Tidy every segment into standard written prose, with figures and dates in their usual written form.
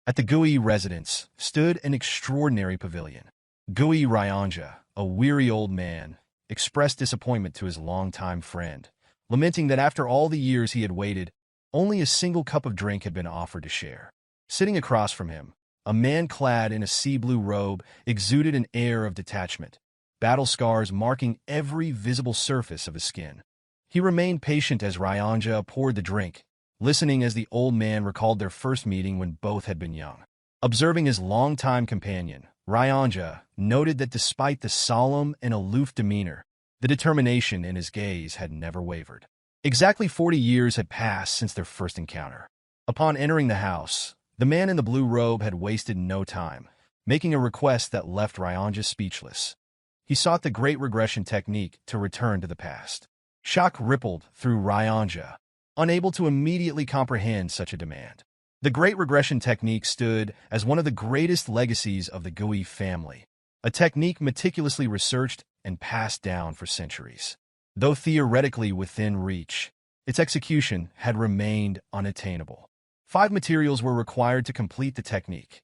At the Gui residence stood an extraordinary pavilion. Gui Ryanja, a weary old man, expressed disappointment to his longtime friend, lamenting that after all the years he had waited, only a single cup of drink had been offered to share. Sitting across from him, a man clad in a sea-blue robe exuded an air of detachment, battle scars marking every visible surface of his skin. He remained patient as Ryanja poured the drink, listening as the old man recalled their first meeting when both had been young. Observing his longtime companion, Ryanja noted that despite the solemn and aloof demeanor, the determination in his gaze had never wavered. Exactly 40 years had passed since their first encounter. Upon entering the house, the man in the blue robe had wasted no time, making a request that left Ryanja speechless. He sought the great regression technique to return to the past. Shock rippled through Ryanja, unable to immediately comprehend such a demand. The great regression technique stood as one of the greatest legacies of the Gui family, a technique meticulously researched and passed down for centuries. Though theoretically within reach, its execution had remained unattainable. 5 materials were required to complete the technique,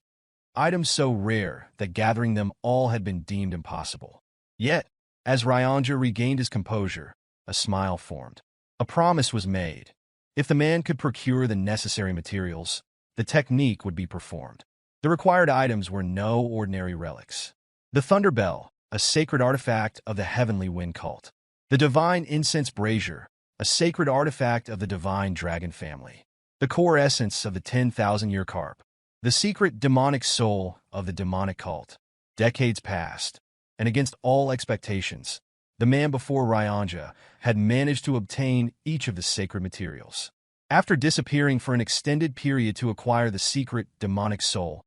items so rare that gathering them all had been deemed impossible. Yet, as Ryanja regained his composure, a smile formed. A promise was made. If the man could procure the necessary materials, the technique would be performed. The required items were no ordinary relics. The Thunder Bell, a sacred artifact of the Heavenly Wind cult. The Divine Incense Brazier, a sacred artifact of the Divine Dragon family. The core essence of the 10,000-year carp. The secret demonic soul of the demonic cult. Decades passed, and against all expectations, the man before Ryanja had managed to obtain each of the sacred materials. After disappearing for an extended period to acquire the secret demonic soul,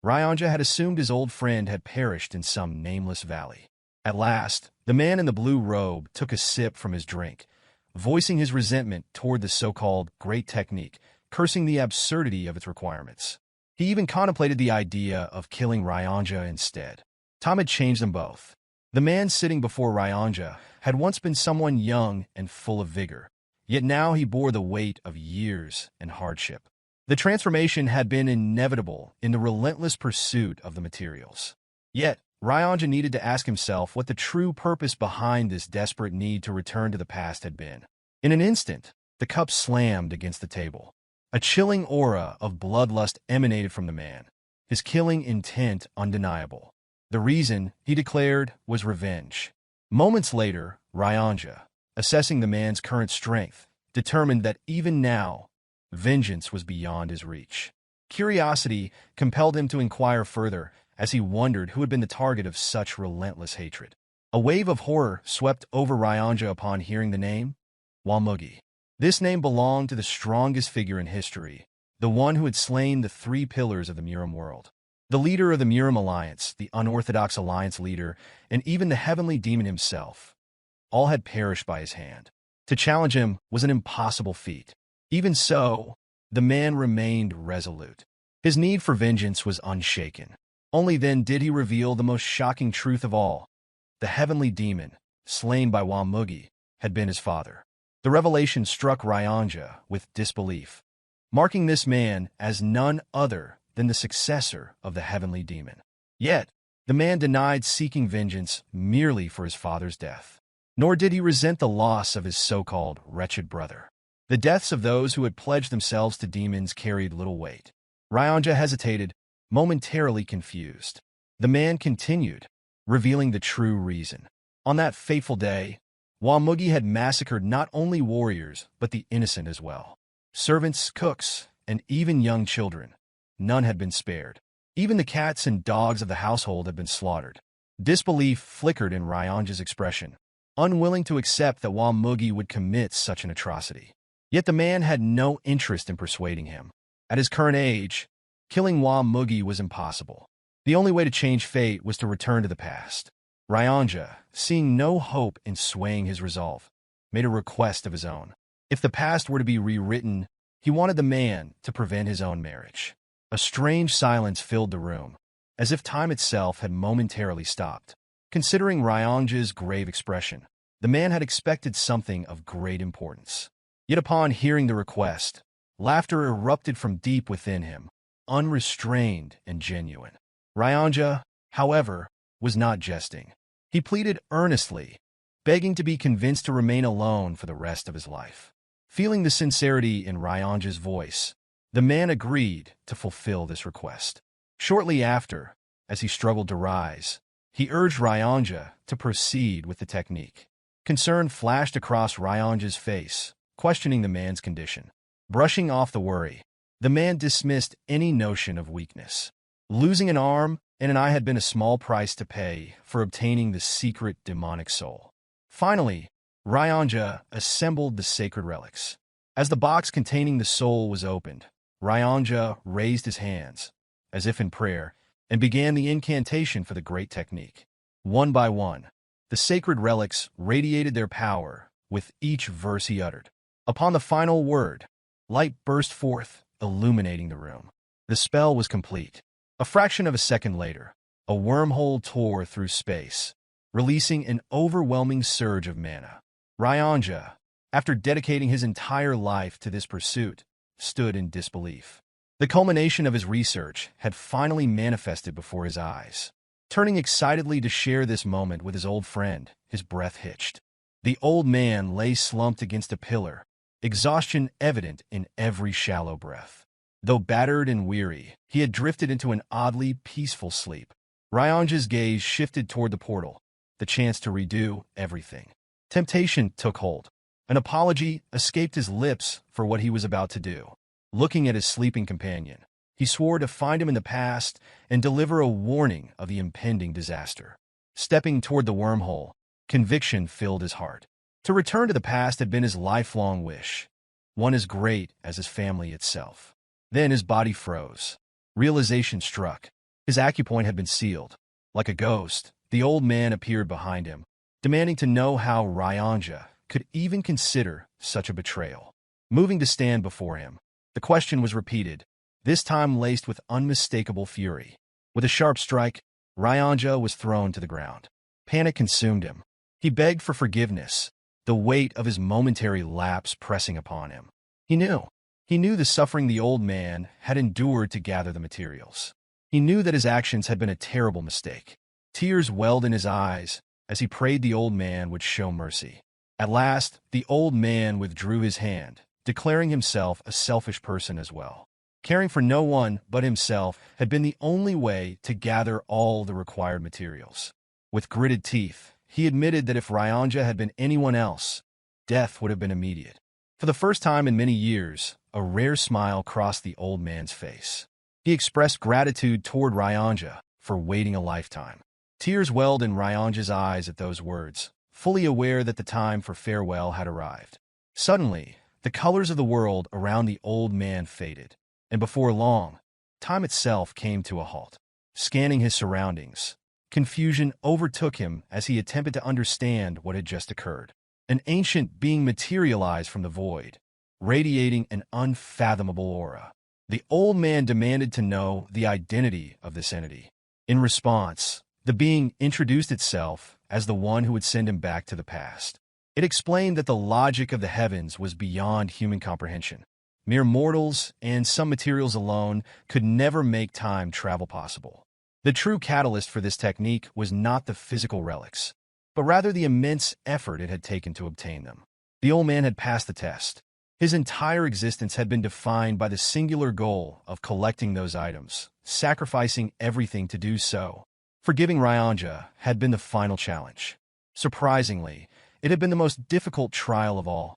Ryanja had assumed his old friend had perished in some nameless valley. At last, the man in the blue robe took a sip from his drink, voicing his resentment toward the so-called great technique, cursing the absurdity of its requirements. He even contemplated the idea of killing Ryanja instead. Time had changed them both. The man sitting before Ryanja had once been someone young and full of vigor, yet now he bore the weight of years and hardship. The transformation had been inevitable in the relentless pursuit of the materials. Yet, Ryanja needed to ask himself what the true purpose behind this desperate need to return to the past had been. In an instant, the cup slammed against the table. A chilling aura of bloodlust emanated from the man, his killing intent undeniable. The reason, he declared, was revenge. Moments later, Ryanja, assessing the man's current strength, determined that even now, vengeance was beyond his reach. Curiosity compelled him to inquire further as he wondered who had been the target of such relentless hatred. A wave of horror swept over Ryanja upon hearing the name, Mugeuk. This name belonged to the strongest figure in history, the one who had slain the 3 pillars of the Murim world. The leader of the Murim Alliance, the unorthodox alliance leader, and even the heavenly demon himself, all had perished by his hand. To challenge him was an impossible feat. Even so, the man remained resolute. His need for vengeance was unshaken. Only then did he reveal the most shocking truth of all. The heavenly demon, slain by Mugeuk, had been his father. The revelation struck Ryanja with disbelief, marking this man as none other than the successor of the heavenly demon. Yet, the man denied seeking vengeance merely for his father's death. Nor did he resent the loss of his so-called wretched brother. The deaths of those who had pledged themselves to demons carried little weight. Ryanja hesitated, momentarily confused. The man continued, revealing the true reason. On that fateful day, Mugeuk had massacred not only warriors, but the innocent as well. Servants, cooks, and even young children. None had been spared. Even the cats and dogs of the household had been slaughtered. Disbelief flickered in Ryanja's expression, unwilling to accept that Mugeuk would commit such an atrocity. Yet the man had no interest in persuading him. At his current age, killing Mugeuk was impossible. The only way to change fate was to return to the past. Ryanja, seeing no hope in swaying his resolve, made a request of his own. If the past were to be rewritten, he wanted the man to prevent his own marriage. A strange silence filled the room, as if time itself had momentarily stopped. Considering Ryanja's grave expression, the man had expected something of great importance. Yet upon hearing the request, laughter erupted from deep within him. unrestrained and genuine. Ryanja, however, was not jesting. He pleaded earnestly, begging to be convinced to remain alone for the rest of his life. Feeling the sincerity in Ryanja's voice, the man agreed to fulfill this request. Shortly after, as he struggled to rise, he urged Ryanja to proceed with the technique. Concern flashed across Ryanja's face, questioning the man's condition. Brushing off the worry, the man dismissed any notion of weakness. Losing an arm and an eye had been a small price to pay for obtaining the secret demonic soul. Finally, Ryanja assembled the sacred relics. As the box containing the soul was opened, Ryanja raised his hands, as if in prayer, and began the incantation for the great technique. One by one, the sacred relics radiated their power with each verse he uttered. Upon the final word, light burst forth, illuminating the room. The spell was complete. A fraction of a second later, a wormhole tore through space, releasing an overwhelming surge of mana. Ryanja, after dedicating his entire life to this pursuit, stood in disbelief. The culmination of his research had finally manifested before his eyes. Turning excitedly to share this moment with his old friend, his breath hitched. The old man lay slumped against a pillar, exhaustion evident in every shallow breath. Though battered and weary, he had drifted into an oddly peaceful sleep. Ryanja's gaze shifted toward the portal, the chance to redo everything. Temptation took hold. An apology escaped his lips for what he was about to do. Looking at his sleeping companion, he swore to find him in the past and deliver a warning of the impending disaster. Stepping toward the wormhole, conviction filled his heart. To return to the past had been his lifelong wish, one as great as his family itself. Then his body froze. Realization struck. His acupoint had been sealed. Like a ghost, the old man appeared behind him, demanding to know how Ryanja could even consider such a betrayal. Moving to stand before him, the question was repeated, this time laced with unmistakable fury. With a sharp strike, Ryanja was thrown to the ground. Panic consumed him. He begged for forgiveness, the weight of his momentary lapse pressing upon him. He knew the suffering the old man had endured to gather the materials. He knew that his actions had been a terrible mistake. Tears welled in his eyes as he prayed the old man would show mercy. At last, the old man withdrew his hand, declaring himself a selfish person as well. Caring for no one but himself had been the only way to gather all the required materials. With gritted teeth, he admitted that if Ryanja had been anyone else, death would have been immediate. For the first time in many years, a rare smile crossed the old man's face. He expressed gratitude toward Ryanja for waiting a lifetime. Tears welled in Ryanja's eyes at those words, fully aware that the time for farewell had arrived. Suddenly, the colors of the world around the old man faded, and before long, time itself came to a halt. Scanning his surroundings, confusion overtook him as he attempted to understand what had just occurred. An ancient being materialized from the void, radiating an unfathomable aura. The old man demanded to know the identity of this entity. In response, the being introduced itself as the one who would send him back to the past. It explained that the logic of the heavens was beyond human comprehension. Mere mortals and some materials alone could never make time travel possible. The true catalyst for this technique was not the physical relics, but rather the immense effort it had taken to obtain them. The old man had passed the test. His entire existence had been defined by the singular goal of collecting those items, sacrificing everything to do so. Forgiving Ryanja had been the final challenge. Surprisingly, it had been the most difficult trial of all,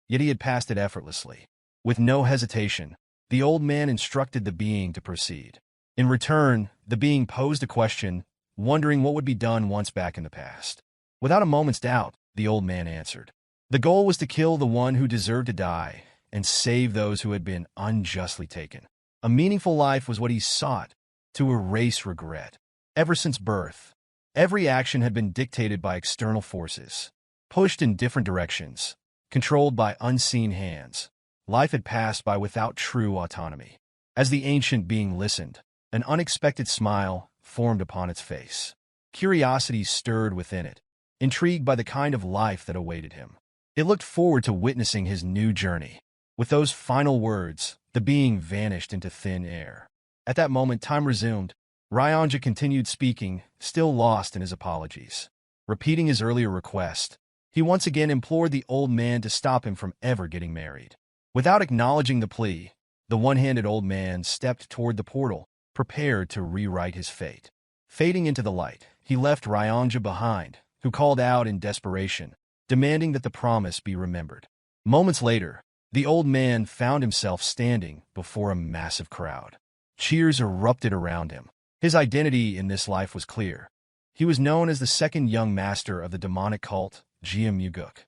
yet he had passed it effortlessly. With no hesitation, the old man instructed the being to proceed. In return, the being posed a question, wondering what would be done once back in the past. Without a moment's doubt, the old man answered. The goal was to kill the one who deserved to die and save those who had been unjustly taken. A meaningful life was what he sought, to erase regret. Ever since birth, every action had been dictated by external forces, pushed in different directions, controlled by unseen hands. Life had passed by without true autonomy. As the ancient being listened, an unexpected smile formed upon its face. Curiosity stirred within it, intrigued by the kind of life that awaited him. It looked forward to witnessing his new journey. With those final words, the being vanished into thin air. At that moment, time resumed. Ryanja continued speaking, still lost in his apologies. Repeating his earlier request, he once again implored the old man to stop him from ever getting married. Without acknowledging the plea, the one-handed old man stepped toward the portal, prepared to rewrite his fate. Fading into the light, he left Ryanja behind, who called out in desperation, demanding that the promise be remembered. Moments later, the old man found himself standing before a massive crowd. Cheers erupted around him. His identity in this life was clear. He was known as the second young master of the demonic cult, Geom Mugeuk.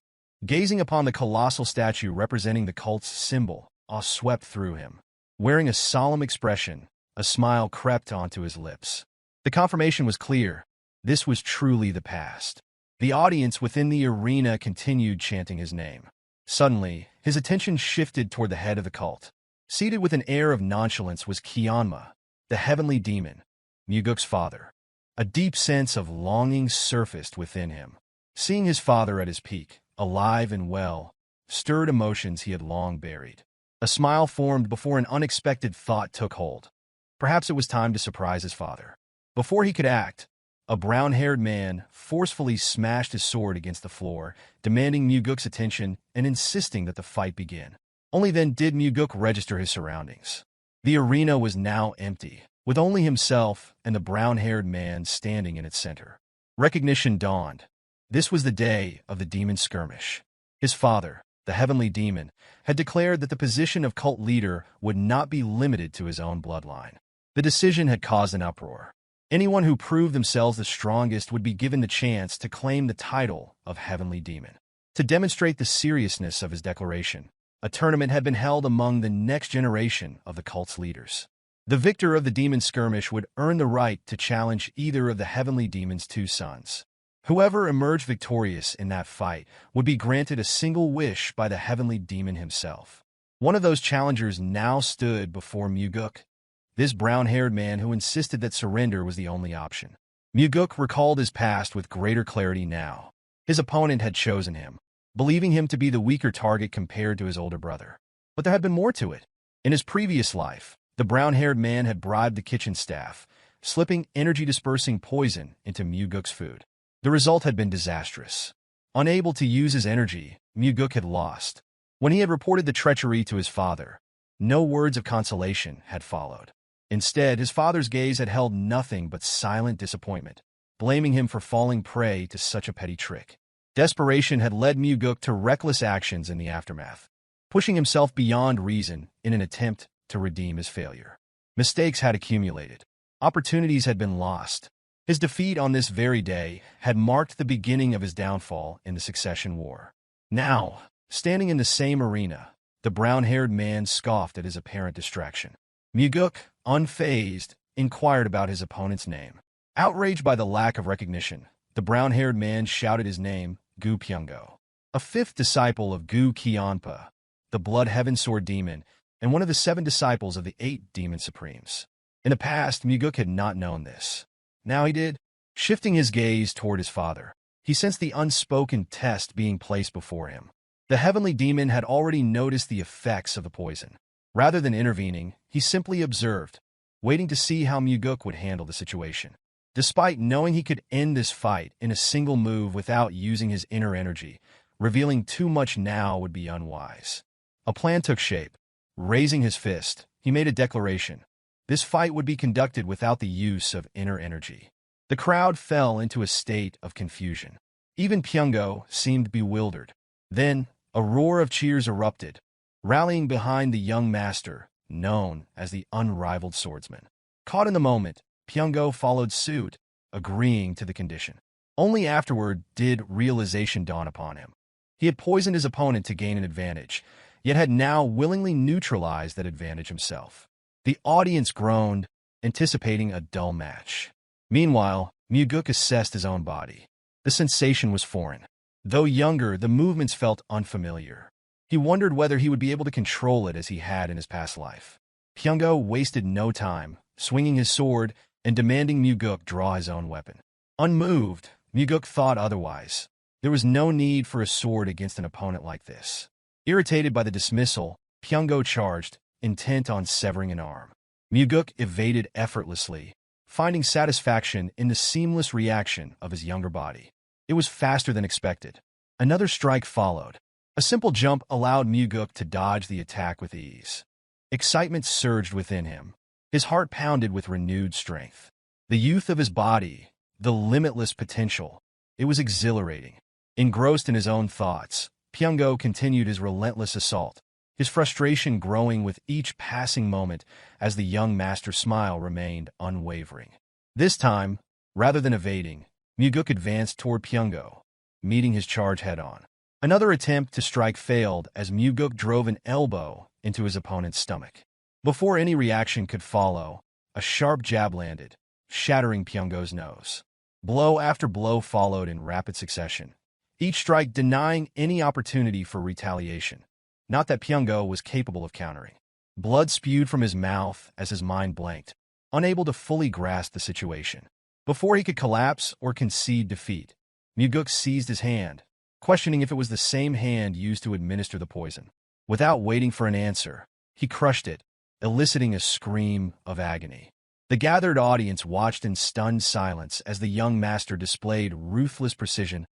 Gazing upon the colossal statue representing the cult's symbol, awe swept through him. Wearing a solemn expression, a smile crept onto his lips. The confirmation was clear. This was truly the past. The audience within the arena continued chanting his name. Suddenly, his attention shifted toward the head of the cult. Seated with an air of nonchalance was Kyanma, the heavenly demon, Mugeuk's father. A deep sense of longing surfaced within him. Seeing his father at his peak, alive and well, stirred emotions he had long buried. A smile formed before an unexpected thought took hold. Perhaps it was time to surprise his father. Before he could act, a brown-haired man forcefully smashed his sword against the floor, demanding Mugeuk's attention and insisting that the fight begin. Only then did Mugeuk register his surroundings. The arena was now empty, with only himself and the brown-haired man standing in its center. Recognition dawned. This was the day of the demon skirmish. His father, the heavenly demon, had declared that the position of cult leader would not be limited to his own bloodline. The decision had caused an uproar. Anyone who proved themselves the strongest would be given the chance to claim the title of heavenly demon. To demonstrate the seriousness of his declaration, a tournament had been held among the next generation of the cult's leaders. The victor of the demon skirmish would earn the right to challenge either of the heavenly demon's two sons. Whoever emerged victorious in that fight would be granted a single wish by the heavenly demon himself. One of those challengers now stood before Mugeuk, this brown-haired man who insisted that surrender was the only option. Mugeuk recalled his past with greater clarity now. His opponent had chosen him, believing him to be the weaker target compared to his older brother. But there had been more to it. In his previous life, the brown-haired man had bribed the kitchen staff, slipping energy-dispersing poison into Mugeuk's food. The result had been disastrous. Unable to use his energy, Mugeuk had lost. When he had reported the treachery to his father, no words of consolation had followed. Instead, his father's gaze had held nothing but silent disappointment, blaming him for falling prey to such a petty trick. Desperation had led Mugeuk to reckless actions in the aftermath, pushing himself beyond reason in an attempt to redeem his failure. Mistakes had accumulated. Opportunities had been lost. His defeat on this very day had marked the beginning of his downfall in the Succession War. Now, standing in the same arena, the brown-haired man scoffed at his apparent distraction. Mugeuk, unfazed, inquired about his opponent's name. Outraged by the lack of recognition, the brown-haired man shouted his name, Gu Pyungo, a fifth disciple of Gu Qianpa, the Blood Heaven Sword Demon, and one of the 7 disciples of the 8 Demon Supremes. In the past, Mugeuk had not known this. Now he did. Shifting his gaze toward his father, he sensed the unspoken test being placed before him. The heavenly demon had already noticed the effects of the poison. Rather than intervening, he simply observed, waiting to see how Mugeuk would handle the situation. Despite knowing he could end this fight in a single move without using his inner energy, revealing too much now would be unwise. A plan took shape. Raising his fist, he made a declaration. This fight would be conducted without the use of inner energy. The crowd fell into a state of confusion. Even Pyungo seemed bewildered. Then, a roar of cheers erupted, rallying behind the young master, known as the Unrivaled Swordsman. Caught in the moment, Pyungo followed suit, agreeing to the condition. Only afterward did realization dawn upon him. He had poisoned his opponent to gain an advantage, yet had now willingly neutralized that advantage himself. The audience groaned, anticipating a dull match. Meanwhile, Mugeuk assessed his own body. The sensation was foreign. Though younger, the movements felt unfamiliar. He wondered whether he would be able to control it as he had in his past life. Pyungo wasted no time, swinging his sword and demanding Mugeuk draw his own weapon. Unmoved, Mugeuk thought otherwise. There was no need for a sword against an opponent like this. Irritated by the dismissal, Pyungo charged, intent on severing an arm. Mugeuk evaded effortlessly, finding satisfaction in the seamless reaction of his younger body. It was faster than expected. Another strike followed. A simple jump allowed Mugeuk to dodge the attack with ease. Excitement surged within him. His heart pounded with renewed strength. The youth of his body, the limitless potential. It was exhilarating. Engrossed in his own thoughts, Pyongo continued his relentless assault, his frustration growing with each passing moment as the young master's smile remained unwavering. This time, rather than evading, Mugeuk advanced toward Pyongo, meeting his charge head-on. Another attempt to strike failed as Mugeuk drove an elbow into his opponent's stomach. Before any reaction could follow, a sharp jab landed, shattering Pyongo's nose. Blow after blow followed in rapid succession, each strike denying any opportunity for retaliation. Not that Pyongo was capable of countering. Blood spewed from his mouth as his mind blanked, unable to fully grasp the situation. Before he could collapse or concede defeat, Mugeuk seized his hand, questioning if it was the same hand used to administer the poison. Without waiting for an answer, he crushed it, eliciting a scream of agony. The gathered audience watched in stunned silence as the young master displayed ruthless precision,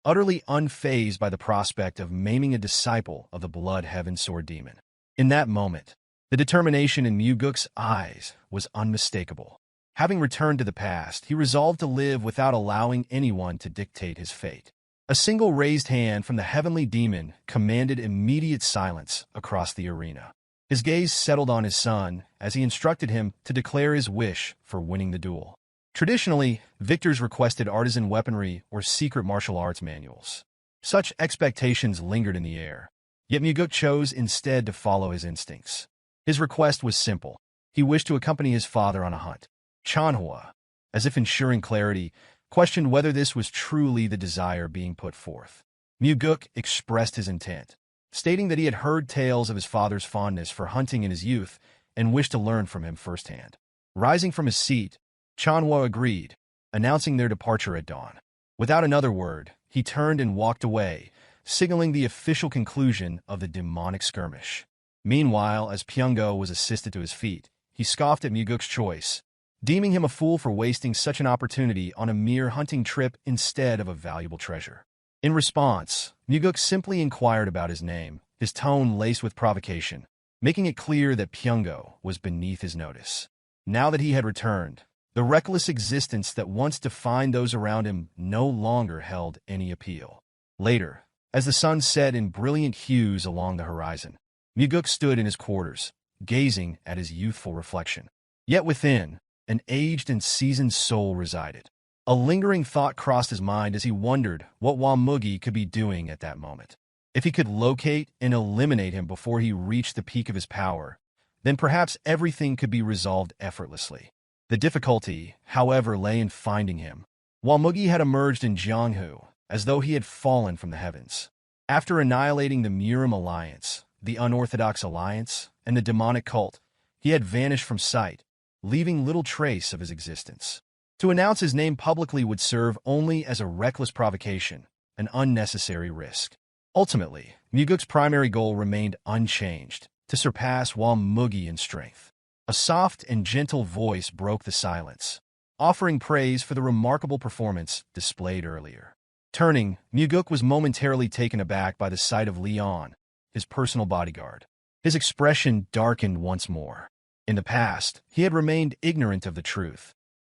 utterly unfazed by the prospect of maiming a disciple of the Blood Heaven Sword Demon. In that moment, the determination in Mugeuk's eyes was unmistakable. Having returned to the past, he resolved to live without allowing anyone to dictate his fate. A single raised hand from the heavenly demon commanded immediate silence across the arena. His gaze settled on his son as he instructed him to declare his wish for winning the duel. Traditionally, victors requested artisan weaponry or secret martial arts manuals. Such expectations lingered in the air, yet Mugeuk chose instead to follow his instincts. His request was simple. He wished to accompany his father on a hunt. Chanhua, as if ensuring clarity, questioned whether this was truly the desire being put forth. Mugeuk expressed his intent, stating that he had heard tales of his father's fondness for hunting in his youth and wished to learn from him firsthand. Rising from his seat, Chanhua agreed, announcing their departure at dawn. Without another word, he turned and walked away, signaling the official conclusion of the demonic skirmish. Meanwhile, as Pyongo was assisted to his feet, he scoffed at Mugeuk's choice, deeming him a fool for wasting such an opportunity on a mere hunting trip instead of a valuable treasure. In response, Mugeuk simply inquired about his name, his tone laced with provocation, making it clear that Pyongo was beneath his notice. Now that he had returned, the reckless existence that once defined those around him no longer held any appeal. Later, as the sun set in brilliant hues along the horizon, Mugeuk stood in his quarters, gazing at his youthful reflection. Yet within, an aged and seasoned soul resided. A lingering thought crossed his mind as he wondered what Mugeuk could be doing at that moment. If he could locate and eliminate him before he reached the peak of his power, then perhaps everything could be resolved effortlessly. The difficulty, however, lay in finding him. Mugeuk had emerged in Jianghu, as though he had fallen from the heavens. After annihilating the Murim alliance, the unorthodox alliance, and the demonic cult, he had vanished from sight, leaving little trace of his existence. To announce his name publicly would serve only as a reckless provocation, an unnecessary risk. Ultimately, Mugeuk's primary goal remained unchanged, to surpass Mugeuk in strength. A soft and gentle voice broke the silence, offering praise for the remarkable performance displayed earlier. Turning, Mugeuk was momentarily taken aback by the sight of Leon, his personal bodyguard. His expression darkened once more. In the past, he had remained ignorant of the truth,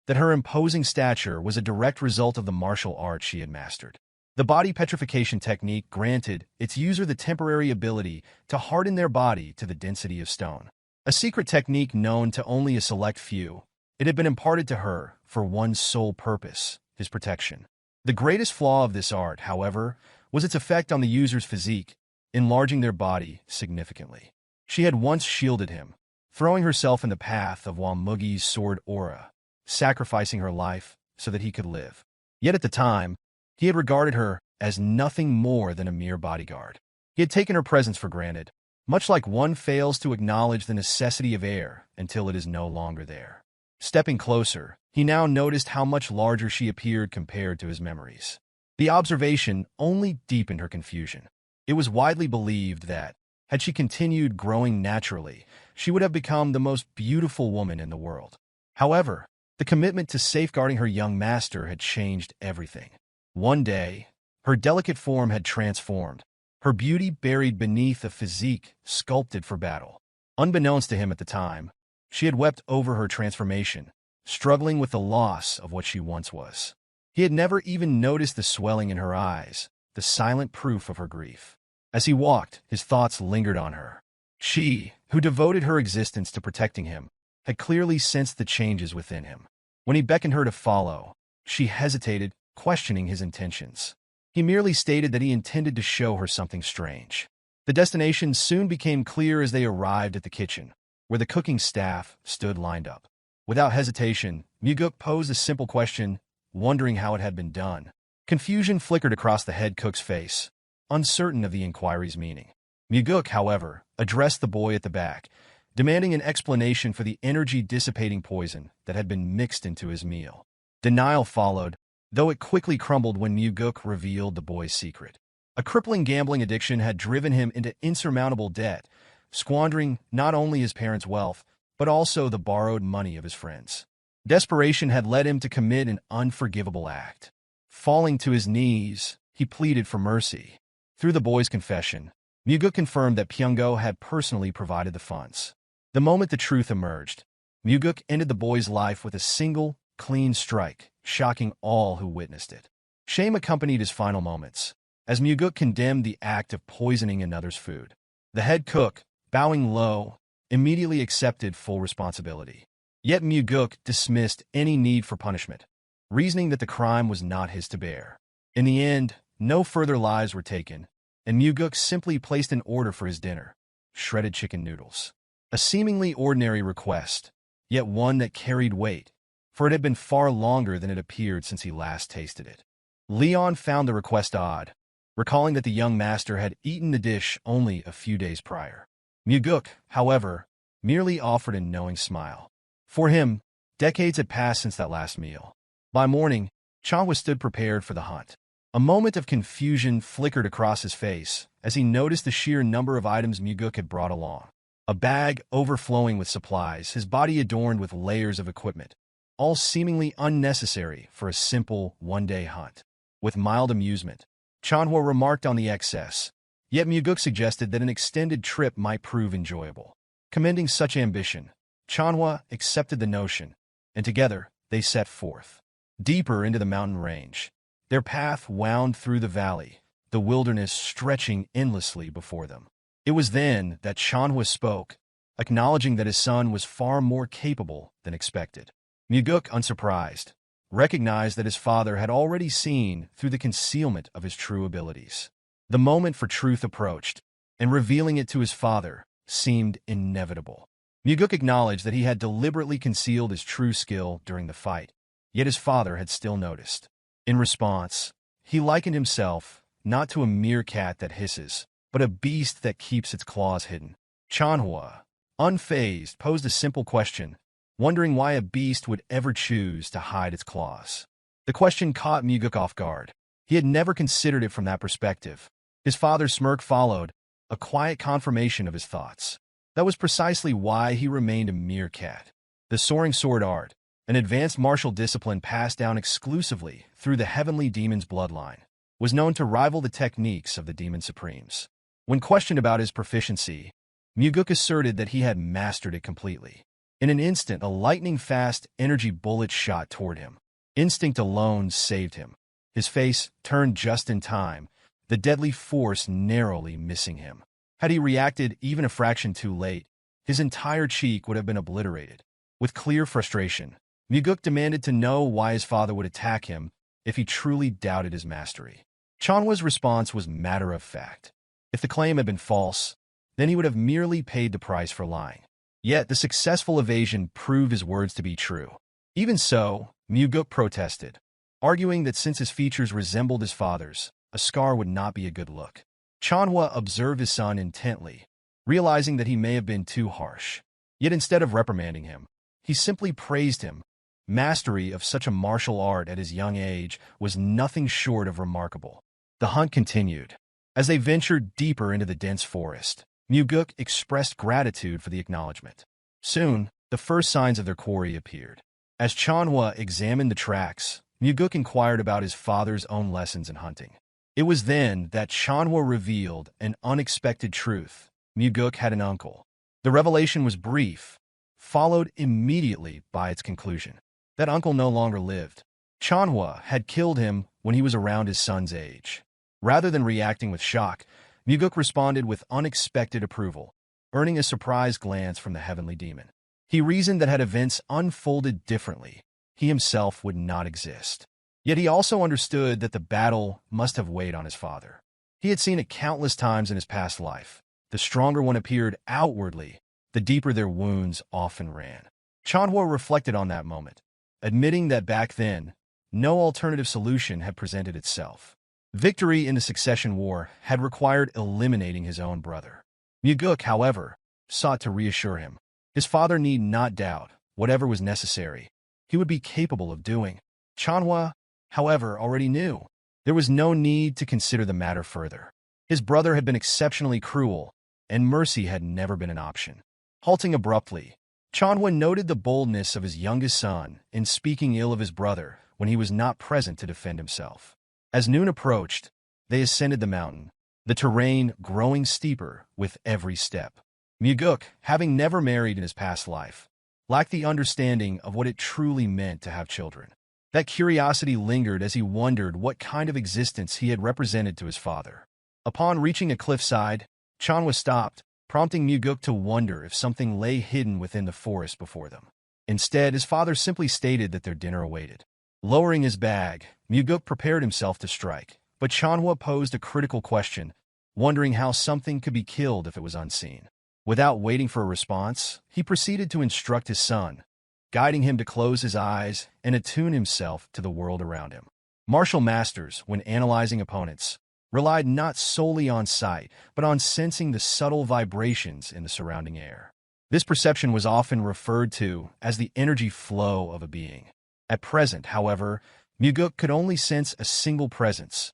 that her imposing stature was a direct result of the martial art she had mastered. The body petrification technique granted its user the temporary ability to harden their body to the density of stone. A secret technique known to only a select few, it had been imparted to her for one sole purpose, his protection. The greatest flaw of this art, however, was its effect on the user's physique, enlarging their body significantly. She had once shielded him, throwing herself in the path of Mugeuk's sword aura, sacrificing her life so that he could live. Yet at the time, he had regarded her as nothing more than a mere bodyguard. He had taken her presence for granted, much like one fails to acknowledge the necessity of air until it is no longer there. Stepping closer, he now noticed how much larger she appeared compared to his memories. The observation only deepened her confusion. It was widely believed that, had she continued growing naturally, she would have become the most beautiful woman in the world. However, the commitment to safeguarding her young master had changed everything. One day, her delicate form had transformed, her beauty buried beneath a physique sculpted for battle. Unbeknownst to him at the time, she had wept over her transformation, struggling with the loss of what she once was. He had never even noticed the swelling in her eyes, the silent proof of her grief. As he walked, his thoughts lingered on her. She, who devoted her existence to protecting him, had clearly sensed the changes within him. When he beckoned her to follow, she hesitated, questioning his intentions. He merely stated that he intended to show her something strange. The destination soon became clear as they arrived at the kitchen, where the cooking staff stood lined up. Without hesitation, Mugeuk posed a simple question, wondering how it had been done. Confusion flickered across the head cook's face, uncertain of the inquiry's meaning. Mugeuk, however, addressed the boy at the back, demanding an explanation for the energy-dissipating poison that had been mixed into his meal. Denial followed, though it quickly crumbled when Mugeuk revealed the boy's secret. A crippling gambling addiction had driven him into insurmountable debt, squandering not only his parents' wealth, but also the borrowed money of his friends. Desperation had led him to commit an unforgivable act. Falling to his knees, he pleaded for mercy. Through the boy's confession, Mugeuk confirmed that Pyongo had personally provided the funds. The moment the truth emerged, Mugeuk ended the boy's life with a single, clean strike, shocking all who witnessed it. Shame accompanied his final moments, as Mugeuk condemned the act of poisoning another's food. The head cook, bowing low, immediately accepted full responsibility. Yet Mugeuk dismissed any need for punishment, reasoning that the crime was not his to bear. In the end, no further lives were taken, and Mugeuk simply placed an order for his dinner: shredded chicken noodles. A seemingly ordinary request, yet one that carried weight, for it had been far longer than it appeared since he last tasted it. Leon found the request odd, recalling that the young master had eaten the dish only a few days prior. Mugeuk, however, merely offered a knowing smile. For him, decades had passed since that last meal. By morning, Chanhua stood prepared for the hunt. A moment of confusion flickered across his face as he noticed the sheer number of items Mugeuk had brought along. A bag overflowing with supplies, his body adorned with layers of equipment, all seemingly unnecessary for a simple one-day hunt. With mild amusement, Chanhua remarked on the excess, yet Mugeuk suggested that an extended trip might prove enjoyable. Commending such ambition, Chanhua accepted the notion, and together they set forth. Deeper into the mountain range, their path wound through the valley, the wilderness stretching endlessly before them. It was then that Chanhua spoke, acknowledging that his son was far more capable than expected. Mugeuk, unsurprised, recognized that his father had already seen through the concealment of his true abilities. The moment for truth approached, and revealing it to his father seemed inevitable. Mugeuk acknowledged that he had deliberately concealed his true skill during the fight, yet his father had still noticed. In response, he likened himself not to a meerkat that hisses, but a beast that keeps its claws hidden. Chanhua, unfazed, posed a simple question, wondering why a beast would ever choose to hide its claws. The question caught Mugeuk off guard. He had never considered it from that perspective. His father's smirk followed, a quiet confirmation of his thoughts. That was precisely why he remained a meerkat. The soaring sword art, an advanced martial discipline passed down exclusively through the heavenly demon's bloodline, was known to rival the techniques of the demon supremes. When questioned about his proficiency, Mugeuk asserted that he had mastered it completely. In an instant, a lightning-fast energy bullet shot toward him. Instinct alone saved him. His face turned just in time, the deadly force narrowly missing him. Had he reacted even a fraction too late, his entire cheek would have been obliterated. With clear frustration, Mugeuk demanded to know why his father would attack him if he truly doubted his mastery. Chanhua's response was matter-of-fact. If the claim had been false, then he would have merely paid the price for lying. Yet the successful evasion proved his words to be true. Even so, Mugeuk protested, arguing that since his features resembled his father's, a scar would not be a good look. Chanhua observed his son intently, realizing that he may have been too harsh. Yet instead of reprimanding him, he simply praised him. Mastery of such a martial art at his young age was nothing short of remarkable. The hunt continued. As they ventured deeper into the dense forest, Mugeuk expressed gratitude for the acknowledgement. Soon, the first signs of their quarry appeared. As Chanhua examined the tracks, Mugeuk inquired about his father's own lessons in hunting. It was then that Chanhua revealed an unexpected truth. Mugeuk had an uncle. The revelation was brief, followed immediately by its conclusion. That uncle no longer lived. Chanhua had killed him when he was around his son's age. Rather than reacting with shock, Mugeuk responded with unexpected approval, earning a surprised glance from the heavenly demon. He reasoned that had events unfolded differently, he himself would not exist. Yet he also understood that the battle must have weighed on his father. He had seen it countless times in his past life. The stronger one appeared outwardly, the deeper their wounds often ran. Chanhua reflected on that moment, admitting that back then, no alternative solution had presented itself. Victory in the succession war had required eliminating his own brother. Mugeuk, however, sought to reassure him. His father need not doubt whatever was necessary. He would be capable of doing. Chanhua, however, already knew. There was no need to consider the matter further. His brother had been exceptionally cruel, and mercy had never been an option. Halting abruptly, Chanhua noted the boldness of his youngest son in speaking ill of his brother when he was not present to defend himself. As noon approached, they ascended the mountain, the terrain growing steeper with every step. Mugeuk, having never married in his past life, lacked the understanding of what it truly meant to have children. That curiosity lingered as he wondered what kind of existence he had represented to his father. Upon reaching a cliffside, Chanhua stopped, prompting Mugeuk to wonder if something lay hidden within the forest before them. Instead, his father simply stated that their dinner awaited. Lowering his bag, Mugeuk prepared himself to strike, but Chanhua posed a critical question, wondering how something could be killed if it was unseen. Without waiting for a response, he proceeded to instruct his son, guiding him to close his eyes and attune himself to the world around him. Martial masters, when analyzing opponents, relied not solely on sight, but on sensing the subtle vibrations in the surrounding air. This perception was often referred to as the energy flow of a being. At present, however, Mugeuk could only sense a single presence,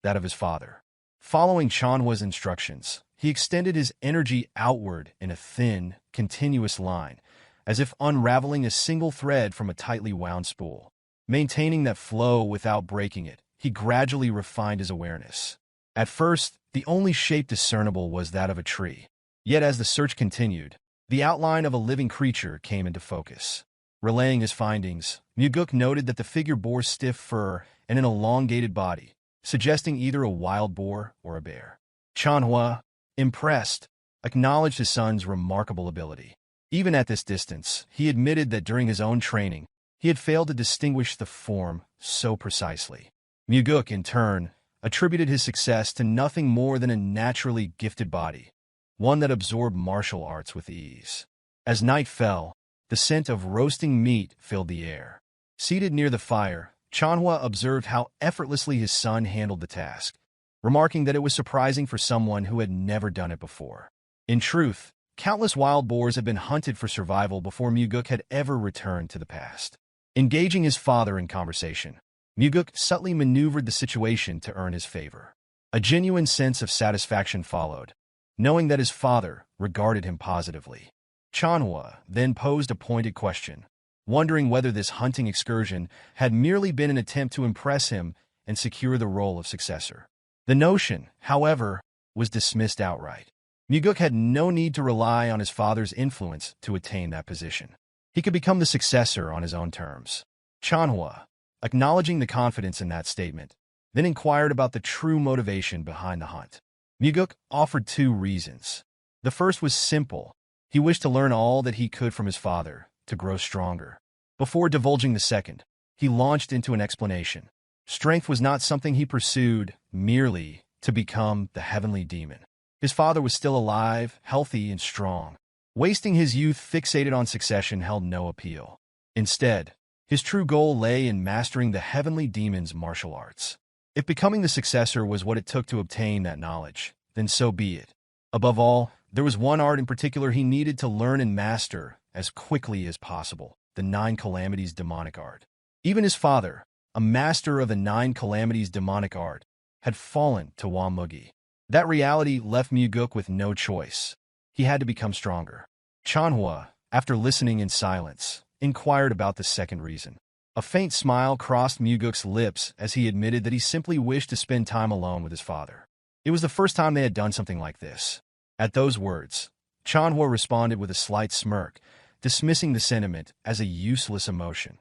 that of his father. Following Chanhua's instructions, he extended his energy outward in a thin, continuous line, as if unraveling a single thread from a tightly wound spool. Maintaining that flow without breaking it, he gradually refined his awareness. At first, the only shape discernible was that of a tree. Yet as the search continued, the outline of a living creature came into focus. Relaying his findings, Mugeuk noted that the figure bore stiff fur and an elongated body, suggesting either a wild boar or a bear. Chanhua, impressed, acknowledged his son's remarkable ability. Even at this distance, he admitted that during his own training, he had failed to distinguish the form so precisely. Mugeuk, in turn, attributed his success to nothing more than a naturally gifted body, one that absorbed martial arts with ease. As night fell, the scent of roasting meat filled the air. Seated near the fire, Chanhua observed how effortlessly his son handled the task, remarking that it was surprising for someone who had never done it before. In truth, countless wild boars had been hunted for survival before Mugeuk had ever returned to the past. Engaging his father in conversation, Mugeuk subtly maneuvered the situation to earn his favor. A genuine sense of satisfaction followed, knowing that his father regarded him positively. Chanhua then posed a pointed question, wondering whether this hunting excursion had merely been an attempt to impress him and secure the role of successor. The notion, however, was dismissed outright. Mugeuk had no need to rely on his father's influence to attain that position. He could become the successor on his own terms. Chanhua, acknowledging the confidence in that statement, then inquired about the true motivation behind the hunt. Mugeuk offered two reasons. The first was simple. He wished to learn all that he could from his father, to grow stronger. Before divulging the second, he launched into an explanation. Strength was not something he pursued merely to become the heavenly demon. His father was still alive, healthy, and strong. Wasting his youth fixated on succession held no appeal. Instead, his true goal lay in mastering the heavenly demon's martial arts. If becoming the successor was what it took to obtain that knowledge, then so be it. Above all, there was one art in particular he needed to learn and master as quickly as possible, the Nine Calamities demonic art. Even his father, a master of the Nine Calamities demonic art, had fallen to Mugeuk. That reality left Mugeuk with no choice. He had to become stronger. Chanhua, after listening in silence, inquired about the second reason. A faint smile crossed Mugeuk's lips as he admitted that he simply wished to spend time alone with his father. It was the first time they had done something like this. At those words, Chanhua responded with a slight smirk, dismissing the sentiment as a useless emotion,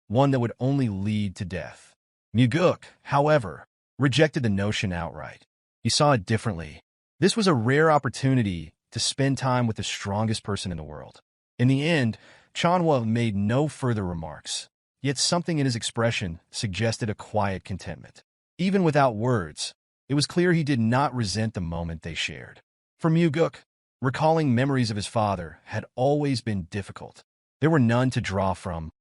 one that would only lead to death. Mugeuk, however, rejected the notion outright. He saw it differently. This was a rare opportunity to spend time with the strongest person in the world. In the end, Chanhua made no further remarks, yet something in his expression suggested a quiet contentment. Even without words, it was clear he did not resent the moment they shared. For Mugeuk, recalling memories of his father had always been difficult. There were none to draw from,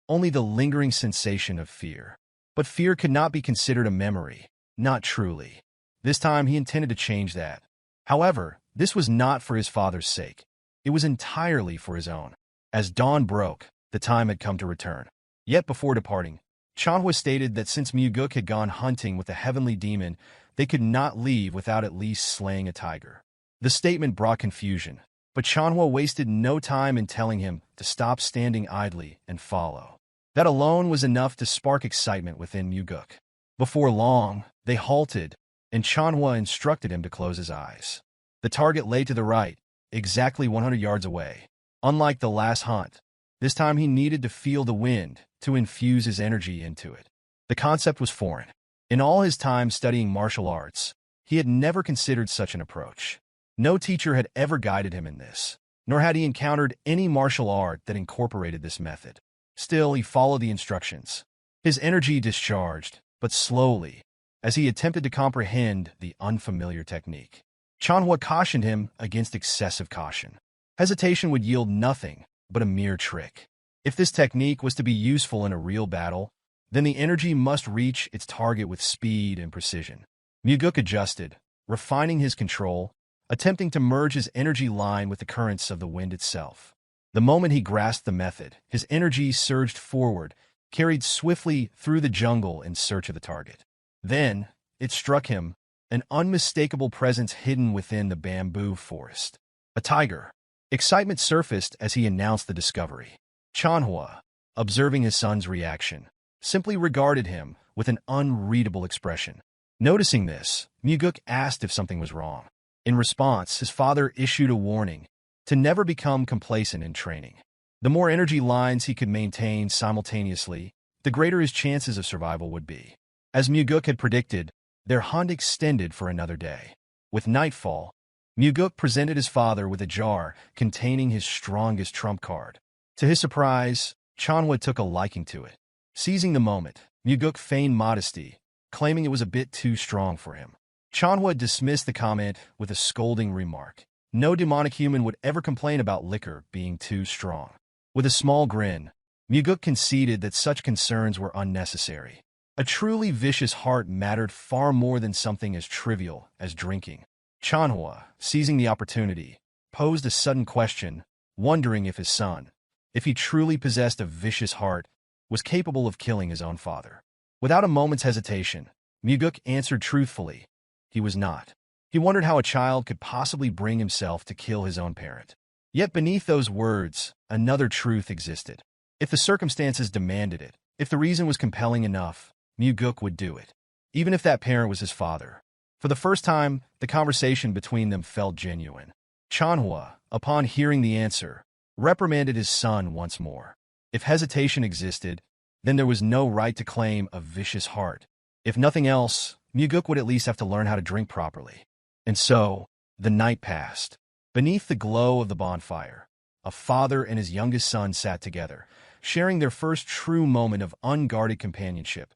only the lingering sensation of fear. But fear could not be considered a memory, not truly. This time he intended to change that. However, this was not for his father's sake. It was entirely for his own. As dawn broke, the time had come to return. Yet before departing, Chanhua stated that since Mugeuk had gone hunting with the heavenly demon, they could not leave without at least slaying a tiger. The statement brought confusion, but Chanhua wasted no time in telling him to stop standing idly and follow. That alone was enough to spark excitement within Mugeuk. Before long, they halted, and Chanhua instructed him to close his eyes. The target lay to the right, exactly 100 yards away. Unlike the last hunt, this time he needed to feel the wind to infuse his energy into it. The concept was foreign. In all his time studying martial arts, he had never considered such an approach. No teacher had ever guided him in this, nor had he encountered any martial art that incorporated this method. Still, he followed the instructions. His energy discharged, but slowly, as he attempted to comprehend the unfamiliar technique. Chanhua cautioned him against excessive caution. Hesitation would yield nothing but a mere trick. If this technique was to be useful in a real battle, then the energy must reach its target with speed and precision. Mugeuk adjusted, refining his control, attempting to merge his energy line with the currents of the wind itself. The moment he grasped the method, his energy surged forward, carried swiftly through the jungle in search of the target. Then, it struck him, an unmistakable presence hidden within the bamboo forest. A tiger. Excitement surfaced as he announced the discovery. Chanhua, observing his son's reaction, simply regarded him with an unreadable expression. Noticing this, Mugeuk asked if something was wrong. In response, his father issued a warning to never become complacent in training. The more energy lines he could maintain simultaneously, the greater his chances of survival would be. As Mugeuk had predicted, their hunt extended for another day. With nightfall, Mugeuk presented his father with a jar containing his strongest trump card. To his surprise, Chanhua took a liking to it. Seizing the moment, Mugeuk feigned modesty, claiming it was a bit too strong for him. Chanhua dismissed the comment with a scolding remark. No demonic human would ever complain about liquor being too strong. With a small grin, Mugeuk conceded that such concerns were unnecessary. A truly vicious heart mattered far more than something as trivial as drinking. Chanhua, seizing the opportunity, posed a sudden question, wondering if his son, if he truly possessed a vicious heart, was capable of killing his own father. Without a moment's hesitation, Mugeuk answered truthfully, he was not. He wondered how a child could possibly bring himself to kill his own parent. Yet beneath those words, another truth existed. If the circumstances demanded it, if the reason was compelling enough, Mugeuk would do it, even if that parent was his father. For the first time, the conversation between them felt genuine. Chanhua, upon hearing the answer, reprimanded his son once more. If hesitation existed, then there was no right to claim a vicious heart. If nothing else, Mugeuk would at least have to learn how to drink properly. And so, the night passed. Beneath the glow of the bonfire, a father and his youngest son sat together, sharing their first true moment of unguarded companionship.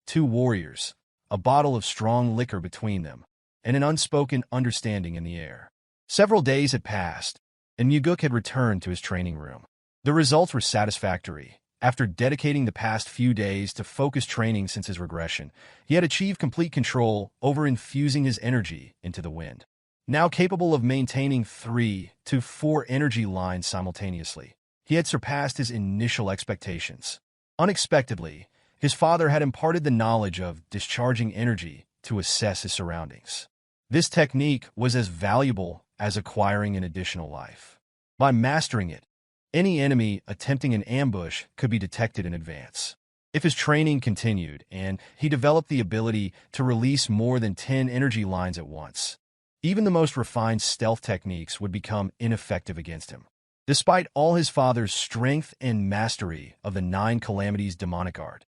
Two warriors, a bottle of strong liquor between them, and an unspoken understanding in the air. Several days had passed, and Mugeuk had returned to his training room. The results were satisfactory. After dedicating the past few days to focused training since his regression, he had achieved complete control over infusing his energy into the wind. Now capable of maintaining 3 to 4 energy lines simultaneously, he had surpassed his initial expectations. Unexpectedly, his father had imparted the knowledge of discharging energy to assess his surroundings. This technique was as valuable as acquiring an additional life. By mastering it, any enemy attempting an ambush could be detected in advance. If his training continued and he developed the ability to release more than 10 energy lines at once, even the most refined stealth techniques would become ineffective against him. Despite all his father's strength and mastery of the 9 Calamities demonic art,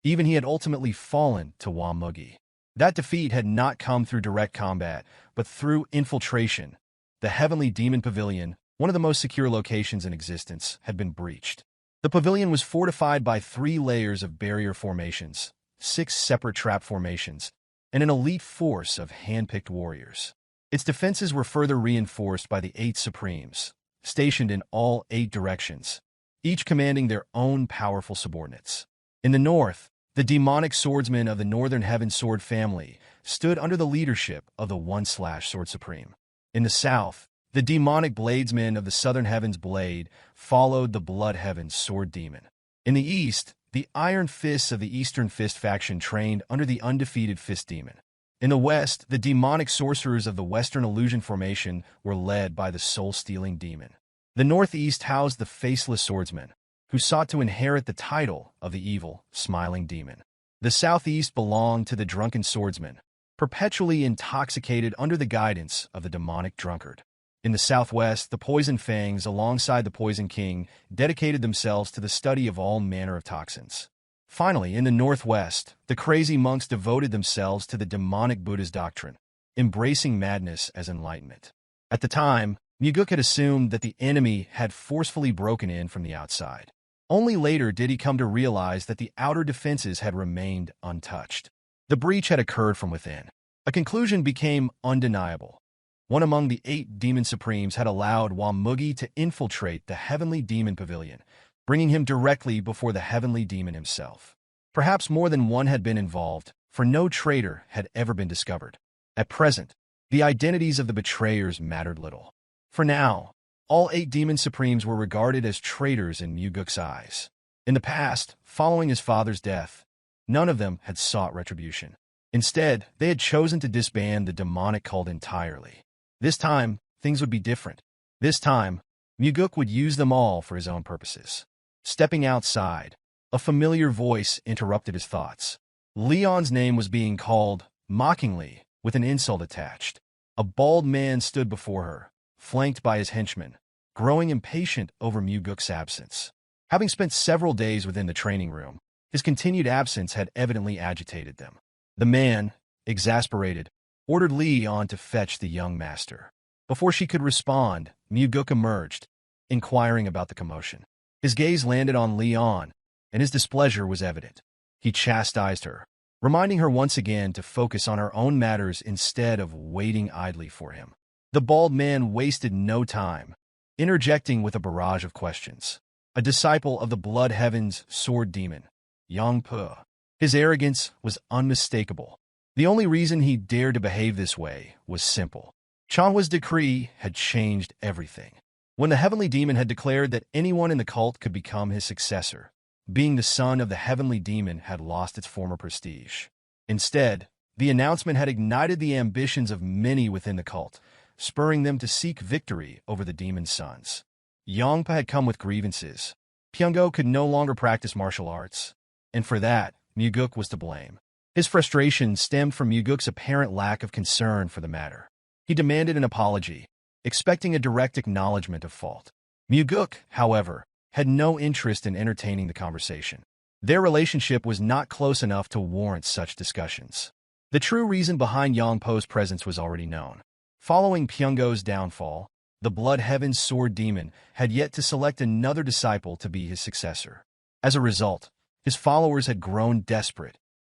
even he had ultimately fallen to Mugeuk. That defeat had not come through direct combat, but through infiltration. The Heavenly Demon Pavilion, one of the most secure locations in existence, had been breached. The pavilion was fortified by 3 layers of barrier formations, 6 separate trap formations, and an elite force of hand-picked warriors. Its defenses were further reinforced by the 8 Supremes, stationed in all 8 directions, each commanding their own powerful subordinates. In the north, the demonic swordsmen of the Northern Heaven Sword family stood under the leadership of the 1/Sword Supreme. In the south, the demonic bladesmen of the Southern Heavens Blade followed the Blood Heaven's Sword Demon. In the east, the Iron Fists of the Eastern Fist faction trained under the undefeated Fist Demon. In the west, the demonic sorcerers of the Western Illusion Formation were led by the Soul-Stealing Demon. The northeast housed the Faceless Swordsman, who sought to inherit the title of the evil, Smiling Demon. The southeast belonged to the Drunken Swordsman, perpetually intoxicated under the guidance of the demonic drunkard. In the southwest, the Poison Fangs, alongside the Poison King, dedicated themselves to the study of all manner of toxins. Finally, in the northwest, the Crazy Monks devoted themselves to the demonic Buddha's doctrine, embracing madness as enlightenment. At the time, Mugeuk had assumed that the enemy had forcefully broken in from the outside. Only later did he come to realize that the outer defenses had remained untouched. The breach had occurred from within. A conclusion became undeniable. One among the 8 Demon Supremes had allowed Mugeuk to infiltrate the Heavenly Demon Pavilion, bringing him directly before the Heavenly Demon himself. Perhaps more than one had been involved, for no traitor had ever been discovered. At present, the identities of the betrayers mattered little. For now, all 8 Demon Supremes were regarded as traitors in Mugeuk's eyes. In the past, following his father's death, none of them had sought retribution. Instead, they had chosen to disband the demonic cult entirely. This time, things would be different. This time, Mugeuk would use them all for his own purposes. Stepping outside, a familiar voice interrupted his thoughts. Leon's name was being called, mockingly, with an insult attached. A bald man stood before her, flanked by his henchmen, growing impatient over Mugeuk's absence. Having spent several days within the training room, his continued absence had evidently agitated them. The man, exasperated, ordered Leon to fetch the young master. Before she could respond, Mugeuk emerged, inquiring about the commotion. His gaze landed on Leon, and his displeasure was evident. He chastised her, reminding her once again to focus on her own matters instead of waiting idly for him. The bald man wasted no time, interjecting with a barrage of questions. A disciple of the Blood Heaven's Sword Demon, Yangpu. His arrogance was unmistakable. The only reason he dared to behave this way was simple. Chanhua's decree had changed everything. When the Heavenly Demon had declared that anyone in the cult could become his successor, being the son of the Heavenly Demon had lost its former prestige. Instead, the announcement had ignited the ambitions of many within the cult, spurring them to seek victory over the demon's sons. Yangpa had come with grievances. Pyongo could no longer practice martial arts, and for that, Mugeuk was to blame. His frustration stemmed from Mugeuk's apparent lack of concern for the matter. He demanded an apology, expecting a direct acknowledgement of fault. Mugeuk, however, had no interest in entertaining the conversation. Their relationship was not close enough to warrant such discussions. The true reason behind Yangpo's presence was already known. Following Pyongo's downfall, the Blood Heaven's Sword Demon had yet to select another disciple to be his successor. As a result, his followers had grown desperate,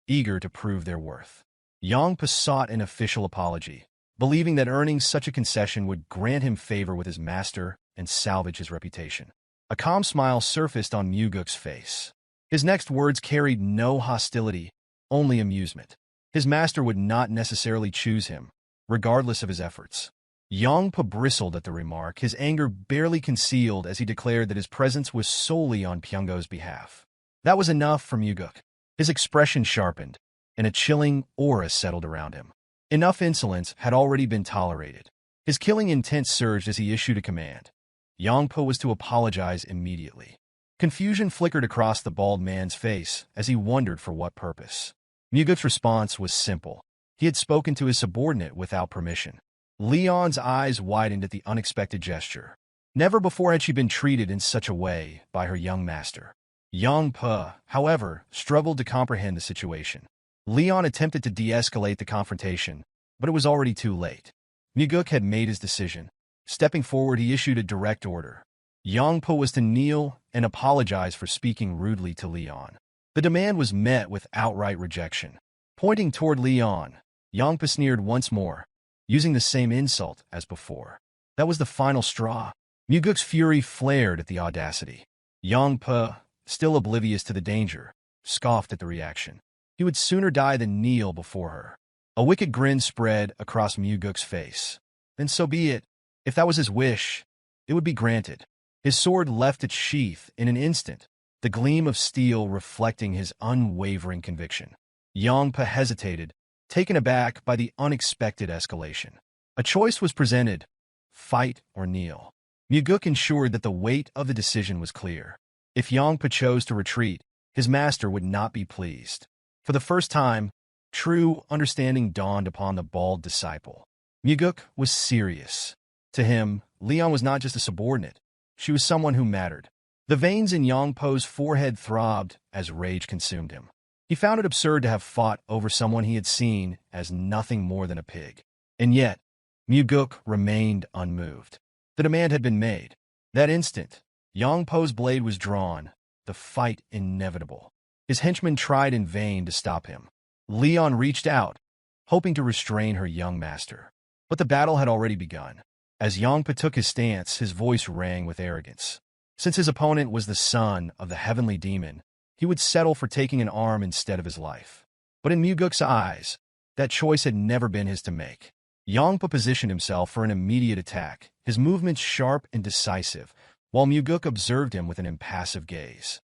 eager to prove their worth. Yangpa sought an official apology, believing that earning such a concession would grant him favor with his master and salvage his reputation. A calm smile surfaced on Mugeuk's face. His next words carried no hostility, only amusement. His master would not necessarily choose him, regardless of his efforts. Yangpa bristled at the remark, his anger barely concealed as he declared that his presence was solely on Pyongo's behalf. That was enough for Mugeuk. His expression sharpened, and a chilling aura settled around him. Enough insolence had already been tolerated. His killing intent surged as he issued a command. Yongpo was to apologize immediately. Confusion flickered across the bald man's face as he wondered for what purpose. Mugeuk's response was simple. He had spoken to his subordinate without permission. Leon's eyes widened at the unexpected gesture. Never before had she been treated in such a way by her young master. Yongpo, however, struggled to comprehend the situation. Leon attempted to de-escalate the confrontation, but it was already too late. Mugeuk had made his decision. Stepping forward, he issued a direct order. Yongpo was to kneel and apologize for speaking rudely to Leon. The demand was met with outright rejection. Pointing toward Leon, Yongpo sneered once more, using the same insult as before. That was the final straw. Mugeuk's fury flared at the audacity. Yongpo, still oblivious to the danger, scoffed at the reaction. He would sooner die than kneel before her. A wicked grin spread across Mugeuk's face. Then so be it. If that was his wish, it would be granted. His sword left its sheath in an instant, the gleam of steel reflecting his unwavering conviction. Yongpo hesitated, taken aback by the unexpected escalation. A choice was presented: fight or kneel. Mugeuk ensured that the weight of the decision was clear. If Yongpo chose to retreat, his master would not be pleased. For the first time, true understanding dawned upon the bald disciple. Mugeuk was serious. To him, Leon was not just a subordinate. She was someone who mattered. The veins in Yongpo's forehead throbbed as rage consumed him. He found it absurd to have fought over someone he had seen as nothing more than a pig. And yet, Mugeuk remained unmoved. The demand had been made. That instant, Yongpo's blade was drawn, the fight inevitable. His henchmen tried in vain to stop him. Leon reached out, hoping to restrain her young master. But the battle had already begun. As Yongpo took his stance, his voice rang with arrogance. Since his opponent was the son of the heavenly demon, he would settle for taking an arm instead of his life. But in Mugeuk's eyes, that choice had never been his to make. Yongpo positioned himself for an immediate attack, his movements sharp and decisive, while Mugeuk observed him with an impassive gaze.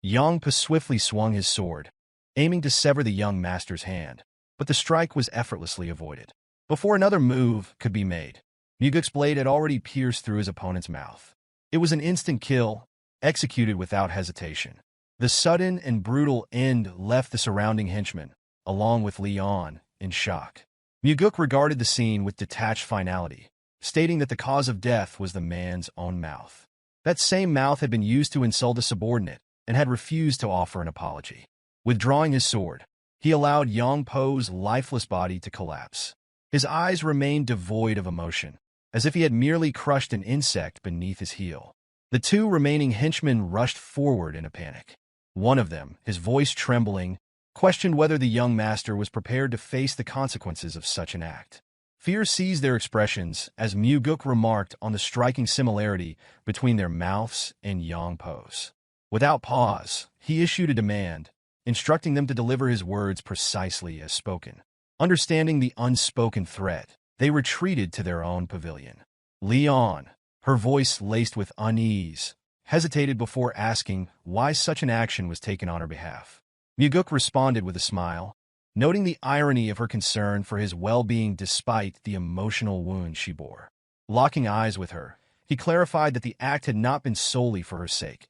Yongpo swiftly swung his sword, aiming to sever the young master's hand, but the strike was effortlessly avoided. Before another move could be made, Mugeuk's blade had already pierced through his opponent's mouth. It was an instant kill, executed without hesitation. The sudden and brutal end left the surrounding henchmen, along with Leon, in shock. Mugeuk regarded the scene with detached finality, stating that the cause of death was the man's own mouth. That same mouth had been used to insult a subordinate and had refused to offer an apology. Withdrawing his sword, he allowed Yongpo's lifeless body to collapse. His eyes remained devoid of emotion, as if he had merely crushed an insect beneath his heel. The two remaining henchmen rushed forward in a panic. One of them, his voice trembling, questioned whether the young master was prepared to face the consequences of such an act. Fear seized their expressions as Mugeuk remarked on the striking similarity between their mouths and Yongpo's. Without pause, he issued a demand, instructing them to deliver his words precisely as spoken. Understanding the unspoken threat, they retreated to their own pavilion. Leon, her voice laced with unease, hesitated before asking why such an action was taken on her behalf. Mugeuk responded with a smile, noting the irony of her concern for his well-being despite the emotional wound she bore. Locking eyes with her, he clarified that the act had not been solely for her sake.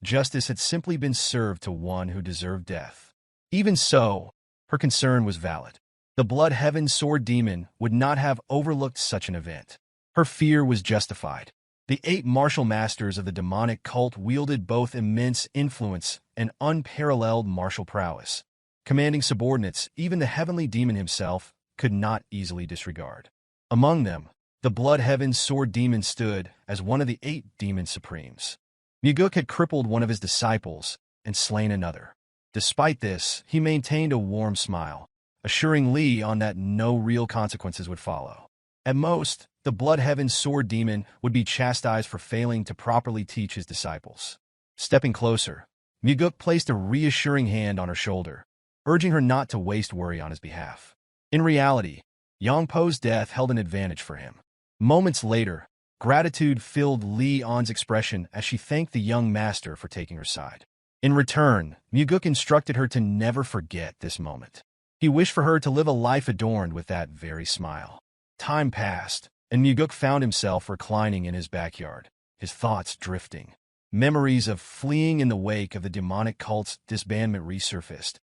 Justice had simply been served to one who deserved death. Even so, her concern was valid. The Blood Heaven Sword Demon would not have overlooked such an event. Her fear was justified. The 8 martial masters of the demonic cult wielded both immense influence and unparalleled martial prowess. Commanding subordinates, even the heavenly demon himself, could not easily disregard. Among them, the Blood Heaven Sword Demon stood as one of the 8 demon supremes. Mugeuk had crippled one of his disciples and slain another. Despite this, he maintained a warm smile, assuring Leon that no real consequences would follow. At most, the Blood Heaven Sword Demon would be chastised for failing to properly teach his disciples. Stepping closer, Mugeuk placed a reassuring hand on her shoulder, urging her not to waste worry on his behalf. In reality, Yongpo's death held an advantage for him. Moments later, gratitude filled Leon's expression as she thanked the young master for taking her side. In return, Mugeuk instructed her to never forget this moment. He wished for her to live a life adorned with that very smile. Time passed, and Mugeuk found himself reclining in his backyard, his thoughts drifting. Memories of fleeing in the wake of the demonic cult's disbandment resurfaced,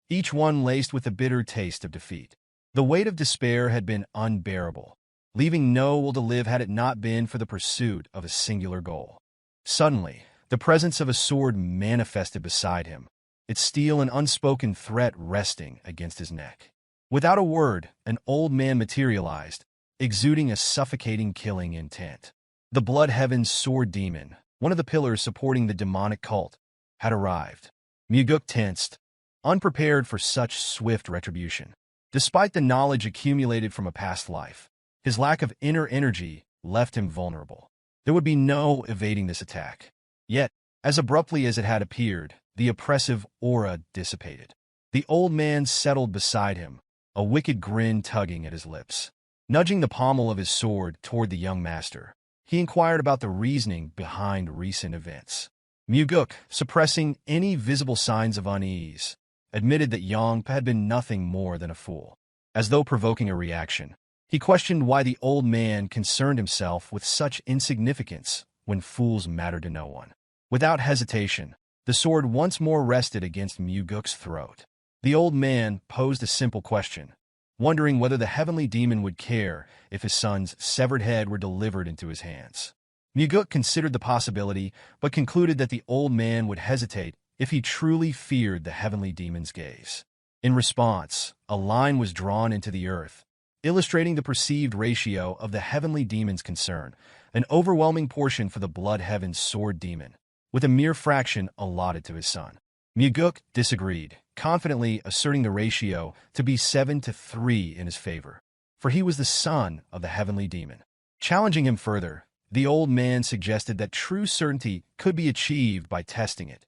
each one laced with a bitter taste of defeat. The weight of despair had been unbearable, leaving no will to live had it not been for the pursuit of a singular goal. Suddenly, the presence of a sword manifested beside him, its steel an unspoken threat resting against his neck. Without a word, an old man materialized, exuding a suffocating killing intent. The Blood Heaven's sword demon, one of the pillars supporting the demonic cult, had arrived. Mugeuk tensed, unprepared for such swift retribution. Despite the knowledge accumulated from a past life, his lack of inner energy left him vulnerable. There would be no evading this attack. Yet, as abruptly as it had appeared, the oppressive aura dissipated. The old man settled beside him, a wicked grin tugging at his lips. Nudging the pommel of his sword toward the young master, he inquired about the reasoning behind recent events. Mugeuk, suppressing any visible signs of unease, admitted that Yongpa had been nothing more than a fool. As though provoking a reaction, he questioned why the old man concerned himself with such insignificance when fools mattered to no one. Without hesitation, the sword once more rested against Mugeuk's throat. The old man posed a simple question, wondering whether the heavenly demon would care if his son's severed head were delivered into his hands. Mugeuk considered the possibility, but concluded that the old man would hesitate if he truly feared the heavenly demon's gaze. In response, a line was drawn into the earth, illustrating the perceived ratio of the heavenly demon's concern, an overwhelming portion for the Blood Heaven's sword demon, with a mere fraction allotted to his son. Mugeuk disagreed, confidently asserting the ratio to be 7-3 in his favor, for he was the son of the heavenly demon. Challenging him further, the old man suggested that true certainty could be achieved by testing it,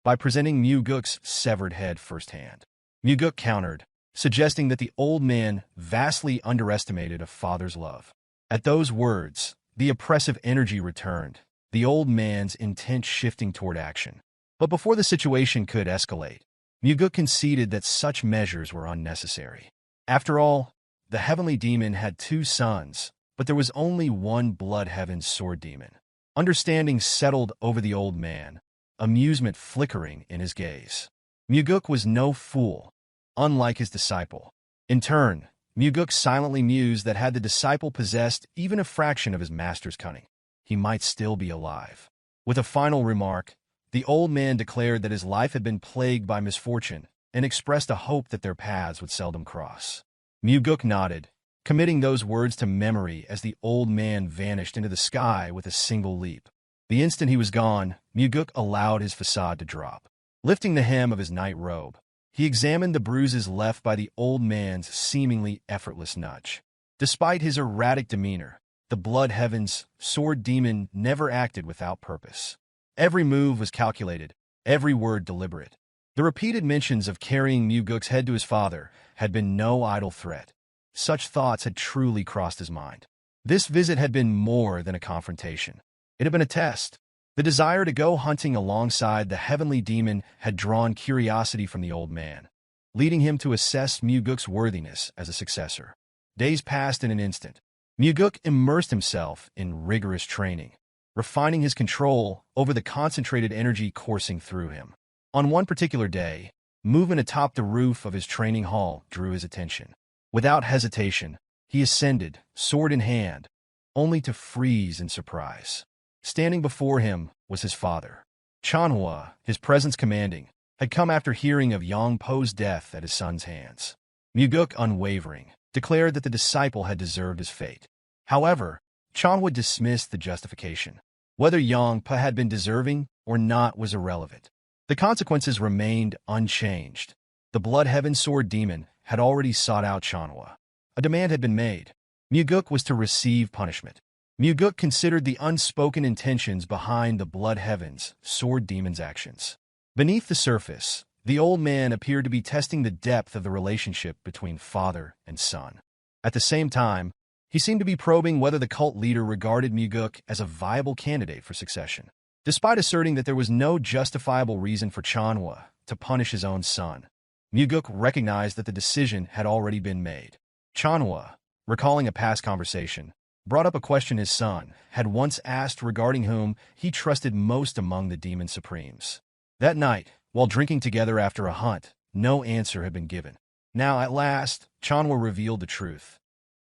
by presenting Mugeuk's severed head firsthand. Mugeuk countered, suggesting that the old man vastly underestimated a father's love. At those words, the oppressive energy returned, the old man's intent shifting toward action. But before the situation could escalate, Mugeuk conceded that such measures were unnecessary. After all, the heavenly demon had 2 sons, but there was only one Blood Heaven's sword demon. Understanding settled over the old man, amusement flickering in his gaze. Mugeuk was no fool, unlike his disciple. In turn, Mugeuk silently mused that had the disciple possessed even a fraction of his master's cunning, he might still be alive. With a final remark, the old man declared that his life had been plagued by misfortune and expressed a hope that their paths would seldom cross. Mugeuk nodded, committing those words to memory as the old man vanished into the sky with a single leap. The instant he was gone, Mugeuk allowed his facade to drop. Lifting the hem of his night robe, he examined the bruises left by the old man's seemingly effortless nudge. Despite his erratic demeanor, the Blood Heaven's sword demon never acted without purpose. Every move was calculated, every word deliberate. The repeated mentions of carrying Mugeuk's head to his father had been no idle threat. Such thoughts had truly crossed his mind. This visit had been more than a confrontation. It had been a test. The desire to go hunting alongside the heavenly demon had drawn curiosity from the old man, leading him to assess Mugeuk's worthiness as a successor. Days passed in an instant. Mugeuk immersed himself in rigorous training, refining his control over the concentrated energy coursing through him. On one particular day, movement atop the roof of his training hall drew his attention. Without hesitation, he ascended, sword in hand, only to freeze in surprise. Standing before him was his father. Chanhua, his presence commanding, had come after hearing of Yongpo's death at his son's hands. Mugeuk, unwavering, declared that the disciple had deserved his fate. However, Chanhua dismissed the justification. Whether Yongpo had been deserving or not was irrelevant. The consequences remained unchanged. The Blood Heaven sword demon had already sought out Chanhua. A demand had been made. Mugeuk was to receive punishment. Mugeuk considered the unspoken intentions behind the Blood Heaven's sword demon's actions. Beneath the surface, the old man appeared to be testing the depth of the relationship between father and son. At the same time, he seemed to be probing whether the cult leader regarded Mugeuk as a viable candidate for succession. Despite asserting that there was no justifiable reason for Chanhua to punish his own son, Mugeuk recognized that the decision had already been made. Chanhua, recalling a past conversation, brought up a question his son had once asked regarding whom he trusted most among the demon supremes. That night, while drinking together after a hunt, no answer had been given. Now, at last, Chanhua revealed the truth.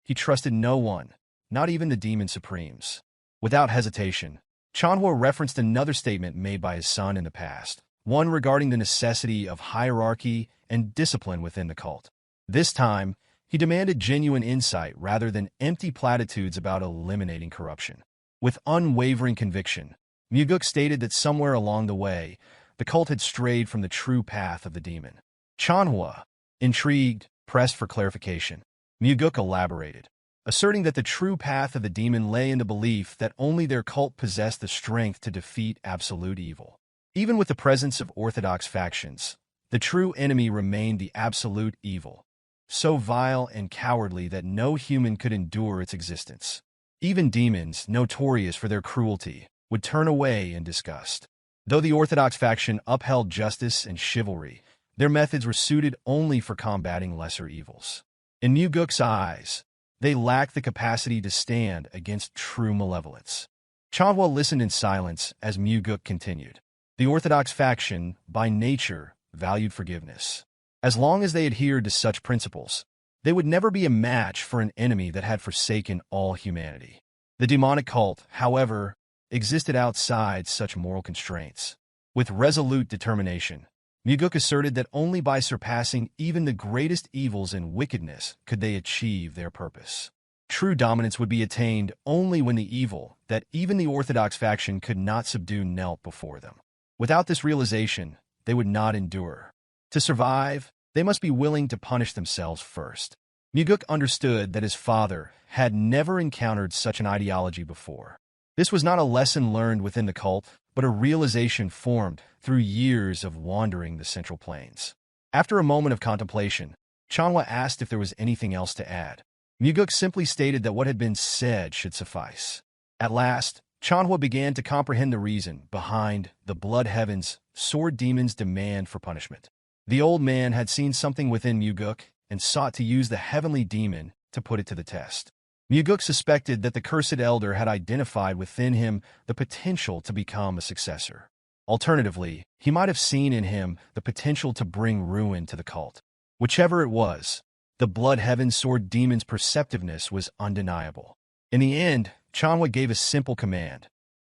He trusted no one, not even the demon supremes. Without hesitation, Chanhua referenced another statement made by his son in the past, one regarding the necessity of hierarchy and discipline within the cult. This time, he demanded genuine insight rather than empty platitudes about eliminating corruption. With unwavering conviction, Mugeuk stated that somewhere along the way, the cult had strayed from the true path of the demon. Chanhua, intrigued, pressed for clarification. Mugeuk elaborated, asserting that the true path of the demon lay in the belief that only their cult possessed the strength to defeat absolute evil. Even with the presence of orthodox factions, the true enemy remained the absolute evil, so vile and cowardly that no human could endure its existence. Even demons, notorious for their cruelty, would turn away in disgust. Though the orthodox faction upheld justice and chivalry, their methods were suited only for combating lesser evils. In Mugeuk's eyes, they lacked the capacity to stand against true malevolence. Chanhua listened in silence as Mugeuk continued. The orthodox faction, by nature, valued forgiveness. As long as they adhered to such principles, they would never be a match for an enemy that had forsaken all humanity. The demonic cult, however, existed outside such moral constraints. With resolute determination, Mugeuk asserted that only by surpassing even the greatest evils and wickedness could they achieve their purpose. True dominance would be attained only when the evil that even the orthodox faction could not subdue knelt before them. Without this realization, they would not endure. To survive, they must be willing to punish themselves first. Mugeuk understood that his father had never encountered such an ideology before. This was not a lesson learned within the cult, but a realization formed through years of wandering the Central Plains. After a moment of contemplation, Chanhua asked if there was anything else to add. Mugeuk simply stated that what had been said should suffice. At last, Chanhua began to comprehend the reason behind the Blood Heaven's sword demon's demand for punishment. The old man had seen something within Mugeuk and sought to use the heavenly demon to put it to the test. Mugeuk suspected that the cursed elder had identified within him the potential to become a successor. Alternatively, he might have seen in him the potential to bring ruin to the cult. Whichever it was, the Blood Heaven sword demon's perceptiveness was undeniable. In the end, Chanhua gave a simple command.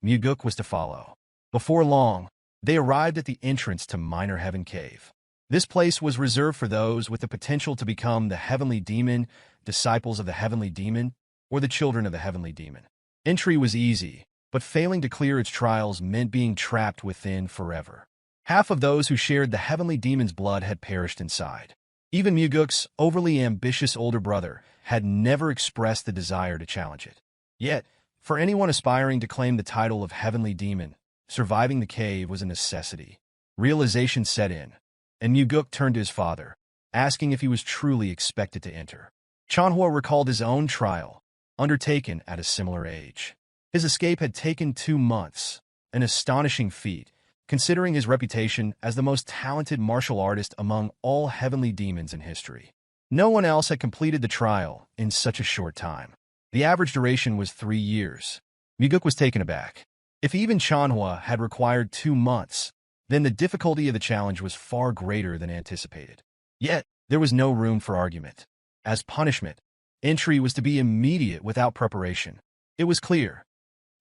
Mugeuk was to follow. Before long, they arrived at the entrance to Minor Heaven Cave. This place was reserved for those with the potential to become the Heavenly Demon, disciples of the Heavenly Demon, or the children of the Heavenly Demon. Entry was easy, but failing to clear its trials meant being trapped within forever. Half of those who shared the Heavenly Demon's blood had perished inside. Even Mugeuk's overly ambitious older brother had never expressed the desire to challenge it. Yet, for anyone aspiring to claim the title of Heavenly Demon, surviving the cave was a necessity. Realization set in, and Mugeuk turned to his father, asking if he was truly expected to enter. Chanhua recalled his own trial, undertaken at a similar age. His escape had taken 2 months, an astonishing feat, considering his reputation as the most talented martial artist among all heavenly demons in history. No one else had completed the trial in such a short time. The average duration was 3 years. Mugeuk was taken aback. If even Chanhua had required 2 months, then the difficulty of the challenge was far greater than anticipated. Yet, there was no room for argument. As punishment, entry was to be immediate without preparation. It was clear.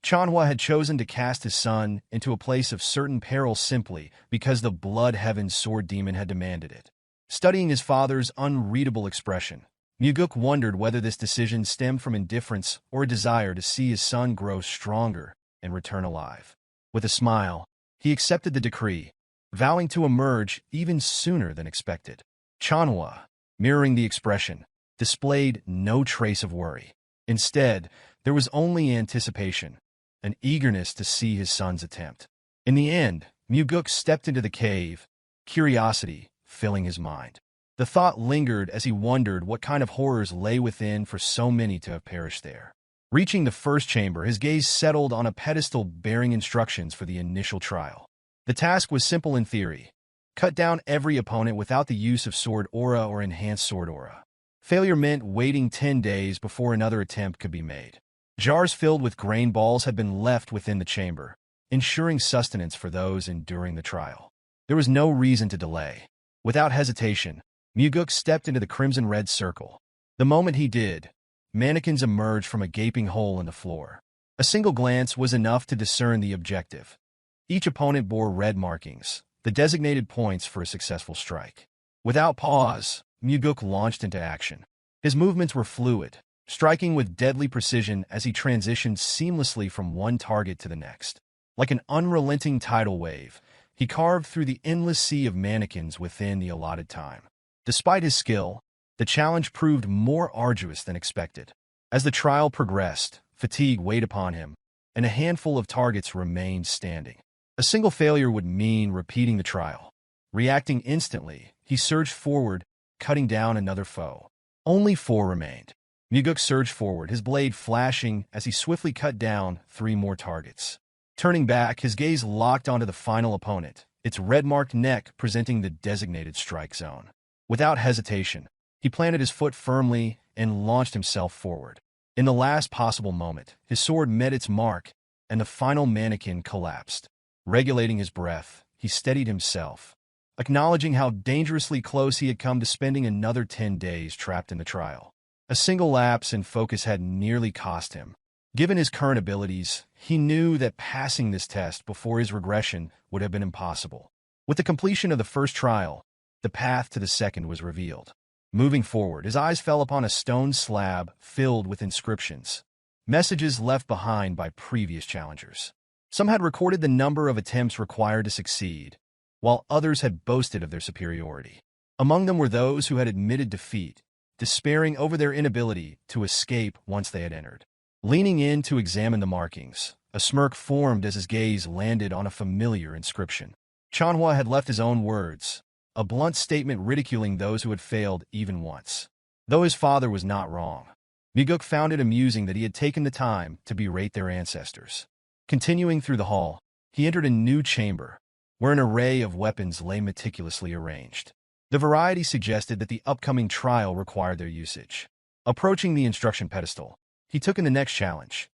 Chanhua had chosen to cast his son into a place of certain peril simply because the Blood Heaven sword demon had demanded it. Studying his father's unreadable expression, Mugeuk wondered whether this decision stemmed from indifference or a desire to see his son grow stronger and return alive. With a smile, he accepted the decree, vowing to emerge even sooner than expected. Chanhua, mirroring the expression, displayed no trace of worry. Instead, there was only anticipation, an eagerness to see his son's attempt. In the end, Mugeuk stepped into the cave, curiosity filling his mind. The thought lingered as he wondered what kind of horrors lay within for so many to have perished there. Reaching the first chamber, his gaze settled on a pedestal bearing instructions for the initial trial. The task was simple in theory. cut down every opponent without the use of sword aura or enhanced sword aura. Failure meant waiting 10 days before another attempt could be made. Jars filled with grain balls had been left within the chamber, ensuring sustenance for those enduring the trial. There was no reason to delay. Without hesitation, Mugeuk stepped into the crimson-red circle. The moment he did, mannequins emerged from a gaping hole in the floor. A single glance was enough to discern the objective. Each opponent bore red markings, the designated points for a successful strike. Without pause, Mugeuk launched into action. His movements were fluid, striking with deadly precision as he transitioned seamlessly from one target to the next. Like an unrelenting tidal wave, he carved through the endless sea of mannequins within the allotted time. Despite his skill, the challenge proved more arduous than expected. As the trial progressed, fatigue weighed upon him, and a handful of targets remained standing. A single failure would mean repeating the trial. Reacting instantly, he surged forward, cutting down another foe. Only 4 remained. Mugeuk surged forward, his blade flashing as he swiftly cut down 3 more targets. Turning back, his gaze locked onto the final opponent, its red-marked neck presenting the designated strike zone. Without hesitation, he planted his foot firmly and launched himself forward. In the last possible moment, his sword met its mark, and the final mannequin collapsed. Regulating his breath, he steadied himself, acknowledging how dangerously close he had come to spending another 10 days trapped in the trial. A single lapse in focus had nearly cost him. Given his current abilities, he knew that passing this test before his regression would have been impossible. With the completion of the first trial, the path to the second was revealed. Moving forward, his eyes fell upon a stone slab filled with inscriptions, messages left behind by previous challengers. Some had recorded the number of attempts required to succeed, while others had boasted of their superiority. Among them were those who had admitted defeat, despairing over their inability to escape once they had entered. Leaning in to examine the markings, a smirk formed as his gaze landed on a familiar inscription. Chanhua had left his own words, a blunt statement ridiculing those who had failed even once. Though his father was not wrong, Mugeuk found it amusing that he had taken the time to berate their ancestors. Continuing through the hall, he entered a new chamber, where an array of weapons lay meticulously arranged. The variety suggested that the upcoming trial required their usage. Approaching the instruction pedestal, he took in the next challenge.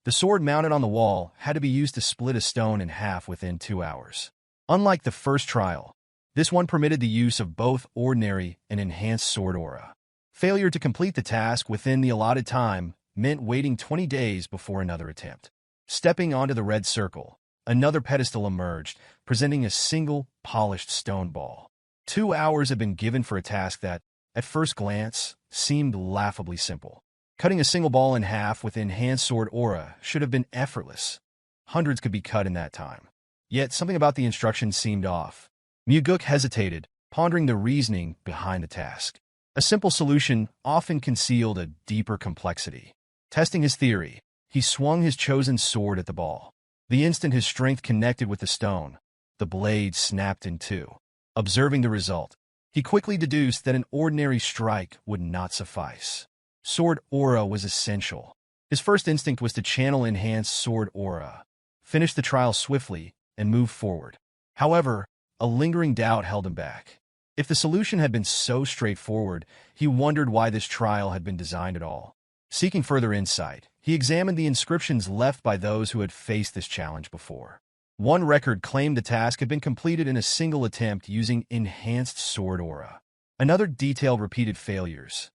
The sword mounted on the wall had to be used to split a stone in half within 2 hours. Unlike the first trial, this one permitted the use of both ordinary and enhanced sword aura. Failure to complete the task within the allotted time meant waiting 20 days before another attempt. Stepping onto the red circle, another pedestal emerged, presenting a single, polished stone ball. 2 hours had been given for a task that, at first glance, seemed laughably simple. Cutting a single ball in half with enhanced sword aura should have been effortless. Hundreds could be cut in that time. Yet something about the instructions seemed off. Mugeuk hesitated, pondering the reasoning behind the task. A simple solution often concealed a deeper complexity. Testing his theory, he swung his chosen sword at the ball. The instant his strength connected with the stone, the blade snapped in two. Observing the result, he quickly deduced that an ordinary strike would not suffice. Sword aura was essential. His first instinct was to channel enhanced sword aura, finish the trial swiftly, and move forward. However, a lingering doubt held him back. If the solution had been so straightforward, he wondered why this trial had been designed at all. Seeking further insight, he examined the inscriptions left by those who had faced this challenge before. One record claimed the task had been completed in a single attempt using enhanced sword aura. Another detailed repeated failures.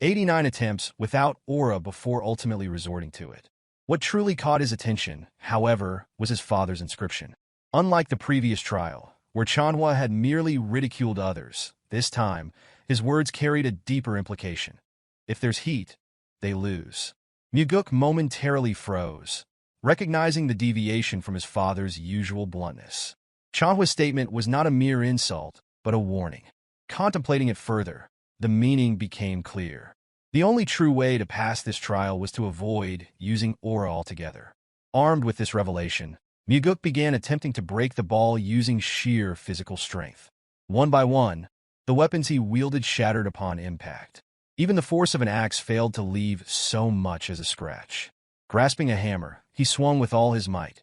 89 attempts without aura before ultimately resorting to it. What truly caught his attention, however, was his father's inscription. Unlike the previous trial, where Chanhua had merely ridiculed others, this time, his words carried a deeper implication. If there's heat, they lose. Mugeuk momentarily froze, recognizing the deviation from his father's usual bluntness. Chanhua's statement was not a mere insult, but a warning. Contemplating it further, the meaning became clear. The only true way to pass this trial was to avoid using aura altogether. Armed with this revelation, Mugeuk began attempting to break the ball using sheer physical strength. One by one, the weapons he wielded shattered upon impact. Even the force of an axe failed to leave so much as a scratch. Grasping a hammer, he swung with all his might.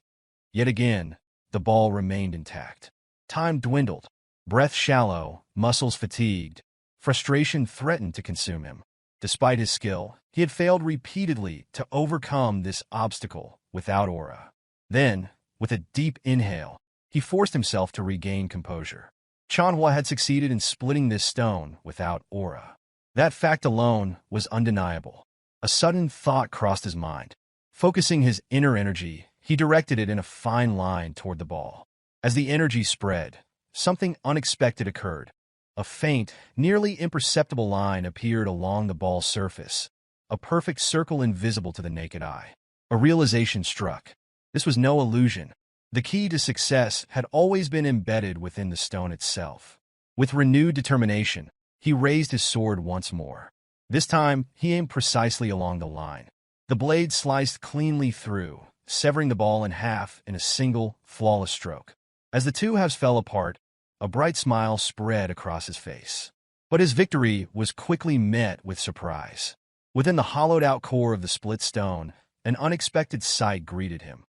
Yet again, the ball remained intact. Time dwindled, Breath shallow, muscles fatigued, frustration threatened to consume him. Despite his skill, he had failed repeatedly to overcome this obstacle without aura. Then, with a deep inhale, he forced himself to regain composure. Chanhua had succeeded in splitting this stone without aura. That fact alone was undeniable. A sudden thought crossed his mind. Focusing his inner energy, he directed it in a fine line toward the ball. As the energy spread, something unexpected occurred. A faint, nearly imperceptible line appeared along the ball's surface, a perfect circle invisible to the naked eye. A realization struck. This was no illusion. The key to success had always been embedded within the stone itself. With renewed determination, he raised his sword once more. This time, he aimed precisely along the line. The blade sliced cleanly through, severing the ball in half in a single, flawless stroke. As the two halves fell apart, a bright smile spread across his face. But his victory was quickly met with surprise. Within the hollowed-out core of the split stone, an unexpected sight greeted him.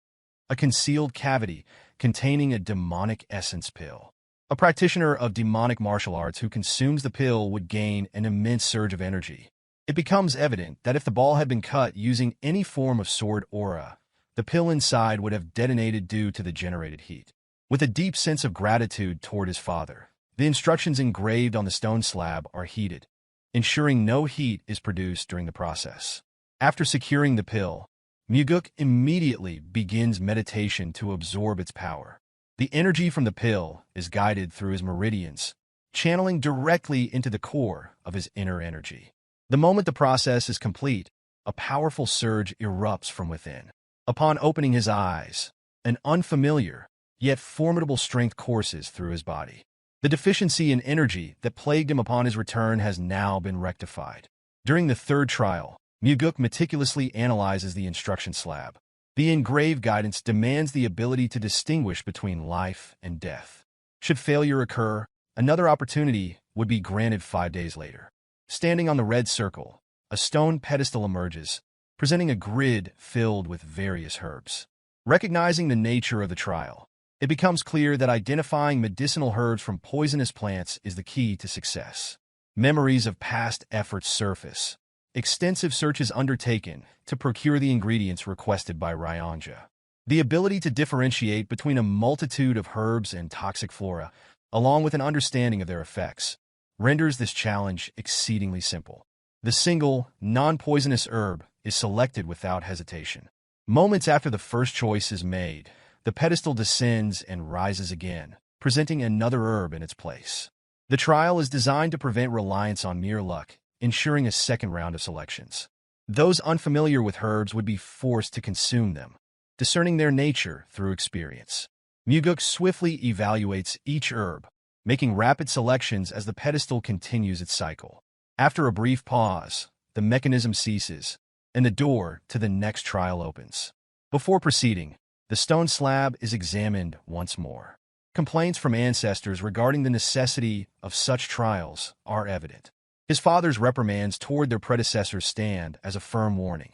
A concealed cavity containing a demonic essence pill. A practitioner of demonic martial arts who consumes the pill would gain an immense surge of energy. It becomes evident that if the ball had been cut using any form of sword aura, the pill inside would have detonated due to the generated heat. With a deep sense of gratitude toward his father, the instructions engraved on the stone slab are heated, ensuring no heat is produced during the process. After securing the pill, Mugeuk immediately begins meditation to absorb its power. The energy from the pill is guided through his meridians, channeling directly into the core of his inner energy. The moment the process is complete, a powerful surge erupts from within. Upon opening his eyes, an unfamiliar, yet formidable strength courses through his body. The deficiency in energy that plagued him upon his return has now been rectified. During the third trial, Mugeuk meticulously analyzes the instruction slab. The engraved guidance demands the ability to distinguish between life and death. Should failure occur, another opportunity would be granted 5 days later. Standing on the red circle, a stone pedestal emerges, presenting a grid filled with various herbs. Recognizing the nature of the trial, it becomes clear that identifying medicinal herbs from poisonous plants is the key to success. Memories of past efforts surface. Extensive searches undertaken to procure the ingredients requested by Ryanja. The ability to differentiate between a multitude of herbs and toxic flora, along with an understanding of their effects, renders this challenge exceedingly simple. The single, non-poisonous herb is selected without hesitation. Moments after the first choice is made, the pedestal descends and rises again, presenting another herb in its place. The trial is designed to prevent reliance on mere luck, ensuring a second round of selections. Those unfamiliar with herbs would be forced to consume them, discerning their nature through experience. Mugeuk swiftly evaluates each herb, making rapid selections as the pedestal continues its cycle. After a brief pause, the mechanism ceases, and the door to the next trial opens. Before proceeding, the stone slab is examined once more. Complaints from ancestors regarding the necessity of such trials are evident. His father's reprimands toward their predecessors stand as a firm warning.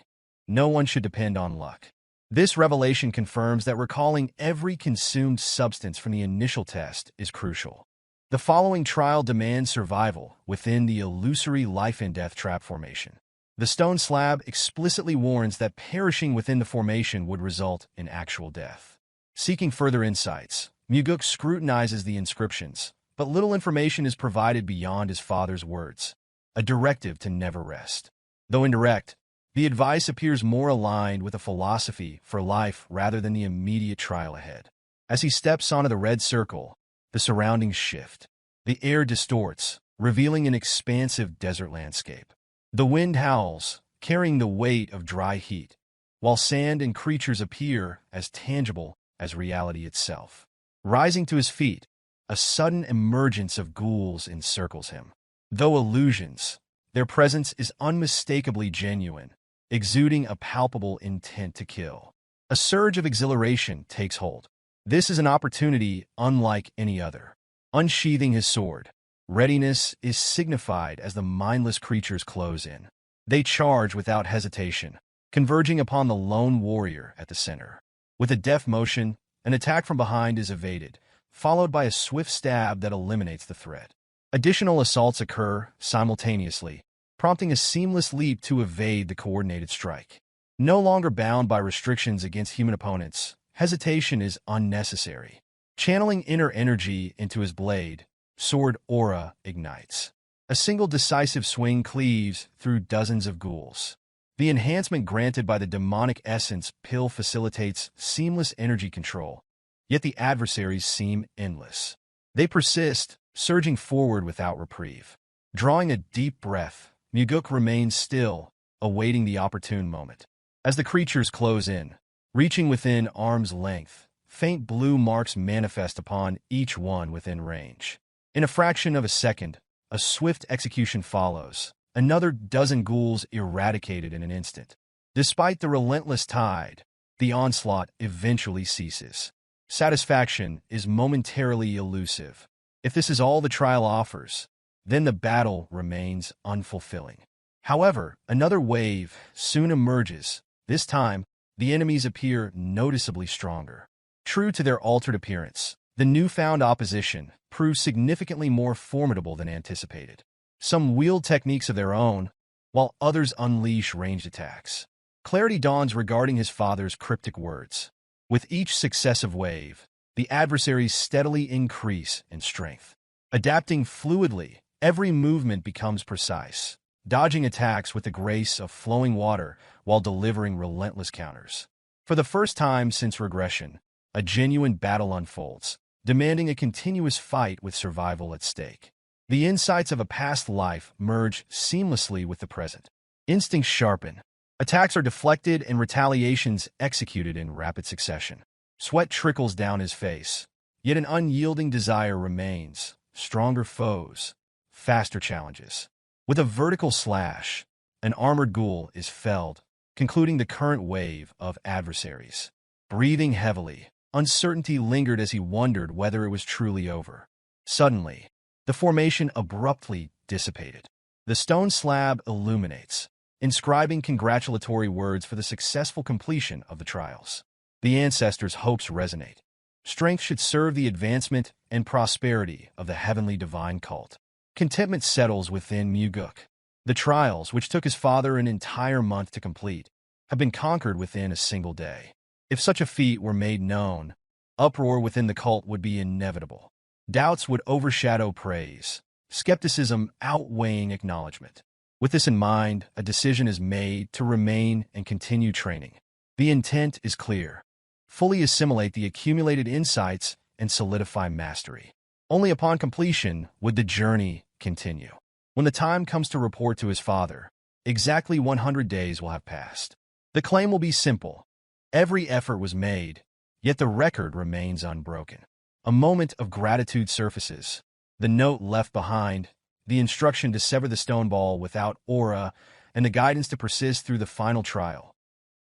No one should depend on luck. This revelation confirms that recalling every consumed substance from the initial test is crucial. The following trial demands survival within the illusory life-and-death trap formation. The stone slab explicitly warns that perishing within the formation would result in actual death. Seeking further insights, Mugeuk scrutinizes the inscriptions, but little information is provided beyond his father's words, a directive to never rest. Though indirect, the advice appears more aligned with a philosophy for life rather than the immediate trial ahead. As he steps onto the red circle, the surroundings shift. The air distorts, revealing an expansive desert landscape. The wind howls, carrying the weight of dry heat, while sand and creatures appear as tangible as reality itself. Rising to his feet, a sudden emergence of ghouls encircles him. Though illusions, their presence is unmistakably genuine, exuding a palpable intent to kill. A surge of exhilaration takes hold. This is an opportunity unlike any other. Unsheathing his sword, readiness is signified as the mindless creatures close in. They charge without hesitation, converging upon the lone warrior at the center. With a deft motion, an attack from behind is evaded, followed by a swift stab that eliminates the threat. Additional assaults occur simultaneously, prompting a seamless leap to evade the coordinated strike. No longer bound by restrictions against human opponents, hesitation is unnecessary. Channeling inner energy into his blade, sword aura ignites. A single decisive swing cleaves through dozens of ghouls. The enhancement granted by the demonic essence pill facilitates seamless energy control, yet the adversaries seem endless. They persist, surging forward without reprieve. Drawing a deep breath, Mugeuk remains still, awaiting the opportune moment. As the creatures close in, reaching within arm's length, faint blue marks manifest upon each one within range. In a fraction of a second, a swift execution follows, another dozen ghouls eradicated in an instant. Despite the relentless tide, the onslaught eventually ceases. Satisfaction is momentarily elusive. If this is all the trial offers, then the battle remains unfulfilling. However, another wave soon emerges. This time, the enemies appear noticeably stronger. True to their altered appearance, the newfound opposition proves significantly more formidable than anticipated. Some wield techniques of their own, while others unleash ranged attacks. Clarity dawns regarding his father's cryptic words. With each successive wave, the adversaries steadily increase in strength. Adapting fluidly, every movement becomes precise, dodging attacks with the grace of flowing water while delivering relentless counters. For the first time since Regression, a genuine battle unfolds, demanding a continuous fight with survival at stake. The insights of a past life merge seamlessly with the present. Instincts sharpen. Attacks are deflected and retaliations executed in rapid succession. Sweat trickles down his face, yet an unyielding desire remains. Stronger foes, faster challenges. With a vertical slash, an armored ghoul is felled, concluding the current wave of adversaries. Breathing heavily, uncertainty lingered as he wondered whether it was truly over. Suddenly, the formation abruptly dissipated. The stone slab illuminates, inscribing congratulatory words for the successful completion of the trials. The ancestors' hopes resonate. Strength should serve the advancement and prosperity of the heavenly divine cult. Contentment settles within Mugeuk. The trials, which took his father an entire month to complete, have been conquered within a single day. If such a feat were made known, uproar within the cult would be inevitable. Doubts would overshadow praise, skepticism outweighing acknowledgement. With this in mind, a decision is made to remain and continue training. The intent is clear. Fully assimilate the accumulated insights and solidify mastery. Only upon completion would the journey continue. When the time comes to report to his father, exactly 100 days will have passed. The claim will be simple. Every effort was made, yet the record remains unbroken. A moment of gratitude surfaces. The note left behind, the instruction to sever the stone ball without aura, and the guidance to persist through the final trial.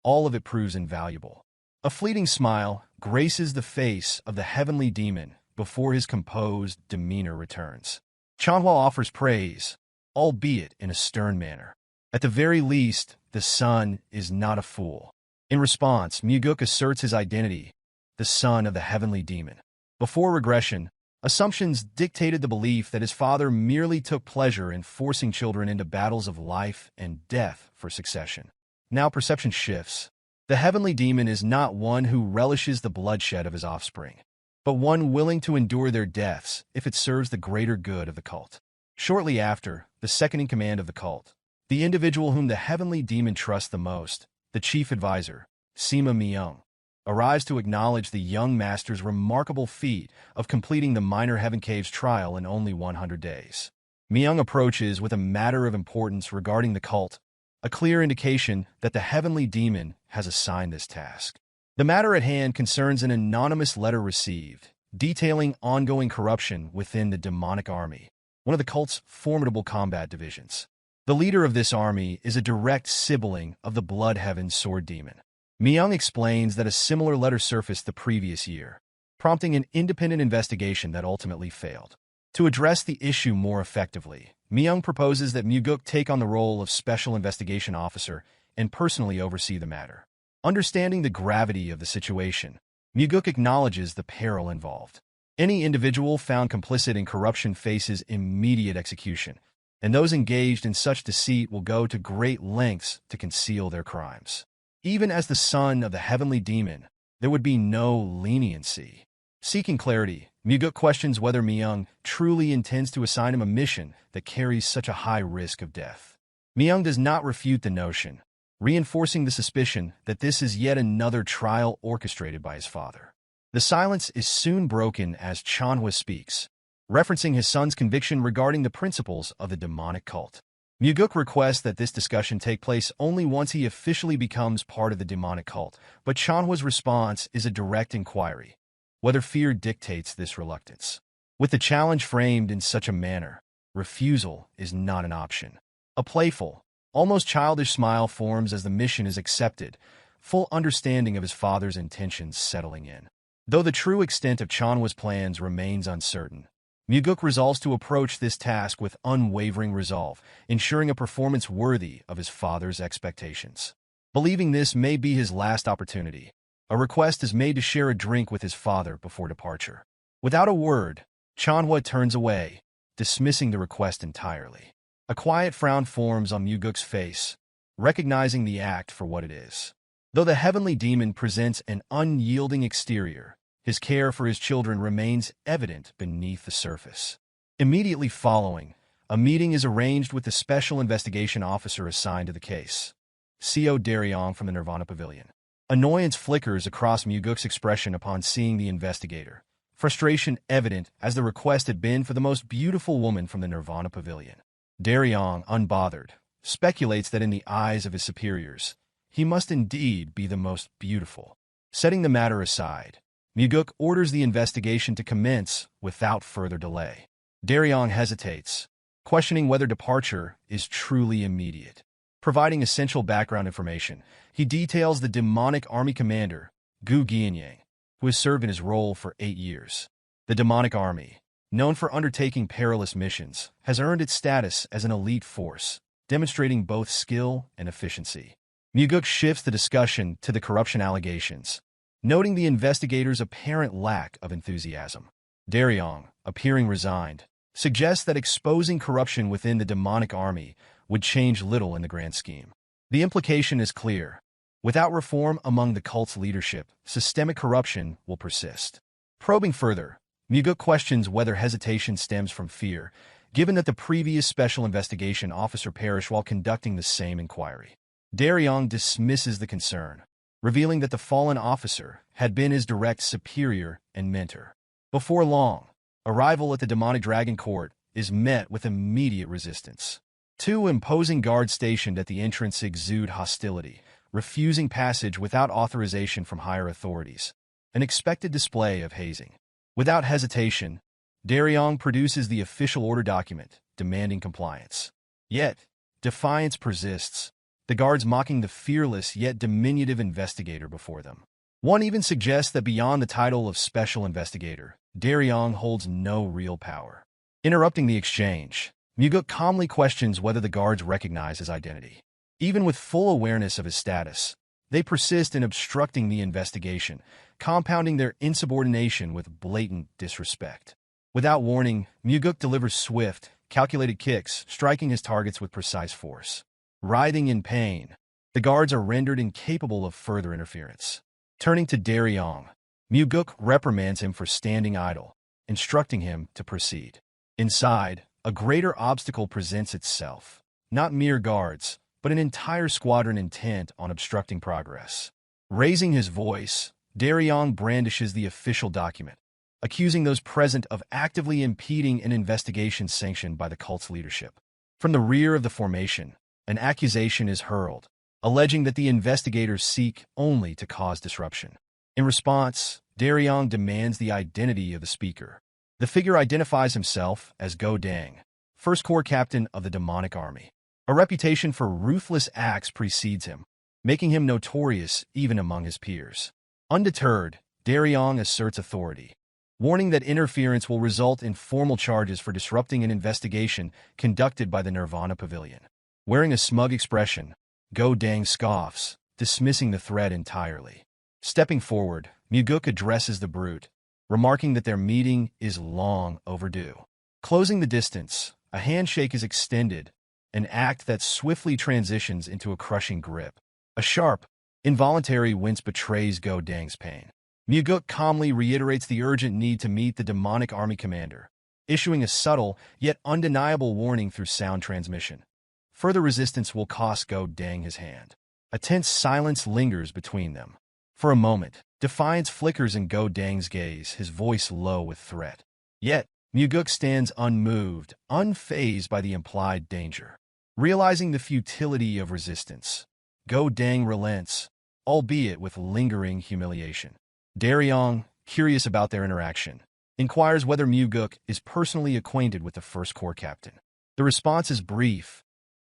All of it proves invaluable. A fleeting smile graces the face of the heavenly demon before his composed demeanor returns. Chanhua offers praise, albeit in a stern manner. At the very least, the son is not a fool. In response, Mugeuk asserts his identity, the son of the heavenly demon. Before Regression, assumptions dictated the belief that his father merely took pleasure in forcing children into battles of life and death for succession. Now perception shifts. The heavenly demon is not one who relishes the bloodshed of his offspring, but one willing to endure their deaths if it serves the greater good of the cult. Shortly after, the second-in-command of the cult, the individual whom the heavenly demon trusts the most, the chief advisor, Sima Myung, arrives to acknowledge the young master's remarkable feat of completing the Minor Heaven Caves trial in only 100 days. Myung approaches with a matter of importance regarding the cult, a clear indication that the heavenly demon has assigned this task. The matter at hand concerns an anonymous letter received, detailing ongoing corruption within the demonic army, one of the cult's formidable combat divisions. The leader of this army is a direct sibling of the Bloodheaven sword demon. Myung explains that a similar letter surfaced the previous year, prompting an independent investigation that ultimately failed. To address the issue more effectively, Myung proposes that Mugeuk take on the role of Special Investigation Officer and personally oversee the matter. Understanding the gravity of the situation, Mugeuk acknowledges the peril involved. Any individual found complicit in corruption faces immediate execution, and those engaged in such deceit will go to great lengths to conceal their crimes. Even as the son of the heavenly demon, there would be no leniency. Seeking clarity, Mugeuk questions whether Myung truly intends to assign him a mission that carries such a high risk of death. Myung does not refute the notion, reinforcing the suspicion that this is yet another trial orchestrated by his father. The silence is soon broken as Chanhua speaks, referencing his son's conviction regarding the principles of the demonic cult. Mugeuk requests that this discussion take place only once he officially becomes part of the demonic cult, but Chanhua's response is a direct inquiry, whether fear dictates this reluctance. With the challenge framed in such a manner, refusal is not an option. A playful, almost childish smile forms as the mission is accepted, full understanding of his father's intentions settling in. Though the true extent of Chanhua's plans remains uncertain, Mugeuk resolves to approach this task with unwavering resolve, ensuring a performance worthy of his father's expectations. Believing this may be his last opportunity, a request is made to share a drink with his father before departure. Without a word, Chanhua turns away, dismissing the request entirely. A quiet frown forms on Mugeuk's face, recognizing the act for what it is. Though the heavenly demon presents an unyielding exterior, his care for his children remains evident beneath the surface. Immediately following, a meeting is arranged with the special investigation officer assigned to the case, CO Derion from the Nirvana Pavilion. Annoyance flickers across Mugeuk's expression upon seeing the investigator, frustration evident as the request had been for the most beautiful woman from the Nirvana Pavilion. Derion, unbothered, speculates that in the eyes of his superiors, he must indeed be the most beautiful. Setting the matter aside, Mugeuk orders the investigation to commence without further delay. Derion hesitates, questioning whether departure is truly immediate. Providing essential background information, he details the demonic army commander, Gu Gianyang, who has served in his role for 8 years. The demonic army, known for undertaking perilous missions, has earned its status as an elite force, demonstrating both skill and efficiency. Mugeuk shifts the discussion to the corruption allegations, noting the investigators' apparent lack of enthusiasm. Derion, appearing resigned, suggests that exposing corruption within the demonic army would change little in the grand scheme. The implication is clear. Without reform among the cult's leadership, systemic corruption will persist. Probing further, Mugeuk questions whether hesitation stems from fear, given that the previous special investigation officer perished while conducting the same inquiry. Derion dismisses the concern, revealing that the fallen officer had been his direct superior and mentor. Before long, arrival at the demonic dragon court is met with immediate resistance. 2 imposing guards stationed at the entrance exude hostility, refusing passage without authorization from higher authorities, an expected display of hazing. Without hesitation, Derion produces the official order document, demanding compliance. Yet, defiance persists, the guards mocking the fearless yet diminutive investigator before them. One even suggests that beyond the title of special investigator, Derion holds no real power. Interrupting the exchange, Mugeuk calmly questions whether the guards recognize his identity. Even with full awareness of his status, they persist in obstructing the investigation, compounding their insubordination with blatant disrespect. Without warning, Mugeuk delivers swift, calculated kicks, striking his targets with precise force. Writhing in pain, the guards are rendered incapable of further interference. Turning to Derion, Mugeuk reprimands him for standing idle, instructing him to proceed. Inside, a greater obstacle presents itself. Not mere guards, but an entire squadron intent on obstructing progress. Raising his voice, Derion brandishes the official document, accusing those present of actively impeding an investigation sanctioned by the cult's leadership. From the rear of the formation, an accusation is hurled, alleging that the investigators seek only to cause disruption. In response, Derion demands the identity of the speaker. The figure identifies himself as Go Dang, First Corps captain of the demonic army. A reputation for ruthless acts precedes him, making him notorious even among his peers. Undeterred, Derion asserts authority, warning that interference will result in formal charges for disrupting an investigation conducted by the Nirvana Pavilion. Wearing a smug expression, Go Dang scoffs, dismissing the threat entirely. Stepping forward, Mugeuk addresses the brute, remarking that their meeting is long overdue. Closing the distance, a handshake is extended, an act that swiftly transitions into a crushing grip. A sharp, involuntary wince betrays Go Dang's pain. Mugeuk calmly reiterates the urgent need to meet the demonic army commander, issuing a subtle yet undeniable warning through sound transmission. Further resistance will cost Go Dang his hand. A tense silence lingers between them. For a moment, defiance flickers in Go Dang's gaze, his voice low with threat. Yet, Mugeuk stands unmoved, unfazed by the implied danger. Realizing the futility of resistance, Go Dang relents, albeit with lingering humiliation. Derion, curious about their interaction, inquires whether Mugeuk is personally acquainted with the First Corps captain. The response is brief.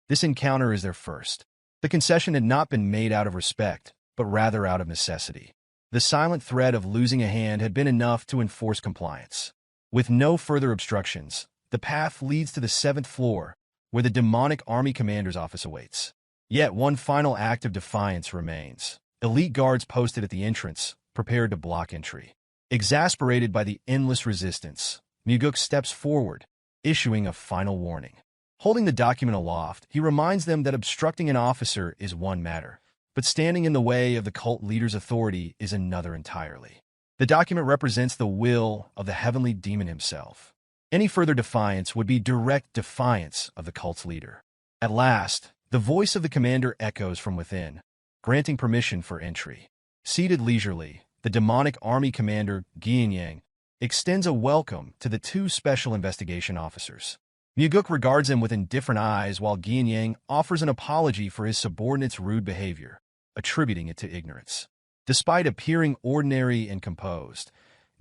This encounter is their first. The concession had not been made out of respect, but rather out of necessity. The silent threat of losing a hand had been enough to enforce compliance. With no further obstructions, the path leads to the 7th floor, where the demonic army commander's office awaits. Yet one final act of defiance remains. Elite guards posted at the entrance, prepared to block entry. Exasperated by the endless resistance, Mugeuk steps forward, issuing a final warning. Holding the document aloft, he reminds them that obstructing an officer is one matter, but standing in the way of the cult leader's authority is another entirely. The document represents the will of the heavenly demon himself. Any further defiance would be direct defiance of the cult's leader. At last, the voice of the commander echoes from within, granting permission for entry. Seated leisurely, the demonic army commander, Geom, extends a welcome to the 2 special investigation officers. Mugeuk regards him with indifferent eyes while Geom offers an apology for his subordinate's rude behavior, attributing it to ignorance. Despite appearing ordinary and composed,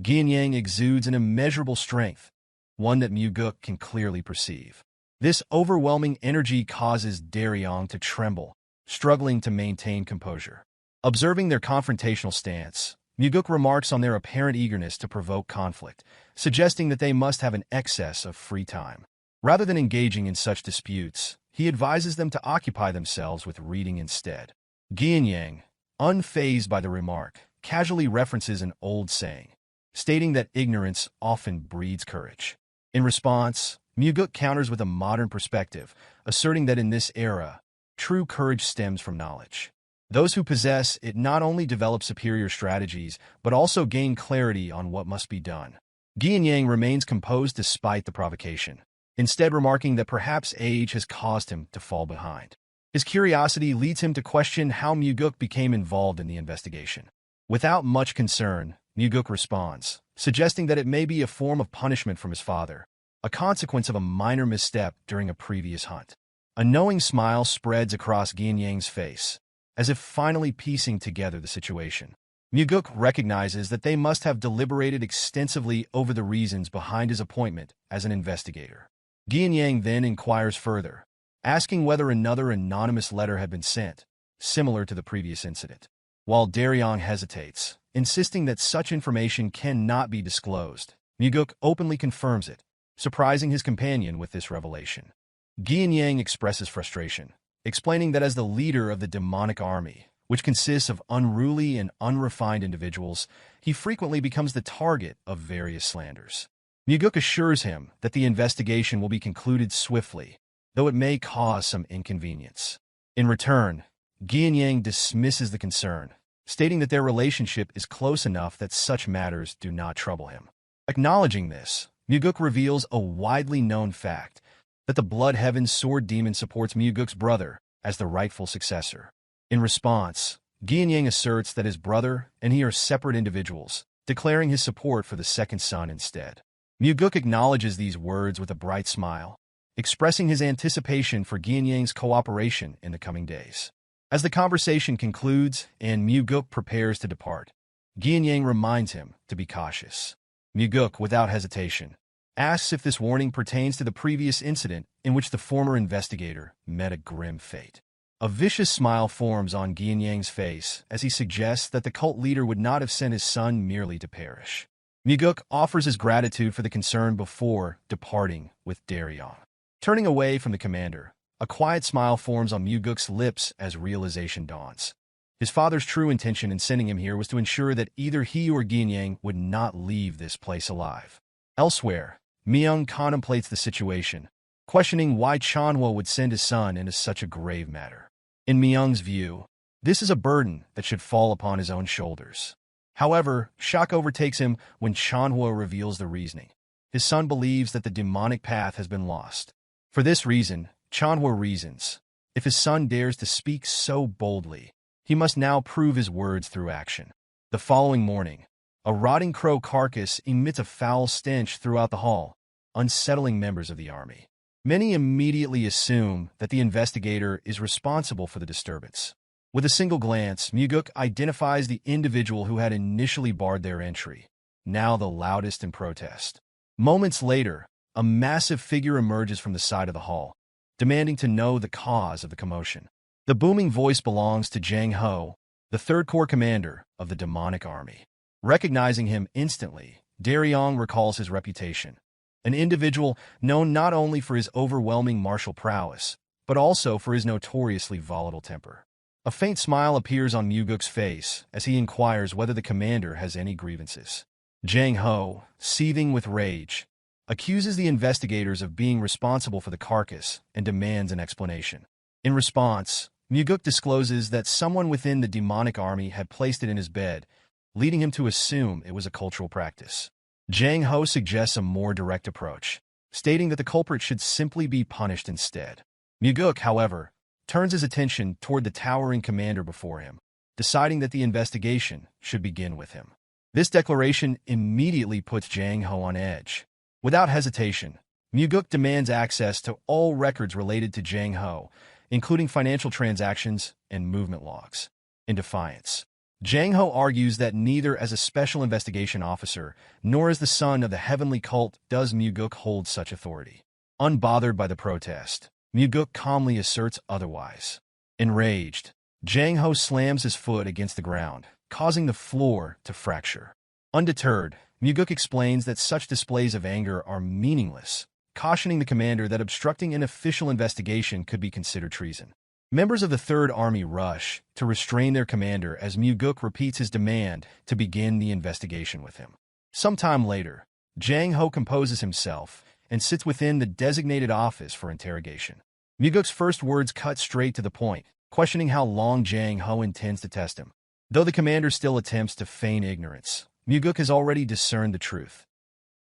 Geom exudes an immeasurable strength, one that Mugeuk can clearly perceive. This overwhelming energy causes Derion to tremble, struggling to maintain composure. Observing their confrontational stance, Mugeuk remarks on their apparent eagerness to provoke conflict, suggesting that they must have an excess of free time. Rather than engaging in such disputes, he advises them to occupy themselves with reading instead. Geom, unfazed by the remark, casually references an old saying, stating that ignorance often breeds courage. In response, Mugeuk counters with a modern perspective, asserting that in this era, true courage stems from knowledge. Those who possess it not only develop superior strategies, but also gain clarity on what must be done. Geom remains composed despite the provocation, instead remarking that perhaps age has caused him to fall behind. His curiosity leads him to question how Mugeuk became involved in the investigation. Without much concern, Mugeuk responds, suggesting that it may be a form of punishment from his father, a consequence of a minor misstep during a previous hunt. A knowing smile spreads across Geom's face, as if finally piecing together the situation. Mugeuk recognizes that they must have deliberated extensively over the reasons behind his appointment as an investigator. Geom then inquires further, asking whether another anonymous letter had been sent, similar to the previous incident. While Derion hesitates, insisting that such information cannot be disclosed, Mugeuk openly confirms it, surprising his companion with this revelation. Geom expresses frustration, explaining that as the leader of the demonic army, which consists of unruly and unrefined individuals, he frequently becomes the target of various slanders. Mugeuk assures him that the investigation will be concluded swiftly, though it may cause some inconvenience. In return, Geom dismisses the concern, stating that their relationship is close enough that such matters do not trouble him. Acknowledging this, Mugeuk reveals a widely known fact, that the Blood Heaven Sword Demon supports Mugeuk's brother as the rightful successor. In response, Geom asserts that his brother and he are separate individuals, declaring his support for the second son instead. Mugeuk acknowledges these words with a bright smile, expressing his anticipation for Geom's cooperation in the coming days. As the conversation concludes and Mugeuk prepares to depart, Geom reminds him to be cautious. Mugeuk, without hesitation, asks if this warning pertains to the previous incident in which the former investigator met a grim fate. A vicious smile forms on Geom's face as he suggests that the cult leader would not have sent his son merely to perish. Mugeuk offers his gratitude for the concern before departing with Derion. Turning away from the commander, a quiet smile forms on Mugeuk's lips as realization dawns. His father's true intention in sending him here was to ensure that either he or Ginyang would not leave this place alive. Elsewhere, Myung contemplates the situation, questioning why Chanhua would send his son into such a grave matter. In Myung's view, this is a burden that should fall upon his own shoulders. However, shock overtakes him when Chanhua reveals the reasoning. His son believes that the demonic path has been lost. For this reason, Chanhua reasons, if his son dares to speak so boldly, he must now prove his words through action. The following morning, a rotting crow carcass emits a foul stench throughout the hall, unsettling members of the army. Many immediately assume that the investigator is responsible for the disturbance. With a single glance, Mugeuk identifies the individual who had initially barred their entry, now the loudest in protest. Moments later, a massive figure emerges from the side of the hall, demanding to know the cause of the commotion. The booming voice belongs to Jang Ho, the Third Corps commander of the demonic army. Recognizing him instantly, Derion recalls his reputation, an individual known not only for his overwhelming martial prowess, but also for his notoriously volatile temper. A faint smile appears on Mugeuk's face as he inquires whether the commander has any grievances. Jang Ho, seething with rage, accuses the investigators of being responsible for the carcass and demands an explanation. In response, Mugeuk discloses that someone within the demonic army had placed it in his bed, leading him to assume it was a cultural practice. Jang Ho suggests a more direct approach, stating that the culprit should simply be punished instead. Mugeuk, however, turns his attention toward the towering commander before him, deciding that the investigation should begin with him. This declaration immediately puts Jang Ho on edge. Without hesitation, Mugeuk demands access to all records related to Jang Ho, including financial transactions and movement logs. In defiance, Jang Ho argues that neither as a special investigation officer nor as the son of the heavenly cult does Mugeuk hold such authority. Unbothered by the protest, Mugeuk calmly asserts otherwise. Enraged, Jang Ho slams his foot against the ground, causing the floor to fracture. Undeterred, Mugeuk explains that such displays of anger are meaningless, cautioning the commander that obstructing an official investigation could be considered treason. Members of the Third Army rush to restrain their commander as Mugeuk repeats his demand to begin the investigation with him. Sometime later, Jang Ho composes himself and sits within the designated office for interrogation. Mugeuk's first words cut straight to the point, questioning how long Jang Ho intends to test him. Though the commander still attempts to feign ignorance, Mugeuk has already discerned the truth.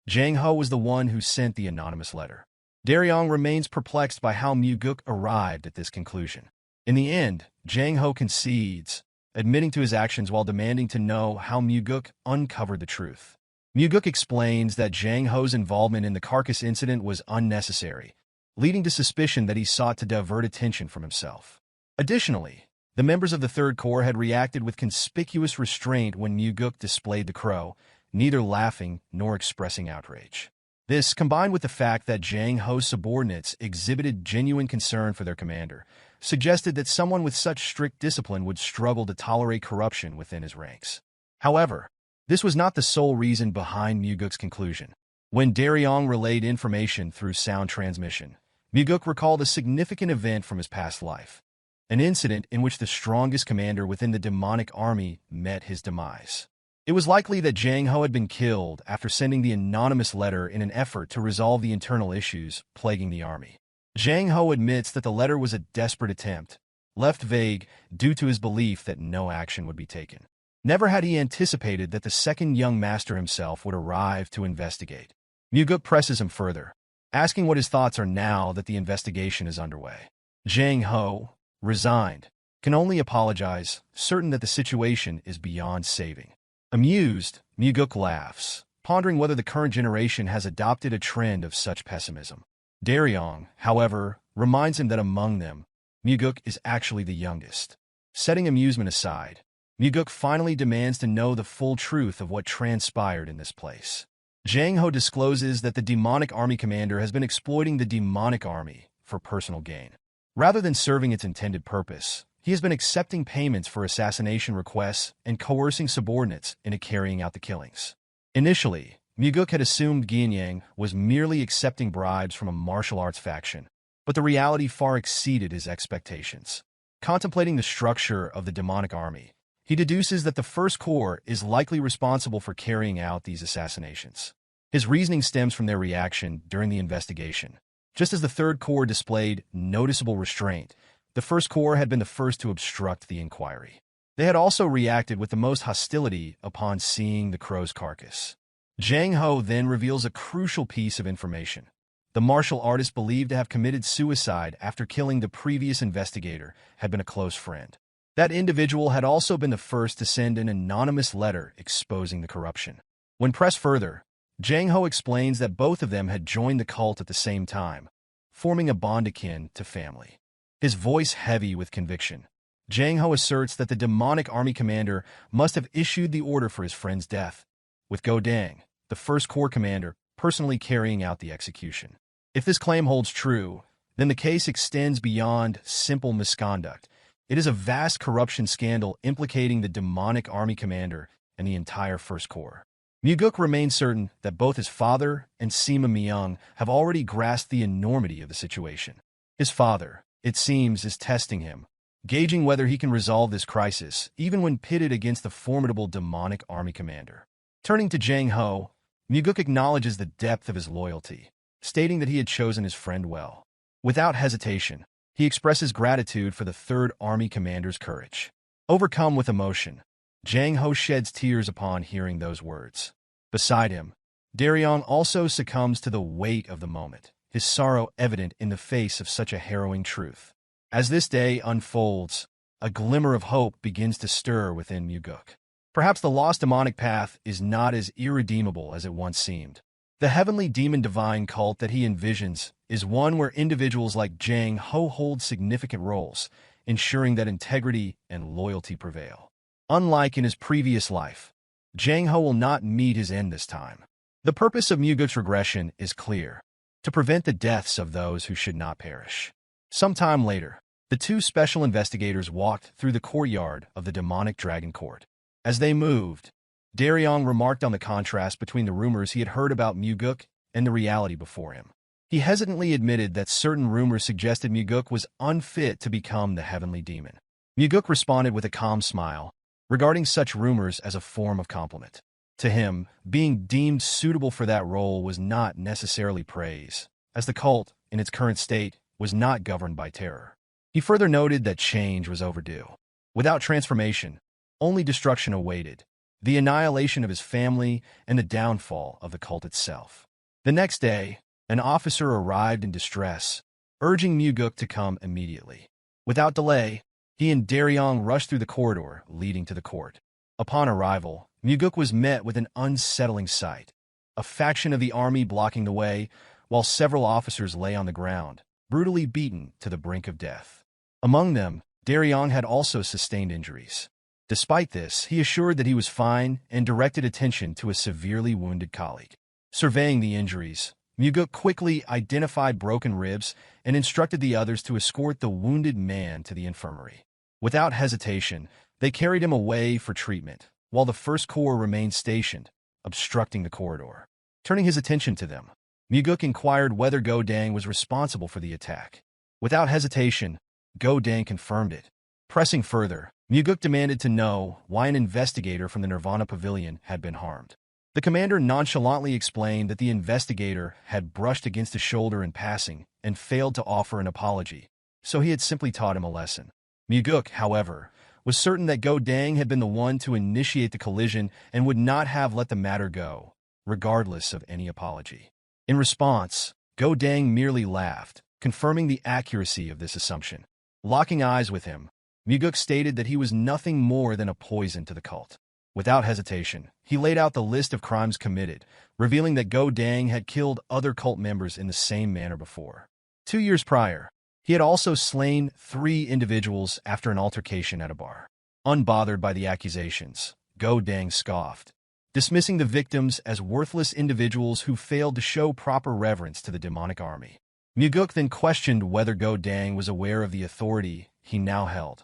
Jang Ho was the one who sent the anonymous letter. Derion remains perplexed by how Mugeuk arrived at this conclusion. In the end, Jang Ho concedes, admitting to his actions while demanding to know how Mugeuk uncovered the truth. Mugeuk explains that Jang Ho's involvement in the carcass incident was unnecessary, leading to suspicion that he sought to divert attention from himself. Additionally, the members of the Third Corps had reacted with conspicuous restraint when Mugeuk displayed the crow, neither laughing nor expressing outrage. This, combined with the fact that Jang Ho's subordinates exhibited genuine concern for their commander, suggested that someone with such strict discipline would struggle to tolerate corruption within his ranks. However, this was not the sole reason behind Mugeuk's conclusion. When Derion relayed information through sound transmission, Mugeuk recalled a significant event from his past life, an incident in which the strongest commander within the demonic army met his demise. It was likely that Jang Ho had been killed after sending the anonymous letter in an effort to resolve the internal issues plaguing the army. Jang Ho admits that the letter was a desperate attempt, left vague due to his belief that no action would be taken. Never had he anticipated that the second young master himself would arrive to investigate. Mugeuk presses him further, asking what his thoughts are now that the investigation is underway. Jang Ho, resigned, can only apologize, certain that the situation is beyond saving. Amused, Mugeuk laughs, pondering whether the current generation has adopted a trend of such pessimism. Derion, however, reminds him that among them, Mugeuk is actually the youngest. Setting amusement aside, Mugeuk finally demands to know the full truth of what transpired in this place. Jang Ho discloses that the demonic army commander has been exploiting the demonic army for personal gain. Rather than serving its intended purpose, he has been accepting payments for assassination requests and coercing subordinates into carrying out the killings. Initially, Mugeuk had assumed Ginyang was merely accepting bribes from a martial arts faction, but the reality far exceeded his expectations. Contemplating the structure of the demonic army, he deduces that the First Corps is likely responsible for carrying out these assassinations. His reasoning stems from their reaction during the investigation. Just as the Third Corps displayed noticeable restraint, the First Corps had been the first to obstruct the inquiry. They had also reacted with the most hostility upon seeing the crow's carcass. Jang Ho then reveals a crucial piece of information. The martial artist believed to have committed suicide after killing the previous investigator had been a close friend. That individual had also been the first to send an anonymous letter exposing the corruption. When pressed further, Jang Ho explains that both of them had joined the cult at the same time, forming a bond akin to family. His voice heavy with conviction, Jang Ho asserts that the demonic army commander must have issued the order for his friend's death, with Go Dang, the First Corps commander, personally carrying out the execution. If this claim holds true, then the case extends beyond simple misconduct. It is a vast corruption scandal implicating the demonic army commander and the entire First Corps. Mugeuk remains certain that both his father and Sima Myung have already grasped the enormity of the situation. His father, it seems, is testing him, gauging whether he can resolve this crisis, even when pitted against the formidable demonic army commander. Turning to Jang Ho, Mugeuk acknowledges the depth of his loyalty, stating that he had chosen his friend well. Without hesitation, he expresses gratitude for the Third Army commander's courage. Overcome with emotion, Jang Ho sheds tears upon hearing those words. Beside him, Derion also succumbs to the weight of the moment, his sorrow evident in the face of such a harrowing truth. As this day unfolds, a glimmer of hope begins to stir within Mugeuk. Perhaps the lost demonic path is not as irredeemable as it once seemed. The heavenly demon-divine cult that he envisions is one where individuals like Jang Ho hold significant roles, ensuring that integrity and loyalty prevail. Unlike in his previous life, Jang Ho will not meet his end this time. The purpose of Mugeuk's regression is clear: to prevent the deaths of those who should not perish. Sometime later, the two special investigators walked through the courtyard of the demonic dragon court. As they moved, Derion remarked on the contrast between the rumors he had heard about Mugeuk and the reality before him. He hesitantly admitted that certain rumors suggested Mugeuk was unfit to become the heavenly demon. Mugeuk responded with a calm smile, regarding such rumors as a form of compliment. To him, being deemed suitable for that role was not necessarily praise, as the cult, in its current state, was not governed by terror. He further noted that change was overdue. Without transformation, only destruction awaited, the annihilation of his family and the downfall of the cult itself. The next day, an officer arrived in distress, urging Mugeuk to come immediately. Without delay, he and Derion rushed through the corridor leading to the court. Upon arrival, Mugeuk was met with an unsettling sight: a faction of the army blocking the way, while several officers lay on the ground, brutally beaten to the brink of death. Among them, Derion had also sustained injuries. Despite this, he assured that he was fine and directed attention to a severely wounded colleague. Surveying the injuries, Mugeuk quickly identified broken ribs and instructed the others to escort the wounded man to the infirmary. Without hesitation, they carried him away for treatment, while the First Corps remained stationed, obstructing the corridor. Turning his attention to them, Mugeuk inquired whether Go Dang was responsible for the attack. Without hesitation, Go Dang confirmed it. Pressing further, Mugeuk demanded to know why an investigator from the Nirvana Pavilion had been harmed. The commander nonchalantly explained that the investigator had brushed against his shoulder in passing and failed to offer an apology, so he had simply taught him a lesson. Mugeuk, however, was certain that Go Dang had been the one to initiate the collision and would not have let the matter go, regardless of any apology. In response, Go Dang merely laughed, confirming the accuracy of this assumption. Locking eyes with him, Mugeuk stated that he was nothing more than a poison to the cult. Without hesitation, he laid out the list of crimes committed, revealing that Go Dang had killed other cult members in the same manner before. 2 years prior, he had also slain 3 individuals after an altercation at a bar. Unbothered by the accusations, Go Dang scoffed, dismissing the victims as worthless individuals who failed to show proper reverence to the demonic army. Mugeuk then questioned whether Go Dang was aware of the authority he now held,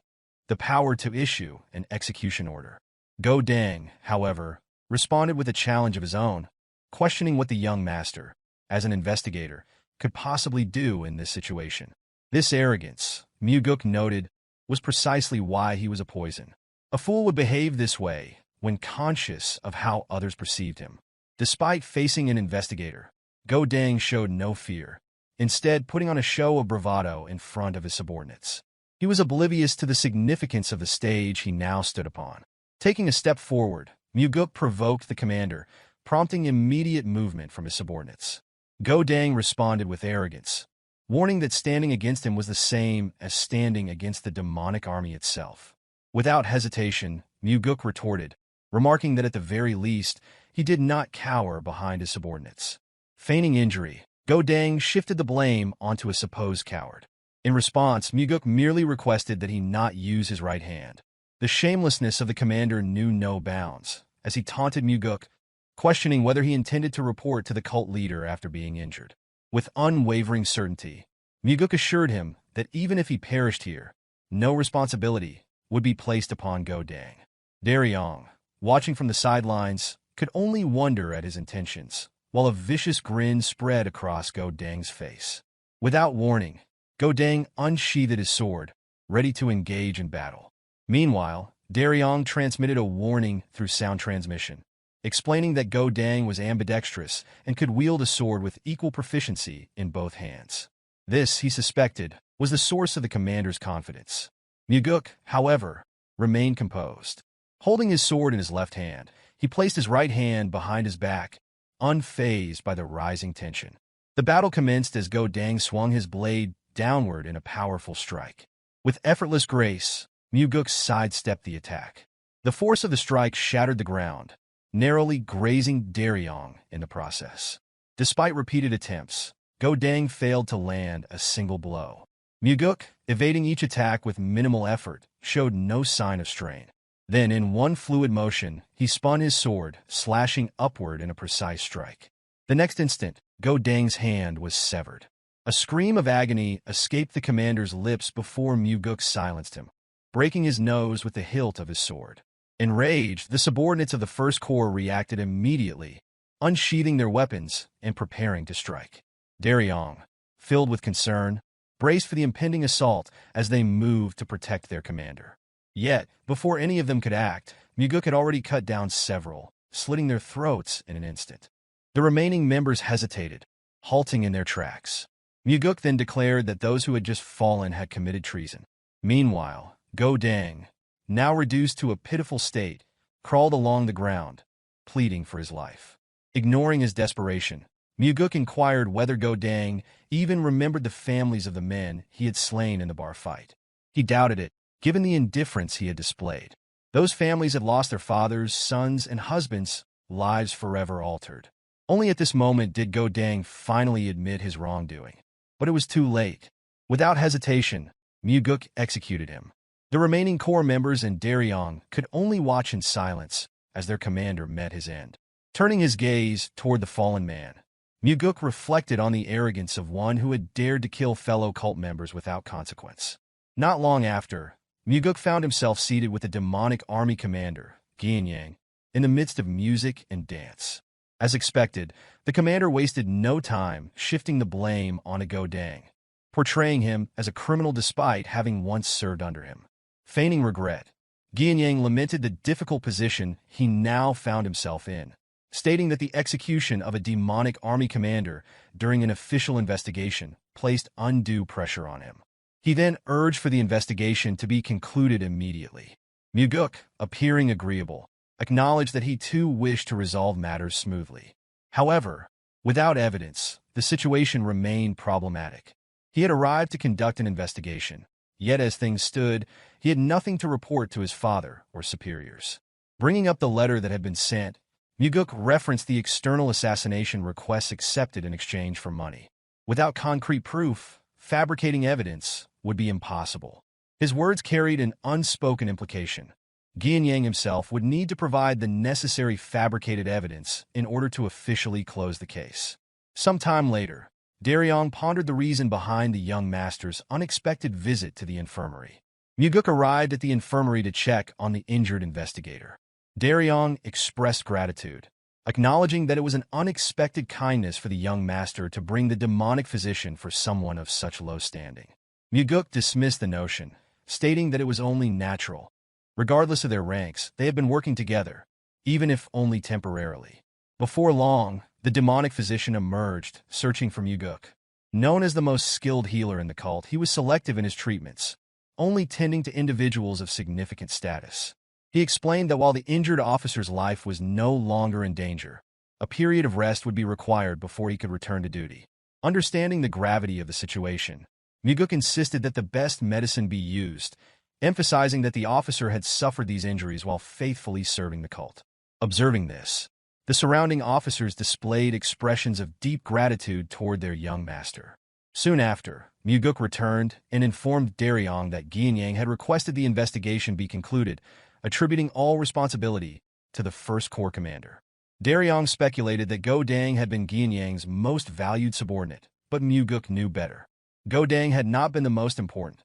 the power to issue an execution order. Go Dang, however, responded with a challenge of his own, questioning what the young master, as an investigator, could possibly do in this situation. This arrogance, Mugeuk noted, was precisely why he was a poison. A fool would behave this way when conscious of how others perceived him. Despite facing an investigator, Go Dang showed no fear, instead putting on a show of bravado in front of his subordinates. He was oblivious to the significance of the stage he now stood upon. Taking a step forward, Mugeuk provoked the commander, prompting immediate movement from his subordinates. Go Dang responded with arrogance, warning that standing against him was the same as standing against the demonic army itself. Without hesitation, Mugeuk retorted, remarking that at the very least, he did not cower behind his subordinates. Feigning injury, Go Dang shifted the blame onto a supposed coward. In response, Mugeuk merely requested that he not use his right hand. The shamelessness of the commander knew no bounds, as he taunted Mugeuk, questioning whether he intended to report to the cult leader after being injured. With unwavering certainty, Mugeuk assured him that even if he perished here, no responsibility would be placed upon Go Dang. Derion, watching from the sidelines, could only wonder at his intentions, while a vicious grin spread across Go Dang's face. Without warning, Go Dang unsheathed his sword, ready to engage in battle. Meanwhile, Derion transmitted a warning through sound transmission, explaining that Go Dang was ambidextrous and could wield a sword with equal proficiency in both hands. This, he suspected, was the source of the commander's confidence. Mugeuk, however, remained composed. Holding his sword in his left hand, he placed his right hand behind his back, unfazed by the rising tension. The battle commenced as Go Dang swung his blade downward in a powerful strike. With effortless grace, Mugeuk sidestepped the attack. The force of the strike shattered the ground, narrowly grazing Derion in the process. Despite repeated attempts, Go Dang failed to land a single blow. Mugeuk, evading each attack with minimal effort, showed no sign of strain. Then, in one fluid motion, he spun his sword, slashing upward in a precise strike. The next instant, Go Dang's hand was severed. A scream of agony escaped the commander's lips before Mugeuk silenced him, breaking his nose with the hilt of his sword. Enraged, the subordinates of the First Corps reacted immediately, unsheathing their weapons and preparing to strike. Derion, filled with concern, braced for the impending assault as they moved to protect their commander. Yet, before any of them could act, Mugeuk had already cut down several, slitting their throats in an instant. The remaining members hesitated, halting in their tracks. Mugeuk then declared that those who had just fallen had committed treason. Meanwhile, Go Dang, now reduced to a pitiful state, crawled along the ground, pleading for his life. Ignoring his desperation, Mugeuk inquired whether Go Dang even remembered the families of the men he had slain in the bar fight. He doubted it, given the indifference he had displayed. Those families had lost their fathers, sons, and husbands, lives forever altered. Only at this moment did Go Dang finally admit his wrongdoing. But it was too late. Without hesitation, Mugeuk executed him. The remaining Corps members and Derion could only watch in silence as their commander met his end. Turning his gaze toward the fallen man, Mugeuk reflected on the arrogance of one who had dared to kill fellow cult members without consequence. Not long after, Mugeuk found himself seated with the demonic army commander, Geom, in the midst of music and dance. As expected, the commander wasted no time shifting the blame on Go Dang, portraying him as a criminal despite having once served under him. Feigning regret, Geom lamented the difficult position he now found himself in, stating that the execution of a demonic army commander during an official investigation placed undue pressure on him. He then urged for the investigation to be concluded immediately. Mugeuk, appearing agreeable, acknowledged that he too wished to resolve matters smoothly. However, without evidence, the situation remained problematic. He had arrived to conduct an investigation, yet as things stood, he had nothing to report to his father or superiors. Bringing up the letter that had been sent, Mugeuk referenced the external assassination requests accepted in exchange for money. Without concrete proof, fabricating evidence would be impossible. His words carried an unspoken implication. Geom himself would need to provide the necessary fabricated evidence in order to officially close the case. Some time later, Derion pondered the reason behind the young master's unexpected visit to the infirmary. Mugeuk arrived at the infirmary to check on the injured investigator. Derion expressed gratitude, acknowledging that it was an unexpected kindness for the young master to bring the demonic physician for someone of such low standing. Mugeuk dismissed the notion, stating that it was only natural. Regardless of their ranks, they had been working together, even if only temporarily. Before long, the demonic physician emerged, searching for Mugeuk. Known as the most skilled healer in the cult, he was selective in his treatments, only tending to individuals of significant status. He explained that while the injured officer's life was no longer in danger, a period of rest would be required before he could return to duty. Understanding the gravity of the situation, Mugeuk insisted that the best medicine be used, emphasizing that the officer had suffered these injuries while faithfully serving the cult. Observing this, the surrounding officers displayed expressions of deep gratitude toward their young master. Soon after, Mugeuk returned and informed Derion that Geom had requested the investigation be concluded, attributing all responsibility to the First Corps commander. Derion speculated that Godang had been Geom's most valued subordinate, but Mugeuk knew better. Godang had not been the most important,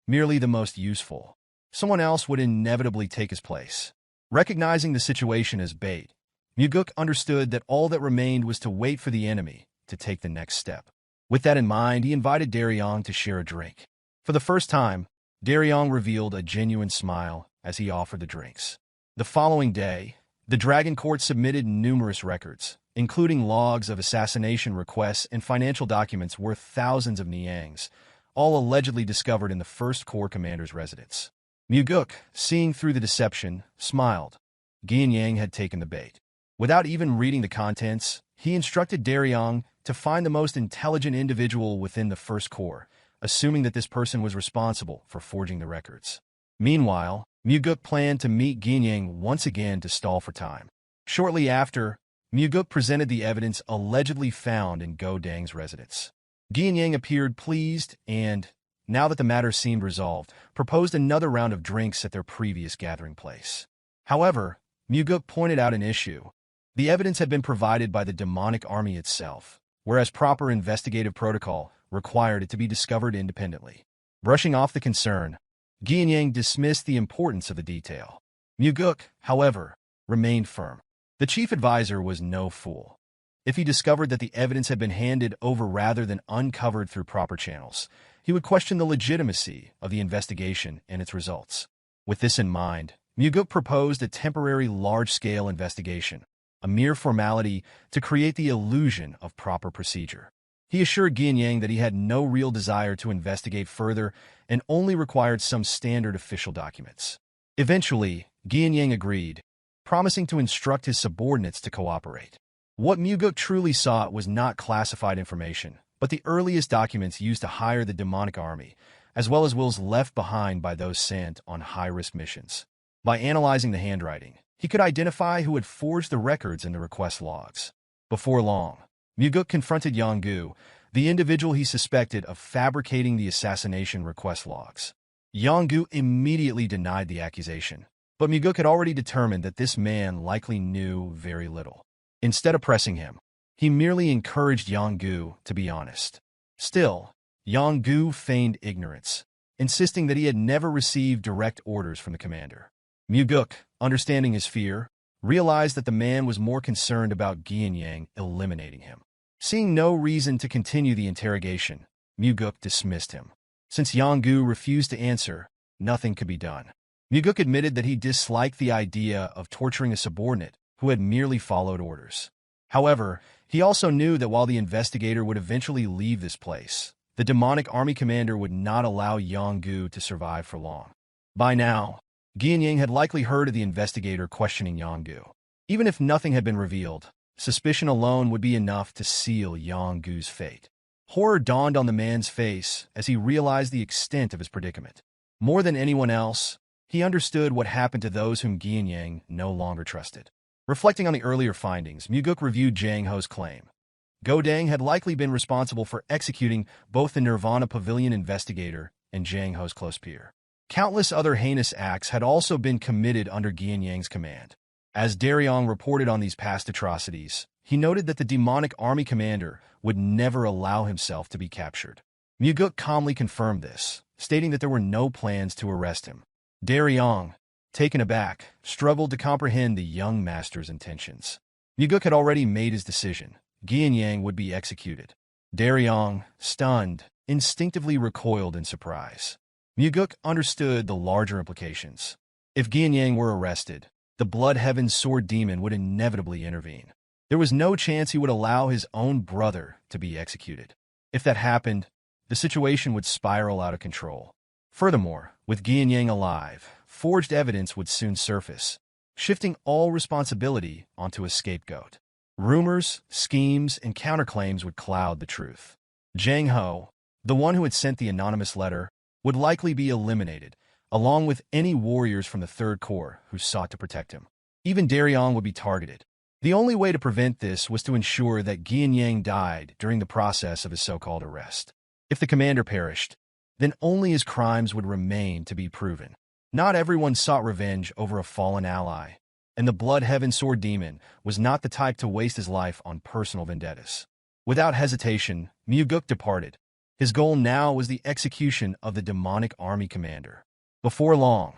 merely the most useful. Someone else would inevitably take his place. Recognizing the situation as bait, Mugeuk understood that all that remained was to wait for the enemy to take the next step. With that in mind, he invited Derion to share a drink. For the first time, Derion revealed a genuine smile as he offered the drinks. The following day, the Dragon Court submitted numerous records, including logs of assassination requests and financial documents worth thousands of niangs, all allegedly discovered in the First Corps commander's residence. Mugeuk, seeing through the deception, smiled. Geom had taken the bait. Without even reading the contents, he instructed Derion to find the most intelligent individual within the First Corps, assuming that this person was responsible for forging the records. Meanwhile, Mugeuk planned to meet Geom once again to stall for time. Shortly after, Mugeuk presented the evidence allegedly found in Godang's residence. Geom appeared pleased and, now that the matter seemed resolved, proposed another round of drinks at their previous gathering place. However, Mugeuk pointed out an issue. The evidence had been provided by the demonic army itself, whereas proper investigative protocol required it to be discovered independently. Brushing off the concern, Geom dismissed the importance of the detail. Mugeuk, however, remained firm. The chief advisor was no fool. If he discovered that the evidence had been handed over rather than uncovered through proper channels, he would question the legitimacy of the investigation and its results. With this in mind, Mugeuk proposed a temporary large-scale investigation, a mere formality to create the illusion of proper procedure. He assured Geom that he had no real desire to investigate further and only required some standard official documents. Eventually, Geom agreed, promising to instruct his subordinates to cooperate. What Mugeuk truly sought was not classified information, but the earliest documents used to hire the demonic army, as well as wills left behind by those sent on high-risk missions. By analyzing the handwriting, he could identify who had forged the records in the request logs. Before long, Mugeuk confronted Yonggu, the individual he suspected of fabricating the assassination request logs. Yonggu immediately denied the accusation, but Mugeuk had already determined that this man likely knew very little. Instead of pressing him, he merely encouraged Yonggu to be honest. Still, Yonggu feigned ignorance, insisting that he had never received direct orders from the commander. Mugeuk, understanding his fear, realized that the man was more concerned about Geom eliminating him. Seeing no reason to continue the interrogation, Mugeuk dismissed him. Since Yonggu refused to answer, nothing could be done. Mugeuk admitted that he disliked the idea of torturing a subordinate who had merely followed orders. However, he also knew that while the investigator would eventually leave this place, the demonic army commander would not allow Yonggu to survive for long. By now, Geom had likely heard of the investigator questioning Yonggu. Even if nothing had been revealed, suspicion alone would be enough to seal Yonggu's fate. Horror dawned on the man's face as he realized the extent of his predicament. More than anyone else, he understood what happened to those whom Geom no longer trusted. Reflecting on the earlier findings, Mugeuk reviewed Jang Ho's claim. Godang had likely been responsible for executing both the Nirvana Pavilion investigator and Jang Ho's close peer. Countless other heinous acts had also been committed under Geom's command. As Derion reported on these past atrocities, he noted that the demonic army commander would never allow himself to be captured. Mugeuk calmly confirmed this, stating that there were no plans to arrest him. Derion, taken aback, struggled to comprehend the young master's intentions. Mugeuk had already made his decision. Geom would be executed. Derion, stunned, instinctively recoiled in surprise. Mugeuk understood the larger implications. If Gianyang were arrested, the Blood Heaven's sword demon would inevitably intervene. There was no chance he would allow his own brother to be executed. If that happened, the situation would spiral out of control. Furthermore, with Gianyang alive, forged evidence would soon surface, shifting all responsibility onto a scapegoat. Rumors, schemes, and counterclaims would cloud the truth. Zhang Ho, the one who had sent the anonymous letter, would likely be eliminated, along with any warriors from the Third Corps who sought to protect him. Even Derion would be targeted. The only way to prevent this was to ensure that Gianyang died during the process of his so-called arrest. If the commander perished, then only his crimes would remain to be proven. Not everyone sought revenge over a fallen ally, and the Blood Heaven Sword Demon was not the type to waste his life on personal vendettas. Without hesitation, Mugeuk departed. His goal now was the execution of the demonic army commander. Before long,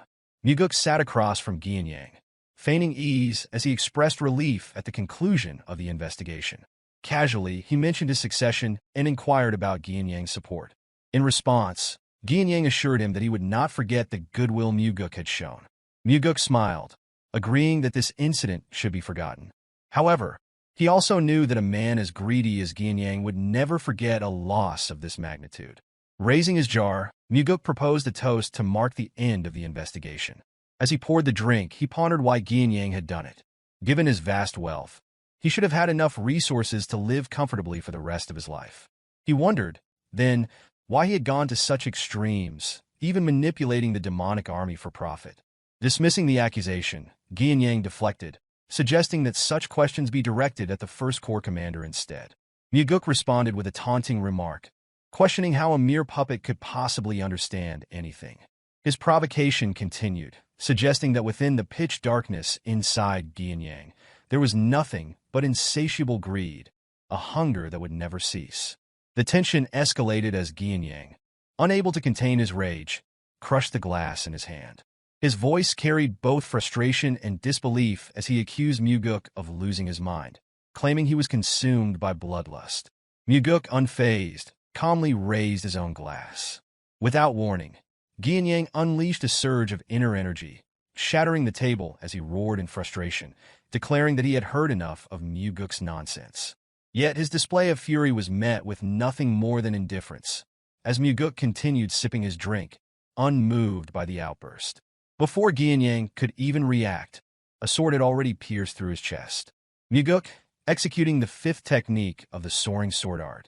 Mugeuk sat across from Gianyang, feigning ease as he expressed relief at the conclusion of the investigation. Casually, he mentioned his succession and inquired about Gianyang's support. In response, Gianyang assured him that he would not forget the goodwill Mugeuk had shown. Mugeuk smiled, agreeing that this incident should be forgotten. However, he also knew that a man as greedy as Gianyang would never forget a loss of this magnitude. Raising his jar, Mugeuk proposed a toast to mark the end of the investigation. As he poured the drink, he pondered why Gianyang had done it. Given his vast wealth, he should have had enough resources to live comfortably for the rest of his life. He wondered, then, why he had gone to such extremes, even manipulating the demonic army for profit. Dismissing the accusation, Gianyang deflected, suggesting that such questions be directed at the First Corps commander instead. Mugeuk responded with a taunting remark, questioning how a mere puppet could possibly understand anything. His provocation continued, suggesting that within the pitch darkness inside Gianyang, there was nothing but insatiable greed, a hunger that would never cease. The tension escalated as Gianyang, unable to contain his rage, crushed the glass in his hand. His voice carried both frustration and disbelief as he accused Mugeuk of losing his mind, claiming he was consumed by bloodlust. Mugeuk, unfazed, calmly raised his own glass. Without warning, Gianyang unleashed a surge of inner energy, shattering the table as he roared in frustration, declaring that he had heard enough of Mugeuk's nonsense. Yet his display of fury was met with nothing more than indifference, as Mugeuk continued sipping his drink, unmoved by the outburst. Before Gianyang could even react, a sword had already pierced through his chest. Mugeuk, executing the fifth technique of the soaring sword art,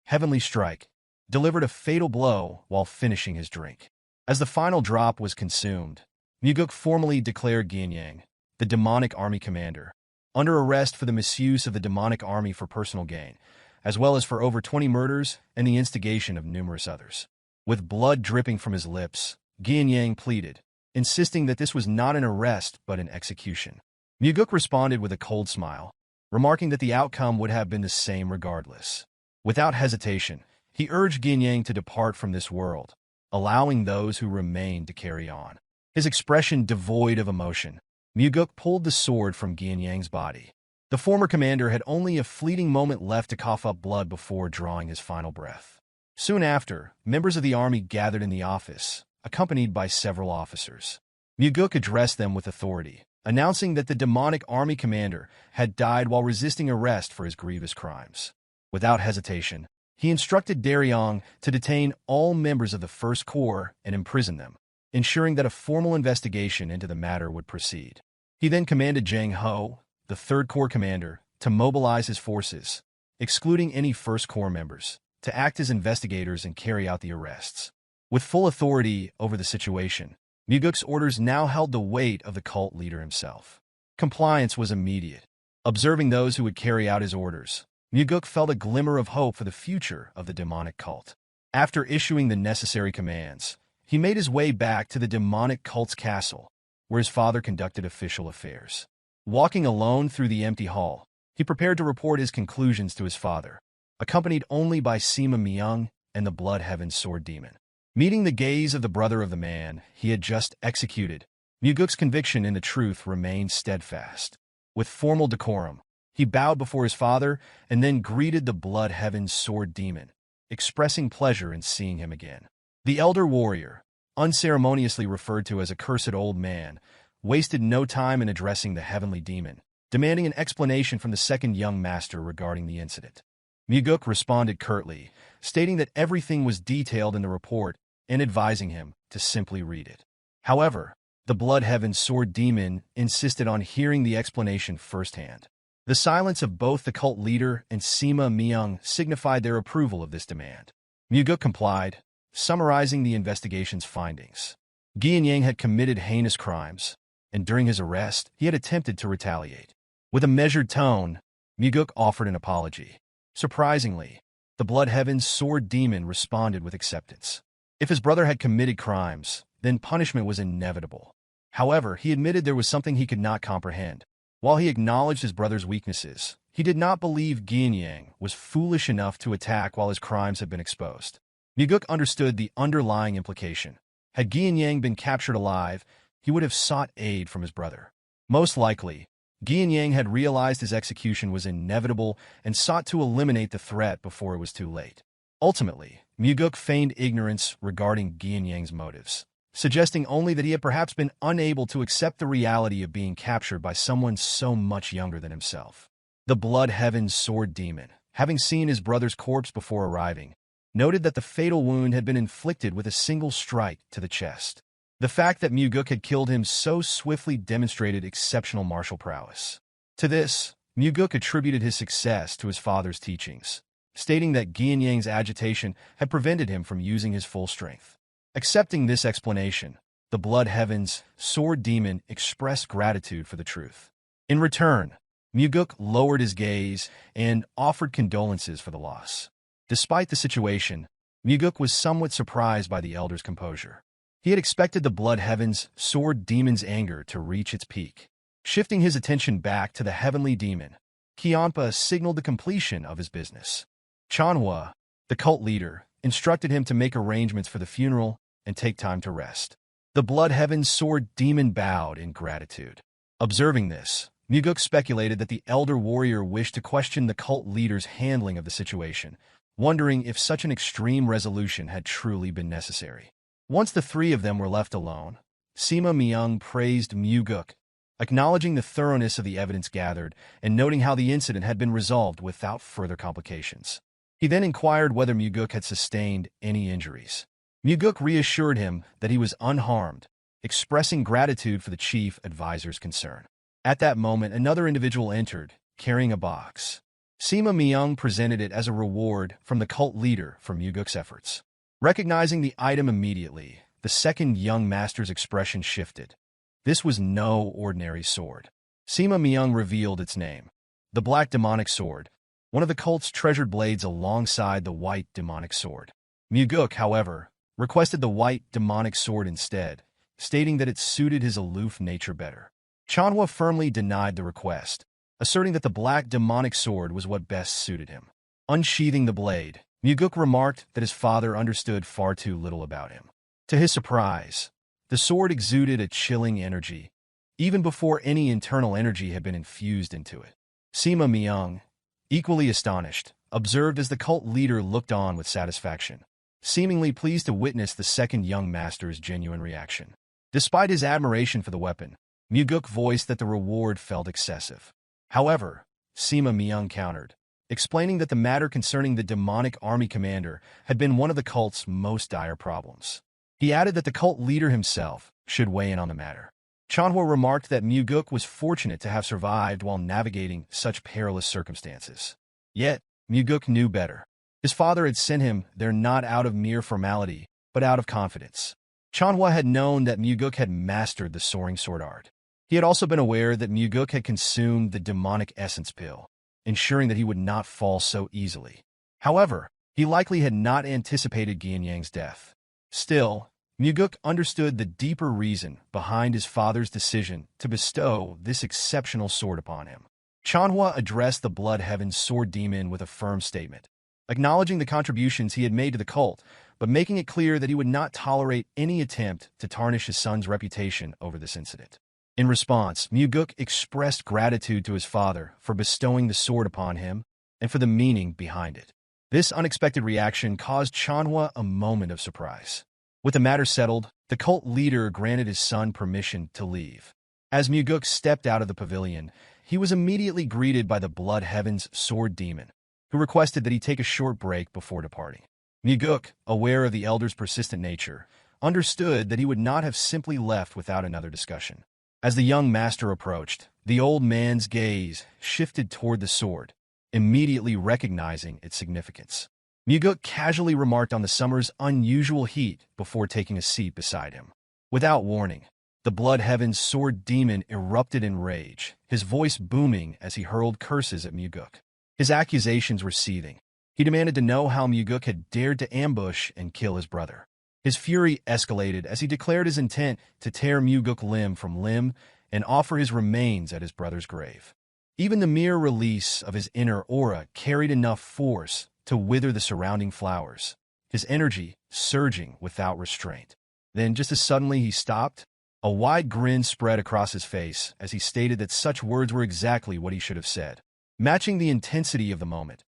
Heavenly Strike, delivered a fatal blow while finishing his drink. As the final drop was consumed, Mugeuk formally declared Gianyang, the demonic army commander, under arrest for the misuse of the demonic army for personal gain, as well as for over 20 murders and the instigation of numerous others. With blood dripping from his lips, Gianyang pleaded, insisting that this was not an arrest but an execution. Mugeuk responded with a cold smile, remarking that the outcome would have been the same regardless. Without hesitation, he urged Gianyang to depart from this world, allowing those who remained to carry on. His expression devoid of emotion, Mugeuk pulled the sword from Gianyang's body. The former commander had only a fleeting moment left to cough up blood before drawing his final breath. Soon after, members of the army gathered in the office, accompanied by several officers. Mugeuk addressed them with authority, announcing that the demonic army commander had died while resisting arrest for his grievous crimes. Without hesitation, he instructed Derion to detain all members of the First Corps and imprison them, ensuring that a formal investigation into the matter would proceed. He then commanded Zhang Ho, the Third Corps commander, to mobilize his forces, excluding any First Corps members, to act as investigators and carry out the arrests. With full authority over the situation, Mugeuk's orders now held the weight of the cult leader himself. Compliance was immediate. Observing those who would carry out his orders, Mugeuk felt a glimmer of hope for the future of the demonic cult. After issuing the necessary commands, he made his way back to the demonic cult's castle, where his father conducted official affairs. Walking alone through the empty hall, he prepared to report his conclusions to his father, accompanied only by Sima Myung and the Blood Heaven Sword Demon. Meeting the gaze of the brother of the man he had just executed, Mugeuk's conviction in the truth remained steadfast. With formal decorum, he bowed before his father and then greeted the Blood Heaven Sword Demon, expressing pleasure in seeing him again. The elder warrior, unceremoniously referred to as a cursed old man, wasted no time in addressing the heavenly demon, demanding an explanation from the second young master regarding the incident. Mugeuk responded curtly, stating that everything was detailed in the report and advising him to simply read it. However, the Blood Heaven Sword Demon insisted on hearing the explanation firsthand. The silence of both the cult leader and Sima Myung signified their approval of this demand. Mugeuk complied, summarizing the investigation's findings. Yang had committed heinous crimes, and during his arrest, he had attempted to retaliate. With a measured tone, Mugeuk offered an apology. Surprisingly, the Blood Heaven's Sword Demon responded with acceptance. If his brother had committed crimes, then punishment was inevitable. However, he admitted there was something he could not comprehend. While he acknowledged his brother's weaknesses, he did not believe Yang was foolish enough to attack while his crimes had been exposed. Mugeuk understood the underlying implication. Had Yang been captured alive, he would have sought aid from his brother. Most likely, Yang had realized his execution was inevitable and sought to eliminate the threat before it was too late. Ultimately, Mugeuk feigned ignorance regarding Yang's motives, suggesting only that he had perhaps been unable to accept the reality of being captured by someone so much younger than himself. The Blood Heaven's Sword Demon, having seen his brother's corpse before arriving, noted that the fatal wound had been inflicted with a single strike to the chest. The fact that Mugeuk had killed him so swiftly demonstrated exceptional martial prowess. To this, Mugeuk attributed his success to his father's teachings, stating that Yang's agitation had prevented him from using his full strength. Accepting this explanation, the Blood Heaven's Sword Demon expressed gratitude for the truth. In return, Mugeuk lowered his gaze and offered condolences for the loss. Despite the situation, Mugeuk was somewhat surprised by the elder's composure. He had expected the Blood Heaven's Sword Demon's anger to reach its peak. Shifting his attention back to the heavenly demon, Kionpa signaled the completion of his business. Chanhua, the cult leader, instructed him to make arrangements for the funeral and take time to rest. The Blood Heaven's Sword Demon bowed in gratitude. Observing this, Mugeuk speculated that the elder warrior wished to question the cult leader's handling of the situation, wondering if such an extreme resolution had truly been necessary. Once the three of them were left alone, Sima Myung praised Mugeuk, acknowledging the thoroughness of the evidence gathered and noting how the incident had been resolved without further complications. He then inquired whether Mugeuk had sustained any injuries. Mugeuk reassured him that he was unharmed, expressing gratitude for the chief advisor's concern. At that moment, another individual entered, carrying a box. Sima Myung presented it as a reward from the cult leader for Mugeuk's efforts. Recognizing the item immediately, the second young master's expression shifted. This was no ordinary sword. Sima Myung revealed its name, the Black Demonic Sword, one of the cult's treasured blades alongside the White Demonic Sword. Mugeuk, however, requested the White Demonic Sword instead, stating that it suited his aloof nature better. Chanhua firmly denied the request, asserting that the Black Demonic Sword was what best suited him. Unsheathing the blade, Mugeuk remarked that his father understood far too little about him. To his surprise, the sword exuded a chilling energy, even before any internal energy had been infused into it. Sima Myung, equally astonished, observed as the cult leader looked on with satisfaction, seemingly pleased to witness the second young master's genuine reaction. Despite his admiration for the weapon, Mugeuk voiced that the reward felt excessive. However, Sima Myung countered, explaining that the matter concerning the demonic army commander had been one of the cult's most dire problems. He added that the cult leader himself should weigh in on the matter. Chanhua remarked that Mugeuk was fortunate to have survived while navigating such perilous circumstances. Yet, Mugeuk knew better. His father had sent him there not out of mere formality, but out of confidence. Chanhua had known that Mugeuk had mastered the soaring sword art. He had also been aware that Mugeuk had consumed the demonic essence pill, ensuring that he would not fall so easily. However, he likely had not anticipated Yang's death. Still, Mugeuk understood the deeper reason behind his father's decision to bestow this exceptional sword upon him. Chanhua addressed the Blood Heaven's Sword Demon with a firm statement, acknowledging the contributions he had made to the cult, but making it clear that he would not tolerate any attempt to tarnish his son's reputation over this incident. In response, Mugeuk expressed gratitude to his father for bestowing the sword upon him and for the meaning behind it. This unexpected reaction caused Chanhua a moment of surprise. With the matter settled, the cult leader granted his son permission to leave. As Mugeuk stepped out of the pavilion, he was immediately greeted by the Blood Heaven's sword demon, who requested that he take a short break before departing. Mugeuk, aware of the elder's persistent nature, understood that he would not have simply left without another discussion. As the young master approached, the old man's gaze shifted toward the sword, immediately recognizing its significance. Mugeuk casually remarked on the summer's unusual heat before taking a seat beside him. Without warning, the Blood Heaven's sword demon erupted in rage, his voice booming as he hurled curses at Mugeuk. His accusations were seething. He demanded to know how Mugeuk had dared to ambush and kill his brother. His fury escalated as he declared his intent to tear Mugeuk limb from limb and offer his remains at his brother's grave. Even the mere release of his inner aura carried enough force to wither the surrounding flowers, his energy surging without restraint. Then, just as suddenly he stopped, a wide grin spread across his face as he stated that such words were exactly what he should have said. Matching the intensity of the moment,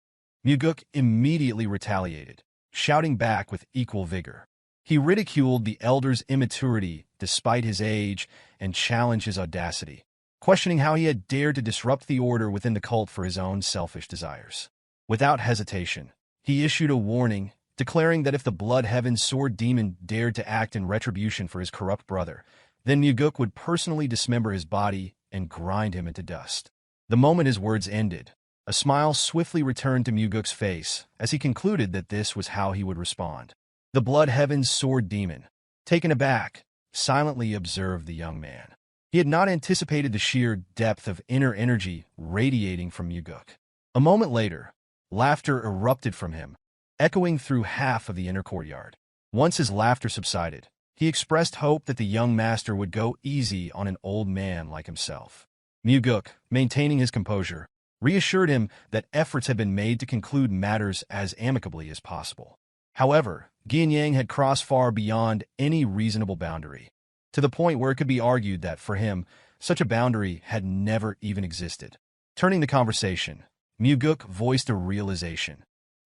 Mugeuk immediately retaliated, shouting back with equal vigor. He ridiculed the elder's immaturity despite his age and challenged his audacity, questioning how he had dared to disrupt the order within the cult for his own selfish desires. Without hesitation, he issued a warning, declaring that if the Blood Heaven's sword demon dared to act in retribution for his corrupt brother, then Mugeuk would personally dismember his body and grind him into dust. The moment his words ended, a smile swiftly returned to Mugeuk's face as he concluded that this was how he would respond. The Blood Heaven's sword demon, taken aback, silently observed the young man. He had not anticipated the sheer depth of inner energy radiating from Mugeuk. A moment later, laughter erupted from him, echoing through half of the inner courtyard. Once his laughter subsided, he expressed hope that the young master would go easy on an old man like himself. Mugeuk, maintaining his composure, reassured him that efforts had been made to conclude matters as amicably as possible. However, Geom had crossed far beyond any reasonable boundary, to the point where it could be argued that, for him, such a boundary had never even existed. Turning the conversation, Mugeuk voiced a realization.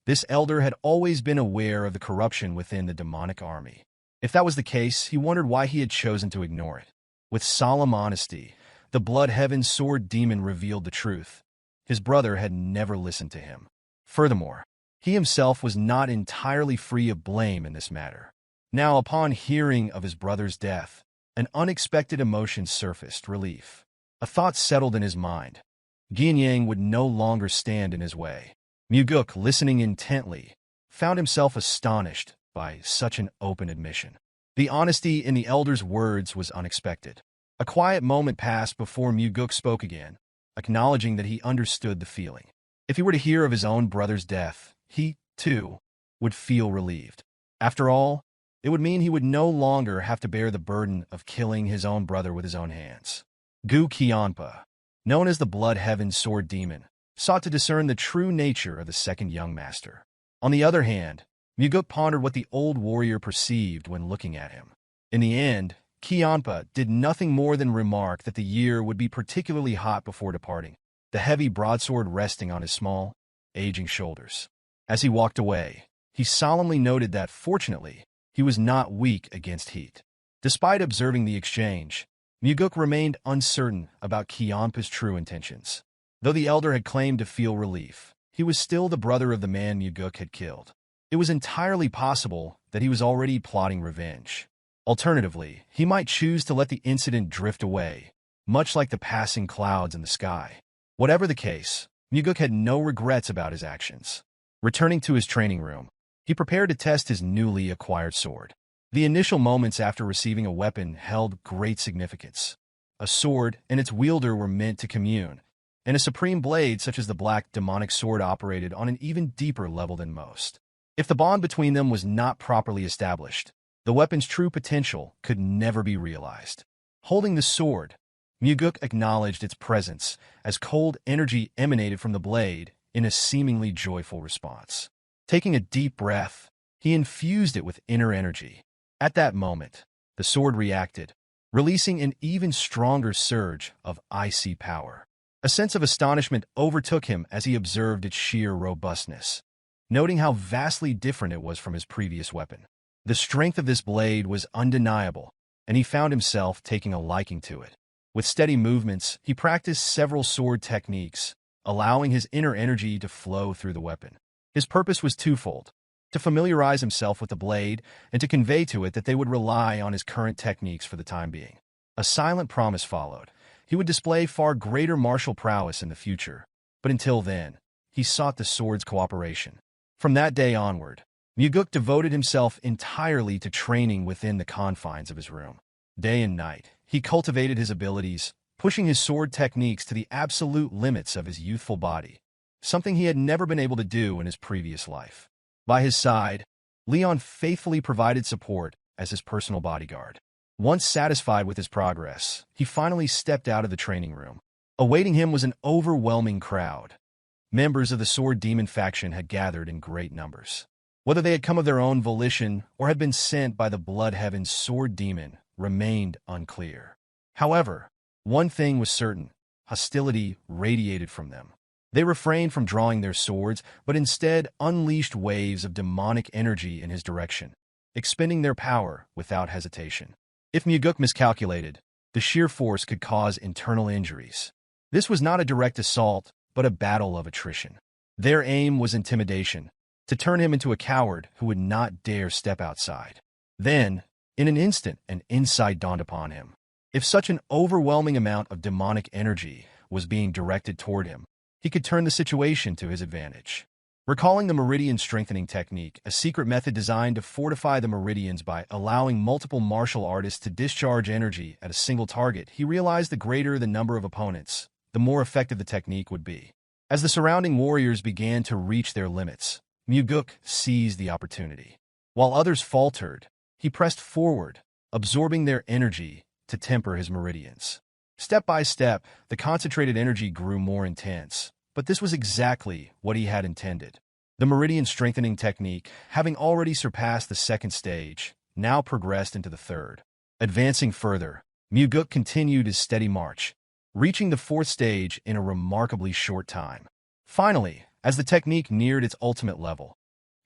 This elder had always been aware of the corruption within the demonic army. If that was the case, he wondered why he had chosen to ignore it. With solemn honesty, the Blood Heaven's sword demon revealed the truth. His brother had never listened to him. Furthermore, he himself was not entirely free of blame in this matter. Now, upon hearing of his brother's death, an unexpected emotion surfaced: relief. A thought settled in his mind. Geom would no longer stand in his way. Mugeuk, listening intently, found himself astonished by such an open admission. The honesty in the elder's words was unexpected. A quiet moment passed before Mugeuk spoke again, acknowledging that he understood the feeling. If he were to hear of his own brother's death, he, too, would feel relieved. After all, it would mean he would no longer have to bear the burden of killing his own brother with his own hands. Gu Qianpa, known as the Blood Heaven's sword demon, sought to discern the true nature of the second young master. On the other hand, Mugeuk pondered what the old warrior perceived when looking at him. In the end, Qianpa did nothing more than remark that the year would be particularly hot before departing, the heavy broadsword resting on his small, aging shoulders. As he walked away, he solemnly noted that, fortunately, he was not weak against heat. Despite observing the exchange, Mugeuk remained uncertain about Qianpa's true intentions. Though the elder had claimed to feel relief, he was still the brother of the man Mugeuk had killed. It was entirely possible that he was already plotting revenge. Alternatively, he might choose to let the incident drift away, much like the passing clouds in the sky. Whatever the case, Mugeuk had no regrets about his actions. Returning to his training room, he prepared to test his newly acquired sword. The initial moments after receiving a weapon held great significance. A sword and its wielder were meant to commune, and a supreme blade such as the black demonic sword operated on an even deeper level than most. If the bond between them was not properly established, the weapon's true potential could never be realized. Holding the sword, Mugeuk acknowledged its presence as cold energy emanated from the blade in a seemingly joyful response. Taking a deep breath, he infused it with inner energy. At that moment, the sword reacted, releasing an even stronger surge of icy power. A sense of astonishment overtook him as he observed its sheer robustness, noting how vastly different it was from his previous weapon. The strength of this blade was undeniable, and he found himself taking a liking to it. With steady movements, he practiced several sword techniques, allowing his inner energy to flow through the weapon. His purpose was twofold: to familiarize himself with the blade and to convey to it that they would rely on his current techniques for the time being. A silent promise followed. He would display far greater martial prowess in the future, but until then, he sought the sword's cooperation. From that day onward, Mugeuk devoted himself entirely to training within the confines of his room. Day and night, he cultivated his abilities, pushing his sword techniques to the absolute limits of his youthful body, something he had never been able to do in his previous life. By his side, Leon faithfully provided support as his personal bodyguard. Once satisfied with his progress, he finally stepped out of the training room. Awaiting him was an overwhelming crowd. Members of the Sword Demon faction had gathered in great numbers. Whether they had come of their own volition or had been sent by the Bloodheaven's Sword Demon remained unclear. However, one thing was certain: hostility radiated from them. They refrained from drawing their swords, but instead unleashed waves of demonic energy in his direction, expending their power without hesitation. If Mugeuk miscalculated, the sheer force could cause internal injuries. This was not a direct assault, but a battle of attrition. Their aim was intimidation, to turn him into a coward who would not dare step outside. Then, in an instant, an insight dawned upon him. If such an overwhelming amount of demonic energy was being directed toward him, he could turn the situation to his advantage. Recalling the meridian strengthening technique, a secret method designed to fortify the meridians by allowing multiple martial artists to discharge energy at a single target, he realized the greater the number of opponents, the more effective the technique would be. As the surrounding warriors began to reach their limits, Mugeuk seized the opportunity. While others faltered, he pressed forward, absorbing their energy to temper his meridians. Step by step, the concentrated energy grew more intense, but this was exactly what he had intended. The meridian strengthening technique, having already surpassed the second stage, now progressed into the third. Advancing further, Mugeuk continued his steady march, reaching the fourth stage in a remarkably short time. Finally, as the technique neared its ultimate level,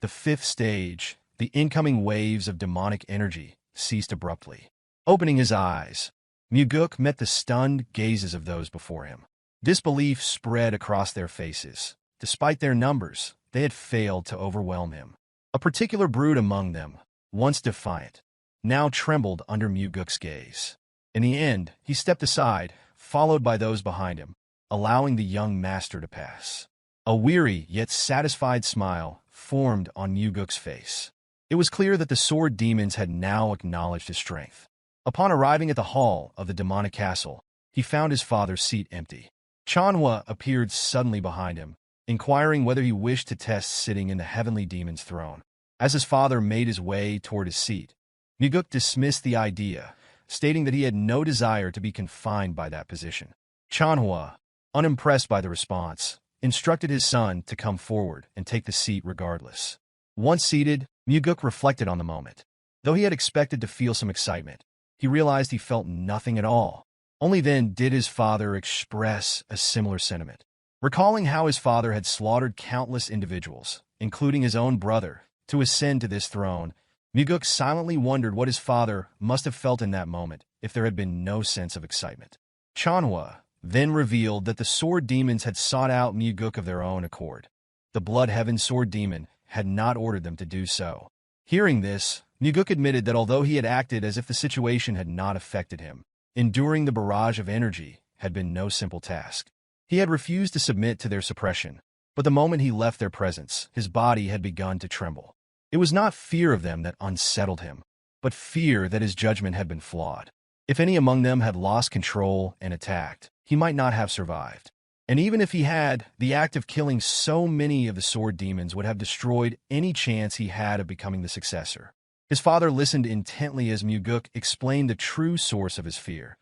the fifth stage, the incoming waves of demonic energy ceased abruptly. Opening his eyes, Mugeuk met the stunned gazes of those before him. Disbelief spread across their faces. Despite their numbers, they had failed to overwhelm him. A particular brood among them, once defiant, now trembled under Mugeuk's gaze. In the end, he stepped aside, followed by those behind him, allowing the young master to pass. A weary yet satisfied smile formed on Mugeuk's face. It was clear that the sword demons had now acknowledged his strength. Upon arriving at the hall of the demonic castle, he found his father's seat empty. Chanhua appeared suddenly behind him, inquiring whether he wished to test sitting in the heavenly demon's throne. As his father made his way toward his seat, Mugeuk dismissed the idea, stating that he had no desire to be confined by that position. Chanhua, unimpressed by the response, instructed his son to come forward and take the seat regardless. Once seated, Mugeuk reflected on the moment. Though he had expected to feel some excitement, he realized he felt nothing at all. Only then did his father express a similar sentiment. Recalling how his father had slaughtered countless individuals, including his own brother, to ascend to this throne, Mugeuk silently wondered what his father must have felt in that moment if there had been no sense of excitement. Chanhua then revealed that the sword demons had sought out Mugeuk of their own accord. The Bloodheaven sword demon had not ordered them to do so. Hearing this, Mugeuk admitted that although he had acted as if the situation had not affected him, enduring the barrage of energy had been no simple task. He had refused to submit to their suppression, but the moment he left their presence, his body had begun to tremble. It was not fear of them that unsettled him, but fear that his judgment had been flawed. If any among them had lost control and attacked, he might not have survived. And even if he had, the act of killing so many of the sword demons would have destroyed any chance he had of becoming the successor. His father listened intently as Mugeuk explained the true source of his fear: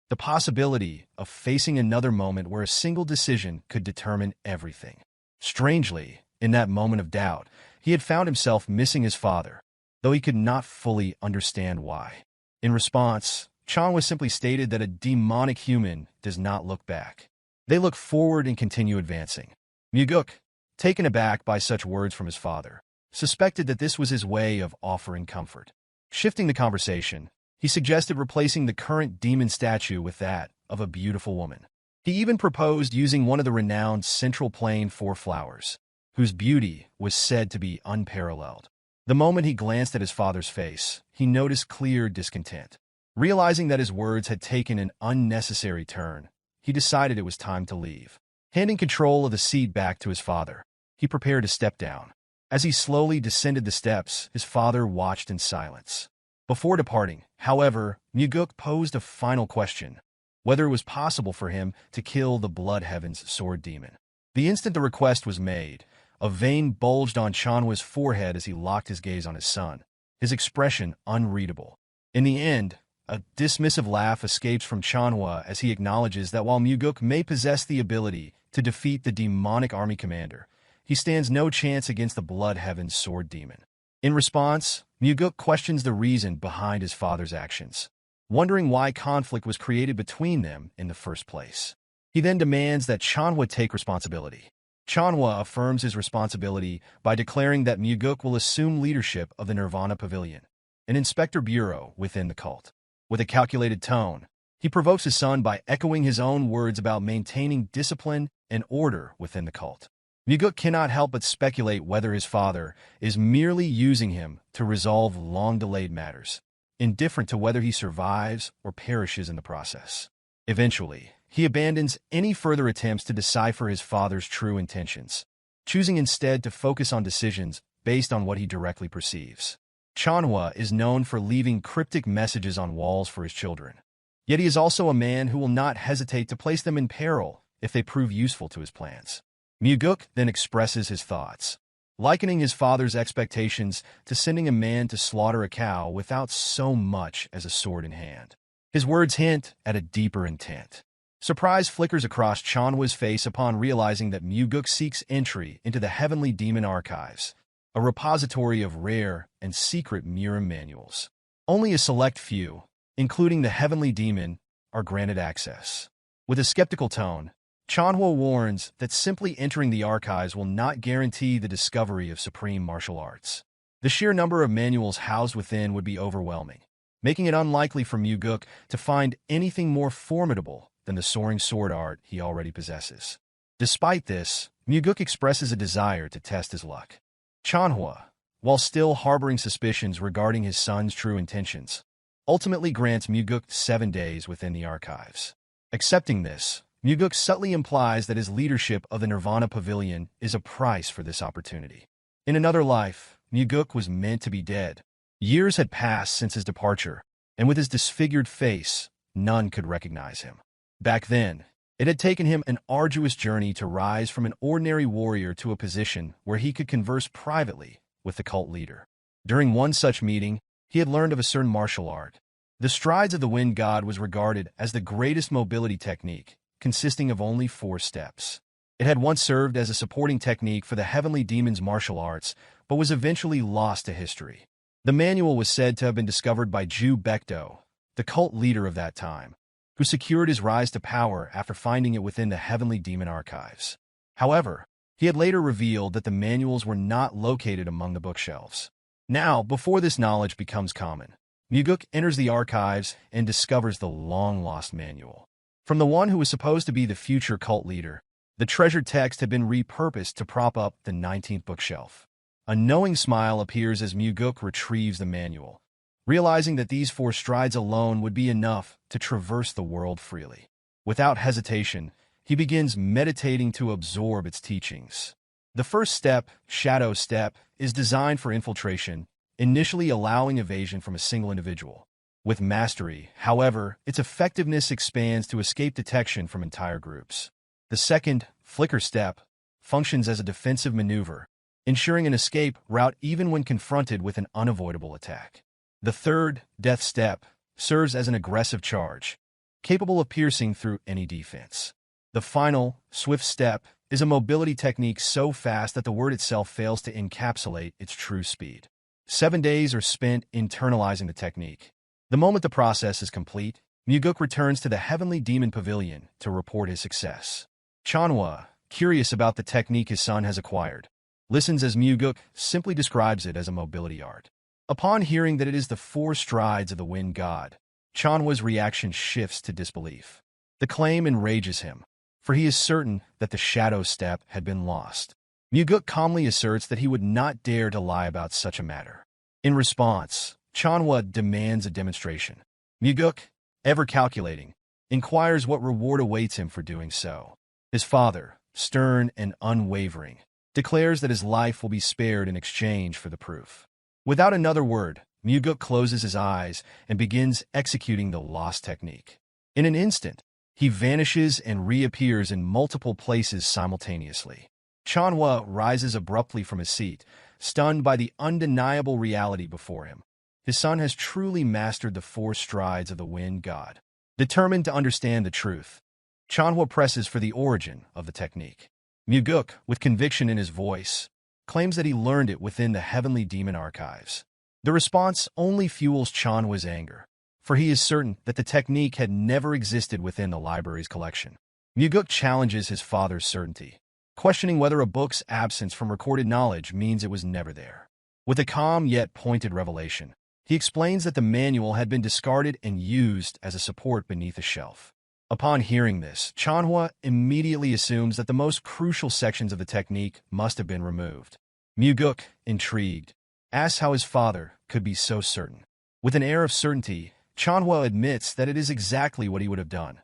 the possibility of facing another moment where a single decision could determine everything. Strangely, in that moment of doubt, he had found himself missing his father, though he could not fully understand why. In response, Chanhua simply stated that a demonic human does not look back. They look forward and continue advancing. Mugeuk, taken aback by such words from his father, suspected that this was his way of offering comfort. Shifting the conversation, he suggested replacing the current demon statue with that of a beautiful woman. He even proposed using one of the renowned Central Plain Four Flowers, whose beauty was said to be unparalleled. The moment he glanced at his father's face, he noticed clear discontent. Realizing that his words had taken an unnecessary turn, he decided it was time to leave. Handing control of the seat back to his father, he prepared to step down. As he slowly descended the steps, his father watched in silence. Before departing, however, Mugeuk posed a final question: whether it was possible for him to kill the Blood Heaven's sword demon. The instant the request was made, a vein bulged on Chanwa's forehead as he locked his gaze on his son, his expression unreadable. In the end, a dismissive laugh escapes from Chanwa as he acknowledges that while Mugeuk may possess the ability to defeat the demonic army commander, he stands no chance against the Blood Heaven's sword demon. In response, Mugeuk questions the reason behind his father's actions, wondering why conflict was created between them in the first place. He then demands that Chanwa take responsibility. Chanwa affirms his responsibility by declaring that Mugeuk will assume leadership of the Nirvana Pavilion, an inspector bureau within the cult. With a calculated tone, he provokes his son by echoing his own words about maintaining discipline and order within the cult. Mugeuk cannot help but speculate whether his father is merely using him to resolve long-delayed matters, indifferent to whether he survives or perishes in the process. Eventually, he abandons any further attempts to decipher his father's true intentions, choosing instead to focus on decisions based on what he directly perceives. Chanwa is known for leaving cryptic messages on walls for his children. Yet he is also a man who will not hesitate to place them in peril if they prove useful to his plans. Mugeuk then expresses his thoughts, likening his father's expectations to sending a man to slaughter a cow without so much as a sword in hand. His words hint at a deeper intent. Surprise flickers across Chanwa's face upon realizing that Mugeuk seeks entry into the Heavenly Demon Archives, a repository of rare and secret Murim manuals. Only a select few, including the Heavenly Demon, are granted access. With a skeptical tone, Chanwa warns that simply entering the archives will not guarantee the discovery of supreme martial arts. The sheer number of manuals housed within would be overwhelming, making it unlikely for Mugeuk to find anything more formidable than the soaring sword art he already possesses. Despite this, Mugeuk expresses a desire to test his luck. Chanwa, while still harboring suspicions regarding his son's true intentions, ultimately grants Mugeuk 7 days within the archives. Accepting this, Mugeuk subtly implies that his leadership of the Nirvana Pavilion is a price for this opportunity. In another life, Mugeuk was meant to be dead. Years had passed since his departure, and with his disfigured face, none could recognize him. Back then, it had taken him an arduous journey to rise from an ordinary warrior to a position where he could converse privately with the cult leader. During one such meeting, he had learned of a certain martial art. The strides of the wind god was regarded as the greatest mobility technique, consisting of only 4 steps. It had once served as a supporting technique for the Heavenly Demon's martial arts, but was eventually lost to history. The manual was said to have been discovered by Ju Baekdo, the cult leader of that time, who secured his rise to power after finding it within the Heavenly Demon archives. However, he had later revealed that the manuals were not located among the bookshelves. Now, before this knowledge becomes common, Mugeuk enters the archives and discovers the long-lost manual. From the one who was supposed to be the future cult leader, the treasured text had been repurposed to prop up the 19th bookshelf. A knowing smile appears as Mugeuk retrieves the manual, realizing that these 4 strides alone would be enough to traverse the world freely. Without hesitation, he begins meditating to absorb its teachings. The first step, Shadow Step, is designed for infiltration, initially allowing evasion from a single individual. With mastery, however, its effectiveness expands to escape detection from entire groups. The second, Flicker Step, functions as a defensive maneuver, ensuring an escape route even when confronted with an unavoidable attack. The third, Death Step, serves as an aggressive charge, capable of piercing through any defense. The final, Swift Step, is a mobility technique so fast that the word itself fails to encapsulate its true speed. 7 days are spent internalizing the technique. The moment the process is complete, Mugeuk returns to the Heavenly Demon Pavilion to report his success. Chanwa, curious about the technique his son has acquired, listens as Mugeuk simply describes it as a mobility art. Upon hearing that it is the 4 strides of the wind god, Chanhwa's reaction shifts to disbelief. The claim enrages him, for he is certain that the shadow step had been lost. Mugeuk calmly asserts that he would not dare to lie about such a matter. In response, Chanhwa demands a demonstration. Mugeuk, ever calculating, inquires what reward awaits him for doing so. His father, stern and unwavering, declares that his life will be spared in exchange for the proof. Without another word, Mugeuk closes his eyes and begins executing the lost technique. In an instant, he vanishes and reappears in multiple places simultaneously. Chanhwa rises abruptly from his seat, stunned by the undeniable reality before him. His son has truly mastered the 4 strides of the wind god. Determined to understand the truth, Chanhwa presses for the origin of the technique. Mugeuk, with conviction in his voice, claims that he learned it within the heavenly demon archives. The response only fuels Chanhwa's anger, for he is certain that the technique had never existed within the library's collection. Mugeuk challenges his father's certainty, questioning whether a book's absence from recorded knowledge means it was never there. With a calm yet pointed revelation, he explains that the manual had been discarded and used as a support beneath a shelf. Upon hearing this, Chanhwa immediately assumes that the most crucial sections of the technique must have been removed. Mugeuk, intrigued, asks how his father could be so certain. With an air of certainty, Chanhwa admits that it is exactly what he would have done,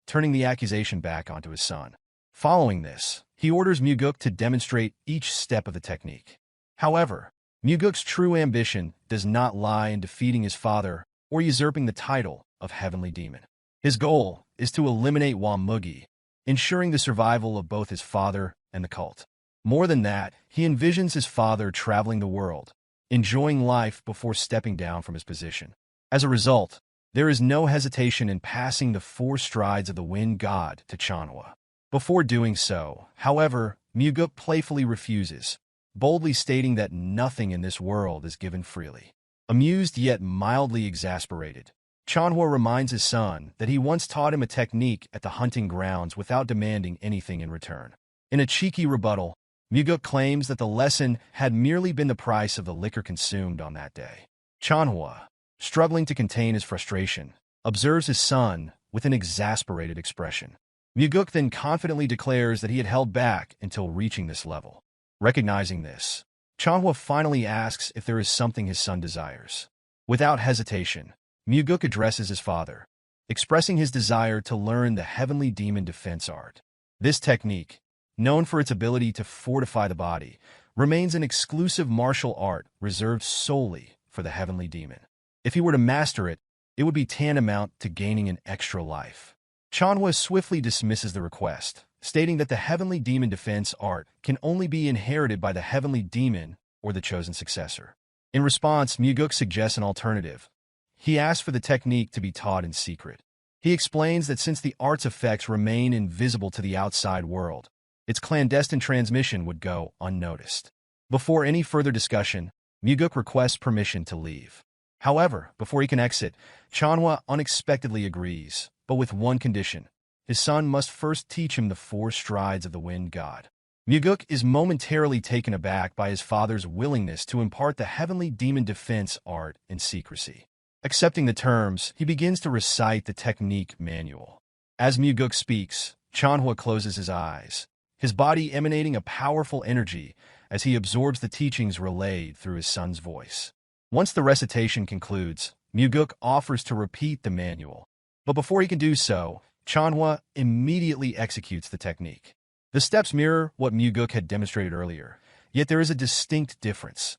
turning the accusation back onto his son. Following this, he orders Mugeuk to demonstrate each step of the technique. However, Mugeuk's true ambition does not lie in defeating his father or usurping the title of Heavenly Demon. His goal is to eliminate Mugeuk, ensuring the survival of both his father and the cult. More than that, he envisions his father traveling the world, enjoying life before stepping down from his position. As a result, there is no hesitation in passing the 4 strides of the wind god to Chanhwa. Before doing so, however, Mugeuk playfully refuses, boldly stating that nothing in this world is given freely. Amused yet mildly exasperated, Chanhwa reminds his son that he once taught him a technique at the hunting grounds without demanding anything in return. In a cheeky rebuttal, Mugeuk claims that the lesson had merely been the price of the liquor consumed on that day. Chanhwa, struggling to contain his frustration, observes his son with an exasperated expression. Mugeuk then confidently declares that he had held back until reaching this level. Recognizing this, Chanhwa finally asks if there is something his son desires. Without hesitation, Mugeuk addresses his father, expressing his desire to learn the Heavenly Demon defense art. This technique, known for its ability to fortify the body, remains an exclusive martial art reserved solely for the Heavenly Demon. If he were to master it, it would be tantamount to gaining an extra life. Chanhwa swiftly dismisses the request, stating that the Heavenly Demon defense art can only be inherited by the Heavenly Demon or the chosen successor. In response, Mugeuk suggests an alternative. He asks for the technique to be taught in secret. He explains that since the art's effects remain invisible to the outside world, its clandestine transmission would go unnoticed. Before any further discussion, Mugeuk requests permission to leave. However, before he can exit, Chanhwa unexpectedly agrees, but with one condition. His son must first teach him the 4 strides of the wind god. Mugeuk is momentarily taken aback by his father's willingness to impart the Heavenly Demon defense art in secrecy. Accepting the terms, he begins to recite the technique manual. As Mugeuk speaks, Chanhwa closes his eyes, his body emanating a powerful energy as he absorbs the teachings relayed through his son's voice. Once the recitation concludes, Mugeuk offers to repeat the manual. But before he can do so, Chanhwa immediately executes the technique. The steps mirror what Mugeuk had demonstrated earlier, yet there is a distinct difference.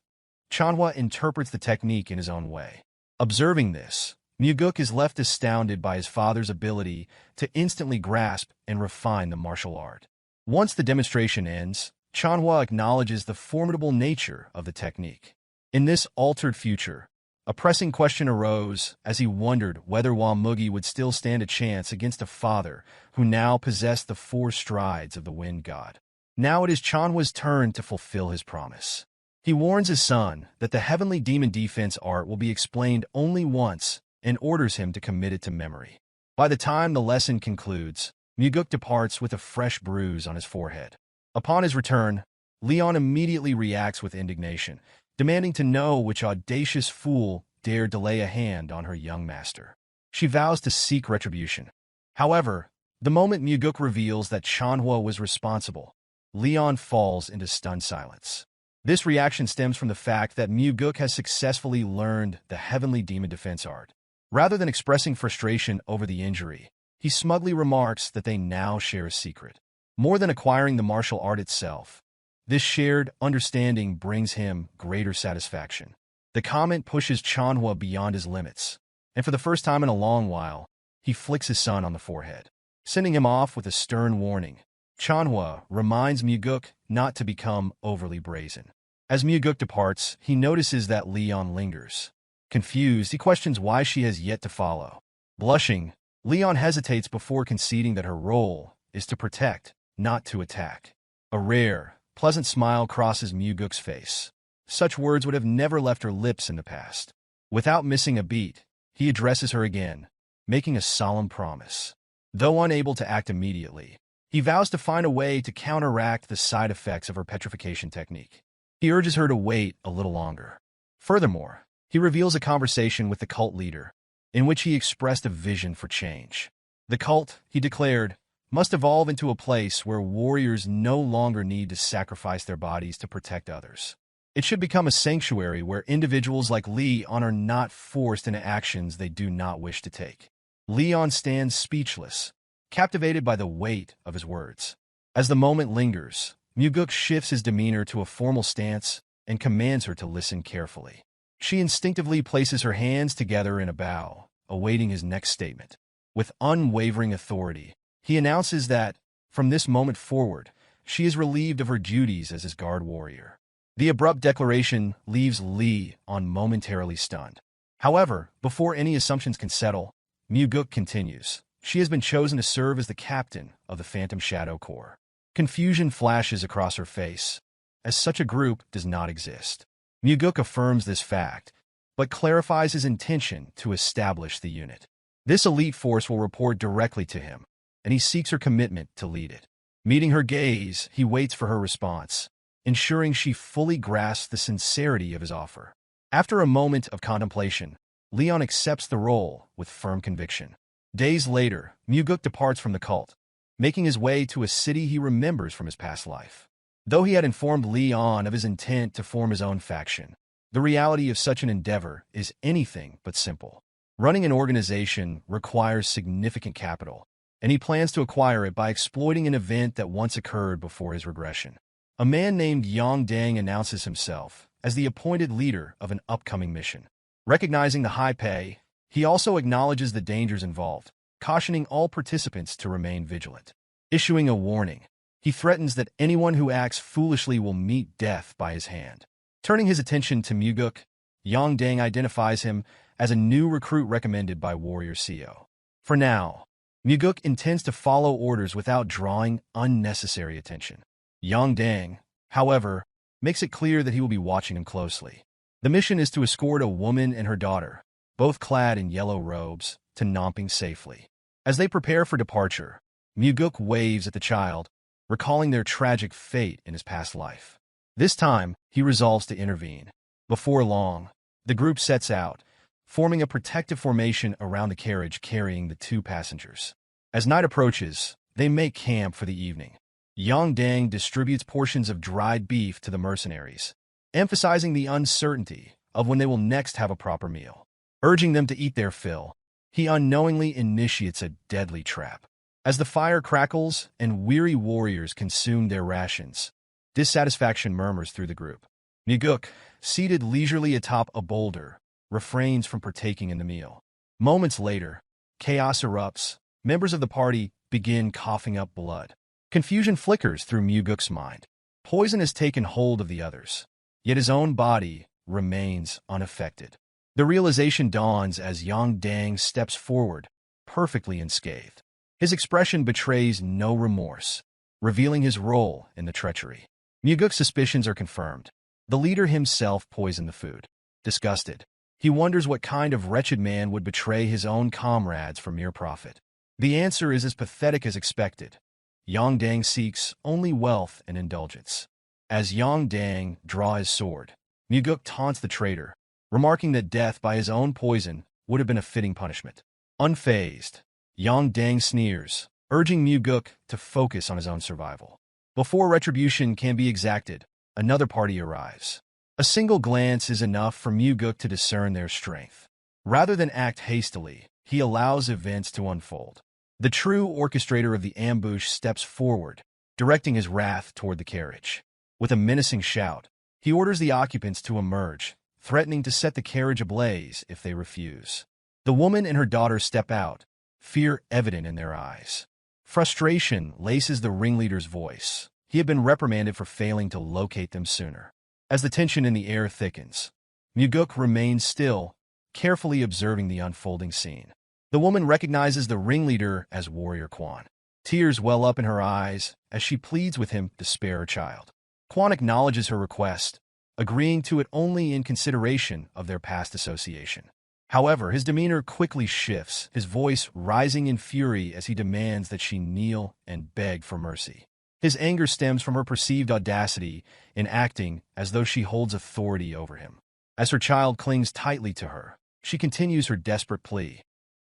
Chanhwa interprets the technique in his own way. Observing this, Mugeuk is left astounded by his father's ability to instantly grasp and refine the martial art. Once the demonstration ends, Chanhwa acknowledges the formidable nature of the technique. In this altered future, a pressing question arose as he wondered whether Mugeuk would still stand a chance against a father who now possessed the 4 strides of the wind god. Now it is Chanhwa's turn to fulfill his promise. He warns his son that the Heavenly Demon defense art will be explained only once and orders him to commit it to memory. By the time the lesson concludes, Mugeuk departs with a fresh bruise on his forehead. Upon his return, Leon immediately reacts with indignation, demanding to know which audacious fool dared to lay a hand on her young master. She vows to seek retribution. However, the moment Mugeuk reveals that Chanhua was responsible, Leon falls into stunned silence. This reaction stems from the fact that Mugeuk has successfully learned the Heavenly Demon Defense art. Rather than expressing frustration over the injury, he smugly remarks that they now share a secret. More than acquiring the martial art itself, this shared understanding brings him greater satisfaction. The comet pushes Chanhua beyond his limits, and for the first time in a long while, he flicks his son on the forehead, sending him off with a stern warning. Chanhua reminds Mugeuk not to become overly brazen. As Mugeuk departs, he notices that Leon lingers. Confused, he questions why she has yet to follow. Blushing, Leon hesitates before conceding that her role is to protect, not to attack. A rare, pleasant smile crosses Mugeuk's face. Such words would have never left her lips in the past. Without missing a beat, he addresses her again, making a solemn promise. Though unable to act immediately, he vows to find a way to counteract the side effects of her petrification technique. He urges her to wait a little longer. Furthermore, he reveals a conversation with the cult leader, in which he expressed a vision for change. The cult, he declared, must evolve into a place where warriors no longer need to sacrifice their bodies to protect others. It should become a sanctuary where individuals like Leon are not forced into actions they do not wish to take. Leon stands speechless, captivated by the weight of his words. As the moment lingers, Mugeuk shifts his demeanor to a formal stance and commands her to listen carefully. She instinctively places her hands together in a bow, awaiting his next statement. With unwavering authority, he announces that, from this moment forward, she is relieved of her duties as his guard warrior. The abrupt declaration leaves Leon momentarily stunned. However, before any assumptions can settle, Mugeuk continues. She has been chosen to serve as the captain of the Phantom Shadow Corps. Confusion flashes across her face, as such a group does not exist. Mugeuk affirms this fact, but clarifies his intention to establish the unit. This elite force will report directly to him, and he seeks her commitment to lead it. Meeting her gaze, he waits for her response, ensuring she fully grasps the sincerity of his offer. After a moment of contemplation, Leon accepts the role with firm conviction. Days later, Mugeuk departs from the cult, making his way to a city he remembers from his past life. Though he had informed Leon of his intent to form his own faction, the reality of such an endeavor is anything but simple. Running an organization requires significant capital, and he plans to acquire it by exploiting an event that once occurred before his regression. A man named Yang Dang announces himself as the appointed leader of an upcoming mission. Recognizing the high pay, he also acknowledges the dangers involved, cautioning all participants to remain vigilant. Issuing a warning, he threatens that anyone who acts foolishly will meet death by his hand. Turning his attention to Mugeuk, Yang Dang identifies him as a new recruit recommended by Warrior CO. For now, Mugeuk intends to follow orders without drawing unnecessary attention. Yang Dang, however, makes it clear that he will be watching him closely. The mission is to escort a woman and her daughter, both clad in yellow robes, to Namping safely. As they prepare for departure, Mugeuk waves at the child, recalling their tragic fate in his past life. This time, he resolves to intervene. Before long, the group sets out, forming a protective formation around the carriage carrying the two passengers. As night approaches, they make camp for the evening. Yang Dang distributes portions of dried beef to the mercenaries, emphasizing the uncertainty of when they will next have a proper meal. Urging them to eat their fill, he unknowingly initiates a deadly trap. As the fire crackles and weary warriors consume their rations, dissatisfaction murmurs through the group. Mugeuk, seated leisurely atop a boulder, refrains from partaking in the meal. Moments later, chaos erupts. Members of the party begin coughing up blood. Confusion flickers through Mugeuk's mind. Poison has taken hold of the others, yet his own body remains unaffected. The realization dawns as Yang Dang steps forward, perfectly unscathed. His expression betrays no remorse, revealing his role in the treachery. Mugeuk's suspicions are confirmed. The leader himself poisoned the food. Disgusted, he wonders what kind of wretched man would betray his own comrades for mere profit. The answer is as pathetic as expected. Yang Dang seeks only wealth and indulgence. As Yang Dang draw his sword, Mugeuk taunts the traitor, remarking that death by his own poison would have been a fitting punishment. Unfazed, Yang Dang sneers, urging Mugeuk to focus on his own survival. Before retribution can be exacted, another party arrives. A single glance is enough for Mugeuk to discern their strength. Rather than act hastily, he allows events to unfold. The true orchestrator of the ambush steps forward, directing his wrath toward the carriage. With a menacing shout, he orders the occupants to emerge, threatening to set the carriage ablaze if they refuse. The woman and her daughter step out, fear evident in their eyes. Frustration laces the ringleader's voice. He had been reprimanded for failing to locate them sooner. As the tension in the air thickens, Mugeuk remains still, carefully observing the unfolding scene. The woman recognizes the ringleader as Warrior Quan. Tears well up in her eyes as she pleads with him to spare her child. Quan acknowledges her request, agreeing to it only in consideration of their past association. However, his demeanor quickly shifts, his voice rising in fury as he demands that she kneel and beg for mercy. His anger stems from her perceived audacity in acting as though she holds authority over him. As her child clings tightly to her, she continues her desperate plea,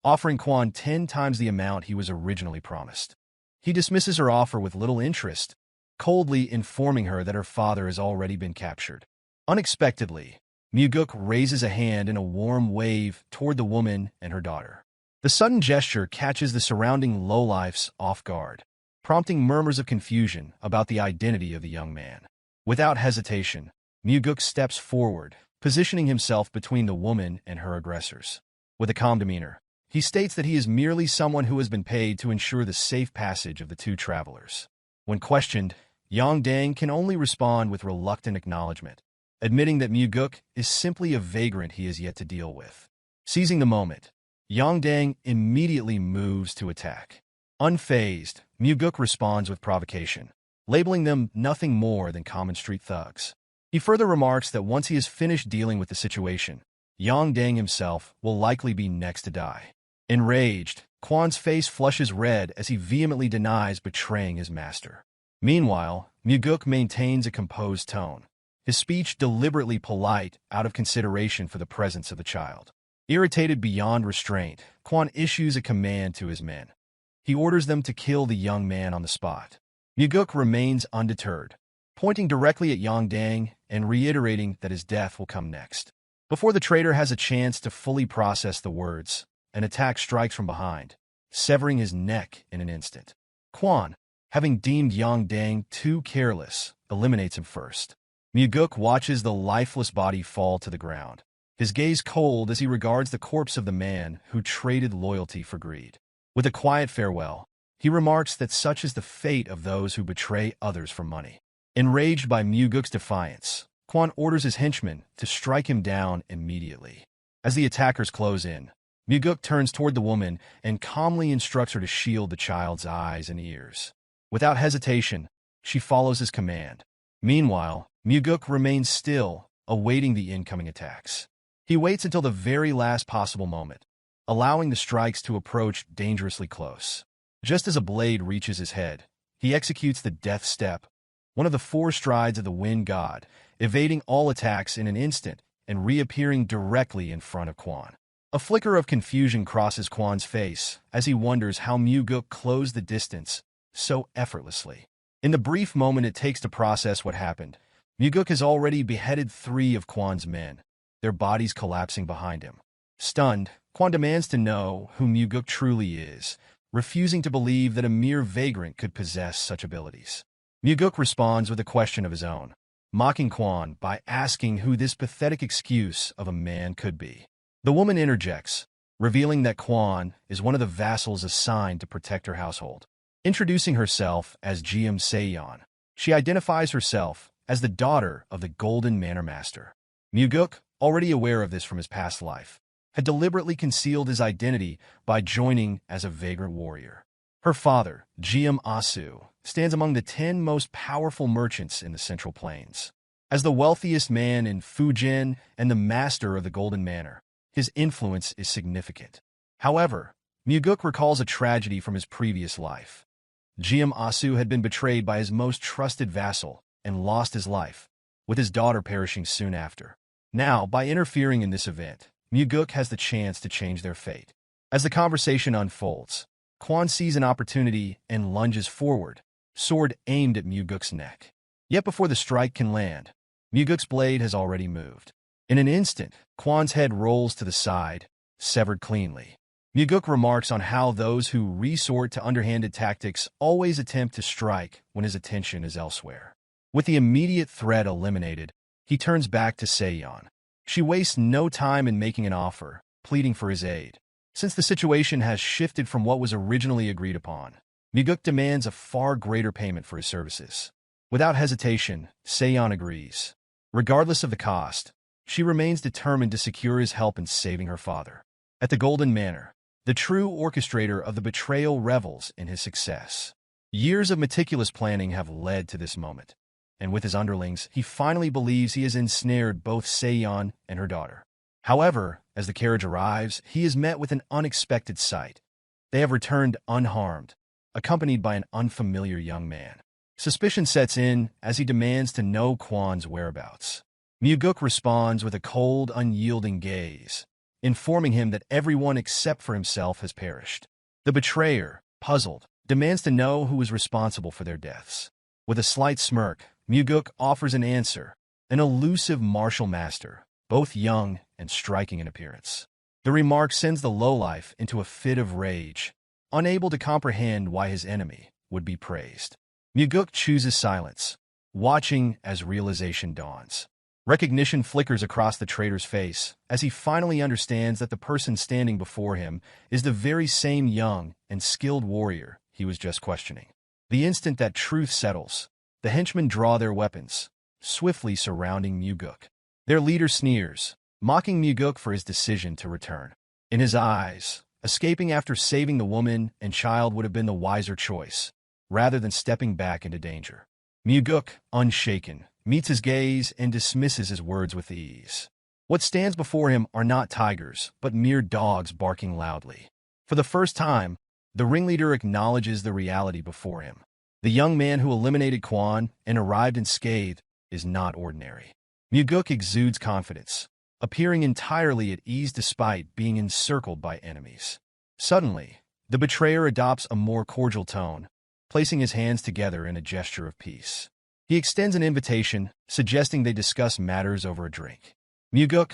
offering Quan 10 times the amount he was originally promised. He dismisses her offer with little interest, coldly informing her that her father has already been captured. Unexpectedly, Mugeuk raises a hand in a warm wave toward the woman and her daughter. The sudden gesture catches the surrounding lowlifes off guard, prompting murmurs of confusion about the identity of the young man. Without hesitation, Mugeuk steps forward, positioning himself between the woman and her aggressors. With a calm demeanor, he states that he is merely someone who has been paid to ensure the safe passage of the two travelers. When questioned, Yang Dang can only respond with reluctant acknowledgement, admitting that Mugeuk is simply a vagrant he has yet to deal with. Seizing the moment, Yang Dang immediately moves to attack. Unfazed, Mugeuk responds with provocation, labeling them nothing more than common street thugs. He further remarks that once he is finished dealing with the situation, Yang Dang himself will likely be next to die. Enraged, Quan's face flushes red as he vehemently denies betraying his master. Meanwhile, Mugeuk maintains a composed tone, his speech deliberately polite out of consideration for the presence of the child. Irritated beyond restraint, Quan issues a command to his men. He orders them to kill the young man on the spot. Mugeuk remains undeterred, pointing directly at Yang Dang and reiterating that his death will come next. Before the traitor has a chance to fully process the words, an attack strikes from behind, severing his neck in an instant. Quan, having deemed Yang Dang too careless, eliminates him first. Mugeuk watches the lifeless body fall to the ground, his gaze cold as he regards the corpse of the man who traded loyalty for greed. With a quiet farewell, he remarks that such is the fate of those who betray others for money. Enraged by Mugeuk's defiance, Quan orders his henchmen to strike him down immediately. As the attackers close in, Mugeuk turns toward the woman and calmly instructs her to shield the child's eyes and ears. Without hesitation, she follows his command. Meanwhile, Mugeuk remains still, awaiting the incoming attacks. He waits until the very last possible moment, allowing the strikes to approach dangerously close. Just as a blade reaches his head, he executes the death step, one of the 4 strides of the wind god, evading all attacks in an instant and reappearing directly in front of Quan. A flicker of confusion crosses Quan's face as he wonders how Mugeuk closed the distance so effortlessly. In the brief moment it takes to process what happened, Mugeuk has already beheaded 3 of Quan's men, their bodies collapsing behind him. Stunned, Quan demands to know who Mugeuk truly is, refusing to believe that a mere vagrant could possess such abilities. Mugeuk responds with a question of his own, mocking Quan by asking who this pathetic excuse of a man could be. The woman interjects, revealing that Quan is one of the vassals assigned to protect her household. Introducing herself as Geom Seyon, she identifies herself as the daughter of the Golden Manor Master. Mugeuk, already aware of this from his past life, had deliberately concealed his identity by joining as a vagrant warrior. Her father, Geom Asu, stands among the 10 most powerful merchants in the Central Plains. As the wealthiest man in Fujian and the master of the Golden Manor, his influence is significant. However, Mugeuk recalls a tragedy from his previous life. Geom Asu had been betrayed by his most trusted vassal, and lost his life, with his daughter perishing soon after. Now, by interfering in this event, Mugeuk has the chance to change their fate. As the conversation unfolds, Quan sees an opportunity and lunges forward, sword aimed at Mugeuk's neck. Yet before the strike can land, Mugeuk's blade has already moved. In an instant, Quan's head rolls to the side, severed cleanly. Mugeuk remarks on how those who resort to underhanded tactics always attempt to strike when his attention is elsewhere. With the immediate threat eliminated, he turns back to Seiyon. She wastes no time in making an offer, pleading for his aid. Since the situation has shifted from what was originally agreed upon, Mugeuk demands a far greater payment for his services. Without hesitation, Seiyon agrees. Regardless of the cost, she remains determined to secure his help in saving her father. At the Golden Manor, the true orchestrator of the betrayal revels in his success. Years of meticulous planning have led to this moment, and with his underlings, he finally believes he has ensnared both Seiyon and her daughter. However, as the carriage arrives, he is met with an unexpected sight. They have returned unharmed, accompanied by an unfamiliar young man. Suspicion sets in as he demands to know Quan's whereabouts. Mugeuk responds with a cold, unyielding gaze, informing him that everyone except for himself has perished. The betrayer, puzzled, demands to know who is responsible for their deaths. With a slight smirk, Mugeuk offers an answer, an elusive martial master, both young and striking in appearance. The remark sends the lowlife into a fit of rage, unable to comprehend why his enemy would be praised. Mugeuk chooses silence, watching as realization dawns. Recognition flickers across the traitor's face as he finally understands that the person standing before him is the very same young and skilled warrior he was just questioning. The instant that truth settles, the henchmen draw their weapons, swiftly surrounding Mugeuk. Their leader sneers, mocking Mugeuk for his decision to return. In his eyes, escaping after saving the woman and child would have been the wiser choice, rather than stepping back into danger. Mugeuk, unshaken, meets his gaze and dismisses his words with ease. What stands before him are not tigers, but mere dogs barking loudly. For the first time, the ringleader acknowledges the reality before him. The young man who eliminated Quan and arrived unscathed is not ordinary. Mugeuk exudes confidence, appearing entirely at ease despite being encircled by enemies. Suddenly, the betrayer adopts a more cordial tone, placing his hands together in a gesture of peace. He extends an invitation, suggesting they discuss matters over a drink. Mugeuk,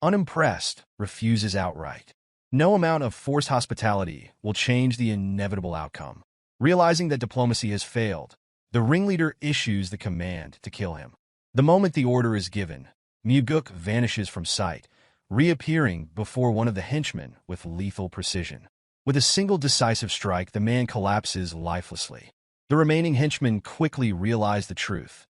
unimpressed, refuses outright. No amount of forced hospitality will change the inevitable outcome. Realizing that diplomacy has failed, the ringleader issues the command to kill him. The moment the order is given, Mugeuk vanishes from sight, reappearing before one of the henchmen with lethal precision. With a single decisive strike, the man collapses lifelessly. The remaining henchmen quickly realize the truth.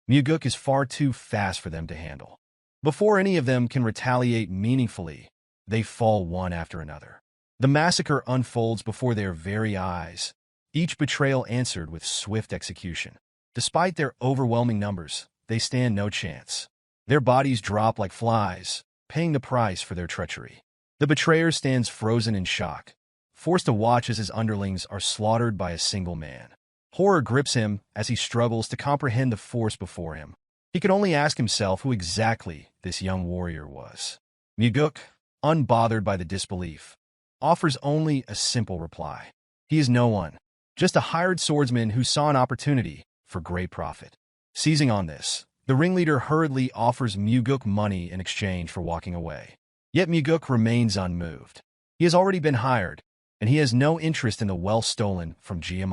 Mugeuk is far too fast for them to handle. Before any of them can retaliate meaningfully, they fall one after another. The massacre unfolds before their very eyes, each betrayal answered with swift execution. Despite their overwhelming numbers, they stand no chance. Their bodies drop like flies, paying the price for their treachery. The betrayer stands frozen in shock, forced to watch as his underlings are slaughtered by a single man. Horror grips him as he struggles to comprehend the force before him. He could only ask himself who exactly this young warrior was. Mugeuk, unbothered by the disbelief, offers only a simple reply. He is no one, just a hired swordsman who saw an opportunity for great profit. Seizing on this, the ringleader hurriedly offers Mugeuk money in exchange for walking away. Yet Mugeuk remains unmoved. He has already been hired, and he has no interest in the wealth stolen from Geom.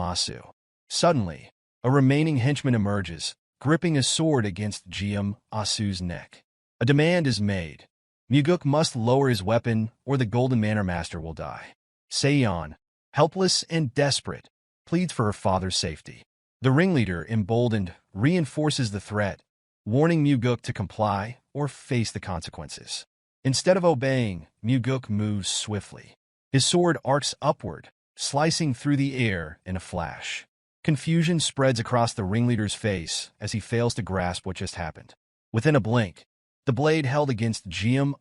Suddenly, a remaining henchman emerges, gripping a sword against Geom's neck. A demand is made. Mugeuk must lower his weapon, or the Golden Manor Master will die. Seiyon, helpless and desperate, pleads for her father's safety. The ringleader, emboldened, reinforces the threat, warning Mugeuk to comply or face the consequences. Instead of obeying, Mugeuk moves swiftly. His sword arcs upward, slicing through the air in a flash. Confusion spreads across the ringleader's face as he fails to grasp what just happened. Within a blink, the blade held against Geom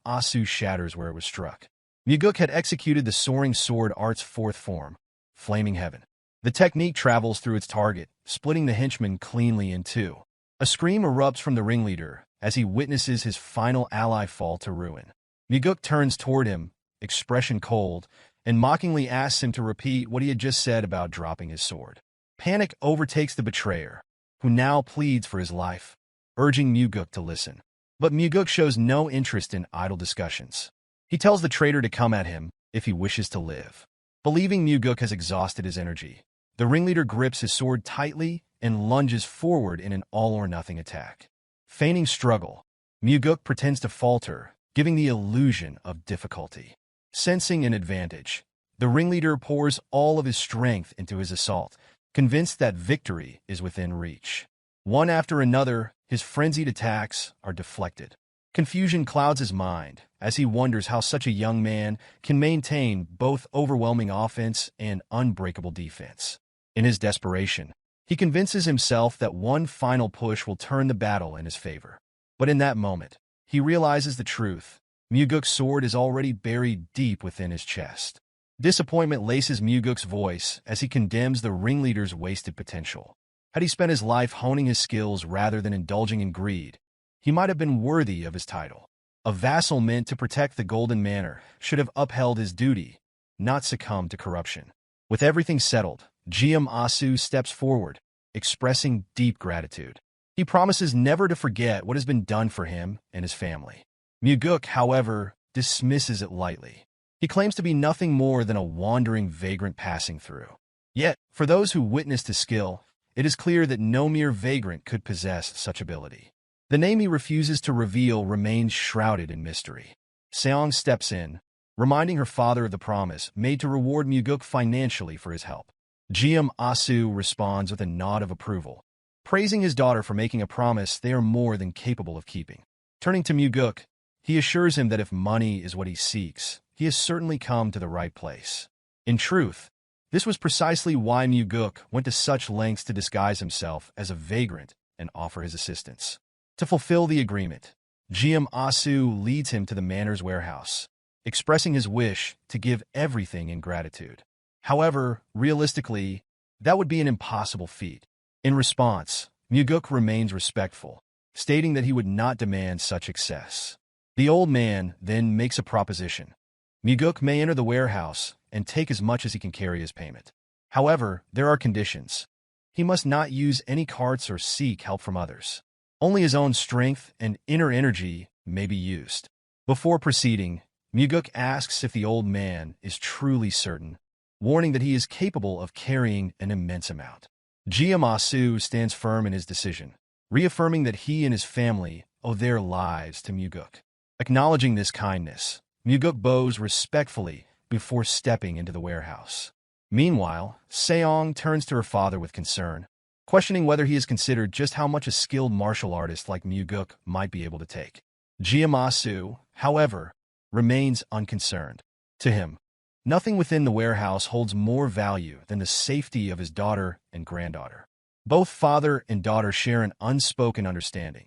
shatters where it was struck. Mugeuk had executed the soaring sword art's fourth form, Flaming Heaven. The technique travels through its target, splitting the henchman cleanly in two. A scream erupts from the ringleader as he witnesses his final ally fall to ruin. Mugeuk turns toward him, expression cold, and mockingly asks him to repeat what he had just said about dropping his sword. Panic overtakes the betrayer, who now pleads for his life, urging Mugeuk to listen. But Mugeuk shows no interest in idle discussions. He tells the traitor to come at him if he wishes to live. Believing Mugeuk has exhausted his energy, the ringleader grips his sword tightly and lunges forward in an all-or-nothing attack. Feigning struggle, Mugeuk pretends to falter, giving the illusion of difficulty. Sensing an advantage, the ringleader pours all of his strength into his assault, convinced that victory is within reach. One after another, his frenzied attacks are deflected. Confusion clouds his mind as he wonders how such a young man can maintain both overwhelming offense and unbreakable defense. In his desperation, he convinces himself that one final push will turn the battle in his favor. But in that moment, he realizes the truth. Mugeuk's sword is already buried deep within his chest. Disappointment laces Mugeuk's voice as he condemns the ringleader's wasted potential. Had he spent his life honing his skills rather than indulging in greed, he might have been worthy of his title. A vassal meant to protect the Golden Manor should have upheld his duty, not succumbed to corruption. With everything settled, Geom steps forward, expressing deep gratitude. He promises never to forget what has been done for him and his family. Mugeuk, however, dismisses it lightly. He claims to be nothing more than a wandering vagrant passing through. Yet, for those who witnessed his skill, it is clear that no mere vagrant could possess such ability. The name he refuses to reveal remains shrouded in mystery. Seong steps in, reminding her father of the promise made to reward Mugeuk financially for his help. Geom responds with a nod of approval, praising his daughter for making a promise they are more than capable of keeping. Turning to Mugeuk, he assures him that if money is what he seeks, he has certainly come to the right place. In truth, this was precisely why Mugeuk went to such lengths to disguise himself as a vagrant and offer his assistance. To fulfill the agreement, Geom leads him to the manor's warehouse, expressing his wish to give everything in gratitude. However, realistically, that would be an impossible feat. In response, Mugeuk remains respectful, stating that he would not demand such excess. The old man then makes a proposition. Mugeuk may enter the warehouse and take as much as he can carry as payment. However, there are conditions. He must not use any carts or seek help from others. Only his own strength and inner energy may be used. Before proceeding, Mugeuk asks if the old man is truly certain, warning that he is capable of carrying an immense amount. Geom stands firm in his decision, reaffirming that he and his family owe their lives to Mugeuk. Acknowledging this kindness, Mugeuk bows respectfully before stepping into the warehouse. Meanwhile, Seong turns to her father with concern, questioning whether he has considered just how much a skilled martial artist like Mugeuk might be able to take. Geom, however, remains unconcerned. To him, nothing within the warehouse holds more value than the safety of his daughter and granddaughter. Both father and daughter share an unspoken understanding.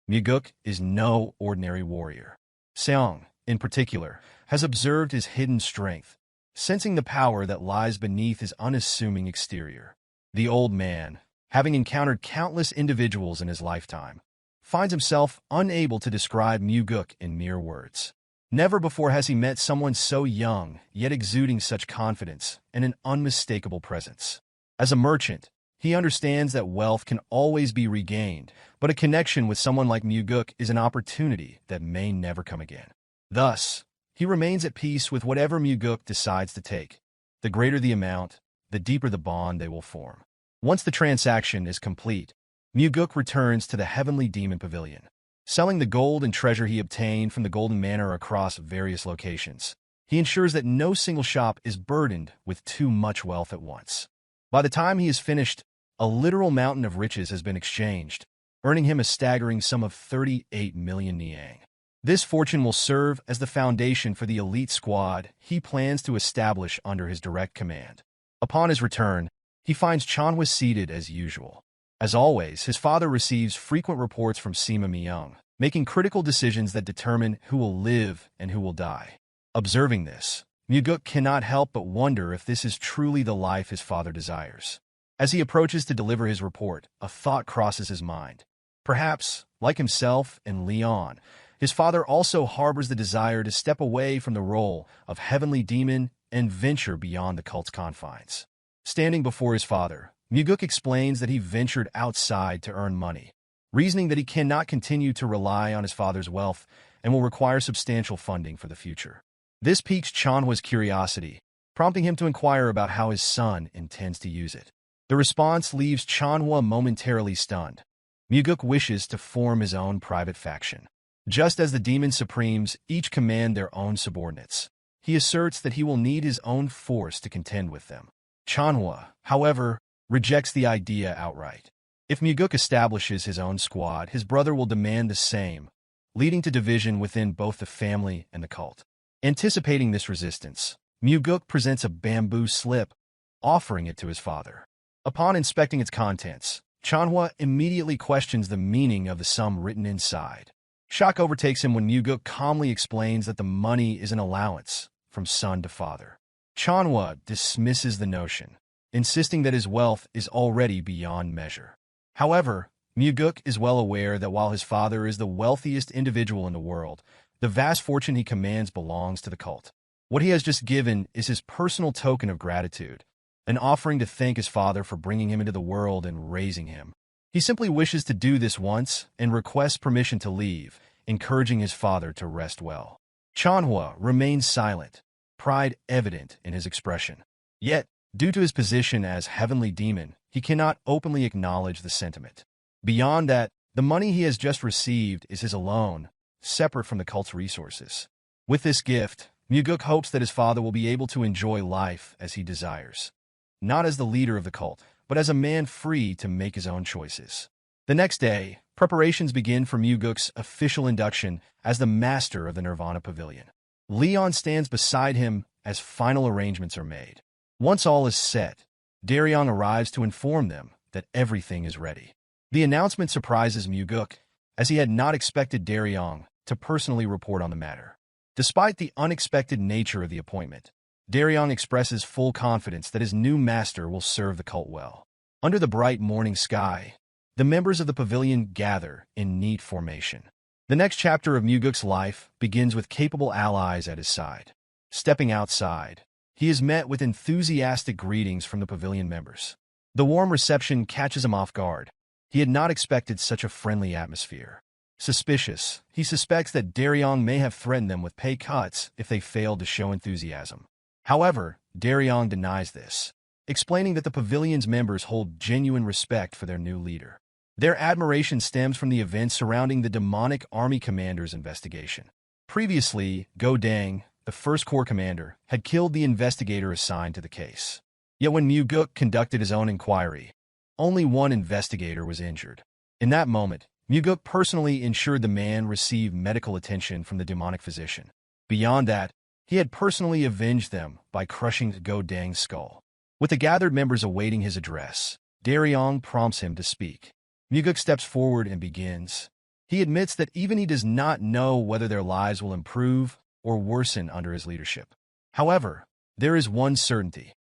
Mugeuk is no ordinary warrior. Seong, in particular, has observed his hidden strength, sensing the power that lies beneath his unassuming exterior. The old man, having encountered countless individuals in his lifetime, finds himself unable to describe Mugeuk in mere words. Never before has he met someone so young, yet exuding such confidence and an unmistakable presence. As a merchant, he understands that wealth can always be regained, but a connection with someone like Mugeuk is an opportunity that may never come again. Thus, he remains at peace with whatever Mugeuk decides to take. The greater the amount, the deeper the bond they will form. Once the transaction is complete, Mugeuk returns to the Heavenly Demon Pavilion, selling the gold and treasure he obtained from the Golden Manor across various locations. He ensures that no single shop is burdened with too much wealth at once. By the time he is finished, a literal mountain of riches has been exchanged, earning him a staggering sum of 38 million niang. This fortune will serve as the foundation for the elite squad he plans to establish under his direct command. Upon his return, he finds Chanhua seated as usual. As always, his father receives frequent reports from Sima Myung, making critical decisions that determine who will live and who will die. Observing this, Mugeuk cannot help but wonder if this is truly the life his father desires. As he approaches to deliver his report, a thought crosses his mind. Perhaps, like himself and Leon, his father also harbors the desire to step away from the role of heavenly demon and venture beyond the cult's confines. Standing before his father, Mugeuk explains that he ventured outside to earn money, reasoning that he cannot continue to rely on his father's wealth and will require substantial funding for the future. This piques Chanhua's curiosity, prompting him to inquire about how his son intends to use it. The response leaves Chanhua momentarily stunned. Mugeuk wishes to form his own private faction. Just as the Demon Supremes each command their own subordinates, he asserts that he will need his own force to contend with them. Chanhua, however, rejects the idea outright. If Mugeuk establishes his own squad, his brother will demand the same, leading to division within both the family and the cult. Anticipating this resistance, Mugeuk presents a bamboo slip, offering it to his father. Upon inspecting its contents, Chanhua immediately questions the meaning of the sum written inside. Shock overtakes him when Mugeuk calmly explains that the money is an allowance from son to father. Chanhua dismisses the notion, insisting that his wealth is already beyond measure. However, Mugeuk is well aware that while his father is the wealthiest individual in the world, the vast fortune he commands belongs to the cult. What he has just given is his personal token of gratitude, an offering to thank his father for bringing him into the world and raising him. He simply wishes to do this once and requests permission to leave, encouraging his father to rest well. Chanhua remains silent, pride evident in his expression. Yet, due to his position as heavenly demon, he cannot openly acknowledge the sentiment. Beyond that, the money he has just received is his alone, separate from the cult's resources. With this gift, Mugeuk hopes that his father will be able to enjoy life as he desires. Not as the leader of the cult, but as a man free to make his own choices. The next day, preparations begin for Mugeuk's official induction as the master of the Nirvana Pavilion. Leon stands beside him as final arrangements are made. Once all is set, Derion arrives to inform them that everything is ready. The announcement surprises Mugeuk, as he had not expected Derion to personally report on the matter. Despite the unexpected nature of the appointment, Derion expresses full confidence that his new master will serve the cult well. Under the bright morning sky, the members of the pavilion gather in neat formation. The next chapter of Mugeuk's life begins with capable allies at his side. Stepping outside, he is met with enthusiastic greetings from the pavilion members. The warm reception catches him off guard. He had not expected such a friendly atmosphere. Suspicious, he suspects that Derion may have threatened them with pay cuts if they failed to show enthusiasm. However, Derion denies this, explaining that the pavilion's members hold genuine respect for their new leader. Their admiration stems from the events surrounding the demonic army commander's investigation. Previously, Go Dang, the first corps commander, had killed the investigator assigned to the case. Yet when Mugeuk conducted his own inquiry, only one investigator was injured. In that moment, Mugeuk personally ensured the man received medical attention from the demonic physician. Beyond that, he had personally avenged them by crushing Go Dang's skull. With the gathered members awaiting his address, Derion prompts him to speak. Mugeuk steps forward and begins. He admits that even he does not know whether their lives will improve or worsen under his leadership. However, there is one certainty.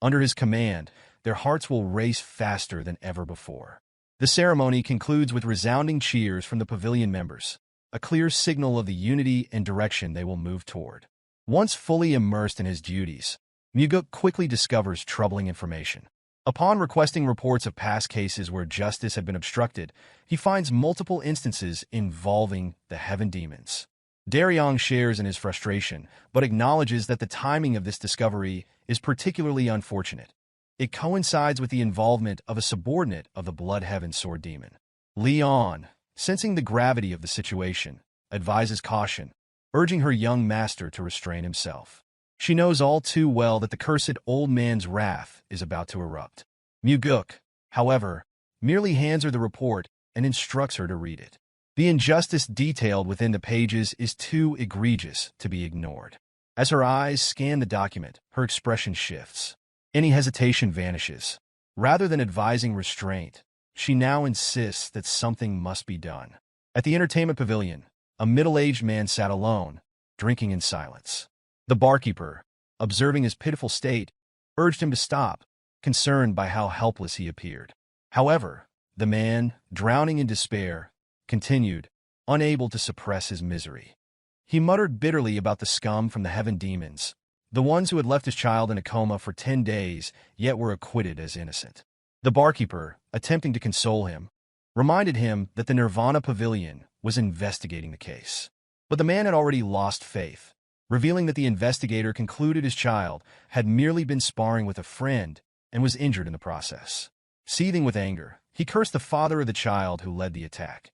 Under his command, their hearts will race faster than ever before. The ceremony concludes with resounding cheers from the pavilion members, a clear signal of the unity and direction they will move toward. Once fully immersed in his duties, Mugeuk quickly discovers troubling information. Upon requesting reports of past cases where justice had been obstructed, he finds multiple instances involving the heaven demons. Derion shares in his frustration, but acknowledges that the timing of this discovery is particularly unfortunate. It coincides with the involvement of a subordinate of the Blood Heaven Sword Demon. Leon, sensing the gravity of the situation, advises caution, urging her young master to restrain himself. She knows all too well that the cursed old man's wrath is about to erupt. Mugeuk, however, merely hands her the report and instructs her to read it. The injustice detailed within the pages is too egregious to be ignored. As her eyes scan the document, her expression shifts. Any hesitation vanishes. Rather than advising restraint, she now insists that something must be done. At the entertainment pavilion, a middle-aged man sat alone, drinking in silence. The barkeeper, observing his pitiful state, urged him to stop, concerned by how helpless he appeared. However, the man, drowning in despair, continued, unable to suppress his misery. He muttered bitterly about the scum from the heaven demons, the ones who had left his child in a coma for 10 days, yet were acquitted as innocent. The barkeeper, attempting to console him, reminded him that the Nirvana Pavilion was investigating the case. But the man had already lost faith, revealing that the investigator concluded his child had merely been sparring with a friend and was injured in the process. Seething with anger, he cursed the father of the child who led the attack.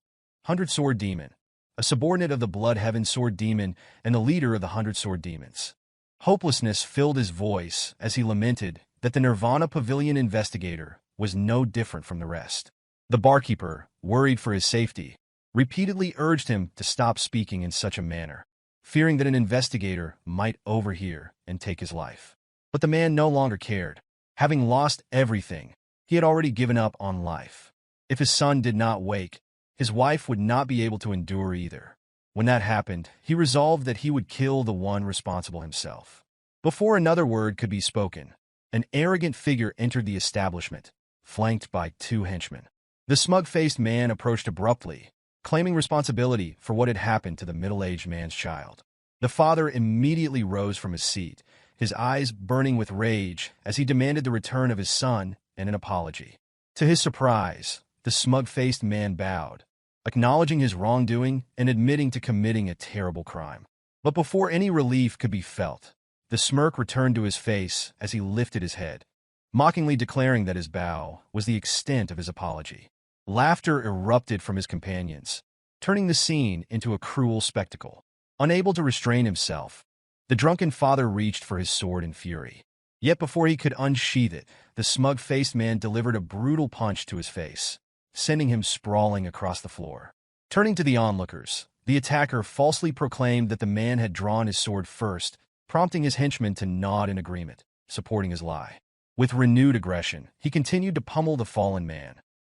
100-Sword Demon, a subordinate of the Blood Heaven Sword Demon and the leader of the 100-Sword Demons. Hopelessness filled his voice as he lamented that the Nirvana Pavilion investigator was no different from the rest. The barkeeper, worried for his safety, repeatedly urged him to stop speaking in such a manner, fearing that an investigator might overhear and take his life. But the man no longer cared. Having lost everything, he had already given up on life. If his son did not wake, his wife would not be able to endure either. When that happened, he resolved that he would kill the one responsible himself. Before another word could be spoken, an arrogant figure entered the establishment, flanked by 2 henchmen. The smug-faced man approached abruptly, claiming responsibility for what had happened to the middle-aged man's child. The father immediately rose from his seat, his eyes burning with rage as he demanded the return of his son and an apology. To his surprise, the smug-faced man bowed, acknowledging his wrongdoing and admitting to committing a terrible crime. But before any relief could be felt, the smirk returned to his face as he lifted his head, mockingly declaring that his bow was the extent of his apology. Laughter erupted from his companions, turning the scene into a cruel spectacle. Unable to restrain himself, the drunken father reached for his sword in fury. Yet before he could unsheath it, the smug-faced man delivered a brutal punch to his face, sending him sprawling across the floor. Turning to the onlookers, the attacker falsely proclaimed that the man had drawn his sword first, prompting his henchmen to nod in agreement, supporting his lie. With renewed aggression, he continued to pummel the fallen man,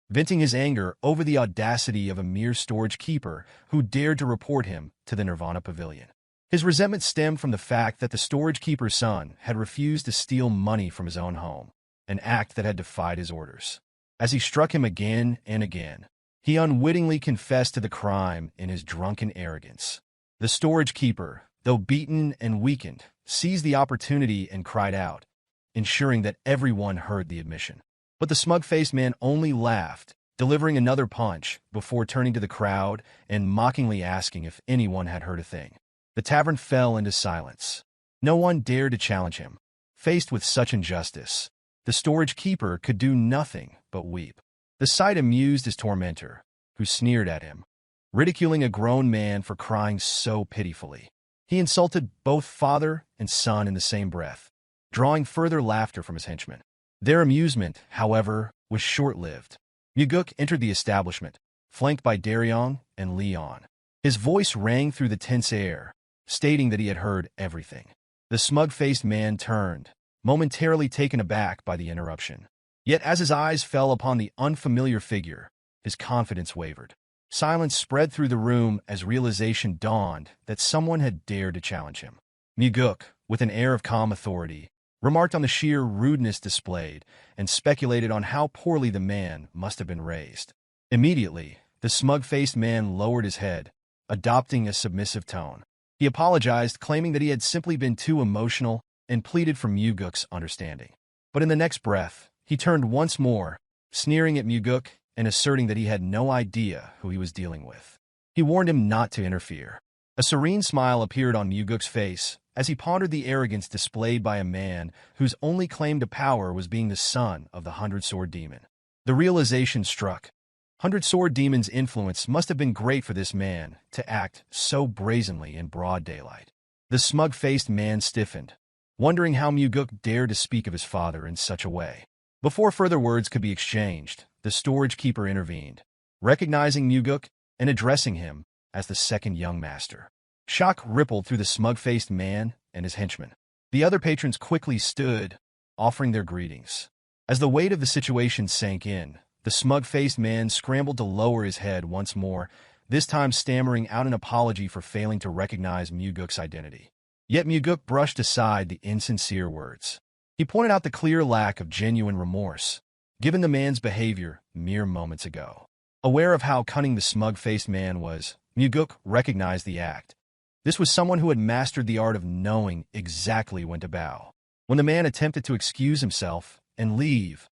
venting his anger over the audacity of a mere storage keeper who dared to report him to the Nirvana Pavilion. His resentment stemmed from the fact that the storage keeper's son had refused to steal money from his own home, an act that had defied his orders. As he struck him again and again, he unwittingly confessed to the crime in his drunken arrogance. The storage keeper, though beaten and weakened, seized the opportunity and cried out, ensuring that everyone heard the admission. But the smug-faced man only laughed, delivering another punch before turning to the crowd and mockingly asking if anyone had heard a thing. The tavern fell into silence. No one dared to challenge him. Faced with such injustice, the storage keeper could do nothing but weep. The sight amused his tormentor, who sneered at him, ridiculing a grown man for crying so pitifully. He insulted both father and son in the same breath, drawing further laughter from his henchmen. Their amusement, however, was short-lived. Mugeuk entered the establishment, flanked by Derion and Leon. His voice rang through the tense air, stating that he had heard everything. The smug-faced man turned, momentarily taken aback by the interruption. Yet as his eyes fell upon the unfamiliar figure, his confidence wavered. Silence spread through the room as realization dawned that someone had dared to challenge him. Mugeuk, with an air of calm authority, remarked on the sheer rudeness displayed and speculated on how poorly the man must have been raised. Immediately, the smug-faced man lowered his head, adopting a submissive tone. He apologized, claiming that he had simply been too emotional and pleaded for Mugeuk's understanding. But in the next breath, he turned once more, sneering at Mugeuk and asserting that he had no idea who he was dealing with. He warned him not to interfere. A serene smile appeared on Mugeuk's face as he pondered the arrogance displayed by a man whose only claim to power was being the son of the 100-Sword Demon. The realization struck. 100-Sword Demon's influence must have been great for this man to act so brazenly in broad daylight. The smug-faced man stiffened, wondering how Mugeuk dared to speak of his father in such a way. Before further words could be exchanged, the storage keeper intervened, recognizing Mugeuk and addressing him as the second young master. Shock rippled through the smug-faced man and his henchmen. The other patrons quickly stood, offering their greetings. As the weight of the situation sank in, the smug-faced man scrambled to lower his head once more, this time stammering out an apology for failing to recognize Mugeuk's identity. Yet Mugeuk brushed aside the insincere words. He pointed out the clear lack of genuine remorse, given the man's behavior mere moments ago. Aware of how cunning the smug-faced man was, Mugeuk recognized the act. This was someone who had mastered the art of knowing exactly when to bow. When the man attempted to excuse himself and leave,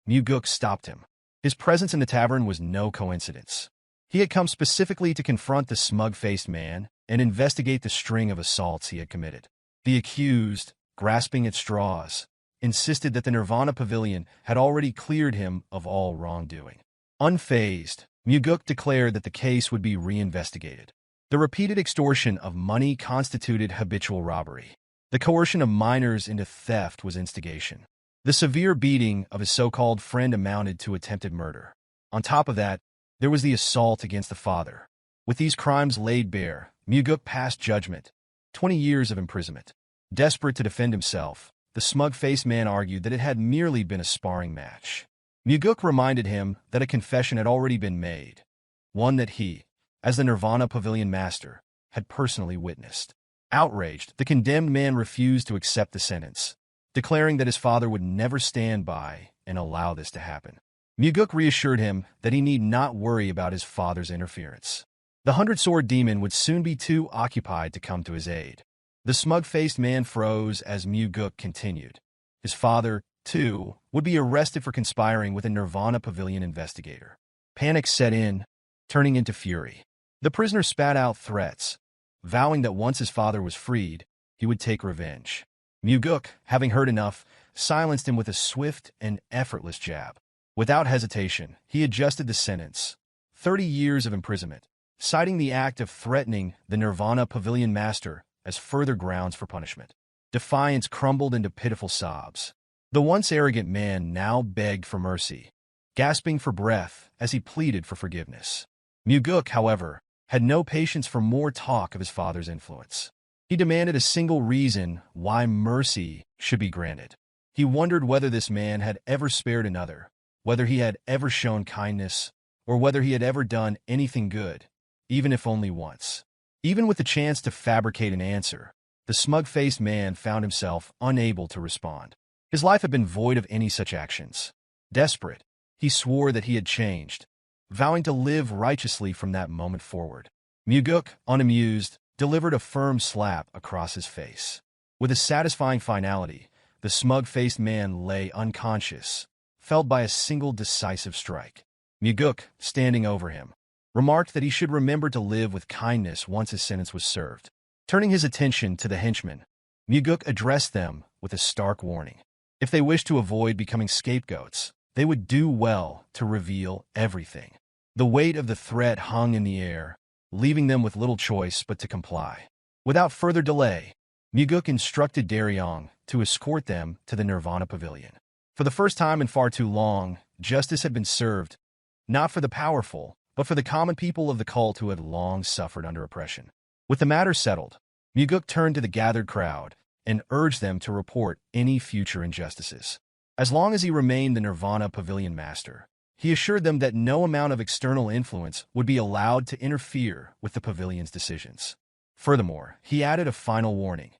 Mugeuk stopped him. His presence in the tavern was no coincidence. He had come specifically to confront the smug-faced man and investigate the string of assaults he had committed. The accused, grasping at straws, insisted that the Nirvana Pavilion had already cleared him of all wrongdoing. Unfazed, Mugeuk declared that the case would be reinvestigated. The repeated extortion of money constituted habitual robbery. The coercion of minors into theft was instigation. The severe beating of his so-called friend amounted to attempted murder. On top of that, there was the assault against the father. With these crimes laid bare, Mugeuk passed judgment, 20 years of imprisonment. Desperate to defend himself, the smug-faced man argued that it had merely been a sparring match. Mugeuk reminded him that a confession had already been made, one that he, as the Nirvana Pavilion master, had personally witnessed. Outraged, the condemned man refused to accept the sentence, declaring that his father would never stand by and allow this to happen. Mugeuk reassured him that he need not worry about his father's interference. The 100-sword demon would soon be too occupied to come to his aid. The smug-faced man froze as Mugeuk continued. His father, too, would be arrested for conspiring with a Nirvana Pavilion investigator. Panic set in, turning into fury. The prisoner spat out threats, vowing that once his father was freed, he would take revenge. Mugeuk, having heard enough, silenced him with a swift and effortless jab. Without hesitation, he adjusted the sentence, 30 years of imprisonment, citing the act of threatening the Nirvana Pavilion master as further grounds for punishment. Defiance crumbled into pitiful sobs. The once arrogant man now begged for mercy, gasping for breath as he pleaded for forgiveness. Mugeuk, however, had no patience for more talk of his father's influence. He demanded a single reason why mercy should be granted. He wondered whether this man had ever spared another, whether he had ever shown kindness, or whether he had ever done anything good, even if only once. Even with the chance to fabricate an answer, the smug-faced man found himself unable to respond. His life had been void of any such actions. Desperate, he swore that he had changed, vowing to live righteously from that moment forward. Mugeuk, unamused, delivered a firm slap across his face. With a satisfying finality, the smug-faced man lay unconscious, felled by a single decisive strike. Mugeuk, standing over him, remarked that he should remember to live with kindness once his sentence was served. Turning his attention to the henchmen, Mugeuk addressed them with a stark warning. If they wished to avoid becoming scapegoats, they would do well to reveal everything. The weight of the threat hung in the air, leaving them with little choice but to comply. Without further delay, Mugeuk instructed Derion to escort them to the Nirvana Pavilion. For the first time in far too long, justice had been served, not for the powerful, but for the common people of the cult who had long suffered under oppression. With the matter settled, Mugeuk turned to the gathered crowd and urged them to report any future injustices. As long as he remained the Nirvana Pavilion master, he assured them that no amount of external influence would be allowed to interfere with the pavilion's decisions. Furthermore, he added a final warning.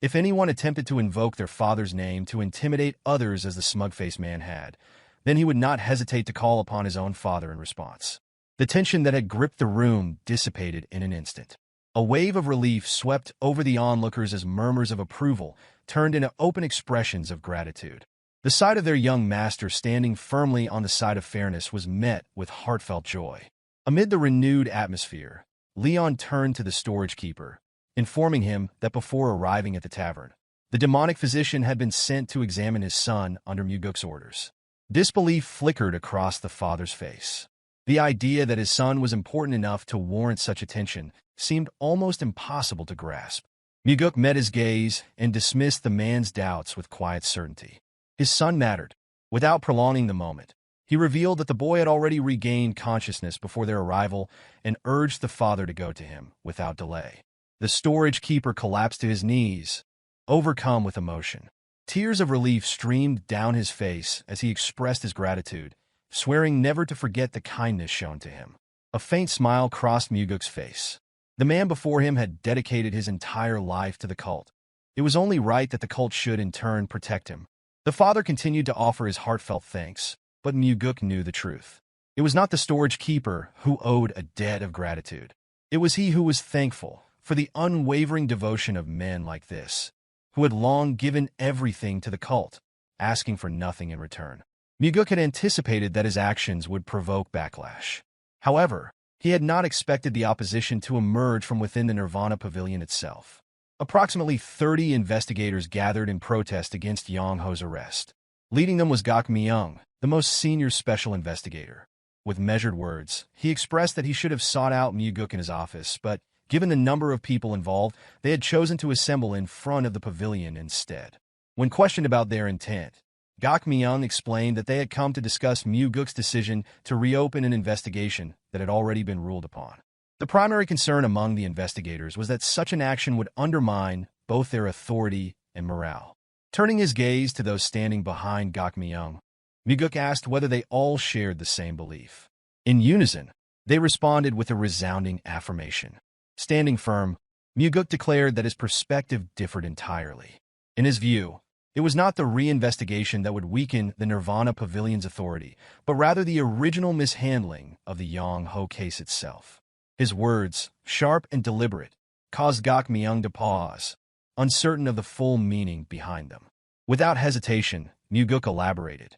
If anyone attempted to invoke their father's name to intimidate others as the smug-faced man had, then he would not hesitate to call upon his own father in response. The tension that had gripped the room dissipated in an instant. A wave of relief swept over the onlookers as murmurs of approval turned into open expressions of gratitude. The sight of their young master standing firmly on the side of fairness was met with heartfelt joy. Amid the renewed atmosphere, Leon turned to the storage keeper, informing him that before arriving at the tavern, the demonic physician had been sent to examine his son under Mugeuk's orders. Disbelief flickered across the father's face. The idea that his son was important enough to warrant such attention seemed almost impossible to grasp. Mugeuk met his gaze and dismissed the man's doubts with quiet certainty. His son mattered. Without prolonging the moment, he revealed that the boy had already regained consciousness before their arrival and urged the father to go to him without delay. The storage keeper collapsed to his knees, overcome with emotion. Tears of relief streamed down his face as he expressed his gratitude, swearing never to forget the kindness shown to him. A faint smile crossed Mugeuk's face. The man before him had dedicated his entire life to the cult. It was only right that the cult should, in turn, protect him. The father continued to offer his heartfelt thanks, but Mugeuk knew the truth. It was not the storage keeper who owed a debt of gratitude. It was he who was thankful for the unwavering devotion of men like this, who had long given everything to the cult, asking for nothing in return. Mugeuk had anticipated that his actions would provoke backlash. However, he had not expected the opposition to emerge from within the Nirvana Pavilion itself. Approximately 30 investigators gathered in protest against Yang Ho's arrest. Leading them was Gok Myung, the most senior special investigator. With measured words, he expressed that he should have sought out Mugeuk in his office, but given the number of people involved, they had chosen to assemble in front of the pavilion instead. When questioned about their intent, Gok Myung explained that they had come to discuss Mugeuk's decision to reopen an investigation that had already been ruled upon. The primary concern among the investigators was that such an action would undermine both their authority and morale. Turning his gaze to those standing behind Gok Myung, Mugeuk asked whether they all shared the same belief. In unison, they responded with a resounding affirmation. Standing firm, Mugeuk declared that his perspective differed entirely. In his view, it was not the reinvestigation that would weaken the Nirvana Pavilion's authority, but rather the original mishandling of the Yang Ho case itself. His words, sharp and deliberate, caused Gok Myung to pause, uncertain of the full meaning behind them. Without hesitation, Mugeuk elaborated.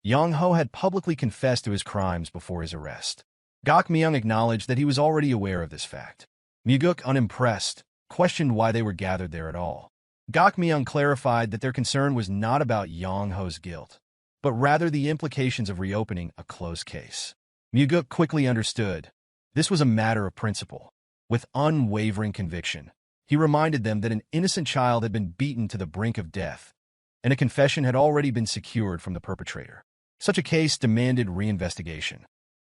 Yang Ho had publicly confessed to his crimes before his arrest. Gok Myung acknowledged that he was already aware of this fact. Mugeuk, unimpressed, questioned why they were gathered there at all. Gok Myung clarified that their concern was not about Yang Ho's guilt, but rather the implications of reopening a closed case. Mugeuk quickly understood. This was a matter of principle. With unwavering conviction, he reminded them that an innocent child had been beaten to the brink of death, and a confession had already been secured from the perpetrator. Such a case demanded reinvestigation.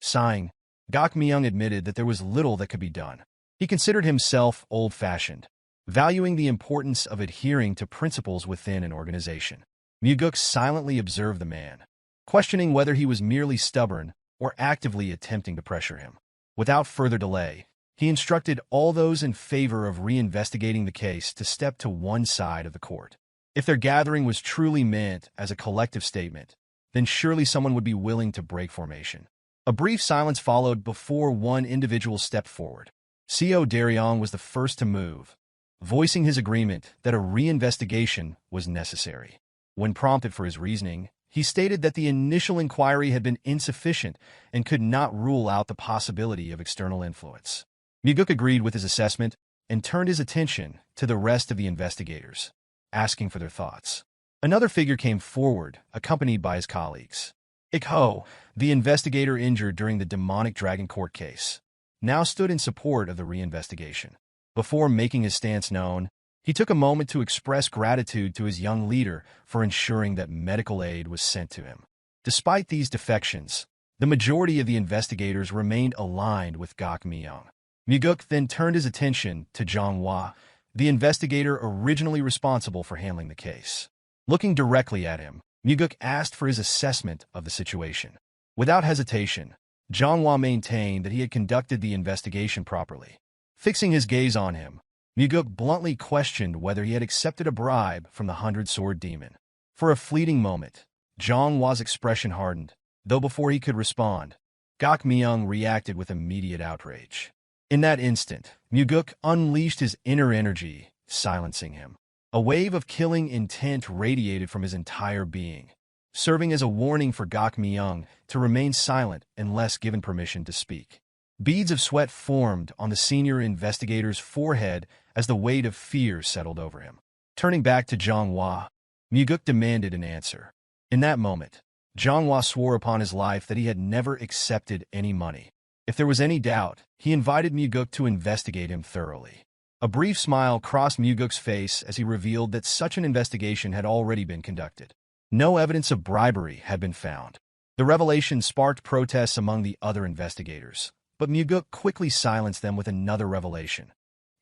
Sighing, Gok Myung admitted that there was little that could be done. He considered himself old-fashioned, valuing the importance of adhering to principles within an organization. Mugeuk silently observed the man, questioning whether he was merely stubborn or actively attempting to pressure him. Without further delay, he instructed all those in favor of reinvestigating the case to step to one side of the court. If their gathering was truly meant as a collective statement, then surely someone would be willing to break formation. A brief silence followed before one individual stepped forward. CO Derion was the first to move, voicing his agreement that a reinvestigation was necessary. When prompted for his reasoning, he stated that the initial inquiry had been insufficient and could not rule out the possibility of external influence. Mugeuk agreed with his assessment and turned his attention to the rest of the investigators, asking for their thoughts. Another figure came forward, accompanied by his colleagues. Echhi, the investigator injured during the demonic dragon court case, now stood in support of the reinvestigation. Before making his stance known, he took a moment to express gratitude to his young leader for ensuring that medical aid was sent to him. Despite these defections, the majority of the investigators remained aligned with Gok Myung. Mugeuk then turned his attention to Zhang Hua, the investigator originally responsible for handling the case. Looking directly at him, Mugeuk asked for his assessment of the situation. Without hesitation, Zhang Hua maintained that he had conducted the investigation properly. Fixing his gaze on him, Mugeuk bluntly questioned whether he had accepted a bribe from the 100-sword demon. For a fleeting moment, Zhang Hua's expression hardened, though before he could respond, Gok Myung reacted with immediate outrage. In that instant, Mugeuk unleashed his inner energy, silencing him. A wave of killing intent radiated from his entire being, serving as a warning for Gok Myung to remain silent unless given permission to speak. Beads of sweat formed on the senior investigator's forehead as the weight of fear settled over him. Turning back to Zhang Hua, Mugeuk demanded an answer. In that moment, Zhang Hua swore upon his life that he had never accepted any money. If there was any doubt, he invited Mugeuk to investigate him thoroughly. A brief smile crossed Mugeuk's face as he revealed that such an investigation had already been conducted. No evidence of bribery had been found. The revelation sparked protests among the other investigators, but Mugeuk quickly silenced them with another revelation.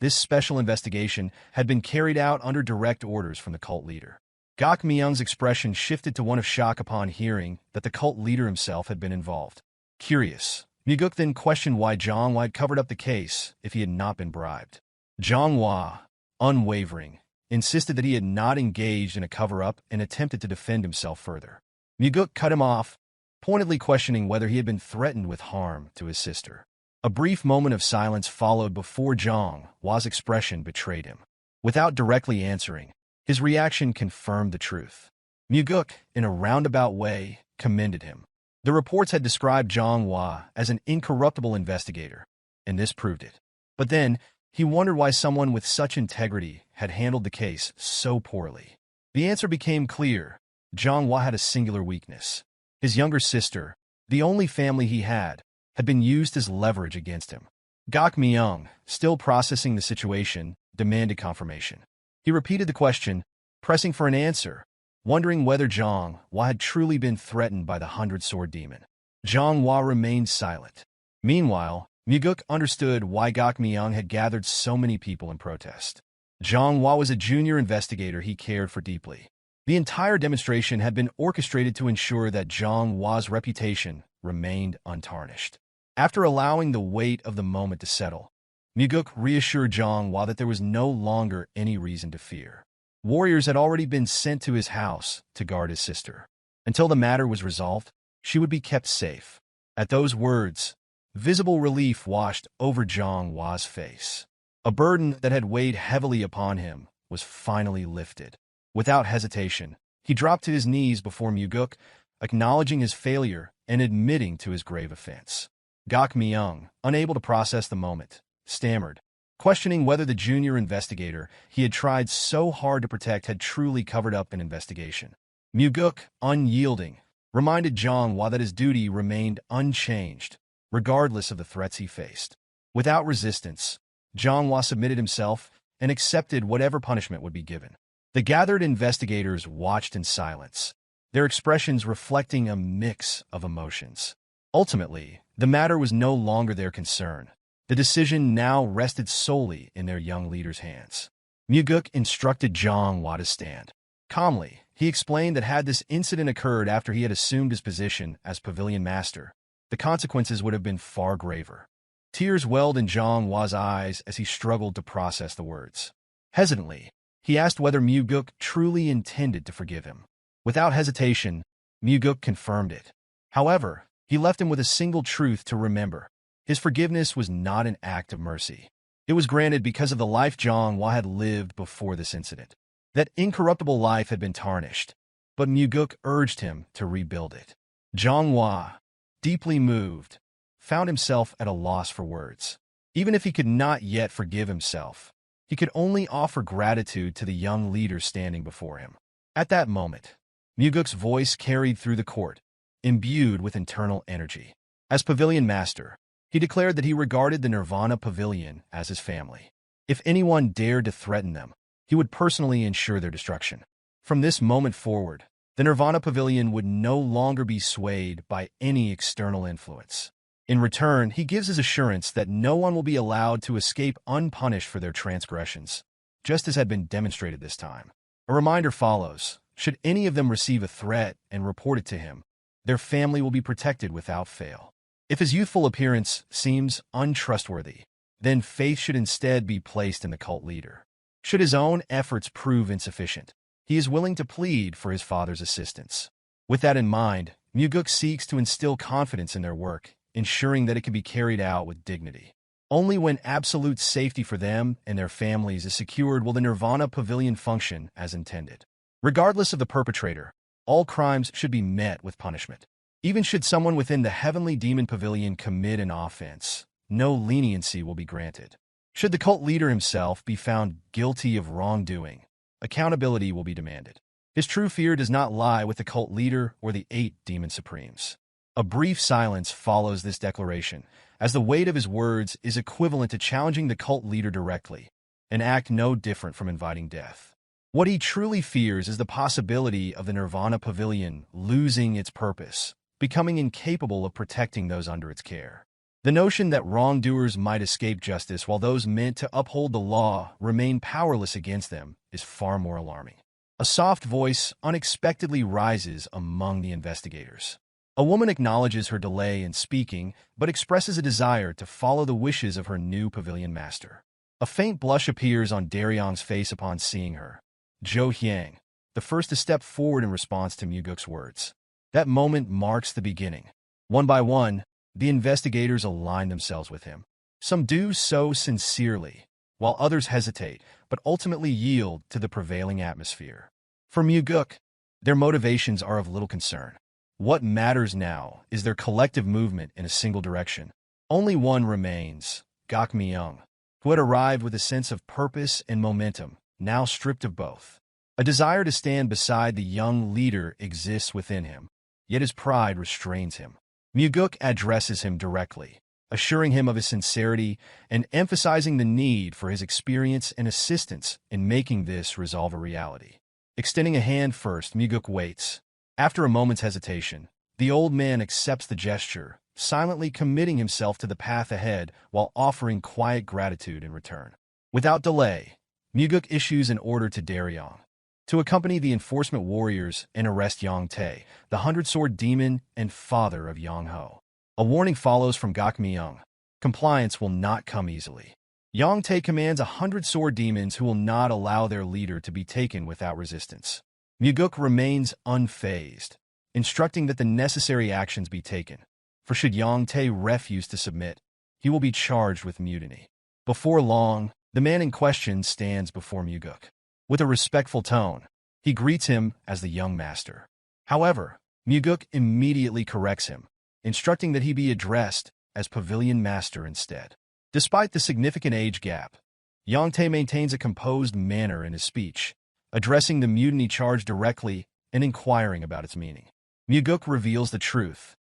This special investigation had been carried out under direct orders from the cult leader. Gok Myung's expression shifted to one of shock upon hearing that the cult leader himself had been involved. Curious, Mugeuk then questioned why Zhang Hua had covered up the case if he had not been bribed. Zhang Hua, unwavering, insisted that he had not engaged in a cover-up and attempted to defend himself further. Mugeuk cut him off, pointedly questioning whether he had been threatened with harm to his sister. A brief moment of silence followed before Zhang Hua's expression betrayed him. Without directly answering, his reaction confirmed the truth. Mugeuk, in a roundabout way, commended him. The reports had described Zhang Hua as an incorruptible investigator, and this proved it. But then, he wondered why someone with such integrity had handled the case so poorly. The answer became clear. Zhang Hua had a singular weakness. His younger sister, the only family he had been used as leverage against him. Gok Myung, still processing the situation, demanded confirmation. He repeated the question, pressing for an answer, wondering whether Zhang Hua had truly been threatened by the 100-sword demon. Zhang Hua remained silent. Meanwhile, Mugeuk understood why Gok Myung had gathered so many people in protest. Zhang Hua was a junior investigator he cared for deeply. The entire demonstration had been orchestrated to ensure that Zhang Hua's reputation remained untarnished. After allowing the weight of the moment to settle, Mugeuk reassured Zhang Hua that there was no longer any reason to fear. Warriors had already been sent to his house to guard his sister. Until the matter was resolved, she would be kept safe. At those words, visible relief washed over Zhang Hua's face. A burden that had weighed heavily upon him was finally lifted. Without hesitation, he dropped to his knees before Mugeuk, acknowledging his failure and admitting to his grave offense. Gok Myung, unable to process the moment, stammered, questioning whether the junior investigator he had tried so hard to protect had truly covered up an investigation. Mugeuk, unyielding, reminded Zhang Hua that his duty remained unchanged, regardless of the threats he faced. Without resistance, Zhang Hua submitted himself and accepted whatever punishment would be given. The gathered investigators watched in silence, their expressions reflecting a mix of emotions. Ultimately, the matter was no longer their concern. The decision now rested solely in their young leader's hands. Mugeuk instructed Zhang Hua to stand. Calmly, he explained that had this incident occurred after he had assumed his position as pavilion master, the consequences would have been far graver. Tears welled in Zhang Hua's eyes as he struggled to process the words. Hesitantly, he asked whether Mugeuk truly intended to forgive him. Without hesitation, Mugeuk confirmed it. However, he left him with a single truth to remember. His forgiveness was not an act of mercy. It was granted because of the life Zhang Hua had lived before this incident. That incorruptible life had been tarnished, but Mugeuk urged him to rebuild it. Zhang Hua, deeply moved, found himself at a loss for words. Even if he could not yet forgive himself, he could only offer gratitude to the young leader standing before him. At that moment, Mugeuk's voice carried through the court, imbued with internal energy. As pavilion master, he declared that he regarded the Nirvana Pavilion as his family. If anyone dared to threaten them, he would personally ensure their destruction. From this moment forward, the Nirvana Pavilion would no longer be swayed by any external influence. In return, he gives his assurance that no one will be allowed to escape unpunished for their transgressions, just as had been demonstrated this time. A reminder follows. Should any of them receive a threat and report it to him, their family will be protected without fail. If his youthful appearance seems untrustworthy, then faith should instead be placed in the cult leader. Should his own efforts prove insufficient, he is willing to plead for his father's assistance. With that in mind, Mugeuk seeks to instill confidence in their work, ensuring that it can be carried out with dignity. Only when absolute safety for them and their families is secured will the Nirvana Pavilion function as intended. Regardless of the perpetrator, all crimes should be met with punishment. Even should someone within the Heavenly Demon Pavilion commit an offense, no leniency will be granted. Should the cult leader himself be found guilty of wrongdoing, accountability will be demanded. His true fear does not lie with the cult leader or the 8 demon supremes. A brief silence follows this declaration, as the weight of his words is equivalent to challenging the cult leader directly, an act no different from inviting death. What he truly fears is the possibility of the Nirvana Pavilion losing its purpose, becoming incapable of protecting those under its care. The notion that wrongdoers might escape justice while those meant to uphold the law remain powerless against them is far more alarming. A soft voice unexpectedly rises among the investigators. A woman acknowledges her delay in speaking, but expresses a desire to follow the wishes of her new pavilion master. A faint blush appears on Derion's face upon seeing her. Zhou Hyang, the first to step forward in response to Mugeuk's words. That moment marks the beginning. One by one, the investigators align themselves with him. Some do so sincerely, while others hesitate, but ultimately yield to the prevailing atmosphere. For Mugeuk, their motivations are of little concern. What matters now is their collective movement in a single direction. Only one remains, Gakmyeong, who had arrived with a sense of purpose and momentum, now stripped of both. A desire to stand beside the young leader exists within him, yet his pride restrains him. Mugeuk addresses him directly, assuring him of his sincerity and emphasizing the need for his experience and assistance in making this resolve a reality. Extending a hand first, Mugeuk waits. After a moment's hesitation, the old man accepts the gesture, silently committing himself to the path ahead while offering quiet gratitude in return. Without delay, Mugeuk issues an order to Derion to accompany the enforcement warriors and arrest Yang Tae, the 100-sword demon and father of Yang Ho. A warning follows from Gakmyeong. Compliance will not come easily. Yang Tae commands 100-sword demons who will not allow their leader to be taken without resistance. Mugeuk remains unfazed, instructing that the necessary actions be taken, for should Yang Tae refuse to submit, he will be charged with mutiny. Before long, the man in question stands before Mugeuk. With a respectful tone, he greets him as the young master. However, Mugeuk immediately corrects him, instructing that he be addressed as pavilion master instead. Despite the significant age gap, Yang Tae maintains a composed manner in his speech, addressing the mutiny charge directly and inquiring about its meaning. Mugeuk reveals the truth.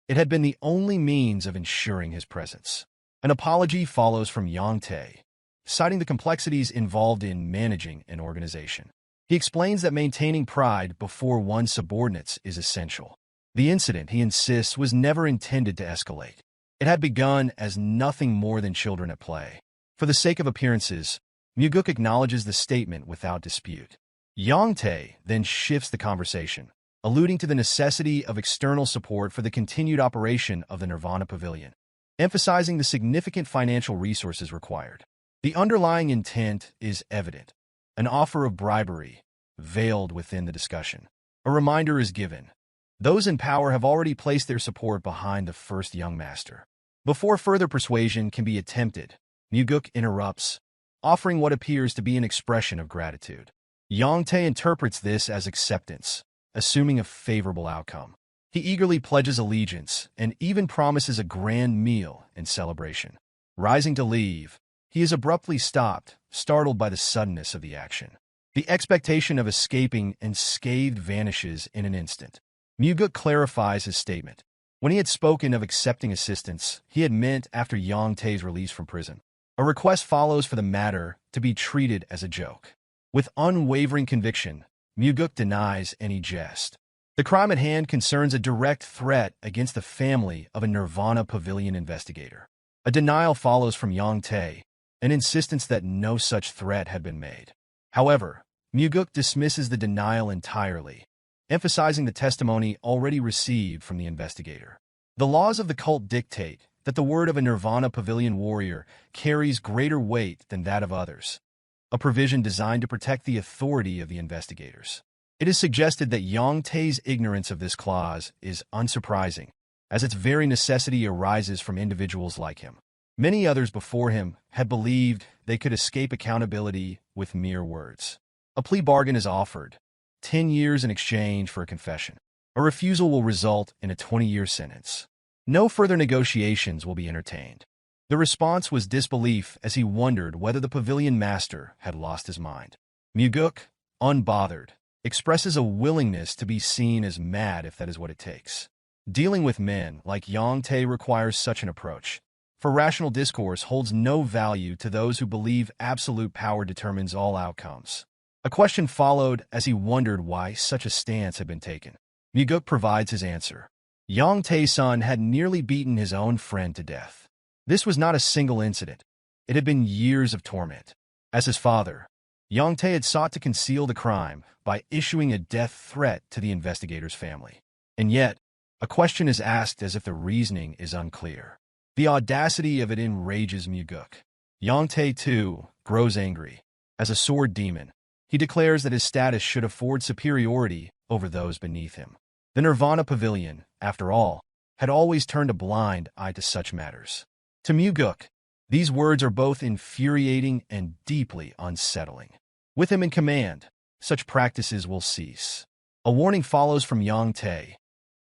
It had been the only means of ensuring his presence. An apology follows from Yang Tae, citing the complexities involved in managing an organization. He explains that maintaining pride before one's subordinates is essential. The incident, he insists, was never intended to escalate. It had begun as nothing more than children at play. For the sake of appearances, Mugeuk acknowledges the statement without dispute. Yang Tae then shifts the conversation, alluding to the necessity of external support for the continued operation of the Nirvana Pavilion, emphasizing the significant financial resources required. The underlying intent is evident, an offer of bribery, veiled within the discussion. A reminder is given. Those in power have already placed their support behind the first young master. Before further persuasion can be attempted, Mugeuk interrupts, offering what appears to be an expression of gratitude. Yang Tae interprets this as acceptance, assuming a favorable outcome. He eagerly pledges allegiance and even promises a grand meal and celebration. Rising to leave, he is abruptly stopped, startled by the suddenness of the action. The expectation of escaping unscathed vanishes in an instant. Mugeuk clarifies his statement. When he had spoken of accepting assistance, he had meant after Yang Tae's release from prison. A request follows for the matter to be treated as a joke. With unwavering conviction, Mugeuk denies any jest. The crime at hand concerns a direct threat against the family of a Nirvana Pavilion investigator. A denial follows from Yang Tae, an insistence that no such threat had been made. However, Mugeuk dismisses the denial entirely, emphasizing the testimony already received from the investigator. The laws of the cult dictate that the word of a Nirvana Pavilion warrior carries greater weight than that of others, a provision designed to protect the authority of the investigators. It is suggested that Yang Tae's ignorance of this clause is unsurprising, as its very necessity arises from individuals like him. Many others before him had believed they could escape accountability with mere words. A plea bargain is offered, 10 years in exchange for a confession. A refusal will result in a 20-year sentence. No further negotiations will be entertained. The response was disbelief as he wondered whether the pavilion master had lost his mind. Mugeuk, unbothered, expresses a willingness to be seen as mad if that is what it takes. Dealing with men like Yang Tae requires such an approach, for rational discourse holds no value to those who believe absolute power determines all outcomes. A question followed as he wondered why such a stance had been taken. Mugeuk provides his answer. Yang Tae's son had nearly beaten his own friend to death. This was not a single incident. It had been years of torment. As his father, Yang Tae had sought to conceal the crime by issuing a death threat to the investigator's family. And yet, a question is asked as if the reasoning is unclear. The audacity of it enrages Mugeuk. Yang Tae, too, grows angry. As a sword demon, he declares that his status should afford superiority over those beneath him. The Nirvana Pavilion, after all, had always turned a blind eye to such matters. To Mugeuk, these words are both infuriating and deeply unsettling. With him in command, such practices will cease. A warning follows from Yang Te.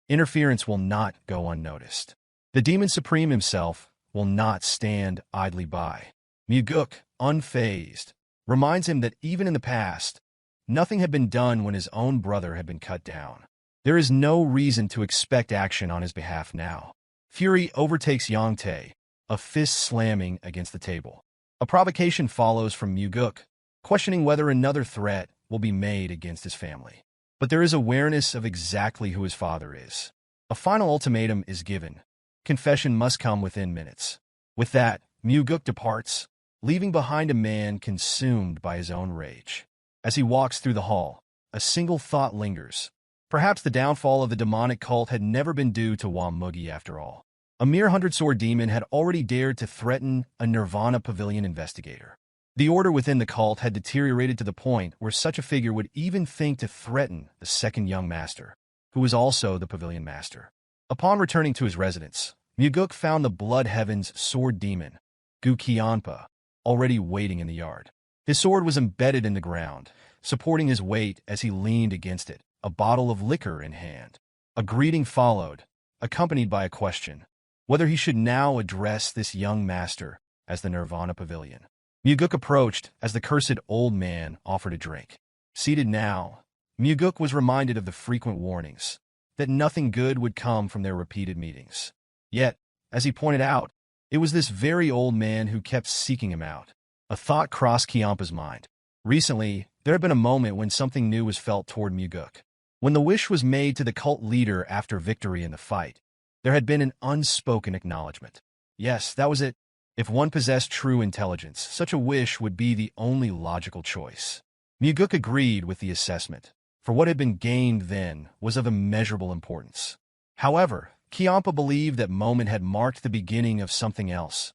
Interference will not go unnoticed. The Demon Supreme himself will not stand idly by. Mugeuk, unfazed, reminds him that even in the past, nothing had been done when his own brother had been cut down. There is no reason to expect action on his behalf now. Fury overtakes Yang Te, a fist slamming against the table. A provocation follows from Mugeuk, questioning whether another threat will be made against his family. But there is awareness of exactly who his father is. A final ultimatum is given. Confession must come within minutes. With that, Mugeuk departs, leaving behind a man consumed by his own rage. As he walks through the hall, a single thought lingers. Perhaps the downfall of the demonic cult had never been due to Mugeuk after all. A mere 100-sword demon had already dared to threaten a Nirvana Pavilion investigator. The order within the cult had deteriorated to the point where such a figure would even think to threaten the second young master, who was also the pavilion master. Upon returning to his residence, Mugeuk found the Blood Heaven's sword demon, Guqianpa, already waiting in the yard. His sword was embedded in the ground, supporting his weight as he leaned against it, a bottle of liquor in hand. A greeting followed, accompanied by a question, whether he should now address this young master as the Nirvana Pavilion. Mugeuk approached as the cursed old man offered a drink. Seated now, Mugeuk was reminded of the frequent warnings that nothing good would come from their repeated meetings. Yet, as he pointed out, it was this very old man who kept seeking him out. A thought crossed Qiampa's mind. Recently, there had been a moment when something new was felt toward Mugeuk. When the wish was made to the cult leader after victory in the fight, there had been an unspoken acknowledgement. Yes, that was it. If one possessed true intelligence, such a wish would be the only logical choice. Mugeuk agreed with the assessment, for what had been gained then was of immeasurable importance. However, Qiampa believed that moment had marked the beginning of something else,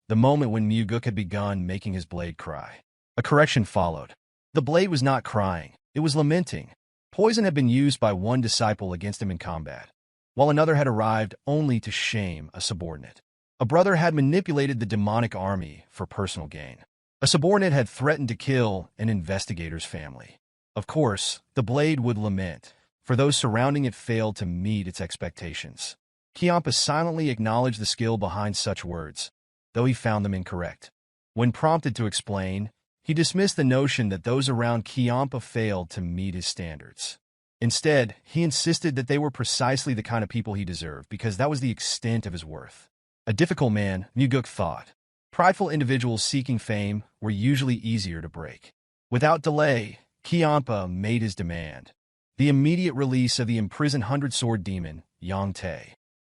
the moment when Mugeuk had begun making his blade cry. A correction followed. The blade was not crying, it was lamenting. Poison had been used by one disciple against him in combat, while another had arrived only to shame a subordinate. A brother had manipulated the demonic army for personal gain. A subordinate had threatened to kill an investigator's family. Of course, the blade would lament, for those surrounding it failed to meet its expectations. Qiampa silently acknowledged the skill behind such words, though he found them incorrect. When prompted to explain, he dismissed the notion that those around Qiampa failed to meet his standards. Instead, he insisted that they were precisely the kind of people he deserved because that was the extent of his worth. A difficult man, Mugeuk thought. Prideful individuals seeking fame were usually easier to break. Without delay, Qiampa made his demand. The immediate release of the imprisoned 100-sword demon, Yang Te.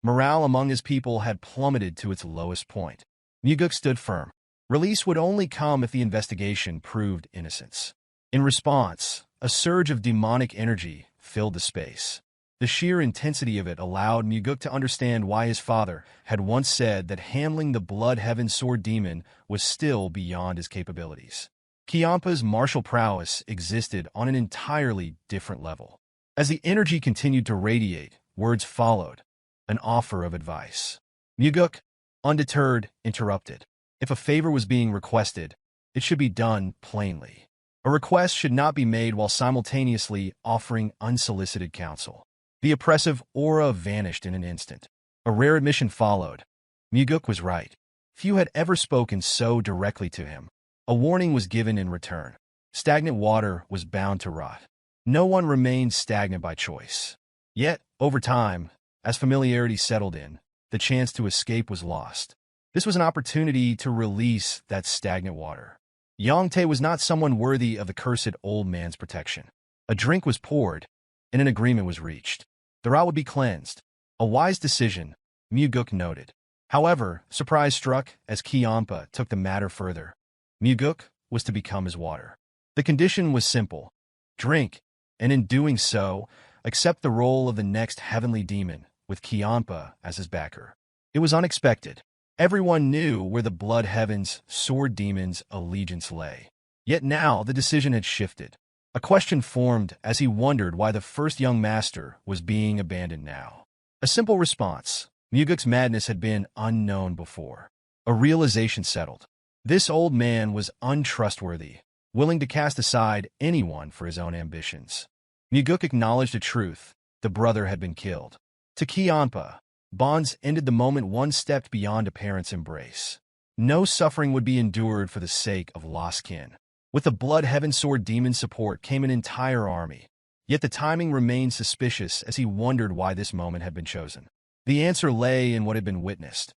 Morale among his people had plummeted to its lowest point. Mugeuk stood firm. Release would only come if the investigation proved innocence. In response, a surge of demonic energy filled the space. The sheer intensity of it allowed Mugeuk to understand why his father had once said that handling the Blood Heaven sword demon was still beyond his capabilities. Qiampa's martial prowess existed on an entirely different level. As the energy continued to radiate, words followed, an offer of advice. Mugeuk, undeterred, interrupted. If a favor was being requested, it should be done plainly. A request should not be made while simultaneously offering unsolicited counsel. The oppressive aura vanished in an instant. A rare admission followed. Mugeuk was right. Few had ever spoken so directly to him. A warning was given in return. Stagnant water was bound to rot. No one remained stagnant by choice. Yet, over time, as familiarity settled in, the chance to escape was lost. This was an opportunity to release that stagnant water. Yang Te was not someone worthy of the cursed old man's protection. A drink was poured, and an agreement was reached. The route would be cleansed. A wise decision, Mugeuk noted. However, surprise struck as Qiampa took the matter further. Mugeuk was to become his water. The condition was simple. Drink, and in doing so, accept the role of the next heavenly demon, with Qiampa as his backer. It was unexpected. Everyone knew where the Blood Heaven's sword demon's allegiance lay. Yet now the decision had shifted. A question formed as he wondered why the first young master was being abandoned now. A simple response: Mugeuk's madness had been unknown before. A realization settled. This old man was untrustworthy, willing to cast aside anyone for his own ambitions. Mugeuk acknowledged a truth: the brother had been killed. To Kianpa, bonds ended the moment one stepped beyond a parent's embrace. No suffering would be endured for the sake of lost kin. With the Blood Heaven Sword Demon support came an entire army. Yet the timing remained suspicious as he wondered why this moment had been chosen. The answer lay in what had been witnessed.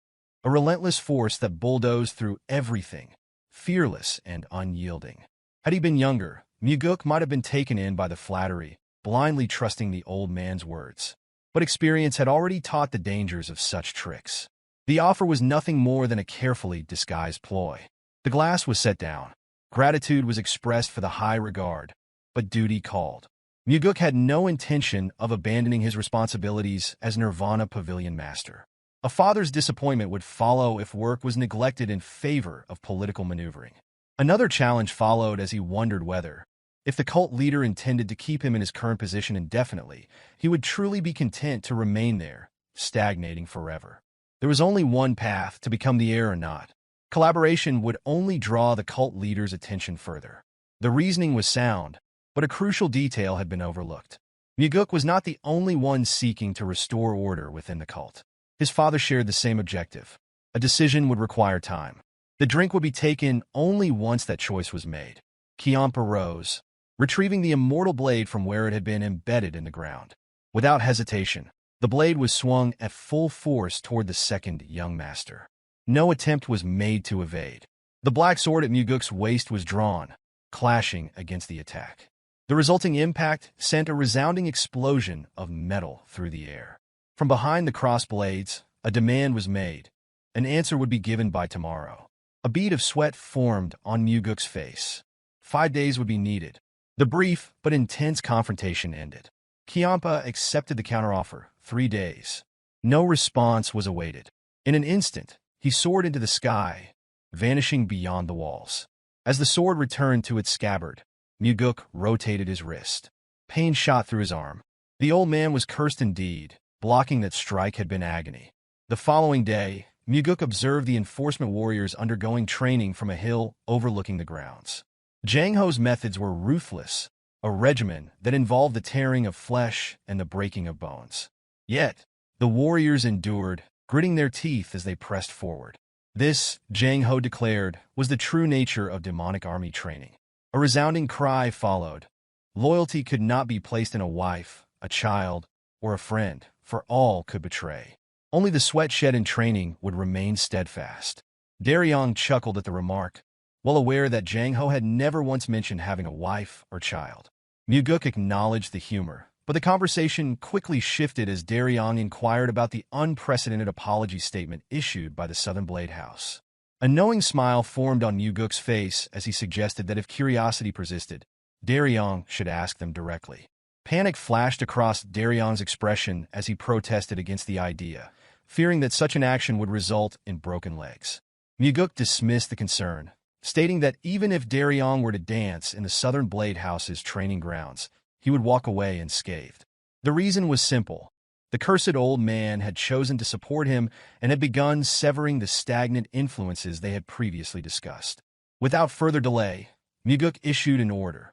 A relentless force that bulldozed through everything, fearless and unyielding. Had he been younger, Mugeuk might have been taken in by the flattery, blindly trusting the old man's words. But experience had already taught the dangers of such tricks. The offer was nothing more than a carefully disguised ploy. The glass was set down. Gratitude was expressed for the high regard, but duty called. Mugeuk had no intention of abandoning his responsibilities as Nirvana Pavilion Master. A father's disappointment would follow if work was neglected in favor of political maneuvering. Another challenge followed as he wondered whether, if the cult leader intended to keep him in his current position indefinitely, he would truly be content to remain there, stagnating forever. There was only one path: to become the heir or not. Collaboration would only draw the cult leader's attention further. The reasoning was sound, but a crucial detail had been overlooked. Mugeuk was not the only one seeking to restore order within the cult. His father shared the same objective. A decision would require time. The drink would be taken only once that choice was made. Kianpa rose, retrieving the immortal blade from where it had been embedded in the ground. Without hesitation, the blade was swung at full force toward the second young master. No attempt was made to evade. The black sword at Mugeuk's waist was drawn, clashing against the attack. The resulting impact sent a resounding explosion of metal through the air. From behind the crossed blades, a demand was made. An answer would be given by tomorrow. A bead of sweat formed on Mugeuk's face. 5 days would be needed. The brief but intense confrontation ended. Kianpa accepted the counteroffer: 3 days. No response was awaited. In an instant, he soared into the sky, vanishing beyond the walls. As the sword returned to its scabbard, Mugeuk rotated his wrist. Pain shot through his arm. The old man was cursed indeed. Blocking that strike had been agony. The following day, Mugeuk observed the enforcement warriors undergoing training from a hill overlooking the grounds. Jang Ho's methods were ruthless, a regimen that involved the tearing of flesh and the breaking of bones. Yet, the warriors endured, gritting their teeth as they pressed forward. This, Jang Ho declared, was the true nature of demonic army training. A resounding cry followed. Loyalty could not be placed in a wife, a child, or a friend, for all could betray. Only the sweat shed in training would remain steadfast. Derion chuckled at the remark, well aware that Jang Ho had never once mentioned having a wife or child. Mugeuk acknowledged the humor, but the conversation quickly shifted as Derion inquired about the unprecedented apology statement issued by the Southern Blade House. A knowing smile formed on Mugeuk's face as he suggested that if curiosity persisted, Derion should ask them directly. Panic flashed across Darion's expression as he protested against the idea, fearing that such an action would result in broken legs. Mugeuk dismissed the concern, stating that even if Derion were to dance in the Southern Blade House's training grounds, he would walk away unscathed. The reason was simple. The cursed old man had chosen to support him and had begun severing the stagnant influences they had previously discussed. Without further delay, Mugeuk issued an order.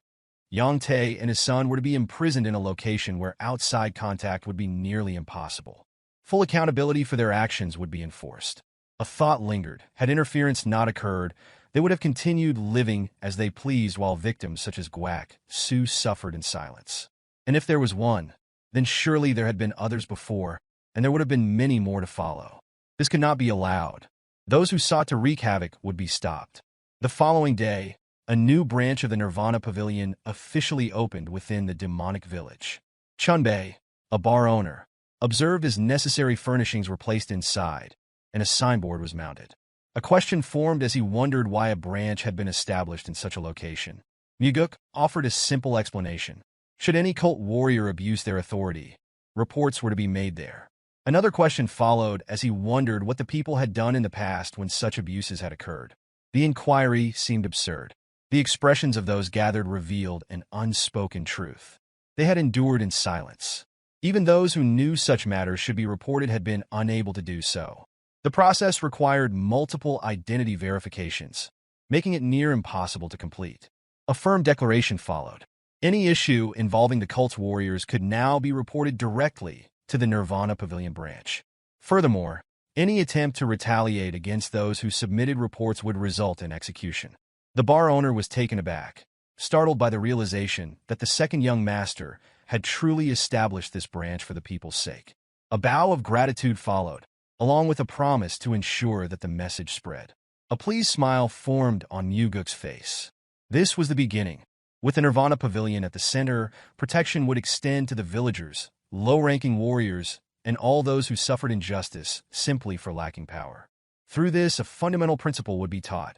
Yang Tae and his son were to be imprisoned in a location where outside contact would be nearly impossible. Full accountability for their actions would be enforced. A thought lingered. Had interference not occurred, they would have continued living as they pleased while victims such as Guak, Su suffered in silence. And if there was one, then surely there had been others before, and there would have been many more to follow. This could not be allowed. Those who sought to wreak havoc would be stopped. The following day, a new branch of the Nirvana Pavilion officially opened within the demonic village. Chunbei, a bar owner, observed as necessary furnishings were placed inside, and a signboard was mounted. A question formed as he wondered why a branch had been established in such a location. Mugeuk offered a simple explanation. Should any cult warrior abuse their authority, reports were to be made there. Another question followed as he wondered what the people had done in the past when such abuses had occurred. The inquiry seemed absurd. The expressions of those gathered revealed an unspoken truth. They had endured in silence. Even those who knew such matters should be reported had been unable to do so. The process required multiple identity verifications, making it near impossible to complete. A firm declaration followed. Any issue involving the cult's warriors could now be reported directly to the Nirvana Pavilion branch. Furthermore, any attempt to retaliate against those who submitted reports would result in execution. The bar owner was taken aback, startled by the realization that the second young master had truly established this branch for the people's sake. A bow of gratitude followed, along with a promise to ensure that the message spread. A pleased smile formed on Mugeuk's face. This was the beginning. With the Nirvana Pavilion at the center, protection would extend to the villagers, low-ranking warriors, and all those who suffered injustice simply for lacking power. Through this, a fundamental principle would be taught.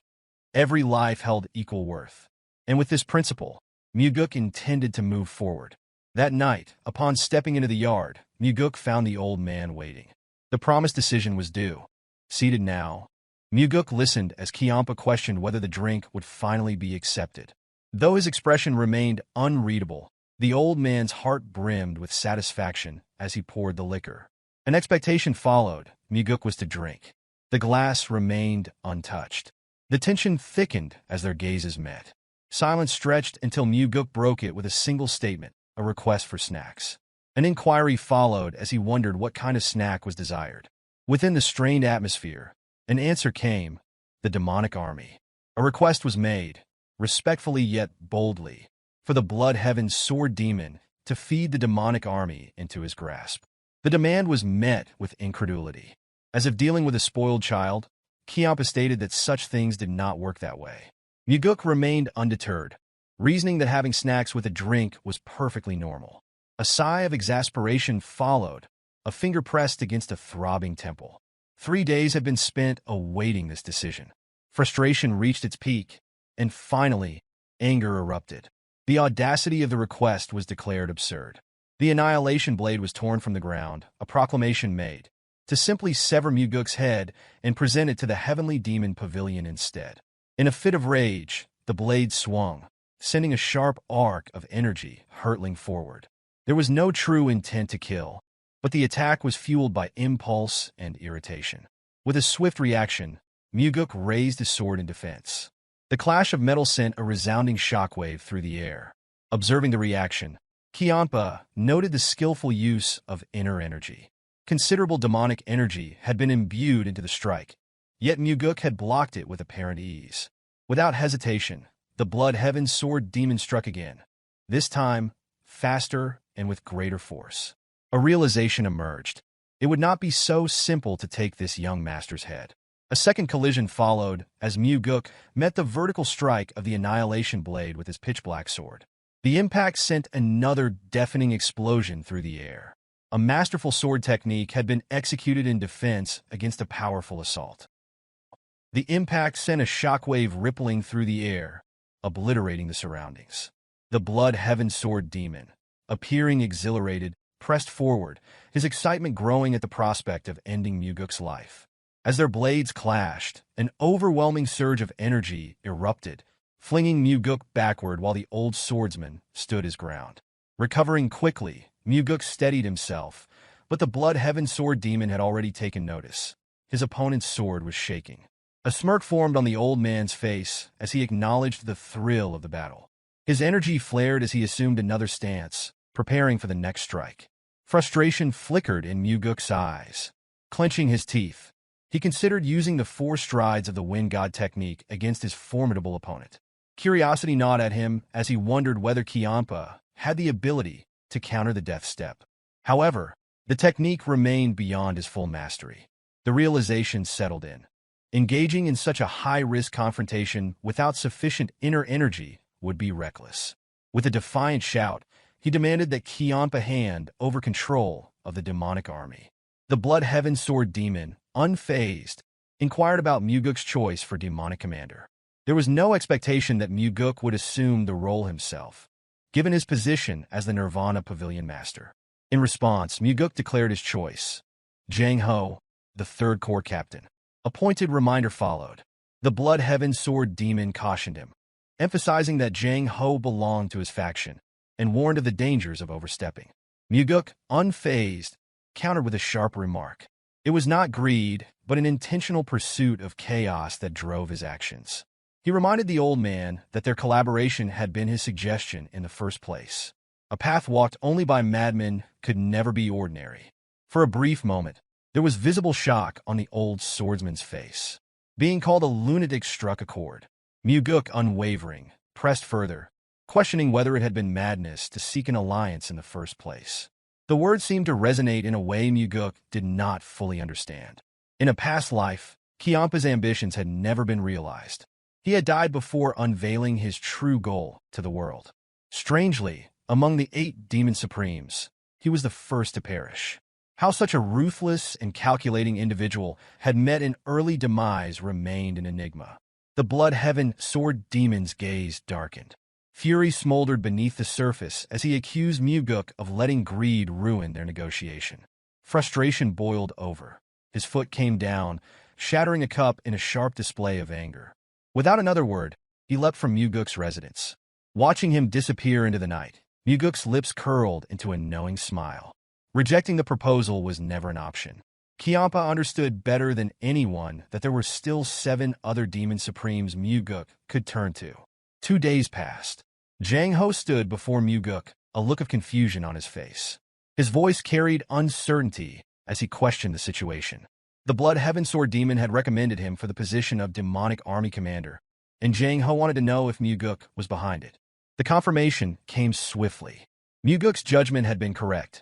Every life held equal worth. And with this principle, Mugeuk intended to move forward. That night, upon stepping into the yard, Mugeuk found the old man waiting. The promised decision was due. Seated now, Mugeuk listened as Kiampa questioned whether the drink would finally be accepted. Though his expression remained unreadable, the old man's heart brimmed with satisfaction as he poured the liquor. An expectation followed. Mugeuk was to drink. The glass remained untouched. The tension thickened as their gazes met. Silence stretched until Mugeuk broke it with a single statement, a request for snacks. An inquiry followed as he wondered what kind of snack was desired. Within the strained atmosphere, an answer came: the demonic army. A request was made, respectfully yet boldly, for the Blood Heaven Sword Demon to feed the demonic army into his grasp. The demand was met with incredulity. As if dealing with a spoiled child, Kiampa stated that such things did not work that way. Mugeuk remained undeterred, reasoning that having snacks with a drink was perfectly normal. A sigh of exasperation followed, a finger pressed against a throbbing temple. 3 days had been spent awaiting this decision. Frustration reached its peak, and finally, anger erupted. The audacity of the request was declared absurd. The Annihilation Blade was torn from the ground, a proclamation made, to simply sever Mugeuk's head and present it to the Heavenly Demon Pavilion instead. In a fit of rage, the blade swung, sending a sharp arc of energy hurtling forward. There was no true intent to kill, but the attack was fueled by impulse and irritation. With a swift reaction, Mugeuk raised his sword in defense. The clash of metal sent a resounding shockwave through the air. Observing the reaction, Kiampa noted the skillful use of inner energy. Considerable demonic energy had been imbued into the strike, yet Mugeuk had blocked it with apparent ease. Without hesitation, the Blood Heaven Sword Demon struck again, this time faster and with greater force. A realization emerged. It would not be so simple to take this young master's head. A second collision followed as Mugeuk met the vertical strike of the Annihilation Blade with his pitch-black sword. The impact sent another deafening explosion through the air. A masterful sword technique had been executed in defense against a powerful assault. The impact sent a shockwave rippling through the air, obliterating the surroundings. The Blood Heaven Sword Demon, appearing exhilarated, pressed forward, his excitement growing at the prospect of ending Mugeuk's life. As their blades clashed, an overwhelming surge of energy erupted, flinging Mugeuk backward while the old swordsman stood his ground. Recovering quickly, Mugeuk steadied himself, but the Blood Heaven Sword Demon had already taken notice. His opponent's sword was shaking. A smirk formed on the old man's face as he acknowledged the thrill of the battle. His energy flared as he assumed another stance, preparing for the next strike. Frustration flickered in Mugeuk's eyes. Clenching his teeth, he considered using the 4 strides of the Wind God technique against his formidable opponent. Curiosity gnawed at him as he wondered whether Kiampa had the ability to counter the death step. However, the technique remained beyond his full mastery. The realization settled in. Engaging in such a high-risk confrontation without sufficient inner energy would be reckless. With a defiant shout, he demanded that Kiampa hand over control of the demonic army. The Blood Heaven Sword Demon, unfazed, inquired about Mugeuk's choice for demonic commander. There was no expectation that Mugeuk would assume the role himself, given his position as the Nirvana Pavilion Master. In response, Mugeuk declared his choice. Jang Ho, the 3rd Corps Captain. A pointed reminder followed. The Blood Heaven Sword Demon cautioned him. emphasizing that Jang Ho belonged to his faction, and warned of the dangers of overstepping. Mugeuk, unfazed, countered with a sharp remark. It was not greed, but an intentional pursuit of chaos that drove his actions. He reminded the old man that their collaboration had been his suggestion in the first place. A path walked only by madmen could never be ordinary. For a brief moment, there was visible shock on the old swordsman's face. Being called a lunatic struck a chord. Mugeuk, unwavering, pressed further, questioning whether it had been madness to seek an alliance in the first place. The words seemed to resonate in a way Mugeuk did not fully understand. In a past life, Kiampa's ambitions had never been realized. He had died before unveiling his true goal to the world. Strangely, among the 8 demon supremes, he was the first to perish. How such a ruthless and calculating individual had met an early demise remained an enigma. The Blood Heaven Sword Demon's gaze darkened. Fury smoldered beneath the surface as he accused Mugeuk of letting greed ruin their negotiation. Frustration boiled over. His foot came down, shattering a cup in a sharp display of anger. Without another word, he leapt from Mugeuk's residence. Watching him disappear into the night, Mugeuk's lips curled into a knowing smile. Rejecting the proposal was never an option. Kiampa understood better than anyone that there were still 7 other demon supremes Mugeuk could turn to. 2 days passed. Jang Ho stood before Mugeuk, a look of confusion on his face. His voice carried uncertainty as he questioned the situation. The Blood Heaven Sword Demon had recommended him for the position of demonic army commander, and Jang Ho wanted to know if Mugeuk was behind it. The confirmation came swiftly. Mugeuk's judgment had been correct.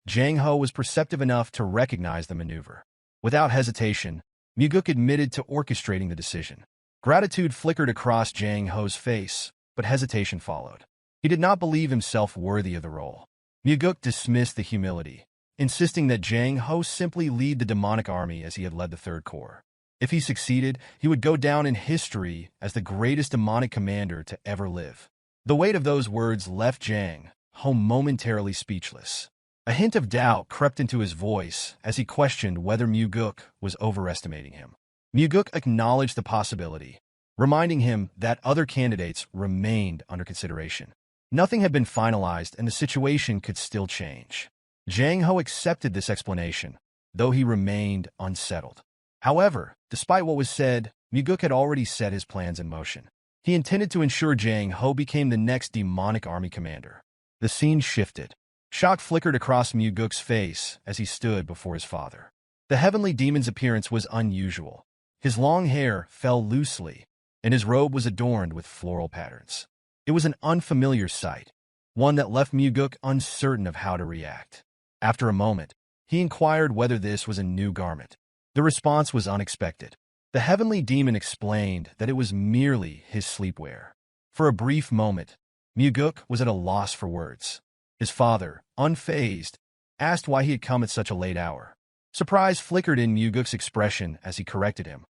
Jang Ho was perceptive enough to recognize the maneuver. Without hesitation, Mugeuk admitted to orchestrating the decision. Gratitude flickered across Jang Ho's face, but hesitation followed. He did not believe himself worthy of the role. Mugeuk dismissed the humility, insisting that Jang Ho simply lead the demonic army as he had led the Third Corps. If he succeeded, he would go down in history as the greatest demonic commander to ever live. The weight of those words left Jang Ho momentarily speechless. A hint of doubt crept into his voice as he questioned whether Mugeuk was overestimating him. Mugeuk acknowledged the possibility, reminding him that other candidates remained under consideration. Nothing had been finalized and the situation could still change. Jang Ho accepted this explanation, though he remained unsettled. However, despite what was said, Mugeuk had already set his plans in motion. He intended to ensure Jang Ho became the next demonic army commander. The scene shifted. Shock flickered across Mugeuk's face as he stood before his father. The heavenly demon's appearance was unusual. His long hair fell loosely, and his robe was adorned with floral patterns. It was an unfamiliar sight, one that left Mugeuk uncertain of how to react. After a moment, he inquired whether this was a new garment. The response was unexpected. The heavenly demon explained that it was merely his sleepwear. For a brief moment, Mugeuk was at a loss for words. His father, unfazed, asked why he had come at such a late hour. Surprise flickered in Mugeuk's expression as he corrected him.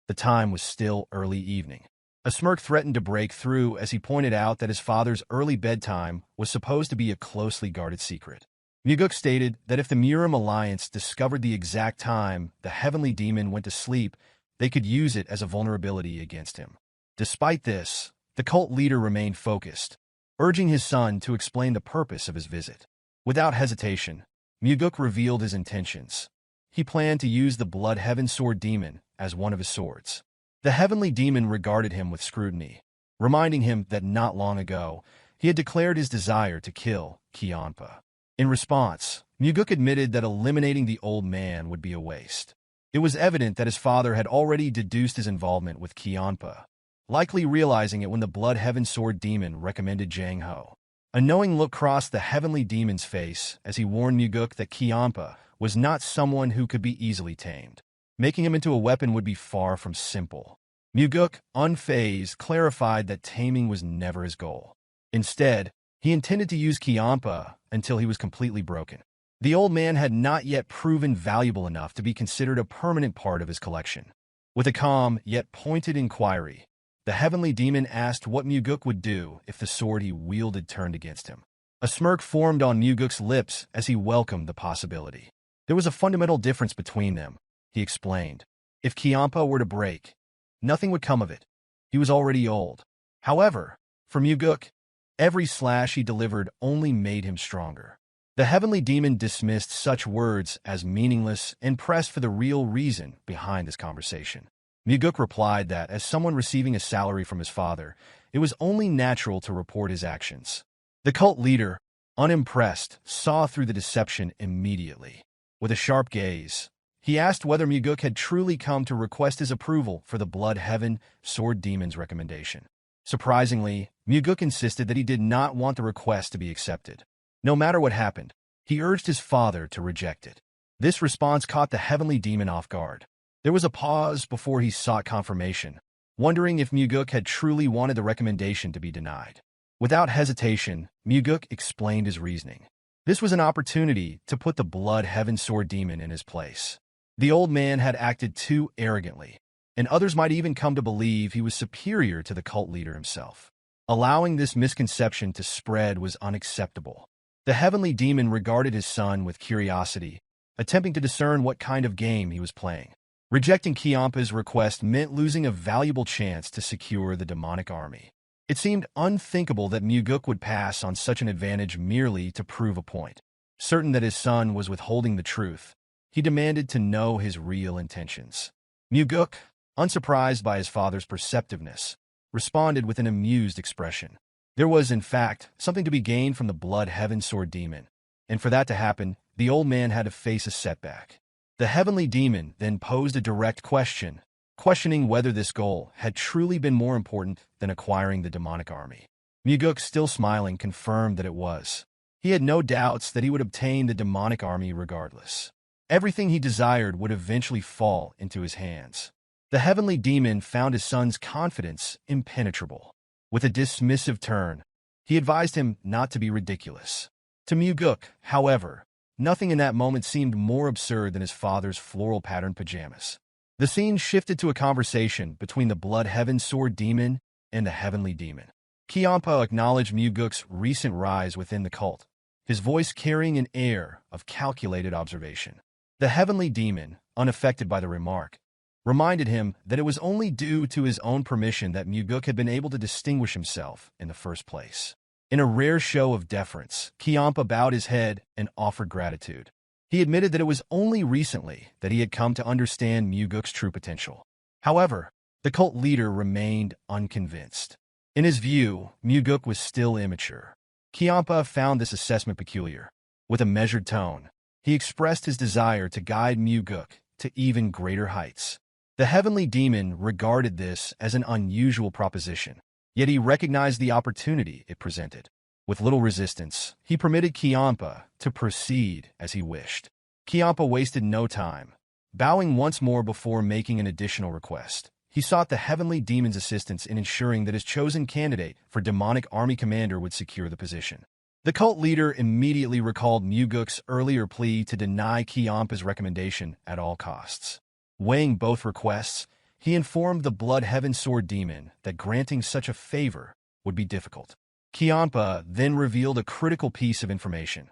The time was still early evening. A smirk threatened to break through as he pointed out that his father's early bedtime was supposed to be a closely guarded secret. Mugeuk stated that if the Murim Alliance discovered the exact time the heavenly demon went to sleep, they could use it as a vulnerability against him. Despite this, the cult leader remained focused, urging his son to explain the purpose of his visit. Without hesitation, Mugeuk revealed his intentions. He planned to use the Blood Heaven Sword Demon as one of his swords. The heavenly demon regarded him with scrutiny, reminding him that not long ago, he had declared his desire to kill Kiampa. In response, Mugeuk admitted that eliminating the old man would be a waste. It was evident that his father had already deduced his involvement with Kiampa, likely realizing it when the Blood Heaven Sword Demon recommended Jang Ho. A knowing look crossed the heavenly demon's face as he warned Mugeuk that Kiampa was not someone who could be easily tamed. Making him into a weapon would be far from simple. Mugeuk, unfazed, clarified that taming was never his goal. Instead, he intended to use Kiampa until he was completely broken. The old man had not yet proven valuable enough to be considered a permanent part of his collection. With a calm yet pointed inquiry, the heavenly demon asked what Mugeuk would do if the sword he wielded turned against him. A smirk formed on Mugeuk's lips as he welcomed the possibility. There was a fundamental difference between them, he explained. If Kiampa were to break, nothing would come of it. He was already old. However, for Mugeuk, every slash he delivered only made him stronger. The heavenly demon dismissed such words as meaningless and pressed for the real reason behind this conversation. Mugeuk replied that, as someone receiving a salary from his father, it was only natural to report his actions. The cult leader, unimpressed, saw through the deception immediately. With a sharp gaze, he asked whether Mugeuk had truly come to request his approval for the Blood Heaven Sword Demon's recommendation. Surprisingly, Mugeuk insisted that he did not want the request to be accepted. No matter what happened, he urged his father to reject it. This response caught the heavenly demon off guard. There was a pause before he sought confirmation, wondering if Mugeuk had truly wanted the recommendation to be denied. Without hesitation, Mugeuk explained his reasoning. This was an opportunity to put the Blood Heaven Sword Demon in his place. The old man had acted too arrogantly, and others might even come to believe he was superior to the cult leader himself. Allowing this misconception to spread was unacceptable. The heavenly demon regarded his son with curiosity, attempting to discern what kind of game he was playing. Rejecting Kiampa's request meant losing a valuable chance to secure the demonic army. It seemed unthinkable that Mugeuk would pass on such an advantage merely to prove a point. Certain that his son was withholding the truth, he demanded to know his real intentions. Mugeuk, unsurprised by his father's perceptiveness, responded with an amused expression. There was, in fact, something to be gained from the Blood Heaven Sword Demon, and for that to happen, the old man had to face a setback. The heavenly demon then posed a direct question, questioning whether this goal had truly been more important than acquiring the demonic army. Mugeuk, still smiling, confirmed that it was. He had no doubts that he would obtain the demonic army regardless. Everything he desired would eventually fall into his hands. The heavenly demon found his son's confidence impenetrable. With a dismissive turn, he advised him not to be ridiculous. To Mugeuk, however, nothing in that moment seemed more absurd than his father's floral-patterned pajamas. The scene shifted to a conversation between the Blood Heaven Sword Demon and the heavenly demon. Kiampa acknowledged Mugeuk's recent rise within the cult, his voice carrying an air of calculated observation. The heavenly demon, unaffected by the remark, reminded him that it was only due to his own permission that Mugeuk had been able to distinguish himself in the first place. In a rare show of deference, Kiampa bowed his head and offered gratitude. He admitted that it was only recently that he had come to understand Mugeuk's true potential. However, the cult leader remained unconvinced. In his view, Mugeuk was still immature. Kiampa found this assessment peculiar. With a measured tone, he expressed his desire to guide Mugeuk to even greater heights. The heavenly demon regarded this as an unusual proposition, yet he recognized the opportunity it presented. With little resistance, he permitted Kiampa to proceed as he wished. Kiampa wasted no time. Bowing once more before making an additional request, he sought the heavenly demon's assistance in ensuring that his chosen candidate for demonic army commander would secure the position. The cult leader immediately recalled Mugeuk's earlier plea to deny Kiampa's recommendation at all costs. Weighing both requests, he informed the Blood Heaven Sword Demon that granting such a favor would be difficult. Kiampa then revealed a critical piece of information.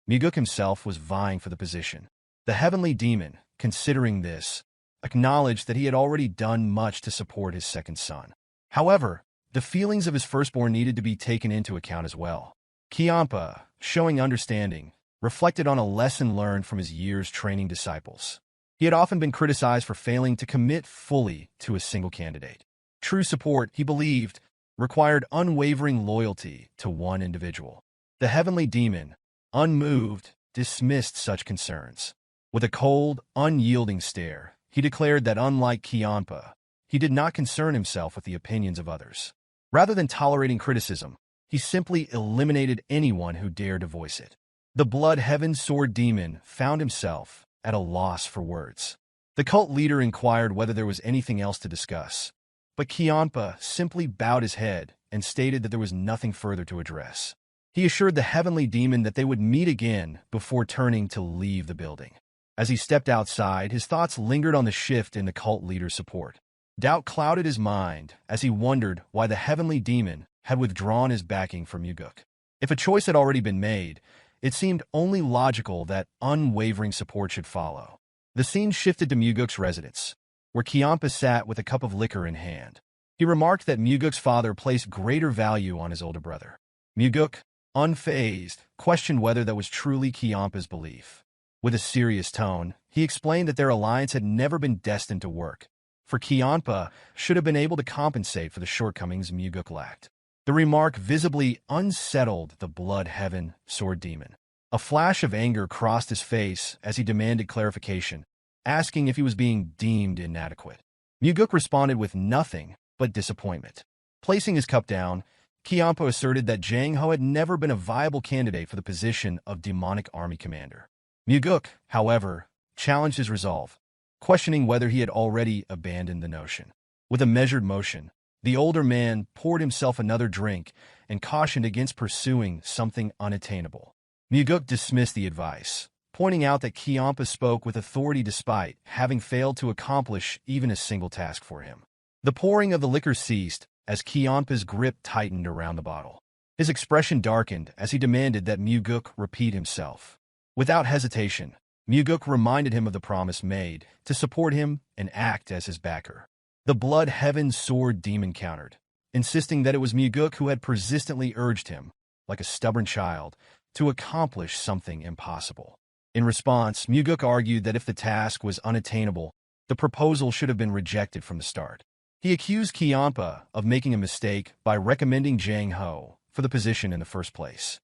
Mugeuk himself was vying for the position. The heavenly demon, considering this, acknowledged that he had already done much to support his second son. However, the feelings of his firstborn needed to be taken into account as well. Kiampa, showing understanding, reflected on a lesson learned from his years training disciples. He had often been criticized for failing to commit fully to a single candidate. True support, he believed, required unwavering loyalty to one individual. The heavenly demon, unmoved, dismissed such concerns. With a cold, unyielding stare, he declared that unlike Kiampa, he did not concern himself with the opinions of others. Rather than tolerating criticism, he simply eliminated anyone who dared to voice it. The Blood Heaven Sword Demon found himself at a loss for words. The cult leader inquired whether there was anything else to discuss, but Kiampa simply bowed his head and stated that there was nothing further to address. He assured the heavenly demon that they would meet again before turning to leave the building. As he stepped outside, his thoughts lingered on the shift in the cult leader's support. Doubt clouded his mind as he wondered why the heavenly demon had withdrawn his backing from Mugeuk. If a choice had already been made, it seemed only logical that unwavering support should follow. The scene shifted to Mugeuk's residence, where Kiampa sat with a cup of liquor in hand. He remarked that Mugeuk's father placed greater value on his older brother. Mugeuk, unfazed, questioned whether that was truly Kiampa's belief. With a serious tone, he explained that their alliance had never been destined to work, for Kiampa should have been able to compensate for the shortcomings Mugeuk lacked. The remark visibly unsettled the blood heaven sword demon. A flash of anger crossed his face as he demanded clarification, asking if he was being deemed inadequate. Mugeuk responded with nothing but disappointment. Placing his cup down, Kiampa asserted that Jang Ho had never been a viable candidate for the position of demonic army commander. Mugeuk, however, challenged his resolve, questioning whether he had already abandoned the notion. With a measured motion, the older man poured himself another drink and cautioned against pursuing something unattainable. Mugeuk dismissed the advice, pointing out that Kiampa spoke with authority despite having failed to accomplish even a single task for him. The pouring of the liquor ceased as Kiampa's grip tightened around the bottle. His expression darkened as he demanded that Mugeuk repeat himself. Without hesitation, Mugeuk reminded him of the promise made to support him and act as his backer. The blood heaven sword demon countered, insisting that it was Mugeuk who had persistently urged him, like a stubborn child, to accomplish something impossible. In response, Mugeuk argued that if the task was unattainable, the proposal should have been rejected from the start. He accused Kiampa of making a mistake by recommending Jang Ho for the position in the first place.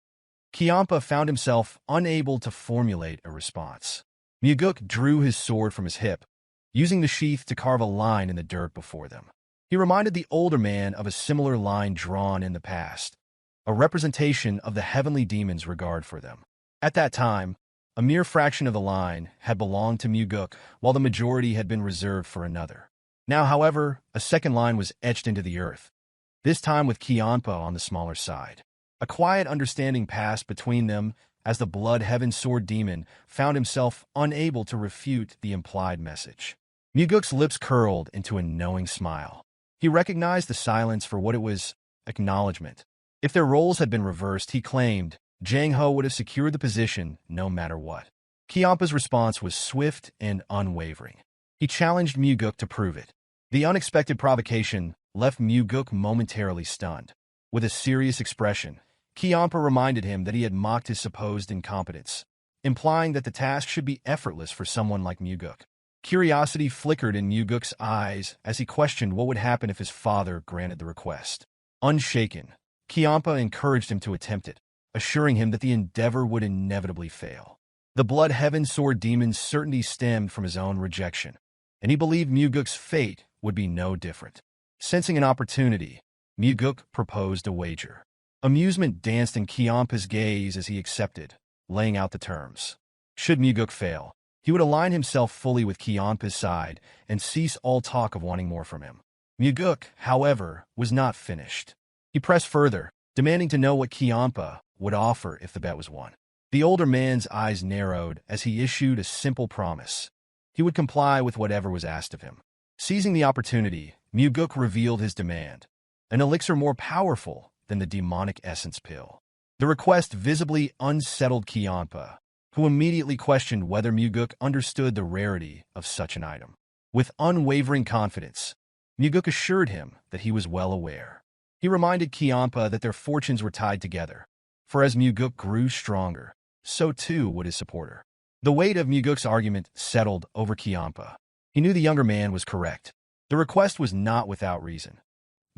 Kiampa found himself unable to formulate a response. Mugeuk drew his sword from his hip, using the sheath to carve a line in the dirt before them. He reminded the older man of a similar line drawn in the past, a representation of the heavenly demon's regard for them. At that time, a mere fraction of the line had belonged to Mugeuk, while the majority had been reserved for another. Now, however, a second line was etched into the earth, this time with Kiampa on the smaller side. A quiet understanding passed between them as the blood heaven sword demon found himself unable to refute the implied message. Mugeuk's lips curled into a knowing smile. He recognized the silence for what it was: acknowledgement. If their roles had been reversed, he claimed, Jang Ho would have secured the position no matter what. Kiampa's response was swift and unwavering. He challenged Mugeuk to prove it. The unexpected provocation left Mugeuk momentarily stunned. With a serious expression, Kiampa reminded him that he had mocked his supposed incompetence, implying that the task should be effortless for someone like Mugeuk. Curiosity flickered in Mugeuk's eyes as he questioned what would happen if his father granted the request. Unshaken, Kiampa encouraged him to attempt it, assuring him that the endeavor would inevitably fail. The blood heaven sword demon's certainty stemmed from his own rejection, and he believed Mugeuk's fate would be no different. Sensing an opportunity, Mugeuk proposed a wager. Amusement danced in Kiampa's gaze as he accepted, laying out the terms. Should Mugeuk fail, he would align himself fully with Kiampa's side and cease all talk of wanting more from him. Mugeuk, however, was not finished. He pressed further, demanding to know what Kiampa would offer if the bet was won. The older man's eyes narrowed as he issued a simple promise. He would comply with whatever was asked of him. Seizing the opportunity, Mugeuk revealed his demand: an elixir more powerful than the demonic essence pill. The request visibly unsettled Kiampa, who immediately questioned whether Mugeuk understood the rarity of such an item. With unwavering confidence, Mugeuk assured him that he was well aware. He reminded Kiampa that their fortunes were tied together, for as Mugeuk grew stronger, so too would his supporter. The weight of Mugeuk's argument settled over Kiampa. He knew the younger man was correct. The request was not without reason.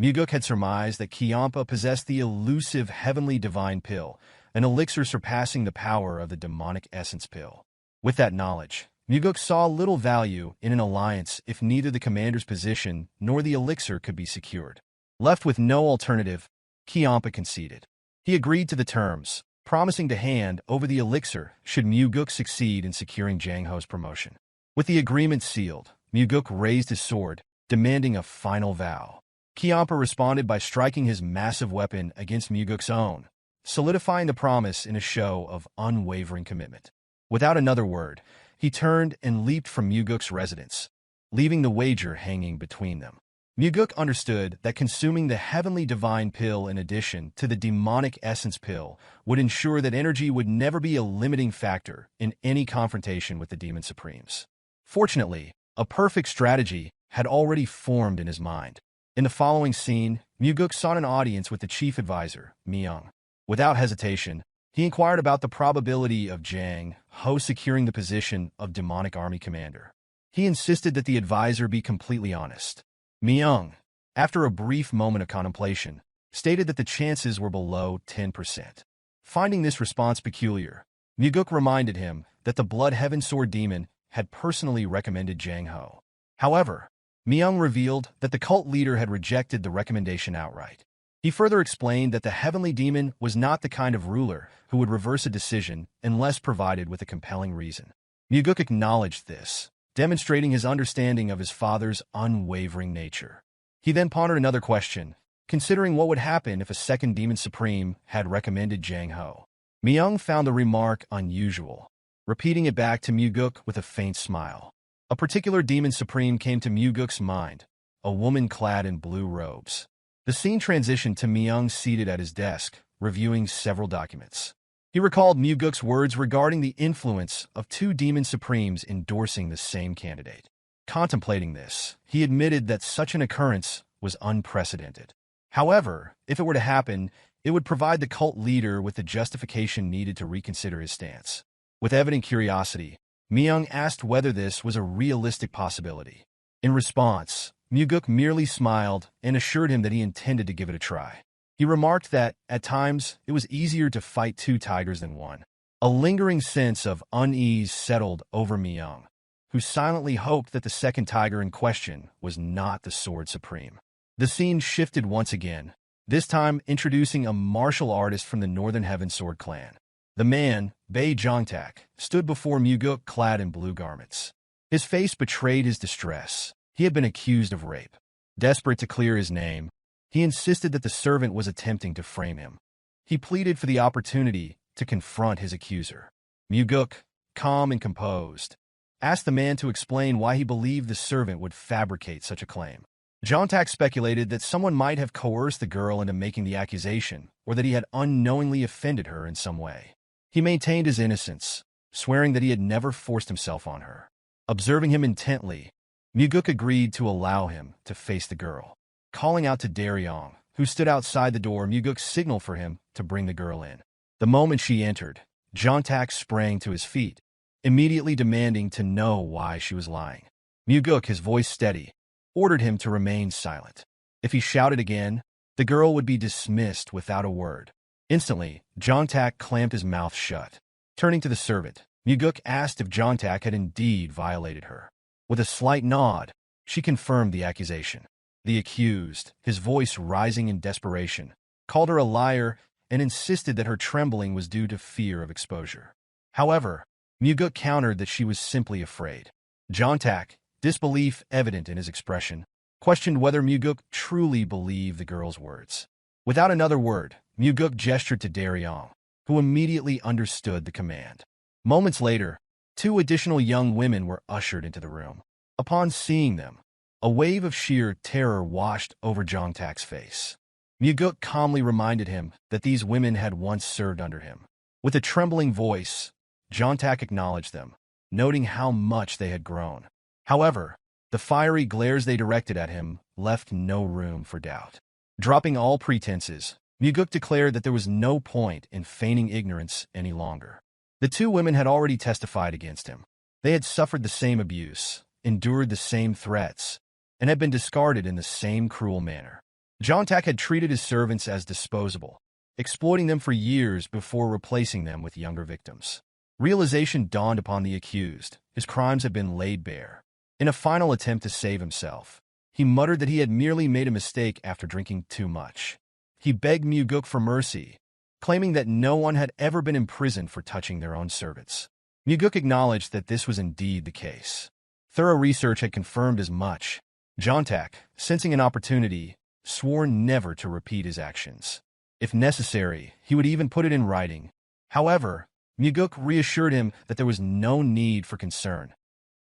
Mugeuk had surmised that Kiampa possessed the elusive heavenly divine pill, an elixir surpassing the power of the demonic essence pill. With that knowledge, Mugeuk saw little value in an alliance if neither the commander's position nor the elixir could be secured. Left with no alternative, Kiampa conceded. He agreed to the terms, promising to hand over the elixir should Mugeuk succeed in securing Jang Ho's promotion. With the agreement sealed, Mugeuk raised his sword, demanding a final vow. Kiampa responded by striking his massive weapon against Mugeuk's own, solidifying the promise in a show of unwavering commitment. Without another word, he turned and leaped from Mugeuk's residence, leaving the wager hanging between them. Mugeuk understood that consuming the heavenly divine pill in addition to the demonic essence pill would ensure that energy would never be a limiting factor in any confrontation with the Demon Supremes. Fortunately, a perfect strategy had already formed in his mind. In the following scene, Mugeuk sought an audience with the chief advisor, Myung. Without hesitation, he inquired about the probability of Jang Ho securing the position of demonic army commander. He insisted that the advisor be completely honest. Myung, after a brief moment of contemplation, stated that the chances were below 10%. Finding this response peculiar, Mugeuk reminded him that the Blood Heaven Sword Demon had personally recommended Jang Ho. However, Myung revealed that the cult leader had rejected the recommendation outright. He further explained that the Heavenly Demon was not the kind of ruler who would reverse a decision unless provided with a compelling reason. Mugeuk acknowledged this, demonstrating his understanding of his father's unwavering nature. He then pondered another question, considering what would happen if a second Demon Supreme had recommended Jang Ho. Myung found the remark unusual, repeating it back to Mugeuk with a faint smile. A particular Demon Supreme came to Mugeuk's mind, a woman clad in blue robes. The scene transitioned to Myung seated at his desk, reviewing several documents. He recalled Mugeuk's words regarding the influence of two Demon Supremes endorsing the same candidate. Contemplating this, he admitted that such an occurrence was unprecedented. However, if it were to happen, it would provide the cult leader with the justification needed to reconsider his stance. With evident curiosity, Myung asked whether this was a realistic possibility. In response, Mugeuk merely smiled and assured him that he intended to give it a try. He remarked that, at times, it was easier to fight two tigers than one. A lingering sense of unease settled over Myung, who silently hoped that the second tiger in question was not the Sword Supreme. The scene shifted once again, this time introducing a martial artist from the Northern Heaven Sword clan. The man, Bae Jongtak, stood before Mugeuk clad in blue garments. His face betrayed his distress. He had been accused of rape. Desperate to clear his name, he insisted that the servant was attempting to frame him. He pleaded for the opportunity to confront his accuser. Mugeuk, calm and composed, asked the man to explain why he believed the servant would fabricate such a claim. Jongtak speculated that someone might have coerced the girl into making the accusation, or that he had unknowingly offended her in some way. He maintained his innocence, swearing that he had never forced himself on her. Observing him intently, Mugeuk agreed to allow him to face the girl. Calling out to Derion, who stood outside the door, Mugeuk signaled for him to bring the girl in. The moment she entered, Jongtak sprang to his feet, immediately demanding to know why she was lying. Mugeuk, his voice steady, ordered him to remain silent. If he shouted again, the girl would be dismissed without a word. Instantly, Jongtak clamped his mouth shut. Turning to the servant, Mugeuk asked if Jongtak had indeed violated her. With a slight nod, she confirmed the accusation. The accused, his voice rising in desperation, called her a liar and insisted that her trembling was due to fear of exposure. However, Mugeuk countered that she was simply afraid. Jongtak, disbelief evident in his expression, questioned whether Mugeuk truly believed the girl's words. Without another word, Mugeuk gestured to Derion, who immediately understood the command. Moments later, two additional young women were ushered into the room. Upon seeing them, a wave of sheer terror washed over Jongtak's face. Mugeuk calmly reminded him that these women had once served under him. With a trembling voice, Jongtak acknowledged them, noting how much they had grown. However, the fiery glares they directed at him left no room for doubt. Dropping all pretenses, Mugeuk declared that there was no point in feigning ignorance any longer. The two women had already testified against him. They had suffered the same abuse, endured the same threats, and had been discarded in the same cruel manner. Jongtak had treated his servants as disposable, exploiting them for years before replacing them with younger victims. Realization dawned upon the accused. His crimes had been laid bare. In a final attempt to save himself, he muttered that he had merely made a mistake after drinking too much. He begged Mugeuk for mercy, claiming that no one had ever been imprisoned for touching their own servants. Mugeuk acknowledged that this was indeed the case. Thorough research had confirmed as much. Jongtak, sensing an opportunity, swore never to repeat his actions. If necessary, he would even put it in writing. However, Mugeuk reassured him that there was no need for concern.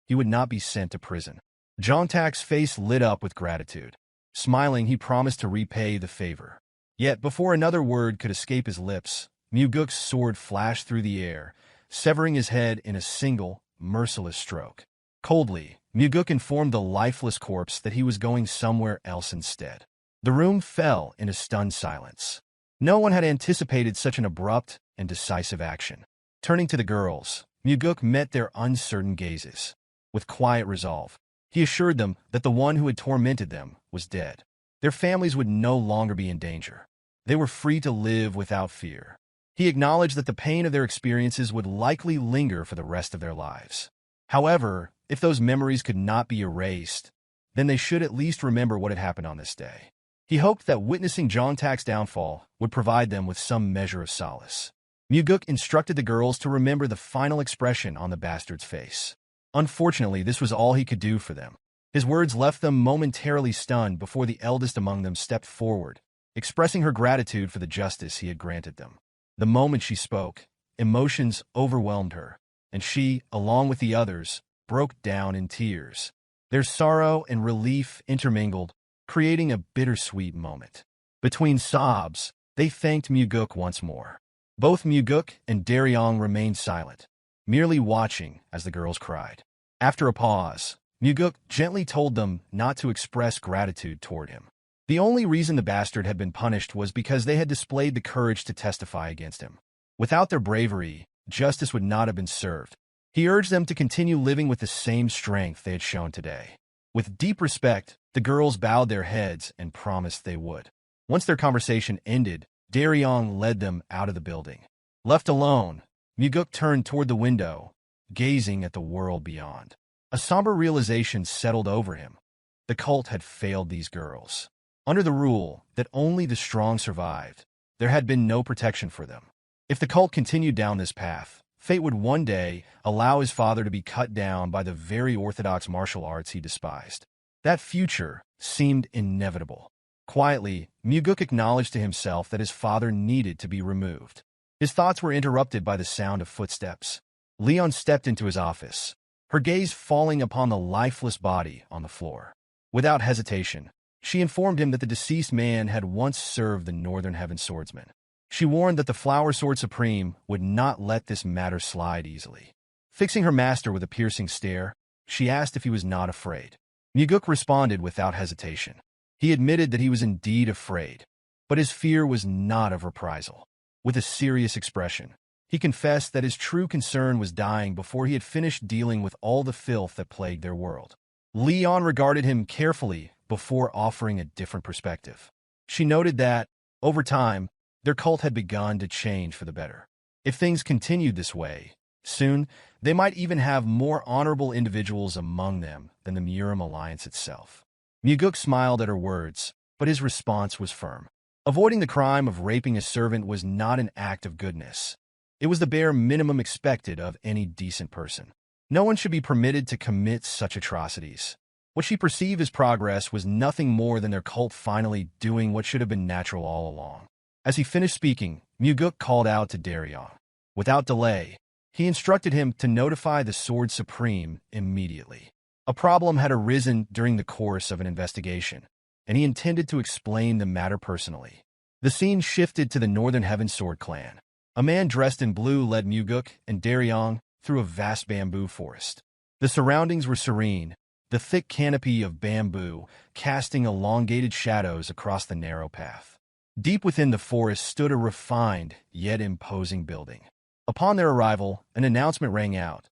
He would not be sent to prison. Jongtak's face lit up with gratitude. Smiling, he promised to repay the favor. Yet before another word could escape his lips, Mugeuk's sword flashed through the air, severing his head in a single, merciless stroke. Coldly, Mugeuk informed the lifeless corpse that he was going somewhere else instead. The room fell in a stunned silence. No one had anticipated such an abrupt and decisive action. Turning to the girls, Mugeuk met their uncertain gazes. With quiet resolve, he assured them that the one who had tormented them was dead. Their families would no longer be in danger. They were free to live without fear. He acknowledged that the pain of their experiences would likely linger for the rest of their lives. However, if those memories could not be erased, then they should at least remember what had happened on this day. He hoped that witnessing Jongtak's downfall would provide them with some measure of solace. Mugeuk instructed the girls to remember the final expression on the bastard's face. Unfortunately, this was all he could do for them. His words left them momentarily stunned before the eldest among them stepped forward, expressing her gratitude for the justice he had granted them. The moment she spoke, emotions overwhelmed her, and she, along with the others, broke down in tears. Their sorrow and relief intermingled, creating a bittersweet moment. Between sobs, they thanked Mugeuk once more. Both Mugeuk and Derion remained silent, merely watching as the girls cried. After a pause, Mugeuk gently told them not to express gratitude toward him. The only reason the bastard had been punished was because they had displayed the courage to testify against him. Without their bravery, justice would not have been served. He urged them to continue living with the same strength they had shown today. With deep respect, the girls bowed their heads and promised they would. Once their conversation ended, Derion led them out of the building. Left alone, Mugeuk turned toward the window, gazing at the world beyond. A somber realization settled over him. The cult had failed these girls. Under the rule that only the strong survived, there had been no protection for them. If the cult continued down this path, fate would one day allow his father to be cut down by the very orthodox martial arts he despised. That future seemed inevitable. Quietly, Mugeuk acknowledged to himself that his father needed to be removed. His thoughts were interrupted by the sound of footsteps. Leon stepped into his office, her gaze falling upon the lifeless body on the floor. Without hesitation, she informed him that the deceased man had once served the Northern Heaven Swordsman. She warned that the Flower Sword Supreme would not let this matter slide easily. Fixing her master with a piercing stare, she asked if he was not afraid. Mugeuk responded without hesitation. He admitted that he was indeed afraid, but his fear was not of reprisal. With a serious expression, he confessed that his true concern was dying before he had finished dealing with all the filth that plagued their world. Leon regarded him carefully before offering a different perspective. She noted that, over time, their cult had begun to change for the better. If things continued this way, soon they might even have more honorable individuals among them than the Murim alliance itself. Mugeuk smiled at her words, but his response was firm. Avoiding the crime of raping a servant was not an act of goodness. It was the bare minimum expected of any decent person. No one should be permitted to commit such atrocities. What she perceived as progress was nothing more than their cult finally doing what should have been natural all along. As he finished speaking, Mugeuk called out to Derion. Without delay, he instructed him to notify the Sword Supreme immediately. A problem had arisen during the course of an investigation, and he intended to explain the matter personally. The scene shifted to the Northern Heaven Sword clan. A man dressed in blue led Mugeuk and Derion through a vast bamboo forest. The surroundings were serene, the thick canopy of bamboo casting elongated shadows across the narrow path. Deep within the forest stood a refined yet imposing building. Upon their arrival, an announcement rang out.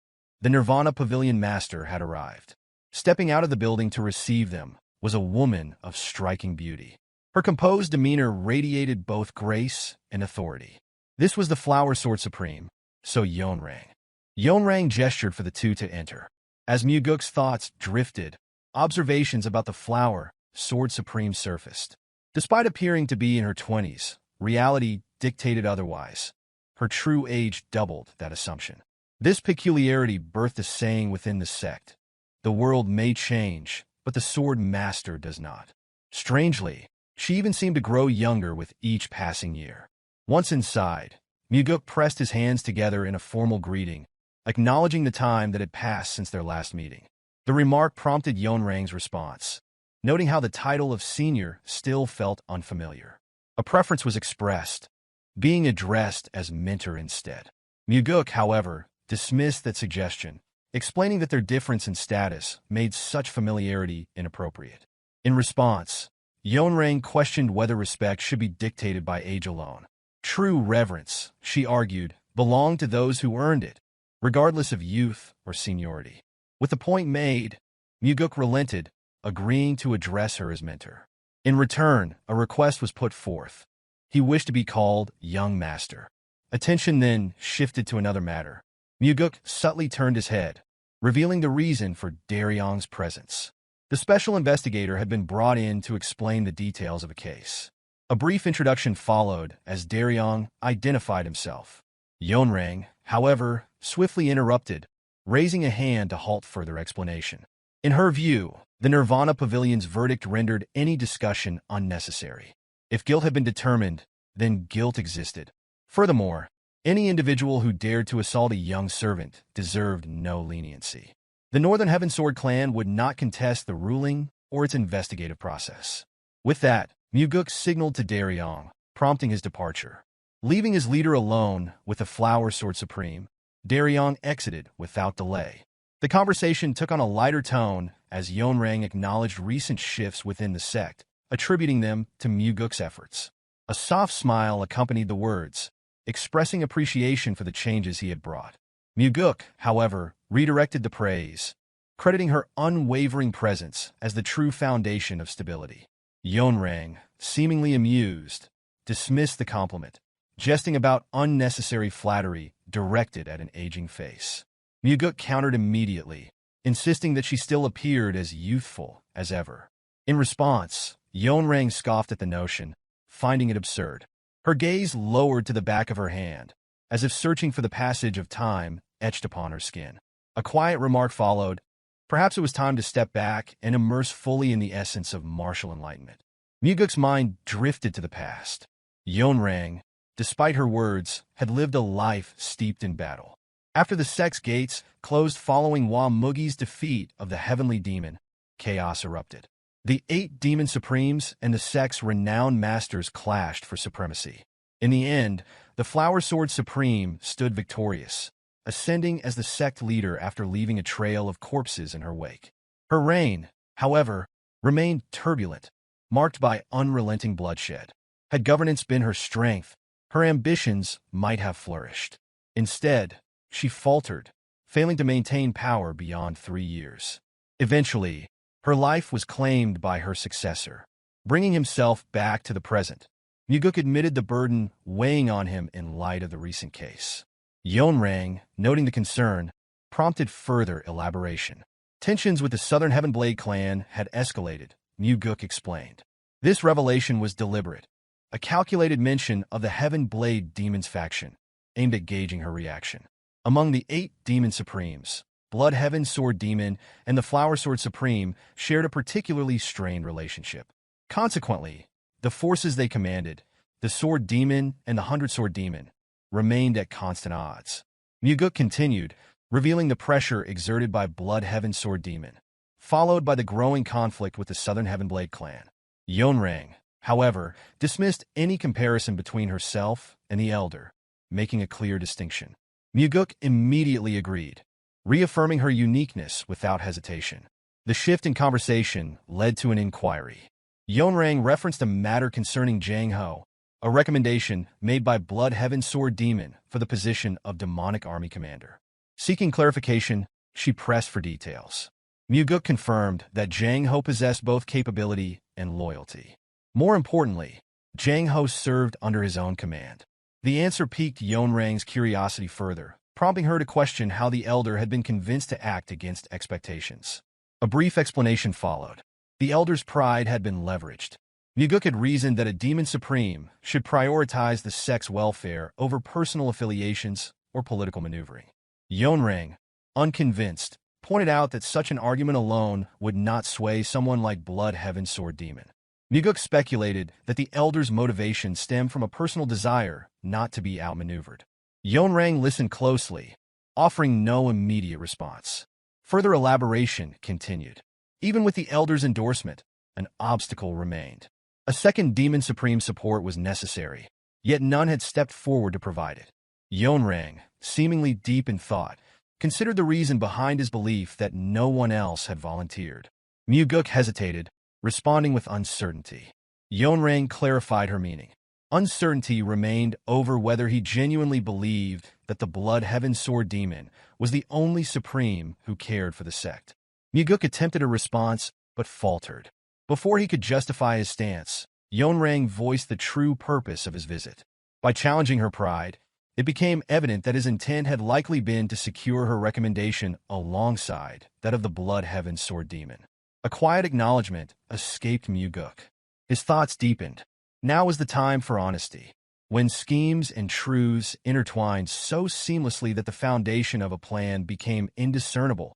The Nirvana Pavilion Master had arrived. Stepping out of the building to receive them was a woman of striking beauty. Her composed demeanor radiated both grace and authority. This was the Flower Sword Supreme, so Yonrang. Yonrang gestured for the two to enter. As Mugeuk's thoughts drifted, observations about the Flower Sword Supreme surfaced. Despite appearing to be in her 20s, reality dictated otherwise. Her true age doubled that assumption. This peculiarity birthed a saying within the sect. The world may change, but the Sword Master does not. Strangely, she even seemed to grow younger with each passing year. Once inside, Mugeuk pressed his hands together in a formal greeting, acknowledging the time that had passed since their last meeting. The remark prompted Yonrang's response, noting how the title of senior still felt unfamiliar. A preference was expressed, being addressed as mentor instead. Mugeuk, however, dismissed that suggestion, explaining that their difference in status made such familiarity inappropriate. In response, Yeonrang questioned whether respect should be dictated by age alone. True reverence, she argued, belonged to those who earned it, regardless of youth or seniority. With the point made, Mugeuk relented, agreeing to address her as mentor. In return, a request was put forth. He wished to be called Young Master. Attention then shifted to another matter. Mugeuk subtly turned his head, revealing the reason for Derion's presence. The special investigator had been brought in to explain the details of a case. A brief introduction followed as Derion identified himself. Yeonrang, however, swiftly interrupted, raising a hand to halt further explanation. In her view, the Nirvana Pavilion's verdict rendered any discussion unnecessary. If guilt had been determined, then guilt existed. Furthermore, any individual who dared to assault a young servant deserved no leniency. The Northern Heavensword clan would not contest the ruling or its investigative process. With that, Mugeuk signaled to Derion, prompting his departure. Leaving his leader alone with the Flower Sword Supreme, Derion exited without delay. The conversation took on a lighter tone as Yeonrang acknowledged recent shifts within the sect, attributing them to Mugeuk's efforts. A soft smile accompanied the words, expressing appreciation for the changes he had brought. Mugeuk, however, redirected the praise, crediting her unwavering presence as the true foundation of stability. Yeonrang, seemingly amused, dismissed the compliment, jesting about unnecessary flattery directed at an aging face. Mugeuk countered immediately, insisting that she still appeared as youthful as ever. In response, Yeonrang scoffed at the notion, finding it absurd. Her gaze lowered to the back of her hand, as if searching for the passage of time etched upon her skin. A quiet remark followed. Perhaps it was time to step back and immerse fully in the essence of martial enlightenment. Mugeuk's mind drifted to the past. Yeonrang, despite her words, had lived a life steeped in battle. After the sect's gates closed following Mugi's defeat of the heavenly demon, chaos erupted. The 8 demon supremes and the sect's renowned masters clashed for supremacy. In the end, the Flower Sword Supreme stood victorious, ascending as the sect leader after leaving a trail of corpses in her wake. Her reign, however, remained turbulent, marked by unrelenting bloodshed. Had governance been her strength, her ambitions might have flourished. Instead, she faltered, failing to maintain power beyond 3 years. Eventually, her life was claimed by her successor, bringing himself back to the present. Mugeuk admitted the burden weighing on him in light of the recent case. Yeonrang, noting the concern, prompted further elaboration. Tensions with the Southern Heavenblade clan had escalated, Mugeuk explained. This revelation was deliberate, a calculated mention of the Heavenblade Demons faction, aimed at gauging her reaction. Among the 8 Demon Supremes, Blood Heaven Sword Demon and the Flower Sword Supreme shared a particularly strained relationship. Consequently, the forces they commanded, the Sword Demon and the 100 Sword Demon, remained at constant odds. Mugeuk continued, revealing the pressure exerted by Blood Heaven Sword Demon, followed by the growing conflict with the Southern Heavenblade clan. Yeonrang, however, dismissed any comparison between herself and the Elder, making a clear distinction. Mugeuk immediately agreed, reaffirming her uniqueness without hesitation. The shift in conversation led to an inquiry. Yeonrang referenced a matter concerning Jang Ho, a recommendation made by Blood Heaven Sword Demon for the position of Demonic Army Commander. Seeking clarification, she pressed for details. Mugeuk confirmed that Jang Ho possessed both capability and loyalty. More importantly, Jang Ho served under his own command. The answer piqued Yeonrang's curiosity further, prompting her to question how the Elder had been convinced to act against expectations. A brief explanation followed. The Elder's pride had been leveraged. Mugeuk had reasoned that a Demon Supreme should prioritize the sect's welfare over personal affiliations or political maneuvering. Yeonrang, unconvinced, pointed out that such an argument alone would not sway someone like Blood Heaven Sword Demon. Mugeuk speculated that the Elder's motivation stemmed from a personal desire not to be outmaneuvered. Yeonrang listened closely, offering no immediate response. Further elaboration continued. Even with the Elder's endorsement, an obstacle remained. A second Demon Supreme support was necessary, yet none had stepped forward to provide it. Yeonrang, seemingly deep in thought, considered the reason behind his belief that no one else had volunteered. Mugeuk hesitated, responding with uncertainty. Yeonrang clarified her meaning. Uncertainty remained over whether he genuinely believed that the Blood Heaven Sword Demon was the only supreme who cared for the sect. Mugeuk attempted a response, but faltered. Before he could justify his stance, Yeonrang voiced the true purpose of his visit. By challenging her pride, it became evident that his intent had likely been to secure her recommendation alongside that of the Blood Heaven Sword Demon. A quiet acknowledgement escaped Mugeuk. His thoughts deepened. Now was the time for honesty. When schemes and truths intertwined so seamlessly that the foundation of a plan became indiscernible,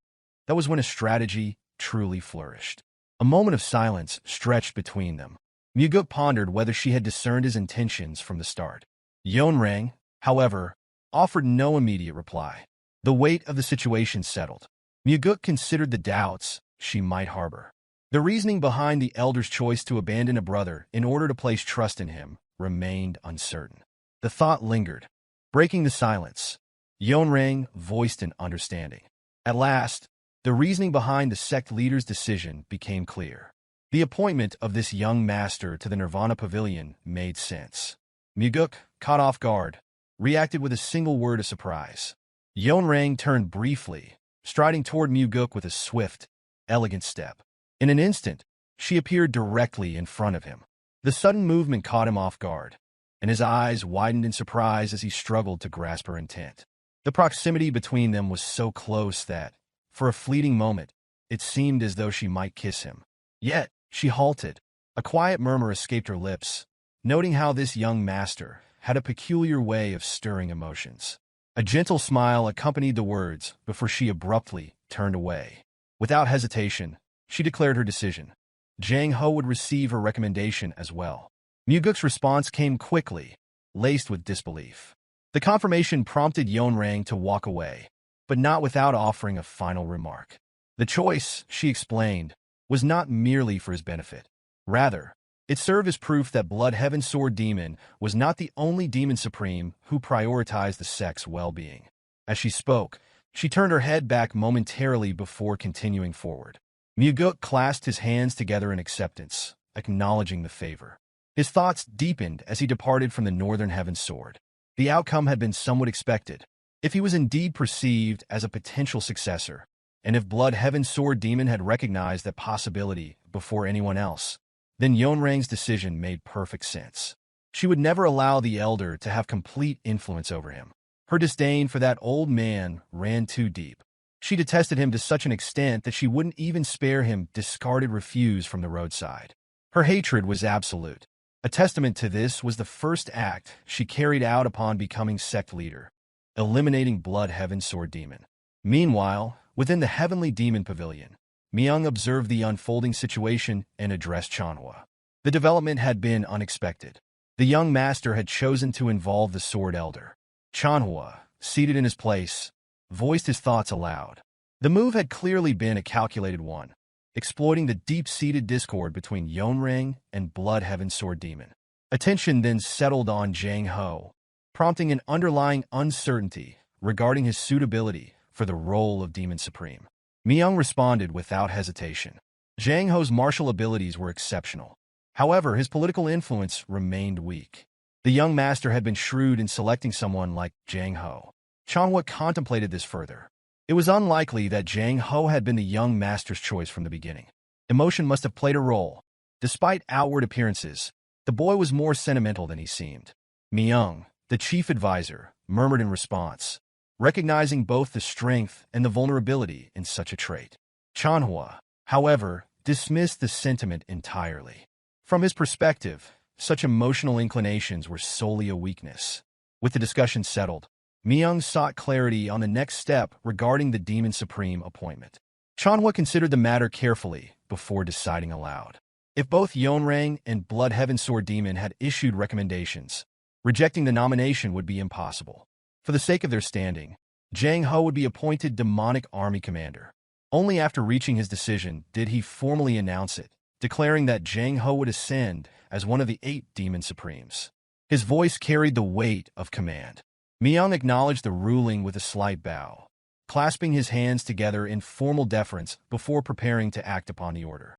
that was when a strategy truly flourished. A moment of silence stretched between them. Mugeuk pondered whether she had discerned his intentions from the start. Yeonrang, however, offered no immediate reply. The weight of the situation settled. Mugeuk considered the doubts she might harbor. The reasoning behind the elder's choice to abandon a brother in order to place trust in him remained uncertain. The thought lingered. Breaking the silence, Yeonrang voiced an understanding. At last, the reasoning behind the sect leader's decision became clear. The appointment of this young master to the Nirvana Pavilion made sense. Mugeuk, caught off guard, reacted with a single word of surprise. Yeonrang turned briefly, striding toward Mugeuk with a swift, elegant step. In an instant, she appeared directly in front of him. The sudden movement caught him off guard, and his eyes widened in surprise as he struggled to grasp her intent. The proximity between them was so close that, for a fleeting moment, it seemed as though she might kiss him. Yet, she halted. A quiet murmur escaped her lips, noting how this young master had a peculiar way of stirring emotions. A gentle smile accompanied the words before she abruptly turned away. Without hesitation, she declared her decision. Jang Ho would receive her recommendation as well. Mugeuk's response came quickly, laced with disbelief. The confirmation prompted Yeonrang to walk away, but not without offering a final remark. The choice, she explained, was not merely for his benefit. Rather, it served as proof that Blood Heaven Sword Demon was not the only demon supreme who prioritized the sect's well-being. As she spoke, she turned her head back momentarily before continuing forward. Mugeuk clasped his hands together in acceptance, acknowledging the favor. His thoughts deepened as he departed from the Northern Heaven Sword. The outcome had been somewhat expected. If he was indeed perceived as a potential successor, and if Blood Heaven Sword Demon had recognized that possibility before anyone else, then Yeonrang's decision made perfect sense. She would never allow the elder to have complete influence over him. Her disdain for that old man ran too deep. She detested him to such an extent that she wouldn't even spare him discarded refuse from the roadside. Her hatred was absolute. A testament to this was the first act she carried out upon becoming sect leader, eliminating Blood Heaven Sword Demon. Meanwhile, within the Heavenly Demon Pavilion, Myung observed the unfolding situation and addressed Chanhua. The development had been unexpected. The young master had chosen to involve the Sword Elder. Chanhua, seated in his place, voiced his thoughts aloud. The move had clearly been a calculated one, exploiting the deep-seated discord between Yeonrang and Blood Heaven Sword Demon. Attention then settled on Jang Ho, prompting an underlying uncertainty regarding his suitability for the role of Demon Supreme. Myung responded without hesitation. Jang Ho's martial abilities were exceptional. However, his political influence remained weak. The young master had been shrewd in selecting someone like Jang Ho. Chanhua contemplated this further. It was unlikely that Jang Ho had been the young master's choice from the beginning. Emotion must have played a role. Despite outward appearances, the boy was more sentimental than he seemed. Myung, the chief advisor, murmured in response, recognizing both the strength and the vulnerability in such a trait. Chanhua, however, dismissed the sentiment entirely. From his perspective, such emotional inclinations were solely a weakness. With the discussion settled, Myung sought clarity on the next step regarding the Demon Supreme appointment. Chanhua considered the matter carefully before deciding aloud. If both Yeonrang and Blood Heaven Sword Demon had issued recommendations, rejecting the nomination would be impossible. For the sake of their standing, Jang Ho would be appointed Demonic Army Commander. Only after reaching his decision did he formally announce it, declaring that Jang Ho would ascend as one of the 8 Demon Supremes. His voice carried the weight of command. Myung acknowledged the ruling with a slight bow. clasping his hands together in formal deference before preparing to act upon the order.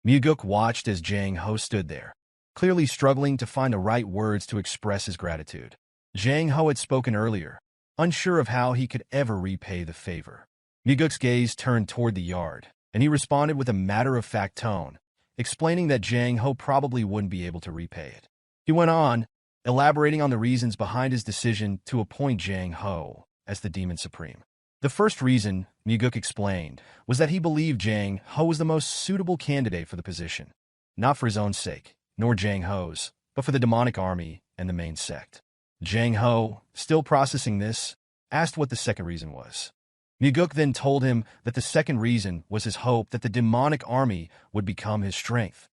Mugeuk watched as Jang Ho stood there, clearly struggling to find the right words to express his gratitude. Jang Ho had spoken earlier, unsure of how he could ever repay the favor. Mugeuk's gaze turned toward the yard, and he responded with a matter-of-fact tone, explaining that Jang Ho probably wouldn't be able to repay it. He went on, elaborating on the reasons behind his decision to appoint Jang Ho as the Demon Supreme. The first reason, Mugeuk explained, was that he believed Jang Ho was the most suitable candidate for the position, not for his own sake, nor Jang Ho's, but for the demonic army and the main sect. Jang Ho, still processing this, asked what the second reason was. Mugeuk then told him that the second reason was his hope that the demonic army would become his strength,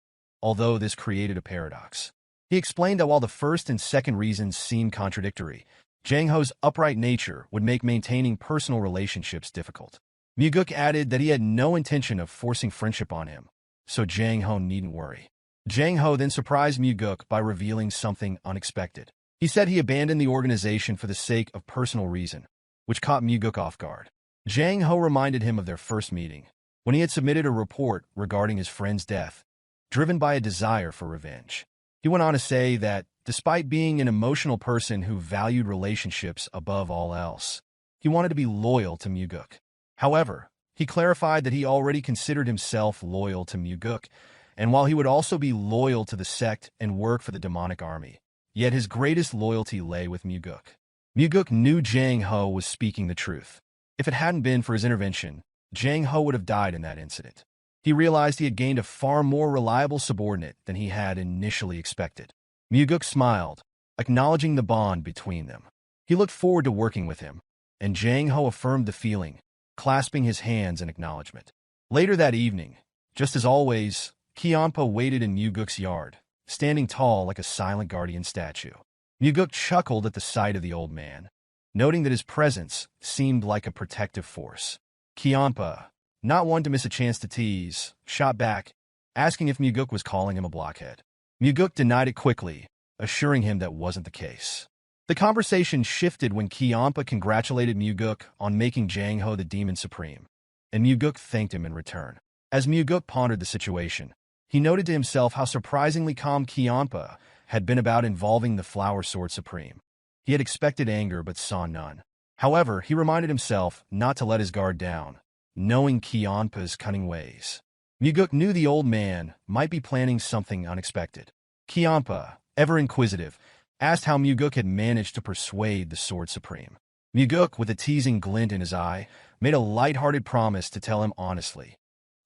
although this created a paradox. He explained that while the first and second reasons seemed contradictory, Jang Ho's upright nature would make maintaining personal relationships difficult. Mugeuk added that he had no intention of forcing friendship on him, so Jang Ho needn't worry. Jang Ho then surprised Mugeuk by revealing something unexpected. He said he abandoned the organization for the sake of personal reason, which caught Mugeuk off guard. Jang Ho reminded him of their first meeting, when he had submitted a report regarding his friend's death, driven by a desire for revenge. He went on to say that, despite being an emotional person who valued relationships above all else, he wanted to be loyal to Mugeuk. However, he clarified that he already considered himself loyal to Mugeuk, and while he would also be loyal to the sect and work for the demonic army, yet his greatest loyalty lay with Mugeuk. Mugeuk knew Jang Ho was speaking the truth. If it hadn't been for his intervention, Jang Ho would have died in that incident. He realized he had gained a far more reliable subordinate than he had initially expected. Mugeuk smiled, acknowledging the bond between them. He looked forward to working with him, and Jang Ho affirmed the feeling, clasping his hands in acknowledgement. Later that evening, just as always, Kianpa waited in Mugeuk's yard, standing tall like a silent guardian statue. Mugeuk chuckled at the sight of the old man, noting that his presence seemed like a protective force. Kianpa, not one to miss a chance to tease, shot back, asking if Mugeuk was calling him a blockhead. Mugeuk denied it quickly, assuring him that wasn't the case. The conversation shifted when Kianpa congratulated Mugeuk on making Jang Ho the Demon Supreme, and Mugeuk thanked him in return. As Mugeuk pondered the situation, he noted to himself how surprisingly calm Kianpa had been about involving the Flower Sword Supreme. He had expected anger but saw none. However, he reminded himself not to let his guard down, knowing Kianpa's cunning ways. Mugeuk knew the old man might be planning something unexpected. Kianpa, ever inquisitive, asked how Mugeuk had managed to persuade the Sword Supreme. Mugeuk, with a teasing glint in his eye, made a light-hearted promise to tell him honestly,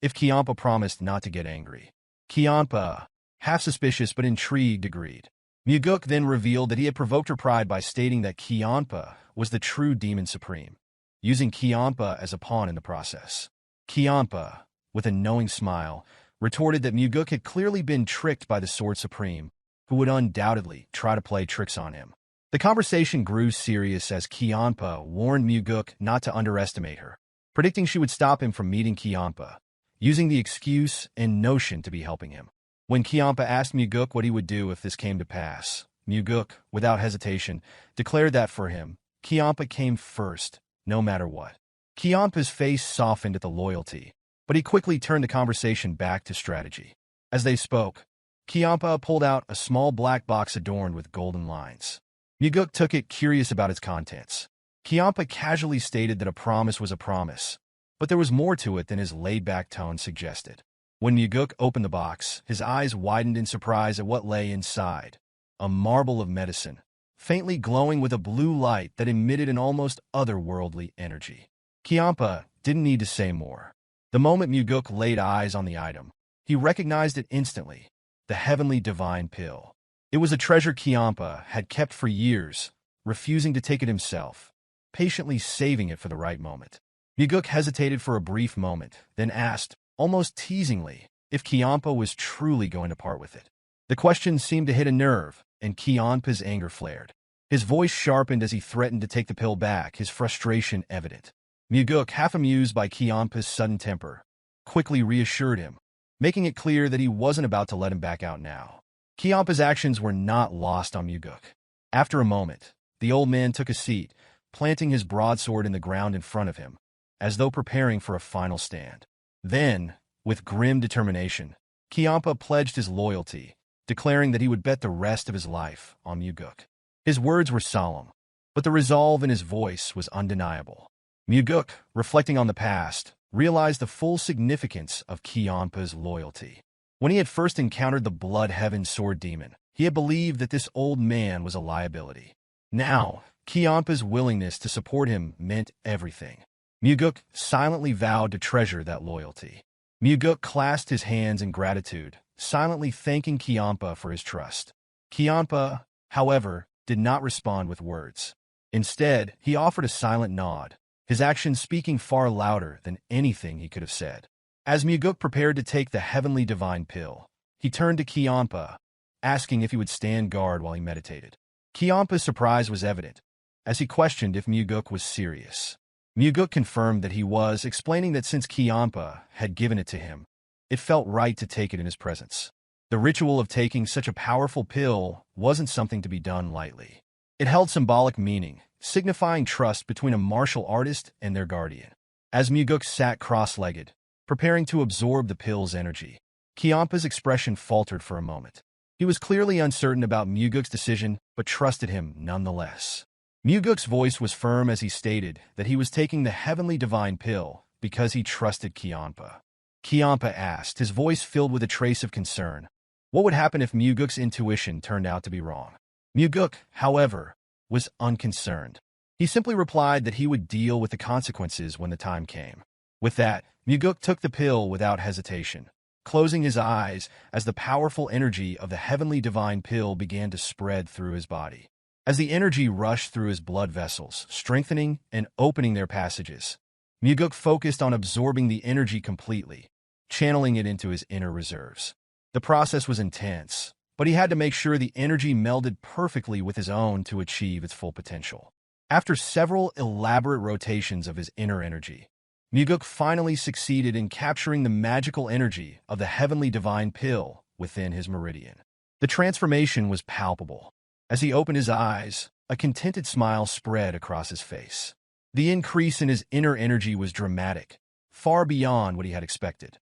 if Kianpa promised not to get angry. Kianpa, half suspicious but intrigued, agreed. Mugeuk then revealed that he had provoked her pride by stating that Kianpa was the true Demon Supreme, using Kianpa as a pawn in the process. Kianpa, with a knowing smile, retorted that Mugeuk had clearly been tricked by the Sword Supreme, who would undoubtedly try to play tricks on him. The conversation grew serious as Kianpa warned Mugeuk not to underestimate her, predicting she would stop him from meeting Kianpa, using the excuse and notion to be helping him. When Kianpa asked Mugeuk what he would do if this came to pass, Mugeuk, without hesitation, declared that for him, Kianpa came first, no matter what. Kianpa's face softened at the loyalty, but he quickly turned the conversation back to strategy. As they spoke, Kianpa pulled out a small black box adorned with golden lines. Mugeuk took it, curious about its contents. Kianpa casually stated that a promise was a promise, but there was more to it than his laid-back tone suggested. When Mugeuk opened the box, his eyes widened in surprise at what lay inside. A marble of medicine, faintly glowing with a blue light that emitted an almost otherworldly energy. Kianpa didn't need to say more. The moment Mugeuk laid eyes on the item, he recognized it instantly, the heavenly divine pill. It was a treasure Kianpa had kept for years, refusing to take it himself, patiently saving it for the right moment. Mugeuk hesitated for a brief moment, then asked, almost teasingly, if Kianpa was truly going to part with it. The question seemed to hit a nerve, and Kianpa's anger flared. His voice sharpened as he threatened to take the pill back, his frustration evident. Mugeuk, half amused by Kianpa's sudden temper, quickly reassured him, making it clear that he wasn't about to let him back out now. Kianpa's actions were not lost on Mugeuk. After a moment, the old man took a seat, planting his broadsword in the ground in front of him, as though preparing for a final stand. Then, with grim determination, Kiampa pledged his loyalty, declaring that he would bet the rest of his life on Mugeuk. His words were solemn, but the resolve in his voice was undeniable. Mugeuk, reflecting on the past, realized the full significance of Kiampa's loyalty. When he had first encountered the Blood Heaven Sword Demon, he had believed that this old man was a liability. Now, Kiampa's willingness to support him meant everything. Mugeuk silently vowed to treasure that loyalty. Mugeuk clasped his hands in gratitude, silently thanking Kiampa for his trust. Kiampa, however, did not respond with words. Instead, he offered a silent nod, his actions speaking far louder than anything he could have said. As Mugeuk prepared to take the heavenly divine pill, he turned to Kiampa, asking if he would stand guard while he meditated. Kiampa's surprise was evident, as he questioned if Mugeuk was serious. Mugeuk confirmed that he was, explaining that since Kiampa had given it to him, it felt right to take it in his presence. The ritual of taking such a powerful pill wasn't something to be done lightly. It held symbolic meaning, signifying trust between a martial artist and their guardian. As Mugeuk sat cross-legged, preparing to absorb the pill's energy, Kiampa's expression faltered for a moment. He was clearly uncertain about Mugeuk's decision, but trusted him nonetheless. Mugeuk's voice was firm as he stated that he was taking the heavenly divine pill because he trusted Kiampa. Kiampa asked, his voice filled with a trace of concern, what would happen if Mugeuk's intuition turned out to be wrong? Mugeuk, however, was unconcerned. He simply replied that he would deal with the consequences when the time came. With that, Mugeuk took the pill without hesitation, closing his eyes as the powerful energy of the heavenly divine pill began to spread through his body. As the energy rushed through his blood vessels, strengthening and opening their passages, Mugeuk focused on absorbing the energy completely, channeling it into his inner reserves. The process was intense, but he had to make sure the energy melded perfectly with his own to achieve its full potential. After several elaborate rotations of his inner energy, Mugeuk finally succeeded in capturing the magical energy of the heavenly divine pill within his meridian. The transformation was palpable. As he opened his eyes, a contented smile spread across his face. The increase in his inner energy was dramatic, far beyond what he had expected.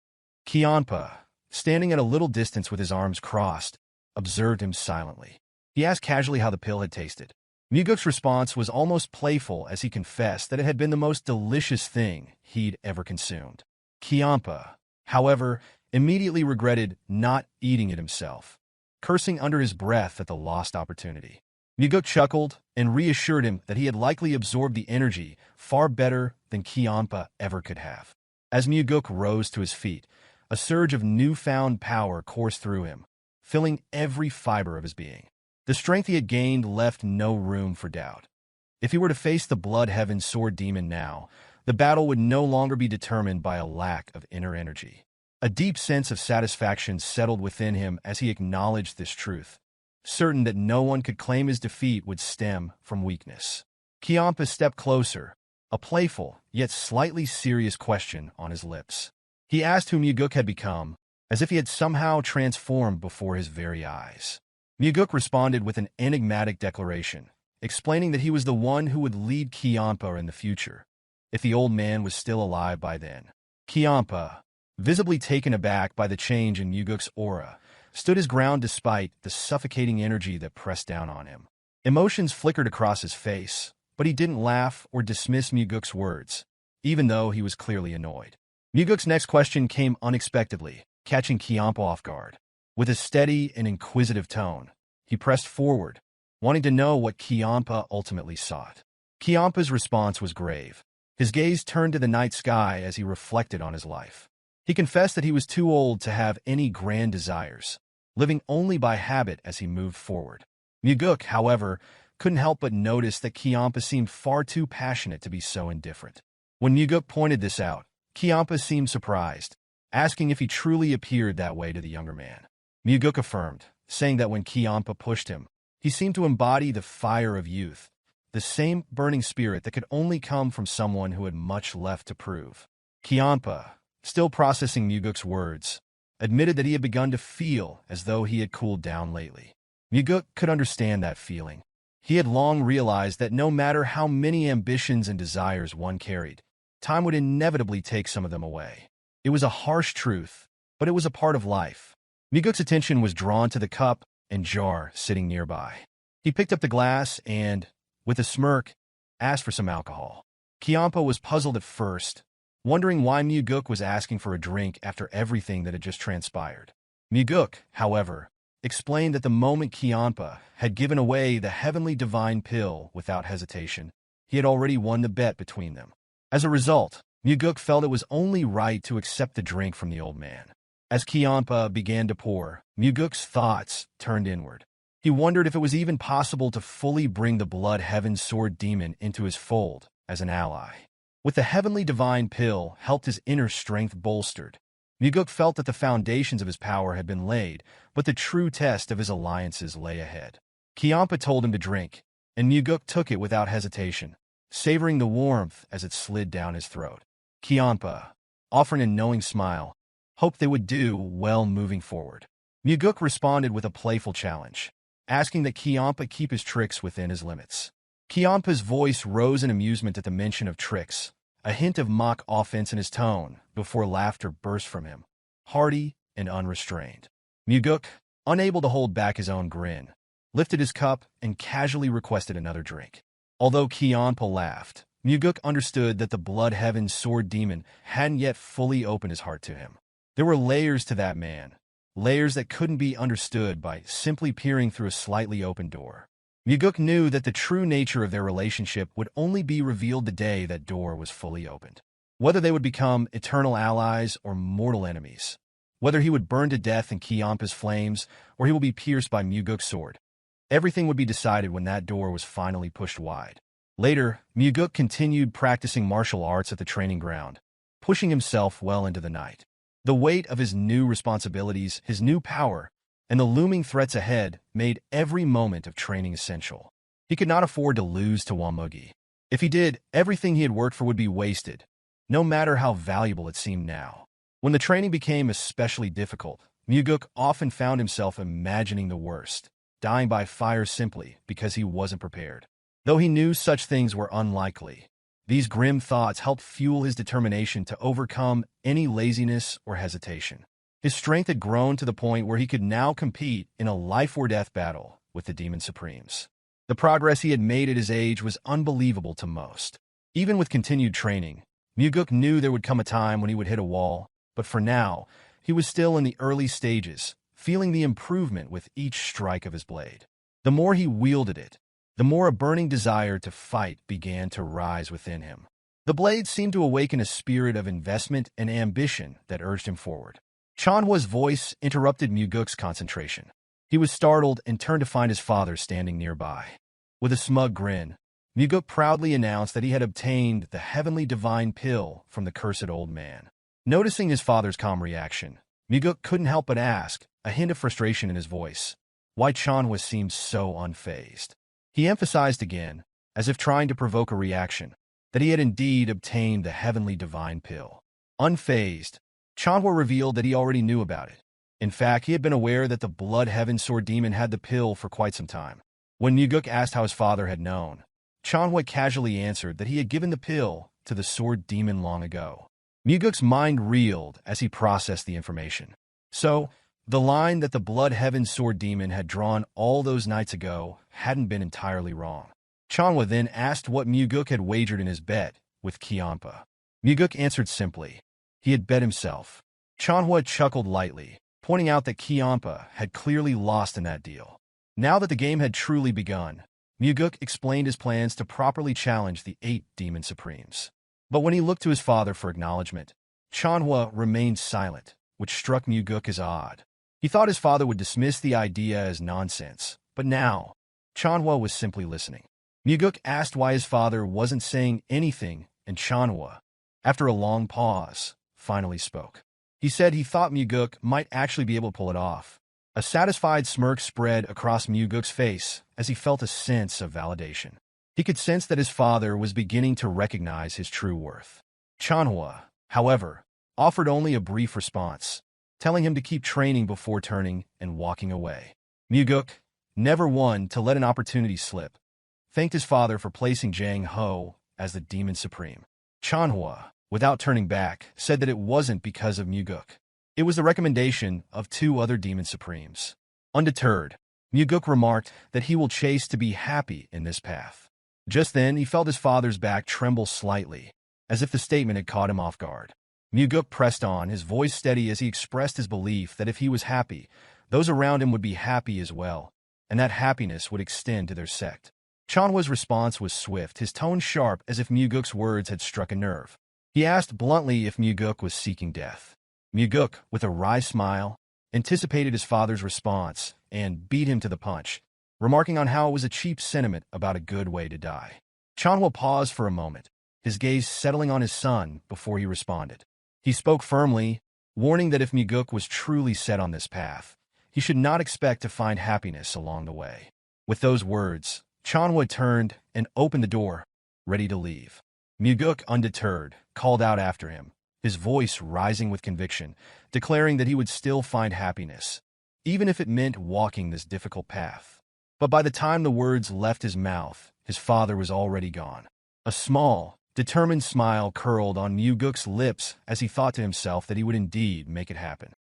Kiampa, standing at a little distance with his arms crossed, observed him silently. He asked casually how the pill had tasted. Mugeuk's response was almost playful as he confessed that it had been the most delicious thing he'd ever consumed. Kiampa, however, immediately regretted not eating it himself, cursing under his breath at the lost opportunity. Mugeuk chuckled and reassured him that he had likely absorbed the energy far better than Kiampa ever could have. As Mugeuk rose to his feet, a surge of newfound power coursed through him, filling every fiber of his being. The strength he had gained left no room for doubt. If he were to face the Blood Heaven Sword Demon now, the battle would no longer be determined by a lack of inner energy. A deep sense of satisfaction settled within him as he acknowledged this truth, certain that no one could claim his defeat would stem from weakness. Kiampa stepped closer, a playful, yet slightly serious question on his lips. He asked who Mugeuk had become, as if he had somehow transformed before his very eyes. Mugeuk responded with an enigmatic declaration, explaining that he was the one who would lead Kiampa in the future, if the old man was still alive by then. Kiampa, visibly taken aback by the change in Mugeuk's aura, stood his ground despite the suffocating energy that pressed down on him. Emotions flickered across his face, but he didn't laugh or dismiss Mugeuk's words, even though he was clearly annoyed. Mugeuk's next question came unexpectedly, catching Kiampa off guard. With a steady and inquisitive tone, he pressed forward, wanting to know what Kiampa ultimately sought. Kiampa's response was grave. His gaze turned to the night sky as he reflected on his life. He confessed that he was too old to have any grand desires, living only by habit as he moved forward. Mugeuk, however, couldn't help but notice that Kiampa seemed far too passionate to be so indifferent. When Mugeuk pointed this out, Kiampa seemed surprised, asking if he truly appeared that way to the younger man. Mugeuk affirmed, saying that when Kiampa pushed him, he seemed to embody the fire of youth, the same burning spirit that could only come from someone who had much left to prove. Kiampa, still processing Mugeuk's words, admitted that he had begun to feel as though he had cooled down lately. Mugeuk could understand that feeling. He had long realized that no matter how many ambitions and desires one carried, time would inevitably take some of them away. It was a harsh truth, but it was a part of life. Mugeuk's attention was drawn to the cup and jar sitting nearby. He picked up the glass and, with a smirk, asked for some alcohol. Kiampa was puzzled at first, wondering why Mugeuk was asking for a drink after everything that had just transpired. Mugeuk, however, explained that the moment Kiampa had given away the heavenly divine pill without hesitation, he had already won the bet between them. As a result, Mugeuk felt it was only right to accept the drink from the old man. As Kiampa began to pour, Mugeuk's thoughts turned inward. He wondered if it was even possible to fully bring the Blood Heaven Sword Demon into his fold as an ally. With the heavenly divine pill helped his inner strength bolstered, Mugeuk felt that the foundations of his power had been laid, but the true test of his alliances lay ahead. Kiampa told him to drink, and Mugeuk took it without hesitation, savoring the warmth as it slid down his throat. Kiampa, offering a knowing smile, hoped they would do well moving forward. Mugeuk responded with a playful challenge, asking that Kiampa keep his tricks within his limits. Kiampa's voice rose in amusement at the mention of tricks, a hint of mock offense in his tone, before laughter burst from him, hearty and unrestrained. Mugeuk, unable to hold back his own grin, lifted his cup and casually requested another drink. Although Kiampa laughed, Mugeuk understood that the Blood Heaven Sword Demon hadn't yet fully opened his heart to him. There were layers to that man, layers that couldn't be understood by simply peering through a slightly open door. Mugeuk knew that the true nature of their relationship would only be revealed the day that door was fully opened. Whether they would become eternal allies or mortal enemies, whether he would burn to death in Kiampa's flames or he will be pierced by Mugeuk's sword, everything would be decided when that door was finally pushed wide. Later, Mugeuk continued practicing martial arts at the training ground, pushing himself well into the night. The weight of his new responsibilities, his new power, and the looming threats ahead made every moment of training essential. He could not afford to lose to Wamugi. If he did, everything he had worked for would be wasted, no matter how valuable it seemed now. When the training became especially difficult, Mugeuk often found himself imagining the worst, dying by fire simply because he wasn't prepared. Though he knew such things were unlikely, these grim thoughts helped fuel his determination to overcome any laziness or hesitation. His strength had grown to the point where he could now compete in a life-or-death battle with the Demon Supremes. The progress he had made at his age was unbelievable to most. Even with continued training, Mugeuk knew there would come a time when he would hit a wall, but for now, he was still in the early stages, feeling the improvement with each strike of his blade. The more he wielded it, the more a burning desire to fight began to rise within him. The blade seemed to awaken a spirit of investment and ambition that urged him forward. Chanhua's voice interrupted Mugeuk's concentration. He was startled and turned to find his father standing nearby. With a smug grin, Mugeuk proudly announced that he had obtained the heavenly divine pill from the cursed old man. Noticing his father's calm reaction, Mugeuk couldn't help but ask, a hint of frustration in his voice, why Chanhua seemed so unfazed. He emphasized again, as if trying to provoke a reaction, that he had indeed obtained the heavenly divine pill. Unfazed, Chanhua revealed that he already knew about it. In fact, he had been aware that the Blood Heaven Sword Demon had the pill for quite some time. When Mugeuk asked how his father had known, Chanhua casually answered that he had given the pill to the Sword Demon long ago. Mugeuk's mind reeled as he processed the information. So, the line that the Blood Heaven Sword Demon had drawn all those nights ago hadn't been entirely wrong. Chanhua then asked what Mugeuk had wagered in his bet with Kiampa. Mugeuk answered simply. He had bet himself. Chanhua chuckled lightly, pointing out that Kiampa had clearly lost in that deal. Now that the game had truly begun, Mugeuk explained his plans to properly challenge the 8 Demon Supremes. But when he looked to his father for acknowledgement, Chanhua remained silent, which struck Mugeuk as odd. He thought his father would dismiss the idea as nonsense, but now, Chanhua was simply listening. Mugeuk asked why his father wasn't saying anything, and Chanhua, after a long pause, finally spoke. He said he thought Mugeuk might actually be able to pull it off. A satisfied smirk spread across Mugeuk's face as he felt a sense of validation. He could sense that his father was beginning to recognize his true worth. Chanhua, however, offered only a brief response, telling him to keep training before turning and walking away. Mugeuk, never one to let an opportunity slip, thanked his father for placing Jang Ho as the Demon Supreme. Chanhua, without turning back, said that it wasn't because of Mugeuk. It was the recommendation of two other Demon Supremes. Undeterred, Mugeuk remarked that he will chase to be happy in this path. Just then, he felt his father's back tremble slightly, as if the statement had caught him off guard. Mugeuk pressed on, his voice steady as he expressed his belief that if he was happy, those around him would be happy as well, and that happiness would extend to their sect. Chanhua's response was swift, his tone sharp as if Mugeuk's words had struck a nerve. He asked bluntly if Mugeuk was seeking death. Mugeuk, with a wry smile, anticipated his father's response and beat him to the punch, remarking on how it was a cheap sentiment about a good way to die. Chanhua paused for a moment, his gaze settling on his son before he responded. He spoke firmly, warning that if Mugeuk was truly set on this path, he should not expect to find happiness along the way. With those words, Chanhua turned and opened the door, ready to leave. Mugeuk, undeterred, called out after him, his voice rising with conviction, declaring that he would still find happiness, even if it meant walking this difficult path. But by the time the words left his mouth, his father was already gone. A small, determined smile curled on Mugeuk's lips as he thought to himself that he would indeed make it happen.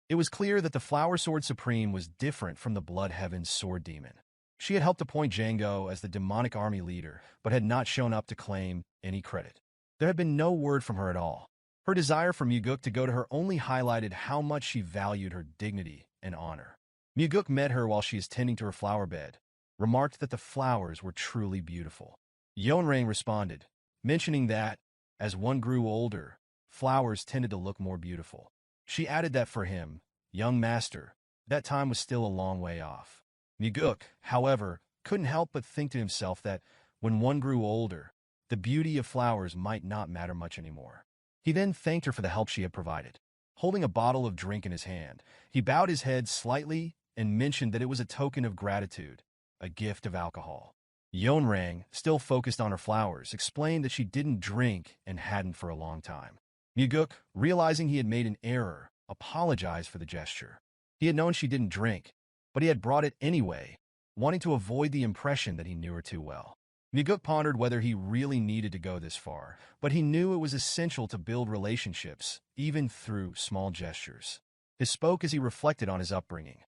It was clear that the Flower Sword Supreme was different from the Blood Heaven's Sword Demon. She had helped appoint Django as the demonic army leader, but had not shown up to claim any credit. There had been no word from her at all. Her desire for Mugeuk to go to her only highlighted how much she valued her dignity and honor. Mugeuk met her while she was tending to her flower bed, remarked that the flowers were truly beautiful. Yeonrang responded, mentioning that, as one grew older, flowers tended to look more beautiful. She added that for him, young master, that time was still a long way off. Mugeuk, however, couldn't help but think to himself that, when one grew older, the beauty of flowers might not matter much anymore. He then thanked her for the help she had provided. Holding a bottle of drink in his hand, he bowed his head slightly and mentioned that it was a token of gratitude, a gift of alcohol. Yeonrang, still focused on her flowers, explained that she didn't drink and hadn't for a long time. Mugeuk, realizing he had made an error, apologized for the gesture. He had known she didn't drink, but he had brought it anyway, wanting to avoid the impression that he knew her too well. Mugeuk pondered whether he really needed to go this far, but he knew it was essential to build relationships, even through small gestures. He spoke as he reflected on his upbringing.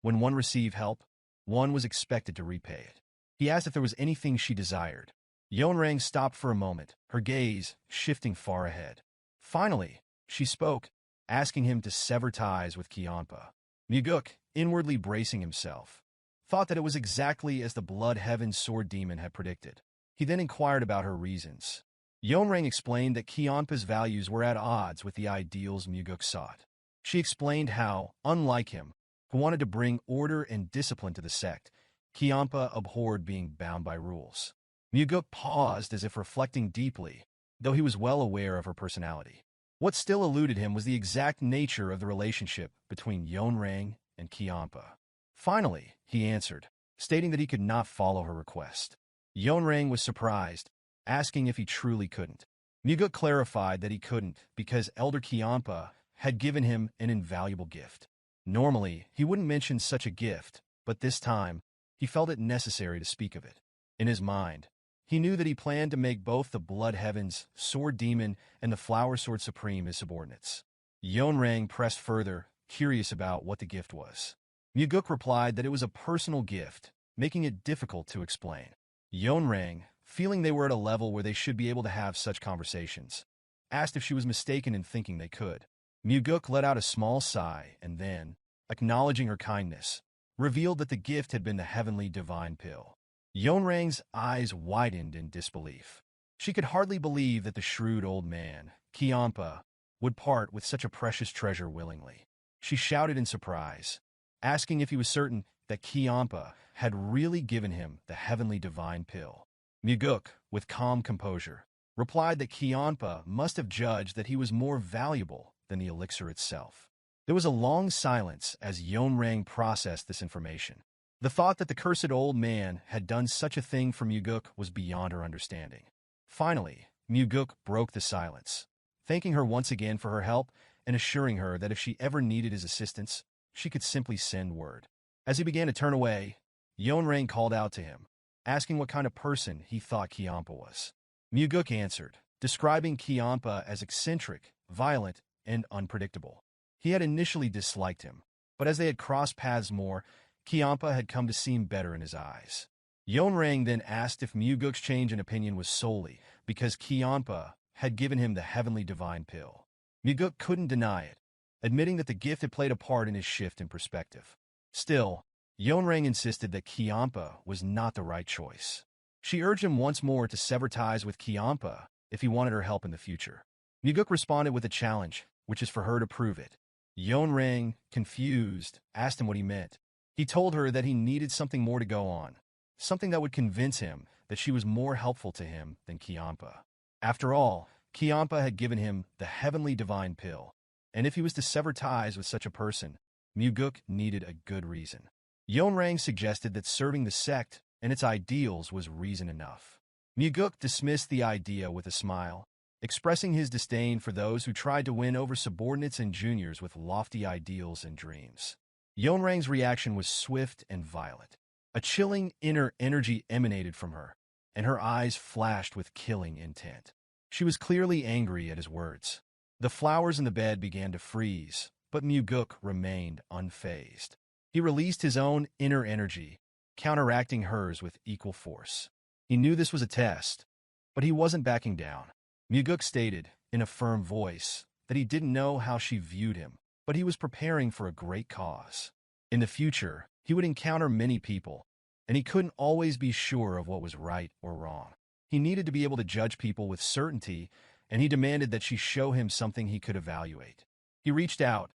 When one received help, one was expected to repay it. He asked if there was anything she desired. Yeonrang stopped for a moment, her gaze shifting far ahead. Finally, she spoke, asking him to sever ties with Kianpa. Mugeuk, inwardly bracing himself, thought that it was exactly as the Blood Heaven's Sword Demon had predicted. He then inquired about her reasons. Yeonrang explained that Kianpa's values were at odds with the ideals Mugeuk sought. She explained how, unlike him, who wanted to bring order and discipline to the sect, Kianpa abhorred being bound by rules. Mugeuk paused as if reflecting deeply, though he was well aware of her personality. What still eluded him was the exact nature of the relationship between Yeonrang and Kianpa. Finally, he answered, stating that he could not follow her request. Yeonrang was surprised, asking if he truly couldn't. Mugeuk clarified that he couldn't because Elder Kianpa had given him an invaluable gift. Normally, he wouldn't mention such a gift, but this time, he felt it necessary to speak of it. In his mind, he knew that he planned to make both the Blood Heaven's Sword Demon and the Flower Sword Supreme his subordinates. Yeonrang pressed further, curious about what the gift was. Mugeuk replied that it was a personal gift, making it difficult to explain. Yeonrang, feeling they were at a level where they should be able to have such conversations, asked if she was mistaken in thinking they could. Mugeuk let out a small sigh and then, acknowledging her kindness, revealed that the gift had been the heavenly divine pill. Yeonrang's eyes widened in disbelief. She could hardly believe that the shrewd old man, Kianpa, would part with such a precious treasure willingly. She shouted in surprise, asking if he was certain that Kianpa had really given him the heavenly divine pill. Mugeuk, with calm composure, replied that Kianpa must have judged that he was more valuable than the elixir itself. There was a long silence as Yeonrang processed this information. The thought that the cursed old man had done such a thing for Mugeuk was beyond her understanding. Finally, Mugeuk broke the silence, thanking her once again for her help and assuring her that if she ever needed his assistance, she could simply send word. As he began to turn away, Yeonrang called out to him, asking what kind of person he thought Kiampa was. Mugeuk answered, describing Kiampa as eccentric, violent, and unpredictable. He had initially disliked him, but as they had crossed paths more, Kiampa had come to seem better in his eyes. Yeonrang then asked if Mugeuk's change in opinion was solely because Kiampa had given him the heavenly divine pill. Mugeuk couldn't deny it, admitting that the gift had played a part in his shift in perspective. Still, Yeonrang insisted that Kiampa was not the right choice. She urged him once more to sever ties with Kiampa if he wanted her help in the future. Mugeuk responded with a challenge, which is for her to prove it. Yeonrang, confused, asked him what he meant. He told her that he needed something more to go on, something that would convince him that she was more helpful to him than Kiampa. After all, Kiampa had given him the heavenly divine pill, and if he was to sever ties with such a person, Mugeuk needed a good reason. Yeonrang suggested that serving the sect and its ideals was reason enough. Mugeuk dismissed the idea with a smile, expressing his disdain for those who tried to win over subordinates and juniors with lofty ideals and dreams. Yeonrang's reaction was swift and violent. A chilling inner energy emanated from her, and her eyes flashed with killing intent. She was clearly angry at his words. The flowers in the bed began to freeze, but Mugeuk remained unfazed. He released his own inner energy, counteracting hers with equal force. He knew this was a test, but he wasn't backing down. Mugeuk stated, in a firm voice, that he didn't know how she viewed him, but he was preparing for a great cause. In the future, he would encounter many people, and he couldn't always be sure of what was right or wrong. He needed to be able to judge people with certainty, and he demanded that she show him something he could evaluate. He reached out,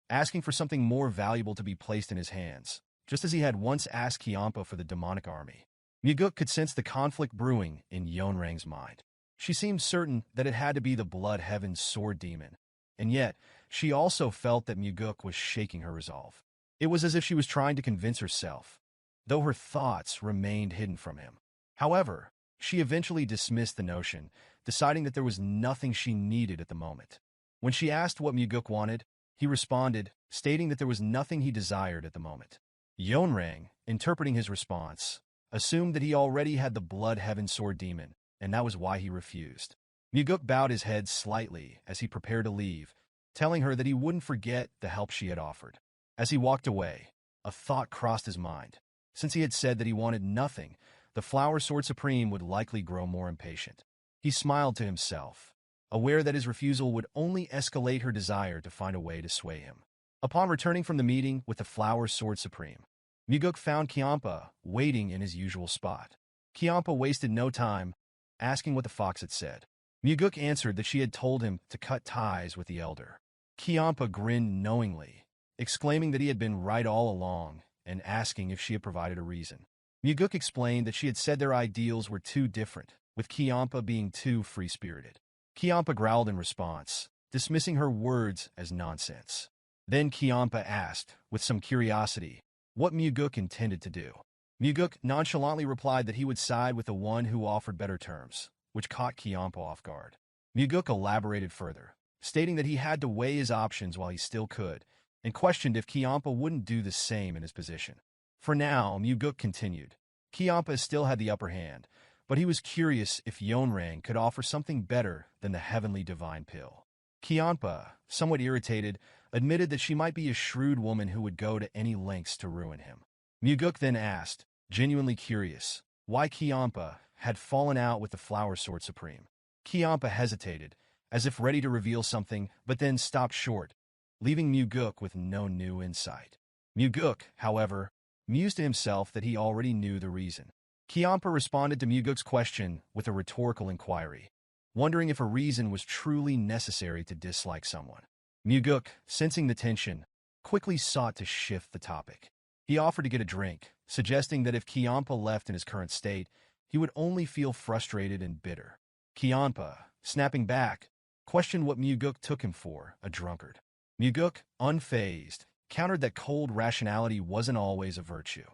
asking for something more valuable to be placed in his hands, just as he had once asked Kiampa for the demonic army. Mugeuk could sense the conflict brewing in Yeonrang's mind. She seemed certain that it had to be the Blood Heaven's sword demon, and yet she also felt that Mugeuk was shaking her resolve. It was as if she was trying to convince herself, though her thoughts remained hidden from him. However, she eventually dismissed the notion, deciding that there was nothing she needed at the moment. When she asked what Mugeuk wanted, he responded, stating that there was nothing he desired at the moment. Yeonrang, interpreting his response, assumed that he already had the Blood Heaven sword demon, and that was why he refused. Mugeuk bowed his head slightly as he prepared to leave, telling her that he wouldn't forget the help she had offered. As he walked away, a thought crossed his mind. Since he had said that he wanted nothing, the Flower Sword Supreme would likely grow more impatient. He smiled to himself, aware that his refusal would only escalate her desire to find a way to sway him. Upon returning from the meeting with the Flower Sword Supreme, Mugeuk found Kiampa waiting in his usual spot. Kiampa wasted no time, asking what the fox had said. Mugeuk answered that she had told him to cut ties with the elder. Kiampa grinned knowingly, exclaiming that he had been right all along and asking if she had provided a reason. Mugeuk explained that she had said their ideals were too different, with Kiampa being too free-spirited. Kiampa growled in response, dismissing her words as nonsense. Then Kiampa asked, with some curiosity, what Mugeuk intended to do. Mugeuk nonchalantly replied that he would side with the one who offered better terms, which caught Kiampa off guard. Mugeuk elaborated further, stating that he had to weigh his options while he still could, and questioned if Kiampa wouldn't do the same in his position. For now, Mugeuk continued. Kiampa still had the upper hand, but he was curious if Yeonrang could offer something better than the heavenly divine pill. Kiampa, somewhat irritated, admitted that she might be a shrewd woman who would go to any lengths to ruin him. Mugeuk then asked, genuinely curious, why Kiampa had fallen out with the Flower Sword Supreme. Kiampa hesitated, as if ready to reveal something, but then stopped short, leaving Mugeuk with no new insight. Mugeuk, however, mused to himself that he already knew the reason. Kiampa responded to Mugeuk's question with a rhetorical inquiry, wondering if a reason was truly necessary to dislike someone. Mugeuk, sensing the tension, quickly sought to shift the topic. He offered to get a drink, suggesting that if Kiampa left in his current state, he would only feel frustrated and bitter. Kiampa, snapping back, questioned what Mugeuk took him for, a drunkard. Mugeuk, unfazed, countered that cold rationality wasn't always a virtue.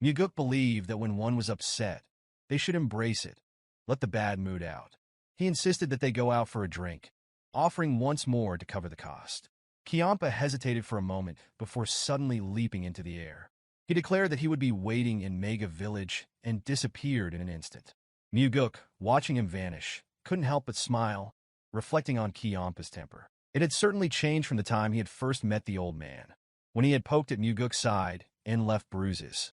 Mugeuk believed that when one was upset, they should embrace it, let the bad mood out. He insisted that they go out for a drink, offering once more to cover the cost. Kiampa hesitated for a moment before suddenly leaping into the air. He declared that he would be waiting in Mega Village and disappeared in an instant. Mugeuk, watching him vanish, couldn't help but smile, reflecting on Kiampa's temper. It had certainly changed from the time he had first met the old man, when he had poked at Mugeuk's side and left bruises.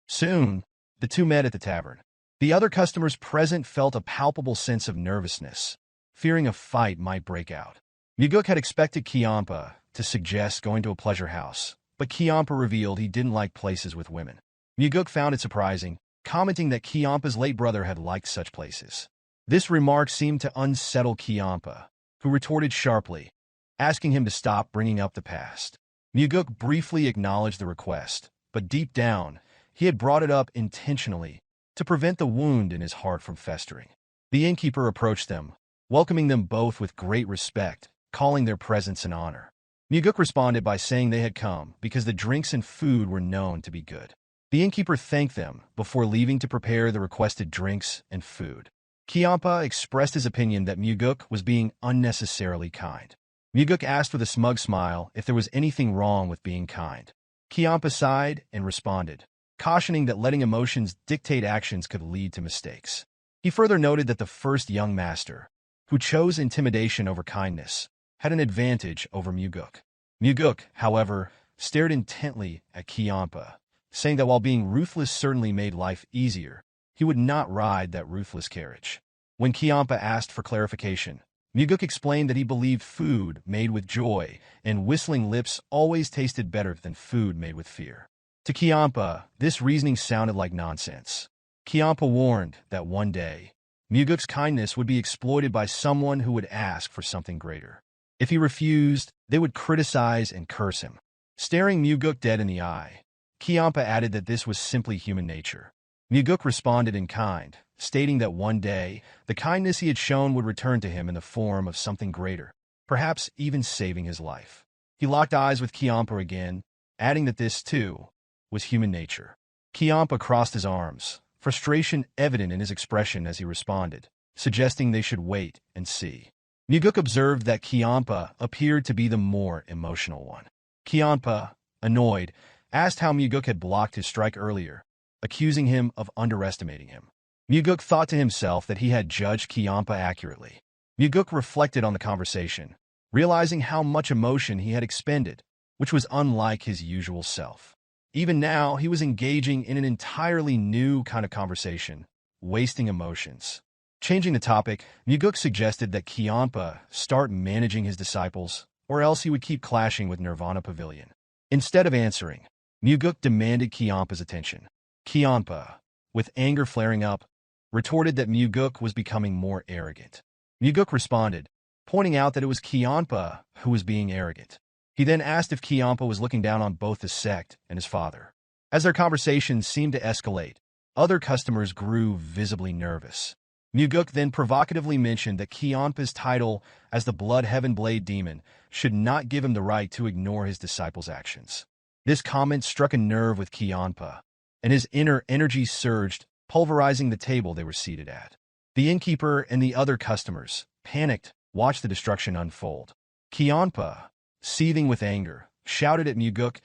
Soon, the two met at the tavern. The other customers present felt a palpable sense of nervousness, fearing a fight might break out. Mugeuk had expected Kiampa to suggest going to a pleasure house, but Kiampa revealed he didn't like places with women. Mugeuk found it surprising, commenting that Kiampa's late brother had liked such places. This remark seemed to unsettle Kiampa, who retorted sharply, asking him to stop bringing up the past. Mugeuk briefly acknowledged the request, but deep down, he had brought it up intentionally to prevent the wound in his heart from festering. The innkeeper approached them, welcoming them both with great respect, calling their presence an honor. Mugeuk responded by saying they had come because the drinks and food were known to be good. The innkeeper thanked them before leaving to prepare the requested drinks and food. Kiampa expressed his opinion that Mugeuk was being unnecessarily kind. Mugeuk asked with a smug smile if there was anything wrong with being kind. Kiampa sighed and responded, cautioning that letting emotions dictate actions could lead to mistakes. He further noted that the first young master, who chose intimidation over kindness, had an advantage over Mugeuk. Mugeuk, however, stared intently at Kiampa, saying that while being ruthless certainly made life easier, he would not ride that ruthless carriage. When Kiampa asked for clarification, Mugeuk explained that he believed food made with joy and whistling lips always tasted better than food made with fear. To Kiampa, this reasoning sounded like nonsense. Kiampa warned that one day, Mugeuk's kindness would be exploited by someone who would ask for something greater. If he refused, they would criticize and curse him. Staring Mugeuk dead in the eye, Kiampa added that this was simply human nature. Mugeuk responded in kind, stating that one day, the kindness he had shown would return to him in the form of something greater, perhaps even saving his life. He locked eyes with Kiampa again, adding that this, too, was human nature. Kiampa crossed his arms, frustration evident in his expression as he responded, suggesting they should wait and see. Mugeuk observed that Kiampa appeared to be the more emotional one. Kiampa, annoyed, asked how Mugeuk had blocked his strike earlier, accusing him of underestimating him. Mugeuk thought to himself that he had judged Kiampa accurately. Mugeuk reflected on the conversation, realizing how much emotion he had expended, which was unlike his usual self. Even now, he was engaging in an entirely new kind of conversation, wasting emotions. Changing the topic, Mugeuk suggested that Kiampa start managing his disciples, or else he would keep clashing with Nirvana Pavilion. Instead of answering, Mugeuk demanded Kiampa's attention. Kiampa, with anger flaring up, retorted that Mugeuk was becoming more arrogant. Mugeuk responded, pointing out that it was Kiampa who was being arrogant. He then asked if Kiampa was looking down on both the sect and his father. As their conversation seemed to escalate, other customers grew visibly nervous. Mugeuk then provocatively mentioned that Kiampa's title as the Blood Heaven Blade Demon should not give him the right to ignore his disciples' actions. This comment struck a nerve with Kiampa, and his inner energy surged, pulverizing the table they were seated at. The innkeeper and the other customers, panicked, watched the destruction unfold. Kiampa, seething with anger, shouted at Mugeuk,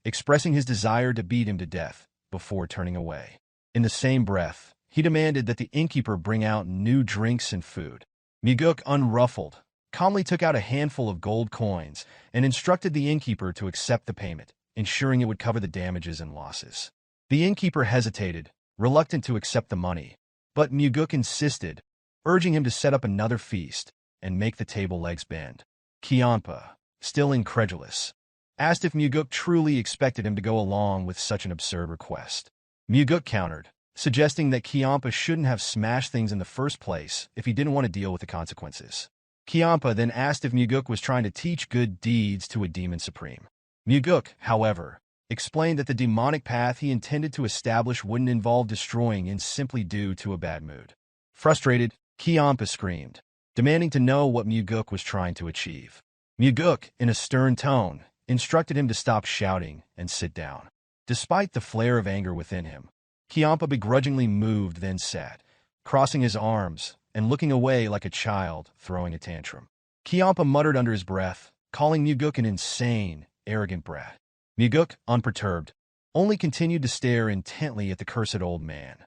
expressing his desire to beat him to death before turning away. In the same breath, he demanded that the innkeeper bring out new drinks and food. Mugeuk, unruffled, calmly took out a handful of gold coins and instructed the innkeeper to accept the payment, ensuring it would cover the damages and losses. The innkeeper hesitated, reluctant to accept the money, but Mugeuk insisted, urging him to set up another feast and make the table legs bend. Kiampa, still incredulous, asked if Mugeuk truly expected him to go along with such an absurd request. Mugeuk countered, suggesting that Kiampa shouldn't have smashed things in the first place if he didn't want to deal with the consequences. Kiampa then asked if Mugeuk was trying to teach good deeds to a demon supreme. Mugeuk, however, explained that the demonic path he intended to establish wouldn't involve destroying in simply due to a bad mood. Frustrated, Kiampa screamed, demanding to know what Mugeuk was trying to achieve. Mugeuk, in a stern tone, instructed him to stop shouting and sit down. Despite the flare of anger within him, Kiampa begrudgingly moved, then sat, crossing his arms and looking away like a child throwing a tantrum. Kiampa muttered under his breath, calling Mugeuk an insane, arrogant brat. Mugeuk, unperturbed, only continued to stare intently at the cursed old man,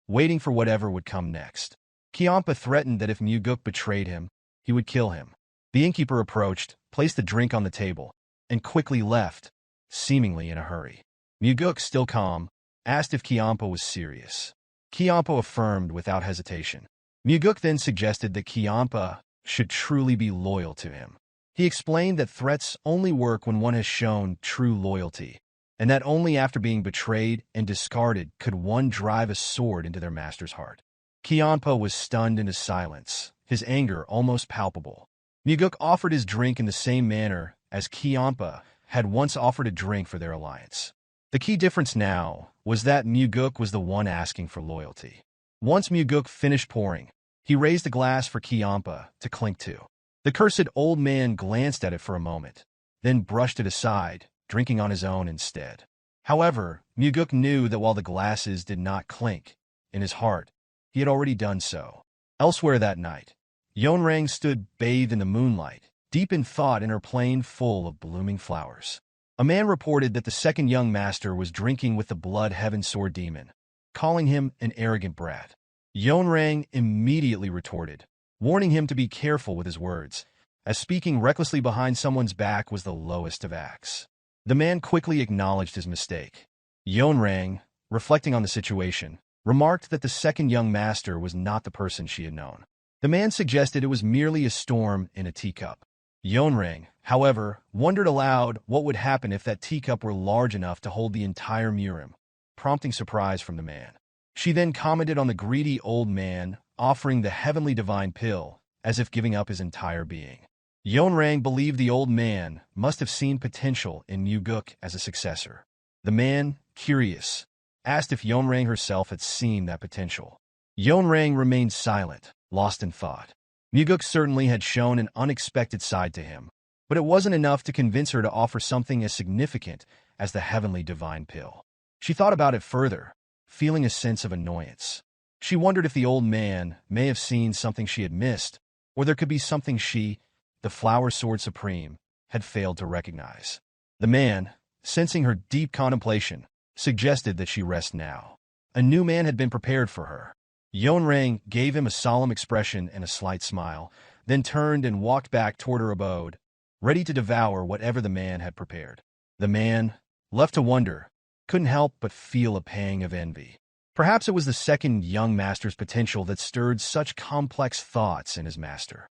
waiting for whatever would come next. Kiampa threatened that if Mugeuk betrayed him, he would kill him. The innkeeper approached, placed the drink on the table, and quickly left, seemingly in a hurry. Mugeuk, still calm, asked if Kiampa was serious. Kiampa affirmed without hesitation. Mugeuk then suggested that Kiampa should truly be loyal to him. He explained that threats only work when one has shown true loyalty, and that only after being betrayed and discarded could one drive a sword into their master's heart. Kiampa was stunned into silence, his anger almost palpable. Mugeuk offered his drink in the same manner as Kiampa had once offered a drink for their alliance. The key difference now was that Mugeuk was the one asking for loyalty. Once Mugeuk finished pouring, he raised a glass for Kiampa to clink to. The cursed old man glanced at it for a moment, then brushed it aside, drinking on his own instead. However, Mugeuk knew that while the glasses did not clink, in his heart, he had already done so. Elsewhere that night, Yeonrang stood bathed in the moonlight, deep in thought in her plane full of blooming flowers. A man reported that the second young master was drinking with the blood heaven sword demon, calling him an arrogant brat. Yeonrang immediately retorted, warning him to be careful with his words, as speaking recklessly behind someone's back was the lowest of acts. The man quickly acknowledged his mistake. Yeonrang, reflecting on the situation, remarked that the second young master was not the person she had known. The man suggested it was merely a storm in a teacup. Yeonrang, however, wondered aloud what would happen if that teacup were large enough to hold the entire Murim, prompting surprise from the man. She then commented on the greedy old man offering the heavenly divine pill, as if giving up his entire being. Yeonrang believed the old man must have seen potential in Mugeuk as a successor. The man, curious, asked if Yeonrang herself had seen that potential. Yeonrang remained silent, lost in thought. Mugeuk certainly had shown an unexpected side to him, but it wasn't enough to convince her to offer something as significant as the heavenly divine pill. She thought about it further, feeling a sense of annoyance. She wondered if the old man may have seen something she had missed, or there could be something she, the Flower Sword Supreme, had failed to recognize. The man, sensing her deep contemplation, suggested that she rest now. A new man had been prepared for her. Yeonrang gave him a solemn expression and a slight smile, then turned and walked back toward her abode, ready to devour whatever the man had prepared. The man, left to wonder, couldn't help but feel a pang of envy. Perhaps it was the second young master's potential that stirred such complex thoughts in his master.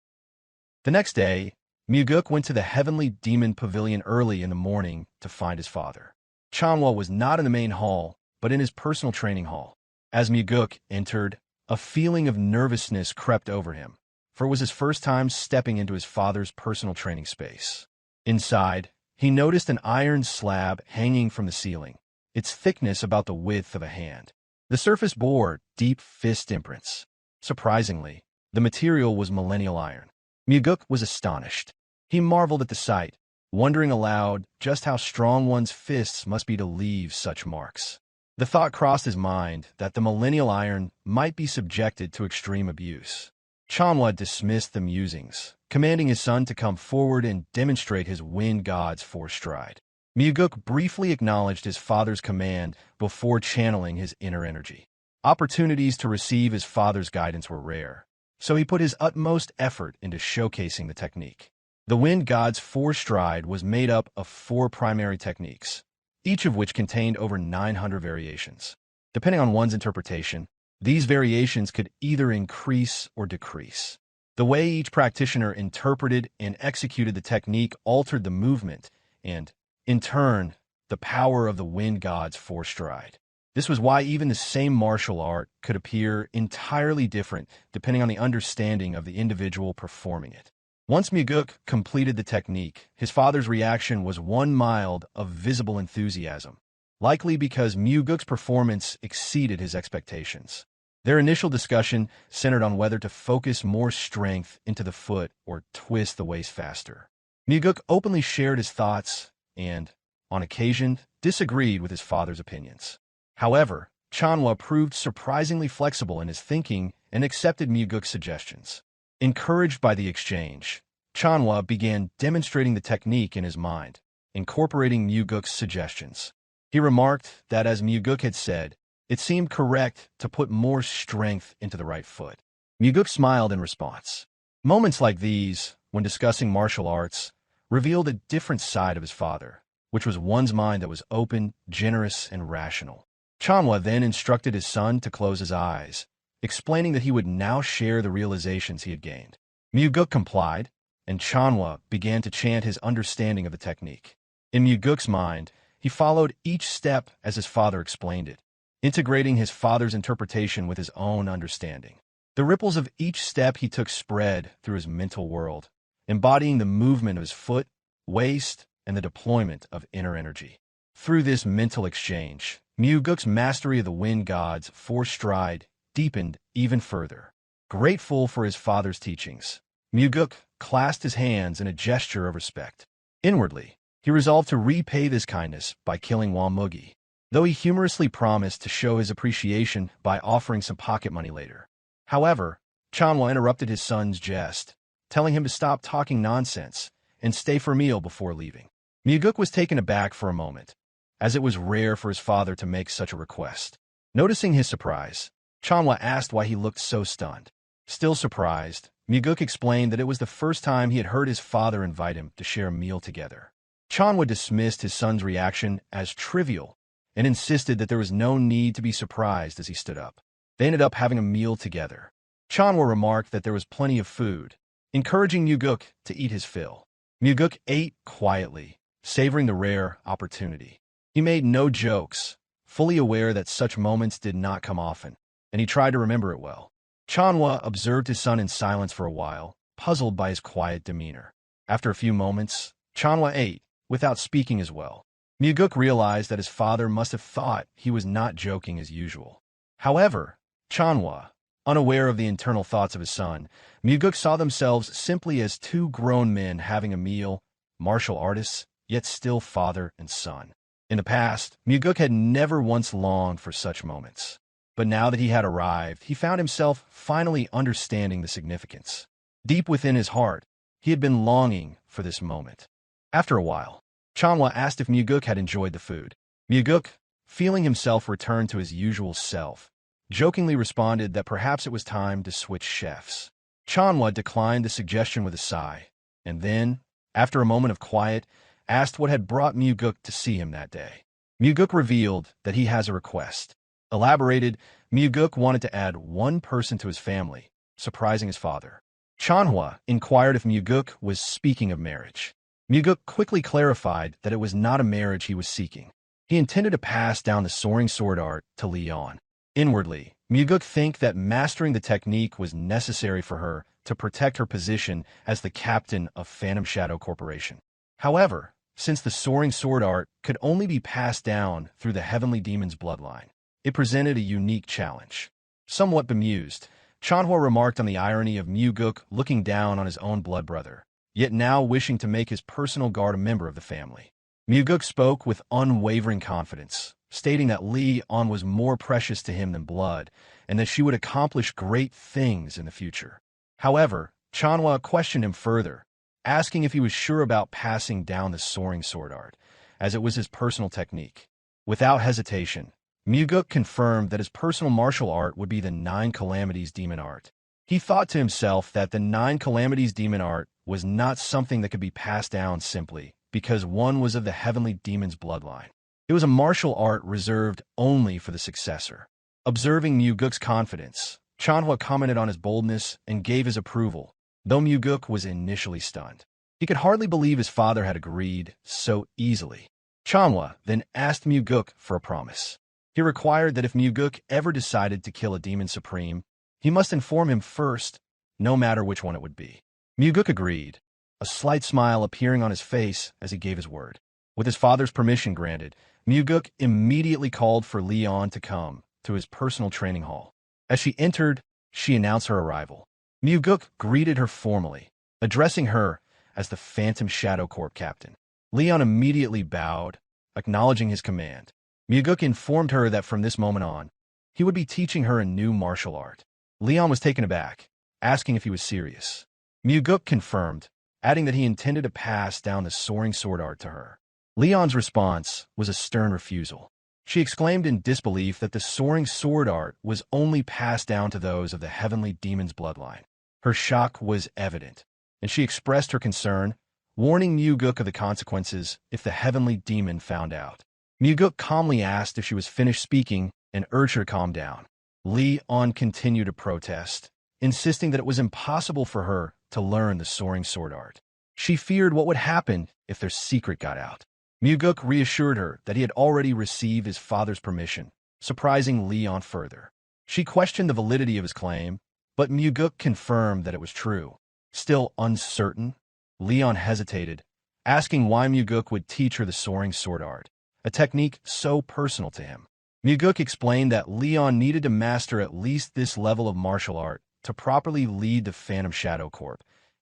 The next day, Mugeuk went to the heavenly demon pavilion early in the morning to find his father. Chanhwa was not in the main hall, but in his personal training hall. As Mugeuk entered, a feeling of nervousness crept over him, for it was his first time stepping into his father's personal training space. Inside, he noticed an iron slab hanging from the ceiling, its thickness about the width of a hand. The surface bore deep fist imprints. Surprisingly, the material was millennial iron. Mugeuk was astonished. He marveled at the sight, wondering aloud just how strong one's fists must be to leave such marks. The thought crossed his mind that the millennial iron might be subjected to extreme abuse. Chanhwa dismissed the musings, commanding his son to come forward and demonstrate his wind god's force stride. Mugeuk briefly acknowledged his father's command before channeling his inner energy. Opportunities to receive his father's guidance were rare, so he put his utmost effort into showcasing the technique. The wind god's force stride was made up of 4 primary techniques, each of which contained over 900 variations. Depending on one's interpretation, these variations could either increase or decrease. The way each practitioner interpreted and executed the technique altered the movement and, in turn, the power of the wind god's force stride. This was why even the same martial art could appear entirely different depending on the understanding of the individual performing it. Once Mugeuk completed the technique, his father's reaction was one mild of visible enthusiasm, likely because Mugeuk's performance exceeded his expectations. Their initial discussion centered on whether to focus more strength into the foot or twist the waist faster. Mugeuk openly shared his thoughts and, on occasion, disagreed with his father's opinions. However, Chanhwa proved surprisingly flexible in his thinking and accepted Mugeuk's suggestions. Encouraged by the exchange, Chanhwa began demonstrating the technique in his mind, incorporating Mugeuk's suggestions. He remarked that, as Mugeuk had said, it seemed correct to put more strength into the right foot. Mugeuk smiled in response. Moments like these, when discussing martial arts, revealed a different side of his father, which was one's mind that was open, generous, and rational. Chanhua then instructed his son to close his eyes, explaining that he would now share the realizations he had gained. Mugeuk complied, and Chanhua began to chant his understanding of the technique. In Mugeuk's mind, he followed each step as his father explained it, integrating his father's interpretation with his own understanding. The ripples of each step he took spread through his mental world, embodying the movement of his foot, waist, and the deployment of inner energy. Through this mental exchange, Mugeuk's mastery of the wind god's force stride deepened even further. Grateful for his father's teachings, Mugeuk clasped his hands in a gesture of respect. Inwardly, he resolved to repay this kindness by killing Mugeuk, though he humorously promised to show his appreciation by offering some pocket money later. However, Chanhua interrupted his son's jest, telling him to stop talking nonsense and stay for a meal before leaving. Mugeuk was taken aback for a moment, as it was rare for his father to make such a request. Noticing his surprise, Chanhua asked why he looked so stunned. Still surprised, Mugeuk explained that it was the first time he had heard his father invite him to share a meal together. Chanhua dismissed his son's reaction as trivial and insisted that there was no need to be surprised as he stood up. They ended up having a meal together. Chanhua remarked that there was plenty of food, encouraging Mugeuk to eat his fill. Mugeuk ate quietly, savoring the rare opportunity. He made no jokes, fully aware that such moments did not come often, and he tried to remember it well. Chanhua observed his son in silence for a while, puzzled by his quiet demeanor. After a few moments, Chanhua ate, without speaking as well. Mugeuk realized that his father must have thought he was not joking as usual. However, Chanhua, unaware of the internal thoughts of his son, Mugeuk saw themselves simply as two grown men having a meal, martial artists, yet still father and son. In the past, Mugeuk had never once longed for such moments. But now that he had arrived, he found himself finally understanding the significance. Deep within his heart, he had been longing for this moment. After a while, Chanhua asked if Mugeuk had enjoyed the food. Mugeuk, feeling himself return to his usual self, jokingly responded that perhaps it was time to switch chefs. Chanhua declined the suggestion with a sigh, and then, after a moment of quiet, asked what had brought Mugeuk to see him that day. Mugeuk revealed that he has a request. Elaborated, Mugeuk wanted to add one person to his family, surprising his father. Chanhua inquired if Mugeuk was speaking of marriage. Mugeuk quickly clarified that it was not a marriage he was seeking. He intended to pass down the soaring sword art to Derion. Inwardly, Mugeuk think that mastering the technique was necessary for her to protect her position as the captain of Phantom Shadow Corporation. However, since the soaring sword art could only be passed down through the heavenly demon's bloodline, it presented a unique challenge. Somewhat bemused, Chanhua remarked on the irony of Mugeuk looking down on his own blood brother, yet now wishing to make his personal guard a member of the family. Mugeuk spoke with unwavering confidence, stating that Derion was more precious to him than blood, and that she would accomplish great things in the future. However, Chanhua questioned him further, asking if he was sure about passing down the soaring sword art, as it was his personal technique. Without hesitation, Mugeuk confirmed that his personal martial art would be the Nine Calamities demon art. He thought to himself that the Nine Calamities demon art was not something that could be passed down simply because one was of the heavenly demon's bloodline. It was a martial art reserved only for the successor. Observing Mugeuk's confidence, Chanhua commented on his boldness and gave his approval, though Mugeuk was initially stunned. He could hardly believe his father had agreed so easily. Chanhua then asked Mugeuk for a promise. He required that if Mugeuk ever decided to kill a demon supreme, he must inform him first, no matter which one it would be. Mugeuk agreed, a slight smile appearing on his face as he gave his word. With his father's permission granted, Mugeuk immediately called for Derion to come to his personal training hall. As she entered, she announced her arrival. Mugeuk greeted her formally, addressing her as the Phantom Shadow Corp captain. Derion immediately bowed, acknowledging his command. Mugeuk informed her that from this moment on, he would be teaching her a new martial art. Derion was taken aback, asking if he was serious. Mugeuk confirmed, adding that he intended to pass down the soaring sword art to her. Leon's response was a stern refusal. She exclaimed in disbelief that the soaring sword art was only passed down to those of the heavenly demon's bloodline. Her shock was evident, and she expressed her concern, warning Mugeuk of the consequences if the heavenly demon found out. Mugeuk calmly asked if she was finished speaking and urged her to calm down. Leon continued to protest, insisting that it was impossible for her to learn the soaring sword art. She feared what would happen if their secret got out. Mugeuk reassured her that he had already received his father's permission, surprising Leon further. She questioned the validity of his claim, but Mugeuk confirmed that it was true. Still uncertain, Leon hesitated, asking why Mugeuk would teach her the soaring sword art, a technique so personal to him. Mugeuk explained that Leon needed to master at least this level of martial art to properly lead the Phantom Shadow Corps,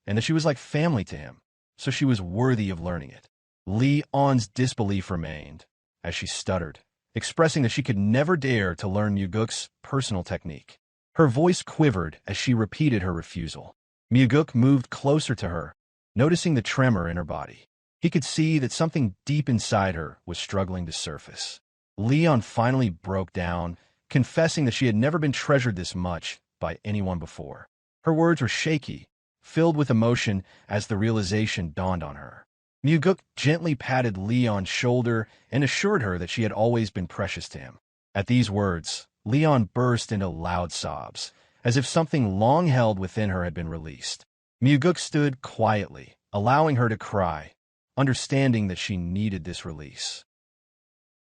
and that she was like family to him, so she was worthy of learning it. Leon's disbelief remained, as she stuttered, expressing that she could never dare to learn Mugeuk's personal technique. Her voice quivered as she repeated her refusal. Mugeuk moved closer to her, noticing the tremor in her body. He could see that something deep inside her was struggling to surface. Leon finally broke down, confessing that she had never been treasured this much by anyone before. Her words were shaky, filled with emotion as the realization dawned on her. Mugeuk gently patted Leon's shoulder and assured her that she had always been precious to him. At these words, Leon burst into loud sobs, as if something long held within her had been released. Mugeuk stood quietly, allowing her to cry, understanding that she needed this release.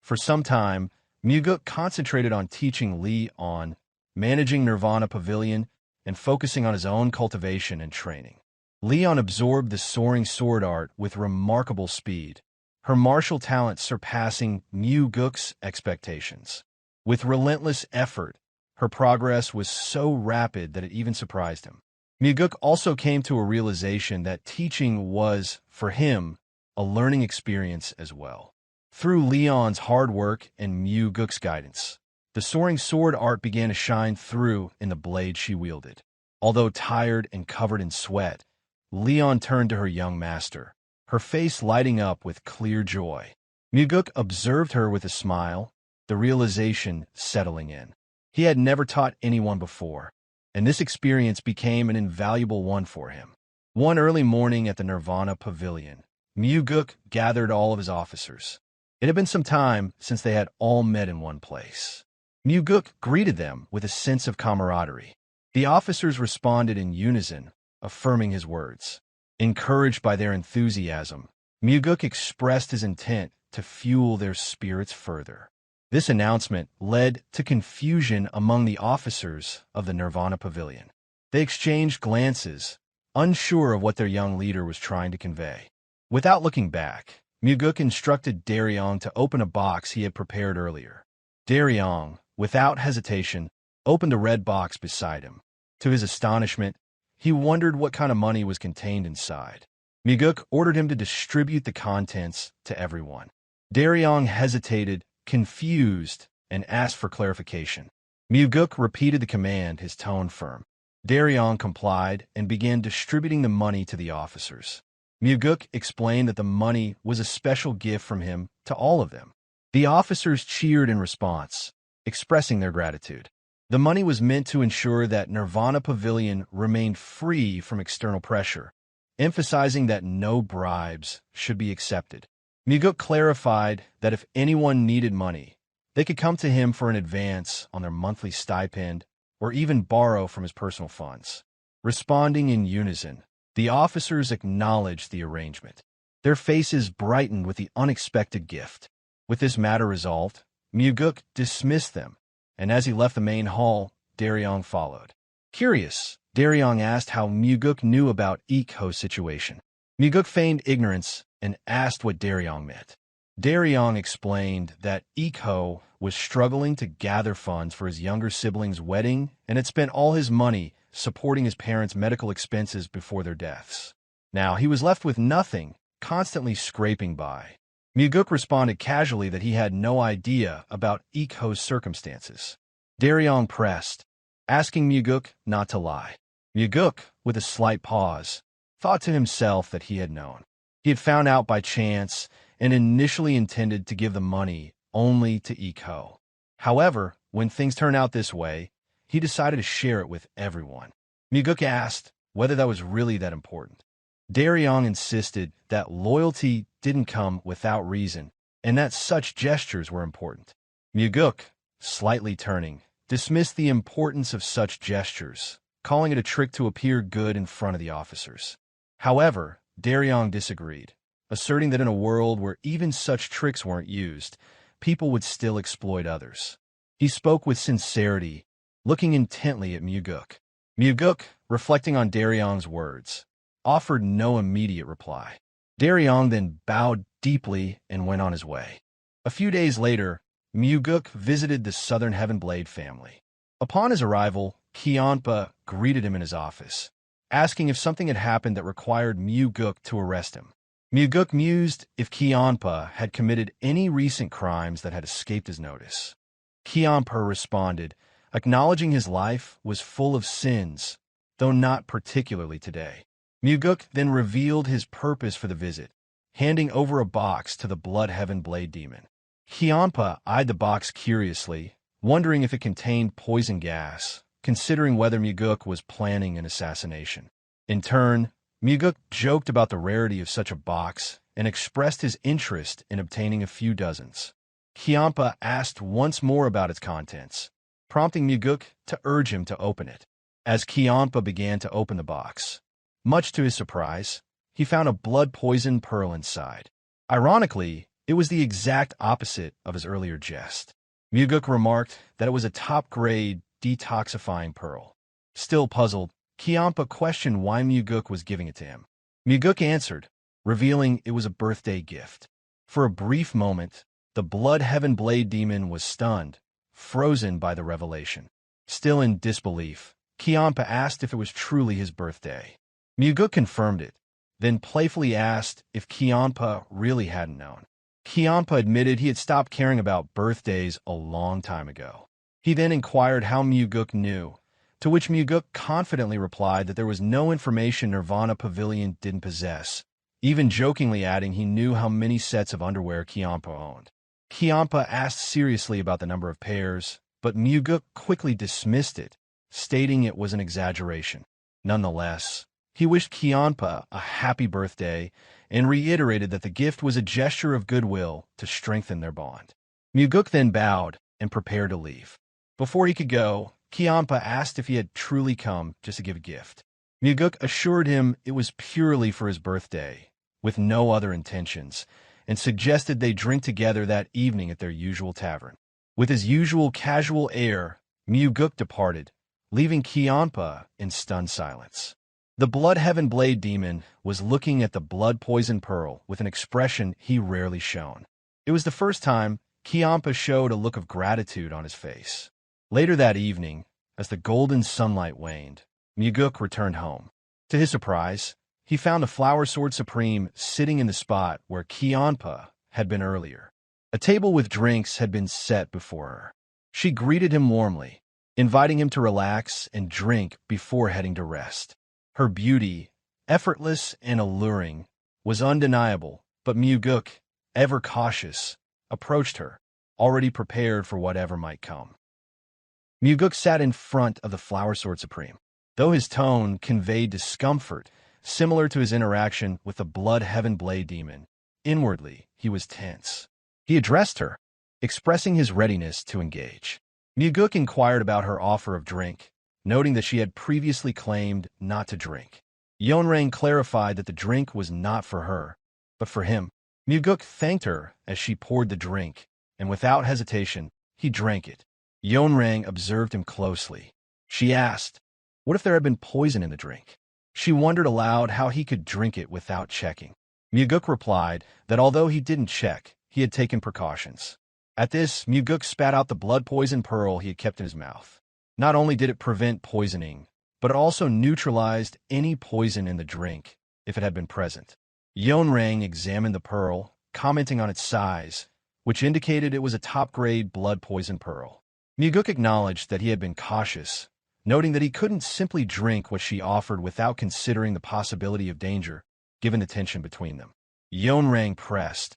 For some time, Mugeuk concentrated on teaching Leon, managing Nirvana Pavilion, and focusing on his own cultivation and training. Leon absorbed the soaring sword art with remarkable speed, her martial talent surpassing Mugeuk's expectations. With relentless effort, her progress was so rapid that it even surprised him. Mugeuk also came to a realization that teaching was, for him, a learning experience as well. Through Leon's hard work and Mugeuk's guidance, the soaring sword art began to shine through in the blade she wielded. Although tired and covered in sweat, Leon turned to her young master, her face lighting up with clear joy. Mugeuk observed her with a smile, the realization settling in. He had never taught anyone before, and this experience became an invaluable one for him. One early morning at the Nirvana Pavilion, Mugeuk gathered all of his officers. It had been some time since they had all met in one place. Mugeuk greeted them with a sense of camaraderie. The officers responded in unison, affirming his words. Encouraged by their enthusiasm, Mugeuk expressed his intent to fuel their spirits further. This announcement led to confusion among the officers of the Nirvana Pavilion. They exchanged glances, unsure of what their young leader was trying to convey. Without looking back, Mugeuk instructed Derion to open a box he had prepared earlier. Derion, without hesitation, opened a red box beside him. To his astonishment, he wondered what kind of money was contained inside. Mugeuk ordered him to distribute the contents to everyone. Derion hesitated, confused, and asked for clarification. Mugeuk repeated the command, his tone firm. Derion complied and began distributing the money to the officers. Mugeuk explained that the money was a special gift from him to all of them. The officers cheered in response, expressing their gratitude. The money was meant to ensure that Nirvana Pavilion remained free from external pressure, emphasizing that no bribes should be accepted. Mugeuk clarified that if anyone needed money, they could come to him for an advance on their monthly stipend or even borrow from his personal funds. Responding in unison, the officers acknowledged the arrangement. Their faces brightened with the unexpected gift. With this matter resolved, Mugeuk dismissed them, and as he left the main hall, Derion followed. Curious, Derion asked how Mugeuk knew about Echhi's situation. Mugeuk feigned ignorance and asked what Derion meant. Derion explained that Echhi was struggling to gather funds for his younger sibling's wedding and had spent all his money supporting his parents' medical expenses before their deaths. Now he was left with nothing, constantly scraping by. Mugeuk responded casually that he had no idea about Echhi's circumstances. Derion pressed, asking Mugeuk not to lie. Mugeuk, with a slight pause, thought to himself that he had known. He had found out by chance and initially intended to give the money only to Echhi. However, when things turned out this way, he decided to share it with everyone. Mugeuk asked whether that was really that important. Derion insisted that loyalty didn't come without reason, and that such gestures were important. Mugeuk, slightly turning, dismissed the importance of such gestures, calling it a trick to appear good in front of the officers. However, Derion disagreed, asserting that in a world where even such tricks weren't used, people would still exploit others. He spoke with sincerity, looking intently at Mugeuk. Mugeuk, reflecting on Derion's words, offered no immediate reply. Derion then bowed deeply and went on his way. A few days later, Mugeuk visited the Southern Heavenblade family. Upon his arrival, Qianpa greeted him in his office, asking if something had happened that required Mugeuk to arrest him. Mugeuk mused if Qianpa had committed any recent crimes that had escaped his notice. Qianpa responded, acknowledging his life was full of sins, though not particularly today. Mugeuk then revealed his purpose for the visit, handing over a box to the Blood Heaven Blade Demon. Qianpa eyed the box curiously, wondering if it contained poison gas, considering whether Mugeuk was planning an assassination. In turn, Mugeuk joked about the rarity of such a box and expressed his interest in obtaining a few dozens. Qianpa asked once more about its contents, prompting Mugeuk to urge him to open it. As Qianpa began to open the box, much to his surprise, he found a blood-poisoned pearl inside. Ironically, it was the exact opposite of his earlier jest. Mugeuk remarked that it was a top-grade, detoxifying pearl. Still puzzled, Qianpa questioned why Mugeuk was giving it to him. Mugeuk answered, revealing it was a birthday gift. For a brief moment, the Blood Heaven Blade Demon was stunned, frozen by the revelation. Still in disbelief, Qianpa asked if it was truly his birthday. Mugeuk confirmed it, then playfully asked if Qianpa really hadn't known. Qianpa admitted he had stopped caring about birthdays a long time ago. He then inquired how Mugeuk knew, to which Mugeuk confidently replied that there was no information Nirvana Pavilion didn't possess, even jokingly adding he knew how many sets of underwear Qianpa owned. Qianpa asked seriously about the number of pairs, but Mugeuk quickly dismissed it, stating it was an exaggeration. Nonetheless, he wished Qianpa a happy birthday and reiterated that the gift was a gesture of goodwill to strengthen their bond. Mugeuk then bowed and prepared to leave. Before he could go, Qianpa asked if he had truly come just to give a gift. Mugeuk assured him it was purely for his birthday, with no other intentions, and suggested they drink together that evening at their usual tavern. With his usual casual air, Mugeuk departed, leaving Qianpa in stunned silence. The Blood Heaven Blade Demon was looking at the blood-poisoned pearl with an expression he rarely shown. It was the first time Qianpa showed a look of gratitude on his face. Later that evening, as the golden sunlight waned, Mugeuk returned home. To his surprise, he found a Flower Sword Supreme sitting in the spot where Qianpa had been earlier. A table with drinks had been set before her. She greeted him warmly, inviting him to relax and drink before heading to rest. Her beauty, effortless and alluring, was undeniable, but Mugeuk, ever cautious, approached her, already prepared for whatever might come. Mugeuk sat in front of the Flower Sword Supreme. Though his tone conveyed discomfort, similar to his interaction with the Blood Heaven Blade Demon, inwardly he was tense. He addressed her, expressing his readiness to engage. Mugeuk inquired about her offer of drink, noting that she had previously claimed not to drink. Yeonrang clarified that the drink was not for her, but for him. Mugeuk thanked her as she poured the drink, and without hesitation, he drank it. Yeonrang observed him closely. She asked, what if there had been poison in the drink? She wondered aloud how he could drink it without checking. Mugeuk replied that although he didn't check, he had taken precautions. At this, Mugeuk spat out the blood-poisoned pearl he had kept in his mouth. Not only did it prevent poisoning, but it also neutralized any poison in the drink, if it had been present. Yeonrang examined the pearl, commenting on its size, which indicated it was a top-grade blood-poisoned pearl. Mugeuk acknowledged that he had been cautious, noting that he couldn't simply drink what she offered without considering the possibility of danger, given the tension between them. Yeonrang pressed,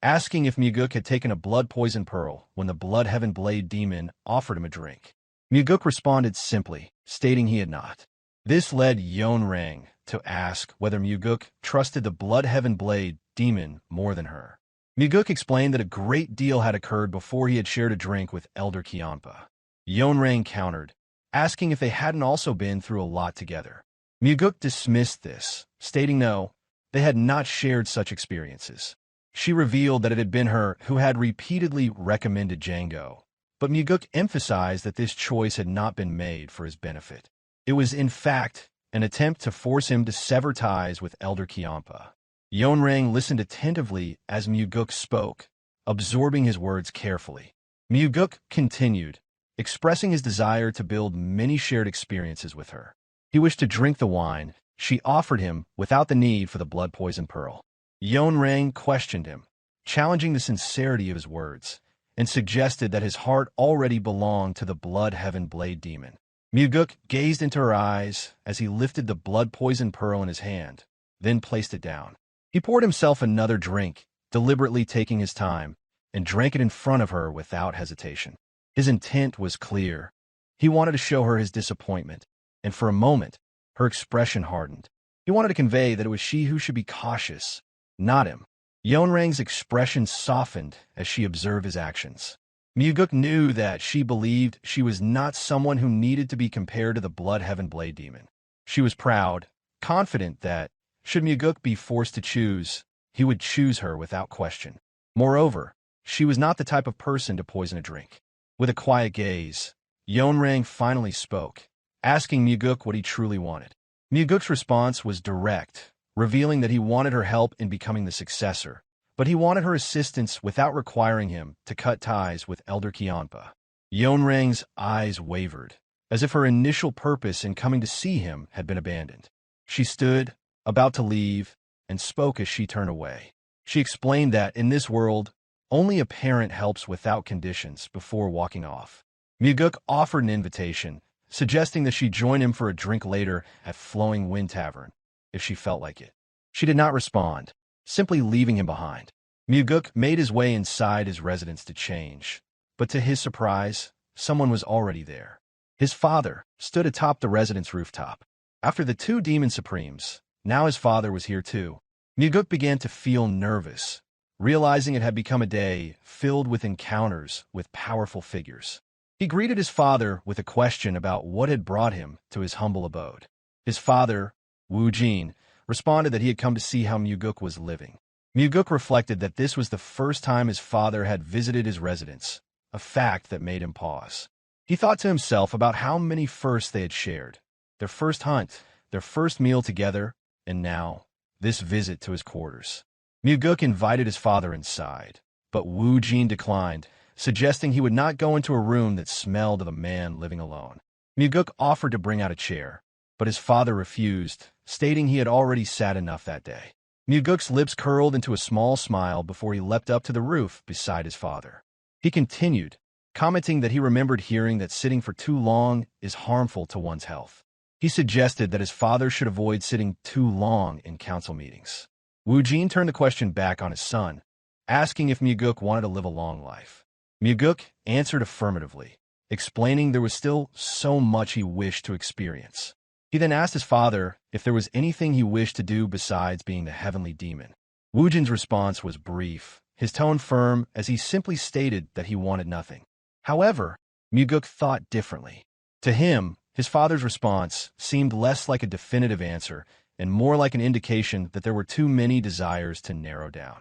asking if Mugeuk had taken a blood poison pearl when the Blood Heaven Blade demon offered him a drink. Mugeuk responded simply, stating he had not. This led Yeonrang to ask whether Mugeuk trusted the Blood Heaven Blade demon more than her. Mugeuk explained that a great deal had occurred before he had shared a drink with Elder Kionpa. Yeonrang countered, asking if they hadn't also been through a lot together. Mugeuk dismissed this, stating no, they had not shared such experiences. She revealed that it had been her who had repeatedly recommended Django, but Mugeuk emphasized that this choice had not been made for his benefit. It was, in fact, an attempt to force him to sever ties with Elder Kionpa. Yeonrang listened attentively as Mugeuk spoke, absorbing his words carefully. Mugeuk continued, expressing his desire to build many shared experiences with her. He wished to drink the wine she offered him without the need for the blood poison pearl. Yeonrang questioned him, challenging the sincerity of his words, and suggested that his heart already belonged to the Blood Heaven Blade demon. Mugeuk gazed into her eyes as he lifted the blood poison pearl in his hand, then placed it down. He poured himself another drink, deliberately taking his time, and drank it in front of her without hesitation. His intent was clear. He wanted to show her his disappointment, and for a moment, her expression hardened. He wanted to convey that it was she who should be cautious, not him. Yeonrang's expression softened as she observed his actions. Mugeuk knew that she believed she was not someone who needed to be compared to the Blood Heaven Blade demon. She was proud, confident that, should Mugeuk be forced to choose, he would choose her without question. Moreover, she was not the type of person to poison a drink. With a quiet gaze, Yeonrang finally spoke, asking Mugeuk what he truly wanted. Mugeuk's response was direct, revealing that he wanted her help in becoming the successor, but he wanted her assistance without requiring him to cut ties with Elder Kionpa. Yeonrang's eyes wavered, as if her initial purpose in coming to see him had been abandoned. She stood, about to leave, and spoke as she turned away. She explained that, in this world, only a parent helps without conditions before walking off. Mugeuk offered an invitation, suggesting that she join him for a drink later at Flowing Wind Tavern, if she felt like it. She did not respond, simply leaving him behind. Mugeuk made his way inside his residence to change, but to his surprise, someone was already there. His father stood atop the residence rooftop. After the two demon supremes, now his father was here too. Mugeuk began to feel nervous, realizing it had become a day filled with encounters with powerful figures. He greeted his father with a question about what had brought him to his humble abode. His father, Wu Jin, responded that he had come to see how Mugeuk was living. Mugeuk reflected that this was the first time his father had visited his residence, a fact that made him pause. He thought to himself about how many firsts they had shared, their first hunt, their first meal together, and now, this visit to his quarters. Mugeuk invited his father inside, but Wu Jin declined, suggesting he would not go into a room that smelled of a man living alone. Mugeuk offered to bring out a chair, but his father refused, stating he had already sat enough that day. Mugeuk's lips curled into a small smile before he leapt up to the roof beside his father. He continued, commenting that he remembered hearing that sitting for too long is harmful to one's health. He suggested that his father should avoid sitting too long in council meetings. Wu Jin turned the question back on his son, asking if Mugeuk wanted to live a long life. Mugeuk answered affirmatively, explaining there was still so much he wished to experience. He then asked his father if there was anything he wished to do besides being the heavenly demon. Wu Jin's response was brief, his tone firm as he simply stated that he wanted nothing. However, Mugeuk thought differently. To him, his father's response seemed less like a definitive answer and more like an indication that there were too many desires to narrow down.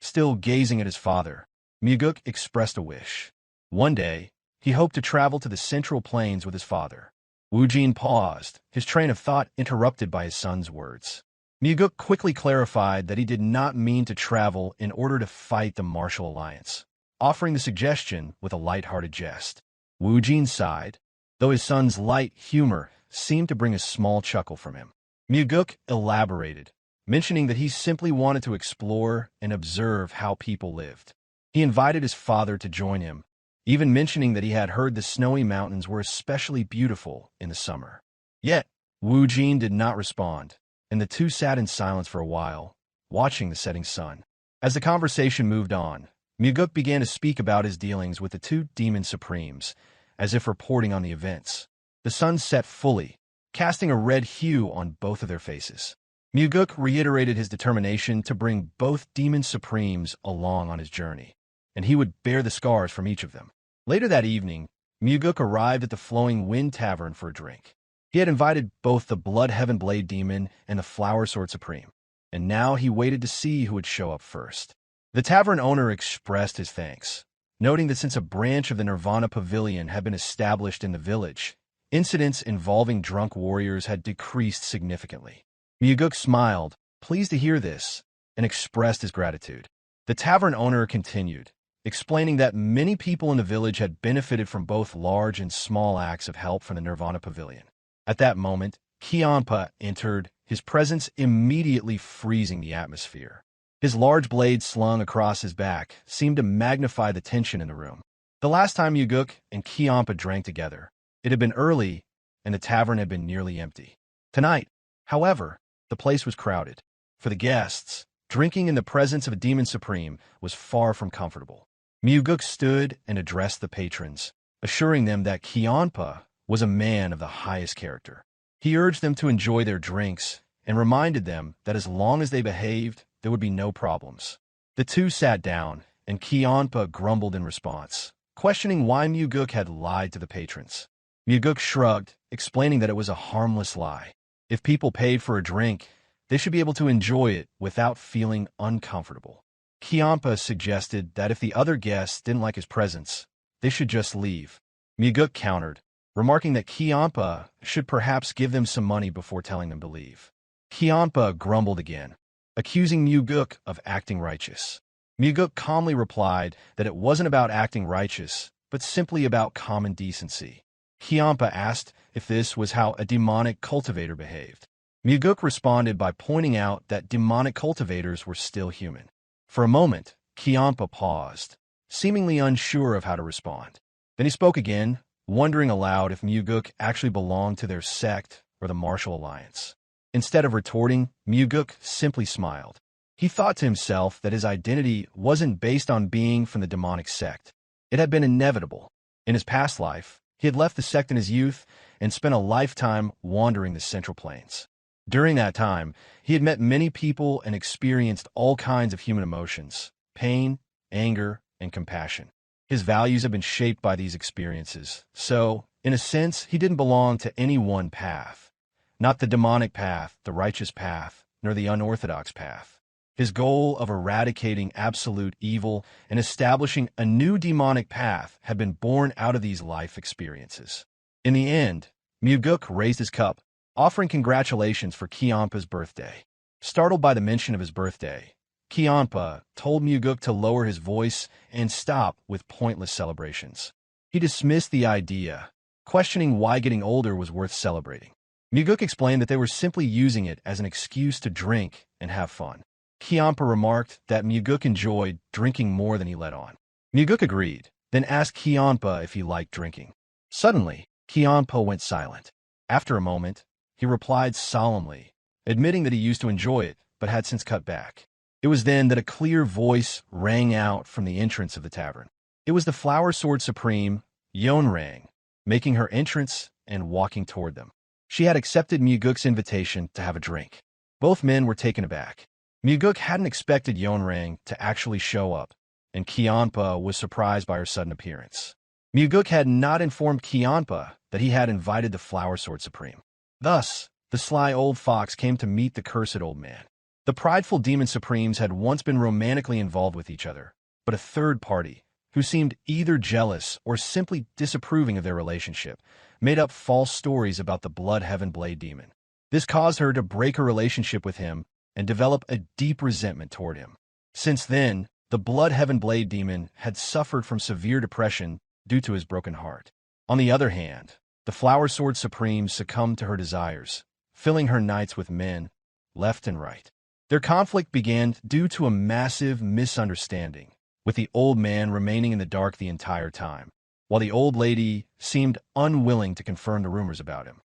Still gazing at his father, Mugeuk expressed a wish. One day, he hoped to travel to the Central Plains with his father. Wu Jin paused, his train of thought interrupted by his son's words. Mugeuk quickly clarified that he did not mean to travel in order to fight the Martial Alliance, offering the suggestion with a light-hearted jest. Wu Jin sighed, though his son's light humor seemed to bring a small chuckle from him. Mugeuk elaborated, mentioning that he simply wanted to explore and observe how people lived. He invited his father to join him, even mentioning that he had heard the snowy mountains were especially beautiful in the summer. Yet, Wu Jin did not respond, and the two sat in silence for a while, watching the setting sun. As the conversation moved on, Mugeuk began to speak about his dealings with the two demon supremes, as if reporting on the events. The sun set fully, casting a red hue on both of their faces. Mugeuk reiterated his determination to bring both demon supremes along on his journey, and he would bear the scars from each of them. Later that evening, Mugeuk arrived at the Flowing Wind Tavern for a drink. He had invited both the Blood Heaven Blade Demon and the Flower Sword Supreme, and now he waited to see who would show up first. The tavern owner expressed his thanks, noting that since a branch of the Nirvana Pavilion had been established in the village, incidents involving drunk warriors had decreased significantly. Mugeuk smiled, pleased to hear this, and expressed his gratitude. The tavern owner continued, explaining that many people in the village had benefited from both large and small acts of help from the Nirvana Pavilion. At that moment, Kianpa entered, his presence immediately freezing the atmosphere. His large blade slung across his back seemed to magnify the tension in the room. The last time Mugeuk and Kianpa drank together, it had been early, and the tavern had been nearly empty. Tonight, however, the place was crowded. For the guests, drinking in the presence of a demon supreme was far from comfortable. Mugeuk stood and addressed the patrons, assuring them that Kianpa was a man of the highest character. He urged them to enjoy their drinks and reminded them that as long as they behaved, there would be no problems. The two sat down, and Kianpa grumbled in response, questioning why Mugeuk had lied to the patrons. Mugeuk shrugged, explaining that it was a harmless lie. If people paid for a drink, they should be able to enjoy it without feeling uncomfortable. Kianpa suggested that if the other guests didn't like his presence, they should just leave. Mugeuk countered, remarking that Kianpa should perhaps give them some money before telling them to leave. Kianpa grumbled again, accusing Mugeuk of acting righteous. Mugeuk calmly replied that it wasn't about acting righteous, but simply about common decency. Kianpa asked if this was how a demonic cultivator behaved. Mugeuk responded by pointing out that demonic cultivators were still human. For a moment, Kianpa paused, seemingly unsure of how to respond. Then he spoke again, wondering aloud if Mugeuk actually belonged to their sect or the Martial Alliance. Instead of retorting, Mugeuk simply smiled. He thought to himself that his identity wasn't based on being from the demonic sect. It had been inevitable. In his past life, he had left the sect in his youth and spent a lifetime wandering the Central Plains. During that time, he had met many people and experienced all kinds of human emotions, pain, anger, and compassion. His values have been shaped by these experiences, so, in a sense, he didn't belong to any one path. Not the demonic path, the righteous path, nor the unorthodox path. His goal of eradicating absolute evil and establishing a new demonic path had been born out of these life experiences. In the end, Mugeuk raised his cup, offering congratulations for Kianpa's birthday. Startled by the mention of his birthday, Kianpa told Mugeuk to lower his voice and stop with pointless celebrations. He dismissed the idea, questioning why getting older was worth celebrating. Mugeuk explained that they were simply using it as an excuse to drink and have fun. Kianpa remarked that Mugeuk enjoyed drinking more than he let on. Mugeuk agreed, then asked Kianpa if he liked drinking. Suddenly, Kianpa went silent. After a moment, he replied solemnly, admitting that he used to enjoy it, but had since cut back. It was then that a clear voice rang out from the entrance of the tavern. It was the Flower Sword Supreme, Yeonrang, making her entrance and walking toward them. She had accepted Mugeuk's invitation to have a drink. Both men were taken aback. Mugeuk hadn't expected Yeonrang to actually show up, and Kianpa was surprised by her sudden appearance. Mugeuk had not informed Kianpa that he had invited the Flower Sword Supreme. Thus, the sly old fox came to meet the cursed old man. The prideful demon supremes had once been romantically involved with each other, but a third party, who seemed either jealous or simply disapproving of their relationship, made up false stories about the Blood Heaven Blade Demon. This caused her to break her relationship with him and develop a deep resentment toward him. Since then, the Blood Heaven Blade Demon had suffered from severe depression due to his broken heart. On the other hand, the Flower Sword Supreme succumbed to her desires, filling her nights with men, left and right. Their conflict began due to a massive misunderstanding, with the old man remaining in the dark the entire time, while the old lady seemed unwilling to confirm the rumors about him.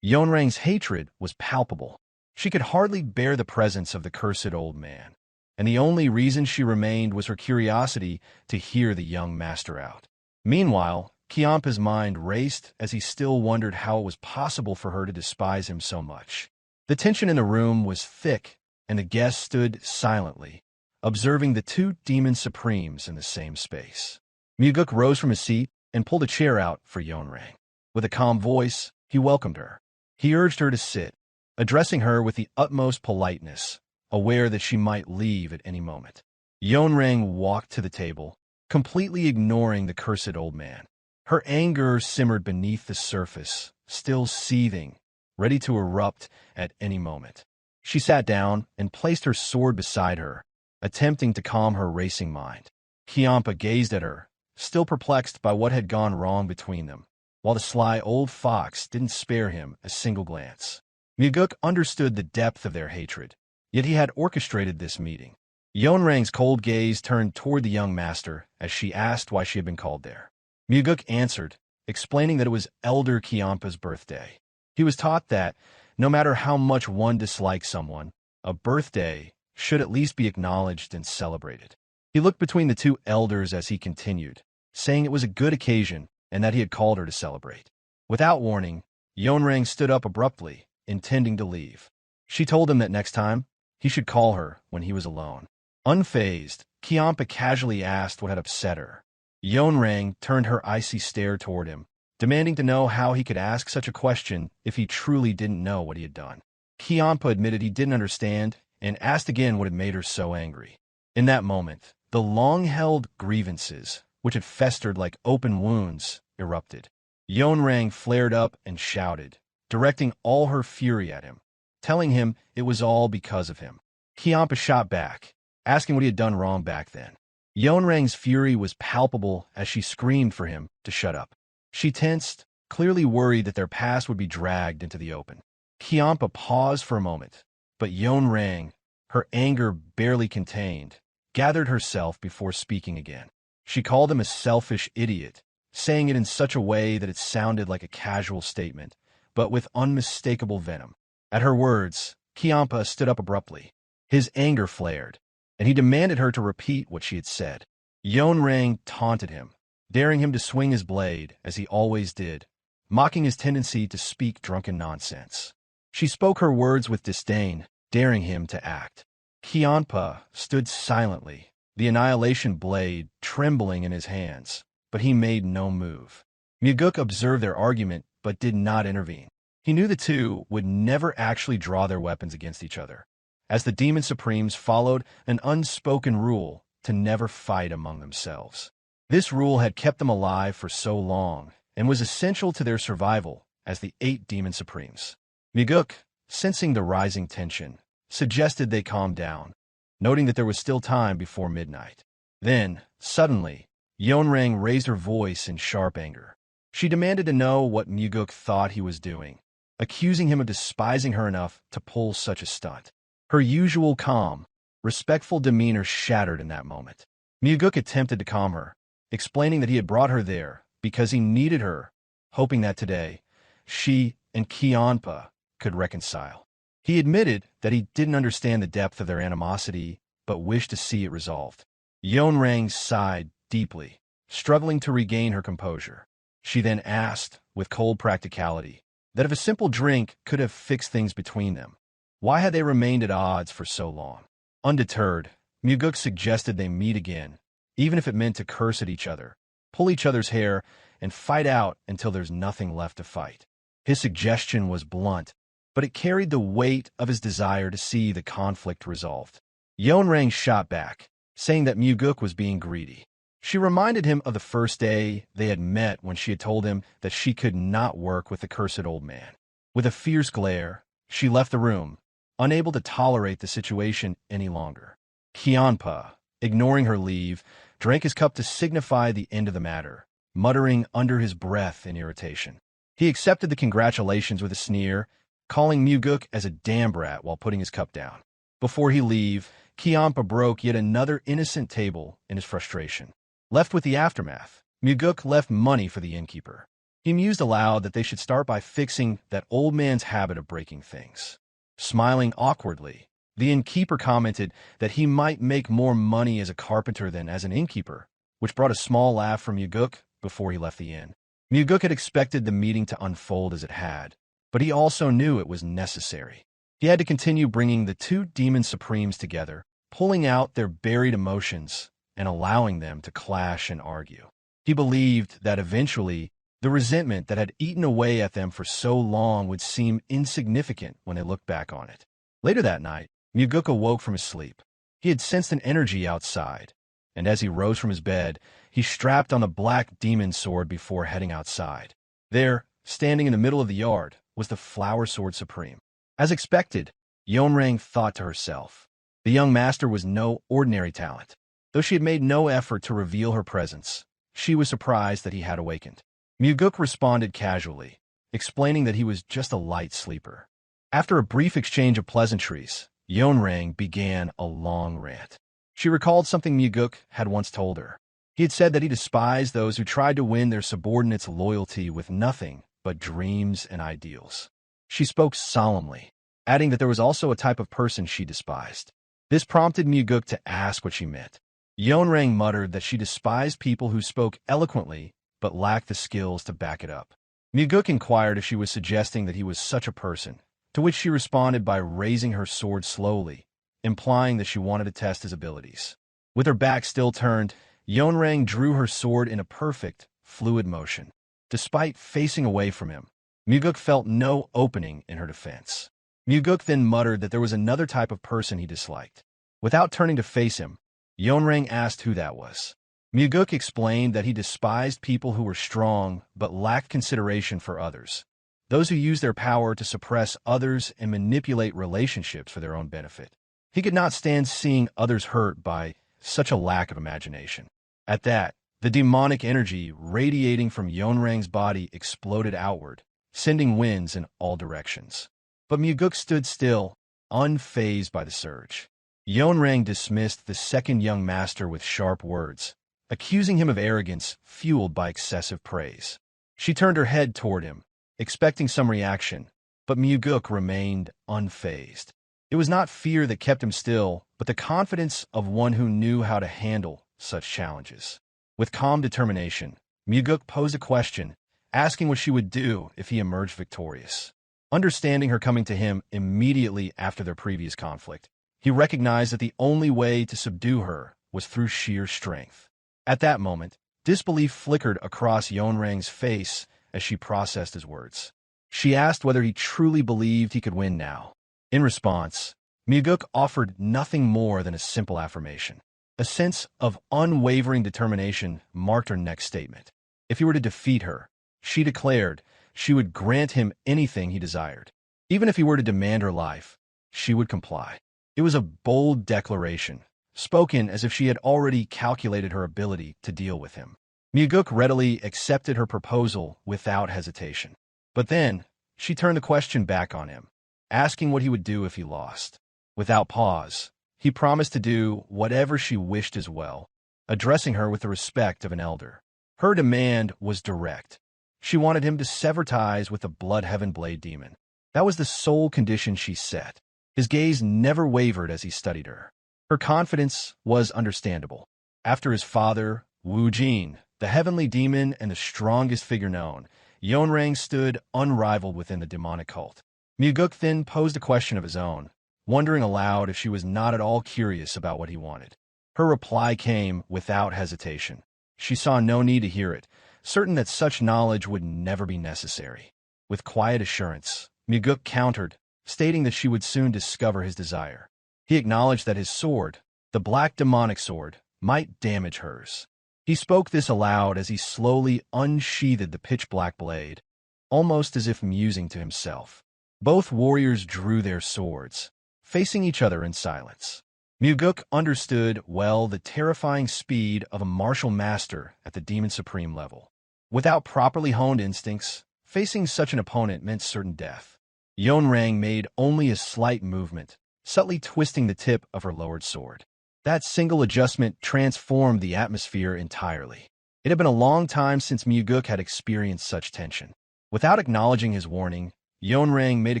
Yeonrang's hatred was palpable. She could hardly bear the presence of the cursed old man. and the only reason she remained was her curiosity to hear the young master out. Meanwhile, Kiampa's mind raced as he still wondered how it was possible for her to despise him so much. The tension in the room was thick, and the guests stood silently, observing the two demon supremes in the same space. Mugeuk rose from his seat and pulled a chair out for Yeonrang. With a calm voice, he welcomed her. He urged her to sit, addressing her with the utmost politeness, aware that she might leave at any moment. Yeonrang walked to the table, completely ignoring the cursed old man. Her anger simmered beneath the surface, still seething, ready to erupt at any moment. She sat down and placed her sword beside her, attempting to calm her racing mind. Kiampa gazed at her, still perplexed by what had gone wrong between them, while the sly old fox didn't spare him a single glance. Mugeuk understood the depth of their hatred, yet he had orchestrated this meeting. Yeonrang's cold gaze turned toward the young master as she asked why she had been called there. Mugeuk answered, explaining that it was Elder Kiampa's birthday. He was taught that, no matter how much one dislikes someone, a birthday should at least be acknowledged and celebrated. He looked between the two elders as he continued, saying it was a good occasion and that he had called her to celebrate. Without warning, Yeonrang stood up abruptly, intending to leave. She told him that next time, he should call her when he was alone. Unfazed, Kiampa casually asked what had upset her. Yeonrang turned her icy stare toward him, demanding to know how he could ask such a question if he truly didn't know what he had done. Kiampa admitted he didn't understand and asked again what had made her so angry. In that moment, the long-held grievances, which had festered like open wounds, erupted. Yeonrang flared up and shouted, directing all her fury at him, telling him it was all because of him. Kiampa shot back, asking what he had done wrong back then. Yeonrang's fury was palpable as she screamed for him to shut up. She tensed, clearly worried that their past would be dragged into the open. Kiampa paused for a moment, but Yeonrang, her anger barely contained, gathered herself before speaking again. She called him a selfish idiot, saying it in such a way that it sounded like a casual statement, but with unmistakable venom. At her words, Kiampa stood up abruptly. His anger flared, and he demanded her to repeat what she had said. Yeonrang taunted him, daring him to swing his blade, as he always did, mocking his tendency to speak drunken nonsense. She spoke her words with disdain, daring him to act. Kiampa stood silently, the annihilation blade trembling in his hands, but he made no move. Mugeuk observed their argument, but did not intervene. He knew the two would never actually draw their weapons against each other, as the Demon Supremes followed an unspoken rule to never fight among themselves. This rule had kept them alive for so long, and was essential to their survival as the 8 Demon Supremes. Mugeuk, sensing the rising tension, suggested they calm down, noting that there was still time before midnight. Then, suddenly, Yeonrang raised her voice in sharp anger. She demanded to know what Mugeuk thought he was doing, accusing him of despising her enough to pull such a stunt. Her usual calm, respectful demeanor shattered in that moment. Mugeuk attempted to calm her, explaining that he had brought her there because he needed her, hoping that today, she and Kiampa could reconcile. He admitted that he didn't understand the depth of their animosity, but wished to see it resolved. Yeonrang sighed deeply, struggling to regain her composure. She then asked, with cold practicality, that if a simple drink could have fixed things between them, why had they remained at odds for so long? Undeterred, Mugeuk suggested they meet again, even if it meant to curse at each other, pull each other's hair, and fight out until there's nothing left to fight. His suggestion was blunt, but it carried the weight of his desire to see the conflict resolved. Yeonrang shot back, saying that Mugeuk was being greedy. She reminded him of the first day they had met when she had told him that she could not work with the cursed old man. With a fierce glare, she left the room, unable to tolerate the situation any longer. Kiampa, ignoring her leave, drank his cup to signify the end of the matter, muttering under his breath in irritation. He accepted the congratulations with a sneer, calling Mugeuk as a damn brat while putting his cup down. Before he leave, Kiampa broke yet another innocent table in his frustration. Left with the aftermath, Mugeuk left money for the innkeeper. He mused aloud that they should start by fixing that old man's habit of breaking things. Smiling awkwardly, The innkeeper commented that he might make more money as a carpenter than as an innkeeper, which brought a small laugh from Mugeuk before he left the inn. Mugeuk had expected the meeting to unfold as it had, but he also knew it was necessary. He had to continue bringing the two demon supremes together, pulling out their buried emotions and allowing them to clash and argue. He believed that eventually, the resentment that had eaten away at them for so long would seem insignificant when they looked back on it. Later that night, Mugeuk awoke from his sleep. He had sensed an energy outside, and as he rose from his bed, he strapped on the black demon sword before heading outside. There, standing in the middle of the yard, was the Flower Sword Supreme. As expected, Yeonrang thought to herself. The young master was no ordinary talent. Though she had made no effort to reveal her presence, she was surprised that he had awakened. Mugeuk responded casually, explaining that he was just a light sleeper. After a brief exchange of pleasantries, Yeonrang began a long rant. She recalled something Mugeuk had once told her. He had said that he despised those who tried to win their subordinates' loyalty with nothing but dreams and ideals. She spoke solemnly, adding that there was also a type of person she despised. This prompted Mugeuk to ask what she meant. Yeonrang muttered that she despised people who spoke eloquently but lacked the skills to back it up. Mugeuk inquired if she was suggesting that he was such a person, to which she responded by raising her sword slowly, implying that she wanted to test his abilities. With her back still turned, Yeonrang drew her sword in a perfect, fluid motion. Despite facing away from him, Mugeuk felt no opening in her defense. Mugeuk then muttered that there was another type of person he disliked. Without turning to face him, Yeonrang asked who that was. Mugeuk explained that he despised people who were strong but lacked consideration for others, those who use their power to suppress others and manipulate relationships for their own benefit. He could not stand seeing others hurt by such a lack of imagination. At that, the demonic energy radiating from Yeonrang's body exploded outward, sending winds in all directions. But Mugeuk stood still, unfazed by the surge. Yeonrang dismissed the second young master with sharp words, accusing him of arrogance fueled by excessive praise. She turned her head toward him, expecting some reaction, but Mugeuk remained unfazed. It was not fear that kept him still, but the confidence of one who knew how to handle such challenges. With calm determination, Mugeuk posed a question, asking what she would do if he emerged victorious. Understanding her coming to him immediately after their previous conflict, he recognized that the only way to subdue her was through sheer strength. At that moment, disbelief flickered across Yeonrang's face as she processed his words. She asked whether he truly believed he could win now. In response, Mugeuk offered nothing more than a simple affirmation. A sense of unwavering determination marked her next statement. If he were to defeat her, she declared she would grant him anything he desired. Even if he were to demand her life, she would comply. It was a bold declaration, spoken as if she had already calculated her ability to deal with him. Mugeuk readily accepted her proposal without hesitation. But then, she turned the question back on him, asking what he would do if he lost. Without pause, he promised to do whatever she wished as well, addressing her with the respect of an elder. Her demand was direct. She wanted him to sever ties with the Bloodheaven Blade Demon. That was the sole condition she set. His gaze never wavered as he studied her. Her confidence was understandable. After his father, Wu Jin, the heavenly demon and the strongest figure known, Yeonrang stood unrivaled within the demonic cult. Mugeuk then posed a question of his own, wondering aloud if she was not at all curious about what he wanted. Her reply came without hesitation. She saw no need to hear it, certain that such knowledge would never be necessary. With quiet assurance, Mugeuk countered, stating that she would soon discover his desire. He acknowledged that his sword, the black demonic sword, might damage hers. He spoke this aloud as he slowly unsheathed the pitch-black blade, almost as if musing to himself. Both warriors drew their swords, facing each other in silence. Mugeuk understood well the terrifying speed of a martial master at the Demon Supreme level. Without properly honed instincts, facing such an opponent meant certain death. Yeonrang made only a slight movement, subtly twisting the tip of her lowered sword. That single adjustment transformed the atmosphere entirely. It had been a long time since Mugeuk had experienced such tension. Without acknowledging his warning, Yeonrang made a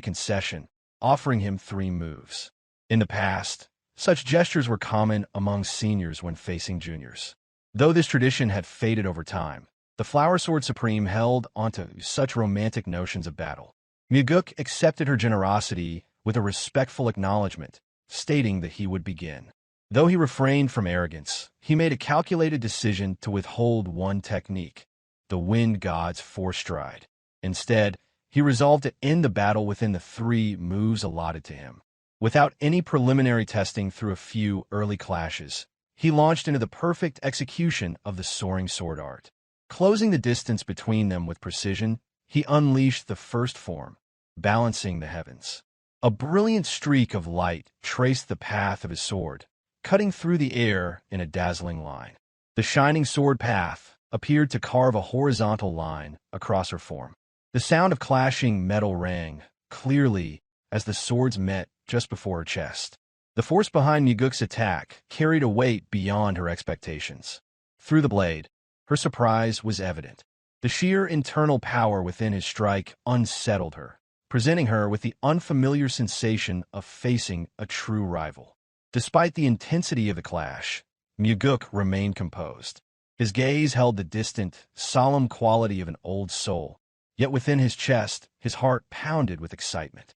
concession, offering him 3 moves. In the past, such gestures were common among seniors when facing juniors. Though this tradition had faded over time, the Flower Sword Supreme held onto such romantic notions of battle. Mugeuk accepted her generosity with a respectful acknowledgement, stating that he would begin. Though he refrained from arrogance, he made a calculated decision to withhold one technique, the Wind God's Force Stride. Instead, he resolved to end the battle within the 3 moves allotted to him. Without any preliminary testing through a few early clashes, he launched into the perfect execution of the soaring sword art. Closing the distance between them with precision, he unleashed the first form, balancing the heavens. A brilliant streak of light traced the path of his sword, cutting through the air in a dazzling line. The shining sword path appeared to carve a horizontal line across her form. The sound of clashing metal rang clearly as the swords met just before her chest. The force behind Mugeuk's attack carried a weight beyond her expectations. Through the blade, her surprise was evident. The sheer internal power within his strike unsettled her, presenting her with the unfamiliar sensation of facing a true rival. Despite the intensity of the clash, Mugeuk remained composed. His gaze held the distant, solemn quality of an old soul, yet within his chest, his heart pounded with excitement.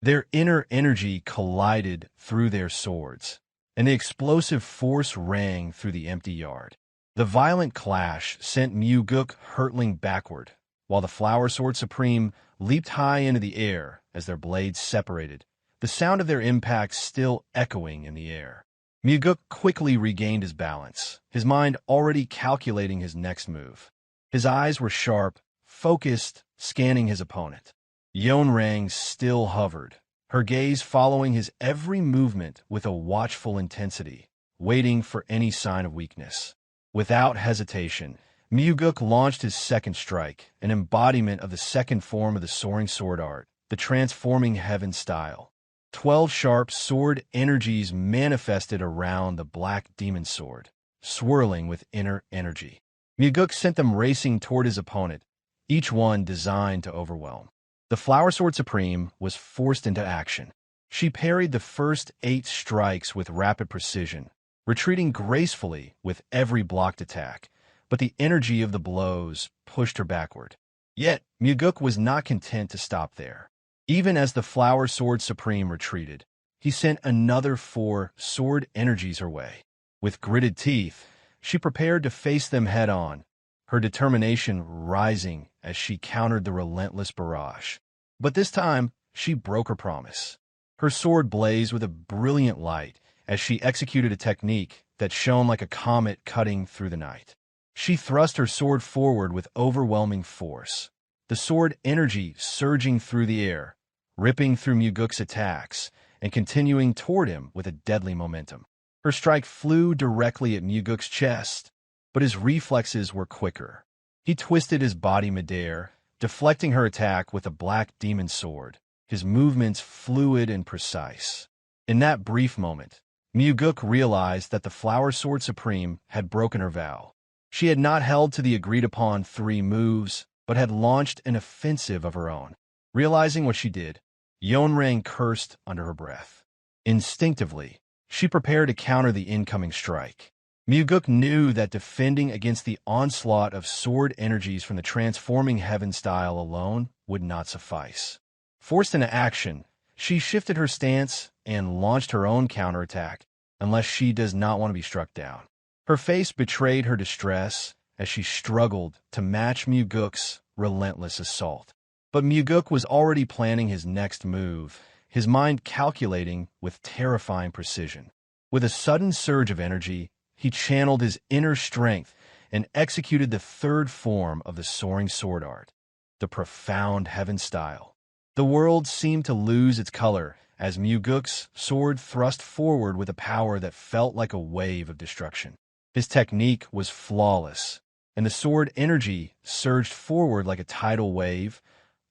Their inner energy collided through their swords, and the explosive force rang through the empty yard. The violent clash sent Mugeuk hurtling backward, while the Flower Sword Supreme leaped high into the air as their blades separated, the sound of their impact still echoing in the air. Mugeuk quickly regained his balance, his mind already calculating his next move. His eyes were sharp, focused, scanning his opponent. Yeonrang still hovered, her gaze following his every movement with a watchful intensity, waiting for any sign of weakness. Without hesitation, Mugeuk launched his second strike, an embodiment of the second form of the soaring sword art, the transforming heaven style. 12 sharp sword energies manifested around the black demon sword, swirling with inner energy. Mugeuk sent them racing toward his opponent, each one designed to overwhelm. The Flower Sword Supreme was forced into action. She parried the first 8 strikes with rapid precision, retreating gracefully with every blocked attack, but the energy of the blows pushed her backward. Yet, Mugeuk was not content to stop there. Even as the Flower Sword Supreme retreated, he sent another 4 sword energies her way. With gritted teeth, she prepared to face them head-on, her determination rising as she countered the relentless barrage. But this time, she broke her promise. Her sword blazed with a brilliant light as she executed a technique that shone like a comet cutting through the night. She thrust her sword forward with overwhelming force, the sword energy surging through the air, ripping through Mugeuk's attacks, and continuing toward him with a deadly momentum. Her strike flew directly at Mugeuk's chest, but his reflexes were quicker. He twisted his body midair, deflecting her attack with a black demon sword, his movements fluid and precise. In that brief moment, Mugeuk realized that the Flower Sword Supreme had broken her vow. She had not held to the agreed-upon 3 moves, but had launched an offensive of her own. Realizing what she did, Yeonrang cursed under her breath. Instinctively, she prepared to counter the incoming strike. Mugeuk knew that defending against the onslaught of sword energies from the transforming heaven style alone would not suffice. Forced into action, she shifted her stance and launched her own counterattack, unless she does not want to be struck down. Her face betrayed her distress as she struggled to match Mugeuk's relentless assault. But Mugeuk was already planning his next move, his mind calculating with terrifying precision. With a sudden surge of energy, he channeled his inner strength and executed the 3rd form of the soaring sword art, the profound heaven style. The world seemed to lose its color as Mugeuk's sword thrust forward with a power that felt like a wave of destruction. His technique was flawless, and the sword energy surged forward like a tidal wave,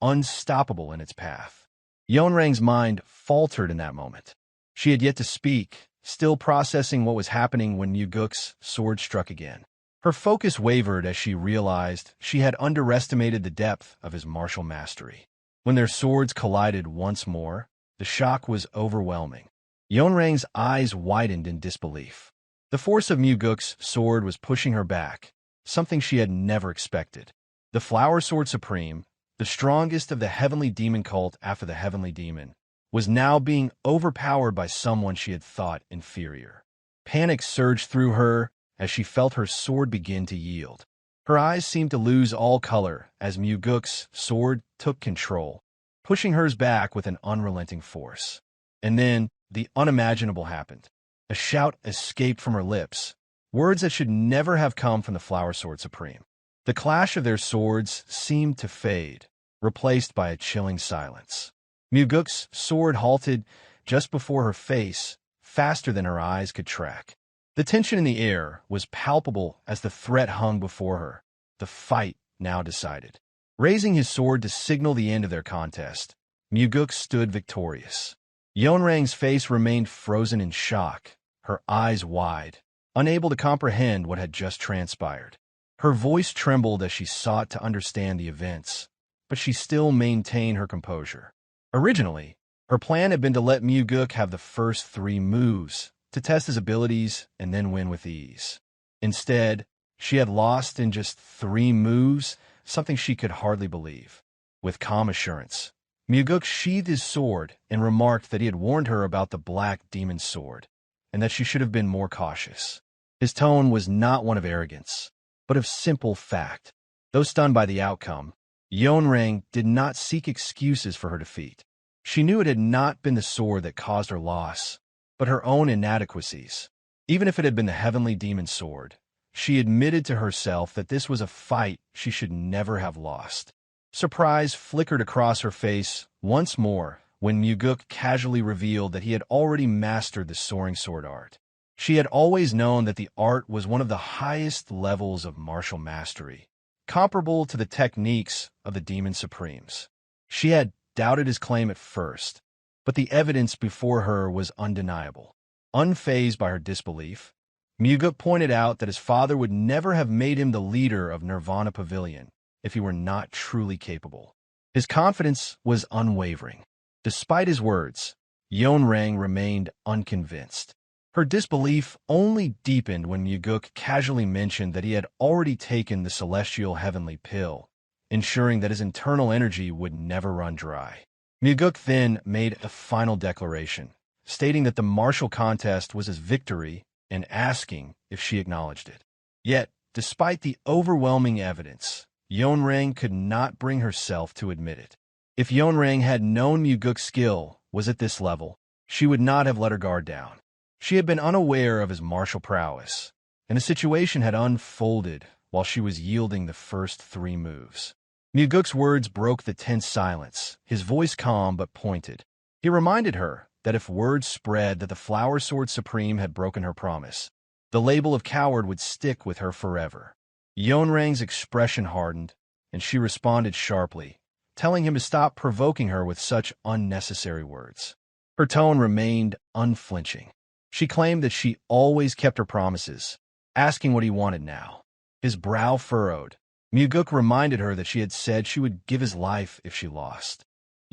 unstoppable in its path. Yeonrang's mind faltered in that moment. She had yet to speak, still processing what was happening when Mugeuk's sword struck again. Her focus wavered as she realized she had underestimated the depth of his martial mastery. When their swords collided once more, The shock was overwhelming. Yeonrang's eyes widened in disbelief. The force of Mugeuk's sword was pushing her back, something she had never expected. The Flower Sword Supreme, the strongest of the heavenly demon cult after the heavenly demon, was now being overpowered by someone she had thought inferior. Panic surged through her as she felt her sword begin to yield. Her eyes seemed to lose all color as Mugeuk's sword took control, pushing hers back with an unrelenting force. And then, the unimaginable happened. A shout escaped from her lips, words that should never have come from the Flower Sword Supreme. The clash of their swords seemed to fade, replaced by a chilling silence. Mugeuk's sword halted just before her face, faster than her eyes could track. The tension in the air was palpable as the threat hung before her. The fight now decided. Raising his sword to signal the end of their contest, Mugeuk stood victorious. Yeonrang's face remained frozen in shock, her eyes wide, unable to comprehend what had just transpired. Her voice trembled as she sought to understand the events, but she still maintained her composure. Originally, her plan had been to let Mugeuk have the first 3 moves, to test his abilities and then win with ease. Instead, she had lost in just 3 moves, something she could hardly believe. With calm assurance, Mugeuk sheathed his sword and remarked that he had warned her about the Black Demon Sword, and that she should have been more cautious. His tone was not one of arrogance, but of simple fact. Though stunned by the outcome, Yeonrang did not seek excuses for her defeat. She knew it had not been the sword that caused her loss, but her own inadequacies. Even if it had been the Heavenly Demon Sword, she admitted to herself that this was a fight she should never have lost. Surprise flickered across her face once more when Mugeuk casually revealed that he had already mastered the soaring sword art. She had always known that the art was one of the highest levels of martial mastery, comparable to the techniques of the Demon Supremes. She had doubted his claim at first, but the evidence before her was undeniable. Unfazed by her disbelief, Mugeuk pointed out that his father would never have made him the leader of Nirvana Pavilion if he were not truly capable. His confidence was unwavering. Despite his words, Yeonrang remained unconvinced. Her disbelief only deepened when Mugeuk casually mentioned that he had already taken the celestial heavenly pill, ensuring that his internal energy would never run dry. Mugeuk then made a final declaration, stating that the martial contest was his victory and asking if she acknowledged it. Yet, despite the overwhelming evidence, Yeonrang could not bring herself to admit it. If Yeonrang had known Mugeuk's skill was at this level, she would not have let her guard down. She had been unaware of his martial prowess, and the situation had unfolded while she was yielding the first 3 moves. Mugeuk's words broke the tense silence, his voice calm but pointed. He reminded her that if word spread that the Flower Sword Supreme had broken her promise, the label of coward would stick with her forever. Yeonrang's expression hardened, and she responded sharply, telling him to stop provoking her with such unnecessary words. Her tone remained unflinching. She claimed that she always kept her promises, asking what he wanted now. His brow furrowed. Mugeuk reminded her that she had said she would give his life if she lost.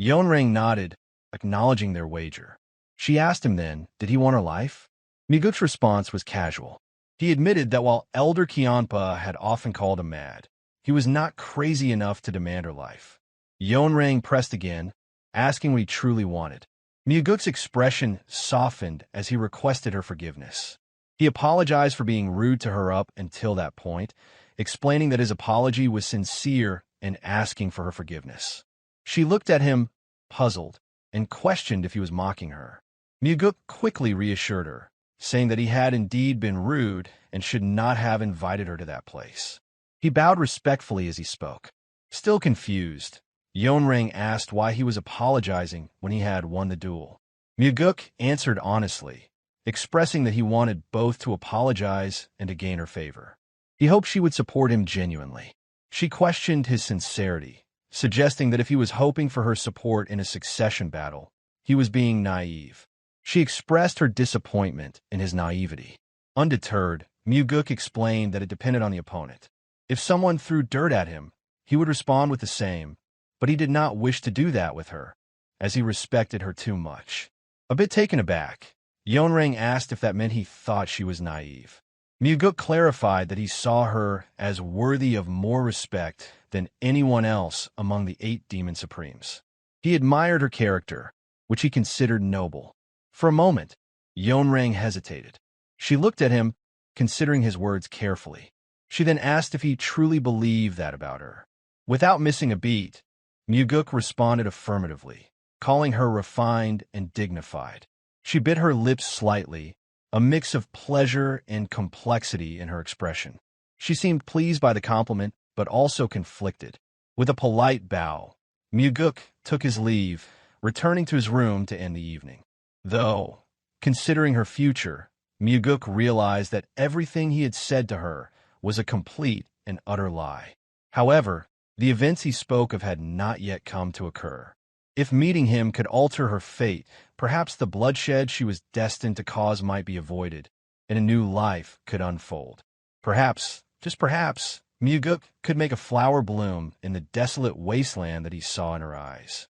Yeonrang nodded, acknowledging their wager. She asked him then, did he want her life? Mugeuk's response was casual. He admitted that while Elder Kionpa had often called him mad, he was not crazy enough to demand her life. Yeonrang pressed again, asking what he truly wanted. Mugeuk's expression softened as he requested her forgiveness. He apologized for being rude to her up until that point, explaining that his apology was sincere and asking for her forgiveness. She looked at him, puzzled, and questioned if he was mocking her. Mugeuk quickly reassured her, saying that he had indeed been rude and should not have invited her to that place. He bowed respectfully as he spoke. Still confused, Yeonrang asked why he was apologizing when he had won the duel. Mugeuk answered honestly, expressing that he wanted both to apologize and to gain her favor. He hoped she would support him genuinely. She questioned his sincerity, suggesting that if he was hoping for her support in a succession battle, he was being naive. She expressed her disappointment in his naivety. Undeterred, Mugeuk explained that it depended on the opponent. If someone threw dirt at him, he would respond with the same, but he did not wish to do that with her. as he respected her too much. A bit taken aback, Yeonrang asked if that meant he thought she was naive. Mugeuk clarified that he saw her as worthy of more respect than anyone else among the 8 Demon Supremes. He admired her character, which he considered noble. For a moment, Yeonrang hesitated. She looked at him, considering his words carefully. She then asked if he truly believed that about her. Without missing a beat, Mugeuk responded affirmatively, calling her refined and dignified. She bit her lips slightly, a mix of pleasure and complexity in her expression. She seemed pleased by the compliment, but also conflicted. With a polite bow, Mugeuk took his leave, returning to his room to end the evening. Though, considering her future, Mugeuk realized that everything he had said to her was a complete and utter lie. However, the events he spoke of had not yet come to occur. If meeting him could alter her fate, perhaps the bloodshed she was destined to cause might be avoided, and a new life could unfold. Perhaps, just perhaps, Mugeuk could make a flower bloom in the desolate wasteland that he saw in her eyes.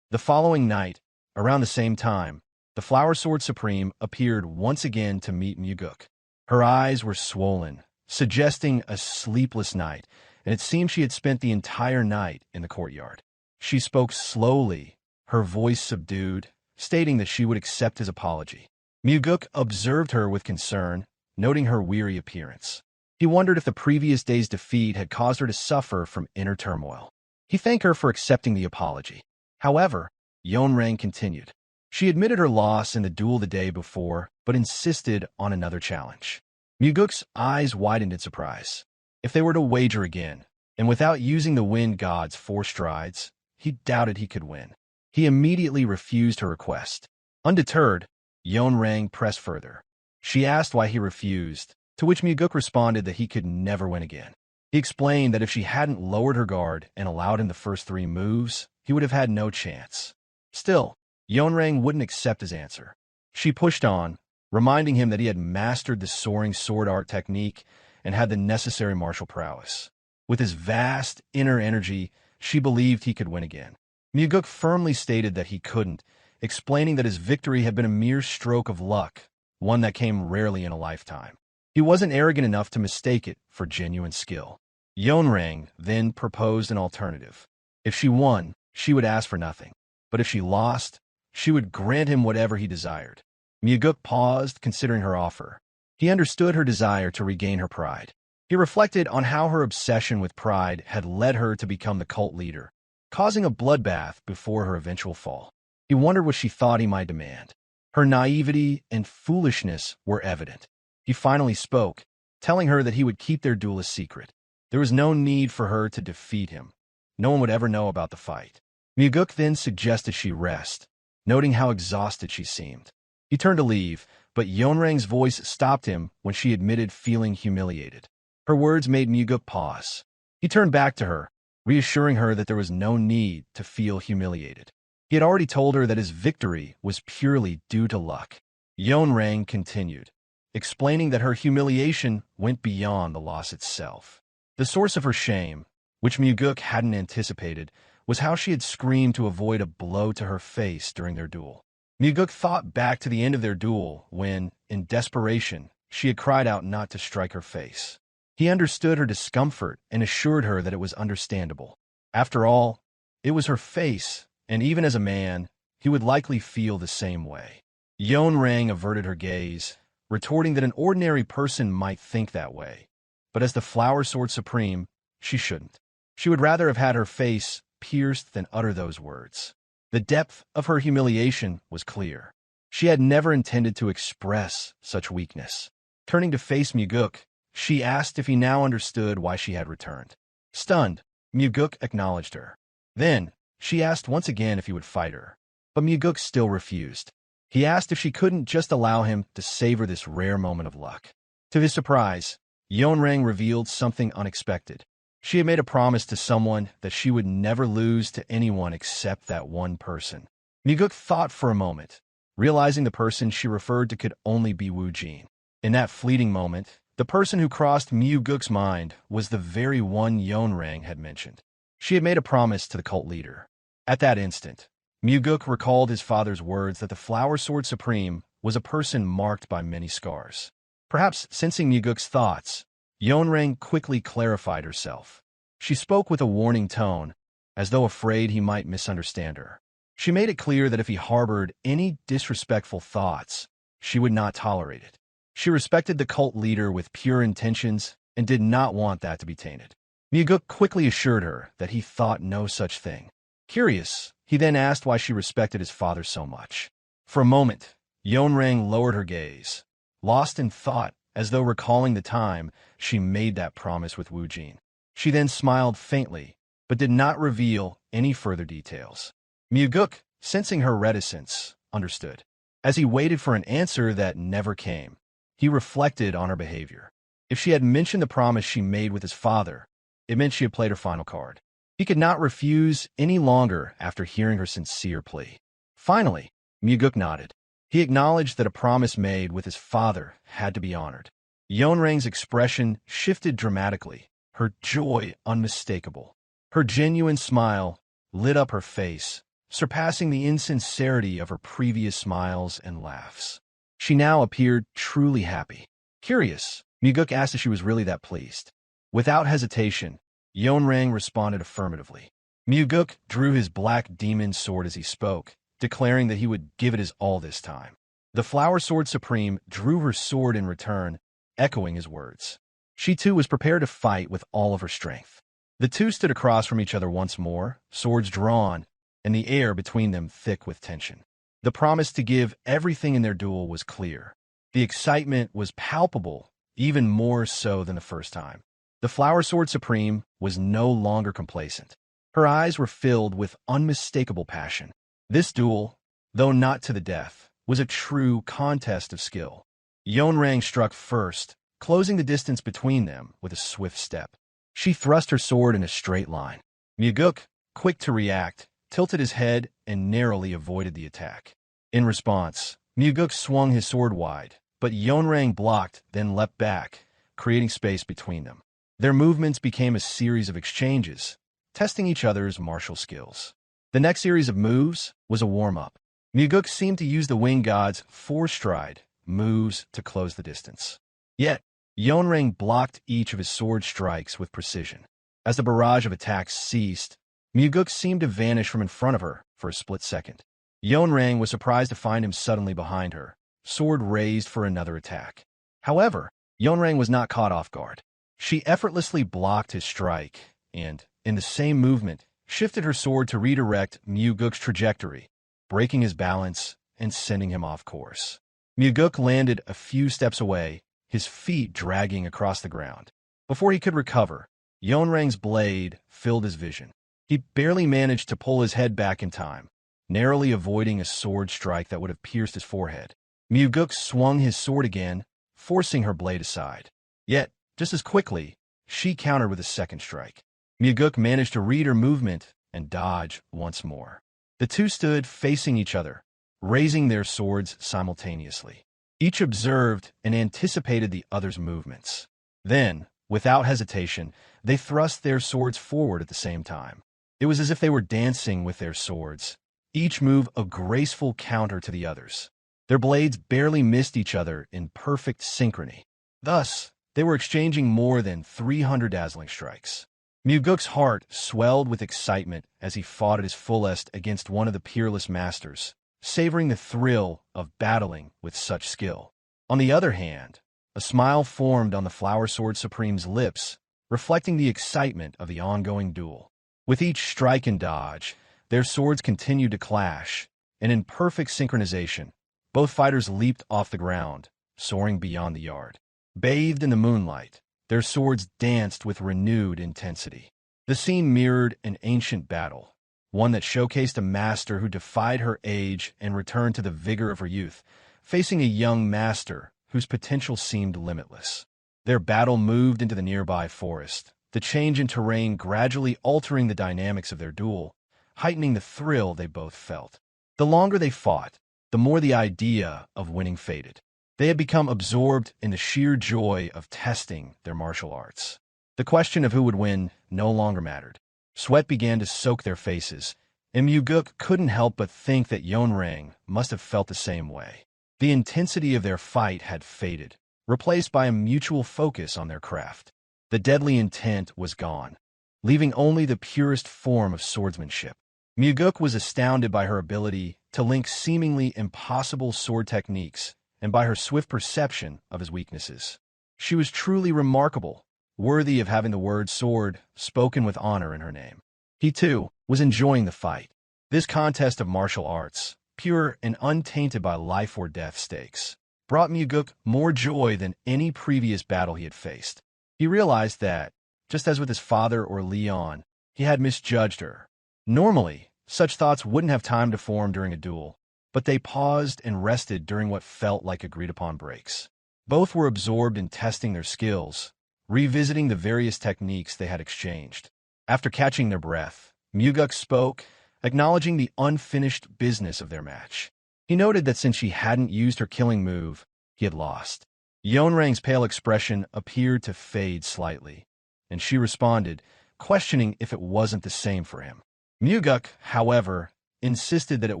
The following night, around the same time, the Flower Sword Supreme appeared once again to meet Mugeuk. Her eyes were swollen, suggesting a sleepless night, and it seemed she had spent the entire night in the courtyard. She spoke slowly, her voice subdued, stating that she would accept his apology. Mugeuk observed her with concern, noting her weary appearance. He wondered if the previous day's defeat had caused her to suffer from inner turmoil. He thanked her for accepting the apology. However, Yeonrang continued. She admitted her loss in the duel the day before, but insisted on another challenge. Mugeuk's eyes widened in surprise. If they were to wager again, and without using the wind god's 4 strides, he doubted he could win. He immediately refused her request. Undeterred, Yeonrang pressed further. She asked why he refused, to which Mugeuk responded that he could never win again. He explained that if she hadn't lowered her guard and allowed him the first 3 moves, he would have had no chance. Still, Yeonrang wouldn't accept his answer. She pushed on, reminding him that he had mastered the soaring sword art technique and had the necessary martial prowess. With his vast inner energy, she believed he could win again. Mugeuk firmly stated that he couldn't, explaining that his victory had been a mere stroke of luck, one that came rarely in a lifetime. He wasn't arrogant enough to mistake it for genuine skill. Yeonrang then proposed an alternative. If she won, she would ask for nothing. But if she lost, she would grant him whatever he desired. Mugeuk paused, considering her offer. He understood her desire to regain her pride. He reflected on how her obsession with pride had led her to become the cult leader, causing a bloodbath before her eventual fall. He wondered what she thought he might demand. Her naivety and foolishness were evident. He finally spoke, telling her that he would keep their duel a secret. There was no need for her to defeat him. No one would ever know about the fight. Mugeuk then suggested she rest, noting how exhausted she seemed. He turned to leave, but Yeonrang's voice stopped him when she admitted feeling humiliated. Her words made Mugeuk pause. He turned back to her, reassuring her that there was no need to feel humiliated. He had already told her that his victory was purely due to luck. Yeonrang continued, explaining that her humiliation went beyond the loss itself. The source of her shame, which Mugeuk hadn't anticipated, was how she had screamed to avoid a blow to her face during their duel. Mugeuk thought back to the end of their duel when, in desperation, she had cried out not to strike her face. He understood her discomfort and assured her that it was understandable. After all, it was her face, and even as a man, he would likely feel the same way. Yeonrang averted her gaze, retorting that an ordinary person might think that way. But as the Flower Sword Supreme, she shouldn't. She would rather have had her face pierced than utter those words. The depth of her humiliation was clear. She had never intended to express such weakness. Turning to face Mugeuk, she asked if he now understood why she had returned. Stunned, Mugeuk acknowledged her. Then, she asked once again if he would fight her. But Mugeuk still refused. He asked if she couldn't just allow him to savor this rare moment of luck. To his surprise, Yeonrang revealed something unexpected. She had made a promise to someone that she would never lose to anyone except that one person. Mugeuk thought for a moment, realizing the person she referred to could only be Wu Jin. In that fleeting moment, the person who crossed Mugeuk's mind was the very one Yeonrang had mentioned. She had made a promise to the cult leader. At that instant, Mugeuk recalled his father's words that the Flower Sword Supreme was a person marked by many scars. Perhaps sensing Mugeuk's thoughts, Yeonrang quickly clarified herself. She spoke with a warning tone, as though afraid he might misunderstand her. She made it clear that if he harbored any disrespectful thoughts, she would not tolerate it. She respected the cult leader with pure intentions and did not want that to be tainted. Mugeuk quickly assured her that he thought no such thing. Curious, he then asked why she respected his father so much. For a moment, Yeonrang lowered her gaze, lost in thought as though recalling the time she made that promise with Wu Jin. She then smiled faintly, but did not reveal any further details. Mugeuk, sensing her reticence, understood. As he waited for an answer that never came, he reflected on her behavior. If she had mentioned the promise she made with his father, it meant she had played her final card. He could not refuse any longer after hearing her sincere plea. Finally, Mugeuk nodded. He acknowledged that a promise made with his father had to be honored. Yeonrang's expression shifted dramatically, her joy unmistakable. Her genuine smile lit up her face, surpassing the insincerity of her previous smiles and laughs. She now appeared truly happy. Curious, Mugeuk asked if she was really that pleased. Without hesitation, Yeonrang responded affirmatively. Mugeuk drew his black demon sword as he spoke, declaring that he would give it his all this time. The Flower Sword Supreme drew her sword in return, echoing his words. She too was prepared to fight with all of her strength. The two stood across from each other once more, swords drawn, and the air between them thick with tension. The promise to give everything in their duel was clear. The excitement was palpable, even more so than the first time. The Flower Sword Supreme was no longer complacent. Her eyes were filled with unmistakable passion. This duel, though not to the death, was a true contest of skill. Yeonrang struck first, closing the distance between them with a swift step. She thrust her sword in a straight line. Mugeuk, quick to react, tilted his head and narrowly avoided the attack. In response, Mugeuk swung his sword wide, but Yeonrang blocked, then leapt back, creating space between them. Their movements became a series of exchanges, testing each other's martial skills. The next series of moves was a warm-up. Mugeuk seemed to use the Winged God's four-stride moves to close the distance. Yet, Yeonrang blocked each of his sword strikes with precision. As the barrage of attacks ceased, Mugeuk seemed to vanish from in front of her for a split second. Yeonrang was surprised to find him suddenly behind her, sword raised for another attack. However, Yeonrang was not caught off guard. She effortlessly blocked his strike and, in the same movement, shifted her sword to redirect Mugeuk's trajectory, breaking his balance and sending him off course. Mugeuk landed a few steps away, his feet dragging across the ground. Before he could recover, Yeonrang's blade filled his vision. He barely managed to pull his head back in time, narrowly avoiding a sword strike that would have pierced his forehead. Mugeuk swung his sword again, forcing her blade aside. Yet, just as quickly, she countered with a second strike. Mugeuk managed to read her movement and dodge once more. The two stood facing each other, raising their swords simultaneously. Each observed and anticipated the other's movements. Then, without hesitation, they thrust their swords forward at the same time. It was as if they were dancing with their swords, each move a graceful counter to the others. Their blades barely missed each other in perfect synchrony. Thus, they were exchanging more than 300 dazzling strikes. Mugeuk's heart swelled with excitement as he fought at his fullest against one of the peerless masters, savoring the thrill of battling with such skill. On the other hand, a smile formed on the Flower Sword Supreme's lips, reflecting the excitement of the ongoing duel. With each strike and dodge, their swords continued to clash, and in perfect synchronization, both fighters leaped off the ground, soaring beyond the yard. Bathed in the moonlight, their swords danced with renewed intensity. The scene mirrored an ancient battle, one that showcased a master who defied her age and returned to the vigor of her youth, facing a young master whose potential seemed limitless. Their battle moved into the nearby forest, the change in terrain gradually altering the dynamics of their duel, heightening the thrill they both felt. The longer they fought, the more the idea of winning faded. They had become absorbed in the sheer joy of testing their martial arts. The question of who would win no longer mattered. Sweat began to soak their faces, and Mugeuk couldn't help but think that Yeonrang must have felt the same way. The intensity of their fight had faded, replaced by a mutual focus on their craft. The deadly intent was gone, leaving only the purest form of swordsmanship. Mugeuk was astounded by her ability to link seemingly impossible sword techniques and by her swift perception of his weaknesses. She was truly remarkable, worthy of having the word sword spoken with honor in her name. He, too, was enjoying the fight. This contest of martial arts, pure and untainted by life or death stakes, brought Mugeuk more joy than any previous battle he had faced. He realized that, just as with his father or Leon, he had misjudged her. Normally, such thoughts wouldn't have time to form during a duel, but they paused and rested during what felt like agreed-upon breaks. Both were absorbed in testing their skills, revisiting the various techniques they had exchanged. After catching their breath, Mugeuk spoke, acknowledging the unfinished business of their match. He noted that since she hadn't used her killing move, he had lost. Yeonrang's pale expression appeared to fade slightly, and she responded, questioning if it wasn't the same for him. Mugeuk, however, insisted that it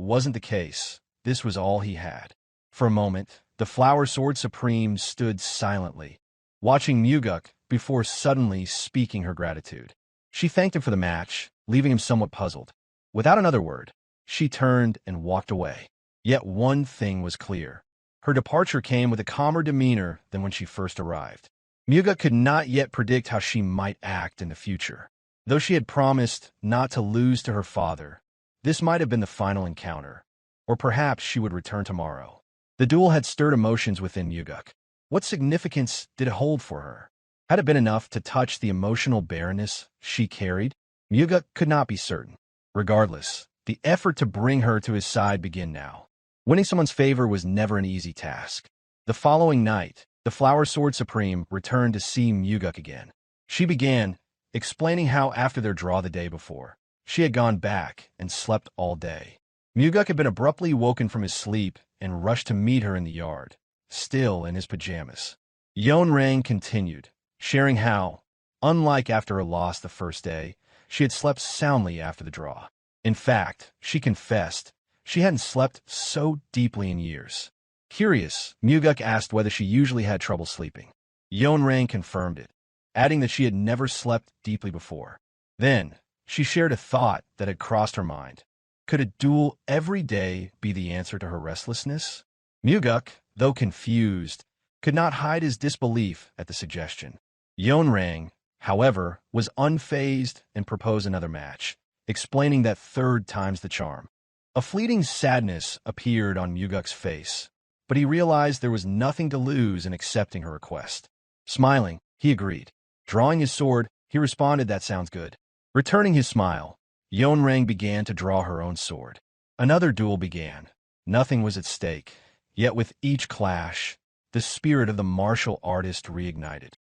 wasn't the case. This was all he had. For a moment, the Flower Sword Supreme stood silently, watching Mugeuk before suddenly speaking her gratitude. She thanked him for the match, leaving him somewhat puzzled. Without another word, she turned and walked away. Yet one thing was clear. Her departure came with a calmer demeanor than when she first arrived. Mugeuk could not yet predict how she might act in the future. Though she had promised not to lose to her father, this might have been the final encounter, or perhaps she would return tomorrow. The duel had stirred emotions within Mugeuk. What significance did it hold for her? Had it been enough to touch the emotional barrenness she carried? Mugeuk could not be certain. Regardless, the effort to bring her to his side began now. Winning someone's favor was never an easy task. The following night, the Flower Sword Supreme returned to see Mugeuk again. She began, explaining how after their draw the day before, she had gone back and slept all day. Mugeuk had been abruptly woken from his sleep and rushed to meet her in the yard, still in his pajamas. Yeonrang continued, sharing how, unlike after her loss the first day, she had slept soundly after the draw. In fact, she confessed, she hadn't slept so deeply in years. Curious, Mugeuk asked whether she usually had trouble sleeping. Yeonrang confirmed it, adding that she had never slept deeply before. Then, she shared a thought that had crossed her mind. Could a duel every day be the answer to her restlessness? Mugeuk, though confused, could not hide his disbelief at the suggestion. Yeonrang, however, was unfazed and proposed another match, explaining that third time's the charm. A fleeting sadness appeared on Mugeuk's face, but he realized there was nothing to lose in accepting her request. Smiling, he agreed. Drawing his sword, he responded, "That sounds good." Returning his smile, Yeonrang began to draw her own sword. Another duel began. Nothing was at stake, yet with each clash, the spirit of the martial artist reignited.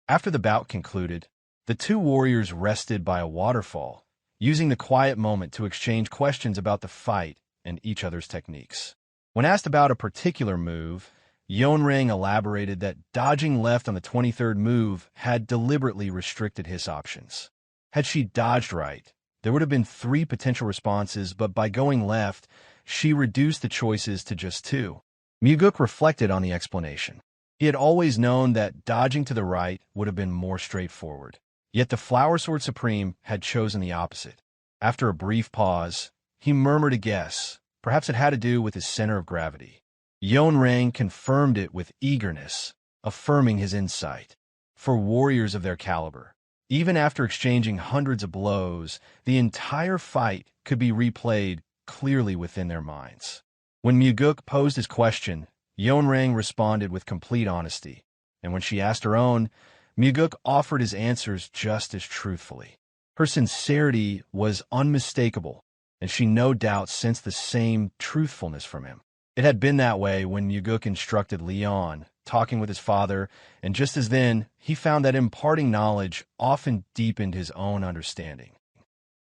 After the bout concluded, the two warriors rested by a waterfall, using the quiet moment to exchange questions about the fight and each other's techniques. When asked about a particular move, Yeonrang elaborated that dodging left on the 23rd move had deliberately restricted his options. Had she dodged right, there would have been 3 potential responses, but by going left, she reduced the choices to just 2. Mugeuk reflected on the explanation. He had always known that dodging to the right would have been more straightforward. Yet the Flower Sword Supreme had chosen the opposite. After a brief pause, he murmured a guess. Perhaps it had to do with his center of gravity. Yeonrang confirmed it with eagerness, affirming his insight. For warriors of their caliber, even after exchanging hundreds of blows, the entire fight could be replayed clearly within their minds. When Mugeuk posed his question, Yeonrang responded with complete honesty, and when she asked her own, Mugeuk offered his answers just as truthfully. Her sincerity was unmistakable, and she no doubt sensed the same truthfulness from him. It had been that way when Mugeuk instructed Leon, talking with his father, and just as then, he found that imparting knowledge often deepened his own understanding.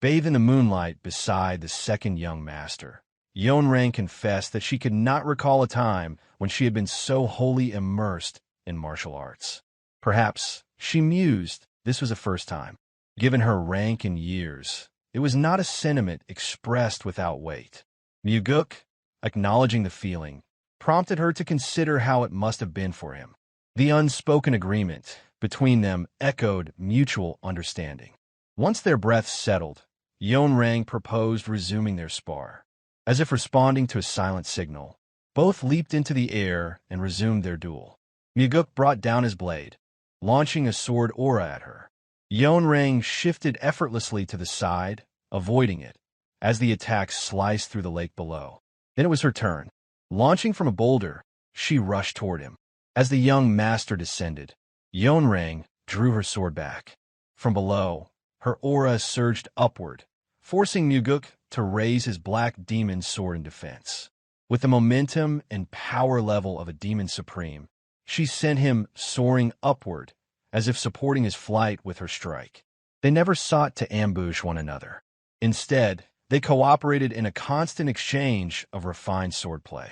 Bathed in the moonlight beside the second young master, Yeonrang confessed that she could not recall a time when she had been so wholly immersed in martial arts. Perhaps, she mused, this was the first time. Given her rank and years, It was not a sentiment expressed without weight. Mugeuk, acknowledging the feeling, prompted her to consider how it must have been for him. The unspoken agreement between them echoed mutual understanding. Once their breaths settled, Yeonrang proposed resuming their spar. As if responding to a silent signal, both leaped into the air and resumed their duel. Mugeuk brought down his blade, launching a sword aura at her. Yeonrang shifted effortlessly to the side, avoiding it, as the attack sliced through the lake below. Then it was her turn. Launching from a boulder, she rushed toward him. As the young master descended, Yeonrang drew her sword back. From below, her aura surged upward, forcing Mugeuk to raise his black demon sword in defense. With the momentum and power level of a demon supreme, she sent him soaring upward, as if supporting his flight with her strike. They never sought to ambush one another. Instead, they cooperated in a constant exchange of refined swordplay.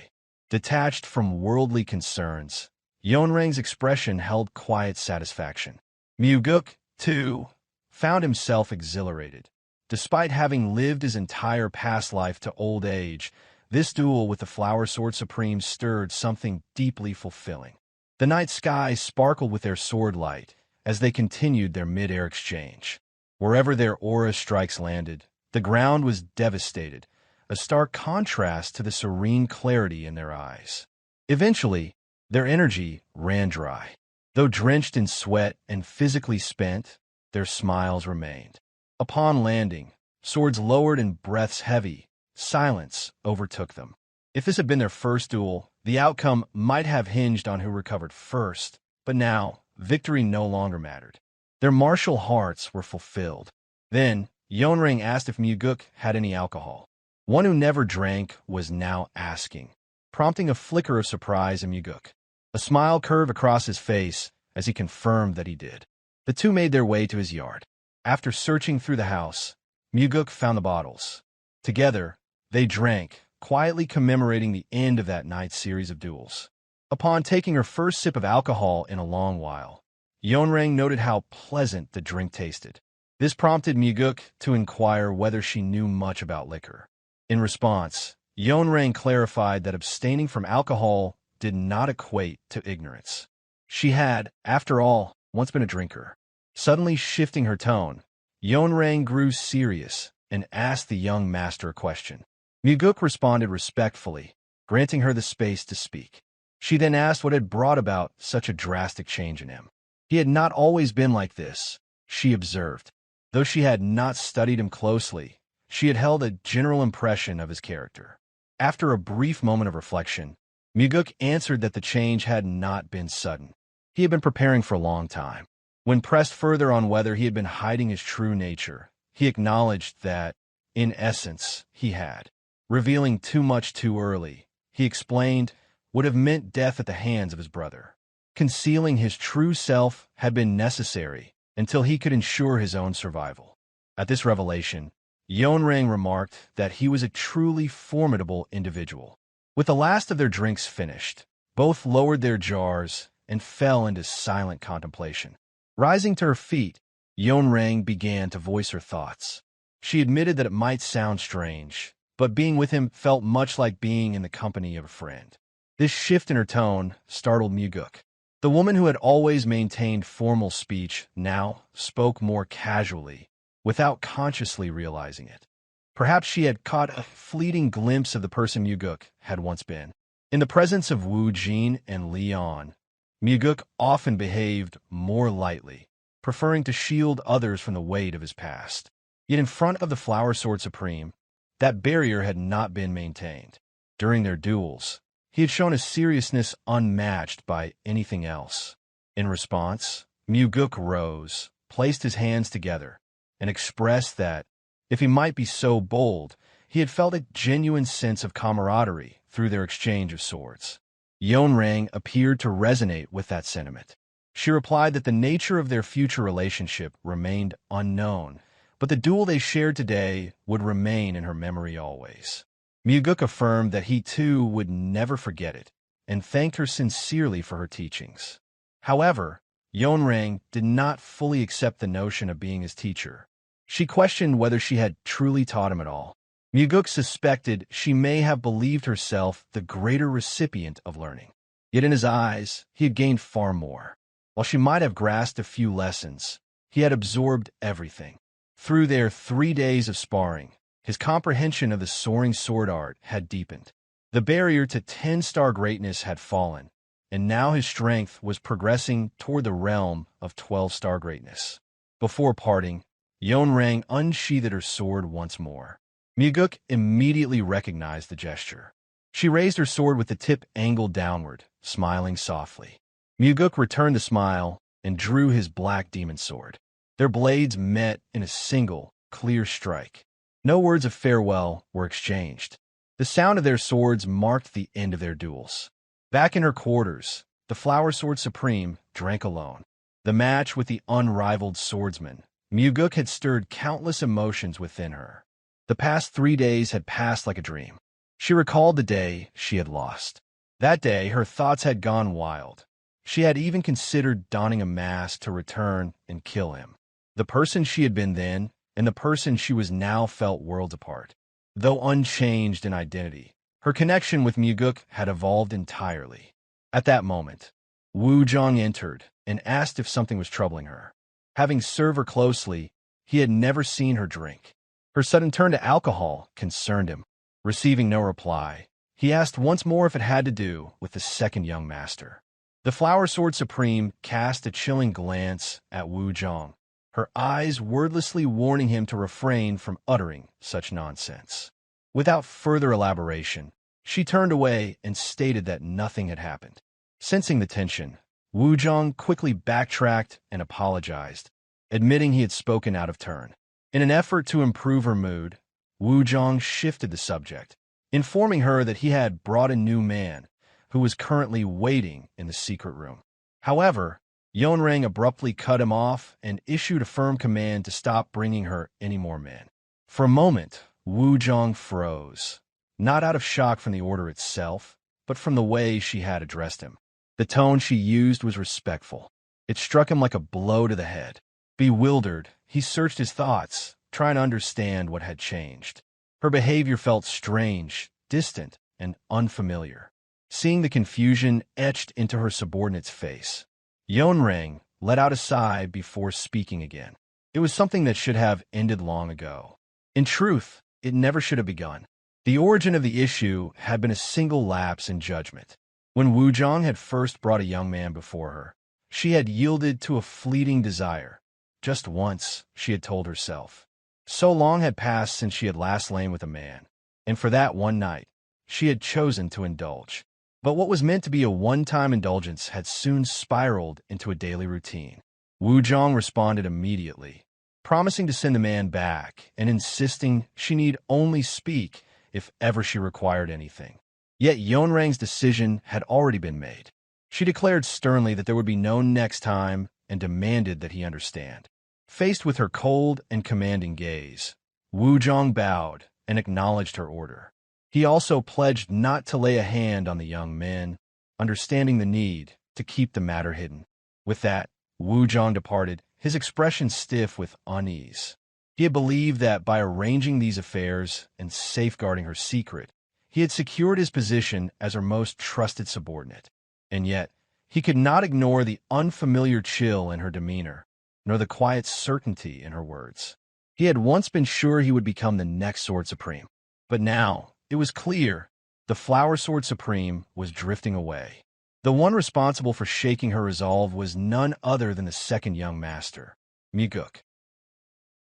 Detached from worldly concerns, Yeonrang's expression held quiet satisfaction. Mugeuk, too, found himself exhilarated. Despite having lived his entire past life to old age, this duel with the Flower Sword Supreme stirred something deeply fulfilling. The night sky sparkled with their sword light as they continued their mid-air exchange. Wherever their aura strikes landed, the ground was devastated, a stark contrast to the serene clarity in their eyes. Eventually, their energy ran dry. Though drenched in sweat and physically spent, their smiles remained. Upon landing, swords lowered and breaths heavy, silence overtook them. If this had been their first duel, the outcome might have hinged on who recovered first, but now, victory no longer mattered. Their martial hearts were fulfilled. Then, Yeonrang asked if Mugeuk had any alcohol. One who never drank was now asking, prompting a flicker of surprise in Mugeuk. A smile curved across his face as he confirmed that he did. The two made their way to his yard. After searching through the house, Mugeuk found the bottles. Together, they drank, quietly commemorating the end of that night's series of duels. Upon taking her first sip of alcohol in a long while, Yeonrang noted how pleasant the drink tasted. This prompted Mugeuk to inquire whether she knew much about liquor. In response, Yeonrang clarified that abstaining from alcohol did not equate to ignorance. She had, after all, once been a drinker. Suddenly shifting her tone, Yeonrang grew serious and asked the young master a question. Mugeuk responded respectfully, granting her the space to speak. She then asked what had brought about such a drastic change in him. He had not always been like this, she observed. Though she had not studied him closely, she had held a general impression of his character. After a brief moment of reflection, Mugeuk answered that the change had not been sudden. He had been preparing for a long time. When pressed further on whether he had been hiding his true nature, he acknowledged that, in essence, he had. Revealing too much too early, he explained, would have meant death at the hands of his brother. Concealing his true self had been necessary until he could ensure his own survival. At this revelation, Yeonrang remarked that he was a truly formidable individual. With the last of their drinks finished, both lowered their jars and fell into silent contemplation. Rising to her feet, Yeonrang began to voice her thoughts. She admitted that it might sound strange, but being with him felt much like being in the company of a friend. This shift in her tone startled Mugeuk. The woman who had always maintained formal speech now spoke more casually, without consciously realizing it. Perhaps she had caught a fleeting glimpse of the person Mugeuk had once been. In the presence of Wu Jin and Leon, Mugeuk often behaved more lightly, preferring to shield others from the weight of his past. Yet in front of the Flower Sword Supreme, that barrier had not been maintained. During their duels, he had shown a seriousness unmatched by anything else. In response, Mugeuk rose, placed his hands together, and expressed that, if he might be so bold, he had felt a genuine sense of camaraderie through their exchange of swords. Yeonrang appeared to resonate with that sentiment. She replied that the nature of their future relationship remained unknown, but the duel they shared today would remain in her memory always. Mugeuk affirmed that he too would never forget it, and thanked her sincerely for her teachings. However, Yeonrang did not fully accept the notion of being his teacher. She questioned whether she had truly taught him at all. Mugeuk suspected she may have believed herself the greater recipient of learning. Yet in his eyes, he had gained far more. While she might have grasped a few lessons, he had absorbed everything. Through their 3 days of sparring, his comprehension of the soaring sword art had deepened. The barrier to 10-star greatness had fallen, and now his strength was progressing toward the realm of 12-star greatness. Before parting, Yeonrang unsheathed her sword once more. Mugeuk immediately recognized the gesture. She raised her sword with the tip angled downward, smiling softly. Mugeuk returned the smile and drew his black demon sword. Their blades met in a single, clear strike. No words of farewell were exchanged. The sound of their swords marked the end of their duels. Back in her quarters, the Flower Sword Supreme drank alone. The match with the unrivaled swordsman, Mugeuk, had stirred countless emotions within her. The past 3 days had passed like a dream. She recalled the day she had lost. That day, her thoughts had gone wild. She had even considered donning a mask to return and kill him. The person she had been then and the person she was now felt worlds apart. Though unchanged in identity, her connection with Mugeuk had evolved entirely. At that moment, Wu Zhang entered and asked if something was troubling her. Having served her closely, he had never seen her drink. Her sudden turn to alcohol concerned him. Receiving no reply, he asked once more if it had to do with the second young master. The Flower Sword Supreme cast a chilling glance at Wu Zhang, her eyes wordlessly warning him to refrain from uttering such nonsense. Without further elaboration, she turned away and stated that nothing had happened. Sensing the tension, Wu Zhang quickly backtracked and apologized, admitting he had spoken out of turn. In an effort to improve her mood, Wu Zhang shifted the subject, informing her that he had brought a new man who was currently waiting in the secret room. However, Yeonrang abruptly cut him off and issued a firm command to stop bringing her any more men. For a moment, Wu Zhang froze, not out of shock from the order itself, but from the way she had addressed him. The tone she used was respectful. It struck him like a blow to the head. Bewildered, he searched his thoughts, trying to understand what had changed. Her behavior felt strange, distant, and unfamiliar. Seeing the confusion etched into her subordinate's face, Yeonrang let out a sigh before speaking again. It was something that should have ended long ago. In truth, it never should have begun. The origin of the issue had been a single lapse in judgment. When Wu Zhang had first brought a young man before her, she had yielded to a fleeting desire. Just once, she had told herself. So long had passed since she had last lain with a man, and for that one night, she had chosen to indulge. But what was meant to be a one-time indulgence had soon spiraled into a daily routine. Wu Zhang responded immediately, promising to send the man back and insisting she need only speak if ever she required anything. Yet Yeonrang's decision had already been made. She declared sternly that there would be no next time and demanded that he understand. Faced with her cold and commanding gaze, Wu Zhang bowed and acknowledged her order. He also pledged not to lay a hand on the young men, understanding the need to keep the matter hidden. With that, Wu Zhang departed, his expression stiff with unease. He had believed that by arranging these affairs and safeguarding her secret, he had secured his position as her most trusted subordinate. And yet, he could not ignore the unfamiliar chill in her demeanor, nor the quiet certainty in her words. He had once been sure he would become the next Sword Supreme, but now, it was clear, the Flower Sword Supreme was drifting away. The one responsible for shaking her resolve was none other than the second young master, Mugeuk.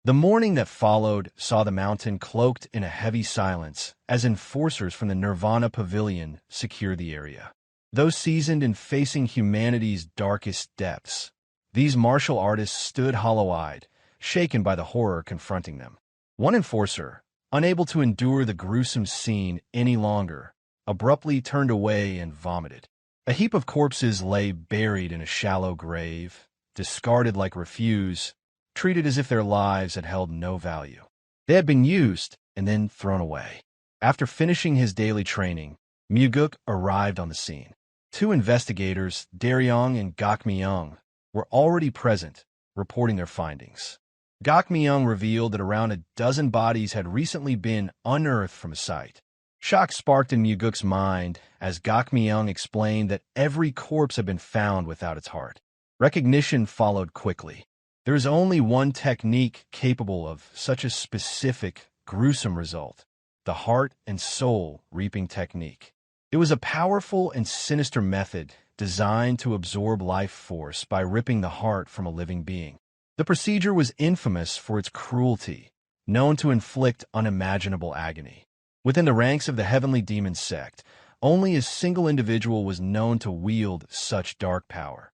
The morning that followed saw the mountain cloaked in a heavy silence as enforcers from the Nirvana Pavilion secured the area. Though seasoned in facing humanity's darkest depths, these martial artists stood hollow-eyed, shaken by the horror confronting them. One enforcer, unable to endure the gruesome scene any longer, abruptly turned away and vomited. A heap of corpses lay buried in a shallow grave, discarded like refuse, treated as if their lives had held no value. They had been used and then thrown away. After finishing his daily training, Mugeuk arrived on the scene. 2 investigators, Derion and Gakmyeong, were already present, reporting their findings. Gokmyung revealed that around a dozen bodies had recently been unearthed from a site. Shock sparked in Mugeuk's mind as Gokmyung explained that every corpse had been found without its heart. Recognition followed quickly. There is only one technique capable of such a specific, gruesome result: the heart and soul reaping technique. It was a powerful and sinister method designed to absorb life force by ripping the heart from a living being. The procedure was infamous for its cruelty, known to inflict unimaginable agony. Within the ranks of the Heavenly Demon sect, only a single individual was known to wield such dark power: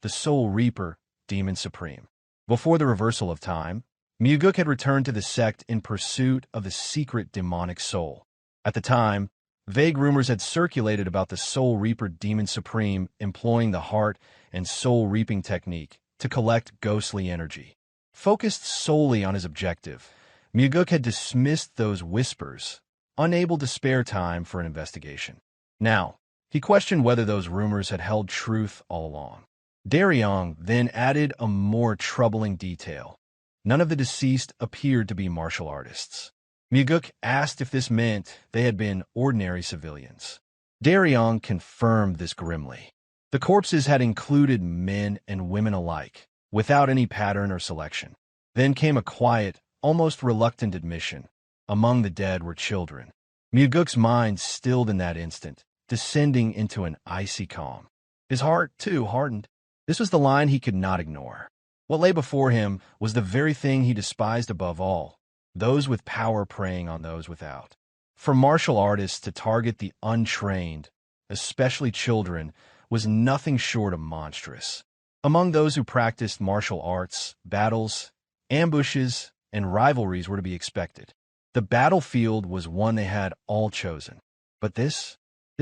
the Soul Reaper, Demon Supreme. Before the reversal of time, Mugeuk had returned to the sect in pursuit of the secret demonic soul. At the time, vague rumors had circulated about the Soul Reaper Demon Supreme employing the heart and soul reaping technique to collect ghostly energy. Focused solely on his objective, Mugeuk had dismissed those whispers, unable to spare time for an investigation. Now, he questioned whether those rumors had held truth all along. Derion then added a more troubling detail. None of the deceased appeared to be martial artists. Mugeuk asked if this meant they had been ordinary civilians. Derion confirmed this grimly. The corpses had included men and women alike, without any pattern or selection. Then came a quiet, almost reluctant admission: among the dead were children. Mugeuk's mind stilled in that instant, descending into an icy calm. His heart, too, hardened. This was the line he could not ignore. What lay before him was the very thing he despised above all: those with power preying on those without. For martial artists to target the untrained, especially children, was nothing short of monstrous. Among those who practiced martial arts, battles, ambushes, and rivalries were to be expected. The battlefield was one they had all chosen. But this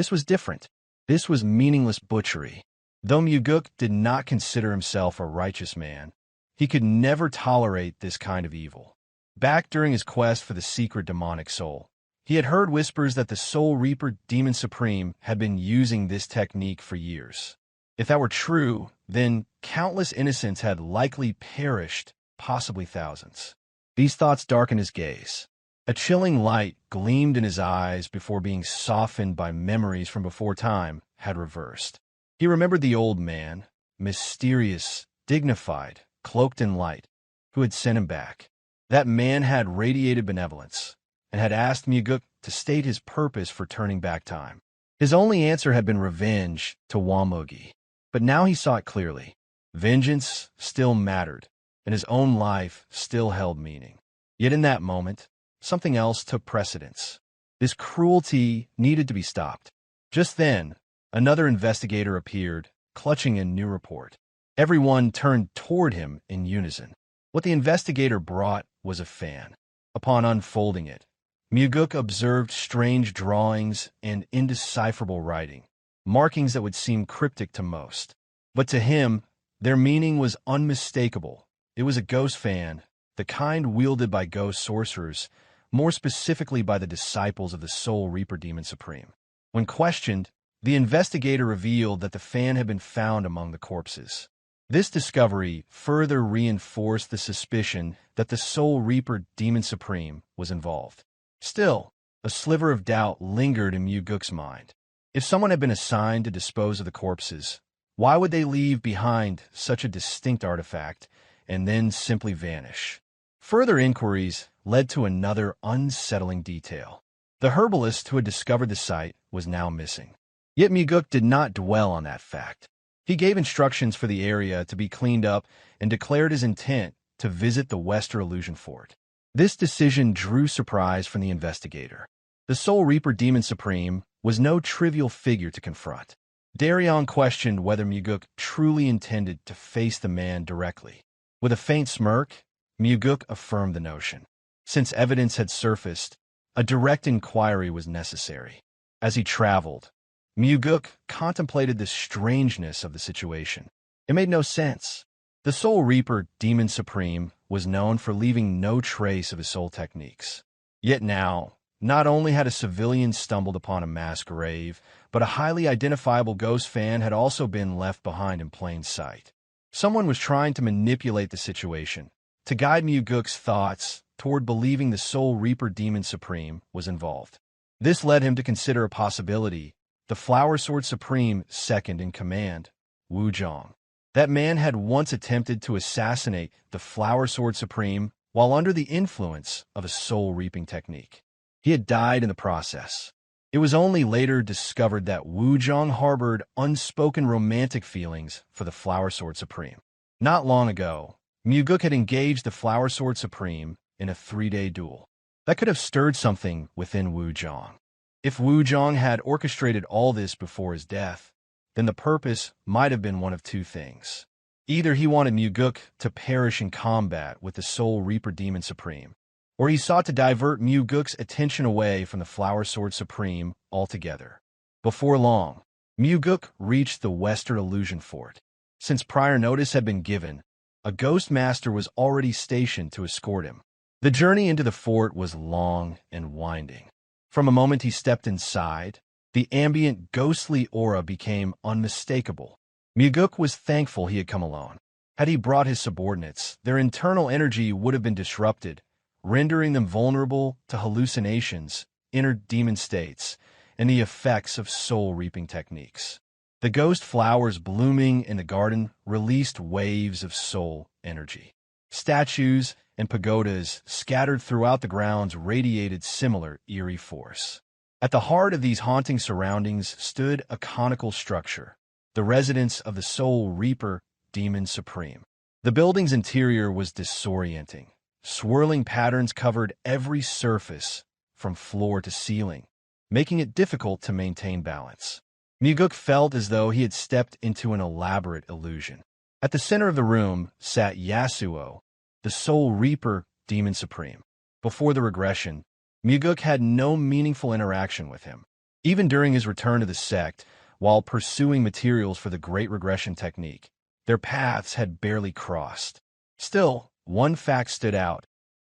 was different. This was meaningless butchery. Though Mugeuk did not consider himself a righteous man, he could never tolerate this kind of evil. Back during his quest for the secret demonic soul, he had heard whispers that the Soul Reaper Demon Supreme had been using this technique for years. If that were true, then countless innocents had likely perished, possibly thousands. These thoughts darkened his gaze. A chilling light gleamed in his eyes before being softened by memories from before time had reversed. He remembered the old man, mysterious, dignified, cloaked in light, who had sent him back. That man had radiated benevolence, and had asked Mugeuk to state his purpose for turning back time. His only answer had been revenge to Wamogi, but now he saw it clearly. Vengeance still mattered, and his own life still held meaning. Yet in that moment, something else took precedence. This cruelty needed to be stopped. Just then, another investigator appeared, clutching a new report. Everyone turned toward him in unison. What the investigator brought was a fan. Upon unfolding it, Mugeuk observed strange drawings and indecipherable writing, markings that would seem cryptic to most. But to him, their meaning was unmistakable. It was a ghost fan, the kind wielded by ghost sorcerers, more specifically by the disciples of the Soul Reaper Demon Supreme. When questioned, the investigator revealed that the fan had been found among the corpses. This discovery further reinforced the suspicion that the Soul Reaper Demon Supreme was involved. Still, a sliver of doubt lingered in Mugeuk's mind. If someone had been assigned to dispose of the corpses, why would they leave behind such a distinct artifact and then simply vanish? Further inquiries led to another unsettling detail. The herbalist who had discovered the site was now missing. Yet Mugeuk did not dwell on that fact. He gave instructions for the area to be cleaned up and declared his intent to visit the Wester Illusion Fort. This decision drew surprise from the investigator. The Soul Reaper Demon Supreme was no trivial figure to confront. Derion questioned whether Mugeuk truly intended to face the man directly. With a faint smirk, Mugeuk affirmed the notion. Since evidence had surfaced, a direct inquiry was necessary. As he traveled, Mugeuk contemplated the strangeness of the situation. It made no sense. The Soul Reaper Demon Supreme was known for leaving no trace of his soul techniques. Yet now, not only had a civilian stumbled upon a mass grave, but a highly identifiable ghost fan had also been left behind in plain sight. Someone was trying to manipulate the situation, to guide Mugeuk's thoughts toward believing the Soul Reaper Demon Supreme was involved. This led him to consider a possibility: the Flower Sword Supreme second in command, Wuzhong. That man had once attempted to assassinate the Flower Sword Supreme while under the influence of a soul-reaping technique. He had died in the process. It was only later discovered that Wuzhong harbored unspoken romantic feelings for the Flower Sword Supreme. Not long ago, Mugeuk had engaged the Flower Sword Supreme in a 3-day duel. That could have stirred something within Wuzhong. If Wuzhong had orchestrated all this before his death, then the purpose might have been one of two things. Either he wanted Mugeuk to perish in combat with the Soul Reaper Demon Supreme, or he sought to divert Mugeuk's attention away from the Flower Sword Supreme altogether. Before long, Mugeuk reached the Western Illusion Fort. Since prior notice had been given, a Ghost Master was already stationed to escort him. The journey into the fort was long and winding. From a moment he stepped inside, the ambient ghostly aura became unmistakable. Mugeuk was thankful he had come alone. Had he brought his subordinates, their internal energy would have been disrupted, rendering them vulnerable to hallucinations, inner demon states, and the effects of soul-reaping techniques. The ghost flowers blooming in the garden released waves of soul energy. Statues and pagodas scattered throughout the grounds radiated similar eerie force. At the heart of these haunting surroundings stood a conical structure, the residence of the Soul Reaper Demon Supreme. The building's interior was disorienting. Swirling patterns covered every surface from floor to ceiling, making it difficult to maintain balance. Mugeuk felt as though he had stepped into an elaborate illusion. At the center of the room sat Yasuo, the Soul Reaper Demon Supreme. Before the regression, Mugeuk had no meaningful interaction with him. Even during his return to the sect, while pursuing materials for the Great Regression technique, their paths had barely crossed. Still, one fact stood out.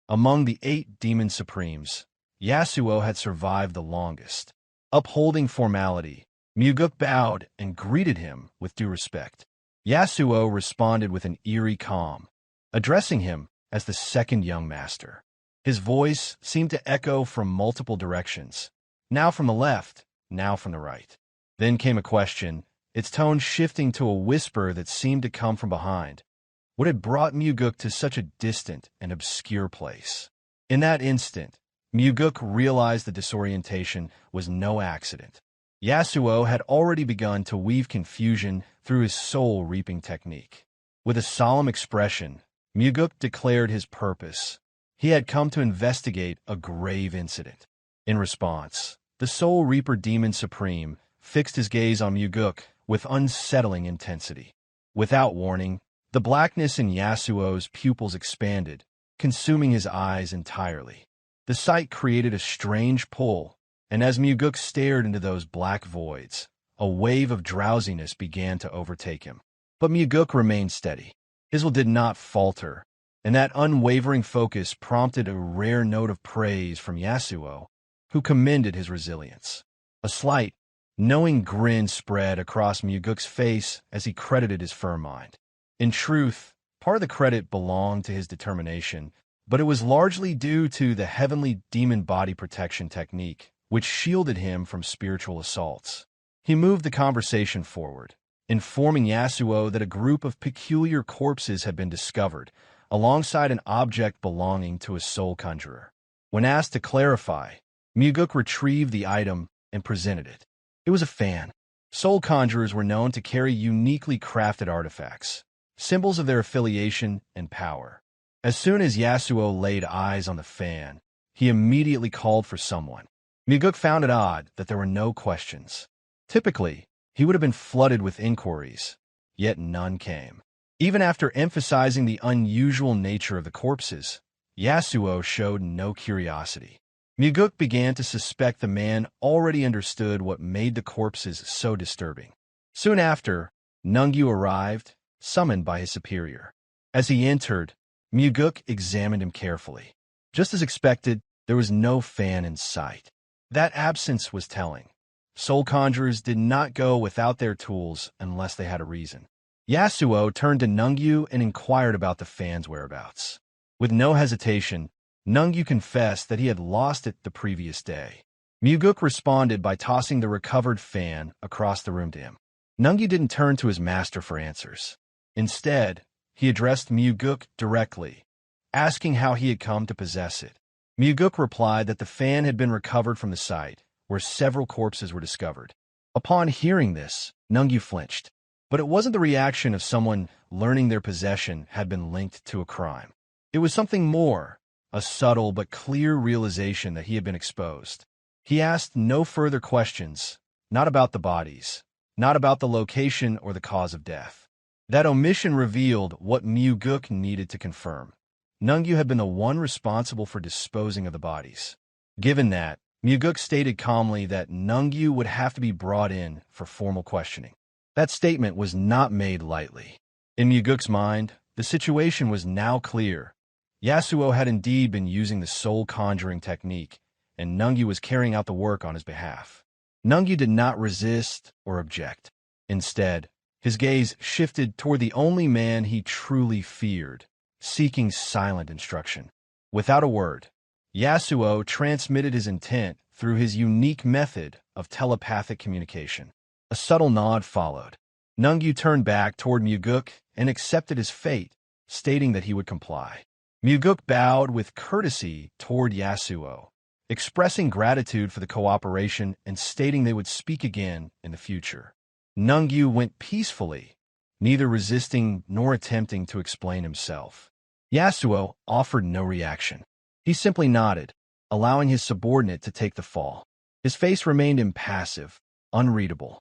Among the 8 Demon Supremes, Yasuo had survived the longest. Upholding formality, Mugeuk bowed and greeted him with due respect. Yasuo responded with an eerie calm, addressing him as the second young master. His voice seemed to echo from multiple directions, now from the left, now from the right. Then came a question, its tone shifting to a whisper that seemed to come from behind. What had brought Mugeuk to such a distant and obscure place? In that instant, Mugeuk realized the disorientation was no accident. Yasuo had already begun to weave confusion through his soul-reaping technique. With a solemn expression, Mugeuk declared his purpose. He had come to investigate a grave incident. In response, the Soul Reaper Demon Supreme fixed his gaze on Mugeuk with unsettling intensity. Without warning, the blackness in Yasuo's pupils expanded, consuming his eyes entirely. The sight created a strange pull, and as Mugeuk stared into those black voids, a wave of drowsiness began to overtake him. But Mugeuk remained steady. His will did not falter, and that unwavering focus prompted a rare note of praise from Yasuo, who commended his resilience. A slight, knowing grin spread across Mugeuk's face as he credited his firm mind. In truth, part of the credit belonged to his determination, but it was largely due to the heavenly demon body protection technique, which shielded him from spiritual assaults. He moved the conversation forward, informing Yasuo that a group of peculiar corpses had been discovered, alongside an object belonging to a soul conjurer. When asked to clarify, Mugeuk retrieved the item and presented it. It was a fan. Soul conjurers were known to carry uniquely crafted artifacts, symbols of their affiliation and power. As soon as Yasuo laid eyes on the fan, he immediately called for someone. Mugeuk found it odd that there were no questions. Typically, he would have been flooded with inquiries, yet none came. Even after emphasizing the unusual nature of the corpses, Yasuo showed no curiosity. Mugeuk began to suspect the man already understood what made the corpses so disturbing. Soon after, Nungyu arrived, summoned by his superior. As he entered, Mugeuk examined him carefully. Just as expected, there was no fan in sight. That absence was telling. Soul conjurers did not go without their tools unless they had a reason. Yasuo turned to Nungyu and inquired about the fan's whereabouts. With no hesitation, Nungyu confessed that he had lost it the previous day. Mugeuk responded by tossing the recovered fan across the room to him. Nungyu didn't turn to his master for answers. Instead, he addressed Mugeuk directly, asking how he had come to possess it. Mugeuk replied that the fan had been recovered from the site, where several corpses were discovered. Upon hearing this, Nungyu flinched. But it wasn't the reaction of someone learning their possession had been linked to a crime. It was something more, a subtle but clear realization that he had been exposed. He asked no further questions, not about the bodies, not about the location or the cause of death. That omission revealed what Mugeuk needed to confirm. Nungyu had been the one responsible for disposing of the bodies. Given that, Mugeuk stated calmly that Nungyu would have to be brought in for formal questioning. That statement was not made lightly. In Mugeuk's mind, the situation was now clear. Yasuo had indeed been using the soul conjuring technique, and Nungyu was carrying out the work on his behalf. Nungyu did not resist or object. Instead, his gaze shifted toward the only man he truly feared, seeking silent instruction. Without a word, Yasuo transmitted his intent through his unique method of telepathic communication. A subtle nod followed. Nungyu turned back toward Mugeuk and accepted his fate, stating that he would comply. Mugeuk bowed with courtesy toward Yasuo, expressing gratitude for the cooperation and stating they would speak again in the future. Nungyu went peacefully, neither resisting nor attempting to explain himself. Yasuo offered no reaction. He simply nodded, allowing his subordinate to take the fall. His face remained impassive, unreadable.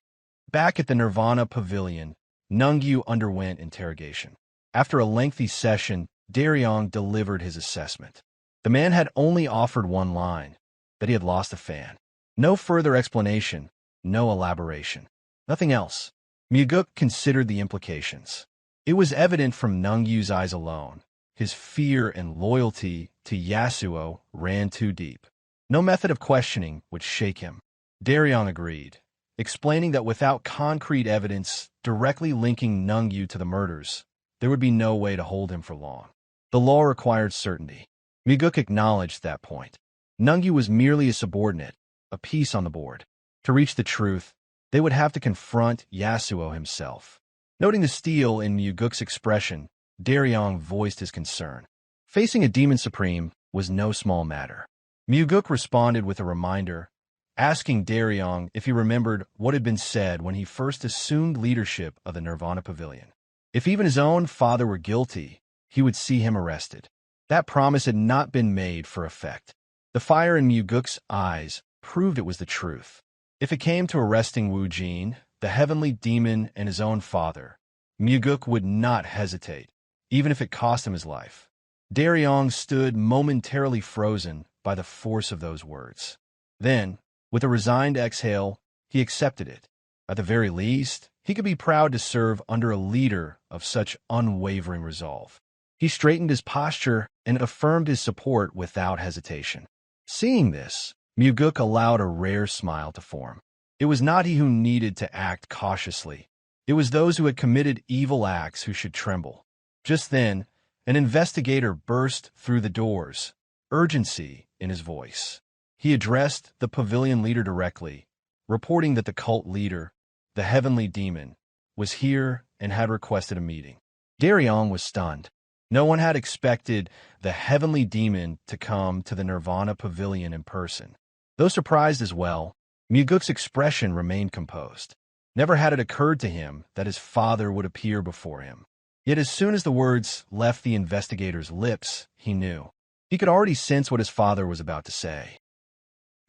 Back at the Nirvana Pavilion, Nungyu underwent interrogation. After a lengthy session, Derion delivered his assessment. The man had only offered one line, that he had lost a fan. No further explanation, no elaboration. Nothing else. Mugeuk considered the implications. It was evident from Nungyu's eyes alone. His fear and loyalty to Yasuo ran too deep. No method of questioning would shake him. Derion agreed, explaining that without concrete evidence directly linking Nungyu to the murders, there would be no way to hold him for long. The law required certainty. Mugeuk acknowledged that point. Nungyu was merely a subordinate, a piece on the board. To reach the truth, they would have to confront Yasuo himself. Noting the steel in Mugeuk's expression, Derion voiced his concern. Facing a demon supreme was no small matter. Mugeuk responded with a reminder, asking Derion if he remembered what had been said when he first assumed leadership of the Nirvana Pavilion. If even his own father were guilty, he would see him arrested. That promise had not been made for effect. The fire in Mugeuk's eyes proved it was the truth. If it came to arresting Wu Jin, the heavenly demon and his own father, Mugeuk would not hesitate, even if it cost him his life. Derion stood momentarily frozen by the force of those words. Then, with a resigned exhale, he accepted it. At the very least, he could be proud to serve under a leader of such unwavering resolve. He straightened his posture and affirmed his support without hesitation. Seeing this, Mugeuk allowed a rare smile to form. It was not he who needed to act cautiously. It was those who had committed evil acts who should tremble. Just then, an investigator burst through the doors, urgency in his voice. He addressed the pavilion leader directly, reporting that the cult leader, the heavenly demon, was here and had requested a meeting. Derion was stunned. No one had expected the heavenly demon to come to the Nirvana Pavilion in person. Though surprised as well, Mugeuk's expression remained composed. Never had it occurred to him that his father would appear before him. Yet as soon as the words left the investigator's lips, he knew. He could already sense what his father was about to say.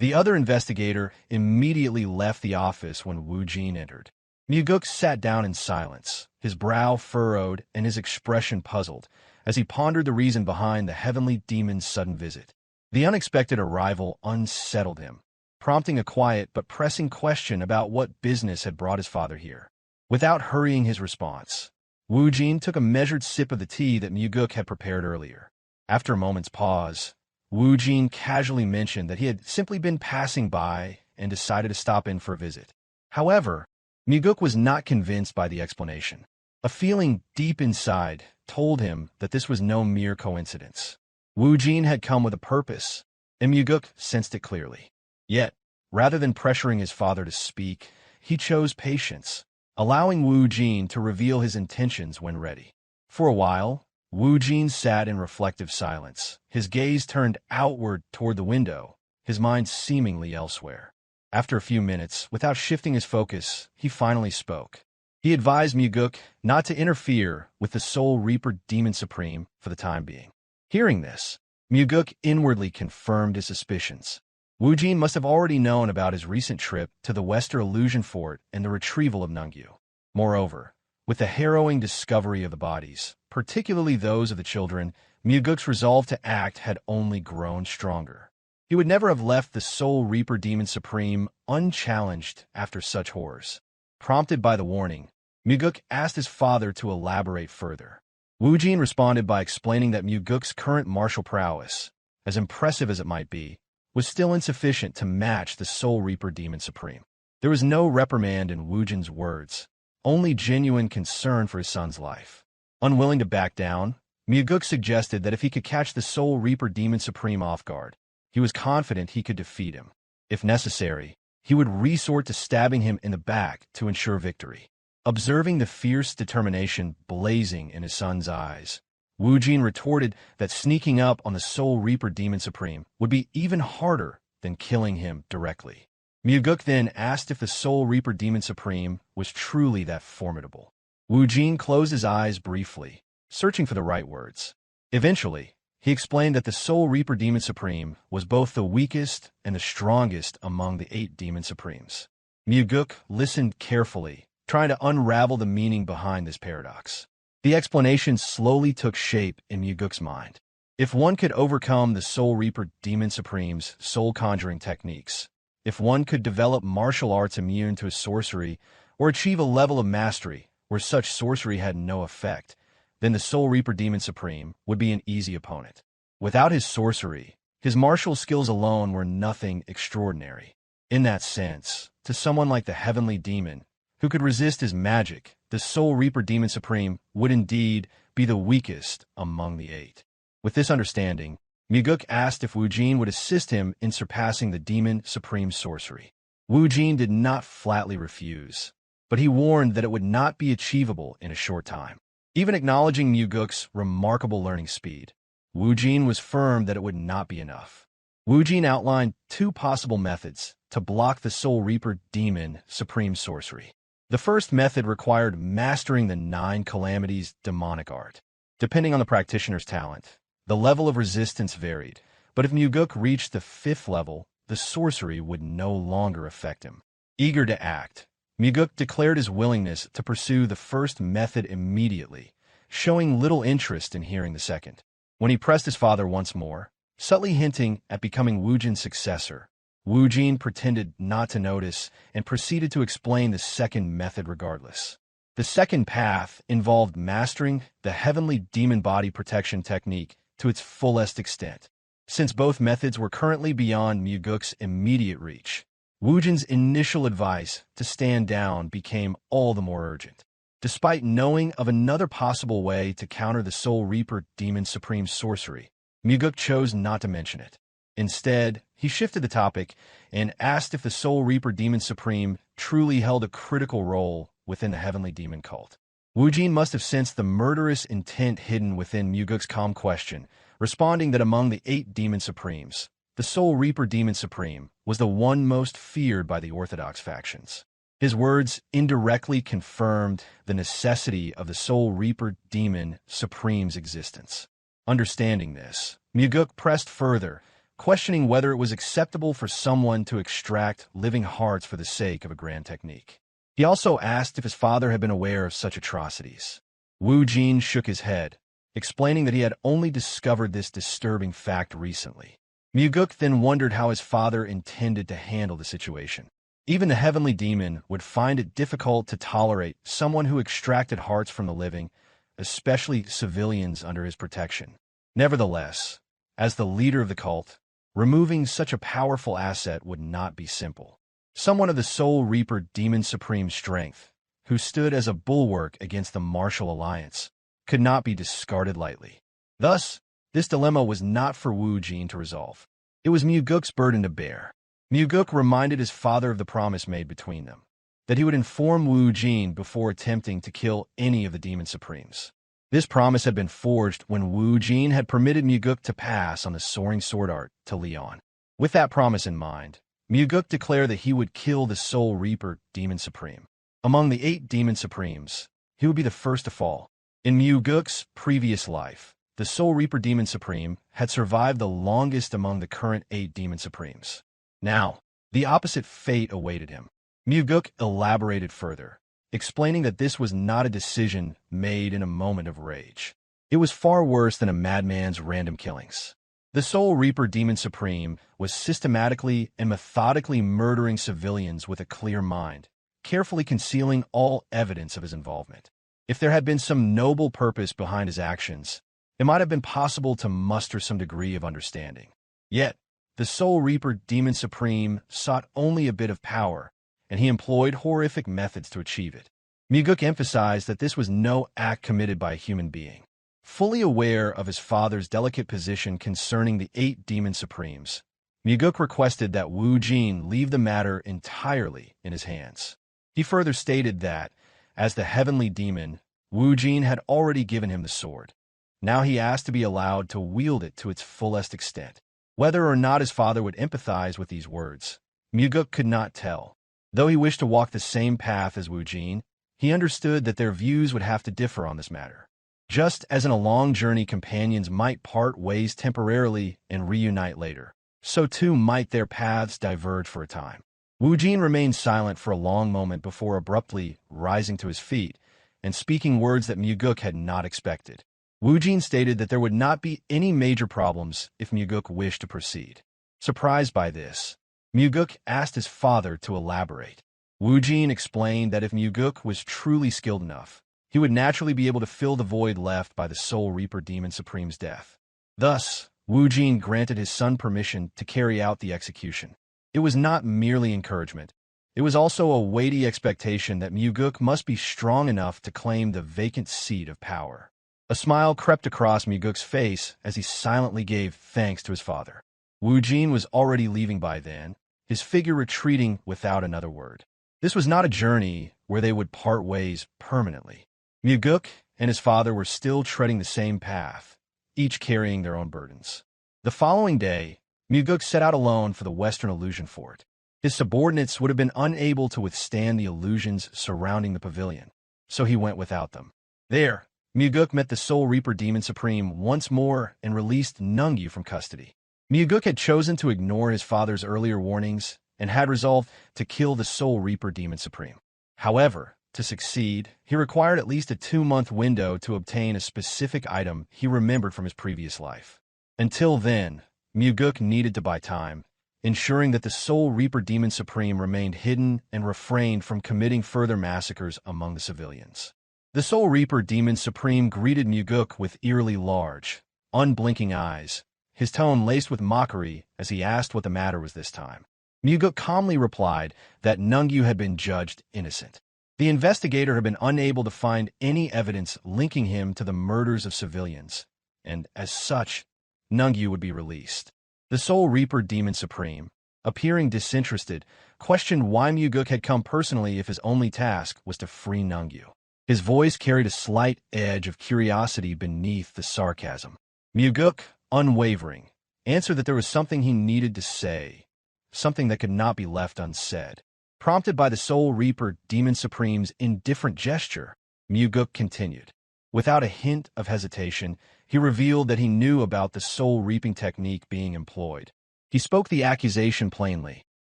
The other investigator immediately left the office when Wu Jin entered. Mugeuk sat down in silence, his brow furrowed and his expression puzzled, as he pondered the reason behind the heavenly demon's sudden visit. The unexpected arrival unsettled him, prompting a quiet but pressing question about what business had brought his father here. Without hurrying his response, Wu Jin took a measured sip of the tea that Mugeuk had prepared earlier. After a moment's pause, Wu Jin casually mentioned that he had simply been passing by and decided to stop in for a visit. However, Mugeuk was not convinced by the explanation. A feeling deep inside told him that this was no mere coincidence. Wu Jin had come with a purpose, and Mugeuk sensed it clearly. Yet, rather than pressuring his father to speak, he chose patience, allowing Wu Jin to reveal his intentions when ready. For a while, Wu Jin sat in reflective silence, his gaze turned outward toward the window, his mind seemingly elsewhere. After a few minutes, without shifting his focus, he finally spoke. He advised Mugeuk not to interfere with the Soul Reaper Demon Supreme for the time being. Hearing this, Mugeuk inwardly confirmed his suspicions. Wu Jin must have already known about his recent trip to the Western Illusion Fort and the retrieval of Nungyu. Moreover, with the harrowing discovery of the bodies, particularly those of the children, Mugeuk's resolve to act had only grown stronger. He would never have left the Soul Reaper Demon Supreme unchallenged after such horrors. Prompted by the warning, Mugeuk asked his father to elaborate further. Wu Jin responded by explaining that Mugeuk's current martial prowess, as impressive as it might be, was still insufficient to match the Soul Reaper Demon Supreme. There was no reprimand in Wu Jin's words, only genuine concern for his son's life. Unwilling to back down, Mugeuk suggested that if he could catch the Soul Reaper Demon Supreme off guard, he was confident he could defeat him. If necessary, he would resort to stabbing him in the back to ensure victory. Observing the fierce determination blazing in his son's eyes, Wu Jin retorted that sneaking up on the Soul Reaper Demon Supreme would be even harder than killing him directly. Mugeuk then asked if the Soul Reaper Demon Supreme was truly that formidable. Wu Jin closed his eyes briefly, searching for the right words. Eventually, he explained that the Soul Reaper Demon Supreme was both the weakest and the strongest among the 8 Demon Supremes. Mugeuk listened carefully, trying to unravel the meaning behind this paradox. The explanation slowly took shape in Mugeuk's mind. If one could overcome the Soul Reaper Demon Supreme's soul conjuring techniques, if one could develop martial arts immune to sorcery, or achieve a level of mastery where such sorcery had no effect, then the Soul Reaper Demon Supreme would be an easy opponent. Without his sorcery, his martial skills alone were nothing extraordinary. In that sense, to someone like the Heavenly Demon, who could resist his magic, the Soul Reaper Demon Supreme would indeed be the weakest among the 8. With this understanding, Mugeuk asked if Wu Jin would assist him in surpassing the Demon Supreme's sorcery. Wu Jin did not flatly refuse, but he warned that it would not be achievable in a short time. Even acknowledging Mugeuk's remarkable learning speed, Wu Jin was firm that it would not be enough. Wu Jin outlined 2 possible methods to block the Soul Reaper Demon Supreme sorcery. The first method required mastering the 9 Calamities demonic art. Depending on the practitioner's talent, the level of resistance varied, but if Mugeuk reached the 5th level, the sorcery would no longer affect him. Eager to act, Mugeuk declared his willingness to pursue the first method immediately, showing little interest in hearing the second. When he pressed his father once more, subtly hinting at becoming Wu Jin's successor, Wu Jin pretended not to notice and proceeded to explain the second method regardless. The second path involved mastering the Heavenly Demon Body Protection technique to its fullest extent. Since both methods were currently beyond Mugeuk's immediate reach, Wu Jin's initial advice to stand down became all the more urgent. Despite knowing of another possible way to counter the Soul Reaper Demon Supreme's sorcery, Mugeuk chose not to mention it. Instead, he shifted the topic and asked if the Soul Reaper Demon Supreme truly held a critical role within the Heavenly Demon cult. Wu Jin must have sensed the murderous intent hidden within Mugeuk's calm question, responding that among the 8 Demon Supremes, the Soul Reaper Demon Supreme was the one most feared by the Orthodox factions. His words indirectly confirmed the necessity of the Soul Reaper Demon Supreme's existence. Understanding this, Mugeuk pressed further, questioning whether it was acceptable for someone to extract living hearts for the sake of a grand technique. He also asked if his father had been aware of such atrocities. Wu Jin shook his head, explaining that he had only discovered this disturbing fact recently. Mugeuk then wondered how his father intended to handle the situation. Even the Heavenly Demon would find it difficult to tolerate someone who extracted hearts from the living, especially civilians under his protection. Nevertheless, as the leader of the cult, removing such a powerful asset would not be simple. Someone of the Soul Reaper Demon Supreme's strength, who stood as a bulwark against the martial alliance, could not be discarded lightly. Thus, This dilemma was not for Wu Jin to resolve. It was Mugeuk's burden to bear. Mugeuk reminded his father of the promise made between them, that he would inform Wu Jin before attempting to kill any of the Demon Supremes. This promise had been forged when Wu Jin had permitted Mugeuk to pass on the soaring sword art to Leon. With that promise in mind, Mugeuk declared that he would kill the Soul Reaper Demon Supreme. Among the 8 Demon Supremes, he would be the first to fall. In Mugeuk's previous life, the Soul Reaper Demon Supreme had survived the longest among the current 8 Demon Supremes. Now, the opposite fate awaited him. Mugeuk elaborated further, explaining that this was not a decision made in a moment of rage. It was far worse than a madman's random killings. The Soul Reaper Demon Supreme was systematically and methodically murdering civilians with a clear mind, carefully concealing all evidence of his involvement. If there had been some noble purpose behind his actions, it might have been possible to muster some degree of understanding. Yet, the Soul Reaper Demon Supreme sought only a bit of power, and he employed horrific methods to achieve it. Mugeuk emphasized that this was no act committed by a human being. Fully aware of his father's delicate position concerning the 8 Demon Supremes, Mugeuk requested that Wu Jin leave the matter entirely in his hands. He further stated that, as the heavenly demon, Wu Jin had already given him the sword. Now he asked to be allowed to wield it to its fullest extent. Whether or not his father would empathize with these words, Mugeuk could not tell. Though he wished to walk the same path as Wu Jin, he understood that their views would have to differ on this matter. Just as in a long journey companions might part ways temporarily and reunite later, so too might their paths diverge for a time. Wu Jin remained silent for a long moment before abruptly rising to his feet and speaking words that Mugeuk had not expected. Wu Jin stated that there would not be any major problems if Mugeuk wished to proceed. Surprised by this, Mugeuk asked his father to elaborate. Wu Jin explained that if Mugeuk was truly skilled enough, he would naturally be able to fill the void left by the Soul Reaper Demon Supreme's death. Thus, Wu Jin granted his son permission to carry out the execution. It was not merely encouragement. It was also a weighty expectation that Mugeuk must be strong enough to claim the vacant seat of power. A smile crept across Mugeuk's face as he silently gave thanks to his father. Wu Jin was already leaving by then, his figure retreating without another word. This was not a journey where they would part ways permanently. Mugeuk and his father were still treading the same path, each carrying their own burdens. The following day, Mugeuk set out alone for the Western Illusion Fort. His subordinates would have been unable to withstand the illusions surrounding the pavilion, so he went without them. There, Mugeuk met the Soul Reaper Demon Supreme once more and released Nungyu from custody. Mugeuk had chosen to ignore his father's earlier warnings and had resolved to kill the Soul Reaper Demon Supreme. However, to succeed, he required at least a 2-month window to obtain a specific item he remembered from his previous life. Until then, Mugeuk needed to buy time, ensuring that the Soul Reaper Demon Supreme remained hidden and refrained from committing further massacres among the civilians. The Soul Reaper Demon Supreme greeted Mugeuk with eerily large, unblinking eyes, his tone laced with mockery as he asked what the matter was this time. Mugeuk calmly replied that Nungyu had been judged innocent. The investigator had been unable to find any evidence linking him to the murders of civilians, and as such, Nungyu would be released. The Soul Reaper Demon Supreme, appearing disinterested, questioned why Mugeuk had come personally if his only task was to free Nungyu. His voice carried a slight edge of curiosity beneath the sarcasm. Mugeuk, unwavering, answered that there was something he needed to say, something that could not be left unsaid. Prompted by the Soul Reaper Demon Supreme's indifferent gesture, Mugeuk continued. Without a hint of hesitation, he revealed that he knew about the soul reaping technique being employed. He spoke the accusation plainly,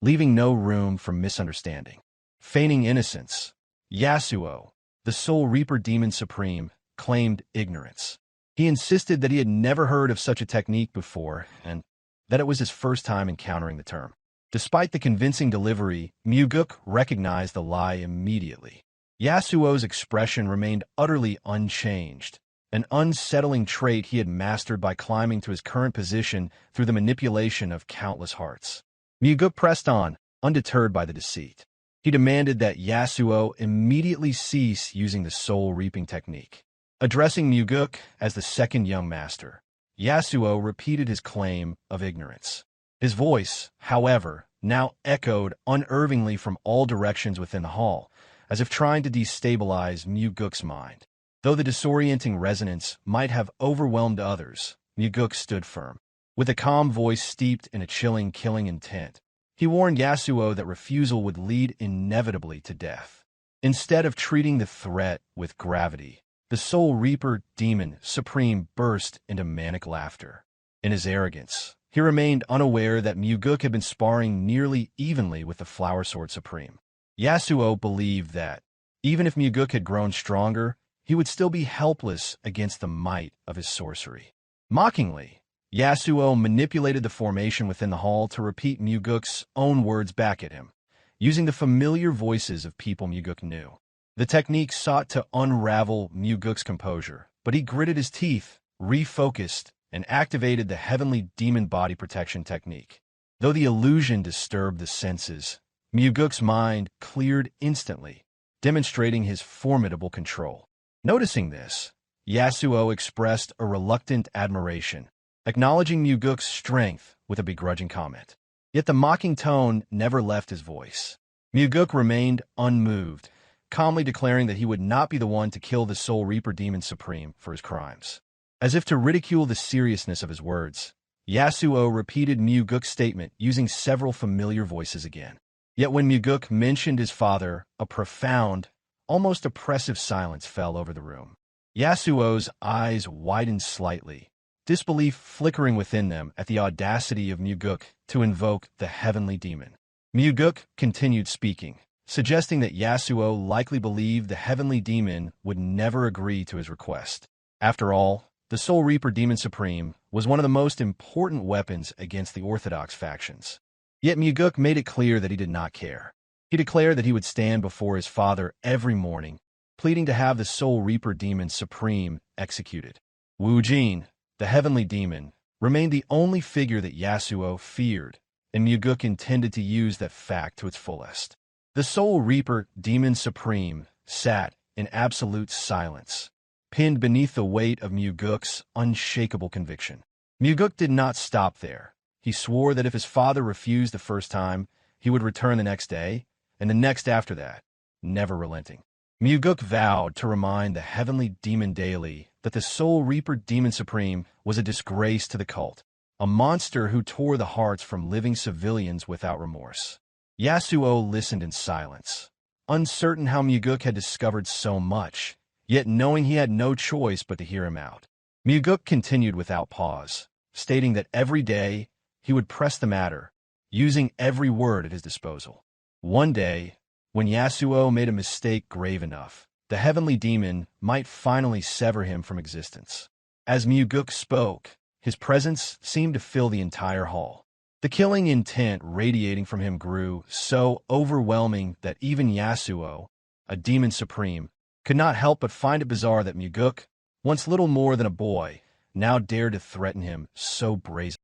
leaving no room for misunderstanding. Feigning innocence, Yasuo, the Soul Reaper Demon Supreme, claimed ignorance. He insisted that he had never heard of such a technique before and that it was his first time encountering the term. Despite the convincing delivery, Mugeuk recognized the lie immediately. Yasuo's expression remained utterly unchanged, an unsettling trait he had mastered by climbing to his current position through the manipulation of countless hearts. Mugeuk pressed on, undeterred by the deceit. He demanded that Yasuo immediately cease using the soul reaping technique. Addressing Mugeuk as the second young master, Yasuo repeated his claim of ignorance. His voice, however, now echoed unervingly from all directions within the hall, as if trying to destabilize Mugeuk's mind. Though the disorienting resonance might have overwhelmed others, Mugeuk stood firm. With a calm voice steeped in a chilling, killing intent, he warned Yasuo that refusal would lead inevitably to death. Instead of treating the threat with gravity, the Soul Reaper Demon Supreme burst into manic laughter. In his arrogance, he remained unaware that Mugeuk had been sparring nearly evenly with the Flower Sword Supreme. Yasuo believed that, even if Mugeuk had grown stronger, he would still be helpless against the might of his sorcery. Mockingly, Yasuo manipulated the formation within the hall to repeat Mugeuk's own words back at him, using the familiar voices of people Mugeuk knew. The technique sought to unravel Mugeuk's composure, but he gritted his teeth, refocused, and activated the Heavenly Demon Body Protection technique. Though the illusion disturbed the senses, Mugeuk's mind cleared instantly, demonstrating his formidable control. Noticing this, Yasuo expressed a reluctant admiration, acknowledging Mugeuk's strength with a begrudging comment. Yet the mocking tone never left his voice. Mugeuk remained unmoved, calmly declaring that he would not be the one to kill the Soul Reaper Demon Supreme for his crimes. As if to ridicule the seriousness of his words, Yasuo repeated Mugeuk's statement using several familiar voices again. Yet when Mugeuk mentioned his father, a profound, almost oppressive silence fell over the room. Yasuo's eyes widened slightly, disbelief flickering within them at the audacity of Mugeuk to invoke the Heavenly Demon. Mugeuk continued speaking, suggesting that Yasuo likely believed the Heavenly Demon would never agree to his request. After all, the Soul Reaper Demon Supreme was one of the most important weapons against the Orthodox factions. Yet Mugeuk made it clear that he did not care. He declared that he would stand before his father every morning, pleading to have the Soul Reaper Demon Supreme executed. Wu Jin, the Heavenly Demon, remained the only figure that Yasuo feared, and Mugeuk intended to use that fact to its fullest. The Soul Reaper Demon Supreme sat in absolute silence, pinned beneath the weight of Mugeuk's unshakable conviction. Mugeuk did not stop there. He swore that if his father refused the first time, he would return the next day, and the next after that, never relenting. Mugeuk vowed to remind the Heavenly Demon daily that the Soul Reaper Demon Supreme was a disgrace to the cult, a monster who tore the hearts from living civilians without remorse. Yasuo listened in silence, uncertain how Mugeuk had discovered so much, yet knowing he had no choice but to hear him out. Mugeuk continued without pause, stating that every day he would press the matter, using every word at his disposal. One day, when Yasuo made a mistake grave enough, the Heavenly Demon might finally sever him from existence. As Mugeuk spoke, his presence seemed to fill the entire hall. The killing intent radiating from him grew so overwhelming that even Yasuo, a Demon Supreme, could not help but find it bizarre that Mugeuk, once little more than a boy, now dared to threaten him so brazenly.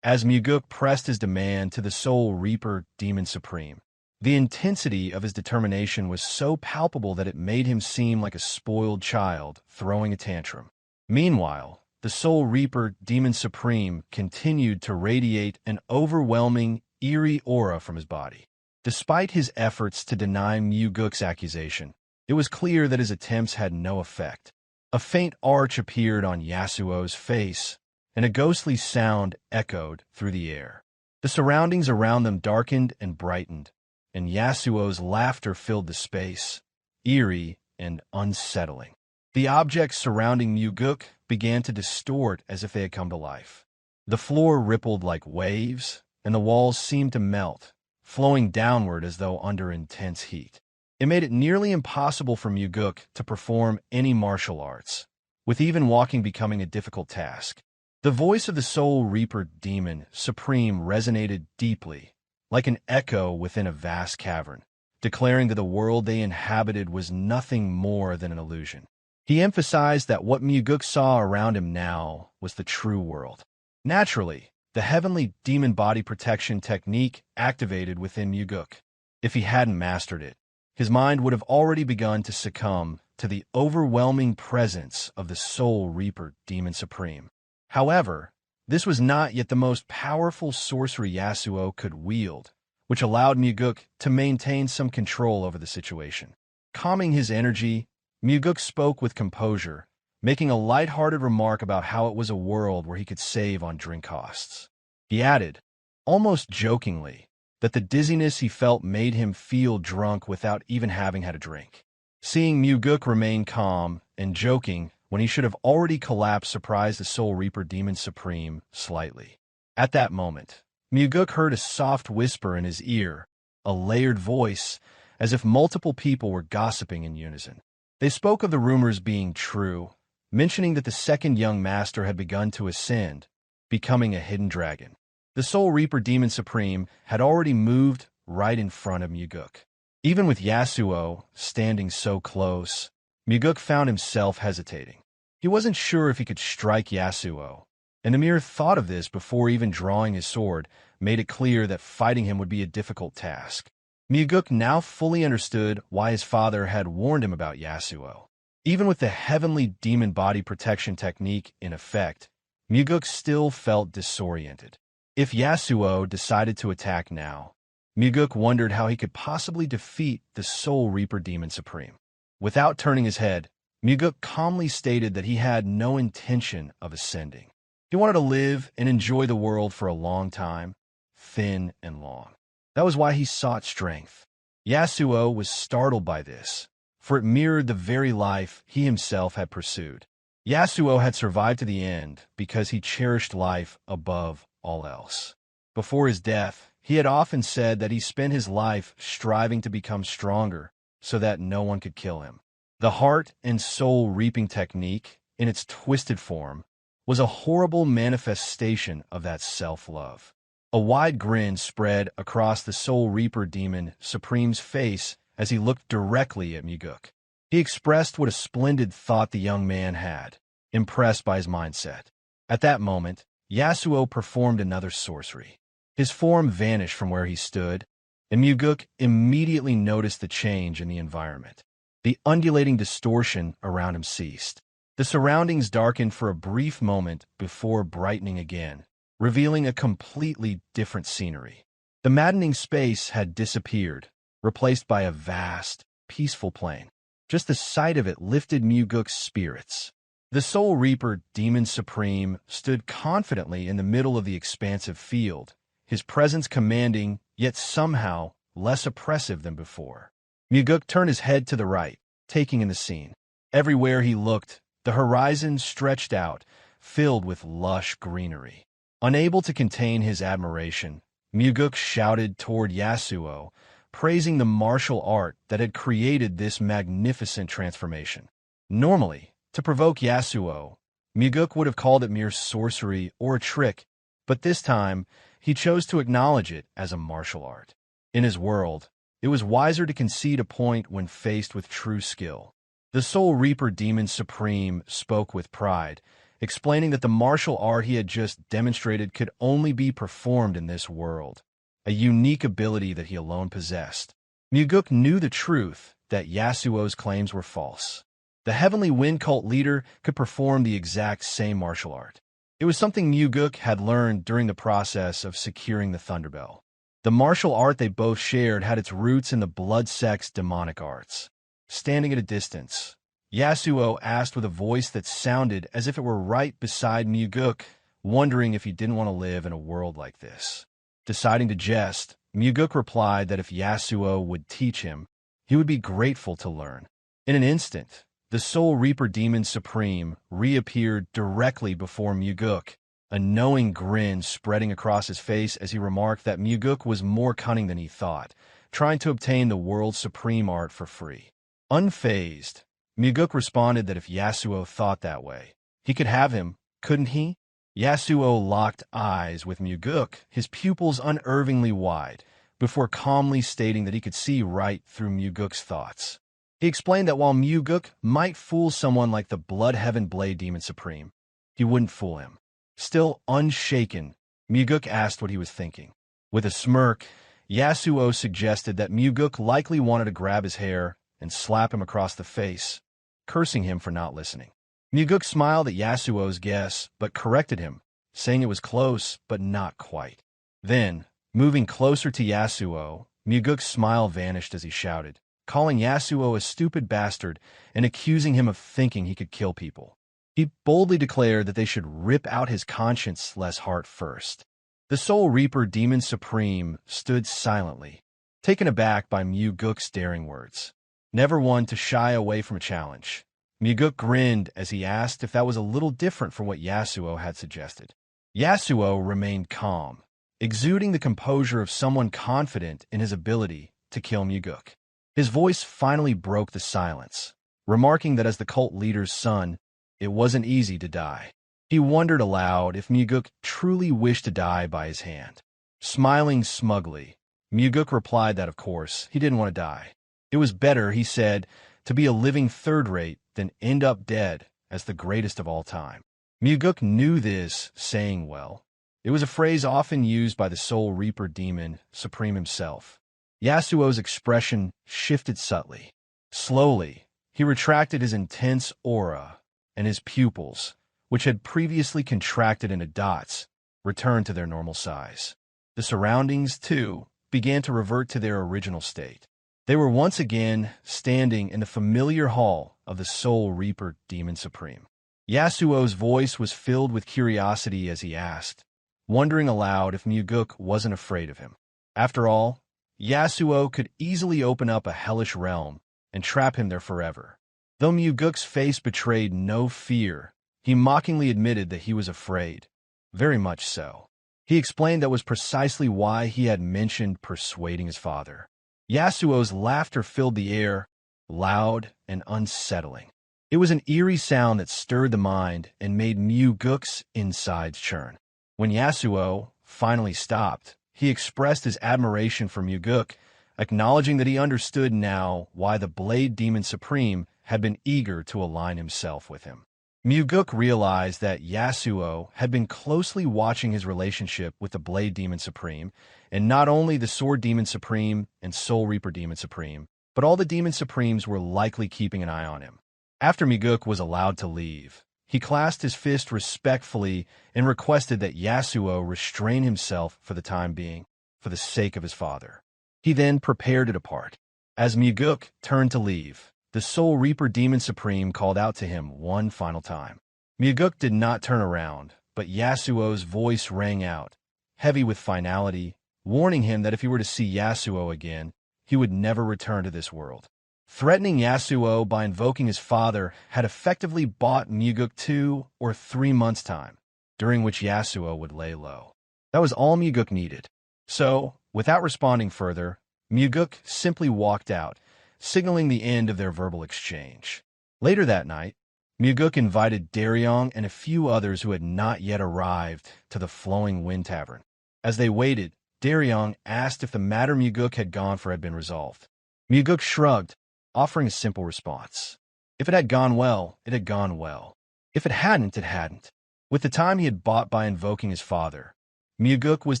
As Mugeuk pressed his demand to the Soul Reaper Demon Supreme, the intensity of his determination was so palpable that it made him seem like a spoiled child throwing a tantrum. Meanwhile, the Soul Reaper Demon Supreme continued to radiate an overwhelming, eerie aura from his body. Despite his efforts to deny Mugeuk's accusation, it was clear that his attempts had no effect. A faint arch appeared on Yasuo's face, and a ghostly sound echoed through the air. The surroundings around them darkened and brightened, and Yasuo's laughter filled the space, eerie and unsettling. The objects surrounding Mugeuk began to distort as if they had come to life. The floor rippled like waves, and the walls seemed to melt, flowing downward as though under intense heat. It made it nearly impossible for Mugeuk to perform any martial arts, with even walking becoming a difficult task. The voice of the Soul Reaper Demon Supreme resonated deeply, like an echo within a vast cavern, declaring that the world they inhabited was nothing more than an illusion. He emphasized that what Mugeuk saw around him now was the true world. Naturally, the Heavenly Demon Body Protection technique activated within Mugeuk. If he hadn't mastered it, his mind would have already begun to succumb to the overwhelming presence of the Soul Reaper Demon Supreme. However, this was not yet the most powerful sorcery Yasuo could wield, which allowed Mugeuk to maintain some control over the situation. Calming his energy, Mugeuk spoke with composure, making a light-hearted remark about how it was a world where he could save on drink costs. He added, almost jokingly, that the dizziness he felt made him feel drunk without even having had a drink. Seeing Mugeuk remain calm and joking when he should have already collapsed surprised the Soul Reaper Demon Supreme slightly. At that moment, Mugeuk heard a soft whisper in his ear, a layered voice, as if multiple people were gossiping in unison. They spoke of the rumors being true, mentioning that the second young master had begun to ascend, becoming a hidden dragon. The Soul Reaper Demon Supreme had already moved right in front of Mugeuk. Even with Yasuo standing so close, Mugeuk found himself hesitating. He wasn't sure if he could strike Yasuo, and the mere thought of this before even drawing his sword made it clear that fighting him would be a difficult task. Mugeuk now fully understood why his father had warned him about Yasuo. Even with the heavenly demon body protection technique in effect, Mugeuk still felt disoriented. If Yasuo decided to attack now, Mugeuk wondered how he could possibly defeat the Soul Reaper Demon Supreme. Without turning his head, Mugeuk calmly stated that he had no intention of ascending. He wanted to live and enjoy the world for a long time, thin and long. That was why he sought strength. Yasuo was startled by this, for it mirrored the very life he himself had pursued. Yasuo had survived to the end because he cherished life above all else. Before his death, he had often said that he spent his life striving to become stronger so that no one could kill him. The heart and soul reaping technique, in its twisted form, was a horrible manifestation of that self-love. A wide grin spread across the Soul Reaper Demon Supreme's face as he looked directly at Mugeuk. He expressed what a splendid thought the young man had, impressed by his mindset. At that moment, Yasuo performed another sorcery. His form vanished from where he stood, and Mugeuk immediately noticed the change in the environment. The undulating distortion around him ceased. The surroundings darkened for a brief moment before brightening again, revealing a completely different scenery. The maddening space had disappeared, replaced by a vast, peaceful plain. Just the sight of it lifted Mugeuk's spirits. The Soul Reaper Demon Supreme stood confidently in the middle of the expansive field, his presence commanding, yet somehow less oppressive than before. Mugeuk turned his head to the right, taking in the scene. Everywhere he looked, the horizon stretched out, filled with lush greenery. Unable to contain his admiration, Mugeuk shouted toward Yasuo, praising the martial art that had created this magnificent transformation. Normally, to provoke Yasuo, Mugeuk would have called it mere sorcery or a trick, but this time, he chose to acknowledge it as a martial art. In his world, it was wiser to concede a point when faced with true skill. The Soul Reaper Demon Supreme spoke with pride, explaining that the martial art he had just demonstrated could only be performed in this world, a unique ability that he alone possessed. Mugeuk knew the truth that Yasuo's claims were false. The Heavenly Wind Cult leader could perform the exact same martial art. It was something Mugeuk had learned during the process of securing the Thunderbell. The martial art they both shared had its roots in the blood-sex demonic arts. Standing at a distance, Yasuo asked with a voice that sounded as if it were right beside Mugeuk, wondering if he didn't want to live in a world like this. Deciding to jest, Mugeuk replied that if Yasuo would teach him, he would be grateful to learn. In an instant, the Soul Reaper Demon Supreme reappeared directly before Mugeuk, a knowing grin spreading across his face as he remarked that Mugeuk was more cunning than he thought, trying to obtain the world's supreme art for free. Unfazed, Mugeuk responded that if Yasuo thought that way, he could have him, couldn't he? Yasuo locked eyes with Mugeuk, his pupils unervingly wide, before calmly stating that he could see right through Mugeuk's thoughts. He explained that while Mugeuk might fool someone like the Blood Heaven Blade Demon Supreme, he wouldn't fool him. Still unshaken, Mugeuk asked what he was thinking. With a smirk, Yasuo suggested that Mugeuk likely wanted to grab his hair and slap him across the face, cursing him for not listening. Mugeuk smiled at Yasuo's guess, but corrected him, saying it was close, but not quite. Then, moving closer to Yasuo, Mugeuk's smile vanished as he shouted, calling Yasuo a stupid bastard and accusing him of thinking he could kill people. He boldly declared that they should rip out his conscience-less heart first. The Soul Reaper Demon Supreme stood silently, taken aback by Mugeuk's daring words. Never one to shy away from a challenge, Mugeuk grinned as he asked if that was a little different from what Yasuo had suggested. Yasuo remained calm, exuding the composure of someone confident in his ability to kill Mugeuk. His voice finally broke the silence, remarking that as the cult leader's son, it wasn't easy to die. He wondered aloud if Mugeuk truly wished to die by his hand. Smiling smugly, Mugeuk replied that of course he didn't want to die. It was better, he said, to be a living third-rate than end up dead as the greatest of all time. Mugeuk knew this saying well. It was a phrase often used by the Soul Reaper Demon Supreme himself. Yasuo's expression shifted subtly. Slowly, he retracted his intense aura, and his pupils, which had previously contracted into dots, returned to their normal size. The surroundings, too, began to revert to their original state. They were once again standing in the familiar hall of the Soul Reaper Demon Supreme. Yasuo's voice was filled with curiosity as he asked, wondering aloud if Mugeuk wasn't afraid of him. After all, Yasuo could easily open up a hellish realm and trap him there forever. Though Mugeuk's face betrayed no fear, he mockingly admitted that he was afraid. Very much so. He explained that was precisely why he had mentioned persuading his father. Yasuo's laughter filled the air, loud and unsettling. It was an eerie sound that stirred the mind and made Mugeuk's insides churn. When Yasuo finally stopped, he expressed his admiration for Mugeuk, acknowledging that he understood now why the Blade Demon Supreme had been eager to align himself with him. Mugeuk realized that Yasuo had been closely watching his relationship with the Blade Demon Supreme, and not only the Sword Demon Supreme and Soul Reaper Demon Supreme, but all the Demon Supremes were likely keeping an eye on him. After Mugeuk was allowed to leave, he clasped his fist respectfully and requested that Yasuo restrain himself for the time being, for the sake of his father. He then prepared to depart. As Mugeuk turned to leave, the Soul Reaper Demon Supreme called out to him one final time. Mugeuk did not turn around, but Yasuo's voice rang out, heavy with finality, warning him that if he were to see Yasuo again, he would never return to this world. Threatening Yasuo by invoking his father had effectively bought Mugeuk 2 or 3 months' time, during which Yasuo would lay low. That was all Mugeuk needed. So, without responding further, Mugeuk simply walked out, signaling the end of their verbal exchange. Later that night, Mugeuk invited Derion and a few others who had not yet arrived to the Flowing Wind Tavern. As they waited, Derion asked if the matter Mugeuk had gone for had been resolved. Mugeuk shrugged, offering a simple response. If it had gone well, it had gone well. If it hadn't, it hadn't. With the time he had bought by invoking his father, Mugeuk was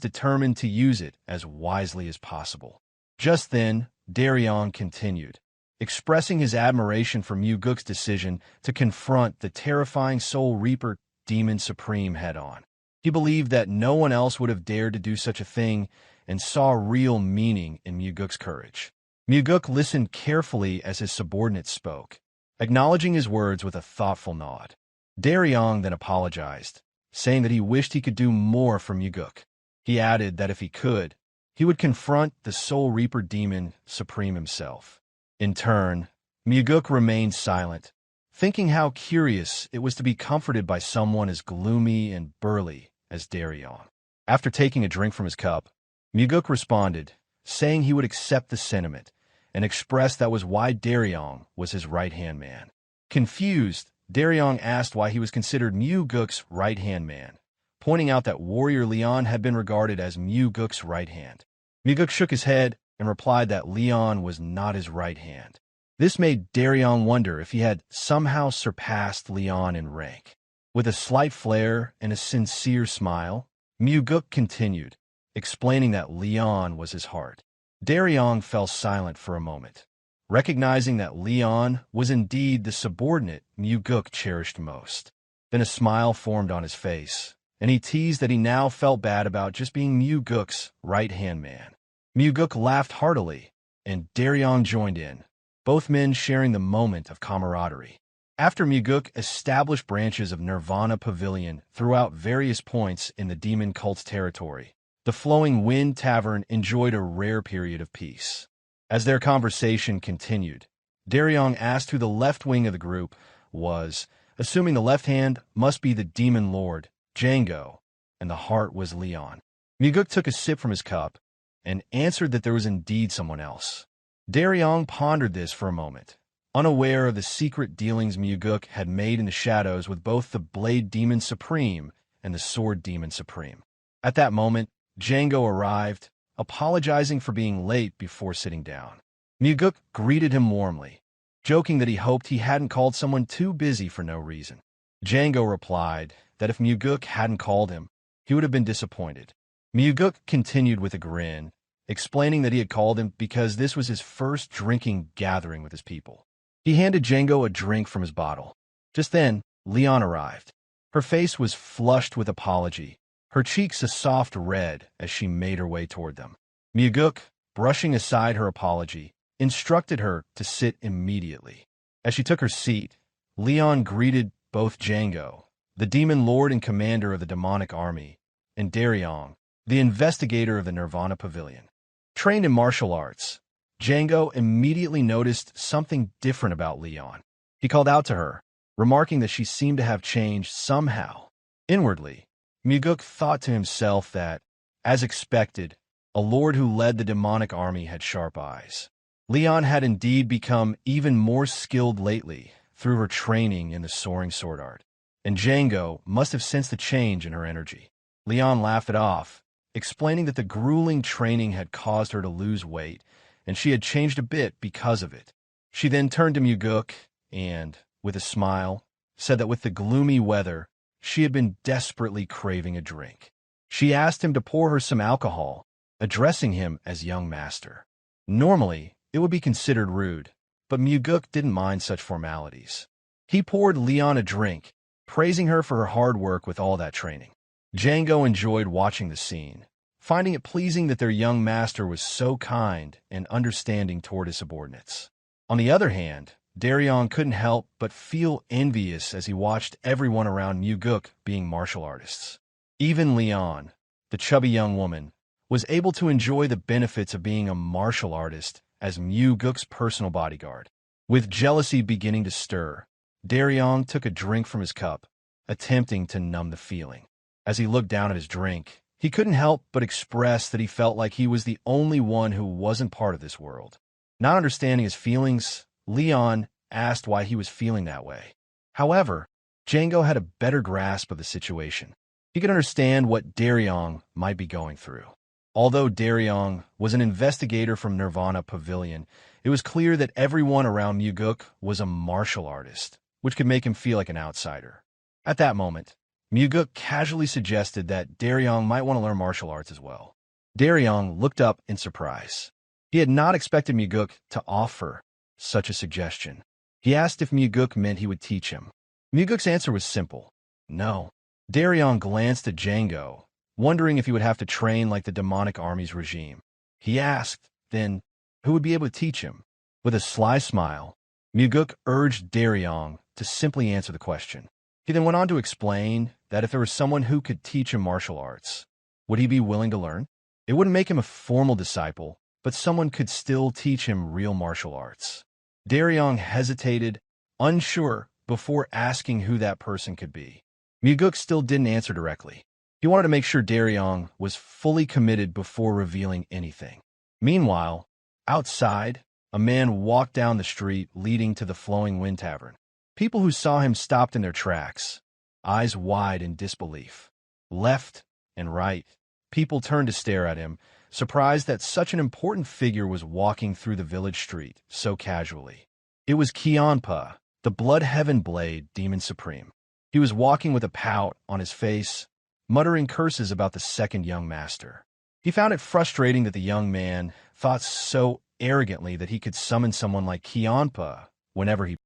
determined to use it as wisely as possible. Just then, Derion continued, expressing his admiration for Mugeuk's decision to confront the terrifying Soul Reaper Demon Supreme head-on. He believed that no one else would have dared to do such a thing and saw real meaning in Mugeuk's courage. Mugeuk listened carefully as his subordinate spoke, acknowledging his words with a thoughtful nod. Derion then apologized, saying that he wished he could do more for Mugeuk. He added that if he could, he would confront the Soul Reaper Demon Supreme himself. In turn, Mugeuk remained silent, thinking how curious it was to be comforted by someone as gloomy and burly as Derion. After taking a drink from his cup, Mugeuk responded, saying he would accept the sentiment, and expressed that was why Derion was his right-hand man. Confused, Derion asked why he was considered Mugeuk's right-hand man, pointing out that warrior Leon had been regarded as Mugeuk's right hand. Mugeuk shook his head and replied that Leon was not his right hand. This made Derion wonder if he had somehow surpassed Leon in rank. With a slight flare and a sincere smile, Mugeuk continued, explaining that Leon was his heart. Derion fell silent for a moment, recognizing that Leon was indeed the subordinate Mugeuk cherished most. Then a smile formed on his face, and he teased that he now felt bad about just being Mugeuk's right-hand man. Mugeuk laughed heartily, and Derion joined in, both men sharing the moment of camaraderie. After Mugeuk established branches of Nirvana Pavilion throughout various points in the demon cult's territory, the Flowing Wind Tavern enjoyed a rare period of peace. As their conversation continued, Derion asked who the left wing of the group was, assuming the left hand must be the demon lord, Django, and the heart was Leon. Mugeuk took a sip from his cup and answered that there was indeed someone else. Derion pondered this for a moment, unaware of the secret dealings Mugeuk had made in the shadows with both the Blade Demon Supreme and the Sword Demon Supreme. At that moment, Django arrived, apologizing for being late before sitting down. Mugeuk greeted him warmly, joking that he hoped he hadn't called someone too busy for no reason. Django replied that if Mugeuk hadn't called him, he would have been disappointed. Mugeuk continued with a grin, explaining that he had called him because this was his first drinking gathering with his people. He handed Django a drink from his bottle. Just then, Leon arrived. Her face was flushed with apology, her cheeks a soft red as she made her way toward them. Mugeuk, brushing aside her apology, instructed her to sit immediately. As she took her seat, Leon greeted both Django, the demon lord and commander of the demonic army, and Derion, the investigator of the Nirvana Pavilion. Trained in martial arts, Django immediately noticed something different about Leon. He called out to her, remarking that she seemed to have changed somehow. Inwardly, Mugeuk thought to himself that, as expected, a lord who led the demonic army had sharp eyes. Leon had indeed become even more skilled lately through her training in the soaring sword art, and Django must have sensed the change in her energy. Leon laughed it off, explaining that the grueling training had caused her to lose weight, and she had changed a bit because of it. She then turned to Mugeuk and, with a smile, said that with the gloomy weather, she had been desperately craving a drink. She asked him to pour her some alcohol, addressing him as young master. Normally, it would be considered rude, but Mugeuk didn't mind such formalities. He poured Leon a drink, praising her for her hard work with all that training. Django enjoyed watching the scene, finding it pleasing that their young master was so kind and understanding toward his subordinates. On the other hand, Derion couldn't help but feel envious as he watched everyone around Mugeuk being martial artists. Even Leon, the chubby young woman, was able to enjoy the benefits of being a martial artist as Mugeuk's personal bodyguard. With jealousy beginning to stir, Derion took a drink from his cup, attempting to numb the feeling. As he looked down at his drink, he couldn't help but express that he felt like he was the only one who wasn't part of this world. Not understanding his feelings, Leon asked why he was feeling that way. However, Django had a better grasp of the situation. He could understand what Derion might be going through. Although Derion was an investigator from Nirvana Pavilion, it was clear that everyone around Mugeuk was a martial artist, which could make him feel like an outsider. At that moment, Mugeuk casually suggested that Derion might want to learn martial arts as well. Derion looked up in surprise. He had not expected Mugeuk to offer such a suggestion. He asked if Mugeuk meant he would teach him. Mugeuk's answer was simple, no. Derion glanced at Django, wondering if he would have to train like the demonic army's regime. He asked, then, who would be able to teach him? With a sly smile, Mugeuk urged Derion to simply answer the question. He then went on to explain that if there was someone who could teach him martial arts, would he be willing to learn? It wouldn't make him a formal disciple, but someone could still teach him real martial arts. Derion hesitated, unsure, before asking who that person could be. Mugeuk still didn't answer directly. He wanted to make sure Derion was fully committed before revealing anything. Meanwhile, outside, a man walked down the street leading to the Flowing Wind Tavern. People who saw him stopped in their tracks, eyes wide in disbelief. Left and right, people turned to stare at him, surprised that such an important figure was walking through the village street so casually. It was Kionpa, the Blood Heaven Blade Demon Supreme. He was walking with a pout on his face, muttering curses about the second young master. He found it frustrating that the young man thought so arrogantly that he could summon someone like Kionpa whenever he...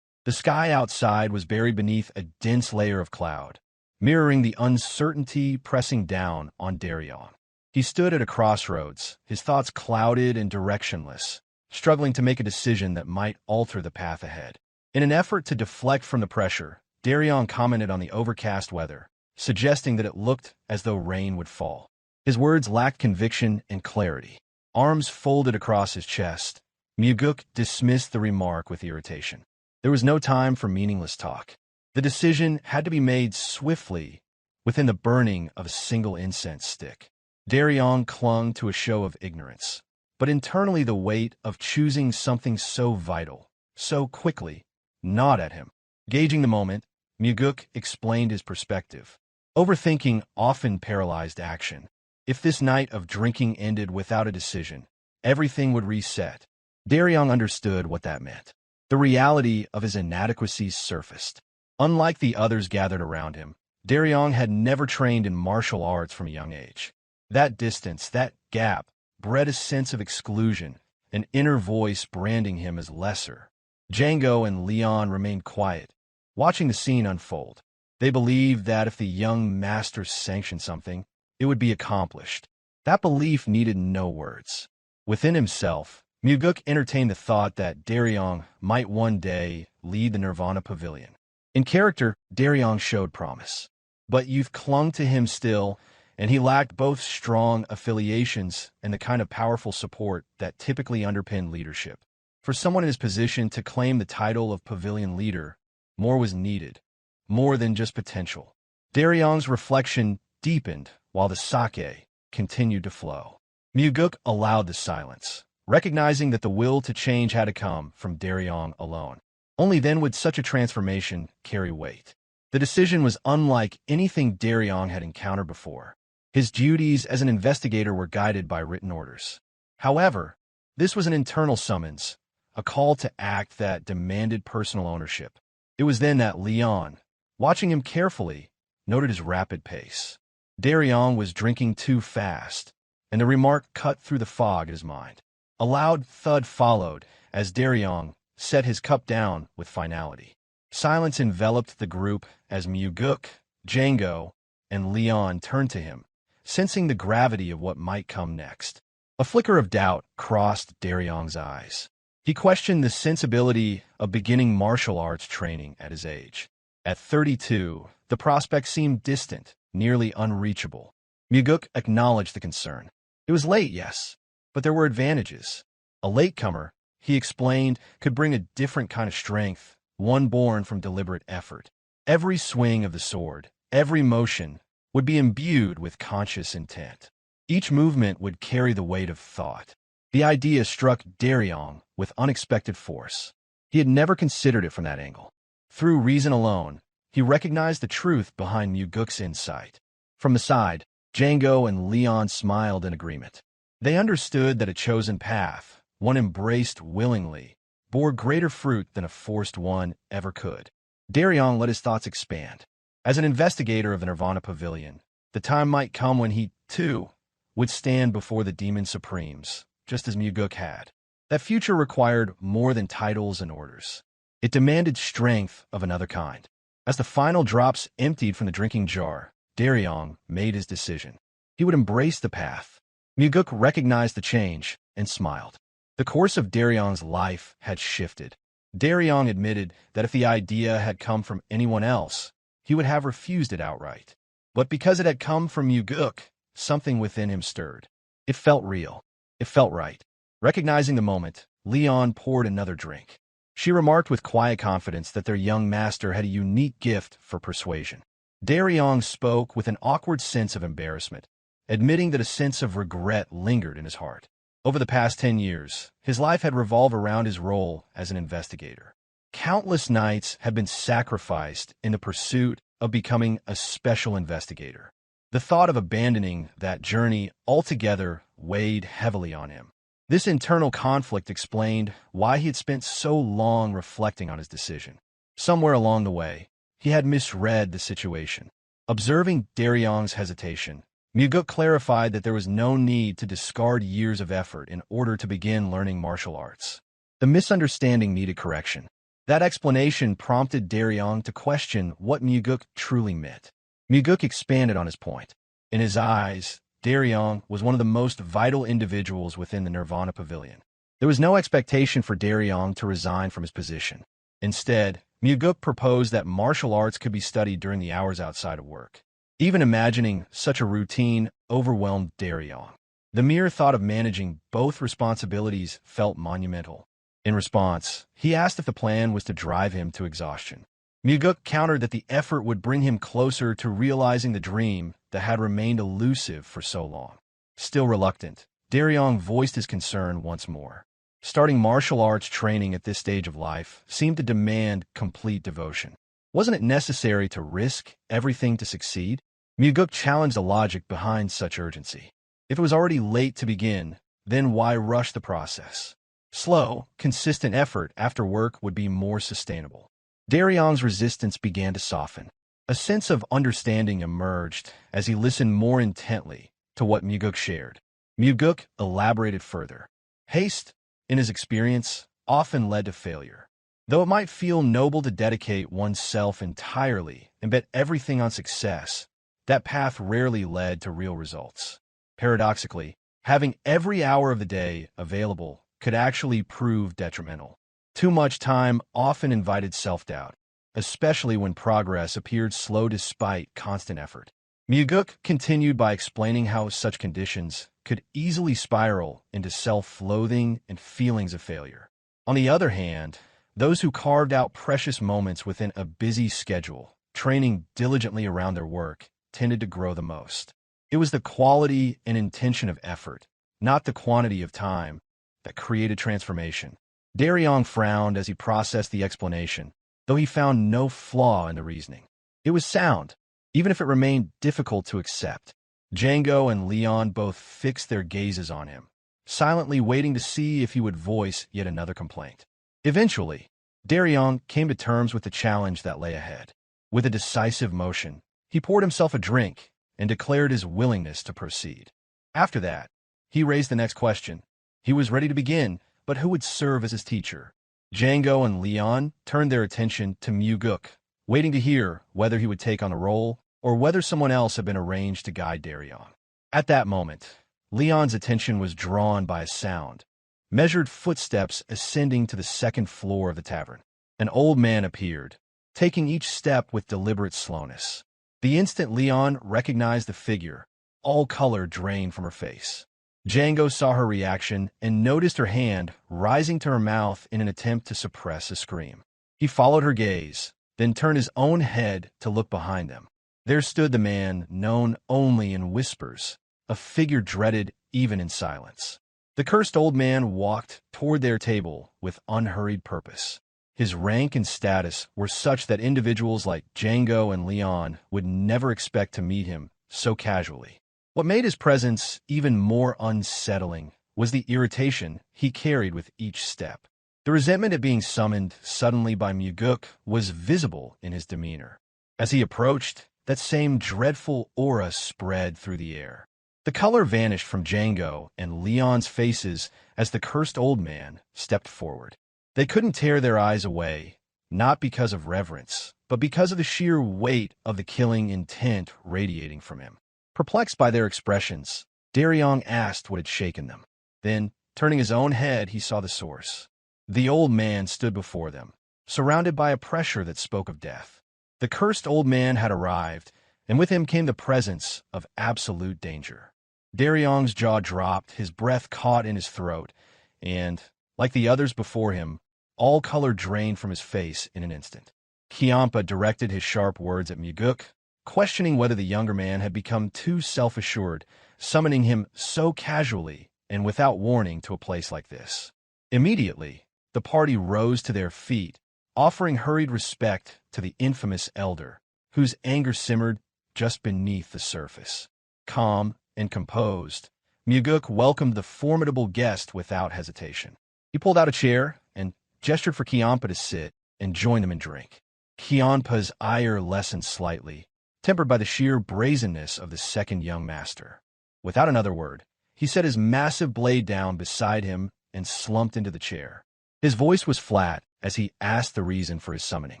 The sky outside was buried beneath a dense layer of cloud, mirroring the uncertainty pressing down on Derion. He stood at a crossroads, his thoughts clouded and directionless, struggling to make a decision that might alter the path ahead. In an effort to deflect from the pressure, Derion commented on the overcast weather, suggesting that it looked as though rain would fall. His words lacked conviction and clarity. Arms folded across his chest, Mugeuk dismissed the remark with irritation. There was no time for meaningless talk. The decision had to be made swiftly within the burning of a single incense stick. Derion clung to a show of ignorance, but internally the weight of choosing something so vital, so quickly, gnawed at him. Gauging the moment, Mugeuk explained his perspective. Overthinking often paralyzed action. If this night of drinking ended without a decision, everything would reset. Derion understood what that meant. The reality of his inadequacies surfaced. Unlike the others gathered around him, Derion had never trained in martial arts from a young age. That distance, that gap, bred a sense of exclusion, an inner voice branding him as lesser. Django and Leon remained quiet, watching the scene unfold. They believed that if the young master sanctioned something, it would be accomplished. That belief needed no words. Within himself, Mugeuk entertained the thought that Derion might one day lead the Nirvana Pavilion. In character, Derion showed promise. But youth clung to him still, and he lacked both strong affiliations and the kind of powerful support that typically underpinned leadership. For someone in his position to claim the title of Pavilion leader, more was needed, more than just potential. Darion's reflection deepened while the sake continued to flow. Mugeuk allowed the silence, recognizing that the will to change had to come from Derion alone. Only then would such a transformation carry weight. The decision was unlike anything Derion had encountered before. His duties as an investigator were guided by written orders. However, this was an internal summons, a call to act that demanded personal ownership. It was then that Leon, watching him carefully, noted his rapid pace. Derion was drinking too fast, and the remark cut through the fog in his mind. A loud thud followed as Derion set his cup down with finality. Silence enveloped the group as Mugeuk, Django, and Leon turned to him, sensing the gravity of what might come next. A flicker of doubt crossed Darion's eyes. He questioned the sensibility of beginning martial arts training at his age. At 32, the prospect seemed distant, nearly unreachable. Mugeuk acknowledged the concern. It was late, yes, but there were advantages. A latecomer, he explained, could bring a different kind of strength, one born from deliberate effort. Every swing of the sword, every motion, would be imbued with conscious intent. Each movement would carry the weight of thought. The idea struck Derion with unexpected force. He had never considered it from that angle. Through reason alone, he recognized the truth behind Mugeuk's insight. From the side, Django and Leon smiled in agreement. They understood that a chosen path, one embraced willingly, bore greater fruit than a forced one ever could. Derion let his thoughts expand. As an investigator of the Nirvana Pavilion, the time might come when he, too, would stand before the Demon Supremes, just as Mugeuk had. That future required more than titles and orders. It demanded strength of another kind. As the final drops emptied from the drinking jar, Derion made his decision. He would embrace the path. Mugeuk recognized the change and smiled. The course of Darion's life had shifted. Derion admitted that if the idea had come from anyone else, he would have refused it outright. But because it had come from Mugeuk, something within him stirred. It felt real. It felt right. Recognizing the moment, Leon poured another drink. She remarked with quiet confidence that their young master had a unique gift for persuasion. Derion spoke with an awkward sense of embarrassment, admitting that a sense of regret lingered in his heart. Over the past 10 years, his life had revolved around his role as an investigator. Countless nights had been sacrificed in the pursuit of becoming a special investigator. The thought of abandoning that journey altogether weighed heavily on him. This internal conflict explained why he had spent so long reflecting on his decision. Somewhere along the way, he had misread the situation. Observing Darion's hesitation, Mugeuk clarified that there was no need to discard years of effort in order to begin learning martial arts. The misunderstanding needed correction. That explanation prompted Derion to question what Mugeuk truly meant. Mugeuk expanded on his point. In his eyes, Derion was one of the most vital individuals within the Nirvana Pavilion. There was no expectation for Derion to resign from his position. Instead, Mugeuk proposed that martial arts could be studied during the hours outside of work. Even imagining such a routine overwhelmed Derion. The mere thought of managing both responsibilities felt monumental. In response, he asked if the plan was to drive him to exhaustion. Mugeuk countered that the effort would bring him closer to realizing the dream that had remained elusive for so long. Still reluctant, Derion voiced his concern once more. Starting martial arts training at this stage of life seemed to demand complete devotion. Wasn't it necessary to risk everything to succeed? Mugeuk challenged the logic behind such urgency. If it was already late to begin, then why rush the process? Slow, consistent effort after work would be more sustainable. Darion's resistance began to soften. A sense of understanding emerged as he listened more intently to what Mugeuk shared. Mugeuk elaborated further. Haste, in his experience, often led to failure. Though it might feel noble to dedicate oneself entirely and bet everything on success, that path rarely led to real results. Paradoxically, having every hour of the day available could actually prove detrimental. Too much time often invited self-doubt, especially when progress appeared slow despite constant effort. Mugeuk continued by explaining how such conditions could easily spiral into self-loathing and feelings of failure. On the other hand, those who carved out precious moments within a busy schedule, training diligently around their work, tended to grow the most. It was the quality and intention of effort, not the quantity of time, that created transformation. Derion frowned as he processed the explanation, though he found no flaw in the reasoning. It was sound, even if it remained difficult to accept. Django and Leon both fixed their gazes on him, silently waiting to see if he would voice yet another complaint. Eventually, Derion came to terms with the challenge that lay ahead. With a decisive motion, he poured himself a drink and declared his willingness to proceed. After that, he raised the next question. He was ready to begin, but who would serve as his teacher? Django and Leon turned their attention to Mugeuk, waiting to hear whether he would take on the role or whether someone else had been arranged to guide Derion. At that moment, Leon's attention was drawn by a sound. Measured footsteps ascending to the second floor of the tavern. An old man appeared, taking each step with deliberate slowness. The instant Leon recognized the figure, all color drained from her face. Django saw her reaction and noticed her hand rising to her mouth in an attempt to suppress a scream. He followed her gaze, then turned his own head to look behind them. There stood the man known only in whispers, a figure dreaded even in silence. The cursed old man walked toward their table with unhurried purpose. His rank and status were such that individuals like Django and Leon would never expect to meet him so casually. What made his presence even more unsettling was the irritation he carried with each step. The resentment at being summoned suddenly by Mugeuk was visible in his demeanor. As he approached, that same dreadful aura spread through the air. The color vanished from Django and Leon's faces as the cursed old man stepped forward. They couldn't tear their eyes away, not because of reverence, but because of the sheer weight of the killing intent radiating from him. Perplexed by their expressions, Derion asked what had shaken them. Then, turning his own head, he saw the source. The old man stood before them, surrounded by a pressure that spoke of death. The cursed old man had arrived, and with him came the presence of absolute danger. Darion's jaw dropped, his breath caught in his throat, and, like the others before him, all color drained from his face in an instant. Kiampa directed his sharp words at Mugeuk, questioning whether the younger man had become too self-assured, summoning him so casually and without warning to a place like this. Immediately, the party rose to their feet, offering hurried respect to the infamous elder, whose anger simmered just beneath the surface. Calm and composed, Mugeuk welcomed the formidable guest without hesitation. He pulled out a chair and gestured for Kiampa to sit and join them in drink. Kiampa's ire lessened slightly, tempered by the sheer brazenness of the second young master. Without another word, he set his massive blade down beside him and slumped into the chair. His voice was flat as he asked the reason for his summoning.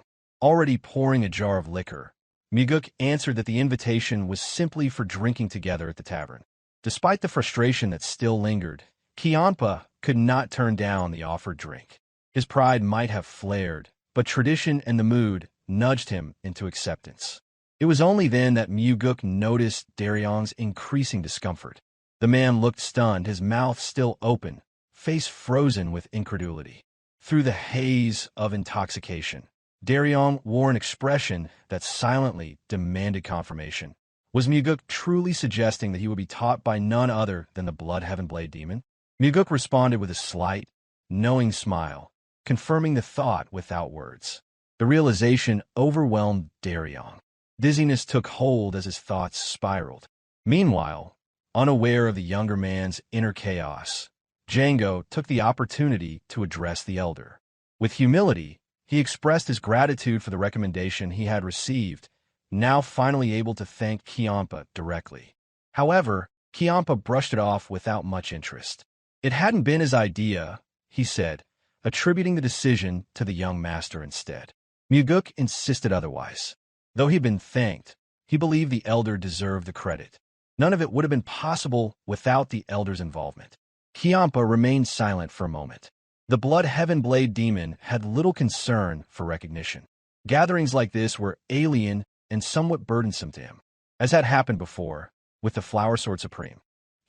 Already pouring a jar of liquor, Mugeuk answered that the invitation was simply for drinking together at the tavern. Despite the frustration that still lingered, Kianpa could not turn down the offered drink. His pride might have flared, but tradition and the mood nudged him into acceptance. It was only then that Mugeuk noticed Derion's increasing discomfort. The man looked stunned, his mouth still open, face frozen with incredulity. Through the haze of intoxication, Derion wore an expression that silently demanded confirmation. Was Mugeuk truly suggesting that he would be taught by none other than the Bloodheaven Blade Demon? Mugeuk responded with a slight, knowing smile, confirming the thought without words. The realization overwhelmed Derion. Dizziness took hold as his thoughts spiraled. Meanwhile, unaware of the younger man's inner chaos, Django took the opportunity to address the elder. With humility, he expressed his gratitude for the recommendation he had received, now finally able to thank Kianpa directly. However, Kianpa brushed it off without much interest. It hadn't been his idea, he said, attributing the decision to the young master instead. Mugeuk insisted otherwise. Though he'd been thanked, he believed the elder deserved the credit. None of it would have been possible without the elder's involvement. Kianpa remained silent for a moment. The Bloodheaven Blade Demon had little concern for recognition. Gatherings like this were alien and somewhat burdensome to him, as had happened before with the Flower Sword Supreme.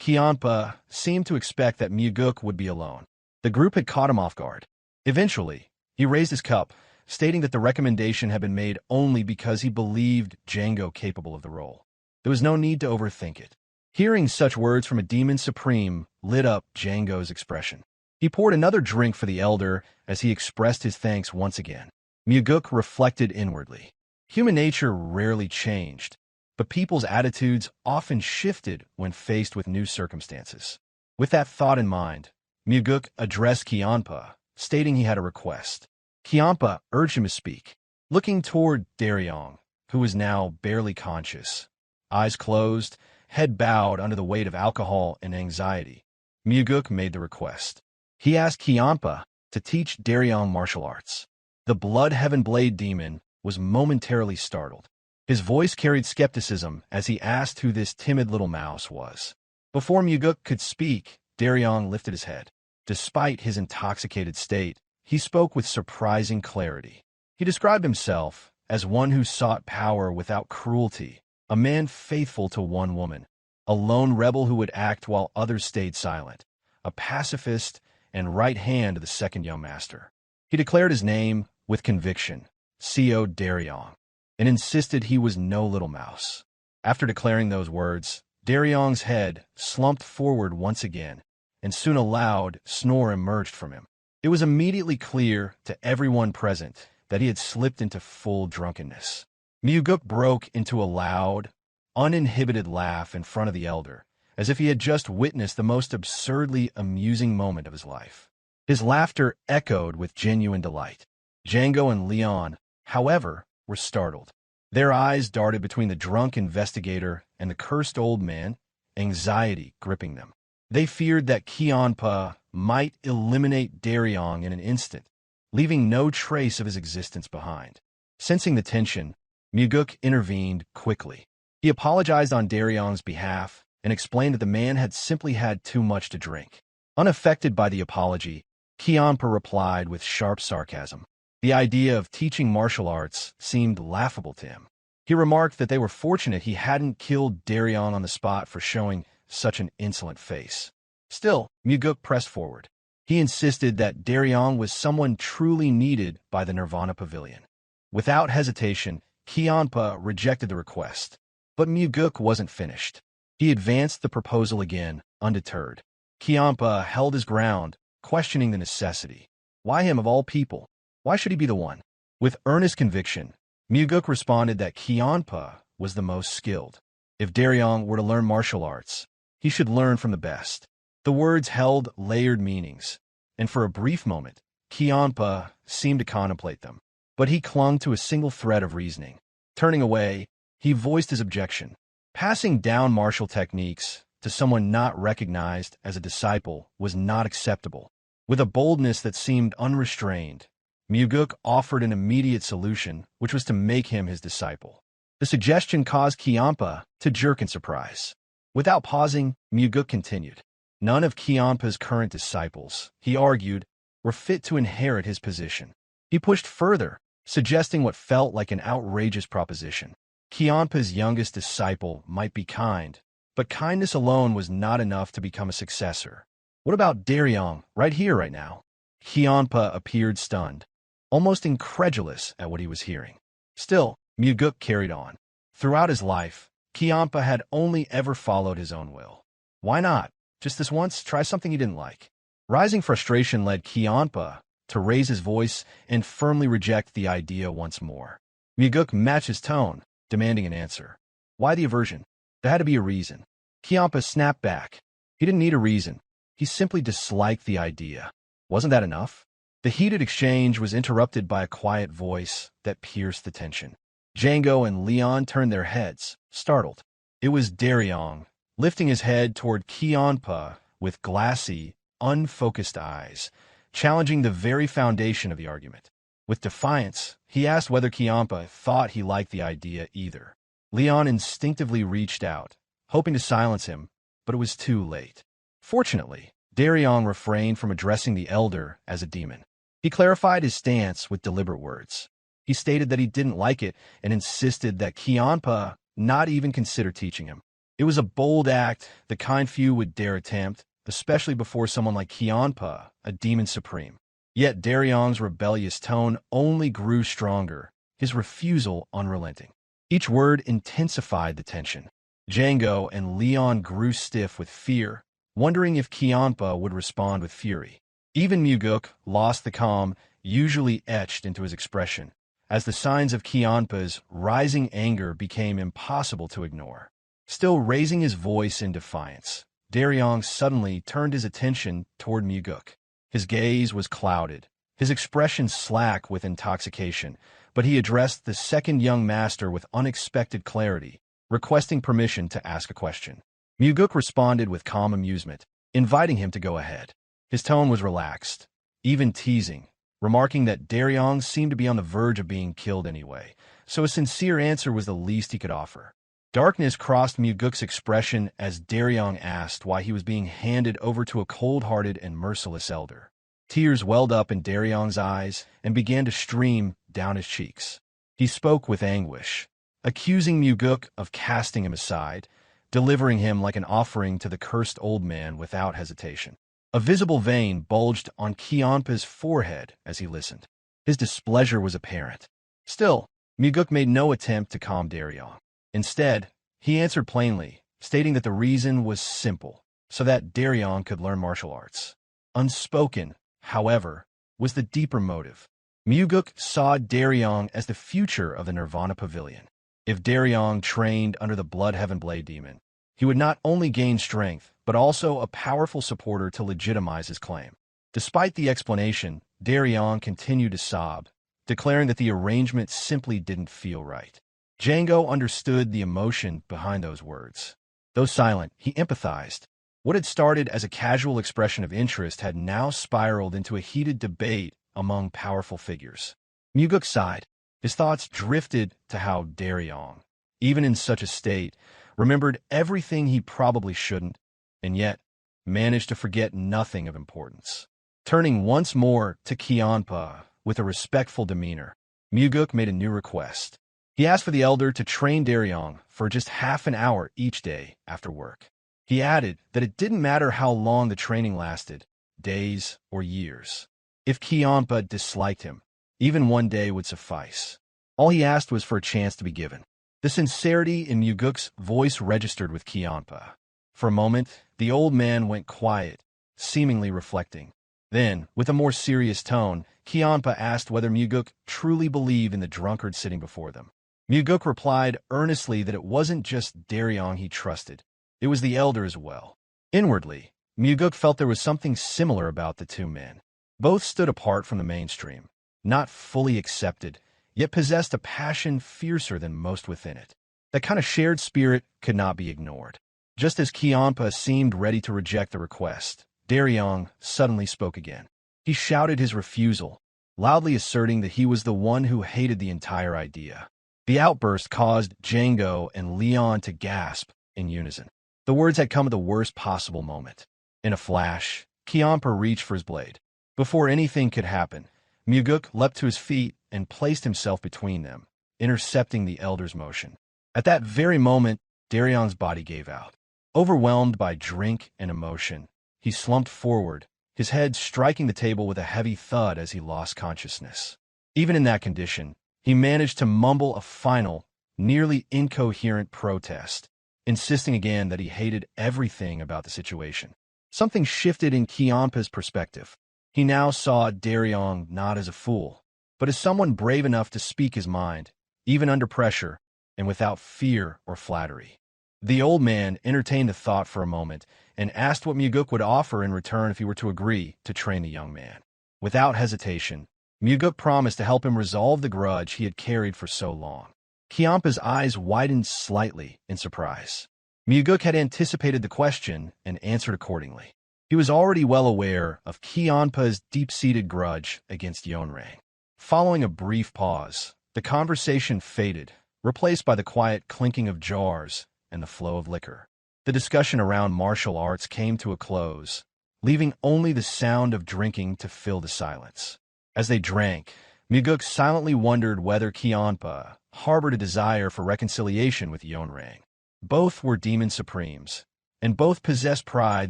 Kianpa seemed to expect that Mugeuk would be alone. The group had caught him off guard. Eventually, he raised his cup, stating that the recommendation had been made only because he believed Django capable of the role. There was no need to overthink it. Hearing such words from a demon supreme lit up Django's expression. He poured another drink for the elder as he expressed his thanks once again. Mugeuk reflected inwardly. Human nature rarely changed, but people's attitudes often shifted when faced with new circumstances. With that thought in mind, Mugeuk addressed Kianpa, stating he had a request. Kianpa urged him to speak. Looking toward Derion, who was now barely conscious, eyes closed, head bowed under the weight of alcohol and anxiety, Mugeuk made the request. He asked Kianpa to teach Derion martial arts. The Bloodheaven Blade Demon was momentarily startled. His voice carried skepticism as he asked who this timid little mouse was. Before Mugeuk could speak, Derion lifted his head. Despite his intoxicated state, he spoke with surprising clarity. He described himself as one who sought power without cruelty, a man faithful to one woman, a lone rebel who would act while others stayed silent, a pacifist and right hand of the second young master. He declared his name with conviction, Co. Derion, and insisted he was no little mouse. After declaring those words, Derion's head slumped forward once again, and soon a loud snore emerged from him. It was immediately clear to everyone present that he had slipped into full drunkenness. Mugeuk broke into a loud, uninhibited laugh in front of the elder, as if he had just witnessed the most absurdly amusing moment of his life. His laughter echoed with genuine delight. Django and Leon, however, were startled. Their eyes darted between the drunk investigator and the cursed old man, anxiety gripping them. They feared that Kianpa might eliminate Derion in an instant, leaving no trace of his existence behind. Sensing the tension, Mugeuk intervened quickly. He apologized on Derion's behalf and explained that the man had simply had too much to drink. Unaffected by the apology, Kianpa replied with sharp sarcasm. The idea of teaching martial arts seemed laughable to him. He remarked that they were fortunate he hadn't killed Derion on the spot for showing such an insolent face. Still, Mugeuk pressed forward. He insisted that Derion was someone truly needed by the Nirvana Pavilion. Without hesitation, Kianpa rejected the request. But Mugeuk wasn't finished. He advanced the proposal again, undeterred. Kianpa held his ground, questioning the necessity. Why him of all people? Why should he be the one? With earnest conviction, Mugeuk responded that Kianpa was the most skilled. If Derion were to learn martial arts, he should learn from the best. The words held layered meanings, and for a brief moment, Kianpa seemed to contemplate them. But he clung to a single thread of reasoning. Turning away, he voiced his objection. Passing down martial techniques to someone not recognized as a disciple was not acceptable. With a boldness that seemed unrestrained, Mugeuk offered an immediate solution, which was to make him his disciple. The suggestion caused Kianpa to jerk in surprise. Without pausing, Mugeuk continued. None of Kianpa's current disciples, he argued, were fit to inherit his position. He pushed further, suggesting what felt like an outrageous proposition. Kianpa's youngest disciple might be kind, but kindness alone was not enough to become a successor. What about Derion, right here, right now? Kianpa appeared stunned, almost incredulous at what he was hearing. Still, Mugeuk carried on. Throughout his life, Kianpa had only ever followed his own will. Why not? Just this once, try something he didn't like. Rising frustration led Kianpa to raise his voice and firmly reject the idea once more. Mugeuk matched his tone, demanding an answer. Why the aversion? There had to be a reason. Kianpa snapped back. He didn't need a reason. He simply disliked the idea. Wasn't that enough? The heated exchange was interrupted by a quiet voice that pierced the tension. Django and Leon turned their heads, startled. It was Derion, lifting his head toward Kianpa with glassy, unfocused eyes, challenging the very foundation of the argument. With defiance, he asked whether Kianpa thought he liked the idea either. Leon instinctively reached out, hoping to silence him, but it was too late. Fortunately, Derion refrained from addressing the elder as a demon. He clarified his stance with deliberate words. He stated that he didn't like it and insisted that Kianpa not even consider teaching him. It was a bold act the kind few would dare attempt, especially before someone like Kianpa, a demon supreme. Yet Darion's rebellious tone only grew stronger, his refusal unrelenting. Each word intensified the tension. Django and Leon grew stiff with fear, wondering if Kianpa would respond with fury. Even Mugeuk lost the calm usually etched into his expression, as the signs of Kianpa's rising anger became impossible to ignore. Still raising his voice in defiance, Derion suddenly turned his attention toward Mugeuk. His gaze was clouded, his expression slack with intoxication, but he addressed the second young master with unexpected clarity, requesting permission to ask a question. Mugeuk responded with calm amusement, inviting him to go ahead. His tone was relaxed, even teasing, remarking that Derion seemed to be on the verge of being killed anyway, so a sincere answer was the least he could offer. Darkness crossed Mugeuk's expression as Derion asked why he was being handed over to a cold-hearted and merciless elder. Tears welled up in Darion's eyes and began to stream down his cheeks. He spoke with anguish, accusing Mugeuk of casting him aside, delivering him like an offering to the cursed old man without hesitation. A visible vein bulged on Kianpa's forehead as he listened. His displeasure was apparent. Still, Mugeuk made no attempt to calm Derion. Instead, he answered plainly, stating that the reason was simple, so that Derion could learn martial arts. Unspoken, however, was the deeper motive. Mugeuk saw Derion as the future of the Nirvana Pavilion. If Derion trained under the Blood Heaven Blade Demon, he would not only gain strength, but also a powerful supporter to legitimize his claim. Despite the explanation, Derion continued to sob, declaring that the arrangement simply didn't feel right. Django understood the emotion behind those words. Though silent, he empathized. What had started as a casual expression of interest had now spiraled into a heated debate among powerful figures. Mugeuk sighed. His thoughts drifted to how Derion, even in such a state, remembered everything he probably shouldn't, and yet managed to forget nothing of importance. Turning once more to Kianpa with a respectful demeanor, Mugeuk made a new request. He asked for the elder to train Derion for just half an hour each day after work. He added that it didn't matter how long the training lasted, days or years. If Kianpa disliked him, even one day would suffice. All he asked was for a chance to be given. The sincerity in Mugeuk's voice registered with Kianpa. For a moment, the old man went quiet, seemingly reflecting. Then, with a more serious tone, Kianpa asked whether Mugeuk truly believed in the drunkard sitting before them. Mugeuk replied earnestly that it wasn't just Derion he trusted. It was the elder as well. Inwardly, Mugeuk felt there was something similar about the two men. Both stood apart from the mainstream, not fully accepted, yet possessed a passion fiercer than most within it. That kind of shared spirit could not be ignored. Just as Kiampa seemed ready to reject the request, Derion suddenly spoke again. He shouted his refusal, loudly asserting that he was the one who hated the entire idea. The outburst caused Django and Leon to gasp in unison. The words had come at the worst possible moment. In a flash, Kiampa reached for his blade. Before anything could happen, Mugeuk leapt to his feet and placed himself between them, intercepting the elder's motion. At that very moment, Darion's body gave out. Overwhelmed by drink and emotion, he slumped forward, his head striking the table with a heavy thud as he lost consciousness. Even in that condition, he managed to mumble a final, nearly incoherent protest, insisting again that he hated everything about the situation. Something shifted in Kiampa's perspective. He now saw Derion not as a fool, but as someone brave enough to speak his mind, even under pressure, and without fear or flattery. The old man entertained the thought for a moment and asked what Mugeuk would offer in return if he were to agree to train the young man. Without hesitation, Mugeuk promised to help him resolve the grudge he had carried for so long. Kiampa's eyes widened slightly in surprise. Mugeuk had anticipated the question and answered accordingly. He was already well aware of Kiampa's deep-seated grudge against Yonrang. Following a brief pause, the conversation faded, replaced by the quiet clinking of jars and the flow of liquor. The discussion around martial arts came to a close, leaving only the sound of drinking to fill the silence. As they drank, Mugeuk silently wondered whether Kiampa harbored a desire for reconciliation with Yonrang. Both were demon supremes, and both possessed pride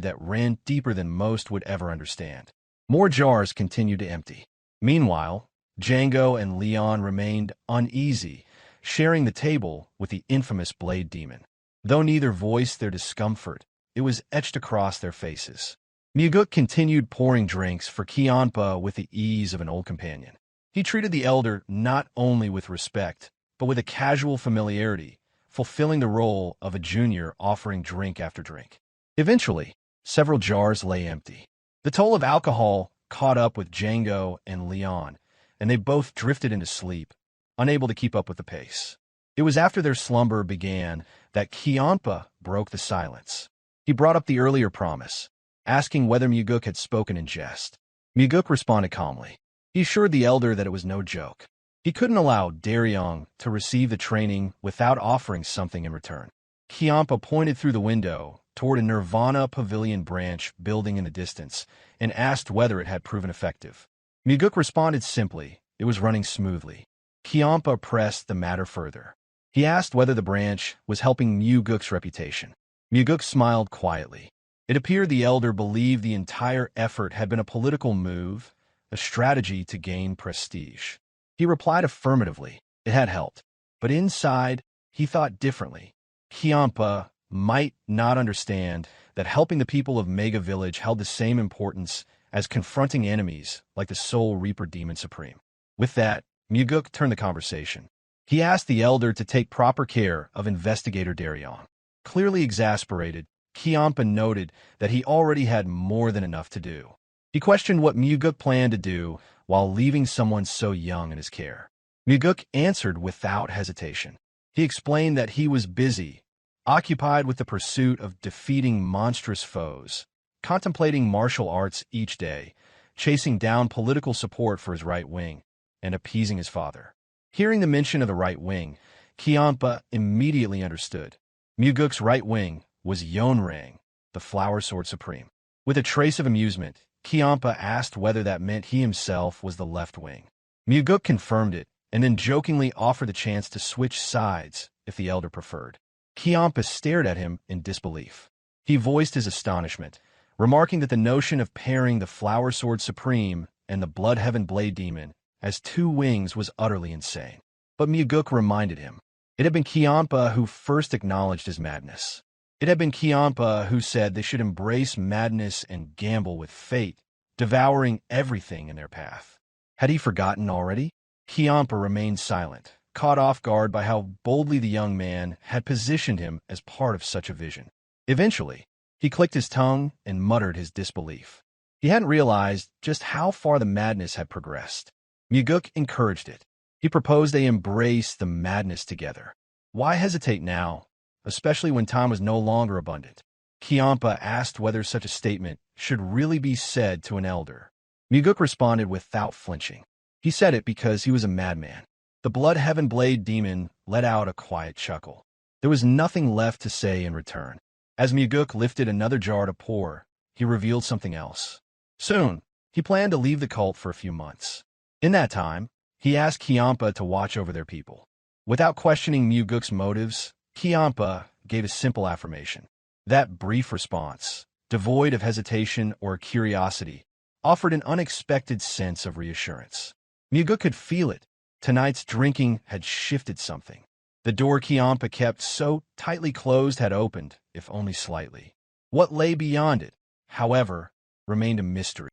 that ran deeper than most would ever understand. More jars continued to empty. Meanwhile, Django and Leon remained uneasy, sharing the table with the infamous Blade Demon. Though neither voiced their discomfort, it was etched across their faces. Mugeuk continued pouring drinks for Kiampa with the ease of an old companion. He treated the elder not only with respect, but with a casual familiarity, fulfilling the role of a junior offering drink after drink. Eventually, several jars lay empty. The toll of alcohol caught up with Django and Leon, and they both drifted into sleep, unable to keep up with the pace. It was after their slumber began that Kiampa broke the silence. He brought up the earlier promise, asking whether Mugeuk had spoken in jest. Mugeuk responded calmly. He assured the elder that it was no joke. He couldn't allow Derion to receive the training without offering something in return. Kiampa pointed through the window toward a Nirvana pavilion branch building in the distance and asked whether it had proven effective. Mugeuk responded simply, it was running smoothly. Kiampa pressed the matter further. He asked whether the branch was helping Mugeuk's reputation. Mugeuk smiled quietly. It appeared the elder believed the entire effort had been a political move, a strategy to gain prestige. He replied affirmatively. It had helped. But inside, he thought differently. Kiampa might not understand that helping the people of Mega Village held the same importance as confronting enemies like the Soul Reaper Demon Supreme. With that, Mugeuk turned the conversation. He asked the elder to take proper care of Investigator Derion. Clearly exasperated, Kiampa noted that he already had more than enough to do. He questioned what Mugeuk planned to do while leaving someone so young in his care. Mugeuk answered without hesitation. He explained that he was busy, occupied with the pursuit of defeating monstrous foes, contemplating martial arts each day, chasing down political support for his right wing, and appeasing his father. Hearing the mention of the right wing, Kiampa immediately understood. Mugeuk's right wing was Yonrang, the Flower Sword Supreme. With a trace of amusement, Kiampa asked whether that meant he himself was the left wing. Mugeuk confirmed it, and then jokingly offered the chance to switch sides if the elder preferred. Kiampa stared at him in disbelief. He voiced his astonishment, remarking that the notion of pairing the Flower Sword Supreme and the Bloodheaven Blade Demon as two wings was utterly insane. But Mugeuk reminded him. It had been Kiampa who first acknowledged his madness. It had been Kiampa who said they should embrace madness and gamble with fate, devouring everything in their path. Had he forgotten already? Kiampa remained silent, caught off guard by how boldly the young man had positioned him as part of such a vision. Eventually, he clicked his tongue and muttered his disbelief. He hadn't realized just how far the madness had progressed. Mugeuk encouraged it. He proposed they embrace the madness together. Why hesitate now, especially when time was no longer abundant? Kiampa asked whether such a statement should really be said to an elder. Mugeuk responded without flinching. He said it because he was a madman. The Blood Heaven Blade demon let out a quiet chuckle. There was nothing left to say in return. As Mugeuk lifted another jar to pour, he revealed something else. Soon, he planned to leave the cult for a few months. In that time, he asked Kiampa to watch over their people. Without questioning Mugeuk's motives, Kiampa gave a simple affirmation. That brief response, devoid of hesitation or curiosity, offered an unexpected sense of reassurance. Mugeuk could feel it. Tonight's drinking had shifted something. The door Kiampa kept so tightly closed had opened, if only slightly. What lay beyond it, however, remained a mystery.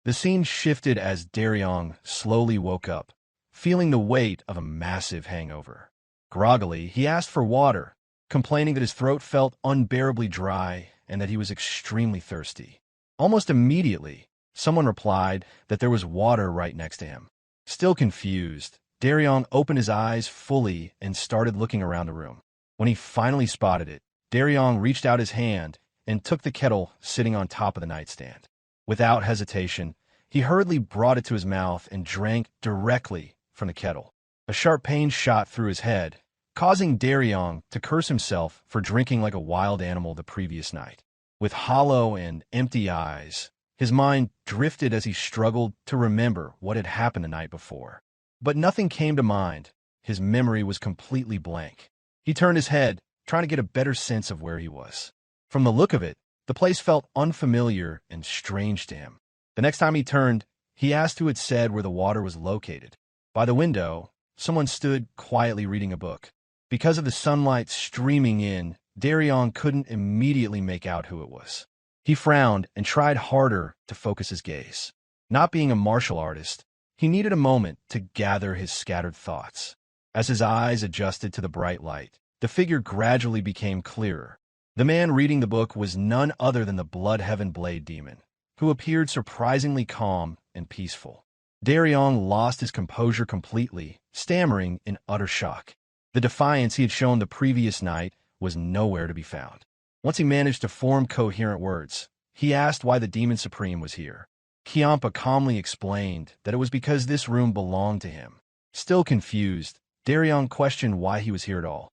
The scene shifted as Derion slowly woke up, feeling the weight of a massive hangover. Groggily, he asked for water, complaining that his throat felt unbearably dry and that he was extremely thirsty. Almost immediately, someone replied that there was water right next to him. Still confused, Derion opened his eyes fully and started looking around the room. When he finally spotted it, Derion reached out his hand and took the kettle sitting on top of the nightstand. Without hesitation, he hurriedly brought it to his mouth and drank directly from the kettle. A sharp pain shot through his head, causing Derion to curse himself for drinking like a wild animal the previous night. With hollow and empty eyes, his mind drifted as he struggled to remember what had happened the night before. But nothing came to mind. His memory was completely blank. He turned his head, trying to get a better sense of where he was. From the look of it, the place felt unfamiliar and strange to him. The next time he turned, he asked who had said where the water was located. By the window, someone stood quietly reading a book. Because of the sunlight streaming in, Derion couldn't immediately make out who it was. He frowned and tried harder to focus his gaze. Not being a martial artist, he needed a moment to gather his scattered thoughts. As his eyes adjusted to the bright light, the figure gradually became clearer. The man reading the book was none other than the Blood Heaven Blade demon, who appeared surprisingly calm and peaceful. Derion lost his composure completely, stammering in utter shock. The defiance he had shown the previous night was nowhere to be found. Once he managed to form coherent words, he asked why the Demon Supreme was here. Kiampa calmly explained that it was because this room belonged to him. Still confused, Derion questioned why he was here at all.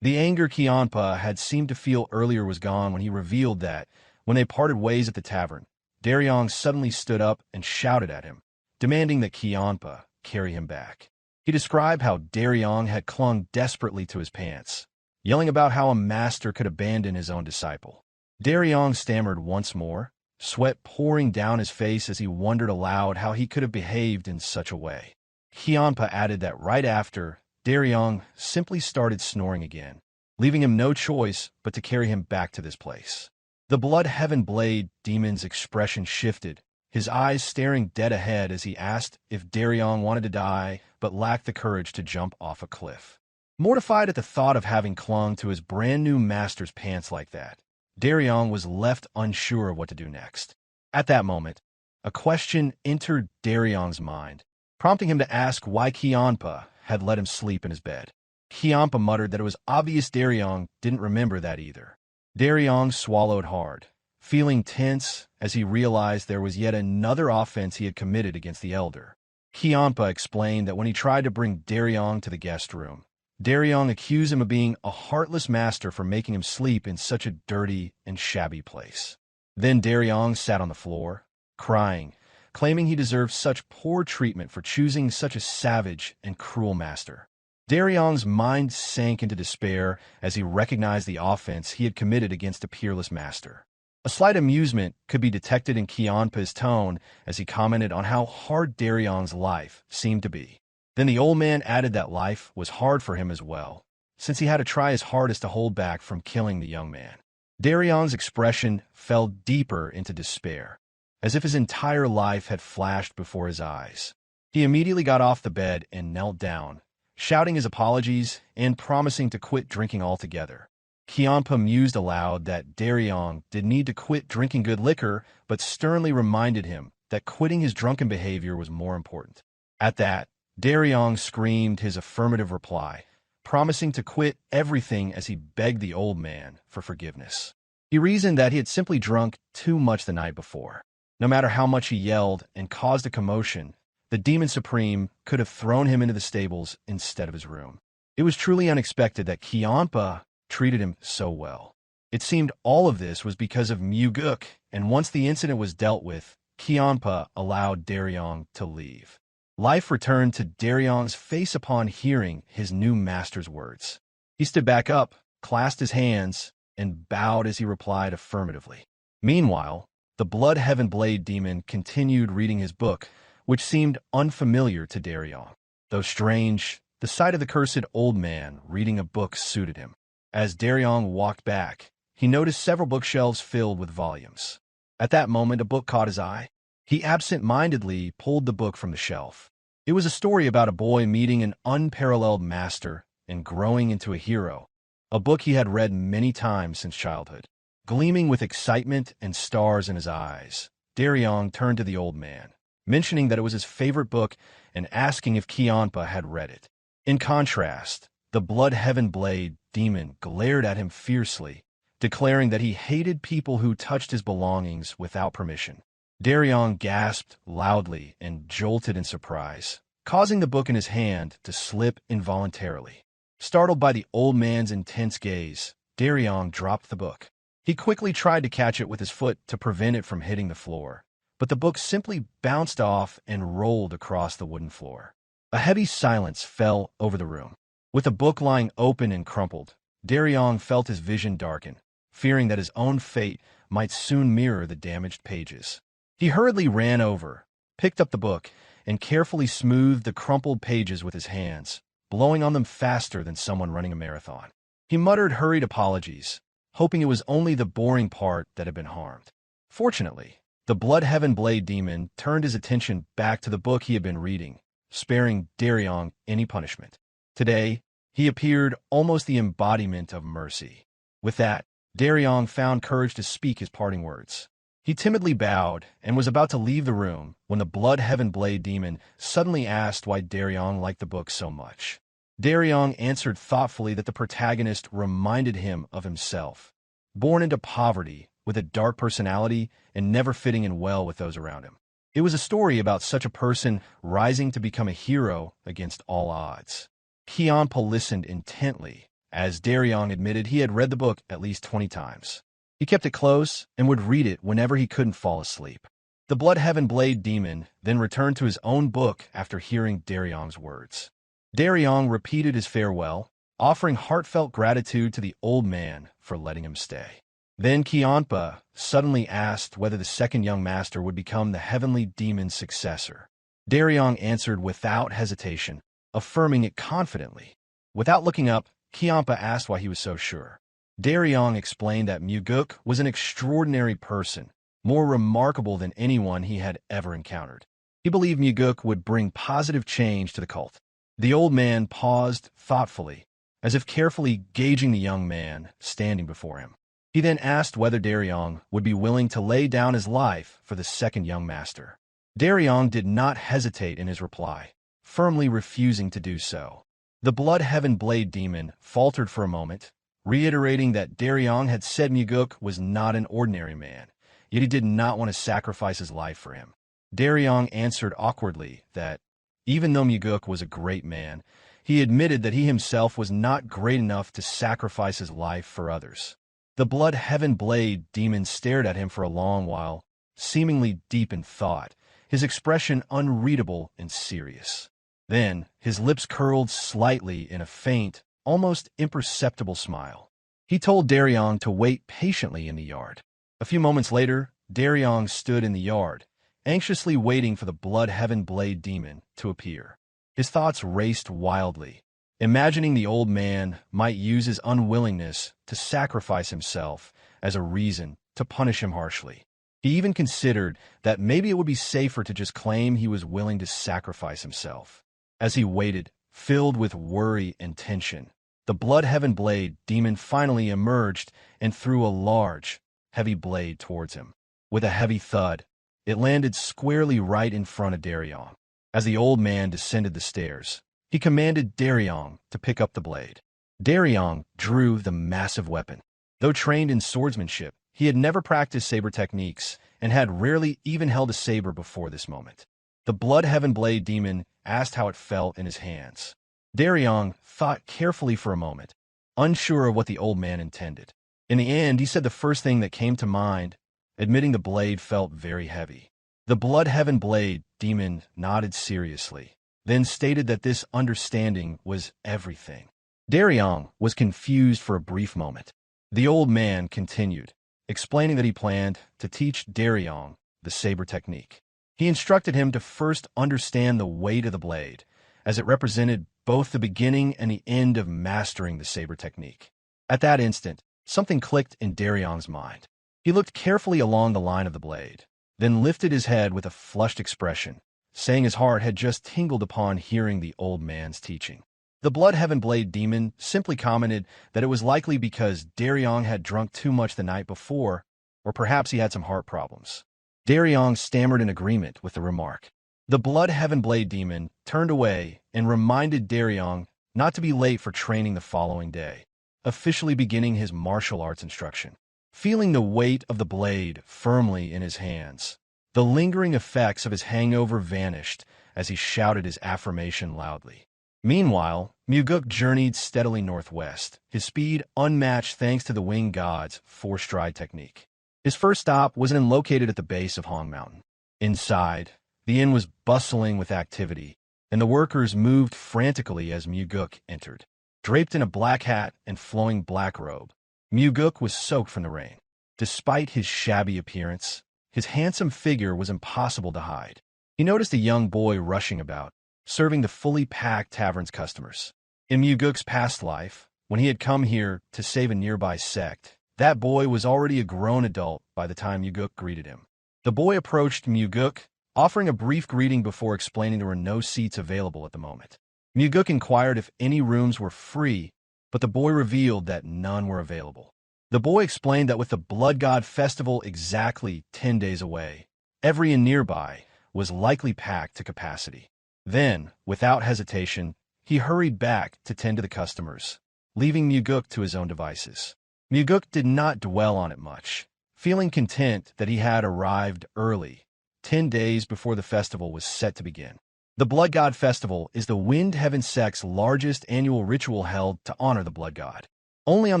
The anger Kiampa had seemed to feel earlier was gone when he revealed that, when they parted ways at the tavern, Derion suddenly stood up and shouted at him, demanding that Kiampa carry him back. He described how Derion had clung desperately to his pants, yelling about how a master could abandon his own disciple. Derion stammered once more, sweat pouring down his face as he wondered aloud how he could have behaved in such a way. Kiampa added that right after, Derion simply started snoring again, leaving him no choice but to carry him back to this place. The Blood Heaven Blade demon's expression shifted, his eyes staring dead ahead as he asked if Derion wanted to die but lacked the courage to jump off a cliff. Mortified at the thought of having clung to his brand-new master's pants like that, Derion was left unsure of what to do next. At that moment, a question entered Darion's mind, prompting him to ask why Kiampa had let him sleep in his bed. Kiampa muttered that it was obvious Derion didn't remember that either. Derion swallowed hard, feeling tense as he realized there was yet another offense he had committed against the elder. Kiampa explained that when he tried to bring Derion to the guest room, Derion accused him of being a heartless master for making him sleep in such a dirty and shabby place. Then Derion sat on the floor, crying, claiming he deserved such poor treatment for choosing such a savage and cruel master. Darion's mind sank into despair as he recognized the offense he had committed against a peerless master. A slight amusement could be detected in Kiampa's tone as he commented on how hard Darion's life seemed to be. Then the old man added that life was hard for him as well, since he had to try his hardest to hold back from killing the young man. Darion's expression fell deeper into despair, as if his entire life had flashed before his eyes. He immediately got off the bed and knelt down, shouting his apologies and promising to quit drinking altogether. Kiampa mused aloud that Derion did need to quit drinking good liquor, but sternly reminded him that quitting his drunken behavior was more important. At that, Derion screamed his affirmative reply, promising to quit everything as he begged the old man for forgiveness. He reasoned that he had simply drunk too much the night before. No matter how much he yelled and caused a commotion, the Demon Supreme could have thrown him into the stables instead of his room. It was truly unexpected that Kianpa treated him so well. It seemed all of this was because of Mugeuk, and once the incident was dealt with, Kianpa allowed Derion to leave. Life returned to Derion's face upon hearing his new master's words. He stood back up, clasped his hands, and bowed as he replied affirmatively. Meanwhile, the Blood Heaven Blade Demon continued reading his book, which seemed unfamiliar to Derion. Though strange, the sight of the cursed old man reading a book suited him. As Derion walked back, he noticed several bookshelves filled with volumes. At that moment, a book caught his eye. He absent-mindedly pulled the book from the shelf. It was a story about a boy meeting an unparalleled master and growing into a hero, a book he had read many times since childhood. Gleaming with excitement and stars in his eyes, Derion turned to the old man, mentioning that it was his favorite book and asking if Kianpa had read it. In contrast, the Blood Heaven Blade Demon glared at him fiercely, declaring that he hated people who touched his belongings without permission. Derion gasped loudly and jolted in surprise, causing the book in his hand to slip involuntarily. Startled by the old man's intense gaze, Derion dropped the book. He quickly tried to catch it with his foot to prevent it from hitting the floor, but the book simply bounced off and rolled across the wooden floor. A heavy silence fell over the room. With the book lying open and crumpled, Derion felt his vision darken, fearing that his own fate might soon mirror the damaged pages. He hurriedly ran over, picked up the book, and carefully smoothed the crumpled pages with his hands, blowing on them faster than someone running a marathon. He muttered hurried apologies, hoping it was only the boring part that had been harmed. Fortunately, the Blood Heaven Blade Demon turned his attention back to the book he had been reading, sparing Derion any punishment. Today, he appeared almost the embodiment of mercy. With that, Derion found courage to speak his parting words. He timidly bowed and was about to leave the room when the Blood Heaven Blade Demon suddenly asked why Derion liked the book so much. Derion answered thoughtfully that the protagonist reminded him of himself, born into poverty, with a dark personality and never fitting in well with those around him. It was a story about such a person rising to become a hero against all odds. Kianpa listened intently, as Derion admitted he had read the book at least 20 times. He kept it close and would read it whenever he couldn't fall asleep. The Blood Heaven Blade Demon then returned to his own book after hearing Derion's words. Derion repeated his farewell, offering heartfelt gratitude to the old man for letting him stay. Then Kianpa suddenly asked whether the second young master would become the heavenly demon's successor. Derion answered without hesitation, affirming it confidently. Without looking up, Kianpa asked why he was so sure. Derion explained that Mugeuk was an extraordinary person, more remarkable than anyone he had ever encountered. He believed Mugeuk would bring positive change to the cult. The old man paused thoughtfully, as if carefully gauging the young man standing before him. He then asked whether Derion would be willing to lay down his life for the second young master. Derion did not hesitate in his reply, firmly refusing to do so. The Blood Heaven Blade Demon faltered for a moment, reiterating that Derion had said Mugeuk was not an ordinary man, yet he did not want to sacrifice his life for him. Derion answered awkwardly that, even though Mugeuk was a great man, he admitted that he himself was not great enough to sacrifice his life for others. The Blood Heaven Blade Demon stared at him for a long while, seemingly deep in thought, his expression unreadable and serious. Then, his lips curled slightly in a faint, almost imperceptible smile. He told Derion to wait patiently in the yard. A few moments later, Derion stood in the yard, anxiously waiting for the Blood Heaven Blade Demon to appear. His thoughts raced wildly, imagining the old man might use his unwillingness to sacrifice himself as a reason to punish him harshly. He even considered that maybe it would be safer to just claim he was willing to sacrifice himself. As he waited, filled with worry and tension, the Blood Heaven Blade Demon finally emerged and threw a large, heavy blade towards him. With a heavy thud, it landed squarely right in front of Derion. As the old man descended the stairs, He commanded Derion to pick up the blade. Derion drew the massive weapon. Though trained in swordsmanship, he had never practiced saber techniques and had rarely even held a saber before this moment. The Bloodheaven Blade Demon asked how it felt in his hands. Derion thought carefully for a moment, unsure of what the old man intended. In the end, he said the first thing that came to mind, admitting the blade felt very heavy. The Bloodheaven Blade Demon nodded seriously, then stated that this understanding was everything. Derion was confused for a brief moment. The old man continued, explaining that he planned to teach Derion the saber technique. He instructed him to first understand the weight of the blade, as it represented both the beginning and the end of mastering the saber technique. At that instant, something clicked in Derion's mind. He looked carefully along the line of the blade, then lifted his head with a flushed expression, saying his heart had just tingled upon hearing the old man's teaching. The Bloodheaven Blade Demon simply commented that it was likely because Derion had drunk too much the night before, or perhaps he had some heart problems. Derion stammered in agreement with the remark. The Bloodheaven Blade Demon turned away and reminded Derion not to be late for training the following day, officially beginning his martial arts instruction. Feeling the weight of the blade firmly in his hands, the lingering effects of his hangover vanished as he shouted his affirmation loudly. Meanwhile, Mugeuk journeyed steadily northwest, his speed unmatched thanks to the winged god's four-stride technique. His first stop was an inn located at the base of Hong Mountain. Inside, the inn was bustling with activity, and the workers moved frantically as Mugeuk entered. Draped in a black hat and flowing black robe, Mugeuk was soaked from the rain. Despite his shabby appearance, his handsome figure was impossible to hide. He noticed a young boy rushing about, serving the fully packed tavern's customers. In Mugeuk's past life, when he had come here to save a nearby sect, that boy was already a grown adult by the time Mugeuk greeted him. The boy approached Mugeuk, offering a brief greeting before explaining there were no seats available at the moment. Mugeuk inquired if any rooms were free, but the boy revealed that none were available. The boy explained that with the Blood God Festival exactly 10 days away, every inn nearby was likely packed to capacity. Then, without hesitation, he hurried back to tend to the customers, leaving Mugeuk to his own devices. Mugeuk did not dwell on it much, feeling content that he had arrived early, 10 days before the festival was set to begin. The Blood God Festival is the Wind Heaven sect's largest annual ritual held to honor the Blood God. Only on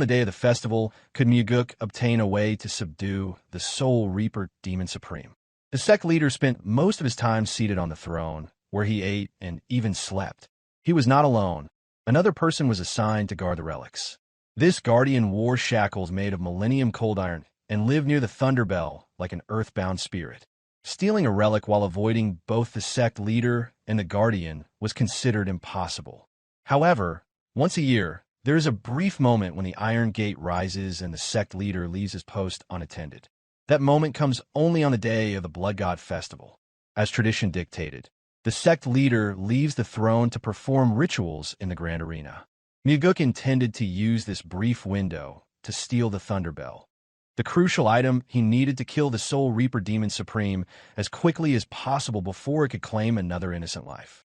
the day of the festival could Mugeuk obtain a way to subdue the Soul Reaper Demon Supreme. The sect leader spent most of his time seated on the throne, where he ate and even slept. He was not alone. Another person was assigned to guard the relics. This guardian wore shackles made of millennium cold iron and lived near the Thunderbell like an earthbound spirit. Stealing a relic while avoiding both the sect leader and the guardian was considered impossible. However, once a year, there is a brief moment when the Iron Gate rises and the sect leader leaves his post unattended. That moment comes only on the day of the Blood God Festival. As tradition dictated, the sect leader leaves the throne to perform rituals in the Grand Arena. Mugeuk intended to use this brief window to steal the Thunderbell, the crucial item he needed to kill the Soul Reaper Demon Supreme as quickly as possible before it could claim another innocent life.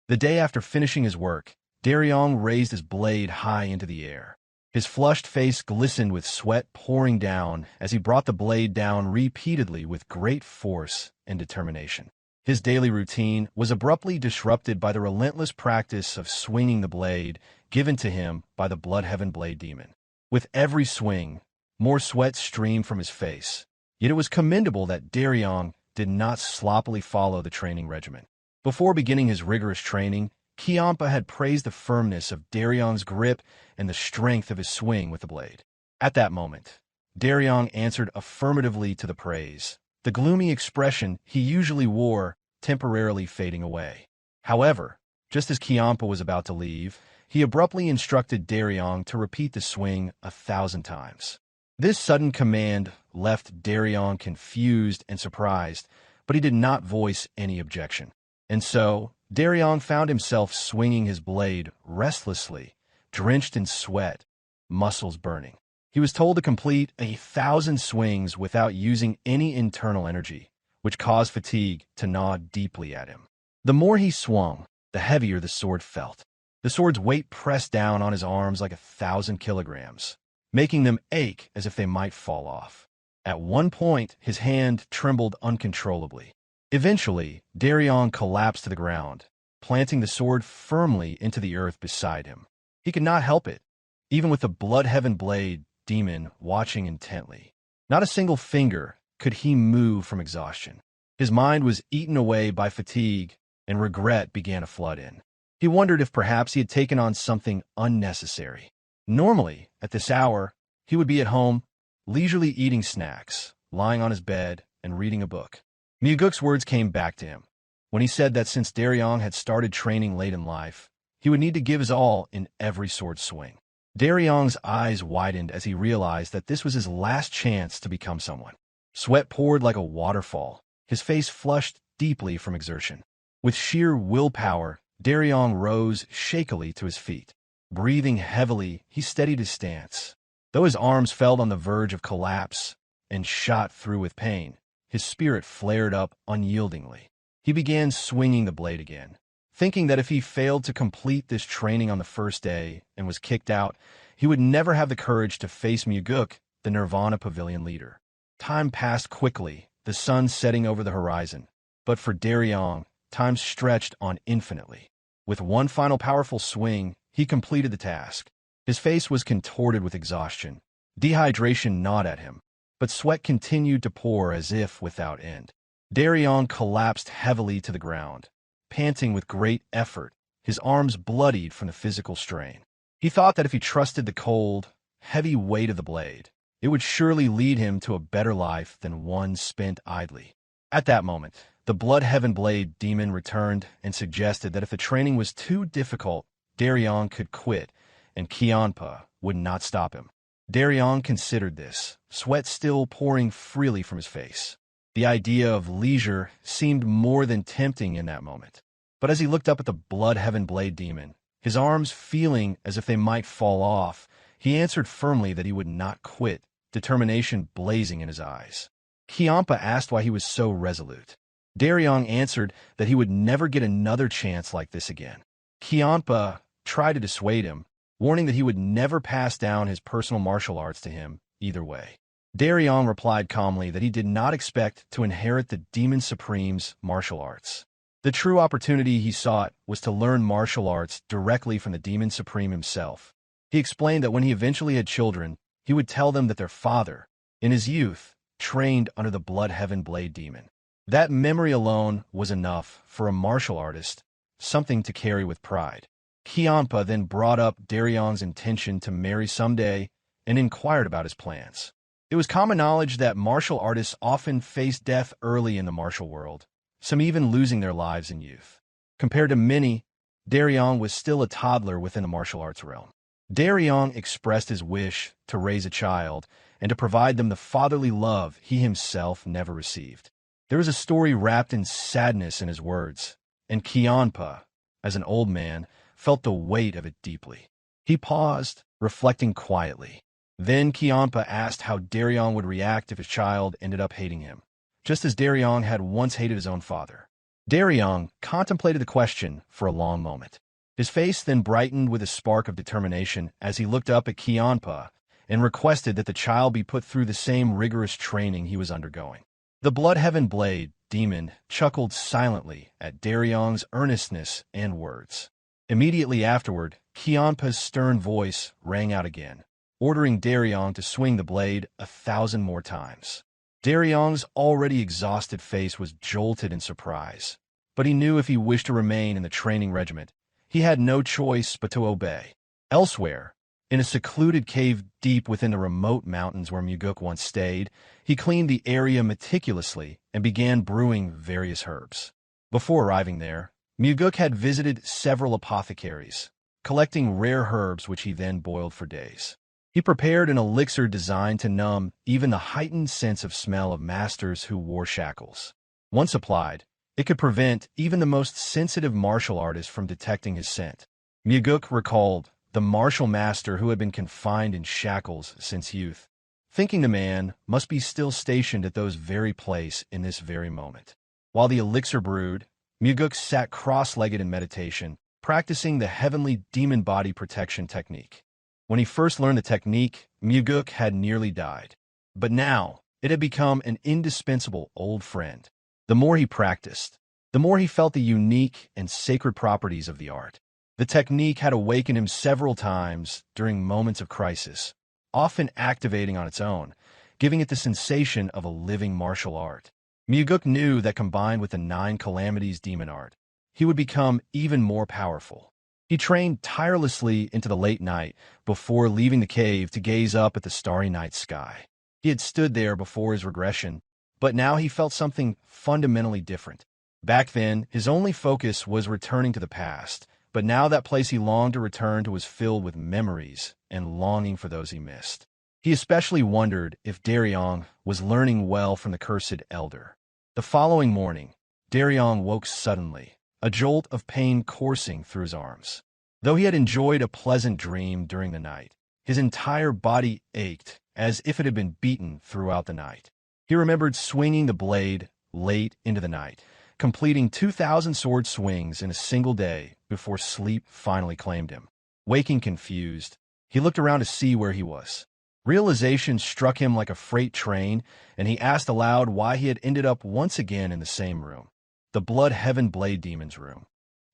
The day after finishing his work, Derion raised his blade high into the air. His flushed face glistened with sweat pouring down as he brought the blade down repeatedly with great force and determination. His daily routine was abruptly disrupted by the relentless practice of swinging the blade given to him by the Bloodheaven Blade Demon. With every swing, more sweat streamed from his face, yet it was commendable that Derion did not sloppily follow the training regimen. Before beginning his rigorous training, Kiampa had praised the firmness of Derion's grip and the strength of his swing with the blade. At that moment, Derion answered affirmatively to the praise, the gloomy expression he usually wore temporarily fading away. However, just as Kiampa was about to leave, he abruptly instructed Derion to repeat the swing 1,000 times. This sudden command left Derion confused and surprised, but he did not voice any objection. And so, Derion found himself swinging his blade restlessly, drenched in sweat, muscles burning. He was told to complete 1,000 swings without using any internal energy, which caused fatigue to gnaw deeply at him. The more he swung, the heavier the sword felt. The sword's weight pressed down on his arms like 1,000 kilograms, making them ache as if they might fall off. At one point, his hand trembled uncontrollably. Eventually, Derion collapsed to the ground, planting the sword firmly into the earth beside him. He could not help it, even with the Bloodheaven Blade demon watching intently. Not a single finger could he move from exhaustion. His mind was eaten away by fatigue, and regret began to flood in. He wondered if perhaps he had taken on something unnecessary. Normally, at this hour, he would be at home, leisurely eating snacks, lying on his bed, and reading a book. Mugeuk's words came back to him when he said that since Derion had started training late in life, he would need to give his all in every sword swing. Derion's eyes widened as he realized that this was his last chance to become someone. Sweat poured like a waterfall, his face flushed deeply from exertion. With sheer willpower, Derion rose shakily to his feet. Breathing heavily, he steadied his stance. Though his arms felt on the verge of collapse and shot through with pain, his spirit flared up unyieldingly. He began swinging the blade again, thinking that if he failed to complete this training on the first day and was kicked out, he would never have the courage to face Mugeuk, the Nirvana Pavilion leader. Time passed quickly, the sun setting over the horizon. But for Derion, time stretched on infinitely. With one final powerful swing, he completed the task. His face was contorted with exhaustion. Dehydration gnawed at him, but sweat continued to pour as if without end. Derion collapsed heavily to the ground, panting with great effort, his arms bloodied from the physical strain. He thought that if he trusted the cold, heavy weight of the blade, it would surely lead him to a better life than one spent idly. At that moment, the Bloodheaven Blade demon returned and suggested that if the training was too difficult, Derion could quit, and Kionpa would not stop him. Derion considered this, sweat still pouring freely from his face. The idea of leisure seemed more than tempting in that moment. But as he looked up at the Bloodheaven Blade demon, his arms feeling as if they might fall off, he answered firmly that he would not quit, determination blazing in his eyes. Kionpa asked why he was so resolute. Derion answered that he would never get another chance like this again. Kionpa tried to dissuade him, warning that he would never pass down his personal martial arts to him either way. Derion replied calmly that he did not expect to inherit the Demon Supreme's martial arts. The true opportunity he sought was to learn martial arts directly from the Demon Supreme himself. He explained that when he eventually had children, he would tell them that their father, in his youth, trained under the Bloodheaven Blade demon. That memory alone was enough for a martial artist, something to carry with pride. Kionpa then brought up Derion's intention to marry someday and inquired about his plans. It was common knowledge that martial artists often face death early in the martial world, some even losing their lives in youth. Compared to many, Derion was still a toddler within the martial arts realm. Derion expressed his wish to raise a child and to provide them the fatherly love he himself never received. There was a story wrapped in sadness in his words, and Kionpa, as an old man, felt the weight of it deeply. He paused, reflecting quietly. Then Kionpa asked how Derion would react if his child ended up hating him, just as Derion had once hated his own father. Derion contemplated the question for a long moment. His face then brightened with a spark of determination as he looked up at Kionpa and requested that the child be put through the same rigorous training he was undergoing. The Bloodheaven Blade demon chuckled silently at Derion's earnestness and words. Immediately afterward, Kionpa's stern voice rang out again, ordering Derion to swing the blade 1,000 more times. Derion's already exhausted face was jolted in surprise, but he knew if he wished to remain in the training regiment, he had no choice but to obey. Elsewhere, in a secluded cave deep within the remote mountains where Mugeuk once stayed, he cleaned the area meticulously and began brewing various herbs. Before arriving there, Mugeuk had visited several apothecaries, collecting rare herbs which he then boiled for days. He prepared an elixir designed to numb even the heightened sense of smell of masters who wore shackles. Once applied, it could prevent even the most sensitive martial artist from detecting his scent. Mugeuk recalled the martial master who had been confined in shackles since youth, thinking the man must be still stationed at those very place in this very moment. While the elixir brewed, Mugeuk sat cross-legged in meditation, practicing the heavenly demon body protection technique. When he first learned the technique, Mugeuk had nearly died. But now, it had become an indispensable old friend. The more he practiced, the more he felt the unique and sacred properties of the art. The technique had awakened him several times during moments of crisis, often activating on its own, giving it the sensation of a living martial art. Mugeuk knew that combined with the 9 calamities demon art, he would become even more powerful. He trained tirelessly into the late night before leaving the cave to gaze up at the starry night sky. He had stood there before his regression, but now he felt something fundamentally different. Back then, his only focus was returning to the past, but now that place he longed to return to was filled with memories and longing for those he missed. He especially wondered if Derion was learning well from the cursed elder. The following morning, Derion woke suddenly, a jolt of pain coursing through his arms. Though he had enjoyed a pleasant dream during the night, his entire body ached as if it had been beaten throughout the night. He remembered swinging the blade late into the night, completing 2,000 sword swings in a single day before sleep finally claimed him. Waking confused, he looked around to see where he was. Realization struck him like a freight train, and he asked aloud why he had ended up once again in the same room, the Blood Heaven Blade Demon's room,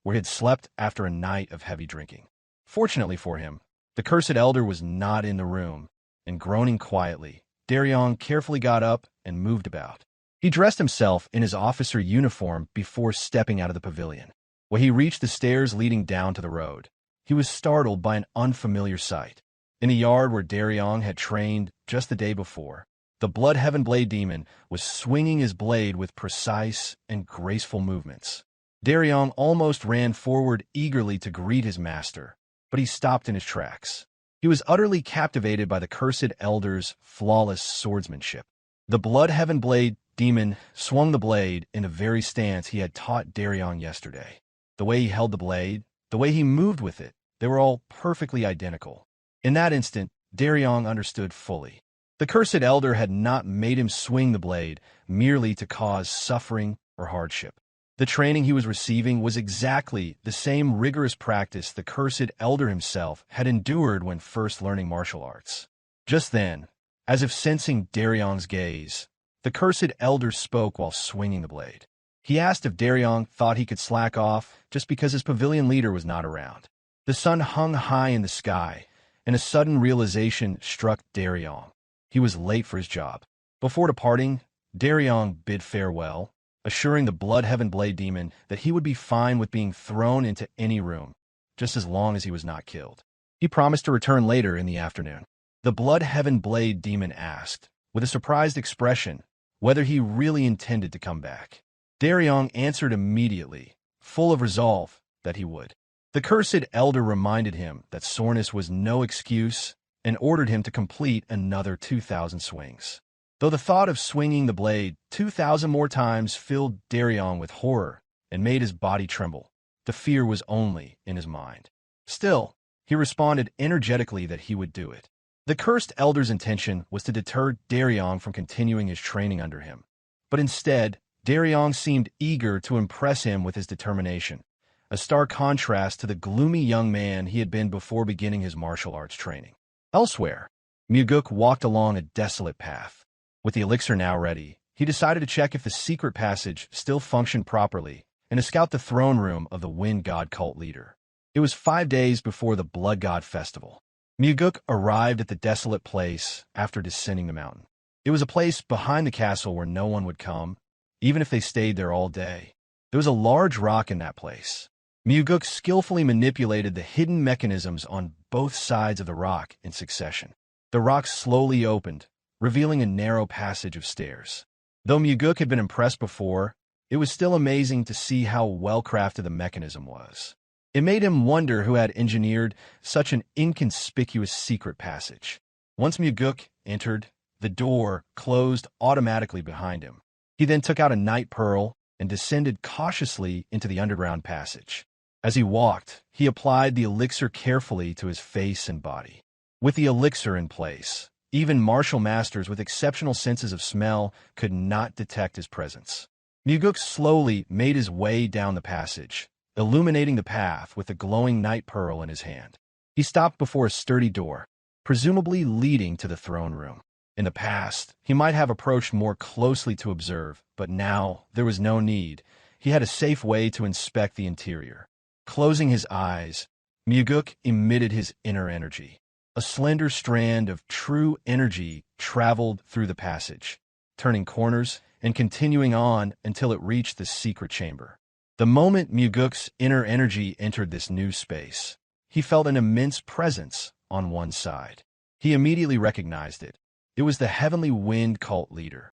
where he had slept after a night of heavy drinking. Fortunately for him, the cursed elder was not in the room, and groaning quietly, Derion carefully got up and moved about. He dressed himself in his officer uniform before stepping out of the pavilion. When he reached the stairs leading down to the road, he was startled by an unfamiliar sight. In the yard where Derion had trained just the day before, the Blood Heaven Blade Demon was swinging his blade with precise and graceful movements. Derion almost ran forward eagerly to greet his master, but he stopped in his tracks. He was utterly captivated by the cursed elder's flawless swordsmanship. The Blood Heaven Blade Demon swung the blade in the very stance he had taught Derion yesterday. The way he held the blade, the way he moved with it, they were all perfectly identical. In that instant, Derion understood fully. The cursed elder had not made him swing the blade merely to cause suffering or hardship. The training he was receiving was exactly the same rigorous practice the cursed elder himself had endured when first learning martial arts. Just then, as if sensing Derion's gaze, the cursed elder spoke while swinging the blade. He asked if Derion thought he could slack off just because his pavilion leader was not around. The sun hung high in the sky, and a sudden realization struck Derion. He was late for his job. Before departing, Derion bid farewell, assuring the Blood Heaven Blade Demon that he would be fine with being thrown into any room, just as long as he was not killed. He promised to return later in the afternoon. The Blood Heaven Blade Demon asked, with a surprised expression, whether he really intended to come back. Derion answered immediately, full of resolve, that he would. The cursed elder reminded him that soreness was no excuse and ordered him to complete another 2,000 swings. Though the thought of swinging the blade 2,000 more times filled Derion with horror and made his body tremble, the fear was only in his mind. Still, he responded energetically that he would do it. The cursed elder's intention was to deter Derion from continuing his training under him. But instead, Derion seemed eager to impress him with his determination, a stark contrast to the gloomy young man he had been before beginning his martial arts training. Elsewhere, Mugeuk walked along a desolate path. With the elixir now ready, he decided to check if the secret passage still functioned properly and to scout the throne room of the Wind God cult leader. It was 5 days before the Blood God Festival. Mugeuk arrived at the desolate place after descending the mountain. It was a place behind the castle where no one would come, even if they stayed there all day. There was a large rock in that place. Mugeuk skillfully manipulated the hidden mechanisms on both sides of the rock in succession. The rock slowly opened, revealing a narrow passage of stairs. Though Mugeuk had been impressed before, it was still amazing to see how well-crafted the mechanism was. It made him wonder who had engineered such an inconspicuous secret passage. Once Mugeuk entered, the door closed automatically behind him. He then took out a night pearl and descended cautiously into the underground passage. As he walked, he applied the elixir carefully to his face and body. With the elixir in place, even martial masters with exceptional senses of smell could not detect his presence. Mugeuk slowly made his way down the passage, illuminating the path with a glowing night pearl in his hand. He stopped before a sturdy door, presumably leading to the throne room. In the past, he might have approached more closely to observe, but now there was no need. He had a safe way to inspect the interior. Closing his eyes, Mugeuk emitted his inner energy. A slender strand of true energy traveled through the passage, turning corners and continuing on until it reached the secret chamber. The moment Mugeuk's inner energy entered this new space, he felt an immense presence on one side. He immediately recognized it. It was the Heavenly Wind cult leader.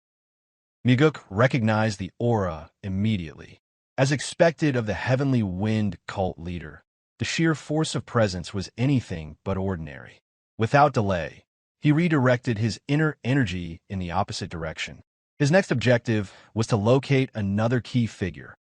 Mugeuk recognized the aura immediately. As expected of the Heavenly Wind cult leader, the sheer force of presence was anything but ordinary. Without delay, he redirected his inner energy in the opposite direction. His next objective was to locate another key figure,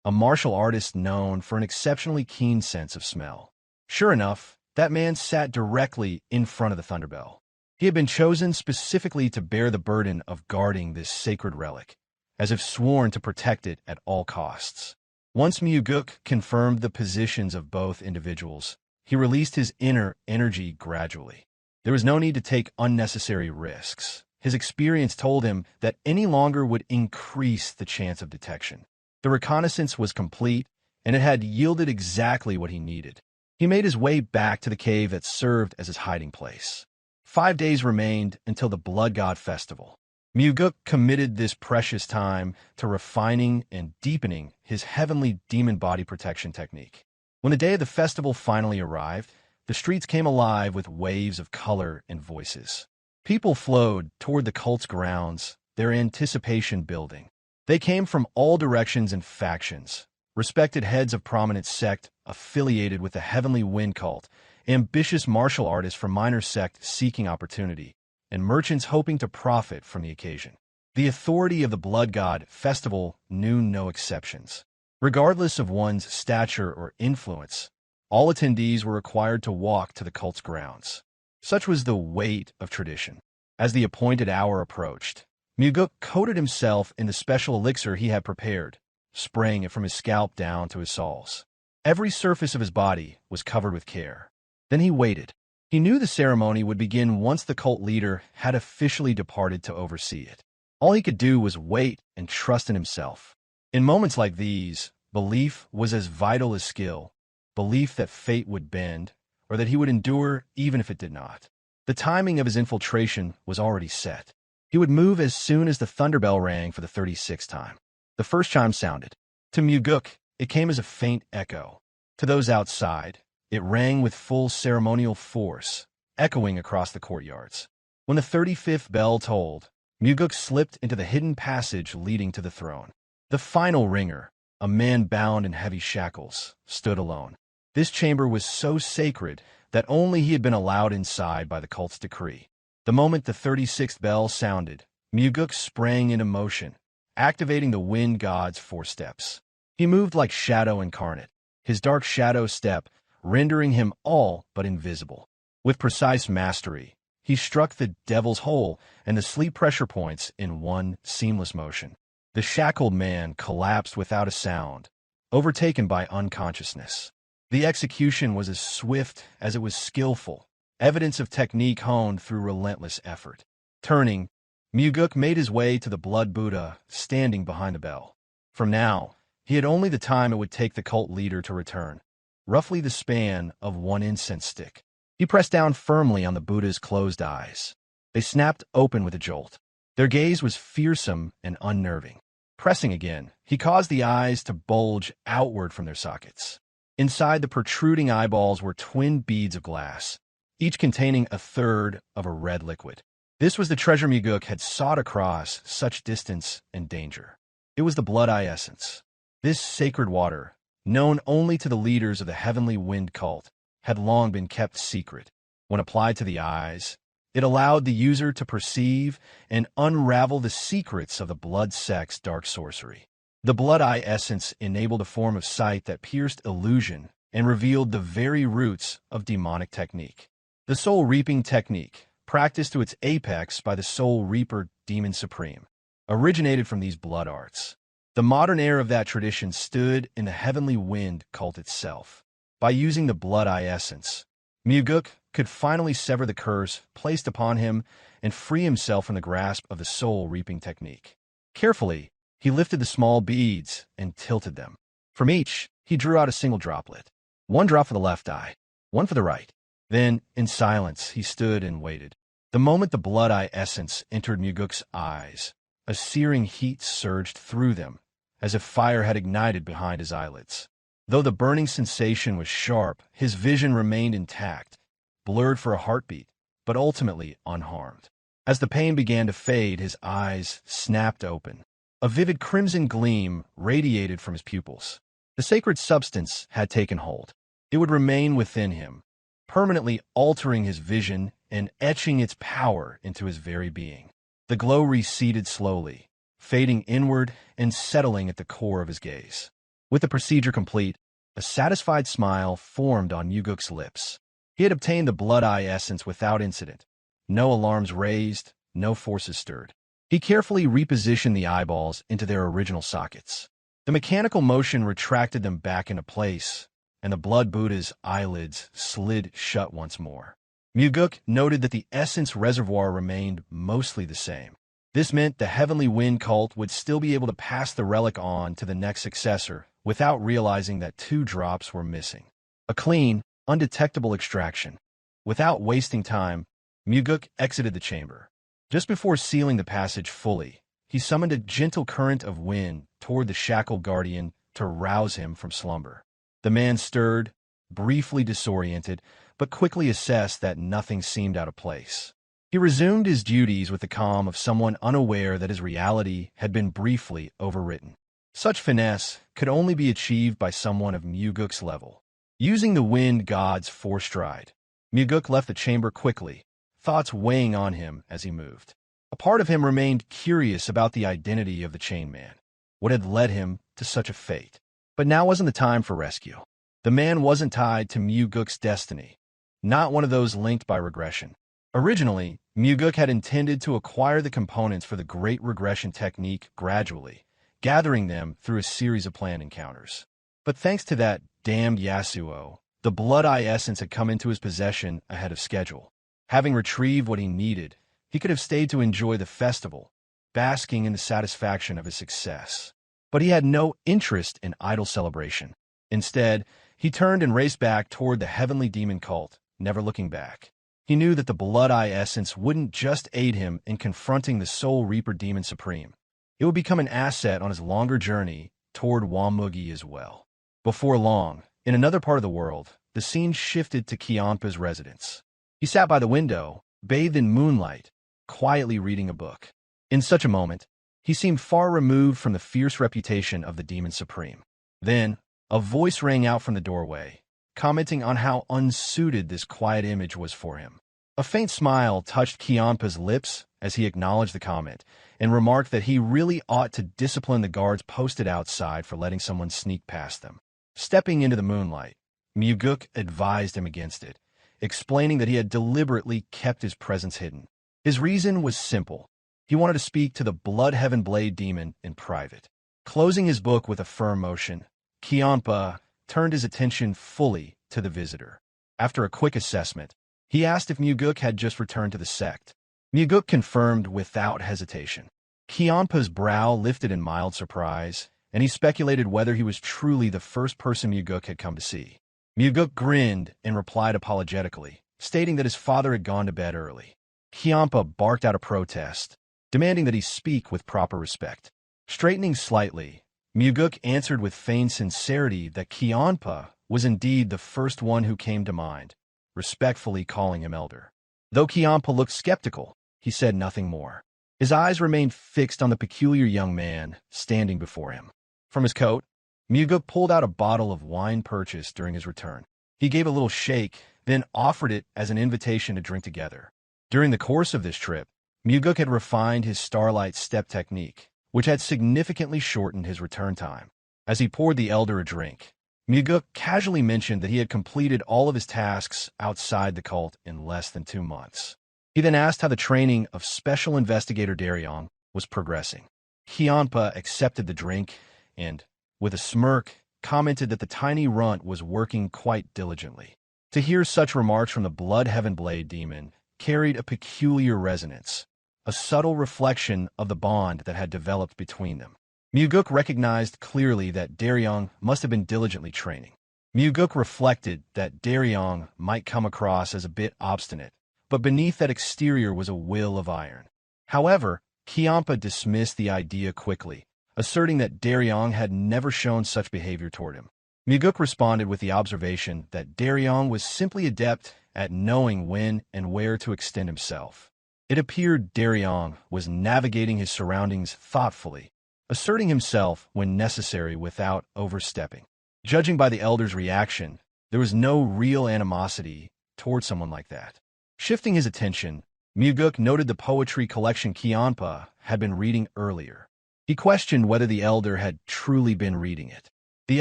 a martial artist known for an exceptionally keen sense of smell. Sure enough, that man sat directly in front of the Thunderbell. He had been chosen specifically to bear the burden of guarding this sacred relic, as if sworn to protect it at all costs. Once Mugeuk confirmed the positions of both individuals, he released his inner energy gradually. There was no need to take unnecessary risks. His experience told him that any longer would increase the chance of detection. The reconnaissance was complete, and it had yielded exactly what he needed. He made his way back to the cave that served as his hiding place. 5 days remained until the Blood God Festival. Mugeuk committed this precious time to refining and deepening his heavenly demon body protection technique. When the day of the festival finally arrived, the streets came alive with waves of color and voices. People flowed toward the cult's grounds, their anticipation building. They came from all directions and factions, respected heads of prominent sect affiliated with the Heavenly Wind cult, ambitious martial artists from minor sect seeking opportunity, and merchants hoping to profit from the occasion. The authority of the Blood God Festival knew no exceptions. Regardless of one's stature or influence, all attendees were required to walk to the cult's grounds. Such was the weight of tradition. As the appointed hour approached, Mugeuk coated himself in the special elixir he had prepared, spraying it from his scalp down to his soles. Every surface of his body was covered with care. Then he waited. He knew the ceremony would begin once the cult leader had officially departed to oversee it. All he could do was wait and trust in himself. In moments like these, belief was as vital as skill, belief that fate would bend, or that he would endure even if it did not. The timing of his infiltration was already set. He would move as soon as the thunderbell rang for the 36th time. The first chime sounded. To Mugeuk, it came as a faint echo. To those outside, it rang with full ceremonial force, echoing across the courtyards. When the 35th bell tolled, Mugeuk slipped into the hidden passage leading to the throne. The final ringer, a man bound in heavy shackles, stood alone. This chamber was so sacred that only he had been allowed inside by the cult's decree. The moment the 36th bell sounded, Mugeuk sprang into motion, activating the wind god's 4 steps. He moved like shadow incarnate, his dark shadow step rendering him all but invisible. With precise mastery, he struck the devil's hole and the sleep pressure points in one seamless motion. The shackled man collapsed without a sound, overtaken by unconsciousness. The execution was as swift as it was skillful, evidence of technique honed through relentless effort. Turning, Mugeuk made his way to the Blood Buddha standing behind the bell. From now, he had only the time it would take the cult leader to return, roughly the span of one incense stick. He pressed down firmly on the Buddha's closed eyes. They snapped open with a jolt. Their gaze was fearsome and unnerving. Pressing again, he caused the eyes to bulge outward from their sockets. Inside the protruding eyeballs were twin beads of glass, each containing a third of a red liquid. This was the treasure Mugeuk had sought across such distance and danger. It was the Blood Eye Essence. This sacred water, known only to the leaders of the Heavenly Wind cult, had long been kept secret. When applied to the eyes, it allowed the user to perceive and unravel the secrets of the blood sect's dark sorcery. The Blood Eye Essence enabled a form of sight that pierced illusion and revealed the very roots of demonic technique. The Soul Reaping technique, practiced to its apex by the Soul Reaper Demon Supreme, originated from these blood arts. The modern heir of that tradition stood in the heavenly wind cult itself. By using the Blood Eye essence, Mugeuk could finally sever the curse placed upon him and free himself from the grasp of the soul-reaping technique. Carefully, he lifted the small beads and tilted them. From each, he drew out a single droplet. One drop for the left eye, one for the right. Then, in silence, he stood and waited. The moment the Blood Eye essence entered Mugeuk's eyes, a searing heat surged through them, as if fire had ignited behind his eyelids. Though the burning sensation was sharp, his vision remained intact, blurred for a heartbeat, but ultimately unharmed. As the pain began to fade, his eyes snapped open. A vivid crimson gleam radiated from his pupils. The sacred substance had taken hold. It would remain within him, permanently altering his vision and etching its power into his very being. The glow receded slowly, fading inward and settling at the core of his gaze. With the procedure complete, a satisfied smile formed on Mugeuk's lips. He had obtained the Blood Eye essence without incident. No alarms raised, no forces stirred. He carefully repositioned the eyeballs into their original sockets. The mechanical motion retracted them back into place, and the Blood Buddha's eyelids slid shut once more. Mugeuk noted that the essence reservoir remained mostly the same. This meant the Heavenly Wind cult would still be able to pass the relic on to the next successor without realizing that 2 drops were missing. A clean, undetectable extraction. Without wasting time, Mugeuk exited the chamber. Just before sealing the passage fully, he summoned a gentle current of wind toward the shackled guardian to rouse him from slumber. The man stirred, briefly disoriented, but quickly assessed that nothing seemed out of place. He resumed his duties with the calm of someone unaware that his reality had been briefly overwritten. Such finesse could only be achieved by someone of Mugeuk's level. Using the wind god's forestride, Mugeuk left the chamber quickly, thoughts weighing on him as he moved. A part of him remained curious about the identity of the Chain Man. What had led him to such a fate? But now wasn't the time for rescue. The man wasn't tied to Mugeuk's destiny, not one of those linked by regression. Originally, Mugeuk had intended to acquire the components for the Great Regression technique gradually, gathering them through a series of planned encounters. But thanks to that damned Yasuo, the Blood Eye essence had come into his possession ahead of schedule. Having retrieved what he needed, he could have stayed to enjoy the festival, basking in the satisfaction of his success. But he had no interest in idle celebration. Instead, he turned and raced back toward the Heavenly Demon cult, never looking back. He knew that the Blood Eye essence wouldn't just aid him in confronting the Soul Reaper Demon Supreme. It would become an asset on his longer journey toward Wamugi as well. Before long, in another part of the world, the scene shifted to Kianpa's residence. He sat by the window, bathed in moonlight, quietly reading a book. In such a moment, he seemed far removed from the fierce reputation of the Demon Supreme. Then, a voice rang out from the doorway, commenting on how unsuited this quiet image was for him. A faint smile touched Kianpa's lips as he acknowledged the comment and remarked that he really ought to discipline the guards posted outside for letting someone sneak past them. Stepping into the moonlight, Mugeuk advised him against it, explaining that he had deliberately kept his presence hidden. His reason was simple. He wanted to speak to the Blood Heaven Blade demon in private. Closing his book with a firm motion, Kianpa turned his attention fully to the visitor. After a quick assessment, he asked if Mugeuk had just returned to the sect. Mugeuk confirmed without hesitation. Kianpa's brow lifted in mild surprise, and he speculated whether he was truly the first person Mugeuk had come to see. Mugeuk grinned and replied apologetically, stating that his father had gone to bed early. Kianpa barked out a protest, demanding that he speak with proper respect. Straightening slightly, Mugeuk answered with feigned sincerity that Kianpa was indeed the first one who came to mind, respectfully calling him elder. Though Kianpa looked skeptical, he said nothing more. His eyes remained fixed on the peculiar young man standing before him. From his coat, Mugeuk pulled out a bottle of wine purchased during his return. He gave a little shake, then offered it as an invitation to drink together. During the course of this trip, Mugeuk had refined his starlight step technique, which had significantly shortened his return time. As he poured the elder a drink, Mugeuk casually mentioned that he had completed all of his tasks outside the cult in less than 2 months. He then asked how the training of Special Investigator Derion was progressing. Kianpa accepted the drink and, with a smirk, commented that the tiny runt was working quite diligently. To hear such remarks from the Blood Heaven Blade demon carried a peculiar resonance, a subtle reflection of the bond that had developed between them. Mugeuk recognized clearly that Derion must have been diligently training. Mugeuk reflected that Derion might come across as a bit obstinate, but beneath that exterior was a will of iron. However, Kianpa dismissed the idea quickly, asserting that Derion had never shown such behavior toward him. Mugeuk responded with the observation that Derion was simply adept at knowing when and where to extend himself. It appeared Derion was navigating his surroundings thoughtfully, asserting himself when necessary without overstepping. Judging by the elder's reaction, there was no real animosity toward someone like that. Shifting his attention, Mugeuk noted the poetry collection Kianpa had been reading earlier. He questioned whether the elder had truly been reading it. The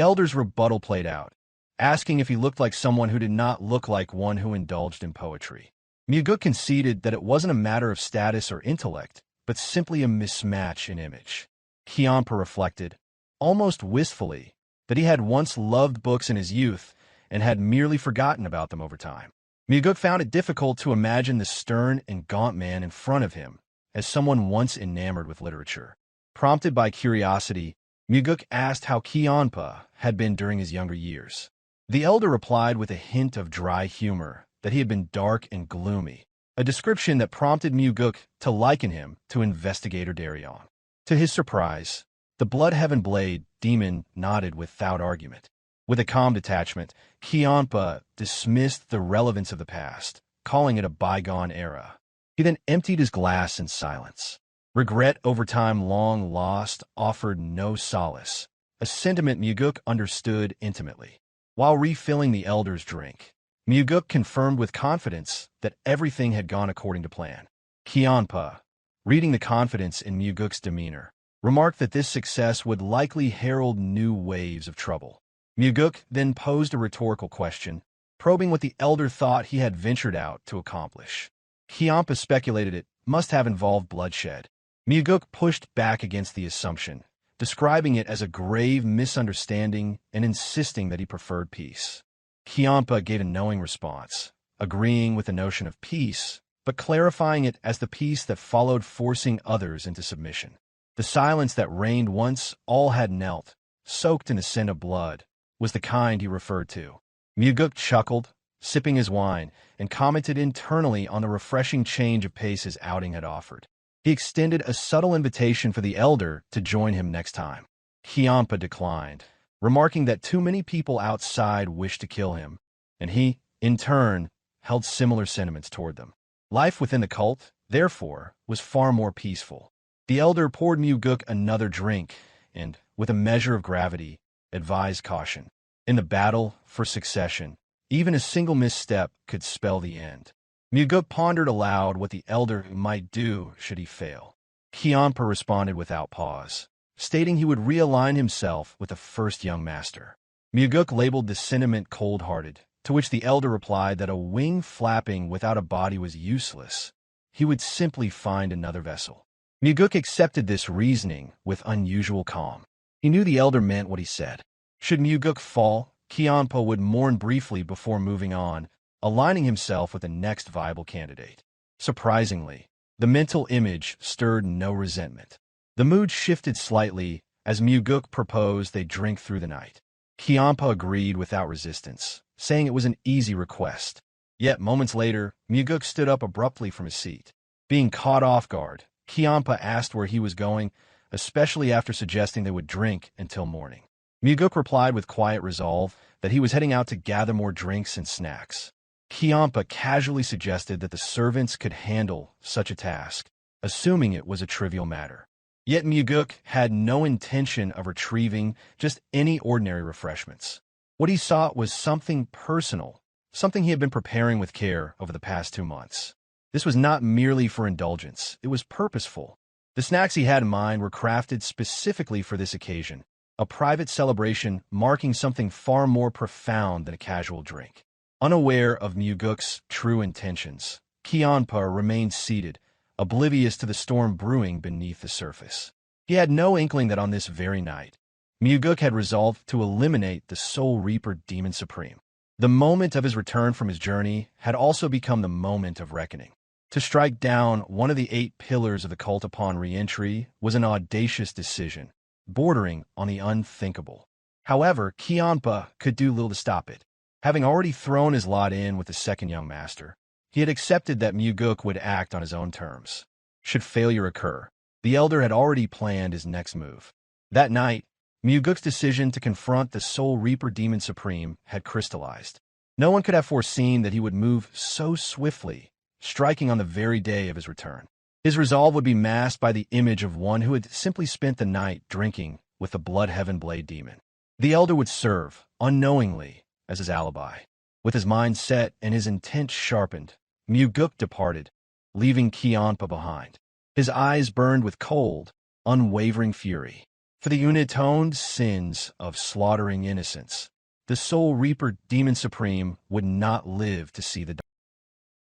elder's rebuttal played out, asking if he looked like someone who did not look like one who indulged in poetry. Mugeuk conceded that it wasn't a matter of status or intellect, but simply a mismatch in image. Kianpa reflected, almost wistfully, that he had once loved books in his youth and had merely forgotten about them over time. Mugeuk found it difficult to imagine the stern and gaunt man in front of him as someone once enamored with literature. Prompted by curiosity, Mugeuk asked how Kianpa had been during his younger years. The elder replied with a hint of dry humor that he had been dark and gloomy, a description that prompted Mugeuk to liken him to investigator Derion. To his surprise, the Blood Heaven Blade demon nodded without argument. With a calm detachment, Kianpa dismissed the relevance of the past, calling it a bygone era. He then emptied his glass in silence. Regret over time long lost offered no solace, a sentiment Mugeuk understood intimately. While refilling the elder's drink, Mugeuk confirmed with confidence that everything had gone according to plan. Kianpa, reading the confidence in Mugeuk's demeanor, remarked that this success would likely herald new waves of trouble. Mugeuk then posed a rhetorical question, probing what the elder thought he had ventured out to accomplish. Kianpa speculated it must have involved bloodshed. Mugeuk pushed back against the assumption, describing it as a grave misunderstanding and insisting that he preferred peace. Kianpa gave a knowing response, agreeing with the notion of peace, but clarifying it as the peace that followed forcing others into submission. The silence that reigned once all had knelt, soaked in a scent of blood, was the kind he referred to. Mugeuk chuckled, sipping his wine, and commented internally on the refreshing change of pace his outing had offered. He extended a subtle invitation for the elder to join him next time. Kianpa declined, remarking that too many people outside wished to kill him, and he, in turn, held similar sentiments toward them. Life within the cult, therefore, was far more peaceful. The elder poured Mugeuk another drink and, with a measure of gravity, advised caution. In the battle for succession, even a single misstep could spell the end. Mugeuk pondered aloud what the elder might do should he fail. Kianpa responded without pause, stating he would realign himself with the first young master. Mugeuk labeled the sentiment cold-hearted, to which the elder replied that a wing flapping without a body was useless. He would simply find another vessel. Mugeuk accepted this reasoning with unusual calm. He knew the elder meant what he said. Should Mugeuk fall, Kianpa would mourn briefly before moving on, aligning himself with the next viable candidate. Surprisingly, the mental image stirred no resentment. The mood shifted slightly as Mugeuk proposed they drink through the night. Kianpa agreed without resistance, saying it was an easy request. Yet moments later, Mugeuk stood up abruptly from his seat. Being caught off guard, Kianpa asked where he was going, especially after suggesting they would drink until morning. Mugeuk replied with quiet resolve that he was heading out to gather more drinks and snacks. Kianpa casually suggested that the servants could handle such a task, assuming it was a trivial matter. Yet Mugeuk had no intention of retrieving just any ordinary refreshments. What he sought was something personal, something he had been preparing with care over the past 2 months. This was not merely for indulgence, it was purposeful. The snacks he had in mind were crafted specifically for this occasion, a private celebration marking something far more profound than a casual drink. Unaware of Mugeuk's true intentions, Kianpa remained seated, oblivious to the storm brewing beneath the surface. He had no inkling that on this very night, Mugeuk had resolved to eliminate the Soul Reaper Demon Supreme. The moment of his return from his journey had also become the moment of reckoning. To strike down one of the 8 pillars of the cult upon re-entry was an audacious decision, bordering on the unthinkable. However, Kianpa could do little to stop it. Having already thrown his lot in with the second young master, he had accepted that Mugeuk would act on his own terms. Should failure occur, the elder had already planned his next move. That night, Mugeuk's decision to confront the Soul Reaper Demon Supreme had crystallized. No one could have foreseen that he would move so swiftly, striking on the very day of his return. His resolve would be masked by the image of one who had simply spent the night drinking with the Bloodheaven Blade Demon. The elder would serve, unknowingly, as his alibi. With his mind set and his intent sharpened, Mugeuk departed, leaving Kianpa behind. His eyes burned with cold, unwavering fury. For the unatoned sins of slaughtering innocents, the Soul Reaper Demon Supreme would not live to see the dawn.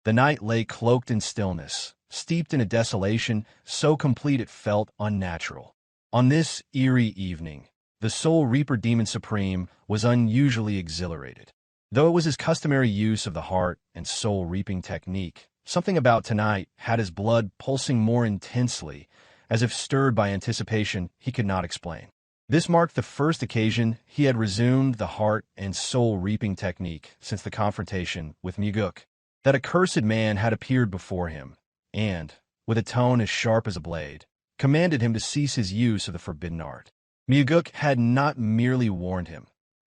The night lay cloaked in stillness, steeped in a desolation so complete it felt unnatural. On this eerie evening, the Soul Reaper Demon Supreme was unusually exhilarated. Though it was his customary use of the heart and soul reaping technique, something about tonight had his blood pulsing more intensely, as if stirred by anticipation he could not explain. This marked the first occasion he had resumed the heart and soul reaping technique since the confrontation with Mugeuk. That accursed man had appeared before him, and, with a tone as sharp as a blade, commanded him to cease his use of the forbidden art. Mugeuk had not merely warned him.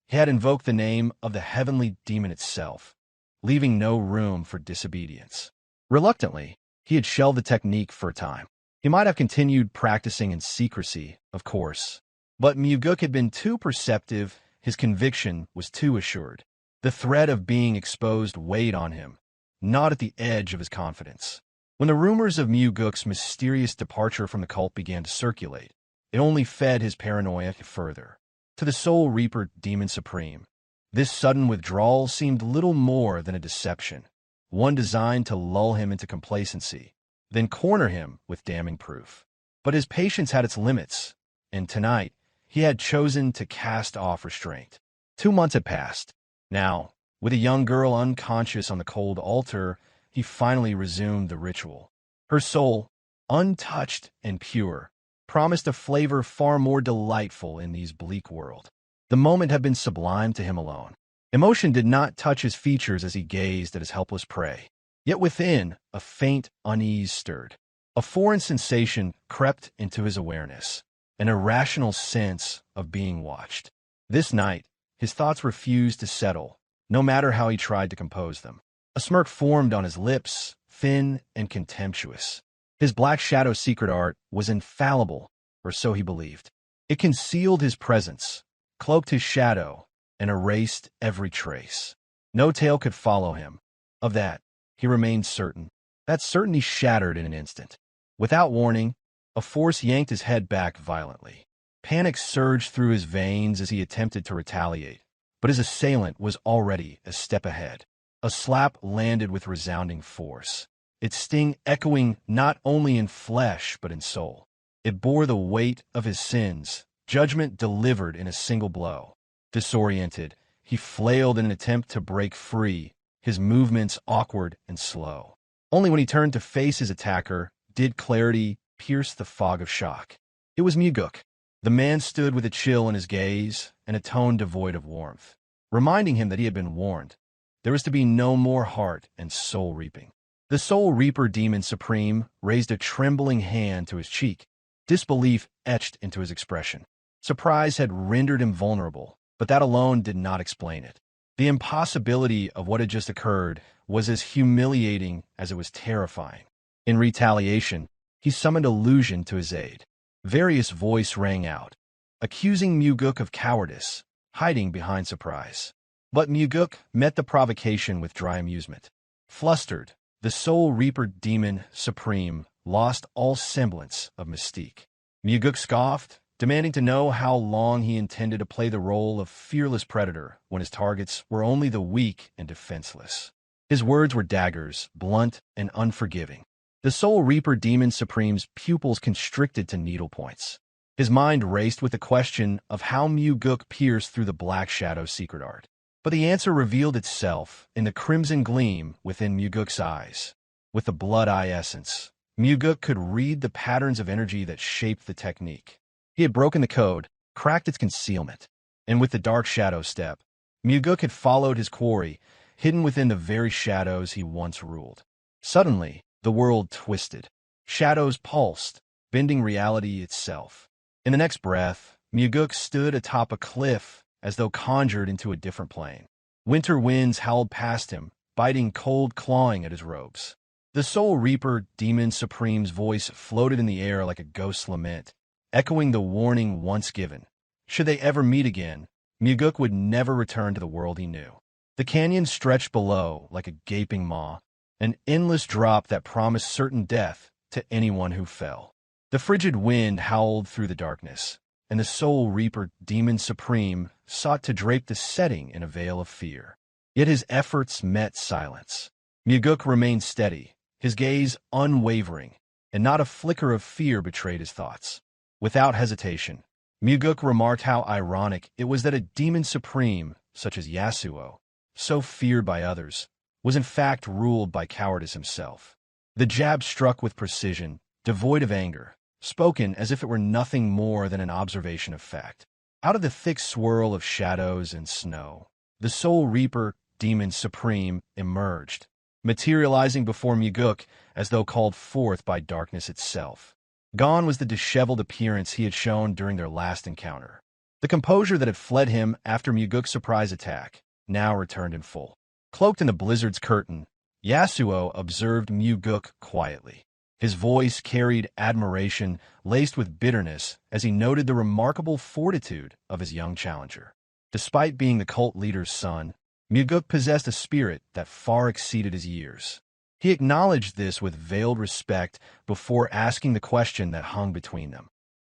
He had invoked the name of the heavenly demon itself, leaving no room for disobedience. Reluctantly, he had shelved the technique for a time. He might have continued practicing in secrecy, of course, but Mugeuk had been too perceptive, his conviction was too assured. The threat of being exposed weighed on him, not at the edge of his confidence. When the rumors of Mugeuk's mysterious departure from the cult began to circulate, it only fed his paranoia further. To the Soul Reaper Demon Supreme, this sudden withdrawal seemed little more than a deception, one designed to lull him into complacency, then corner him with damning proof. But his patience had its limits, and tonight he had chosen to cast off restraint. 2 months had passed. Now, with a young girl unconscious on the cold altar, he finally resumed the ritual. Her soul, untouched and pure, promised a flavor far more delightful in these bleak world. The moment had been sublime to him alone. Emotion did not touch his features as he gazed at his helpless prey. Yet within, a faint unease stirred. A foreign sensation crept into his awareness, an irrational sense of being watched. This night, his thoughts refused to settle, no matter how he tried to compose them. A smirk formed on his lips, thin and contemptuous. His Black Shadow secret art was infallible, or so he believed. It concealed his presence, cloaked his shadow, and erased every trace. No tale could follow him. Of that, he remained certain. That certainty shattered in an instant. Without warning, a force yanked his head back violently. Panic surged through his veins as he attempted to retaliate, but his assailant was already a step ahead. A slap landed with resounding force, its sting echoing not only in flesh but in soul. It bore the weight of his sins, judgment delivered in a single blow. Disoriented, he flailed in an attempt to break free, his movements awkward and slow. Only when he turned to face his attacker did clarity pierce the fog of shock. It was Mugeuk. The man stood with a chill in his gaze and a tone devoid of warmth, reminding him that he had been warned. There was to be no more heart and soul reaping. The Soul Reaper Demon Supreme raised a trembling hand to his cheek, disbelief etched into his expression. Surprise had rendered him vulnerable, but that alone did not explain it. The impossibility of what had just occurred was as humiliating as it was terrifying. In retaliation, he summoned illusion to his aid. Various voice rang out, accusing Mugeuk of cowardice, hiding behind surprise. But Mugeuk met the provocation with dry amusement. Flustered, the Soul Reaper Demon Supreme lost all semblance of mystique. Mugeuk scoffed, demanding to know how long he intended to play the role of fearless predator when his targets were only the weak and defenseless. His words were daggers, blunt and unforgiving. The Soul Reaper Demon Supreme's pupils constricted to needle points. His mind raced with the question of how Mugeuk pierced through the Black Shadow's secret art. But the answer revealed itself in the crimson gleam within Mugeuk's eyes. With the blood eye essence, Mugeuk could read the patterns of energy that shaped the technique. He had broken the code, cracked its concealment, and with the dark shadow step, Mugeuk had followed his quarry, hidden within the very shadows he once ruled. Suddenly, the world twisted. Shadows pulsed, bending reality itself. In the next breath, Mugeuk stood atop a cliff as though conjured into a different plane. Winter winds howled past him, biting cold, clawing at his robes. The Soul Reaper Demon Supreme's voice floated in the air like a ghost's lament, echoing the warning once given. Should they ever meet again, Mugeuk would never return to the world he knew. The canyon stretched below like a gaping maw, an endless drop that promised certain death to anyone who fell. The frigid wind howled through the darkness, and the Soul Reaper Demon Supreme sought to drape the setting in a veil of fear. Yet his efforts met silence. Mugeuk remained steady, his gaze unwavering, and not a flicker of fear betrayed his thoughts. Without hesitation, Mugeuk remarked how ironic it was that a Demon Supreme, such as Yasuo, so feared by others, was in fact ruled by cowardice himself. The jab struck with precision, devoid of anger, spoken as if it were nothing more than an observation of fact. Out of the thick swirl of shadows and snow, the Soul Reaper Demon Supreme emerged, materializing before Mugeuk as though called forth by darkness itself. Gone was the disheveled appearance he had shown during their last encounter. The composure that had fled him after Mugeuk's surprise attack now returned in full. Cloaked in the blizzard's curtain, Yasuo observed Mugeuk quietly. His voice carried admiration laced with bitterness as he noted the remarkable fortitude of his young challenger. Despite being the cult leader's son, Mugeuk possessed a spirit that far exceeded his years. He acknowledged this with veiled respect before asking the question that hung between them.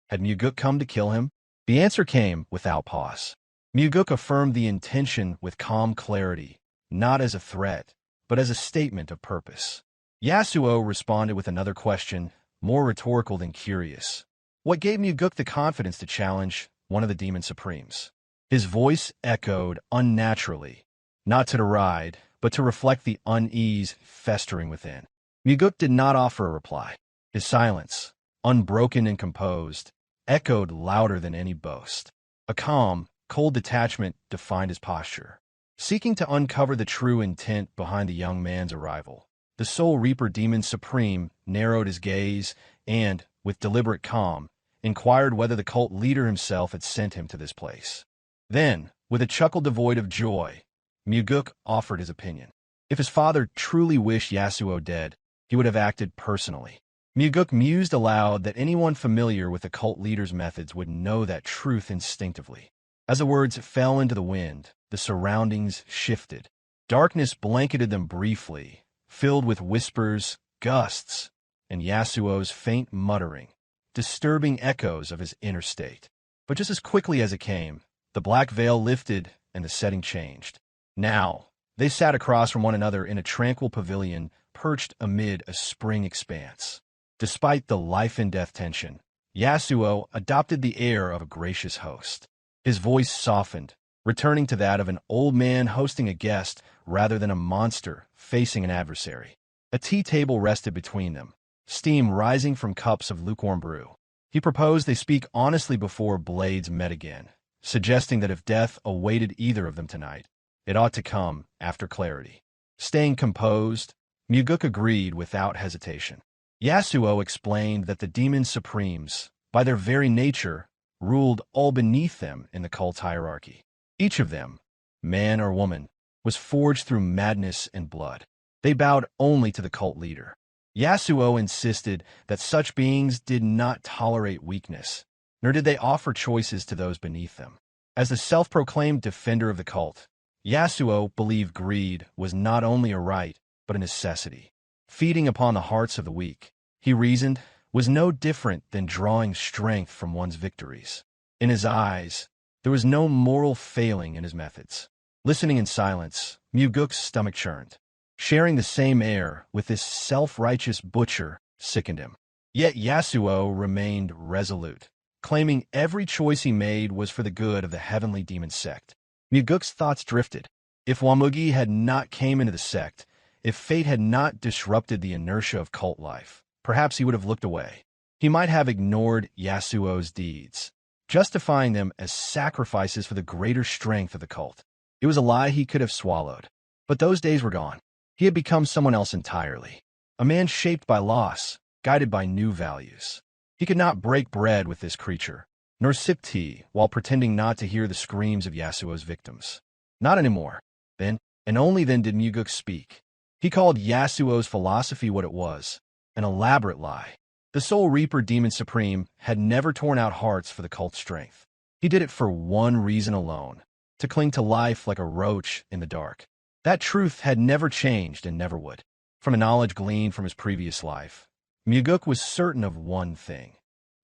Had Mugeuk come to kill him? The answer came without pause. Mugeuk affirmed the intention with calm clarity, not as a threat, but as a statement of purpose. Yasuo responded with another question, more rhetorical than curious. What gave Mugeuk the confidence to challenge one of the Demon Supremes? His voice echoed unnaturally, not to deride, but to reflect the unease festering within. Mugeuk did not offer a reply. His silence, unbroken and composed, echoed louder than any boast. A calm, cold detachment defined his posture. Seeking to uncover the true intent behind the young man's arrival, the Soul Reaper Demon Supreme narrowed his gaze and, with deliberate calm, inquired whether the cult leader himself had sent him to this place. Then, with a chuckle devoid of joy, Mugeuk offered his opinion. If his father truly wished Yasuo dead, he would have acted personally. Mugeuk mused aloud that anyone familiar with the cult leader's methods would know that truth instinctively. As the words fell into the wind, the surroundings shifted. Darkness blanketed them briefly, filled with whispers, gusts, and Yasuo's faint muttering, disturbing echoes of his inner state. But just as quickly as it came, the black veil lifted and the setting changed. Now, they sat across from one another in a tranquil pavilion perched amid a spring expanse. Despite the life-and-death tension, Yasuo adopted the air of a gracious host. His voice softened, returning to that of an old man hosting a guest rather than a monster facing an adversary. A tea table rested between them, steam rising from cups of lukewarm brew. He proposed they speak honestly before blades met again, suggesting that if death awaited either of them tonight, it ought to come after clarity. Staying composed, Mugeuk agreed without hesitation. Yasuo explained that the Demon Supremes, by their very nature, ruled all beneath them in the cult hierarchy. Each of them, man or woman, was forged through madness and blood. They bowed only to the cult leader. Yasuo insisted that such beings did not tolerate weakness, nor did they offer choices to those beneath them. As the self-proclaimed defender of the cult, Yasuo believed greed was not only a right, but a necessity. Feeding upon the hearts of the weak, he reasoned, was no different than drawing strength from one's victories. In his eyes, there was no moral failing in his methods. Listening in silence, Mugeuk's stomach churned. Sharing the same air with this self-righteous butcher sickened him. Yet Yasuo remained resolute, claiming every choice he made was for the good of the heavenly demon sect. Mugeuk's thoughts drifted. If Wamugi had not came into the sect, if fate had not disrupted the inertia of cult life, perhaps he would have looked away. He might have ignored Yasuo's deeds, justifying them as sacrifices for the greater strength of the cult. It was a lie he could have swallowed. But those days were gone. He had become someone else entirely. A man shaped by loss, guided by new values. He could not break bread with this creature, nor sip tea while pretending not to hear the screams of Yasuo's victims. Not anymore. Then, and only then did Mugeuk speak. He called Yasuo's philosophy what it was, an elaborate lie. The Soul Reaper Demon Supreme had never torn out hearts for the cult's strength. He did it for one reason alone, to cling to life like a roach in the dark. That truth had never changed and never would. From a knowledge gleaned from his previous life, Mugeuk was certain of one thing.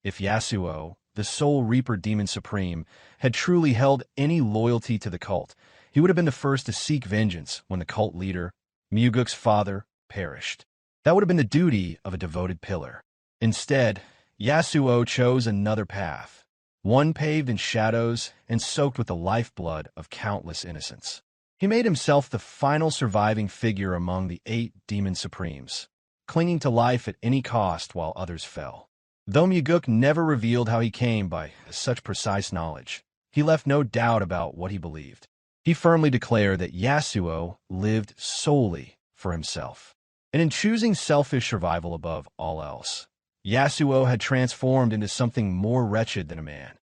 If Yasuo, the Soul Reaper Demon Supreme, had truly held any loyalty to the cult, he would have been the first to seek vengeance when the cult leader, Mugeuk's father, perished. That would have been the duty of a devoted pillar. Instead, Yasuo chose another path, one paved in shadows and soaked with the lifeblood of countless innocents. He made himself the final surviving figure among the 8 Demon Supremes, clinging to life at any cost while others fell. Though Mugeuk never revealed how he came by such precise knowledge, he left no doubt about what he believed. He firmly declared that Yasuo lived solely for himself. And in choosing selfish survival above all else, Yasuo had transformed into something more wretched than a man.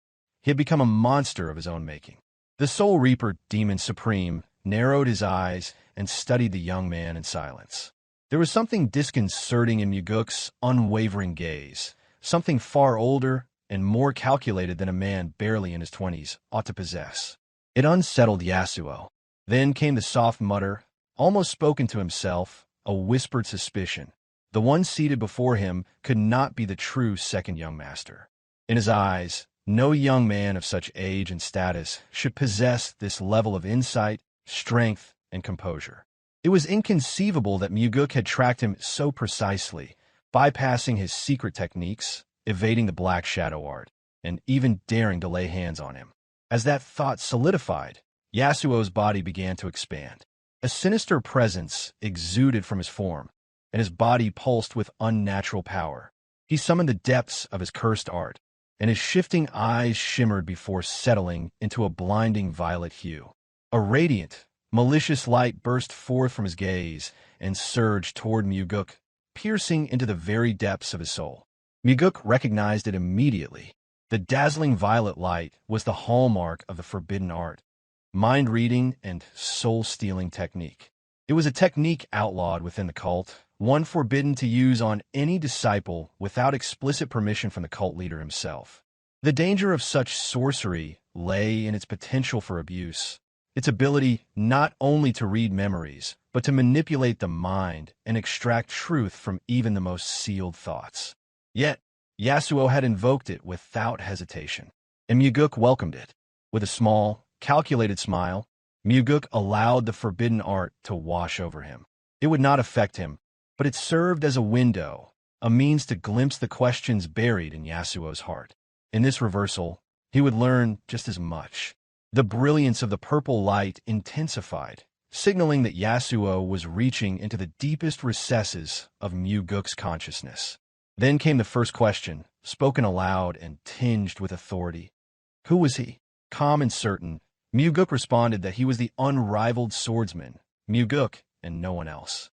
He had become a monster of his own making. The Soul Reaper Demon Supreme narrowed his eyes and studied the young man in silence. There was something disconcerting in Mugeuk's unwavering gaze, something far older and more calculated than a man barely in his 20s ought to possess. It unsettled Yasuo. Then came the soft mutter, almost spoken to himself, a whispered suspicion. The one seated before him could not be the true second young master. In his eyes, no young man of such age and status should possess this level of insight, strength, and composure. It was inconceivable that Mugeuk had tracked him so precisely, bypassing his secret techniques, evading the Black Shadow art, and even daring to lay hands on him. As that thought solidified, Yasuo's body began to expand. A sinister presence exuded from his form, and his body pulsed with unnatural power. He summoned the depths of his cursed art, and his shifting eyes shimmered before settling into a blinding violet hue. A radiant, malicious light burst forth from his gaze and surged toward Mugeuk, piercing into the very depths of his soul. Mugeuk recognized it immediately. The dazzling violet light was the hallmark of the forbidden art, mind-reading and soul-stealing technique. It was a technique outlawed within the cult, one forbidden to use on any disciple without explicit permission from the cult leader himself. The danger of such sorcery lay in its potential for abuse, its ability not only to read memories, but to manipulate the mind and extract truth from even the most sealed thoughts. Yet, Yasuo had invoked it without hesitation, and Mugeuk welcomed it. With a small, calculated smile, Mugeuk allowed the forbidden art to wash over him. It would not affect him, but it served as a window, a means to glimpse the questions buried in Yasuo's heart. In this reversal, he would learn just as much. The brilliance of the purple light intensified, signaling that Yasuo was reaching into the deepest recesses of Mugeuk's consciousness. Then came the first question, spoken aloud and tinged with authority. Who was he? Calm and certain, Mugeuk responded that he was the unrivaled swordsman, Mugeuk, and no one else.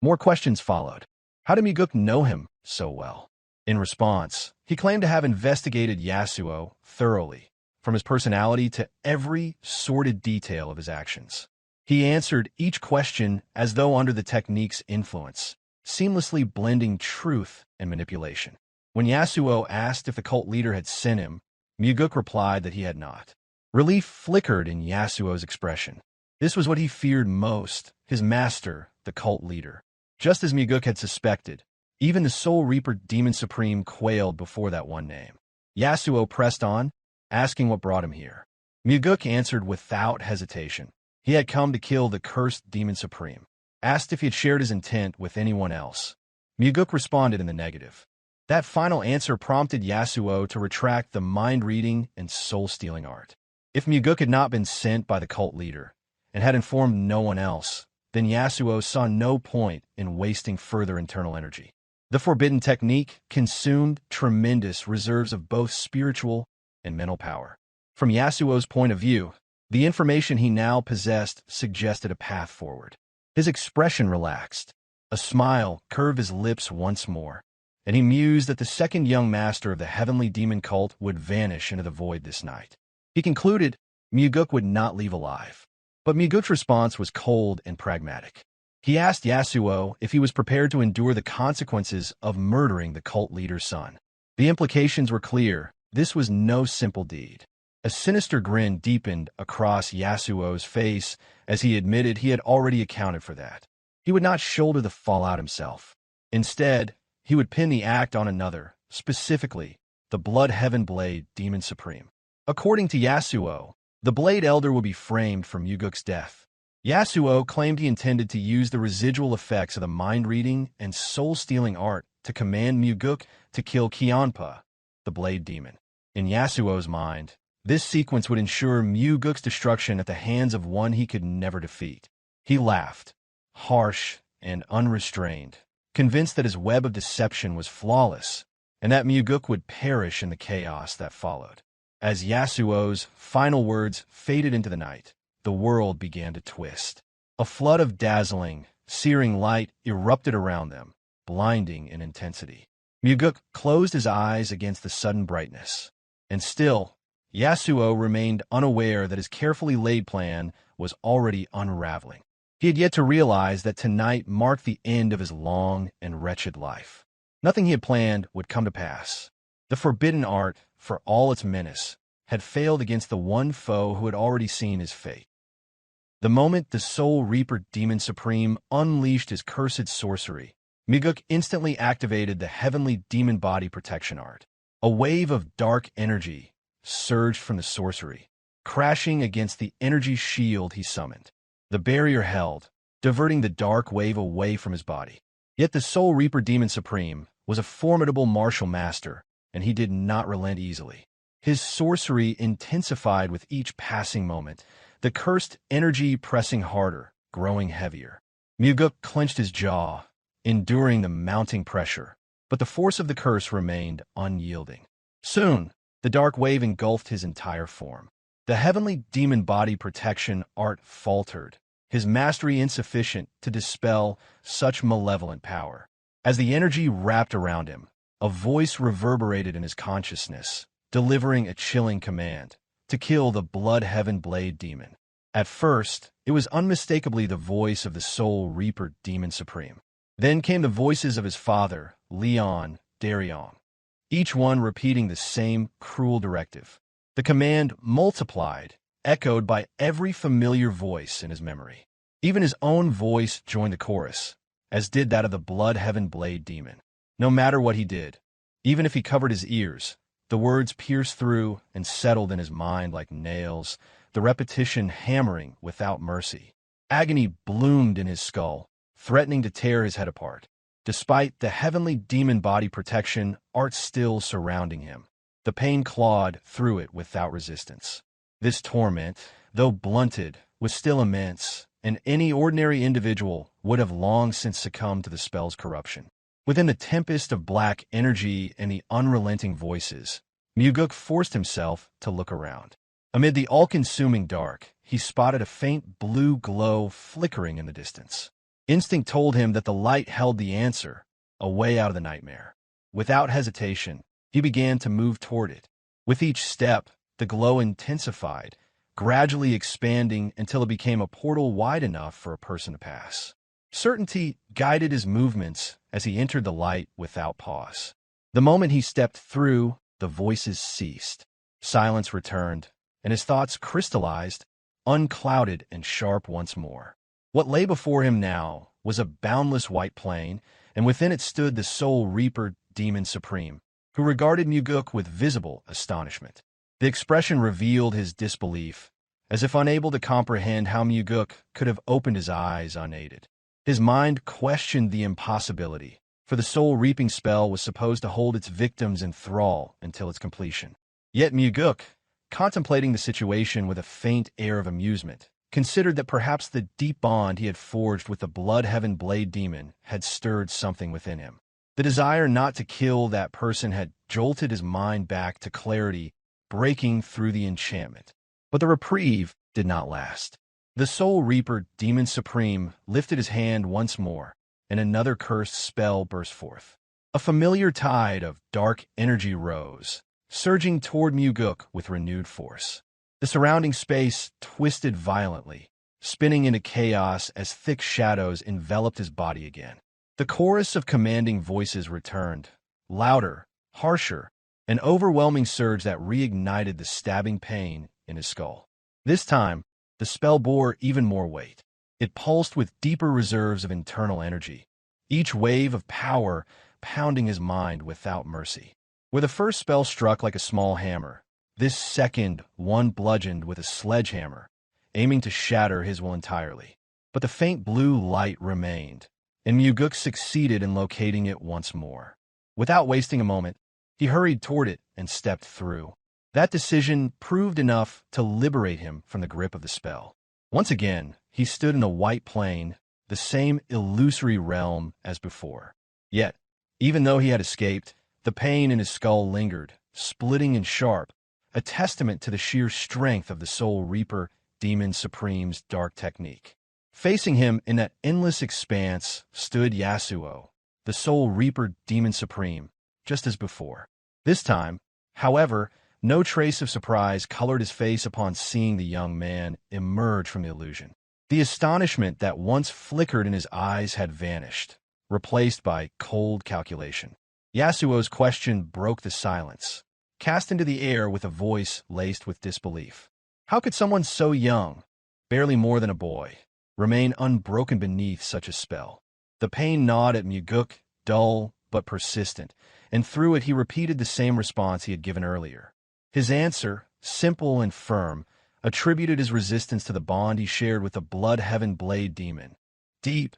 More questions followed. How did Mugeuk know him so well? In response, he claimed to have investigated Yasuo thoroughly, from his personality to every sordid detail of his actions. He answered each question as though under the technique's influence, seamlessly blending truth and manipulation. When Yasuo asked if the cult leader had sent him, Mugeuk replied that he had not. Relief flickered in Yasuo's expression. This was what he feared most, his master, the cult leader. Just as Mugeuk had suspected, even the Soul Reaper Demon Supreme quailed before that one name. Yasuo pressed on, asking what brought him here. Mugeuk answered without hesitation. He had come to kill the cursed Demon Supreme. Asked if he had shared his intent with anyone else. Mugeuk responded in the negative. That final answer prompted Yasuo to retract the mind-reading and soul-stealing art. If Mugeuk had not been sent by the cult leader and had informed no one else, then Yasuo saw no point in wasting further internal energy. The forbidden technique consumed tremendous reserves of both spiritual and mental power. From Yasuo's point of view, the information he now possessed suggested a path forward. His expression relaxed. A smile curved his lips once more, and he mused that the second young master of the heavenly demon cult would vanish into the void this night. He concluded Mugeuk would not leave alive. But Mugeuk's response was cold and pragmatic. He asked Yasuo if he was prepared to endure the consequences of murdering the cult leader's son. The implications were clear. This was no simple deed. A sinister grin deepened across Yasuo's face as he admitted he had already accounted for that. He would not shoulder the fallout himself. Instead, he would pin the act on another, specifically the Blood Heaven Blade Demon Supreme. According to Yasuo, the Blade Elder would be framed for Mugeuk's death. Yasuo claimed he intended to use the residual effects of the mind-reading and soul-stealing art to command Mugeuk to kill Kionpa, the Blade Demon. In Yasuo's mind, this sequence would ensure Mugeuk's destruction at the hands of one he could never defeat. He laughed, harsh and unrestrained, convinced that his web of deception was flawless and that Mugeuk would perish in the chaos that followed. As Yasuo's final words faded into the night, the world began to twist. A flood of dazzling, searing light erupted around them, blinding in intensity. Mugeuk closed his eyes against the sudden brightness, and still, Yasuo remained unaware that his carefully laid plan was already unraveling. He had yet to realize that tonight marked the end of his long and wretched life. Nothing he had planned would come to pass. The forbidden art, for all its menace, had failed against the one foe who had already seen his fate. The moment the Soul Reaper Demon Supreme unleashed his cursed sorcery, Mugeuk instantly activated the heavenly demon body protection art. A wave of dark energy surged from the sorcery, crashing against the energy shield he summoned. The barrier held, diverting the dark wave away from his body. Yet the Soul Reaper Demon Supreme was a formidable martial master, and he did not relent easily. His sorcery intensified with each passing moment, the cursed energy pressing harder, growing heavier. Mugeuk clenched his jaw, enduring the mounting pressure, but the force of the curse remained unyielding. Soon, the dark wave engulfed his entire form. The heavenly demon body protection art faltered, his mastery insufficient to dispel such malevolent power. As the energy wrapped around him, a voice reverberated in his consciousness, delivering a chilling command to kill the Blood Heaven Blade Demon. At first, it was unmistakably the voice of the Soul Reaper Demon Supreme. Then came the voices of his father, Leon, Derion, each one repeating the same cruel directive. The command multiplied, echoed by every familiar voice in his memory. Even his own voice joined the chorus, as did that of the Blood Heaven Blade Demon. No matter what he did, even if he covered his ears, the words pierced through and settled in his mind like nails, the repetition hammering without mercy. Agony bloomed in his skull, threatening to tear his head apart. Despite the heavenly demon body protection art still surrounding him, the pain clawed through it without resistance. This torment, though blunted, was still immense, and any ordinary individual would have long since succumbed to the spell's corruption. Within the tempest of black energy and the unrelenting voices, Mugeuk forced himself to look around. Amid the all-consuming dark, he spotted a faint blue glow flickering in the distance. Instinct told him that the light held the answer, a way out of the nightmare. Without hesitation, he began to move toward it. With each step, the glow intensified, gradually expanding until it became a portal wide enough for a person to pass. Certainty guided his movements as he entered the light without pause. The moment he stepped through, the voices ceased. Silence returned, and his thoughts crystallized, unclouded and sharp once more. What lay before him now was a boundless white plain, and within it stood the Soul Reaper Demon Supreme, who regarded Mugeuk with visible astonishment. The expression revealed his disbelief, as if unable to comprehend how Mugeuk could have opened his eyes unaided. His mind questioned the impossibility, for the soul-reaping spell was supposed to hold its victims in thrall until its completion. Yet Mugeuk, contemplating the situation with a faint air of amusement, considered that perhaps the deep bond he had forged with the Bloodheaven Blade Demon had stirred something within him. The desire not to kill that person had jolted his mind back to clarity, breaking through the enchantment. But the reprieve did not last. The Soul Reaper Demon Supreme lifted his hand once more, and another cursed spell burst forth. A familiar tide of dark energy rose, surging toward Mugeuk with renewed force. The surrounding space twisted violently, spinning into chaos as thick shadows enveloped his body again. The chorus of commanding voices returned, louder, harsher, an overwhelming surge that reignited the stabbing pain in his skull. This time, the spell bore even more weight. It pulsed with deeper reserves of internal energy, each wave of power pounding his mind without mercy. Where the first spell struck like a small hammer, this second one bludgeoned with a sledgehammer, aiming to shatter his will entirely. But the faint blue light remained, and Mugeuk succeeded in locating it once more. Without wasting a moment, he hurried toward it and stepped through. That decision proved enough to liberate him from the grip of the spell. Once again, he stood in a white plane, the same illusory realm as before. Yet, even though he had escaped, the pain in his skull lingered, splitting and sharp, a testament to the sheer strength of the Soul Reaper Demon Supreme's dark technique. Facing him in that endless expanse stood Yasuo, the Soul Reaper Demon Supreme, just as before. This time, however, no trace of surprise colored his face upon seeing the young man emerge from the illusion. The astonishment that once flickered in his eyes had vanished, replaced by cold calculation. Yasuo's question broke the silence, cast into the air with a voice laced with disbelief. How could someone so young, barely more than a boy, remain unbroken beneath such a spell? The pain gnawed at Mugeuk, dull but persistent, and through it he repeated the same response he had given earlier. His answer, simple and firm, attributed his resistance to the bond he shared with the Bloodheaven Blade Demon, deep,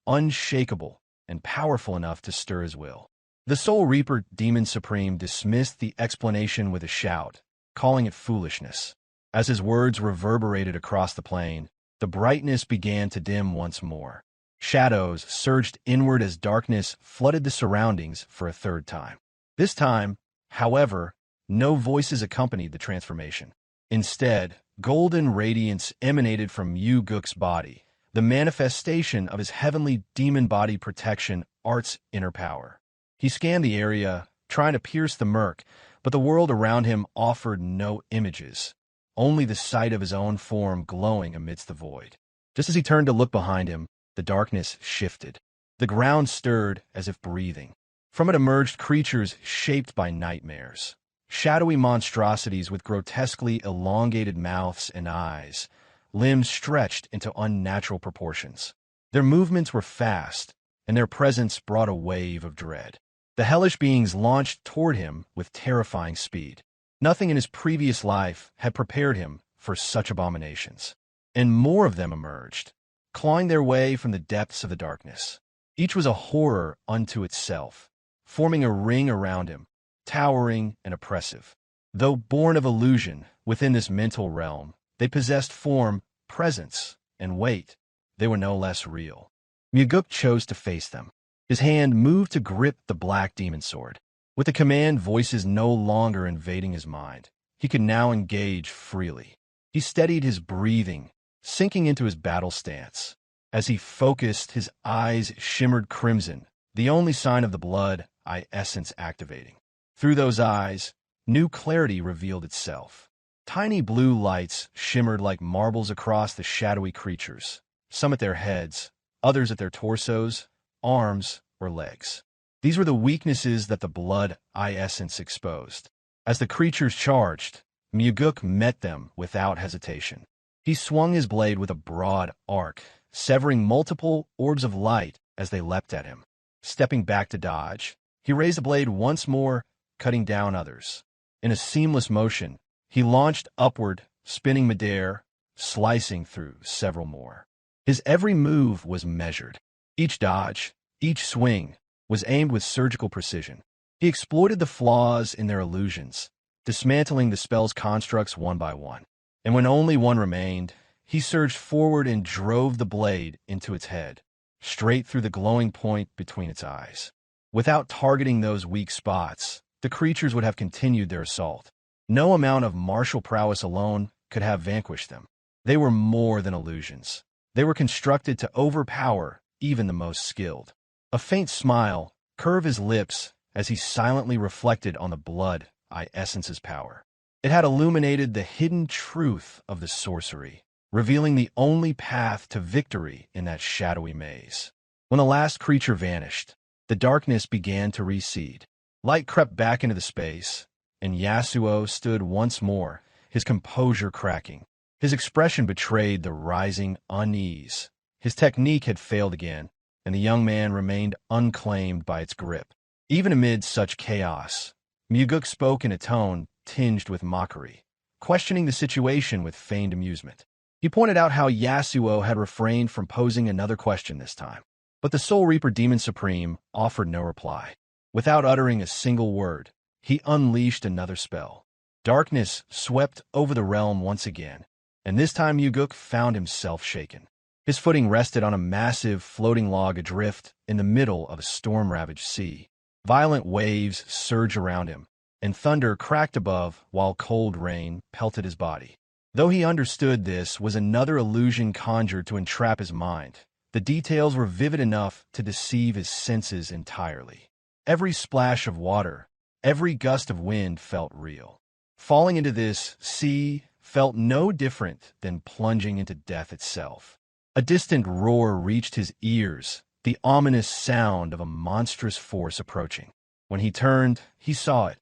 unshakable, and powerful enough to stir his will. The Soul Reaper Demon Supreme dismissed the explanation with a shout, calling it foolishness. As his words reverberated across the plain, the brightness began to dim once more. Shadows surged inward as darkness flooded the surroundings for a third time. This time, however, no voices accompanied the transformation. Instead, golden radiance emanated from Mugeuk's body, the manifestation of his heavenly demon body protection, Art's inner power. He scanned the area, trying to pierce the murk, but the world around him offered no images, only the sight of his own form glowing amidst the void. Just as he turned to look behind him, the darkness shifted. The ground stirred as if breathing. From it emerged creatures shaped by nightmares. Shadowy monstrosities with grotesquely elongated mouths and eyes, limbs stretched into unnatural proportions. Their movements were fast, and their presence brought a wave of dread. The hellish beings launched toward him with terrifying speed. Nothing in his previous life had prepared him for such abominations. And more of them emerged, clawing their way from the depths of the darkness. Each was a horror unto itself, forming a ring around him, towering and oppressive. Though born of illusion within this mental realm, they possessed form, presence, and weight. They were no less real. Mugeuk chose to face them. His hand moved to grip the black demon sword. With the command voices no longer invading his mind, he could now engage freely. He steadied his breathing, sinking into his battle stance. As he focused, his eyes shimmered crimson, the only sign of the blood essence activating. Through those eyes, new clarity revealed itself. Tiny blue lights shimmered like marbles across the shadowy creatures, some at their heads, others at their torsos, arms, or legs. These were the weaknesses that the blood essence exposed. As the creatures charged, Mugeuk met them without hesitation. He swung his blade with a broad arc, severing multiple orbs of light as they leapt at him. Stepping back to dodge, he raised the blade once more, cutting down others. In a seamless motion, he launched upward, spinning midair, slicing through several more. His every move was measured. Each dodge, each swing, was aimed with surgical precision. He exploited the flaws in their illusions, dismantling the spell's constructs one by one. And when only one remained, he surged forward and drove the blade into its head, straight through the glowing point between its eyes. Without targeting those weak spots, the creatures would have continued their assault. No amount of martial prowess alone could have vanquished them. They were more than illusions. They were constructed to overpower even the most skilled. A faint smile curved his lips as he silently reflected on the blood essence's power. It had illuminated the hidden truth of the sorcery, revealing the only path to victory in that shadowy maze. When the last creature vanished, the darkness began to recede. Light crept back into the space, and Yasuo stood once more, his composure cracking. His expression betrayed the rising unease. His technique had failed again, and the young man remained unclaimed by its grip. Even amid such chaos, Mugeuk spoke in a tone tinged with mockery, questioning the situation with feigned amusement. He pointed out how Yasuo had refrained from posing another question this time. But the Soul Reaper Demon Supreme offered no reply. Without uttering a single word, he unleashed another spell. Darkness swept over the realm once again, and this time Mugeuk found himself shaken. His footing rested on a massive floating log adrift in the middle of a storm-ravaged sea. Violent waves surged around him, and thunder cracked above while cold rain pelted his body. Though he understood this was another illusion conjured to entrap his mind, the details were vivid enough to deceive his senses entirely. Every splash of water, every gust of wind felt real. Falling into this sea felt no different than plunging into death itself. A distant roar reached his ears, the ominous sound of a monstrous force approaching. When he turned, he saw it.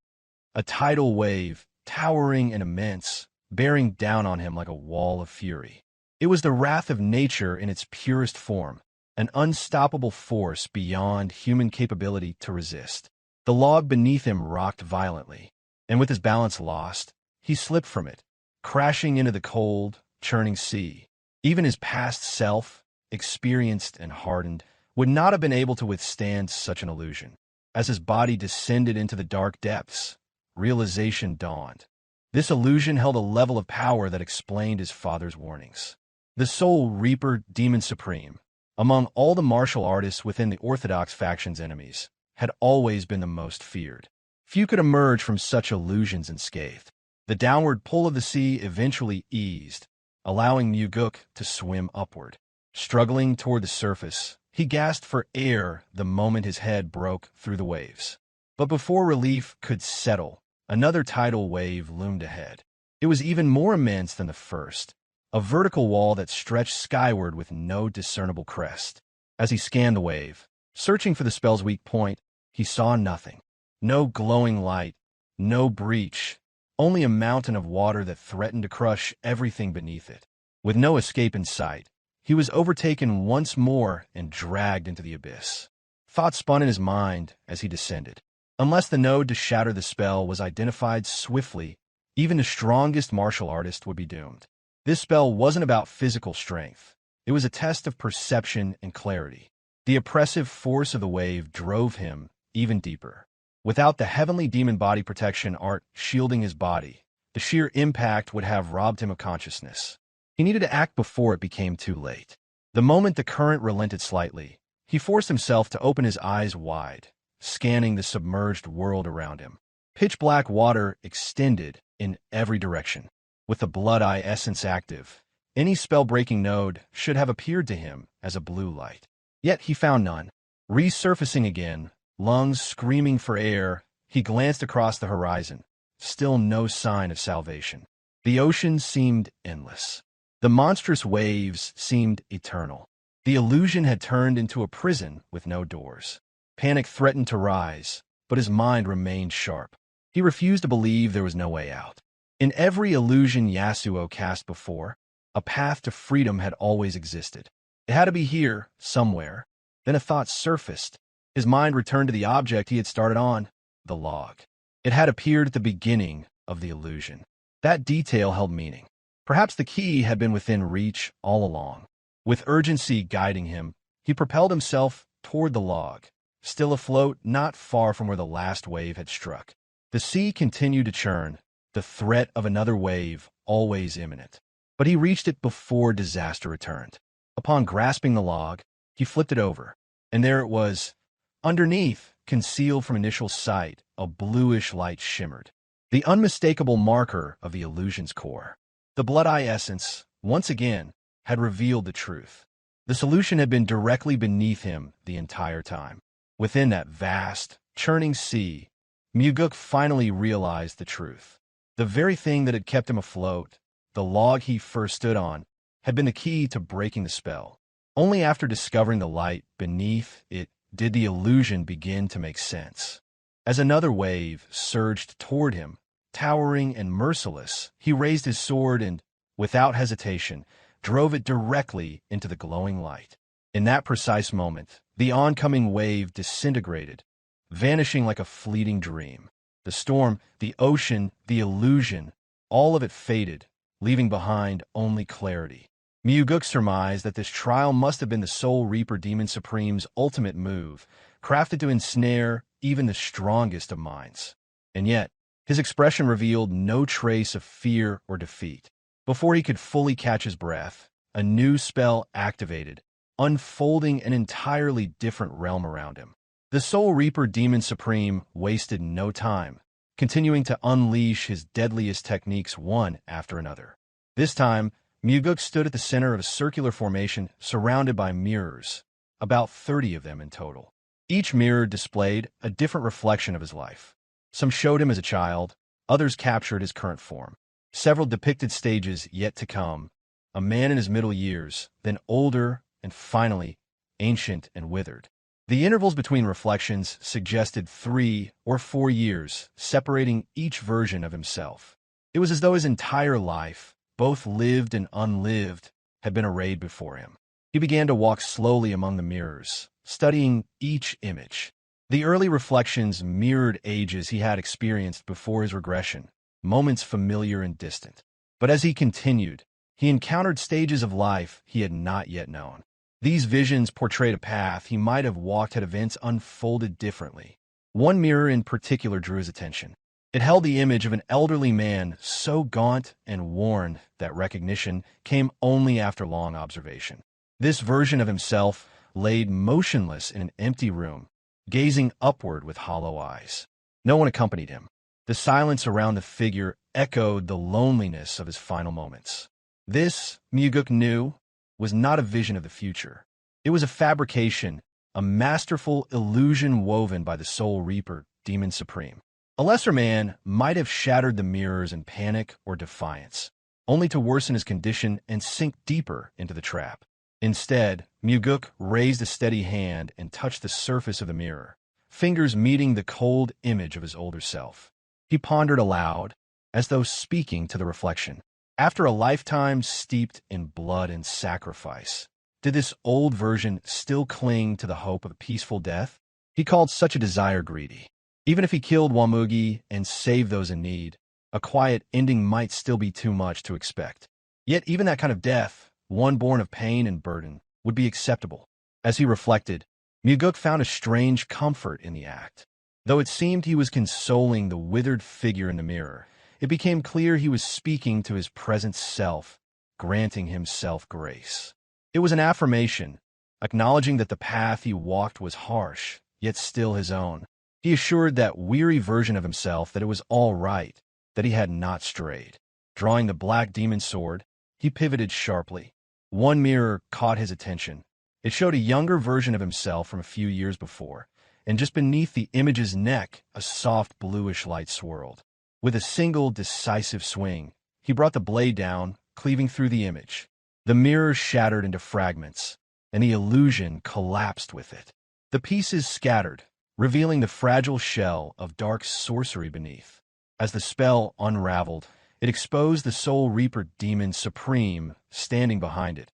A tidal wave, towering and immense, bearing down on him like a wall of fury. It was the wrath of nature in its purest form, an unstoppable force beyond human capability to resist. The log beneath him rocked violently, and with his balance lost, he slipped from it, crashing into the cold, churning sea. Even his past self, experienced and hardened, would not have been able to withstand such an illusion. As his body descended into the dark depths, realization dawned. This illusion held a level of power that explained his father's warnings. The Soul Reaper Demon Supreme, among all the martial artists within the Orthodox faction's enemies, had always been the most feared. Few could emerge from such illusions unscathed. The downward pull of the sea eventually eased, allowing Mugeuk to swim upward. Struggling toward the surface, he gasped for air the moment his head broke through the waves. But before relief could settle, another tidal wave loomed ahead. It was even more immense than the first, a vertical wall that stretched skyward with no discernible crest. As he scanned the wave, searching for the spell's weak point, he saw nothing. No glowing light, no breach, only a mountain of water that threatened to crush everything beneath it. With no escape in sight, he was overtaken once more and dragged into the abyss. Thoughts spun in his mind as he descended. Unless the node to shatter the spell was identified swiftly, even the strongest martial artist would be doomed. This spell wasn't about physical strength. It was a test of perception and clarity. The oppressive force of the wave drove him even deeper. Without the heavenly demon body protection art shielding his body, the sheer impact would have robbed him of consciousness. He needed to act before it became too late. The moment the current relented slightly, he forced himself to open his eyes wide, scanning the submerged world around him. Pitch-black water extended in every direction. With the Blood Eye essence active, any spell-breaking node should have appeared to him as a blue light. Yet he found none. Resurfacing again, lungs screaming for air, he glanced across the horizon. Still no sign of salvation. The ocean seemed endless. The monstrous waves seemed eternal. The illusion had turned into a prison with no doors. Panic threatened to rise, but his mind remained sharp. He refused to believe there was no way out. In every illusion Yasuo cast before, a path to freedom had always existed. It had to be here, somewhere. Then a thought surfaced. His mind returned to the object he had started on, the log. It had appeared at the beginning of the illusion. That detail held meaning. Perhaps the key had been within reach all along. With urgency guiding him, he propelled himself toward the log, still afloat not far from where the last wave had struck. The sea continued to churn, the threat of another wave always imminent. But he reached it before disaster returned. Upon grasping the log, he flipped it over, and there it was. Underneath, concealed from initial sight, a bluish light shimmered, the unmistakable marker of the illusion's core. The Blood-Eye essence, once again, had revealed the truth. The solution had been directly beneath him the entire time. Within that vast, churning sea, Mugeuk finally realized the truth. The very thing that had kept him afloat, the log he first stood on, had been the key to breaking the spell. Only after discovering the light beneath it did the illusion begin to make sense. As another wave surged toward him, towering and merciless, he raised his sword and, without hesitation, drove it directly into the glowing light. In that precise moment, the oncoming wave disintegrated, vanishing like a fleeting dream. The storm, the ocean, the illusion, all of it faded, leaving behind only clarity. Mugeuk surmised that this trial must have been the Soul Reaper Demon Supreme's ultimate move, crafted to ensnare even the strongest of minds. And yet, his expression revealed no trace of fear or defeat. Before he could fully catch his breath, a new spell activated, unfolding an entirely different realm around him. The Soul Reaper Demon Supreme wasted no time, continuing to unleash his deadliest techniques one after another. This time, Mugeuk stood at the center of a circular formation surrounded by mirrors, about 30 of them in total. Each mirror displayed a different reflection of his life. Some showed him as a child, others captured his current form. Several depicted stages yet to come, a man in his middle years, then older, and finally, ancient and withered. The intervals between reflections suggested 3 or 4 years, separating each version of himself. It was as though his entire life, both lived and unlived, had been arrayed before him. He began to walk slowly among the mirrors, studying each image. The early reflections mirrored ages he had experienced before his regression, moments familiar and distant. But as he continued, he encountered stages of life he had not yet known. These visions portrayed a path he might have walked had events unfolded differently. One mirror in particular drew his attention. It held the image of an elderly man so gaunt and worn that recognition came only after long observation. This version of himself laid motionless in an empty room, gazing upward with hollow eyes. No one accompanied him. The silence around the figure echoed the loneliness of his final moments. This, Mugeuk knew, was not a vision of the future. It was a fabrication, a masterful illusion woven by the Soul Reaper, Demon Supreme. A lesser man might have shattered the mirrors in panic or defiance, only to worsen his condition and sink deeper into the trap. Instead, Mugeuk raised a steady hand and touched the surface of the mirror, fingers meeting the cold image of his older self. He pondered aloud, as though speaking to the reflection. After a lifetime steeped in blood and sacrifice, did this old version still cling to the hope of a peaceful death? He called such a desire greedy. Even if he killed Wamugi and saved those in need, a quiet ending might still be too much to expect. Yet even that kind of death, one born of pain and burden, would be acceptable. As he reflected, Mugeuk found a strange comfort in the act. Though it seemed he was consoling the withered figure in the mirror, it became clear he was speaking to his present self, granting himself grace. It was an affirmation, acknowledging that the path he walked was harsh, yet still his own. He assured that weary version of himself that it was all right, that he had not strayed. Drawing the black demon sword, he pivoted sharply. One mirror caught his attention. It showed a younger version of himself from a few years before, and just beneath the image's neck, a soft bluish light swirled. With a single decisive swing, he brought the blade down, cleaving through the image. The mirror shattered into fragments, and the illusion collapsed with it. The pieces scattered, revealing the fragile shell of dark sorcery beneath. As the spell unraveled, it exposed the Soul Reaper Demon Supreme standing behind it,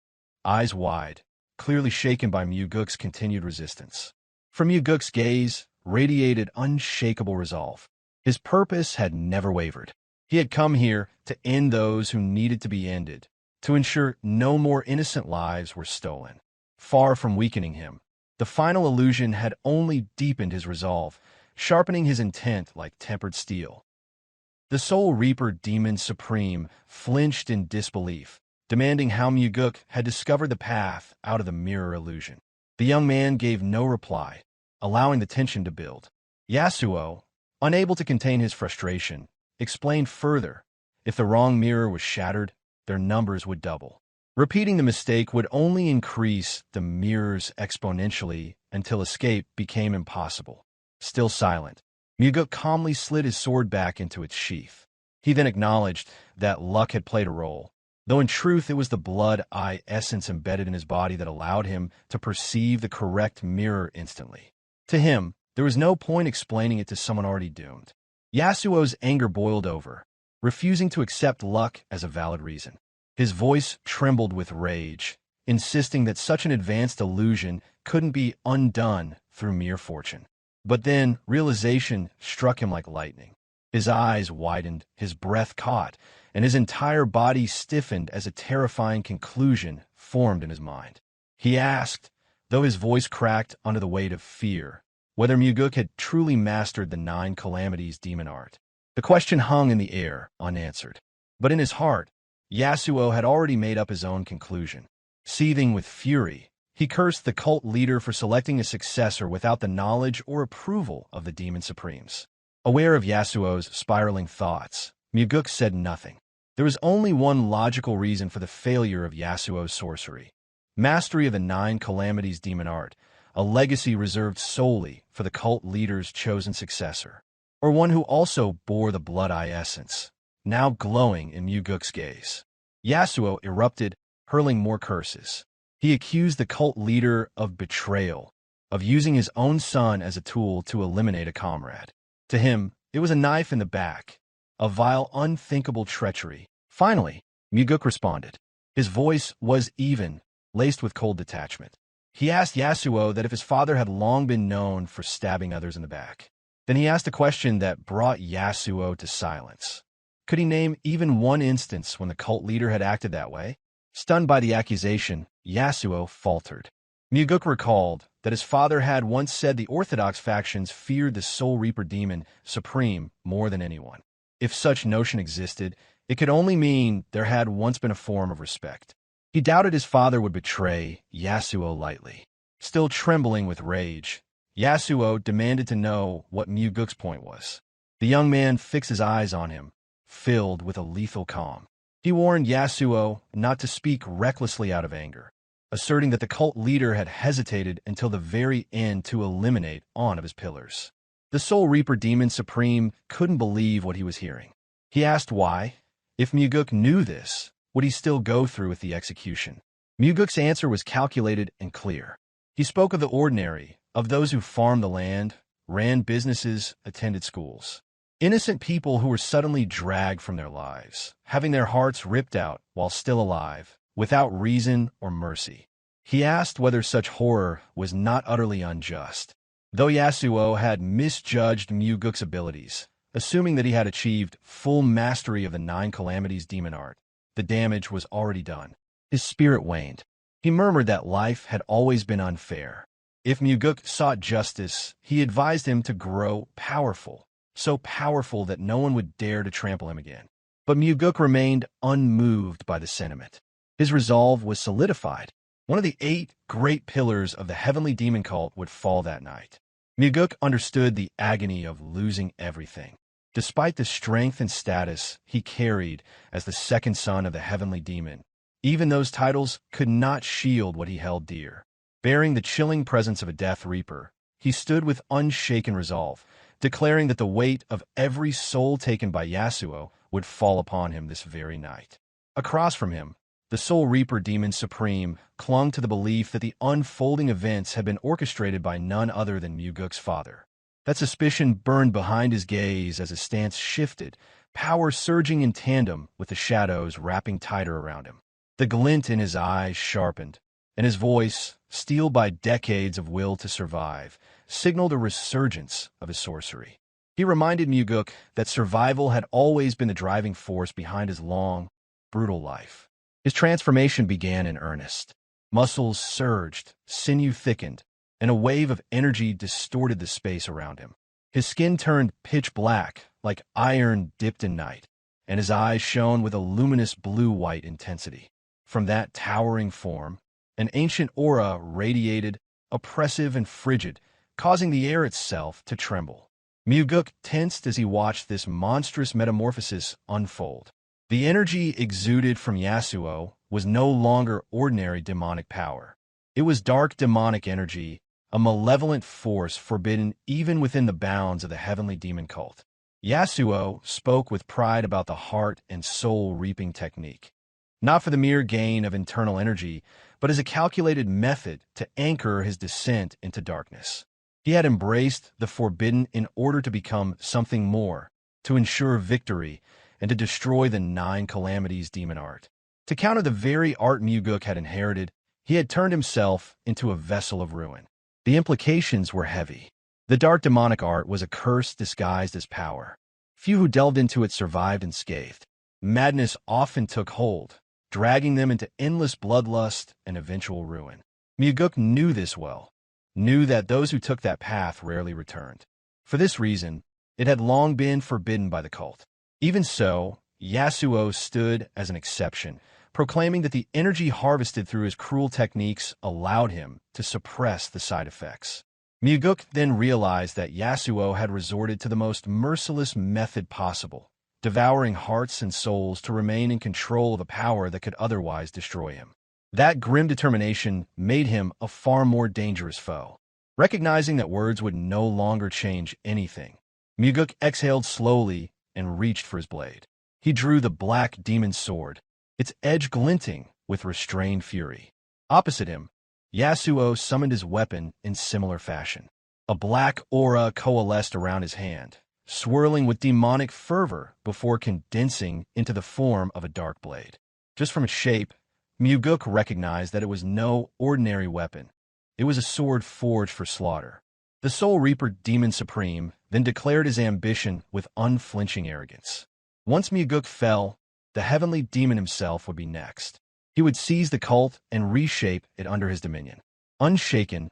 eyes wide, clearly shaken by Mugeuk's continued resistance. From Mugeuk's gaze radiated unshakable resolve. His purpose had never wavered. He had come here to end those who needed to be ended, to ensure no more innocent lives were stolen. Far from weakening him, The final illusion had only deepened his resolve, sharpening his intent like tempered steel. The Soul Reaper Demon Supreme flinched in disbelief, demanding how Mugeuk had discovered the path out of the mirror illusion. The young man gave no reply, allowing the tension to build. Yasuo, unable to contain his frustration, explained further. If the wrong mirror was shattered, their numbers would double. Repeating the mistake would only increase the mirrors exponentially until escape became impossible. Still silent, Mugeuk calmly slid his sword back into its sheath. He then acknowledged that luck had played a role, though in truth it was the blood-eye essence embedded in his body that allowed him to perceive the correct mirror instantly. To him, there was no point explaining it to someone already doomed. Yasuo's anger boiled over, refusing to accept luck as a valid reason. His voice trembled with rage, insisting that such an advanced illusion couldn't be undone through mere fortune. But then realization struck him like lightning. His eyes widened, his breath caught, and his entire body stiffened as a terrifying conclusion formed in his mind. He asked, though his voice cracked under the weight of fear, whether Mugeuk had truly mastered the 9 calamities demon art. The question hung in the air, unanswered. But in his heart, Yasuo had already made up his own conclusion. Seething with fury, he cursed the cult leader for selecting a successor without the knowledge or approval of the Demon Supremes. Aware of Yasuo's spiraling thoughts, Mugeuk said nothing. There was only one logical reason for the failure of Yasuo's sorcery: mastery of the 9 calamities demon art, a legacy reserved solely for the cult leader's chosen successor, or one who also bore the blood-eye essence, now glowing in Mugeuk's gaze. Yasuo erupted, hurling more curses. He accused the cult leader of betrayal, of using his own son as a tool to eliminate a comrade. To him, it was a knife in the back, a vile, unthinkable treachery. Finally, Mugeuk responded. His voice was even, laced with cold detachment. He asked Yasuo that if his father had long been known for stabbing others in the back. Then he asked a question that brought Yasuo to silence. Could he name even one instance when the cult leader had acted that way? Stunned by the accusation, Yasuo faltered. Mugeuk recalled that his father had once said the Orthodox factions feared the Soul Reaper Demon Supreme more than anyone. If such notion existed, it could only mean there had once been a form of respect. He doubted his father would betray Yasuo lightly. Still trembling with rage, Yasuo demanded to know what Mugeuk's point was. The young man fixed his eyes on him, filled with a lethal calm. He warned Yasuo not to speak recklessly out of anger, asserting that the cult leader had hesitated until the very end to eliminate one of his pillars. The Soul Reaper Demon Supreme couldn't believe what he was hearing. He asked why. If Mugeuk knew this, would he still go through with the execution? Mugeuk's answer was calculated and clear. He spoke of the ordinary, of those who farmed the land, ran businesses, attended schools. Innocent people who were suddenly dragged from their lives, having their hearts ripped out while still alive, without reason or mercy. He asked whether such horror was not utterly unjust. Though Yasuo had misjudged Mugeuk's abilities, assuming that he had achieved full mastery of the 9 calamities demon art, the damage was already done. His spirit waned. He murmured that life had always been unfair. If Mugeuk sought justice, he advised him to grow powerful, so powerful that no one would dare to trample him again. But Mugeuk remained unmoved by the sentiment. His resolve was solidified. One of the 8 great pillars of the heavenly demon cult would fall that night. Mugeuk understood the agony of losing everything. Despite the strength and status he carried as the second son of the heavenly demon, even those titles could not shield what he held dear. Bearing the chilling presence of a Death Reaper, he stood with unshaken resolve, declaring that the weight of every soul taken by Yasuo would fall upon him this very night. Across from him, the Soul Reaper Demon Supreme clung to the belief that the unfolding events had been orchestrated by none other than Mugeuk's father. That suspicion burned behind his gaze as his stance shifted, power surging in tandem with the shadows wrapping tighter around him. The glint in his eyes sharpened, and his voice, steeled by decades of will to survive, signaled a resurgence of his sorcery. He reminded Mugeuk that survival had always been the driving force behind his long, brutal life. His transformation began in earnest. Muscles surged, sinew thickened, and a wave of energy distorted the space around him. His skin turned pitch black, like iron dipped in night, and his eyes shone with a luminous blue-white intensity. From that towering form, an ancient aura radiated, oppressive and frigid, causing the air itself to tremble. Mugeuk tensed as he watched this monstrous metamorphosis unfold. The energy exuded from Yasuo was no longer ordinary demonic power. It was dark demonic energy, a malevolent force forbidden even within the bounds of the heavenly demon cult. Yasuo spoke with pride about the heart and soul reaping technique, not for the mere gain of internal energy, but as a calculated method to anchor his descent into darkness. He had embraced the forbidden in order to become something more, to ensure victory, and to destroy the 9 calamities demon art. To counter the very art Mugeuk had inherited, he had turned himself into a vessel of ruin. The implications were heavy. The dark demonic art was a curse disguised as power. Few who delved into it survived unscathed. Madness often took hold, dragging them into endless bloodlust and eventual ruin. Mugeuk knew this well, knew that those who took that path rarely returned. For this reason, it had long been forbidden by the cult. Even so, Yasuo stood as an exception, proclaiming that the energy harvested through his cruel techniques allowed him to suppress the side effects. Mugeuk then realized that Yasuo had resorted to the most merciless method possible, devouring hearts and souls to remain in control of a power that could otherwise destroy him. That grim determination made him a far more dangerous foe. Recognizing that words would no longer change anything, Mugeuk exhaled slowly and reached for his blade. He drew the black demon sword, its edge glinting with restrained fury. Opposite him, Yasuo summoned his weapon in similar fashion. A black aura coalesced around his hand, swirling with demonic fervor before condensing into the form of a dark blade. Just from its shape, Mugeuk recognized that it was no ordinary weapon. It was a sword forged for slaughter. The Soul Reaper Demon Supreme then declared his ambition with unflinching arrogance. Once Mugeuk fell, the heavenly demon himself would be next. He would seize the cult and reshape it under his dominion. Unshaken,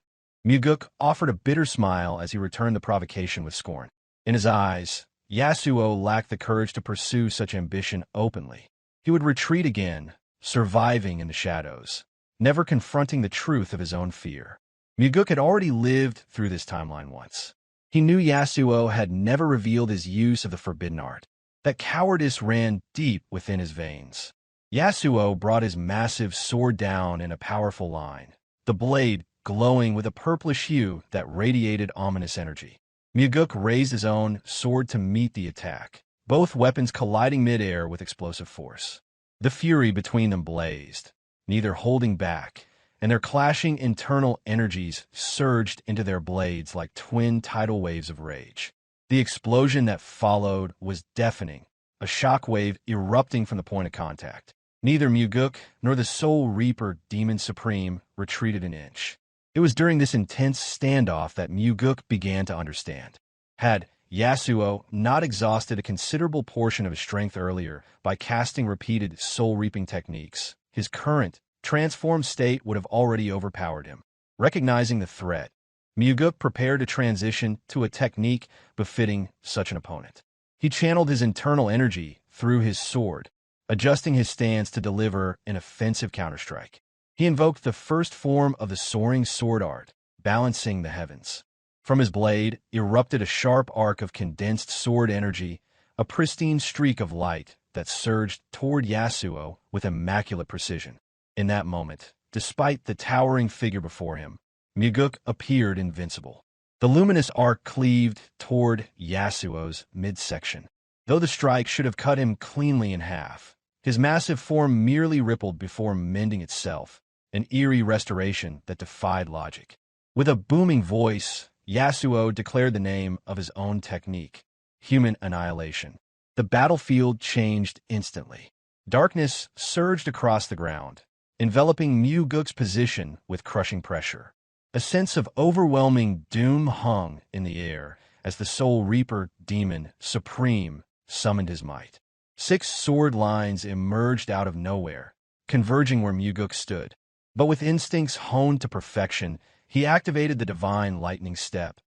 Mugeuk offered a bitter smile as he returned the provocation with scorn. In his eyes, Yasuo lacked the courage to pursue such ambition openly. He would retreat again, surviving in the shadows, never confronting the truth of his own fear. Mugeuk had already lived through this timeline once. He knew Yasuo had never revealed his use of the forbidden art. That cowardice ran deep within his veins. Yasuo brought his massive sword down in a powerful line, the blade glowing with a purplish hue that radiated ominous energy. Mugeuk raised his own sword to meet the attack, both weapons colliding mid-air with explosive force. The fury between them blazed, neither holding back, and their clashing internal energies surged into their blades like twin tidal waves of rage. The explosion that followed was deafening, a shockwave erupting from the point of contact. Neither Mugeuk nor the Soul Reaper Demon Supreme retreated an inch. It was during this intense standoff that Mugeuk began to understand. Had Yasuo not exhausted a considerable portion of his strength earlier by casting repeated soul-reaping techniques, his current, transformed state would have already overpowered him. Recognizing the threat, Mugeuk prepared to transition to a technique befitting such an opponent. He channeled his internal energy through his sword, adjusting his stance to deliver an offensive counterstrike. He invoked the first form of the soaring sword art, balancing the heavens. From his blade erupted a sharp arc of condensed sword energy, a pristine streak of light that surged toward Yasuo with immaculate precision. In that moment, despite the towering figure before him, Mugeuk appeared invincible. The luminous arc cleaved toward Yasuo's midsection. Though the strike should have cut him cleanly in half, his massive form merely rippled before mending itself, an eerie restoration that defied logic. With a booming voice, Yasuo declared the name of his own technique, human annihilation. The battlefield changed instantly. Darkness surged across the ground, enveloping Mugeuk's position with crushing pressure. A sense of overwhelming doom hung in the air as the Soul Reaper Demon Supreme summoned his might. 6 sword lines emerged out of nowhere, converging where Mugeuk stood. But with instincts honed to perfection, He activated the divine lightning step,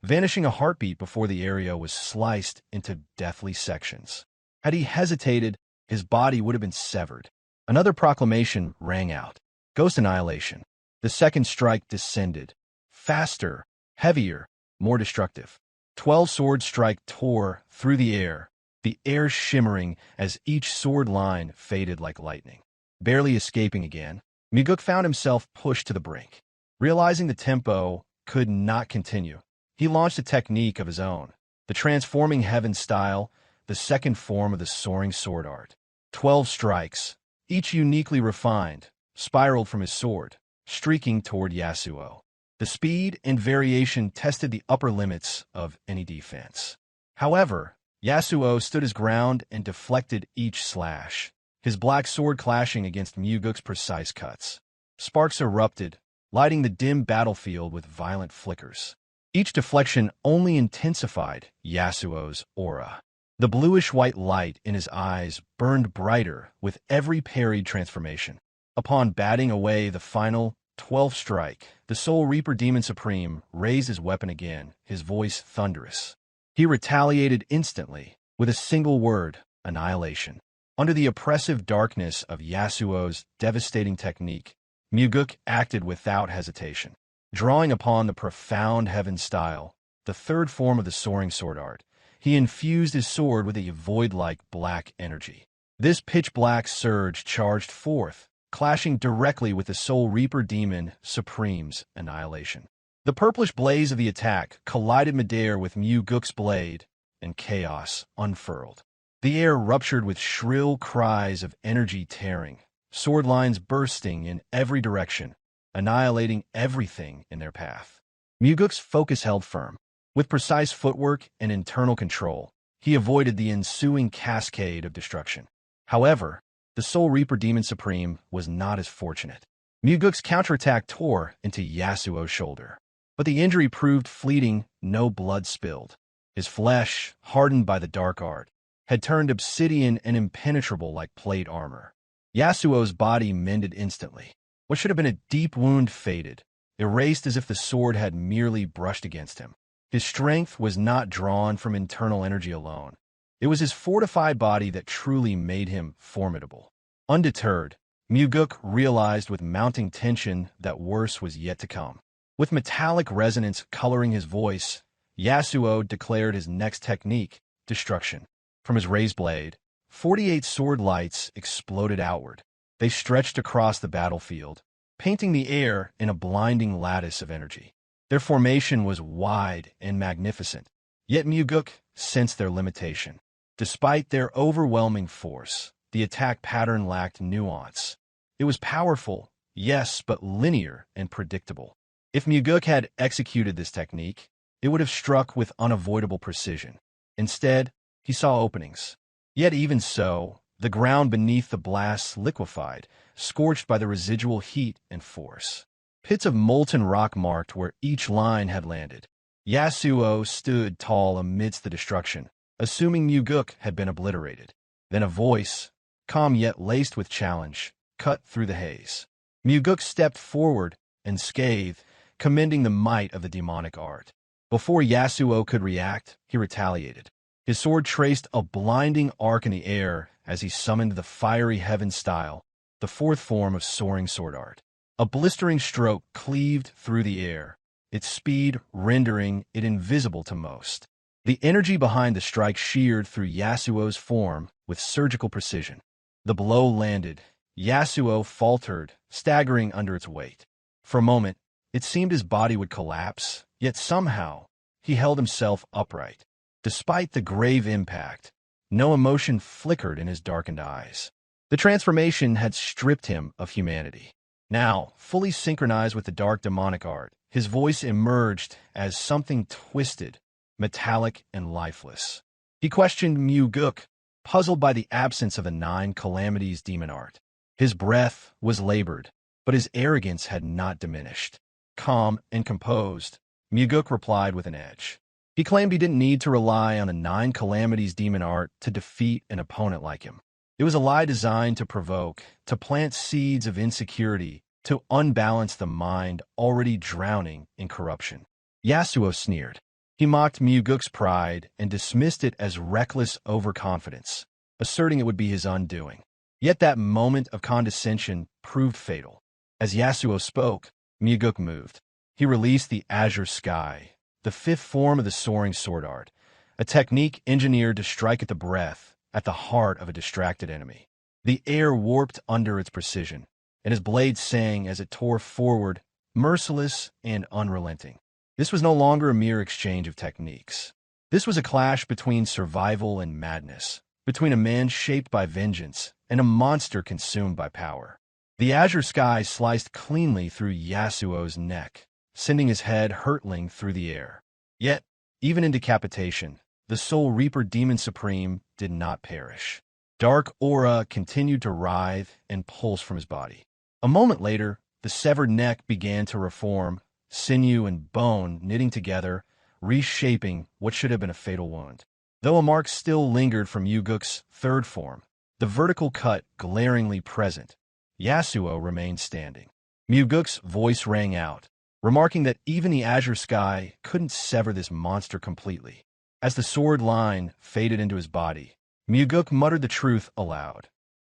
vanishing a heartbeat before the area was sliced into deathly sections. Had he hesitated, his body would have been severed. Another proclamation rang out. Ghost annihilation. The second strike descended. Faster, heavier, more destructive. 12 sword strike tore through the air shimmering as each sword line faded like lightning. Barely escaping again, Mugeuk found himself pushed to the brink. Realizing the tempo could not continue, he launched a technique of his own, the transforming heaven style, the second form of the soaring sword art. 12 strikes, each uniquely refined, spiraled from his sword, streaking toward Yasuo. The speed and variation tested the upper limits of any defense. However, Yasuo stood his ground and deflected each slash, his black sword clashing against Mugeuk's precise cuts. Sparks erupted, lighting the dim battlefield with violent flickers. Each deflection only intensified Yasuo's aura. The bluish-white light in his eyes burned brighter with every parried transformation. Upon batting away the final 12th strike, the Soul Reaper Demon Supreme raised his weapon again, his voice thunderous. He retaliated instantly, with a single word, annihilation. Under the oppressive darkness of Yasuo's devastating technique, Mugeuk acted without hesitation. Drawing upon the profound heaven style, the third form of the soaring sword art, he infused his sword with a void-like black energy. This pitch-black surge charged forth, clashing directly with the Soul Reaper Demon Supreme's annihilation. The purplish blaze of the attack collided midair with Mugeuk's blade, and chaos unfurled. The air ruptured with shrill cries of energy tearing, sword lines bursting in every direction, annihilating everything in their path. Mugeuk's focus held firm. With precise footwork and internal control, he avoided the ensuing cascade of destruction. However, the Soul Reaper Demon Supreme was not as fortunate. Mugeuk's counterattack tore into Yasuo's shoulder. But the injury proved fleeting, no blood spilled. His flesh, hardened by the dark art, had turned obsidian and impenetrable like plate armor. Yasuo's body mended instantly. What should have been a deep wound faded, erased as if the sword had merely brushed against him. His strength was not drawn from internal energy alone. It was his fortified body that truly made him formidable. Undeterred, Mugeuk realized with mounting tension that worse was yet to come. With metallic resonance coloring his voice, Yasuo declared his next technique, destruction. From his raised blade, 48 sword lights exploded outward. They stretched across the battlefield, painting the air in a blinding lattice of energy. Their formation was wide and magnificent, yet Mugeuk sensed their limitation. Despite their overwhelming force, the attack pattern lacked nuance. It was powerful, yes, but linear and predictable. If Mugeuk had executed this technique, it would have struck with unavoidable precision. Instead, he saw openings. Yet even so, the ground beneath the blasts liquefied, scorched by the residual heat and force. Pits of molten rock marked where each line had landed. Yasuo stood tall amidst the destruction, assuming Mugeuk had been obliterated. Then a voice, calm yet laced with challenge, cut through the haze. Mugeuk stepped forward and scathed, commending the might of the demonic art. Before Yasuo could react, he retaliated. His sword traced a blinding arc in the air as he summoned the fiery heaven style, the fourth form of soaring sword art. A blistering stroke cleaved through the air, its speed rendering it invisible to most. The energy behind the strike sheared through Yasuo's form with surgical precision. The blow landed. Yasuo faltered, staggering under its weight. For a moment, it seemed his body would collapse, yet somehow, he held himself upright. Despite the grave impact, no emotion flickered in his darkened eyes. The transformation had stripped him of humanity. Now, fully synchronized with the dark demonic art, his voice emerged as something twisted, metallic, and lifeless. He questioned Mugeuk, puzzled by the absence of the 9 calamities demon art. His breath was labored, but his arrogance had not diminished. Calm and composed, Mugeuk replied with an edge. He claimed he didn't need to rely on the 9 calamities demon art to defeat an opponent like him. It was a lie designed to provoke, to plant seeds of insecurity to unbalance the mind already drowning in corruption. Yasuo sneered. He mocked Mugeuk's pride and dismissed it as reckless overconfidence, asserting it would be his undoing. Yet that moment of condescension proved fatal. As Yasuo spoke, Mugeuk moved. He released the Azure Sky, the fifth form of the soaring sword art, a technique engineered to strike at the breath, at the heart of a distracted enemy. The air warped under its precision, and his blade sang as it tore forward, merciless and unrelenting. This was no longer a mere exchange of techniques. This was a clash between survival and madness, between a man shaped by vengeance and a monster consumed by power. The Azure Sky sliced cleanly through Yasuo's neck, sending his head hurtling through the air. Yet, even in decapitation, the Soul Reaper Demon Supreme did not perish. Dark aura continued to writhe and pulse from his body. A moment later, the severed neck began to reform, sinew and bone knitting together, reshaping what should have been a fatal wound. Though a mark still lingered from Mugeuk's third form, the vertical cut glaringly present, Yasuo remained standing. Mugeuk's voice rang out, remarking that even the Azure Sky couldn't sever this monster completely. As the sword line faded into his body, Mugeuk muttered the truth aloud.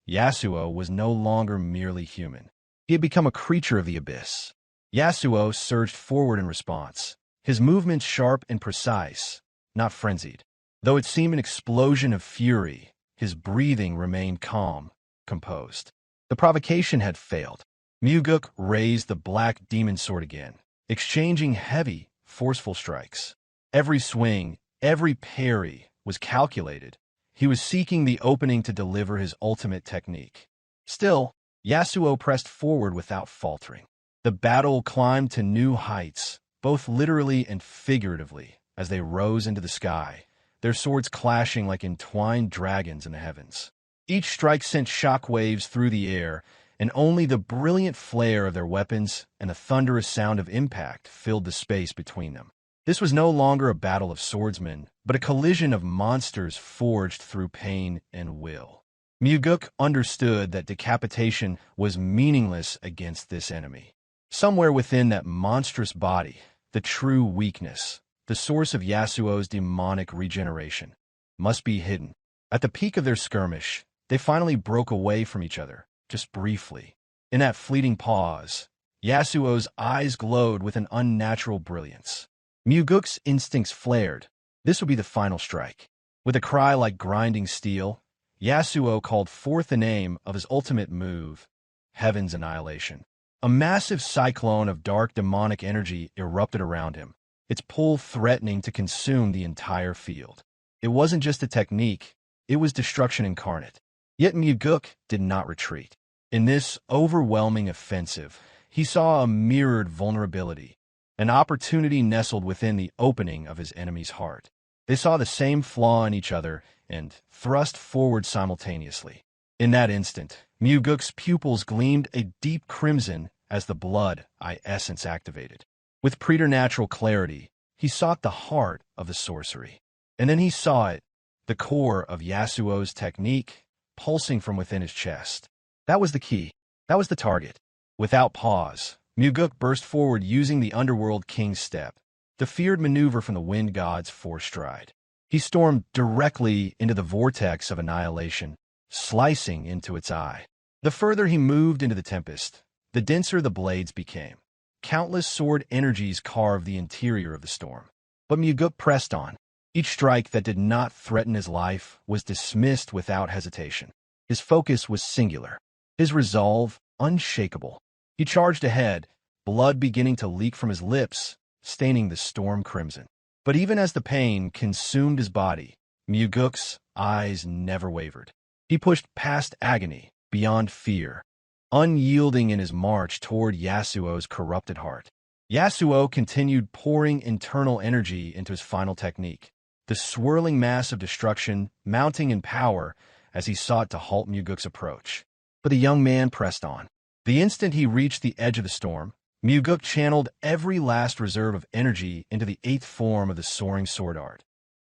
Yasuo was no longer merely human. He had become a creature of the abyss. Yasuo surged forward in response, his movements sharp and precise, not frenzied. Though it seemed an explosion of fury, his breathing remained calm, composed. The provocation had failed. Mugeuk raised the black demon sword again, exchanging heavy, forceful strikes. Every swing, every parry was calculated. He was seeking the opening to deliver his ultimate technique. Still, Yasuo pressed forward without faltering. The battle climbed to new heights, both literally and figuratively, as they rose into the sky, their swords clashing like entwined dragons in the heavens. Each strike sent shock waves through the air, and only the brilliant flare of their weapons and the thunderous sound of impact filled the space between them. This was no longer a battle of swordsmen, but a collision of monsters forged through pain and will. Mugeuk understood that decapitation was meaningless against this enemy. Somewhere within that monstrous body, the true weakness, the source of Yasuo's demonic regeneration, must be hidden. At the peak of their skirmish, they finally broke away from each other, just briefly. In that fleeting pause, Yasuo's eyes glowed with an unnatural brilliance. Mugeuk's instincts flared. This would be the final strike. With a cry like grinding steel, Yasuo called forth the name of his ultimate move, Heaven's Annihilation. A massive cyclone of dark demonic energy erupted around him, its pull threatening to consume the entire field. It wasn't just a technique, it was destruction incarnate. Yet Mugeuk did not retreat. In this overwhelming offensive, he saw a mirrored vulnerability, an opportunity nestled within the opening of his enemy's heart. They saw the same flaw in each other and thrust forward simultaneously. In that instant, Mugeuk's pupils gleamed a deep crimson as the blood essence activated. With preternatural clarity, he sought the heart of the sorcery. And then he saw it, the core of Yasuo's technique, pulsing from within his chest. That was the key. That was the target. Without pause, Mugeuk burst forward using the Underworld King's Step, the feared maneuver from the Wind God's Fourth Stride. He stormed directly into the vortex of annihilation, slicing into its eye. The further he moved into the tempest, the denser the blades became. Countless sword energies carved the interior of the storm. But Mugeuk pressed on. Each strike that did not threaten his life was dismissed without hesitation. His focus was singular, his resolve unshakable. He charged ahead, blood beginning to leak from his lips, staining the storm crimson. But even as the pain consumed his body, Mugeuk's eyes never wavered. He pushed past agony, beyond fear, unyielding in his march toward Yasuo's corrupted heart. Yasuo continued pouring internal energy into his final technique, the swirling mass of destruction mounting in power as he sought to halt Mugeuk's approach. But the young man pressed on. The instant he reached the edge of the storm, Mugeuk channeled every last reserve of energy into the eighth form of the soaring sword art,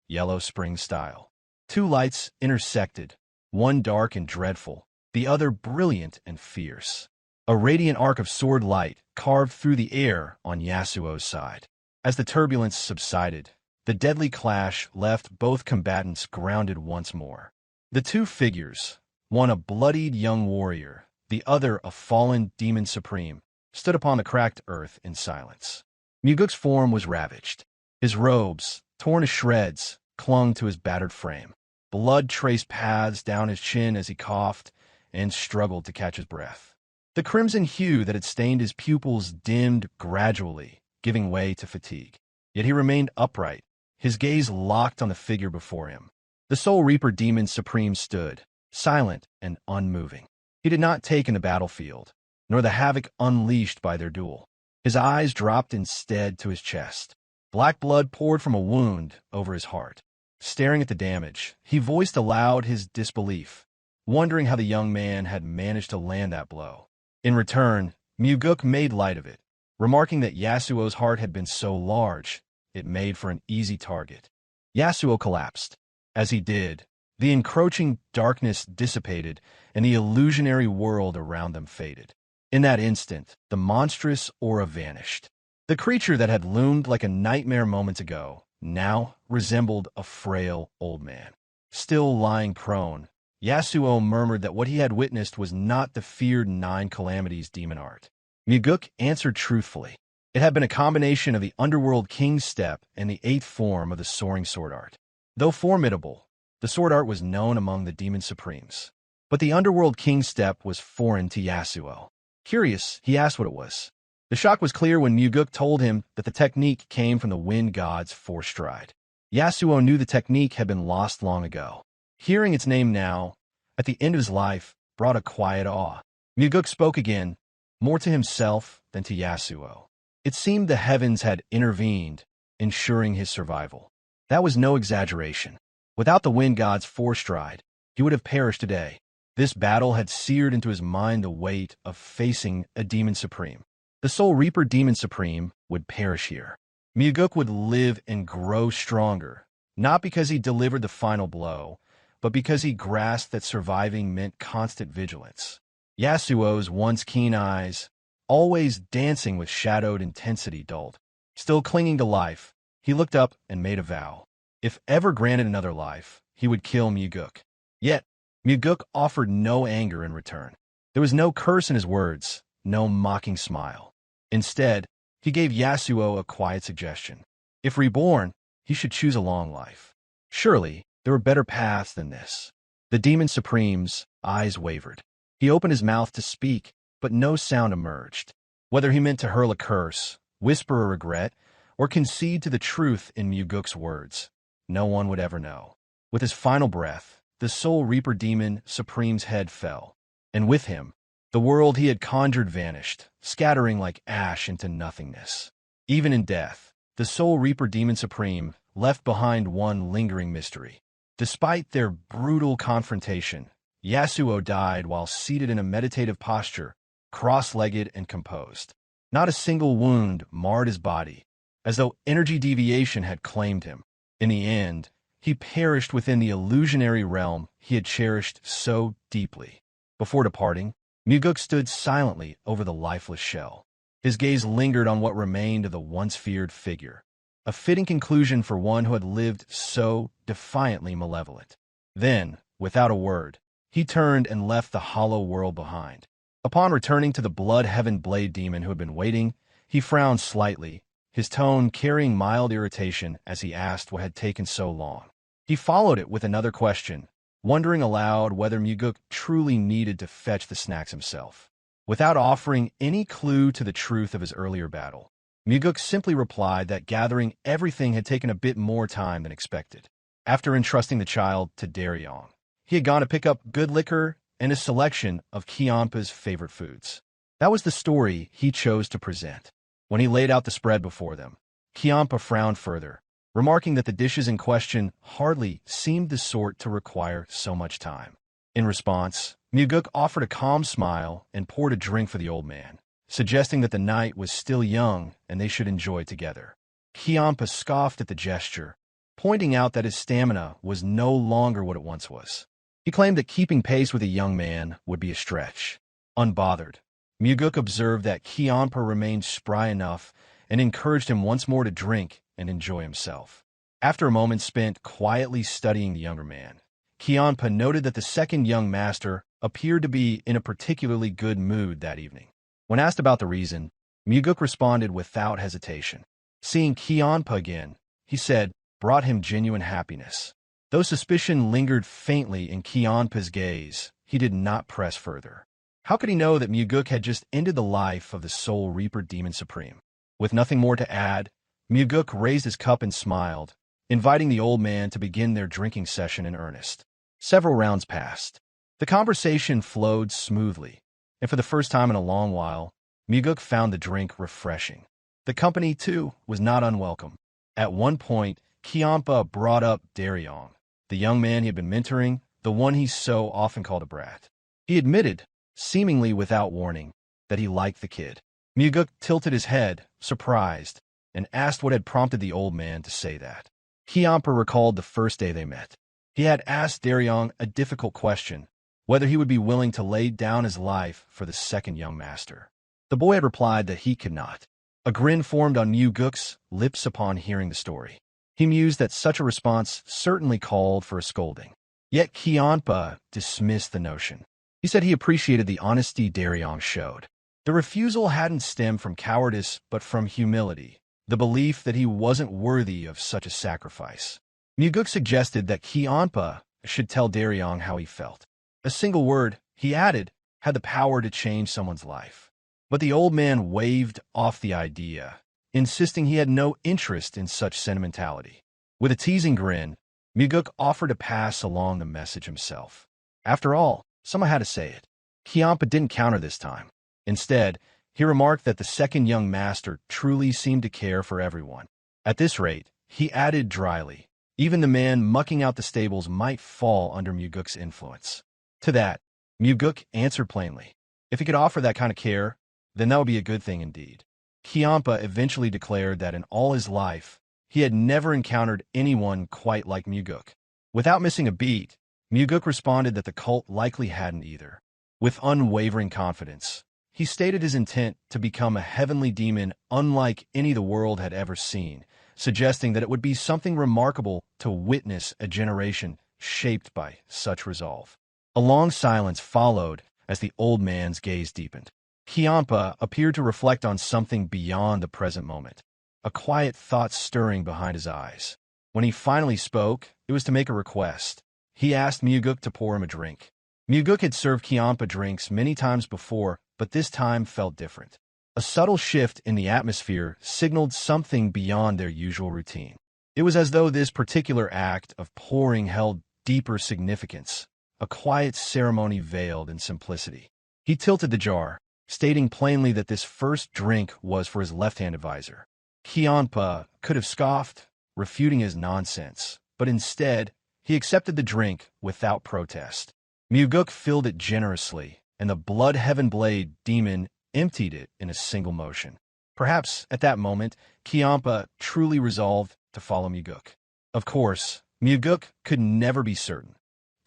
Yellow Spring style. Two lights intersected, one dark and dreadful, the other brilliant and fierce. A radiant arc of sword light carved through the air on Yasuo's side. As the turbulence subsided, the deadly clash left both combatants grounded once more. The two figures, one a bloodied young warrior, the other a fallen demon supreme, stood upon the cracked earth in silence. Mugeuk's form was ravaged. His robes, torn to shreds, clung to his battered frame. Blood traced paths down his chin as he coughed and struggled to catch his breath. The crimson hue that had stained his pupils dimmed gradually, giving way to fatigue. Yet he remained upright, his gaze locked on the figure before him. The Soul Reaper Demon Supreme stood, silent and unmoving. He did not take in the battlefield, nor the havoc unleashed by their duel. His eyes dropped instead to his chest. Black blood poured from a wound over his heart. Staring at the damage, he voiced aloud his disbelief, wondering how the young man had managed to land that blow. In return, Mugeuk made light of it, remarking that Yasuo's heart had been so large, it made for an easy target. Yasuo collapsed. As he did, the encroaching darkness dissipated and the illusionary world around them faded. In that instant, the monstrous aura vanished. The creature that had loomed like a nightmare moments ago now resembled a frail old man. Still lying prone, Yasuo murmured that what he had witnessed was not the feared Nine Calamities demon art. Mugeuk answered truthfully. It had been a combination of the Underworld King's Step and the eighth form of the Soaring Sword Art. Though formidable, the sword art was known among the Demon Supremes. But the Underworld King's Step was foreign to Yasuo. Curious, he asked what it was. The shock was clear when Mugeuk told him that the technique came from the Wind God's Fourth Stride. Yasuo knew the technique had been lost long ago. Hearing its name now, at the end of his life, brought a quiet awe. Mugeuk spoke again, more to himself than to Yasuo. It seemed the heavens had intervened, ensuring his survival. That was no exaggeration. Without the Wind God's Fourth Stride, he would have perished today. This battle had seared into his mind the weight of facing a Demon Supreme. The Soul Reaper Demon Supreme would perish here. Mugeuk would live and grow stronger, not because he delivered the final blow, but because he grasped that surviving meant constant vigilance. Yasuo's once keen eyes, always dancing with shadowed intensity, dulled. Still clinging to life, he looked up and made a vow. If ever granted another life, he would kill Mugeuk. Yet, Mugeuk offered no anger in return. There was no curse in his words, no mocking smile. Instead, he gave Yasuo a quiet suggestion. If reborn, he should choose a long life. Surely, there were better paths than this. The Demon Supreme's eyes wavered. He opened his mouth to speak, but no sound emerged. Whether he meant to hurl a curse, whisper a regret, or concede to the truth in Mugeuk's words, no one would ever know. With his final breath, the Soul Reaper Demon Supreme's head fell, and with him, the world he had conjured vanished, scattering like ash into nothingness. Even in death, the Soul Reaper Demon Supreme left behind one lingering mystery. Despite their brutal confrontation, Yasuo died while seated in a meditative posture, cross-legged and composed. Not a single wound marred his body, as though energy deviation had claimed him. In the end, he perished within the illusionary realm he had cherished so deeply. Before departing, Mugeuk stood silently over the lifeless shell. His gaze lingered on what remained of the once feared figure, a fitting conclusion for one who had lived so defiantly malevolent. Then, without a word, he turned and left the hollow world behind. Upon returning to the Blood-Heaven Blade Demon who had been waiting, he frowned slightly, his tone carrying mild irritation as he asked what had taken so long. He followed it with another question, wondering aloud whether Mugeuk truly needed to fetch the snacks himself. Without offering any clue to the truth of his earlier battle, Mugeuk simply replied that gathering everything had taken a bit more time than expected. After entrusting the child to Derion, he had gone to pick up good liquor and a selection of Kiampa's favorite foods. That was the story he chose to present. When he laid out the spread before them, Kiampa frowned further, remarking that the dishes in question hardly seemed the sort to require so much time. In response, Mugeuk offered a calm smile and poured a drink for the old man, suggesting that the night was still young and they should enjoy together. Kiampa scoffed at the gesture, pointing out that his stamina was no longer what it once was. He claimed that keeping pace with a young man would be a stretch. Unbothered, Mugeuk observed that Kionpa remained spry enough and encouraged him once more to drink and enjoy himself. After a moment spent quietly studying the younger man, Kionpa noted that the second young master appeared to be in a particularly good mood that evening. When asked about the reason, Mugeuk responded without hesitation. Seeing Kionpa again, he said, brought him genuine happiness. Though suspicion lingered faintly in Kionpa's gaze, he did not press further. How could he know that Mugeuk had just ended the life of the Soul Reaper Demon Supreme? With nothing more to add, Mugeuk raised his cup and smiled, inviting the old man to begin their drinking session in earnest. Several rounds passed. The conversation flowed smoothly, and for the first time in a long while, Mugeuk found the drink refreshing. The company, too, was not unwelcome. At one point, Kionpa brought up Derion, the young man he had been mentoring, the one he so often called a brat. He admitted, seemingly without warning, that he liked the kid. Mugeuk tilted his head, surprised, and asked what had prompted the old man to say that. Kionpa recalled the first day they met. He had asked Derion a difficult question, whether he would be willing to lay down his life for the second young master. The boy had replied that he could not. A grin formed on Mugeuk's lips upon hearing the story. He mused that such a response certainly called for a scolding. Yet Kionpa dismissed the notion. He said he appreciated the honesty Derion showed. The refusal hadn't stemmed from cowardice but from humility, the belief that he wasn't worthy of such a sacrifice. Mugeuk suggested that Kionpa should tell Derion how he felt. A single word, he added, had the power to change someone's life. But the old man waved off the idea, insisting he had no interest in such sentimentality. With a teasing grin, Mugeuk offered to pass along the message himself. After all, someone had to say it. Kionpa didn't counter this time. Instead, he remarked that the second young master truly seemed to care for everyone. At this rate, he added dryly, even the man mucking out the stables might fall under Mugeuk's influence. To that, Mugeuk answered plainly. If he could offer that kind of care, then that would be a good thing indeed. Kionpa eventually declared that in all his life, he had never encountered anyone quite like Mugeuk. Without missing a beat, Mugeuk responded that the cult likely hadn't either. With unwavering confidence, he stated his intent to become a heavenly demon unlike any the world had ever seen, suggesting that it would be something remarkable to witness a generation shaped by such resolve. A long silence followed as the old man's gaze deepened. Kionpa appeared to reflect on something beyond the present moment, a quiet thought stirring behind his eyes. When he finally spoke, it was to make a request. He asked Mugeuk to pour him a drink. Mugeuk had served Kionpa drinks many times before, but this time felt different. A subtle shift in the atmosphere signaled something beyond their usual routine. It was as though this particular act of pouring held deeper significance, a quiet ceremony veiled in simplicity. He tilted the jar, stating plainly that this first drink was for his left-hand advisor. Kionpa could have scoffed, refuting his nonsense, but instead, he accepted the drink without protest. Mugeuk filled it generously, and the Blood Heaven Blade demon emptied it in a single motion. Perhaps, at that moment, Kionpa truly resolved to follow Mugeuk. Of course, Mugeuk could never be certain.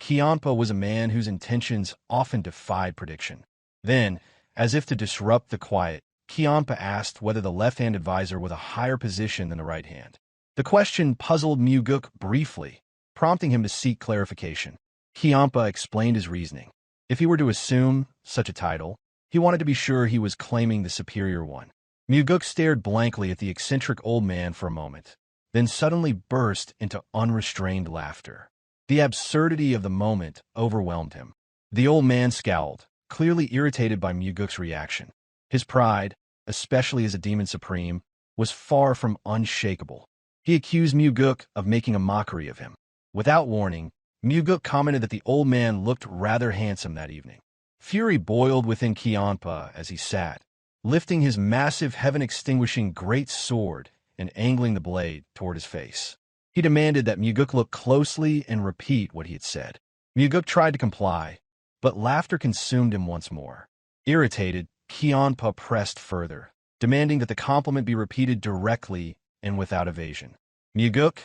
Kionpa was a man whose intentions often defied prediction. Then, as if to disrupt the quiet, Kionpa asked whether the left-hand advisor was a higher position than the right hand. The question puzzled Mugeuk briefly, prompting him to seek clarification. Kionpa explained his reasoning. If he were to assume such a title, he wanted to be sure he was claiming the superior one. Mugeuk stared blankly at the eccentric old man for a moment, then suddenly burst into unrestrained laughter. The absurdity of the moment overwhelmed him. The old man scowled, clearly irritated by Mugeuk's reaction. His pride, especially as a demon supreme, was far from unshakable. He accused Mugeuk of making a mockery of him. Without warning, Mugeuk commented that the old man looked rather handsome that evening. Fury boiled within Kionpa as he sat, lifting his massive heaven-extinguishing great sword and angling the blade toward his face. He demanded that Mugeuk look closely and repeat what he had said. Mugeuk tried to comply, but laughter consumed him once more. Irritated, Kionpa pressed further, demanding that the compliment be repeated directly and without evasion. Mugeuk,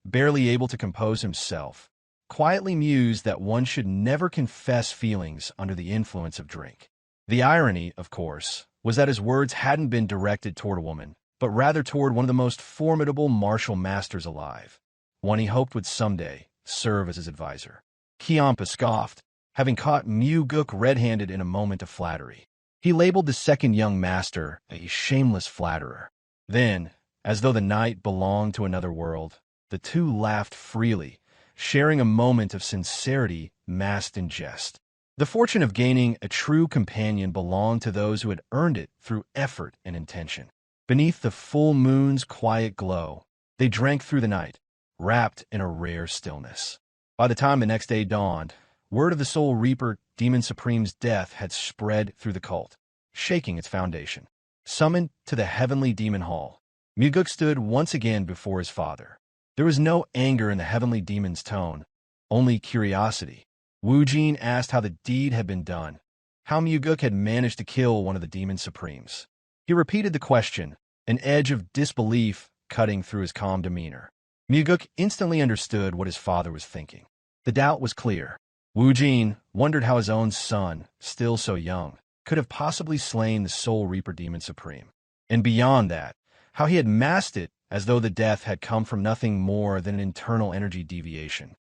barely able to compose himself, quietly mused that one should never confess feelings under the influence of drink. The irony, of course, was that his words hadn't been directed toward a woman, but rather toward one of the most formidable martial masters alive, one he hoped would someday serve as his advisor. Geom scoffed, having caught Mugeuk red-handed in a moment of flattery. He labeled the second young master a shameless flatterer. Then, as though the night belonged to another world, the two laughed freely, sharing a moment of sincerity masked in jest. The fortune of gaining a true companion belonged to those who had earned it through effort and intention. Beneath the full moon's quiet glow, they drank through the night, wrapped in a rare stillness. By the time the next day dawned, word of the Soul Reaper Demon Supreme's death had spread through the cult, shaking its foundation. Summoned to the heavenly demon hall, Mugeuk stood once again before his father. There was no anger in the heavenly demon's tone, only curiosity. Wujin asked how the deed had been done, how Mugeuk had managed to kill one of the demon supremes. He repeated the question, an edge of disbelief cutting through his calm demeanor. Mugeuk instantly understood what his father was thinking. The doubt was clear. Wujin wondered how his own son, still so young, could have possibly slain the Soul Reaper Demon Supreme. And beyond that, how he had masked it as though the death had come from nothing more than an internal energy deviation.